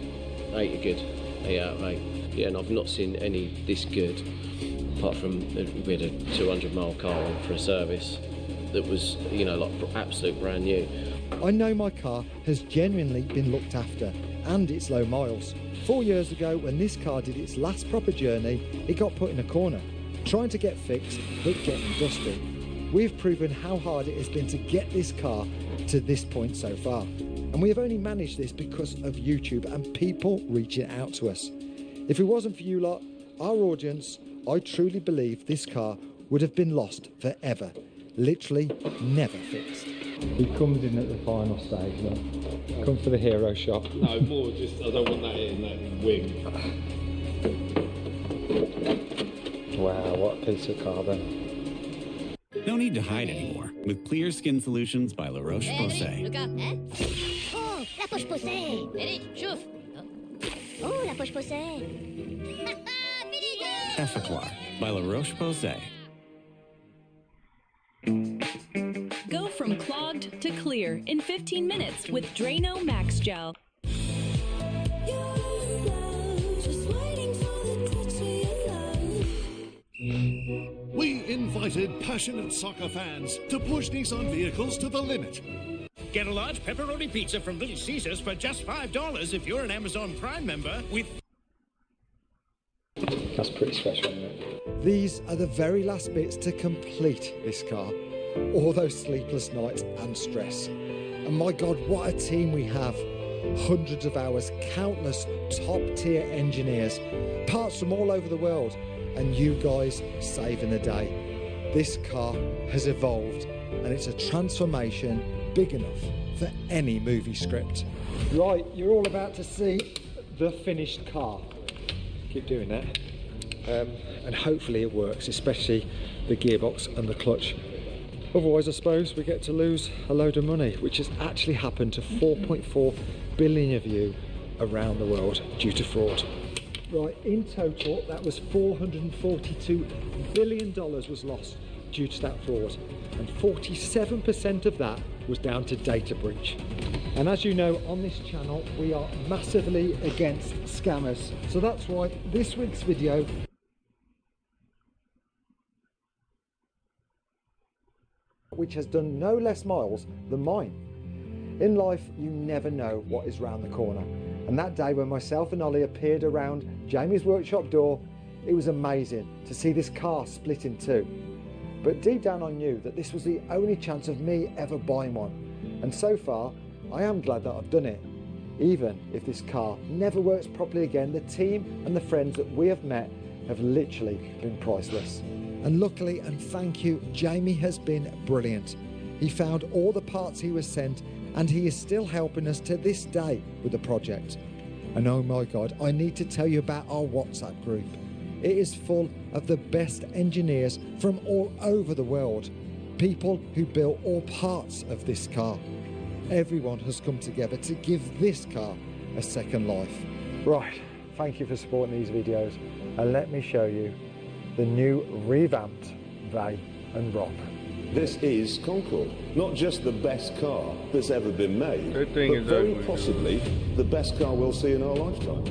are good, 8 out of 8. Yeah, and I've not seen any this good, apart from we had a 200-mile car on for a service that was, you know, like absolute brand new. I know my car has genuinely been looked after, and it's low miles. 4 years ago, when this car did its last proper journey, it got put in a corner, trying to get fixed, but getting dusty. We've proven how hard it has been to get this car to this point so far. And we have only managed this because of YouTube and people reaching out to us. If it wasn't for you lot, our audience, I truly believe this car would have been lost forever. Literally never fixed. He comes in at the final stage, though. Come for the hero shot. No, more just, I don't want that in that wing. Wow, what a piece of carbon. No need to hide anymore with Clear Skin Solutions by La Roche-Posay. Oh, la poche posée. Eric, chouf. Oh, la poche posée. Effaclar by La Roche-Posay. Go from clogged to clear in 15 minutes with Drano Max Gel. We invited passionate soccer fans to push Nissan vehicles to the limit. Get a large pepperoni pizza from Little Caesars for just $5 if you're an Amazon Prime member with... That's pretty special, isn't it? These are the very last bits to complete this car. All those sleepless nights and stress. And my God, what a team we have. Hundreds of hours, countless top-tier engineers, parts from all over the world, and you guys saving the day. This car has evolved, and it's a transformation big enough for any movie script. Right, you're all about to see the finished car. Keep doing that. And hopefully it works, especially the gearbox and the clutch. Otherwise, I suppose we get to lose a load of money, which has actually happened to 4.4 billion of you around the world due to fraud. Right, in total, that was $442 billion was lost due to that fraud, and 47% of that was down to data breach. And as you know, on this channel, we are massively against scammers. So that's why this week's video which has done no less miles than mine. In life, you never know what is round the corner. And that day when myself and Ollie appeared around Jamie's workshop door, it was amazing to see this car split in two. But deep down I knew that this was the only chance of me ever buying one. And so far, I am glad that I've done it. Even if this car never works properly again, the team and the friends that we have met have literally been priceless. And luckily, and thank you, Jamie has been brilliant. He found all the parts he was sent, and he is still helping us to this day with the project. And oh my God, I need to tell you about our WhatsApp group. It is full of the best engineers from all over the world, people who built all parts of this car. Everyone has come together to give this car a second life. Right, thank you for supporting these videos, and let me show you the new revamped Vey and Rob. This is Concorde, not just the best car that's ever been made, That thing but is very ugly, possibly the best car we'll see in our lifetime.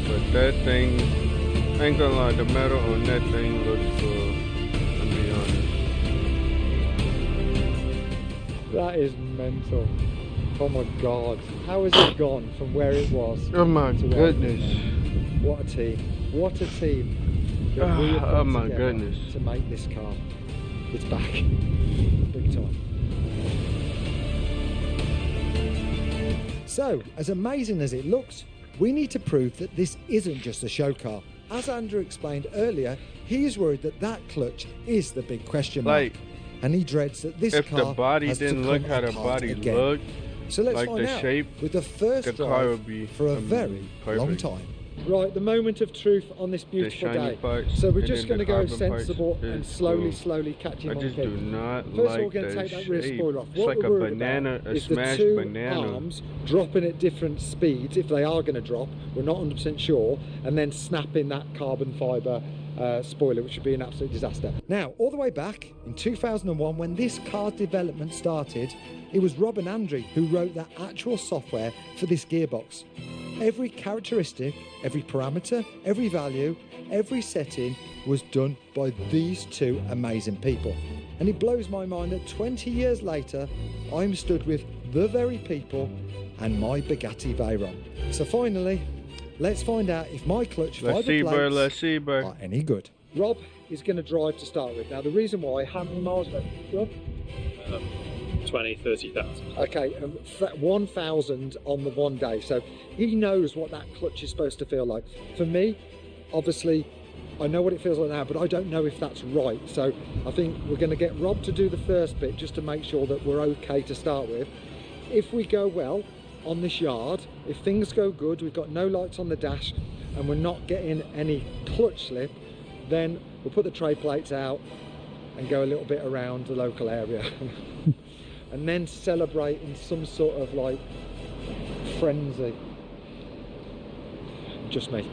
But that thing, I ain't gonna lie, the metal on that thing looks cool, to be honest. That is mental. Oh my God, how has it gone from where it was? Oh my to where it is goodness. now? What a team. What a team. That we have Oh put my together goodness. to make this car. It's back. Big time. So, as amazing as it looks, we need to prove that this isn't just a show car. as Andrew explained earlier, he's worried that that clutch is the big question mark. And he dreads that this if car the body has didn't to look come how the apart body again. looked, So let's like find the out shape, with the first the car drive would be for a very long perfect. time. Right, the moment of truth on this beautiful shiny day. parts So we're and just then going to the go carbon parts sensible and is slowly, cool. slowly catch him I on just kick. do not First of all, like we're going to the take that rear shape. spoiler off. It's What like we're a worried banana, about a is the smashed two banana. arms dropping at different speeds, if they are going to drop, we're not 100% sure, and then snapping that carbon fibre spoiler, which would be an absolute disaster. Now, all the way back in 2001, when this car's development started, it was Rob and Andrew who wrote the actual software for this gearbox. Every characteristic, every parameter, every value, every setting was done by these two amazing people. And it blows my mind that 20 years later, I'm stood with the very people and my Bugatti Veyron. So finally, let's find out if my clutch fibre plates are any good. Rob is going to drive to start with. Now, the reason why, how many miles, Rob? 20, 30,000. Okay, 1,000 on the one day. So he knows what that clutch is supposed to feel like. For me, obviously, I know what it feels like now, but I don't know if that's right. So I think we're going to get Rob to do the first bit just to make sure that we're okay to start with. If we go well on this yard, if things go good, we've got no lights on the dash and we're not getting any clutch slip, then we'll put the tray plates out and go a little bit around the local area. And then celebrate in some sort of like frenzy. Just me.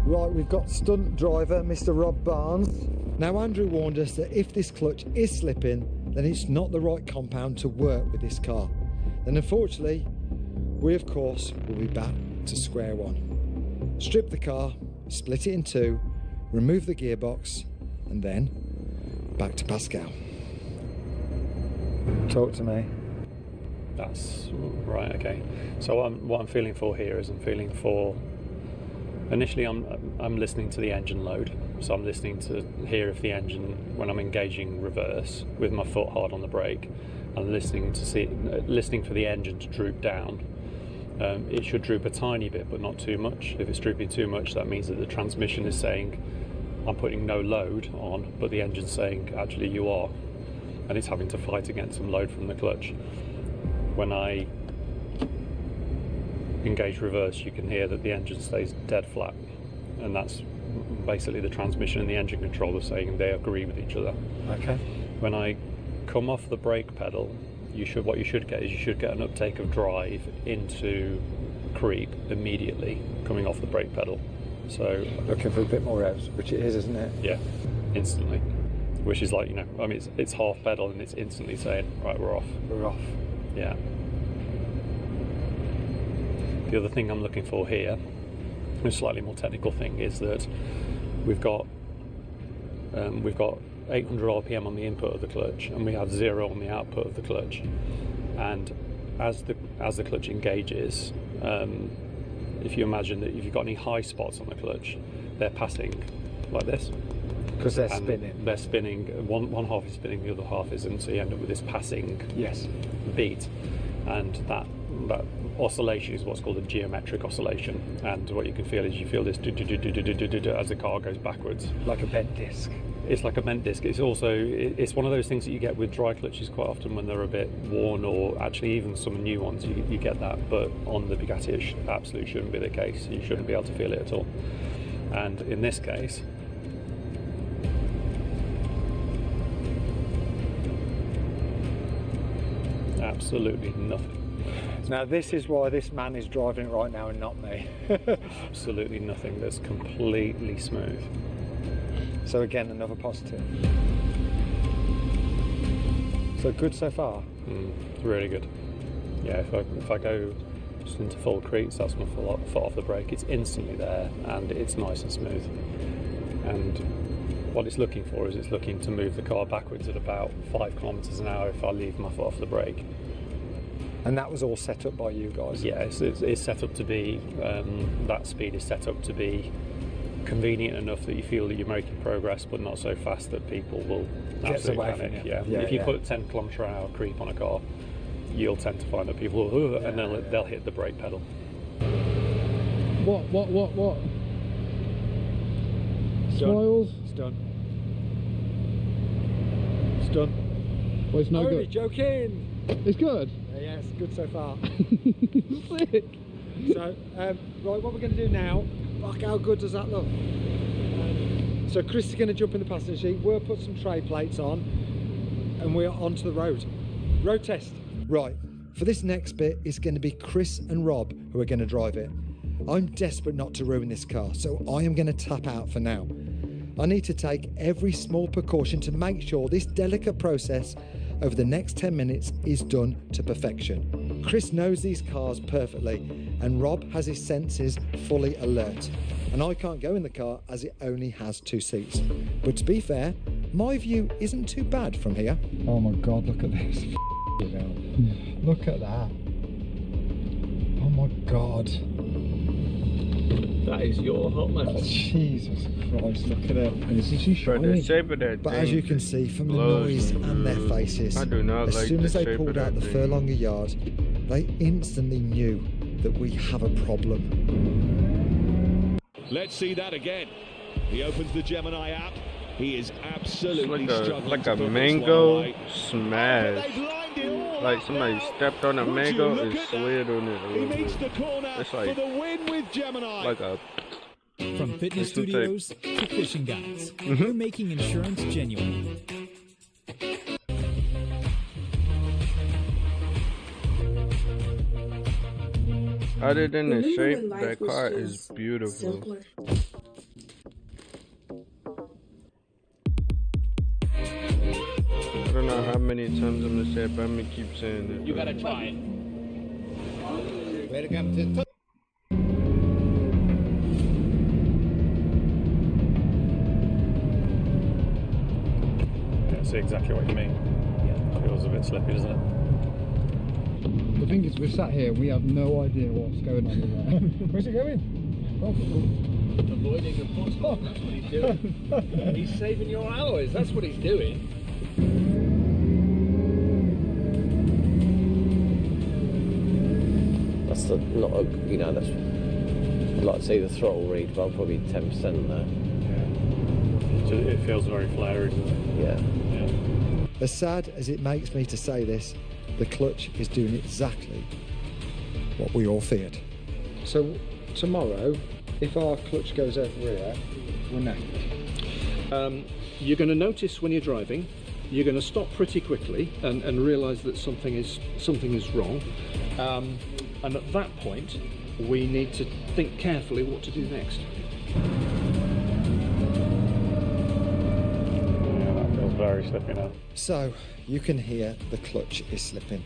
Right, we've got stunt driver Mr. Rob Barnes. Now, Andrew warned us that if this clutch is slipping, then it's not the right compound to work with this car. Then unfortunately, we of course will be back to square one. Strip the car, split it in two, remove the gearbox, and then back to Pascal. Talk to me. That's right. Okay. So what I'm feeling for here is I'm feeling for. Initially, I'm listening to the engine load. So I'm listening to hear if the engine, when I'm engaging reverse with my foot hard on the brake, I'm listening for the engine to droop down. It should droop a tiny bit, but not too much. If it's drooping too much, that means that the transmission is saying I'm putting no load on, but the engine's saying actually you are. And it's having to fight against some load from the clutch. When I engage reverse, you can hear that the engine stays dead flat, and that's basically the transmission and the engine controller saying they agree with each other. Okay. When I come off the brake pedal, what you should get an uptake of drive into creep immediately coming off the brake pedal. So looking for a bit more revs, which it is, isn't it? Yeah, instantly. Which is like, it's half pedal and it's instantly saying, right, we're off. We're off. Yeah. The other thing I'm looking for here, a slightly more technical thing, is that we've got 800 RPM on the input of the clutch, and we have 0 on the output of the clutch. And as the clutch engages, if you imagine that if you've got any high spots on the clutch, they're passing like this. Because they're spinning. They're spinning. One half is spinning, the other half isn't. So you end up with this passing beat, and that oscillation is what's called a geometric oscillation. And what you can feel is this as the car goes backwards, like a bent disc. It's like a bent disc. It's also it's one of those things that you get with dry clutches quite often when they're a bit worn, or actually even some new ones you get that. But on the Bugatti, it absolutely shouldn't be the case. You shouldn't be able to feel it at all. And in this case, absolutely nothing. Now this is why this man is driving it right now and not me. Absolutely nothing. That's completely smooth. So again, another positive. So good so far? Really good. Yeah, if I go just into full creep, that's my foot off the brake, it's instantly there and it's nice and smooth. And what it's looking for is it's looking to move the car backwards at about 5 kilometers an hour if I leave my foot off the brake. And that was all set up by you guys? Yeah, it's set up to be, that speed is set up to be convenient enough that you feel that you're making progress, but not so fast that people will absolutely panic. Yeah. If you put 10 kilometre an hour creep on a car, you'll tend to find that people and then they'll hit the brake pedal. What? Smiles. It's done. It's done. Well, it's no Only good. joking. It's good. Yeah, it's good so far. Sick. So, right, what we're going to do now, fuck, how good does that look? So Chris is going to jump in the passenger seat, we'll put some tray plates on, and we're onto the road. Road test. Right, for this next bit, it's going to be Chris and Rob who are going to drive it. I'm desperate not to ruin this car, so I am going to tap out for now. I need to take every small precaution to make sure this delicate process over the next 10 minutes is done to perfection. Chris knows these cars perfectly, and Rob has his senses fully alert. And I can't go in the car as it only has 2 seats. But to be fair, my view isn't too bad from here. Oh my God, look at this. Look at that. Oh my God. That is your hot mess. Jesus Christ, look at it. And it's actually shiny. The shape of that But thing as you can see from the blows noise me, and their dude. faces, I do not as like soon the as they shape of pulled out that the thing. furlonger yard, they instantly knew that we have a problem. Let's see that again. He opens the Gemini app. He is absolutely struggling like to a put this one mango away. smash. Like somebody stepped on a Would you mango look and at slid on it a He little meets bit. the corner It's for like the win with Gemini. like a From fitness It's like- studios to fishing guides, Mhm. we're making insurance genuine. other than the Remember shape, when life that was car just is beautiful. simpler? I don't know how many times I'm gonna say it, but I'm gonna keep saying it. You gotta try it. Welcome to Yeah, I see exactly what you mean. Yeah. Feels a bit slippy, doesn't it? The thing is, we're sat here, we have no idea what's going on in there. Where's it going? Avoiding a pothole, that's what he's doing. He's saving your alloys, that's what he's doing. That's not a, you know, that's, I'd like to see the throttle read, but I'm probably 10% there. It feels very flary, doesn't it? Yeah. As sad as it makes me to say this, the clutch is doing exactly what we all feared. So tomorrow, if our clutch goes over here, we're knackered. You're going to notice when you're driving, you're going to stop pretty quickly and realise that something is wrong. And at that point, we need to think carefully what to do next. Yeah, that feels very slippy now. So you can hear the clutch is slipping.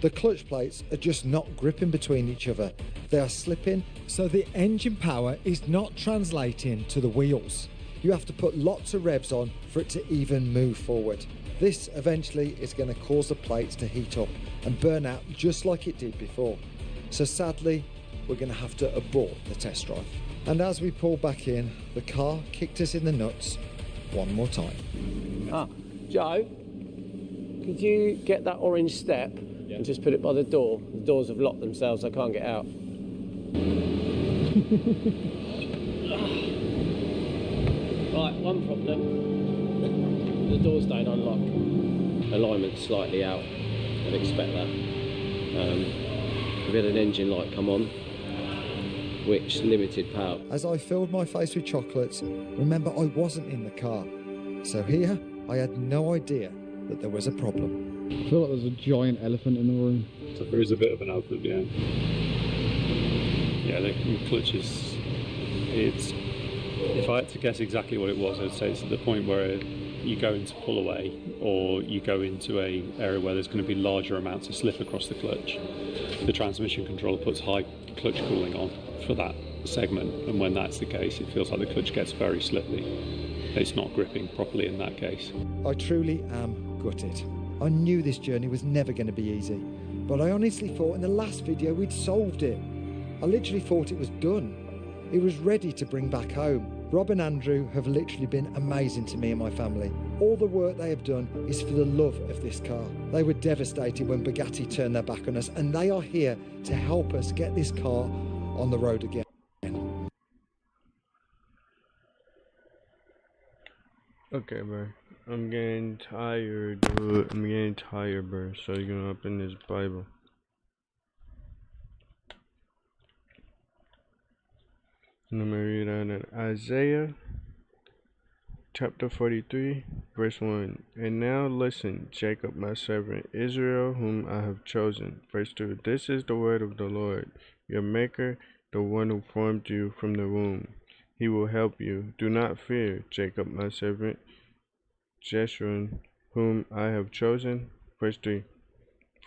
The clutch plates are just not gripping between each other. They are slipping, so the engine power is not translating to the wheels. You have to put lots of revs on for it to even move forward. This eventually is going to cause the plates to heat up and burn out just like it did before. So sadly, we're going to have to abort the test drive. And as we pull back in, the car kicked us in the nuts one more time. Ah, Joe, could you get that orange step and just put it by the door? The doors have locked themselves, I can't get out. Right, one problem. The doors don't unlock. Alignment's slightly out. I'd expect that. We've had an engine light come on, which limited power. As I filled my face with chocolates, remember I wasn't in the car. So here, I had no idea that there was a problem. I feel like there's a giant elephant in the room. So there is a bit of an elephant, yeah. Yeah, the clutch is, it's, if I had to guess exactly what it was, I'd say it's at the point where you go into pull away or you go into a area where there's going to be larger amounts of slip across the clutch. The transmission controller puts high clutch cooling on for that segment, and when that's the case, it feels like the clutch gets very slippy. It's not gripping properly in that case. I truly am gutted. I knew this journey was never going to be easy, but I honestly thought in the last video we'd solved it. I literally thought it was done. It was ready to bring back home. Rob and Andrew have literally been amazing to me and my family. All the work they have done is for the love of this car. They were devastated when Bugatti turned their back on us, and they are here to help us get this car on the road again. Okay, bro. I'm getting tired, dude. I'm getting tired, bro. So you're gonna open this Bible. And I'm gonna read out of Isaiah chapter 43, verse 1. And now listen, Jacob, my servant, Israel, whom I have chosen. Verse 2. This is the word of the Lord, your maker, the one who formed you from the womb. He will help you. Do not fear, Jacob, my servant, Jeshurun, whom I have chosen. Verse 3.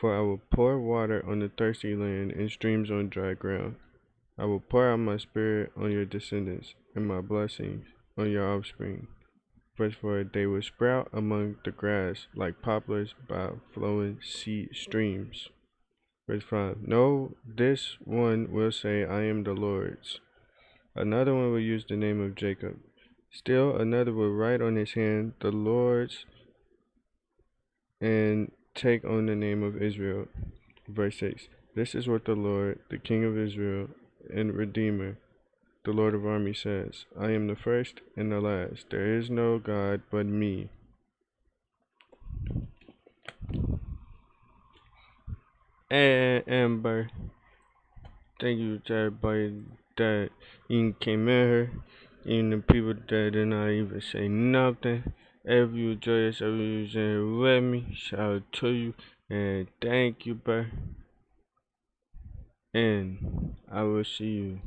For I will pour water on the thirsty land and streams on dry ground. I will pour out my spirit on your descendants and my blessings on your offspring. Verse 4. They will sprout among the grass like poplars by flowing sea streams. Verse 5. No, this one will say, I am the Lord's. Another one will use the name of Jacob. Still another will write on his hand, the Lord's, and take on the name of Israel. Verse 6. This is what the Lord, the King of Israel and Redeemer, the Lord of armies says, I am the first and the last. There is no God but me. And Amber, thank you to everybody that even came in here, even the people that did not even say nothing. If you enjoy this, if you was in here with me, shout out to you and thank you, bro. And I will see you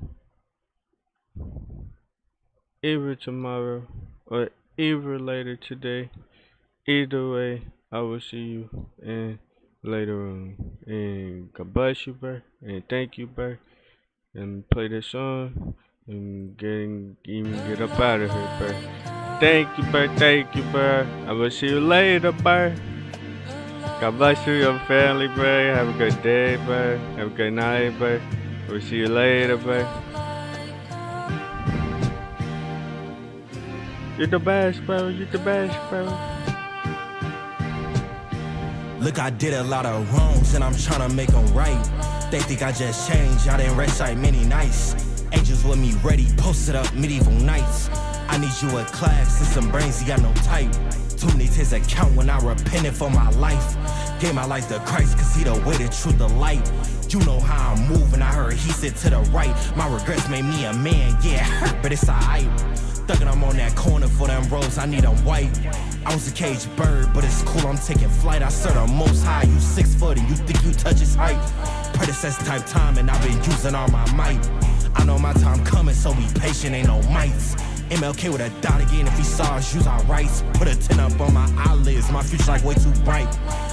either tomorrow or either later today. Either way, I will see you and later on. And God bless you, bro. And thank you, bro. And play this song and get up out of here, bro. Thank you, bro. Thank you, bro. I will see you later, bro. God bless you, your family, bro. Have a good day, bro. Have a good night, bro. We'll see you later, bro. You're the best, bro. You're the best, bro. Look, I did a lot of wrongs and I'm tryna make them right. They think I just changed, I didn't rest like many nights. Angels with me ready, posted up medieval nights. I need you a class and some brains, you got no type. Too many tears account when I repented for my life. Gave my life to Christ cause he the way, the truth, the light. You know how I'm moving, I heard he said to the right. My regrets made me a man, yeah, it hurt, but it's alright. Thuggin', I'm on that corner for them roads, I need them white. I was a caged bird, but it's cool, I'm taking flight. I serve the most high, you 6 foot and you think you touch his height. Predecessor type time and I've been using all my might. I know my time coming, so be patient, ain't no mites. MLK with a dot again, if he saw us use our rights. Put a 10 up on my eyelids, my future like way too bright.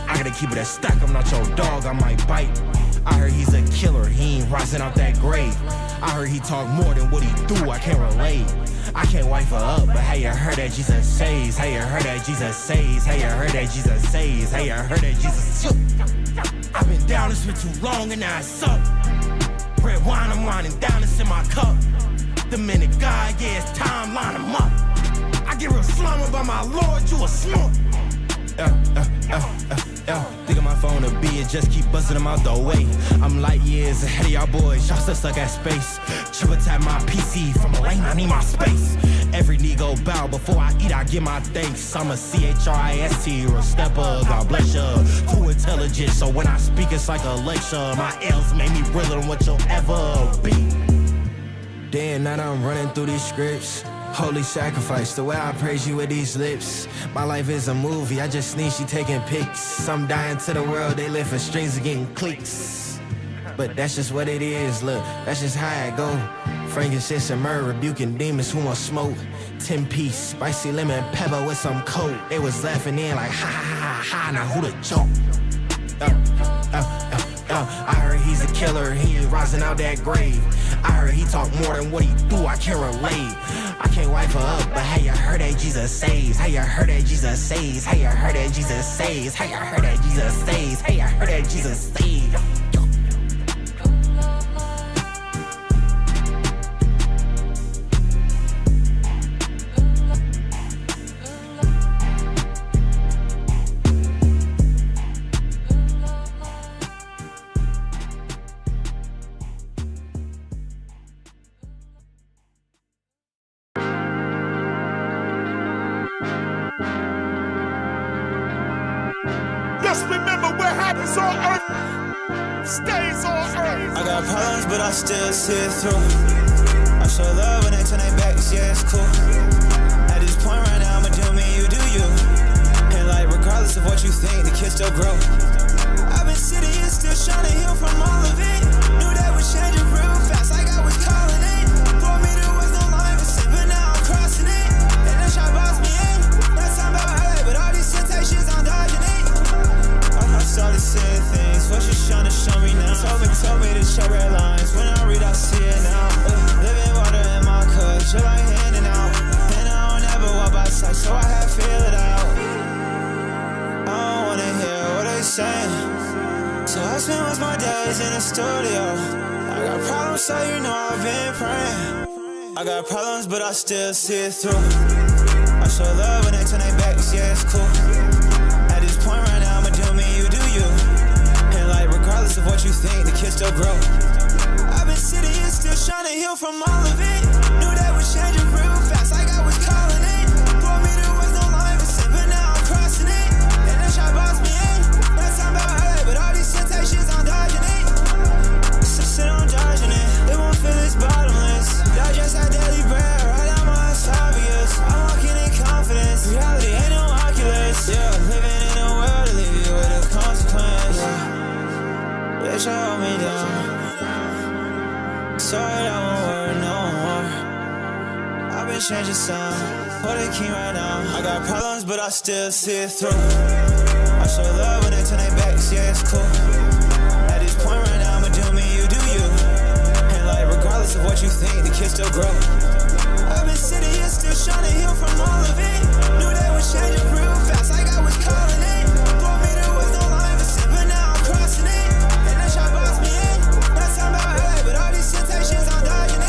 I gotta keep it a stack, I'm not your dog, I might bite. I heard he's a killer, he ain't rising out that grave. I heard he talk more than what he do, I can't relate. I can't wipe her up, but hey, I heard that Jesus saves. Hey, I heard that Jesus saves. Hey, I heard that Jesus saves. Hey, I heard that Jesus. I've been down this for too long and now it's up. Red wine, I'm winding down this in my cup. The minute God, yeah, it's time, line him up. I get real slumber by my Lord, you a snort. Think of my phone to be it, just keep busting them out the way. I'm light years ahead of y'all boys, y'all still stuck at space. Triple tap my PC from a lane, I need my space. Every knee go bow before I eat, I give my thanks. I'm a CHRIST or a stepper, God bless ya. Too intelligent, so when I speak it's like a lecture. My L's made me realer than what you'll ever be. Day and night I'm running through these scripts. Holy sacrifice, the way I praise you with these lips. My life is a movie, I just sneeze, she taking pics. I'm dying to the world, they live for strings and getting clicks. But that's just what it is, look, that's just how it go. Frankincense and myrrh, rebuking demons who want smoke. 10-piece, spicy lemon pepper with some coke. They was laughing in like ha ha ha ha, now who the joke? I heard he's a killer, he ain't rising out that grave. I heard he talk more than what he do, I can't relate. I can't wipe her up, but hey, I heard that Jesus saves. Hey, I heard that Jesus saves. Hey, I heard that Jesus saves. Hey, I heard that Jesus saves. Hey, I heard that Jesus saves. Just remember what happens on earth stays on earth. I got problems, but I still see it through. I show love when they turn their backs, yeah, it's cool. At this point right now, I'ma do me, you do you. And like, regardless of what you think, the kids still grow. I've been sitting here still trying to heal from all of it. Knew that was changing real fast, like I was calling it. For me, there was no line for sin, but now I'm crossing it. And they try to boss me in. That's time about LA, but all these temptations, I'm dodging it. I started seeing things, what you trying to show me now? Told me to check red lines, when I read, I see it now. Living water in my cup, chill like handing out. And I don't ever walk by sight, so I had to feel it out. I don't wanna hear what they saying, so I spend most of my days in the studio. I got problems, so you know I've been praying. I got problems, but I still see it through. I show love when they turn their backs, yeah, it's cool. At this point right now, I'ma do me, you do you. And like, regardless of what you think, the kids still grow. I've been sitting here still trying to heal from all of it. Knew that was changing real fast, like I was calling it. For me, there was no line for sin, but now I'm crossing it. And they try to boss me in. That's time about LA, but all these temptations, I'm dodging it. Sit on dodging it, they won't feel it's bottomless. Digest that daily bread, right out my esophagus. I'm walking in confidence, reality ain't no Oculus. Yeah, living in a world to leave you with a consequence. Bitch, I hold me down. Sorry, I won't worry no more. I've been changing sound, what a king right now. I got problems, but I still see it through. I show love when they turn their backs, yeah, it's cool. At this point right now, I'ma do me, you do you. And like, regardless of what you think, the kids still grow. I've been sitting here still trying to heal from all of it. Knew they was changing real fast, like I was calling it. For me, there was no line for sin, but now I'm crossing it. And they try to boss me in. That's time about LA, but all these temptations, I'm dodging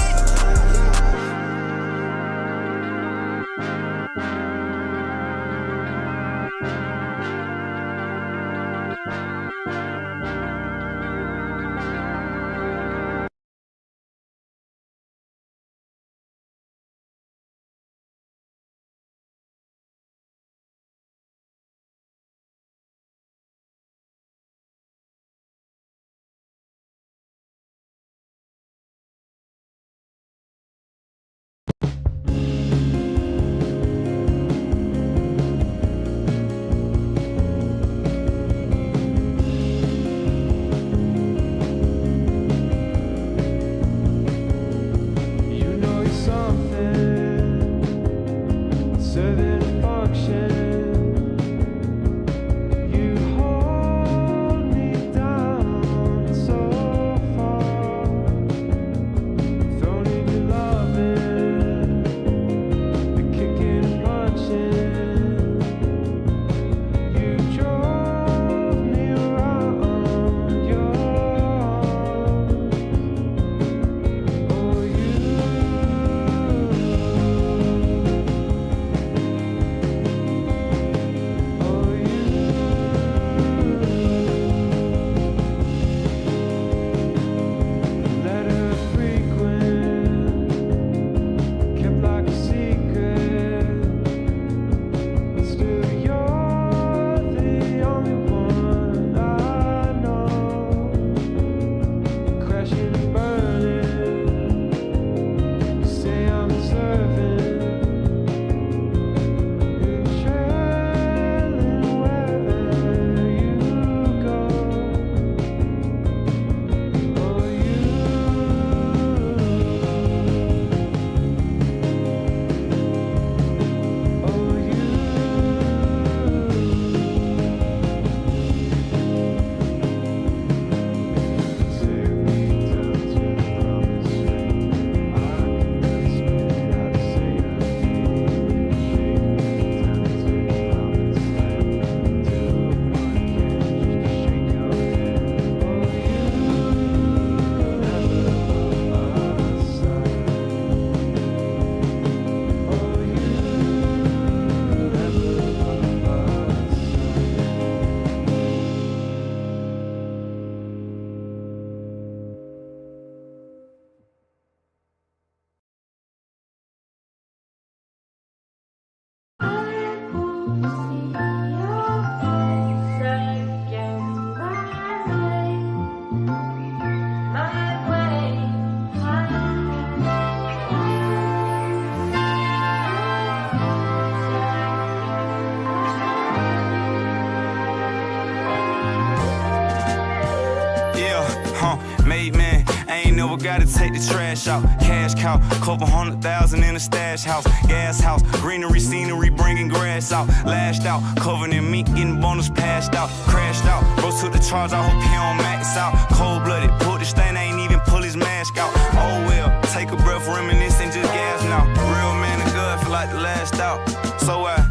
never gotta take the trash out. Cash cow, couple 100,000 in a stash house. Gas house, greenery, scenery, bringing grass out. Lashed out, covered in meat, getting bonus passed out. Crashed out, bro took the charge, I hope he don't max out. Cold-blooded, pulled the stain, ain't even pull his mask out. Oh well, take a breath, reminisce and just gas now. Real man and good, feel like the last out. So I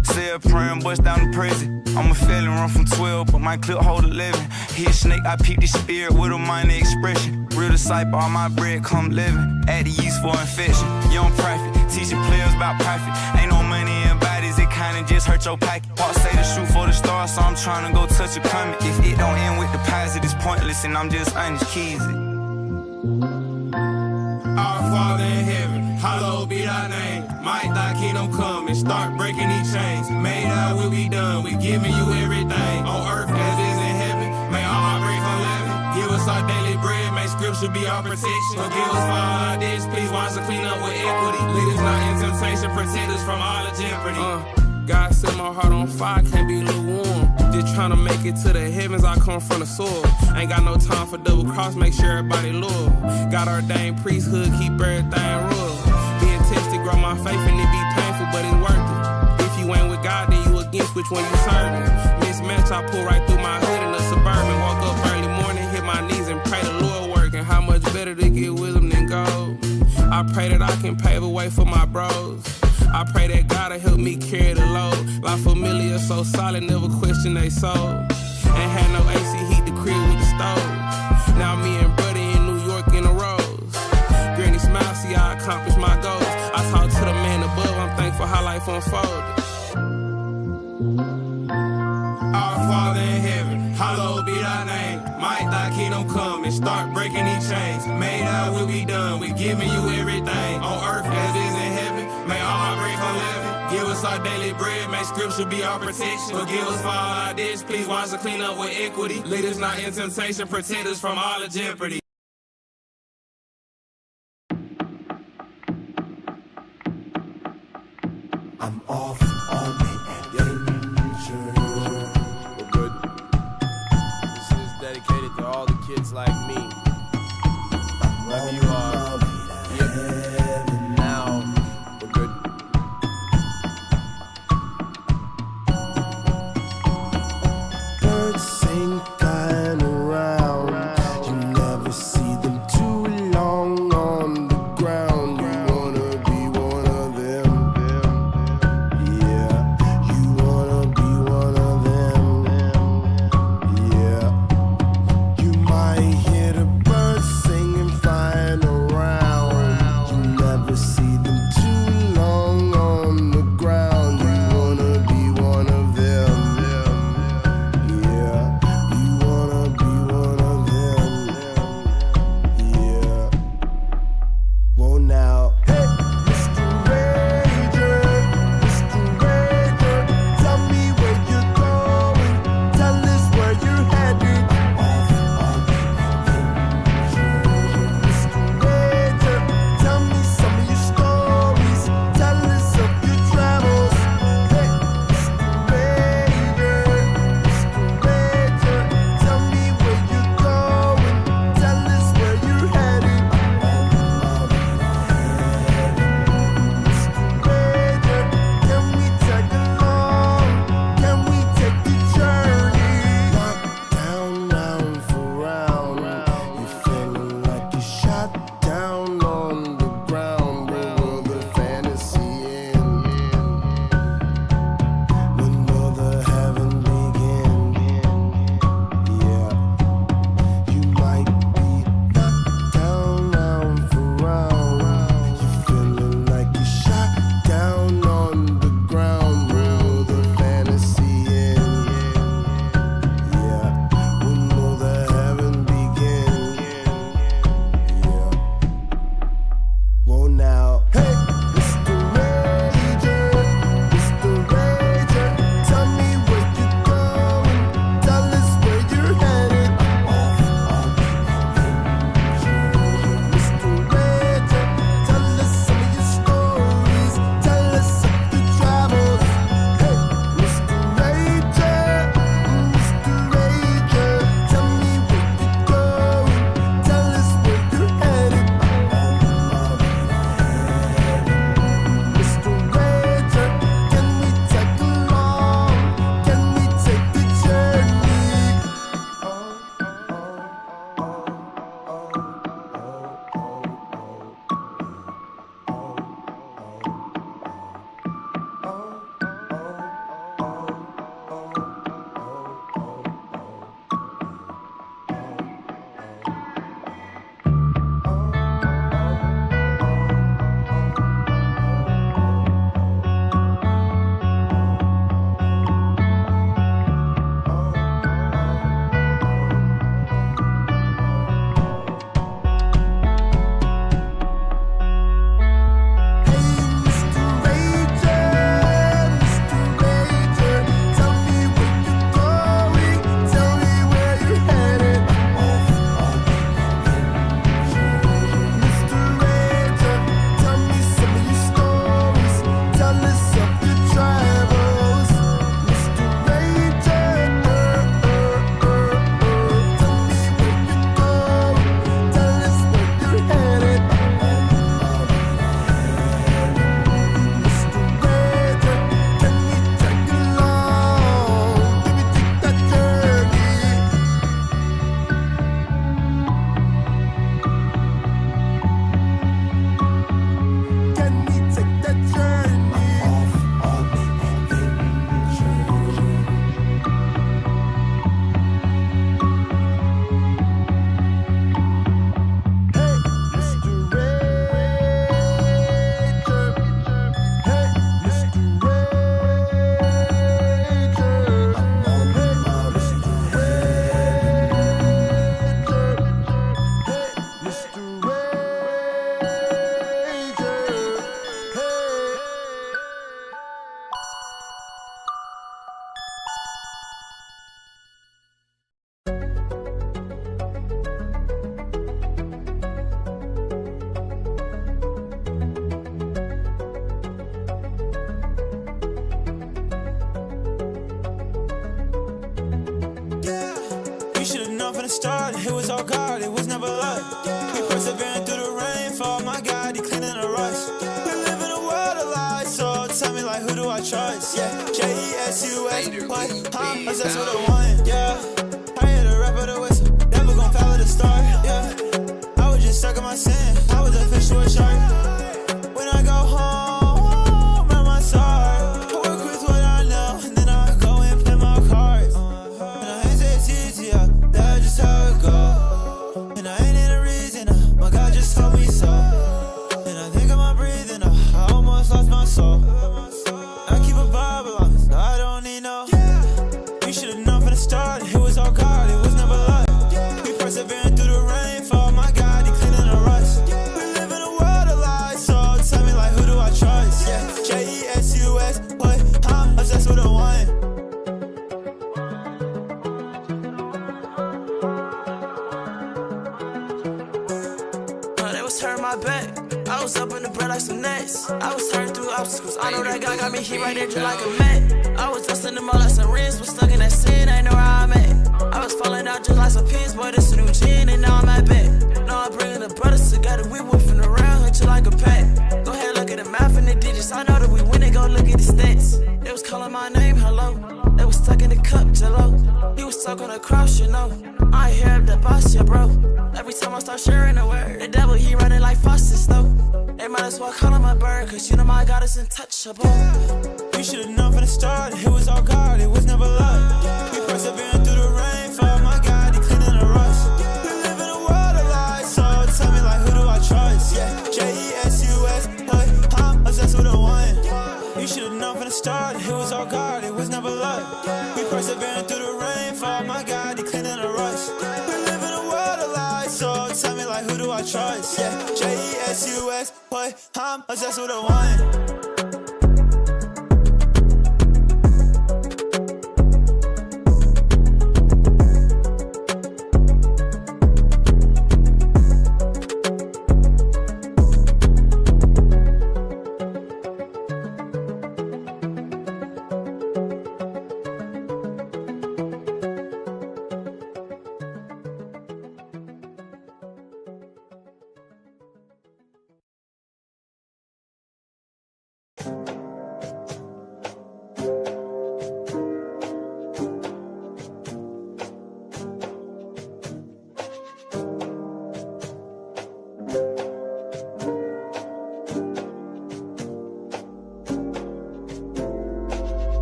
say a prayer and bust down the prison. I'm a felon, run from 12, but my clip hold 11. Hit snake, I peep the spirit with a minor expression. Real disciple, all my bread come living. Add the yeast for infection. Young prophet, teaching players about profit. Ain't no money in bodies, it kinda just hurt your pocket. Paul say to shoot for the stars, so I'm trying to go touch a comet. If it don't end with deposit, it's pointless, and I'm just honest, keys it. Our Father in heaven, hallowed be thy name. Might thy kingdom come and start breaking these chains. May thy will be done, we're giving you everything. On earth as it is in heaven, may all our bread from heaven. Give us our daily bread, may scripture be our protection. Forgive us for all our debts, please watch us clean up with equity. Lead us not in temptation, protect us from all the jeopardy. God set my heart on fire, can't be lukewarm. Just tryna make it to the heavens, I come from the soil. Ain't got no time for double cross, make sure everybody loyal. Got ordained priesthood, keep everything real. Being tested, grow my faith and it be painful, but it's worth it. If you ain't with God, then you against which one you serving. Mismatch, I pull right through my hood in the suburban. Woke up early morning, hit my knees and pray the Lord working. How much better to get wisdom than gold? I pray that I can pave a way for my bros. I pray that God'll help me carry the load. La Familia so solid, never question they soul. Ain't had no AC, heat the crib with the stove. Now me and Buddy in New York in the rows. Granny smile, see I accomplished my goals. I talk to the man above, I'm thankful how life unfolded. Our Father in heaven, hallowed be thy name. Might thy kingdom come and start breaking these chains. May thy will be done, we're giving you everything. On earth as it is in heaven, may all our bread from heaven. Give us our daily bread, may scripture be our protection. Forgive us for all our debts, please watch us clean up with equity. Lead us not in temptation, protect us from all the jeopardy. I'm off on the adventure. We're good. This is dedicated to all the kids like me. Wherever you are, here, now, we're good. Birds sing flying around. You never see them too long on the ground. You wanna be one of them. Yeah, you wanna be one of them. Yeah, you might hear the start, it was all God, it was never luck. We persevering through the rainfall, my God, he cleaning the rust. We live in a world of lies, so tell me like, who do I trust? Yeah, J-E-S-U-S, what? I'm obsessed with a one, yeah. I hear the rap of the whistle, never gon' follow the star, yeah. I was just stuck in my sin, I was a fish to a shark. When I go home, I'm my sorry. I work with what I know, and then I go and play my cards. And I ain't say it's easy, that's just how it goes. And I ain't in a reason, my God just told me so. And I think I'm breathing, I almost lost my soul. I keep a Bible on me, so I don't need no. You should've known from the start, it was all God, it was never luck. We persevering through the rainfall, my God, he cleaning the rust. We live in a world of lies, so tell me like, who do I trust? Yeah, J-E-S-U-S, what? I'm obsessed with a one. They was turning my back. I was up in the bread like some nets. I was turning through obstacles. I know that God got me here right there just like a mat. I was dusting them all like some rings, was stuck in that sin, I know where I'm at. I was falling out just like some pins, boy, this a new gin, and now I'm at back. Now I'm bringing the brothers together, we woofing around, hit you like a pack. Go ahead, look at the math and the digits, I know that we win, they go look at the stats. They was calling my name, hello. They was stuck in the cup, jello. He was stuck on the cross, you know. I ain't hear the boss, yeah, bro. Every time I start sharing a word, the devil, he running like faucets, though. They might as well call him a bird, cause you know my God is untouchable. You should've known from the start, it was all God, it was never luck. We persevering through the rainfall, my God, he cleaning the rust. We live in a world of lies, so tell me like, who do I trust? Yeah, J-E-S-U-S, what? I'm obsessed with a one. You should've known from the start, it was all God, it was never luck. We persevering through the rainfall, my God, he cleaning the rust. We live in a world of lies, so tell me like, who do I trust? Yeah, J-E-S-U-S, what? I'm obsessed with a one.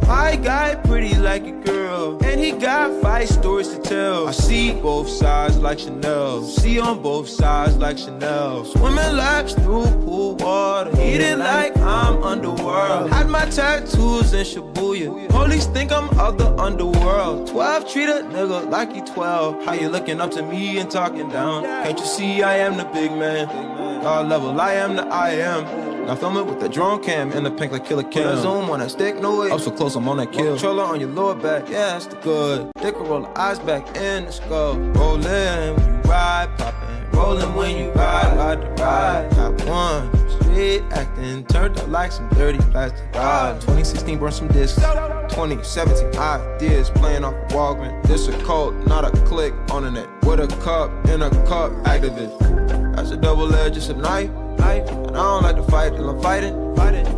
My guy pretty like a girl, and he got 5 stories to tell. I see both sides like Chanel, see on both sides like Chanel. Swimming laps through pool water, eating like I'm underworld. Had my tattoos in Shibuya, police think I'm of the underworld. 12 treat a nigga like he 12. How you looking up to me and talking down? Can't you see I am the big man? God level, I am the I am. Now film it with the drone cam in the pink like Killer Cam. Zoom on that stick noise. Up so close, I'm on that kill. Controller on your lower back, yeah, that's the good. Dick will roll the eyes back in the skull. Rollin' when you ride, poppin'. Rollin' when you ride the ride. Top one, street acting, turned up like some dirty plastic. 2016 burned some discs. 2017 ideas playing off a Walgreens. This a cult, not a click on the net. With a cup, in a cup, activist. That's a double edge, just a knife. And I don't like to fight till I'm fighting.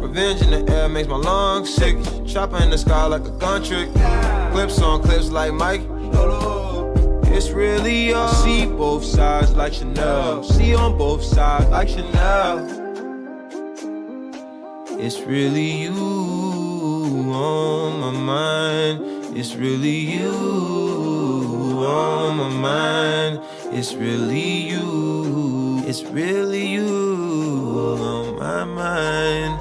Revenge in the air makes my lungs sick. Chopper in the sky like a gun trick. Clips on clips like Mike. It's really us. I see both sides like Chanel. See on both sides like Chanel. It's really you on my mind. It's really you on my mind. It's really you. It's really you on my mind.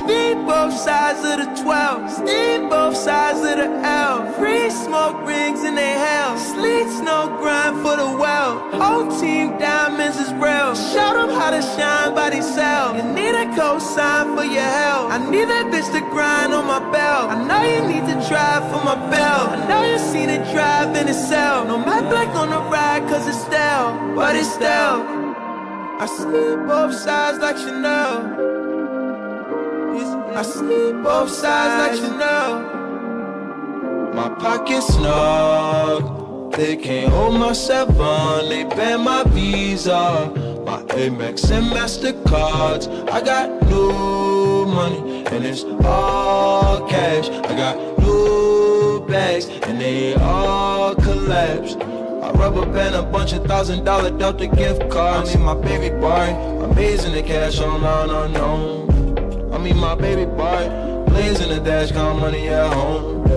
Need both sides of the 12, need both sides of the L. Free smoke rings in their hell. Sleet snow grind for the well. Whole team diamonds is real. Show them how to shine by themselves. You need a cosign for your help. I need that bitch to grind on my belt. I know you need to drive for my belt. I know you seen it drive in itself. No matte black on the ride cause it's stale, but it's stale. I see both sides like Chanel. I see both sides like Chanel. My pocket's snug, They can't hold my 7, they ban my Visa, my Amex and MasterCards. I got new money and it's all cash. I got new bags and they all collapse. I rubber band a bunch of $1,000 Delta gift cards. I mean my baby boy, amazing the cash online unknown. I mean my baby boy, blazing the dash, count money at home.